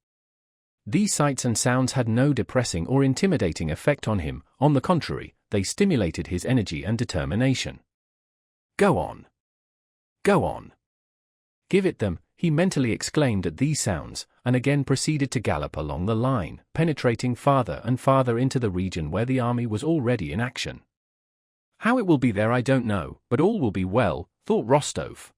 These sights and sounds had no depressing or intimidating effect on him. On the contrary, they stimulated his energy and determination. Go on. Go on. Give it them, he mentally exclaimed at these sounds, and again proceeded to gallop along the line, penetrating farther and farther into the region where the army was already in action. How it will be there I don't know, but all will be well, thought Rostov.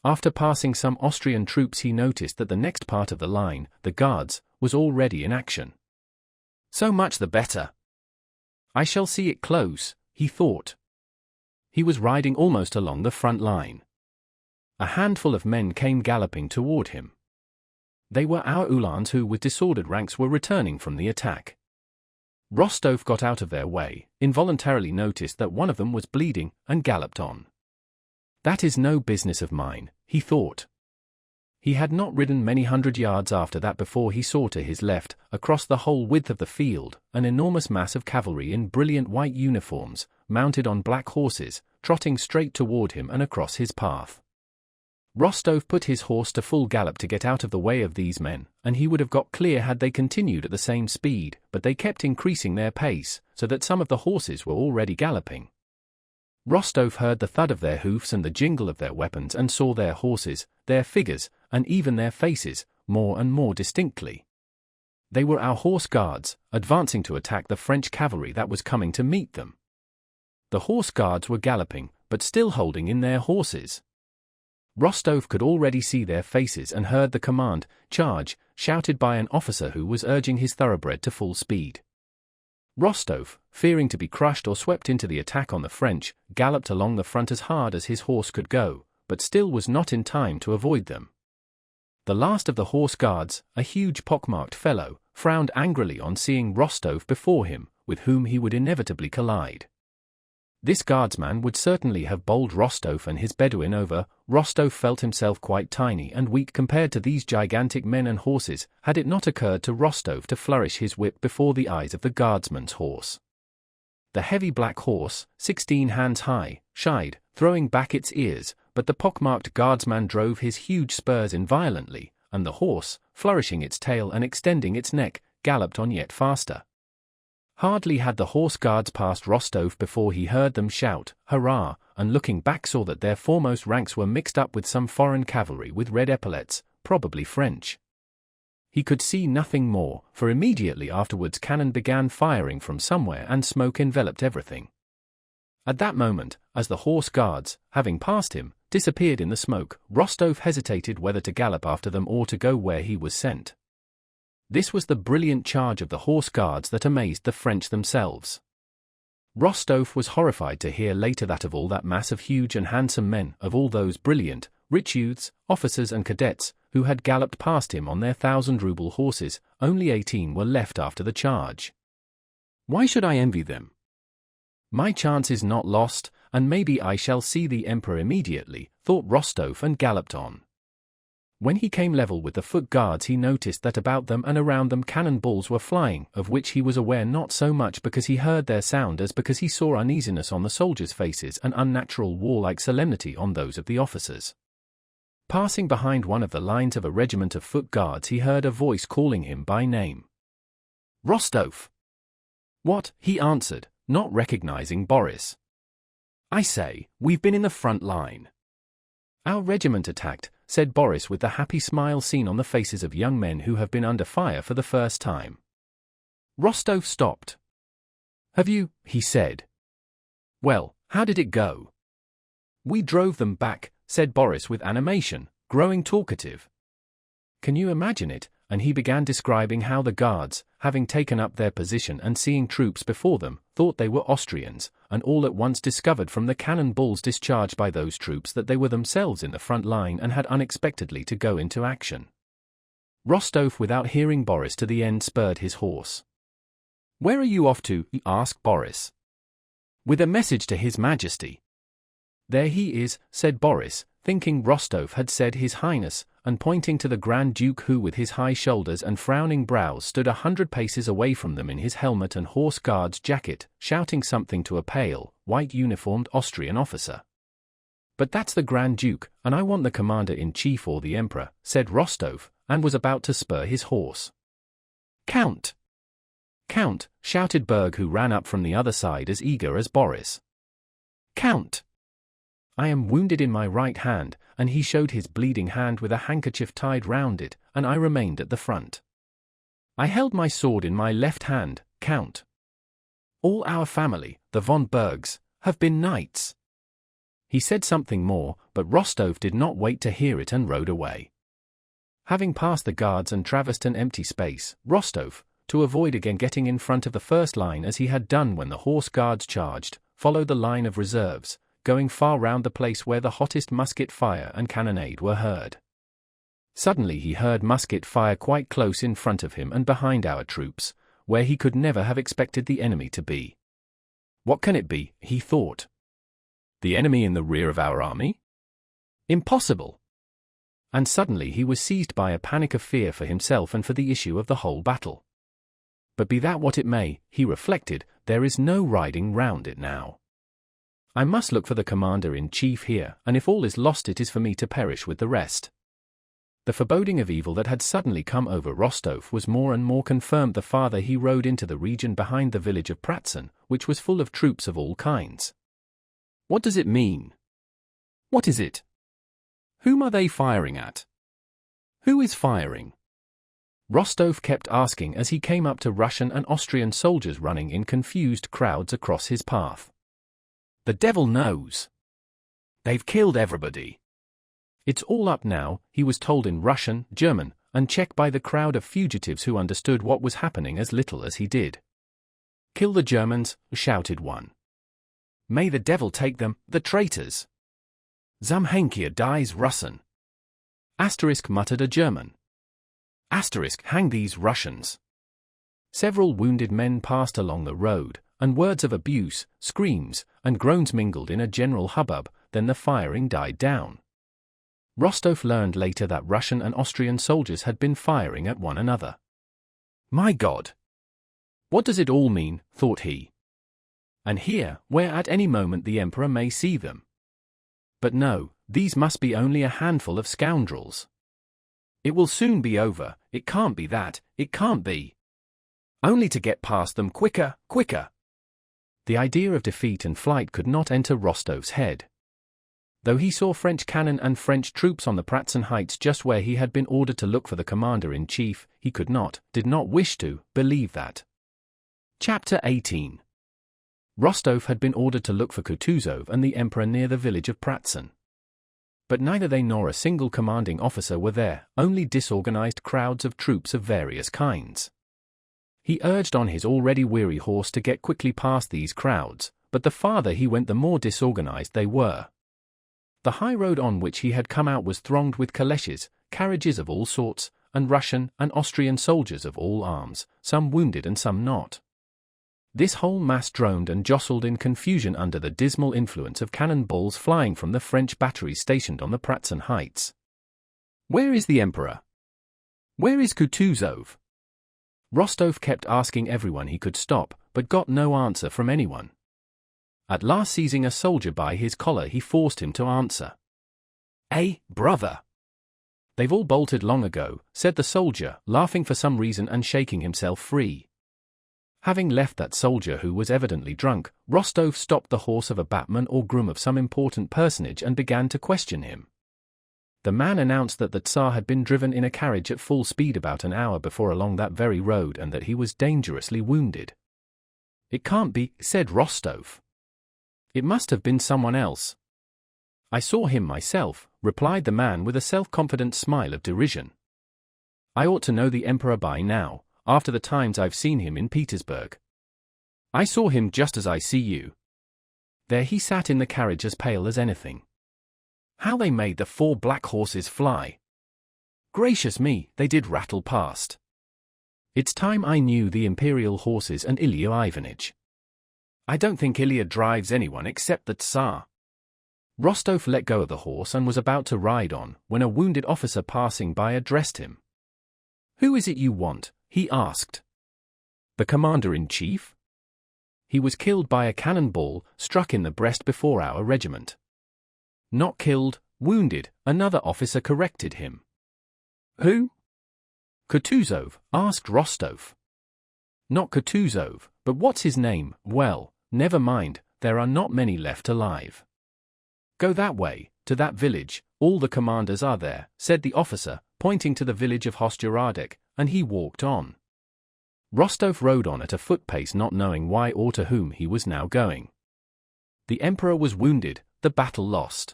After passing some Austrian troops he noticed that the next part of the line, the Guards, was already in action. So much the better. I shall see it close, he thought. He was riding almost along the front line. A handful of men came galloping toward him. They were our Uhlans who with disordered ranks were returning from the attack. Rostov got out of their way, involuntarily noticed that one of them was bleeding, and galloped on. That is no business of mine, he thought. He had not ridden many hundred yards after that before he saw to his left, across the whole width of the field, an enormous mass of cavalry in brilliant white uniforms, mounted on black horses, trotting straight toward him and across his path. Rostov put his horse to full gallop to get out of the way of these men, and he would have got clear had they continued at the same speed, but they kept increasing their pace, so that some of the horses were already galloping. Rostov heard the thud of their hoofs and the jingle of their weapons and saw their horses, their figures, and even their faces, more and more distinctly. They were our horse guards, advancing to attack the French cavalry that was coming to meet them. The horse guards were galloping, but still holding in their horses. Rostov could already see their faces and heard the command, "Charge," shouted by an officer who was urging his thoroughbred to full speed. Rostov, fearing to be crushed or swept into the attack on the French, galloped along the front as hard as his horse could go, but still was not in time to avoid them. The last of the horse guards, a huge pockmarked fellow, frowned angrily on seeing Rostov before him, with whom he would inevitably collide. This guardsman would certainly have bowled Rostov and his Bedouin over. Rostov felt himself quite tiny and weak compared to these gigantic men and horses, had it not occurred to Rostov to flourish his whip before the eyes of the guardsman's horse. The heavy black horse, 16 hands high, shied, throwing back its ears, but the pockmarked guardsman drove his huge spurs in violently, and the horse, flourishing its tail and extending its neck, galloped on yet faster. Hardly had the horse guards passed Rostov before he heard them shout, "Hurrah!" and looking back saw that their foremost ranks were mixed up with some foreign cavalry with red epaulets, probably French. He could see nothing more, for immediately afterwards cannon began firing from somewhere and smoke enveloped everything. At that moment, as the horse guards, having passed him, disappeared in the smoke, Rostov hesitated whether to gallop after them or to go where he was sent. This was the brilliant charge of the horse guards that amazed the French themselves. Rostov was horrified to hear later that of all that mass of huge and handsome men, of all those brilliant, rich youths, officers and cadets, who had galloped past him on their 1,000-ruble horses, only 18 were left after the charge. Why should I envy them? My chance is not lost, and maybe I shall see the Emperor immediately, thought Rostov and galloped on. When he came level with the foot guards he noticed that about them and around them cannonballs were flying, of which he was aware not so much because he heard their sound as because he saw uneasiness on the soldiers' faces and unnatural warlike solemnity on those of the officers. Passing behind one of the lines of a regiment of foot guards he heard a voice calling him by name. "Rostov!" "What?" he answered, not recognizing Boris. "I say, we've been in the front line." "Our regiment attacked," said Boris with the happy smile seen on the faces of young men who have been under fire for the first time. Rostov stopped. "Have you?" he said. "Well, how did it go?" "We drove them back," said Boris with animation, growing talkative. "Can you imagine it?" And he began describing how the guards, having taken up their position and seeing troops before them, thought they were Austrians, and all at once discovered from the cannon balls discharged by those troops that they were themselves in the front line and had unexpectedly to go into action. Rostov, without hearing Boris to the end, spurred his horse. "Where are you off to?" asked Boris. "With a message to His Majesty." "There he is," said Boris, thinking Rostov had said His Highness, and pointing to the Grand Duke who with his high shoulders and frowning brows stood 100 paces away from them in his helmet and horse guard's jacket, shouting something to a pale, white-uniformed Austrian officer. "But that's the Grand Duke, and I want the Commander-in-Chief or the Emperor," said Rostov, and was about to spur his horse. "Count! Count!" shouted Berg, who ran up from the other side as eager as Boris. "Count! I am wounded in my right hand, and he showed his bleeding hand with a handkerchief tied round it, and I remained at the front. I held my sword in my left hand, Count. All our family, the von Bergs, have been knights. He said something more, but Rostov did not wait to hear it and rode away. Having passed the guards and traversed an empty space, Rostov, to avoid again getting in front of the first line as he had done when the horse guards charged, followed the line of reserves, going far round the place where the hottest musket fire and cannonade were heard. Suddenly he heard musket fire quite close in front of him and behind our troops, where he could never have expected the enemy to be. What can it be, he thought. The enemy in the rear of our army? Impossible! And suddenly he was seized by a panic of fear for himself and for the issue of the whole battle. But be that what it may, he reflected, there is no riding round it now. I must look for the commander-in-chief here, and if all is lost it is for me to perish with the rest. The foreboding of evil that had suddenly come over Rostov was more and more confirmed the farther he rode into the region behind the village of Pratzen, which was full of troops of all kinds. What does it mean? What is it? Whom are they firing at? Who is firing? Rostov kept asking as he came up to Russian and Austrian soldiers running in confused crowds across his path. The devil knows. They've killed everybody. It's all up now, he was told in Russian, German, and Czech by the crowd of fugitives who understood what was happening as little as he did. Kill the Germans, shouted one. May the devil take them, the traitors. Zamhenkia dies Russen. Asterisk muttered a German. Asterisk hang these Russians. Several wounded men passed along the road, and words of abuse, screams, and groans mingled in a general hubbub, then the firing died down. Rostov learned later that Russian and Austrian soldiers had been firing at one another. My God! What does it all mean, thought he. And here, where at any moment the Emperor may see them. But no, these must be only a handful of scoundrels. It will soon be over, it can't be that, it can't be. Only to get past them quicker, quicker. The idea of defeat and flight could not enter Rostov's head. Though he saw French cannon and French troops on the Pratzen heights just where he had been ordered to look for the commander-in-chief, he could not, did not wish to, believe that. Chapter 18. Rostov had been ordered to look for Kutuzov and the Emperor near the village of Pratzen. But neither they nor a single commanding officer were there, only disorganized crowds of troops of various kinds. He urged on his already weary horse to get quickly past these crowds, but the farther he went the more disorganized they were. The high road on which he had come out was thronged with calèches, carriages of all sorts, and Russian and Austrian soldiers of all arms, some wounded and some not. This whole mass droned and jostled in confusion under the dismal influence of cannonballs flying from the French batteries stationed on the Pratzen heights. Where is the Emperor? Where is Kutuzov? Rostov kept asking everyone he could stop, but got no answer from anyone. At last, seizing a soldier by his collar, he forced him to answer. Brother! They've all bolted long ago, said the soldier, laughing for some reason and shaking himself free. Having left that soldier who was evidently drunk, Rostov stopped the horse of a batman or groom of some important personage and began to question him. The man announced that the Tsar had been driven in a carriage at full speed about an hour before along that very road and that he was dangerously wounded. It can't be, said Rostov. It must have been someone else. I saw him myself, replied the man with a self-confident smile of derision. I ought to know the Emperor by now, after the times I've seen him in Petersburg. I saw him just as I see you. There he sat in the carriage as pale as anything. How they made the 4 black horses fly! Gracious me, they did rattle past. It's time I knew the imperial horses and Ilya Ivanitch. I don't think Ilya drives anyone except the Tsar. Rostov let go of the horse and was about to ride on, when a wounded officer passing by addressed him. Who is it you want? He asked. The commander-in-chief? He was killed by a cannonball, struck in the breast before our regiment. Not killed, wounded, another officer corrected him. Who? Kutuzov, asked Rostov. Not Kutuzov, but what's his name? Well, never mind, there are not many left alive. Go that way, to that village, All the commanders are there, said the officer, pointing to the village of Hostiaradik, and he walked on. Rostov rode on at a foot pace, not knowing why or to whom he was now going. The emperor was wounded, the battle lost.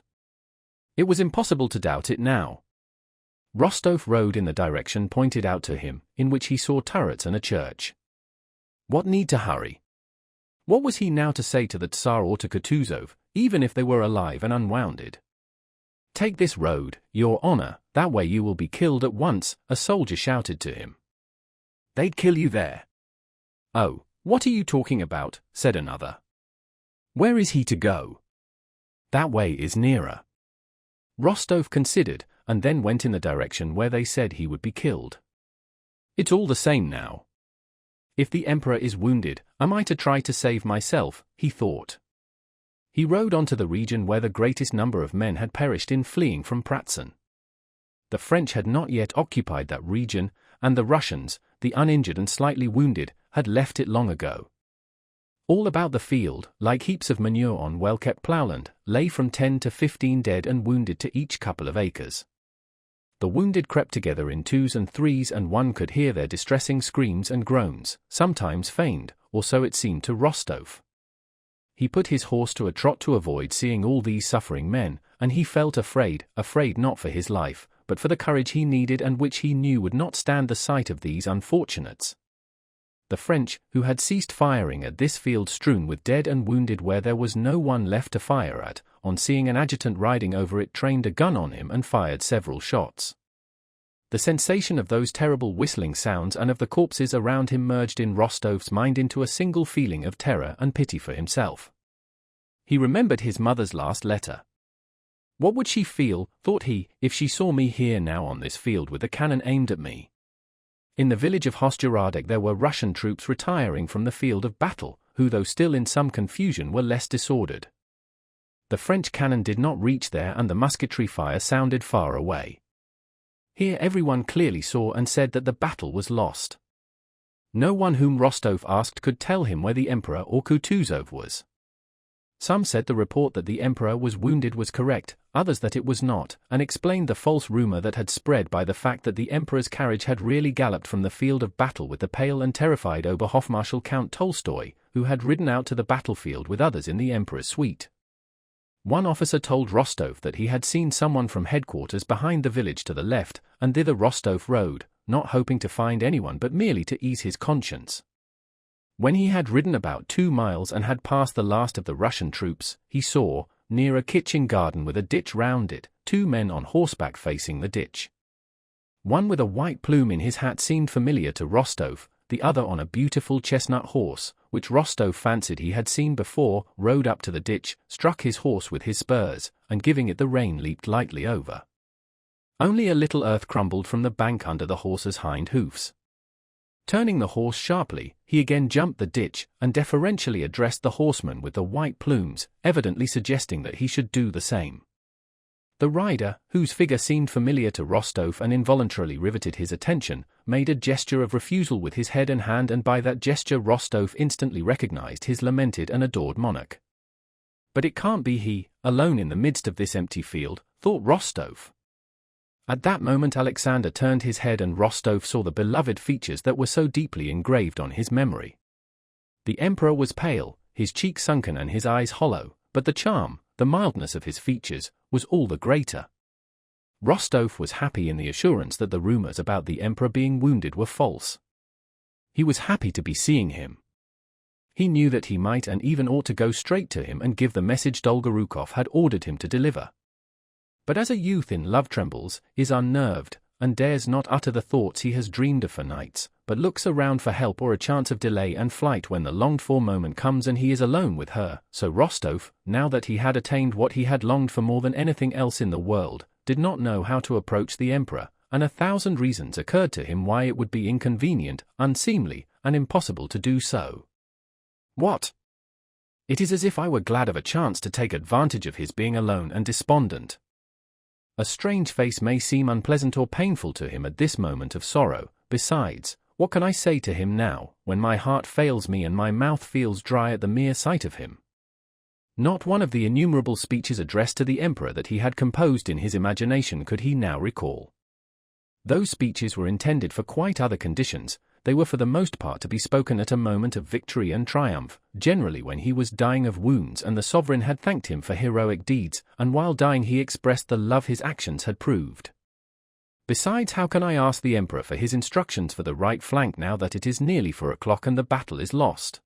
It was impossible to doubt it now. Rostov rode in the direction pointed out to him, in which he saw turrets and a church. What need to hurry? What was he now to say to the Tsar or to Kutuzov, even if they were alive and unwounded? Take this road, your honor, that way you will be killed at once, a soldier shouted to him. They'd kill you there. Oh, what are you talking about, said another. Where is he to go? That way is nearer. Rostov considered, and then went in the direction where they said he would be killed. It's all the same now. If the emperor is wounded, am I to try to save myself, he thought. He rode on to the region where the greatest number of men had perished in fleeing from Pratzen. The French had not yet occupied that region, and the Russians, the uninjured and slightly wounded, had left it long ago. All about the field, like heaps of manure on well-kept ploughland, lay from 10 to 15 dead and wounded to each couple of acres. The wounded crept together in twos and threes, and one could hear their distressing screams and groans, sometimes feigned, or so it seemed to Rostov. He put his horse to a trot to avoid seeing all these suffering men, and he felt afraid not for his life, but for the courage he needed and which he knew would not stand the sight of these unfortunates. The French, who had ceased firing at this field strewn with dead and wounded where there was no one left to fire at, on seeing an adjutant riding over it trained a gun on him and fired several shots. The sensation of those terrible whistling sounds and of the corpses around him merged in Rostov's mind into a single feeling of terror and pity for himself. He remembered his mother's last letter. What would she feel, thought he, if she saw me here now on this field with a cannon aimed at me? In the village of Hostiaradik there were Russian troops retiring from the field of battle, who though still in some confusion were less disordered. The French cannon did not reach there and the musketry fire sounded far away. Here everyone clearly saw and said that the battle was lost. No one whom Rostov asked could tell him where the emperor or Kutuzov was. Some said the report that the emperor was wounded was correct, others that it was not, and explained the false rumor that had spread by the fact that the emperor's carriage had really galloped from the field of battle with the pale and terrified Oberhofmarschall Count Tolstoy, who had ridden out to the battlefield with others in the emperor's suite. One officer told Rostov that he had seen someone from headquarters behind the village to the left, and thither Rostov rode, not hoping to find anyone but merely to ease his conscience. When he had ridden about 2 miles and had passed the last of the Russian troops, he saw, near a kitchen garden with a ditch round it, 2 men on horseback facing the ditch. One with a white plume in his hat seemed familiar to Rostov, the other on a beautiful chestnut horse, which Rostov fancied he had seen before, rode up to the ditch, struck his horse with his spurs, and giving it the rein leaped lightly over. Only a little earth crumbled from the bank under the horse's hind hoofs. Turning the horse sharply, he again jumped the ditch, and deferentially addressed the horseman with the white plumes, evidently suggesting that he should do the same. The rider, whose figure seemed familiar to Rostov and involuntarily riveted his attention, made a gesture of refusal with his head and hand, and by that gesture Rostov instantly recognized his lamented and adored monarch. But it can't be he, alone in the midst of this empty field, thought Rostov. At that moment Alexander turned his head and Rostov saw the beloved features that were so deeply engraved on his memory. The emperor was pale, his cheek sunken and his eyes hollow, but the charm, the mildness of his features, was all the greater. Rostov was happy in the assurance that the rumors about the emperor being wounded were false. He was happy to be seeing him. He knew that he might and even ought to go straight to him and give the message Dolgorukov had ordered him to deliver. But as a youth in love trembles, is unnerved, and dares not utter the thoughts he has dreamed of for nights, but looks around for help or a chance of delay and flight when the longed-for moment comes and he is alone with her, so Rostov, now that he had attained what he had longed for more than anything else in the world, did not know how to approach the emperor, and 1,000 reasons occurred to him why it would be inconvenient, unseemly, and impossible to do so. What? It is as if I were glad of a chance to take advantage of his being alone and despondent. A strange face may seem unpleasant or painful to him at this moment of sorrow. Besides, what can I say to him now, when my heart fails me and my mouth feels dry at the mere sight of him? Not one of the innumerable speeches addressed to the emperor that he had composed in his imagination could he now recall. Those speeches were intended for quite other conditions. They were for the most part to be spoken at a moment of victory and triumph, generally when he was dying of wounds and the sovereign had thanked him for heroic deeds, and while dying he expressed the love his actions had proved. Besides, how can I ask the emperor for his instructions for the right flank now that it is nearly 4 o'clock and the battle is lost?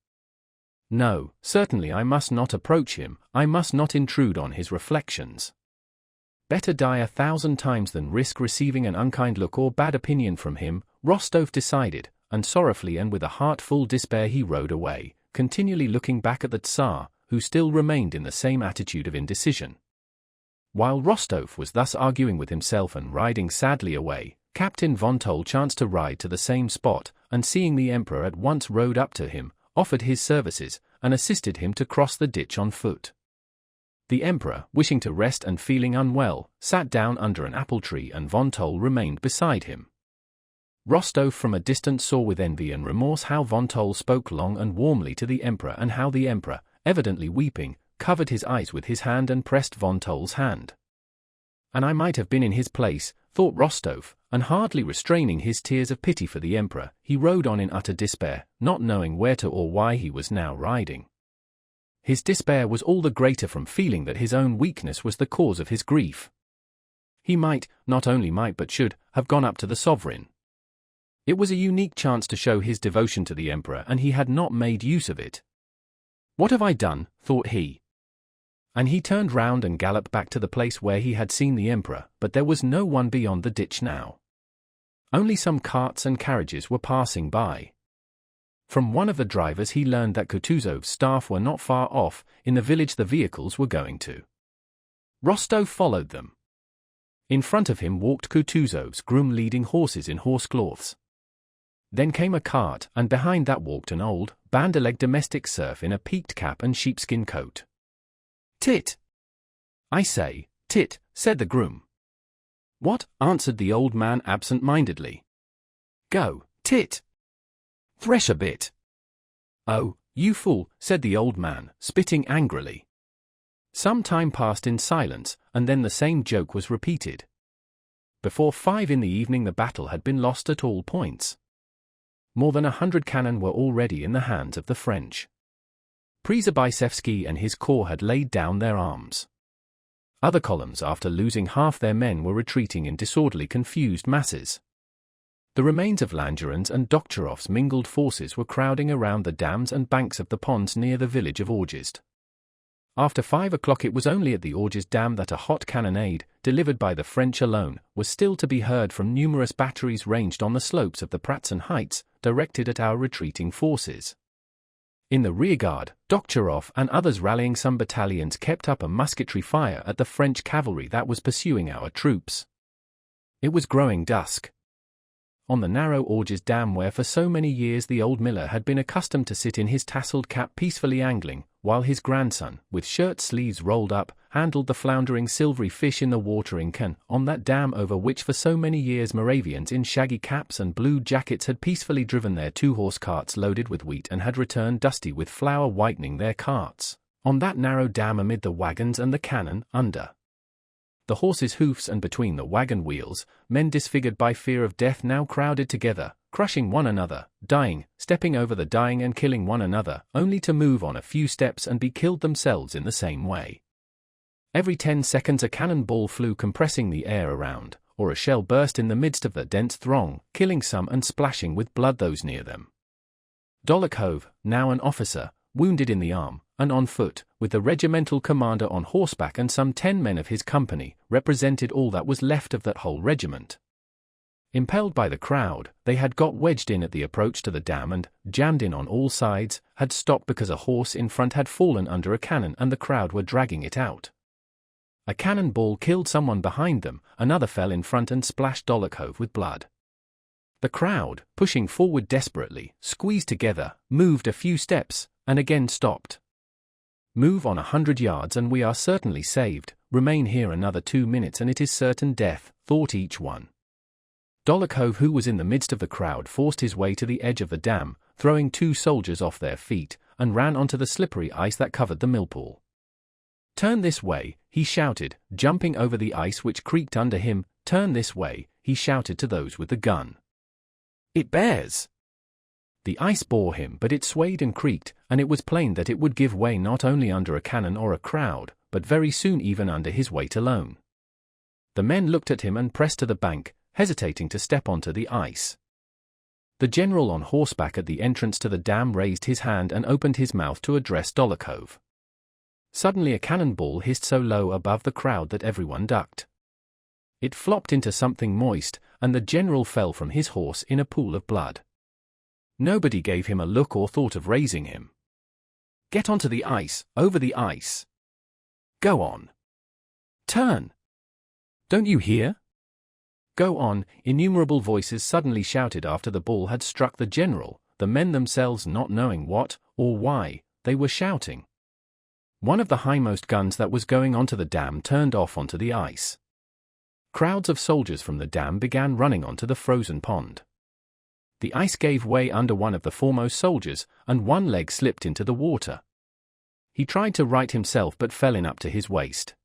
No, certainly I must not approach him, I must not intrude on his reflections. Better die 1,000 times than risk receiving an unkind look or bad opinion from him, Rostov decided, and sorrowfully and with a heart full despair he rode away, continually looking back at the Tsar, who still remained in the same attitude of indecision. While Rostov was thus arguing with himself and riding sadly away, Captain von Toll chanced to ride to the same spot, and seeing the emperor at once rode up to him, offered his services, and assisted him to cross the ditch on foot. The emperor, wishing to rest and feeling unwell, sat down under an apple tree and von Toll remained beside him. Rostov from a distance saw with envy and remorse how von Toll spoke long and warmly to the emperor and how the emperor, evidently weeping, covered his eyes with his hand and pressed von Toll's hand. And I might have been in his place, thought Rostov, and hardly restraining his tears of pity for the emperor, he rode on in utter despair, not knowing where to or why he was now riding. His despair was all the greater from feeling that his own weakness was the cause of his grief. He might, not only might but should, have gone up to the sovereign. It was a unique chance to show his devotion to the emperor and he had not made use of it. What have I done, thought he. And he turned round and galloped back to the place where he had seen the emperor, but there was no one beyond the ditch now. Only some carts and carriages were passing by. From one of the drivers he learned that Kutuzov's staff were not far off, in the village the vehicles were going to. Rostov followed them. In front of him walked Kutuzov's groom leading horses in horse-cloths. Then came a cart, and behind that walked an old, bandy-legged domestic serf in a peaked cap and sheepskin coat. "Tit! I say, Tit," said the groom. "What?" answered the old man absent-mindedly. "Go, Tit! Thresh a bit." "Oh, you fool," said the old man, spitting angrily. Some time passed in silence, and then the same joke was repeated. Before 5 in the evening the battle had been lost at all points. More than 100 cannon were already in the hands of the French. Przybysewski and his corps had laid down their arms. Other columns, after losing half their men, were retreating in disorderly, confused masses. The remains of Langeron's and Dokhtcharov's mingled forces were crowding around the dams and banks of the ponds near the village of Orgizd. After 5 o'clock it was only at the Orgizd dam that a hot cannonade, delivered by the French alone, was still to be heard from numerous batteries ranged on the slopes of the Pratzen heights, directed at our retreating forces. In the rearguard, Dokhtcharov and others rallying some battalions kept up a musketry fire at the French cavalry that was pursuing our troops. It was growing dusk. On the narrow Orgizd dam where for so many years the old miller had been accustomed to sit in his tasseled cap peacefully angling, while his grandson, with shirt sleeves rolled up, handled the floundering silvery fish in the watering can, on that dam over which for so many years Moravians in shaggy caps and blue jackets had peacefully driven their 2-horse carts loaded with wheat and had returned dusty with flour whitening their carts. On that narrow dam amid the wagons and the cannon, under the horses' hoofs and between the wagon wheels, men disfigured by fear of death now crowded together, crushing one another, dying, stepping over the dying and killing one another, only to move on a few steps and be killed themselves in the same way. Every 10 seconds a cannon ball flew compressing the air around, or a shell burst in the midst of the dense throng, killing some and splashing with blood those near them. Dolokhov, now an officer, wounded in the arm, and on foot, with the regimental commander on horseback and some 10 men of his company, represented all that was left of that whole regiment. Impelled by the crowd, they had got wedged in at the approach to the dam and, jammed in on all sides, had stopped because a horse in front had fallen under a cannon and the crowd were dragging it out. A cannon ball killed someone behind them, another fell in front and splashed Dolokhov with blood. The crowd, pushing forward desperately, squeezed together, moved a few steps, and again stopped. Move on 100 yards and we are certainly saved, remain here another 2 minutes and it is certain death, thought each one. Dolokhov, who was in the midst of the crowd, forced his way to the edge of the dam, throwing 2 soldiers off their feet, and ran onto the slippery ice that covered the millpool. Turn this way, he shouted, jumping over the ice which creaked under him. Turn this way, he shouted to those with the gun. It bears! The ice bore him, but it swayed and creaked, and it was plain that it would give way not only under a cannon or a crowd, but very soon even under his weight alone. The men looked at him and pressed to the bank, hesitating to step onto the ice. The general on horseback at the entrance to the dam raised his hand and opened his mouth to address Dólokhov. Suddenly a cannonball hissed so low above the crowd that everyone ducked. It flopped into something moist, and the general fell from his horse in a pool of blood. Nobody gave him a look or thought of raising him. Get onto the ice, over the ice. Go on. Turn. Don't you hear? Go on, innumerable voices suddenly shouted after the ball had struck the general, the men themselves not knowing what, or why, they were shouting. One of the hindmost guns that was going onto the dam turned off onto the ice. Crowds of soldiers from the dam began running onto the frozen pond. The ice gave way under one of the foremost soldiers, and one leg slipped into the water. He tried to right himself but fell in up to his waist.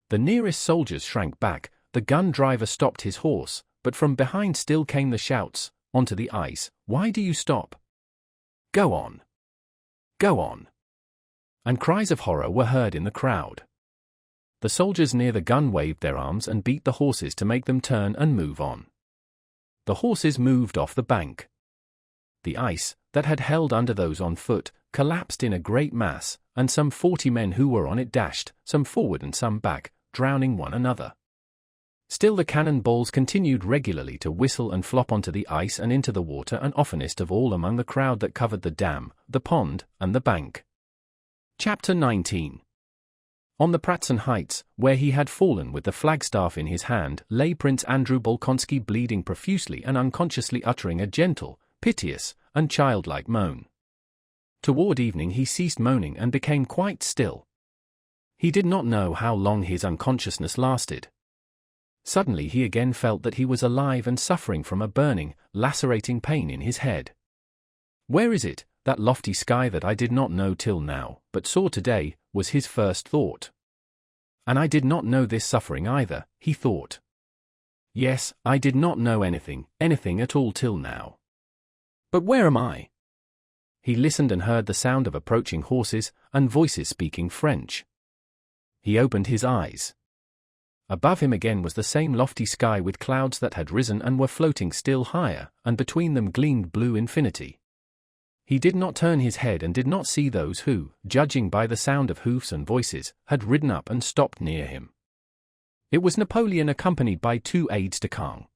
The nearest soldiers shrank back, the gun driver stopped his horse, but from behind still came the shouts, onto the ice, why do you stop? Go on. Go on. And cries of horror were heard in the crowd. The soldiers near the gun waved their arms and beat the horses to make them turn and move on. The horses moved off the bank. The ice, that had held under those on foot, collapsed in a great mass, and some 40 men who were on it dashed, some forward and some back, drowning one another. Still the cannon balls continued regularly to whistle and flop onto the ice and into the water, and oftenest of all among the crowd that covered the dam, the pond, and the bank. Chapter 19. On the Pratzen Heights, where he had fallen with the flagstaff in his hand, lay Prince Andrew Bolkonsky, bleeding profusely and unconsciously uttering a gentle, piteous, and childlike moan. Toward evening he ceased moaning and became quite still. He did not know how long his unconsciousness lasted. Suddenly he again felt that he was alive and suffering from a burning, lacerating pain in his head. Where is it, that lofty sky that I did not know till now, but saw today, was his first thought. And I did not know this suffering either, he thought. Yes, I did not know anything at all till now. But where am I? He listened and heard the sound of approaching horses, and voices speaking French. He opened his eyes. Above him again was the same lofty sky with clouds that had risen and were floating still higher, and between them gleamed blue infinity. He did not turn his head and did not see those who, judging by the sound of hoofs and voices, had ridden up and stopped near him. It was Napoleon accompanied by 2 aides-de-camp.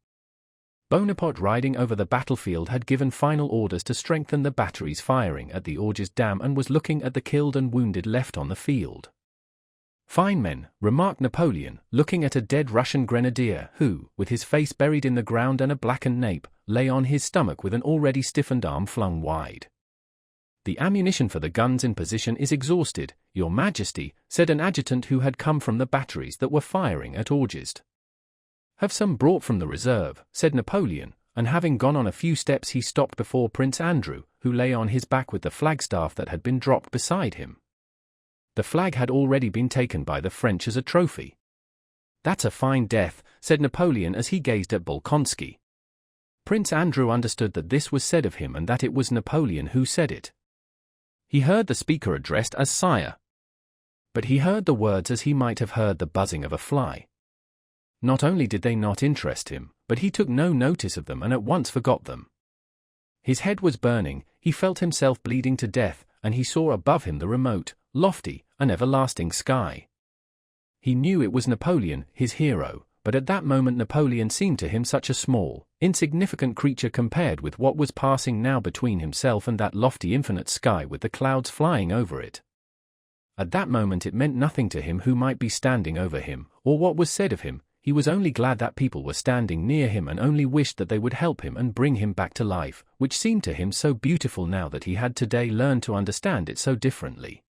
Bonaparte, riding over the battlefield, had given final orders to strengthen the batteries firing at the Orges Dam and was looking at the killed and wounded left on the field. Fine men, remarked Napoleon, looking at a dead Russian grenadier who, with his face buried in the ground and a blackened nape, lay on his stomach with an already stiffened arm flung wide. The ammunition for the guns in position is exhausted, Your Majesty, said an adjutant who had come from the batteries that were firing at Orges. Have some brought from the reserve, said Napoleon, and having gone on a few steps he stopped before Prince Andrew, who lay on his back with the flagstaff that had been dropped beside him. The flag had already been taken by the French as a trophy. That's a fine death, said Napoleon as he gazed at Bolkonsky. Prince Andrew understood that this was said of him and that it was Napoleon who said it. He heard the speaker addressed as sire. But he heard the words as he might have heard the buzzing of a fly. Not only did they not interest him, but he took no notice of them and at once forgot them. His head was burning, he felt himself bleeding to death, and he saw above him the remote, lofty, and everlasting sky. He knew it was Napoleon, his hero, but at that moment Napoleon seemed to him such a small, insignificant creature compared with what was passing now between himself and that lofty infinite sky with the clouds flying over it. At that moment it meant nothing to him who might be standing over him, or what was said of him. He was only glad that people were standing near him and only wished that they would help him and bring him back to life, which seemed to him so beautiful now that he had today learned to understand it so differently.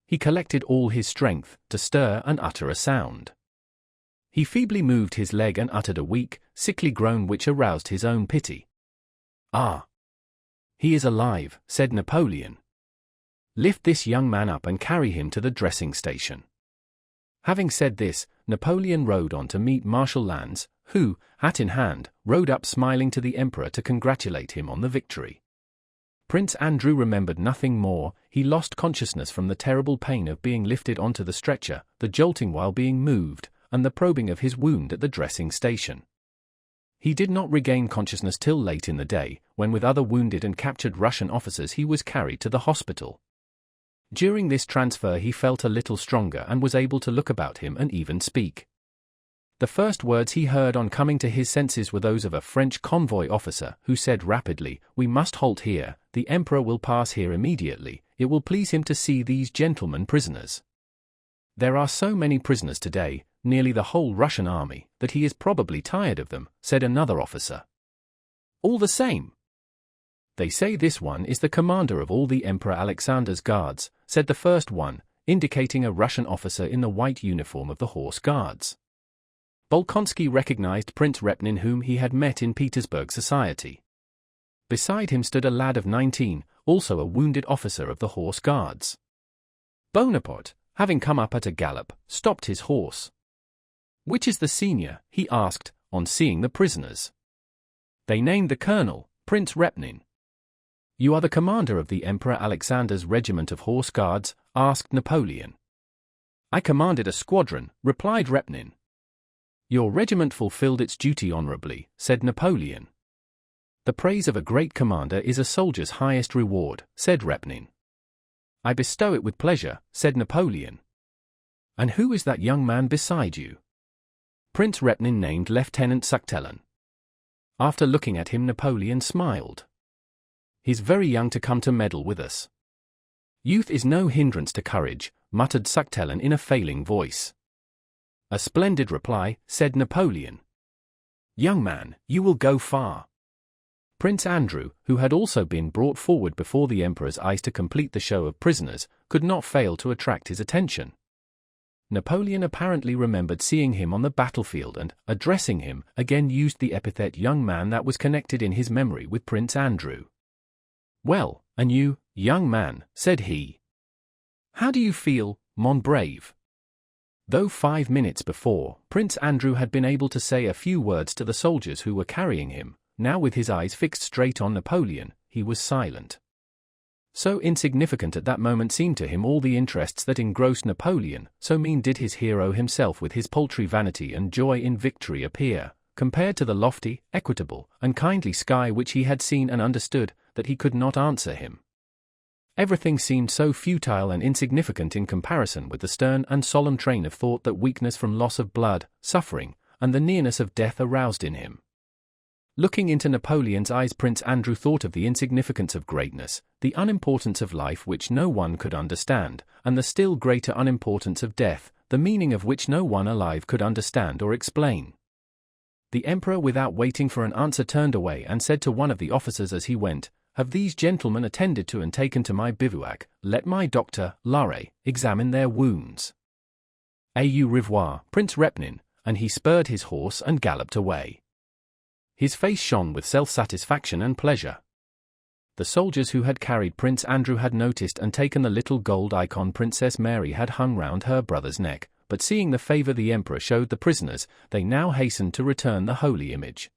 He collected all his strength to stir and utter a sound. He feebly moved his leg and uttered a weak, sickly groan which aroused his own pity. Ah! He is alive, said Napoleon. Lift this young man up and carry him to the dressing station." Having said this, Napoleon rode on to meet Marshal Lannes, who, hat in hand, rode up smiling to the emperor to congratulate him on the victory. Prince Andrew remembered nothing more. He lost consciousness from the terrible pain of being lifted onto the stretcher, the jolting while being moved, and the probing of his wound at the dressing station. He did not regain consciousness till late in the day, when with other wounded and captured Russian officers he was carried to the hospital. During this transfer he felt a little stronger and was able to look about him and even speak. The first words he heard on coming to his senses were those of a French convoy officer, who said rapidly, "We must halt here, the emperor will pass here immediately, it will please him to see these gentlemen prisoners. There are so many prisoners today, nearly the whole Russian army, that he is probably tired of them," said another officer. "All the same, they say this one is the commander of all the Emperor Alexander's guards," said the first one, indicating a Russian officer in the white uniform of the Horse Guards. Bolkonsky recognized Prince Repnin, whom he had met in Petersburg society. Beside him stood a lad of 19, also a wounded officer of the Horse Guards. Bonaparte, having come up at a gallop, stopped his horse. "Which is the senior?" he asked, on seeing the prisoners. They named the colonel, Prince Repnin. "You are the commander of the Emperor Alexander's regiment of Horse Guards?" asked Napoleon. "I commanded a squadron," replied Repnin. "Your regiment fulfilled its duty honorably," said Napoleon. "The praise of a great commander is a soldier's highest reward," said Repnin. "I bestow it with pleasure," said Napoleon. "And who is that young man beside you?" Prince Repnin named Lieutenant Saktelin. After looking at him, Napoleon smiled. "He's very young to come to meddle with us." "Youth is no hindrance to courage," muttered Saktelin in a failing voice. "A splendid reply," said Napoleon. "Young man, you will go far." Prince Andrew, who had also been brought forward before the emperor's eyes to complete the show of prisoners, could not fail to attract his attention. Napoleon apparently remembered seeing him on the battlefield and, addressing him, again used the epithet young man that was connected in his memory with Prince Andrew. "Well, and you, young man," said he. "How do you feel, mon brave?" Though 5 minutes before, Prince Andrew had been able to say a few words to the soldiers who were carrying him, now with his eyes fixed straight on Napoleon, he was silent. So insignificant at that moment seemed to him all the interests that engrossed Napoleon, so mean did his hero himself with his paltry vanity and joy in victory appear, compared to the lofty, equitable, and kindly sky which he had seen and understood, that he could not answer him. Everything seemed so futile and insignificant in comparison with the stern and solemn train of thought that weakness from loss of blood, suffering, and the nearness of death aroused in him. Looking into Napoleon's eyes, Prince Andrew thought of the insignificance of greatness, the unimportance of life which no one could understand, and the still greater unimportance of death, the meaning of which no one alive could understand or explain. The emperor, without waiting for an answer, turned away and said to one of the officers as he went, "Have these gentlemen attended to and taken to my bivouac? Let my doctor, Larrey, examine their wounds. Au revoir, Prince Repnin," and he spurred his horse and galloped away. His face shone with self-satisfaction and pleasure. The soldiers who had carried Prince Andrew had noticed and taken the little gold icon Princess Mary had hung round her brother's neck, but seeing the favor the emperor showed the prisoners, they now hastened to return the holy image.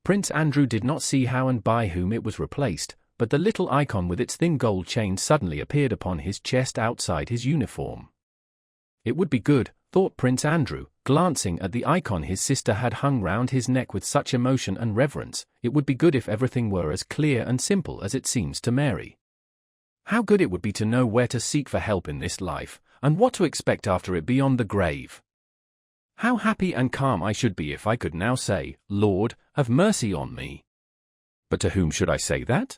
Prince Andrew did not see how and by whom it was replaced, but the little icon with its thin gold chain suddenly appeared upon his chest outside his uniform. It would be good, thought Prince Andrew, glancing at the icon his sister had hung round his neck with such emotion and reverence, it would be good if everything were as clear and simple as it seems to Mary. How good it would be to know where to seek for help in this life, and what to expect after it beyond the grave. How happy and calm I should be if I could now say, "Lord, have mercy on me." But to whom should I say that?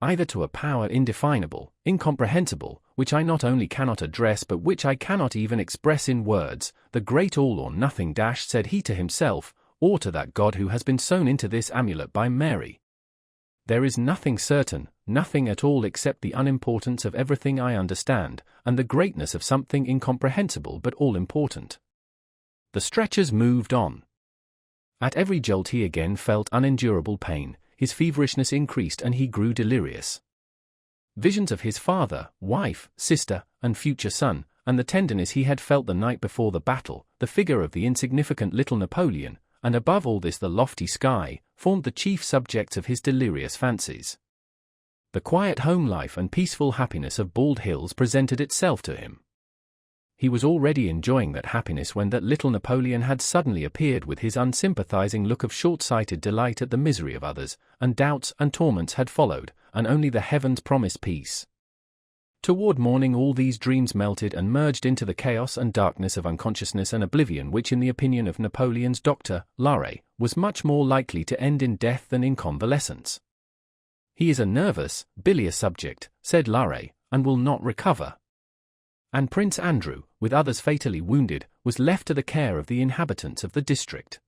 Either to a power indefinable, incomprehensible, which I not only cannot address but which I cannot even express in words, the great all-or-nothing said he to himself, or to that God who has been sewn into this amulet by Mary. There is nothing certain, nothing at all except the unimportance of everything I understand, and the greatness of something incomprehensible but all-important. The stretchers moved on. At every jolt he again felt unendurable pain, his feverishness increased and he grew delirious. Visions of his father, wife, sister, and future son, and the tenderness he had felt the night before the battle, the figure of the insignificant little Napoleon, and above all this the lofty sky, formed the chief subjects of his delirious fancies. The quiet home life and peaceful happiness of Bald Hills presented itself to him. He was already enjoying that happiness when that little Napoleon had suddenly appeared with his unsympathizing look of short-sighted delight at the misery of others, and doubts and torments had followed, and only the heavens promised peace. Toward morning all these dreams melted and merged into the chaos and darkness of unconsciousness and oblivion which in the opinion of Napoleon's doctor, Larrey, was much more likely to end in death than in convalescence. "He is a nervous, bilious subject," said Larrey, "and will not recover." And Prince Andrew, with others fatally wounded, was left to the care of the inhabitants of the district.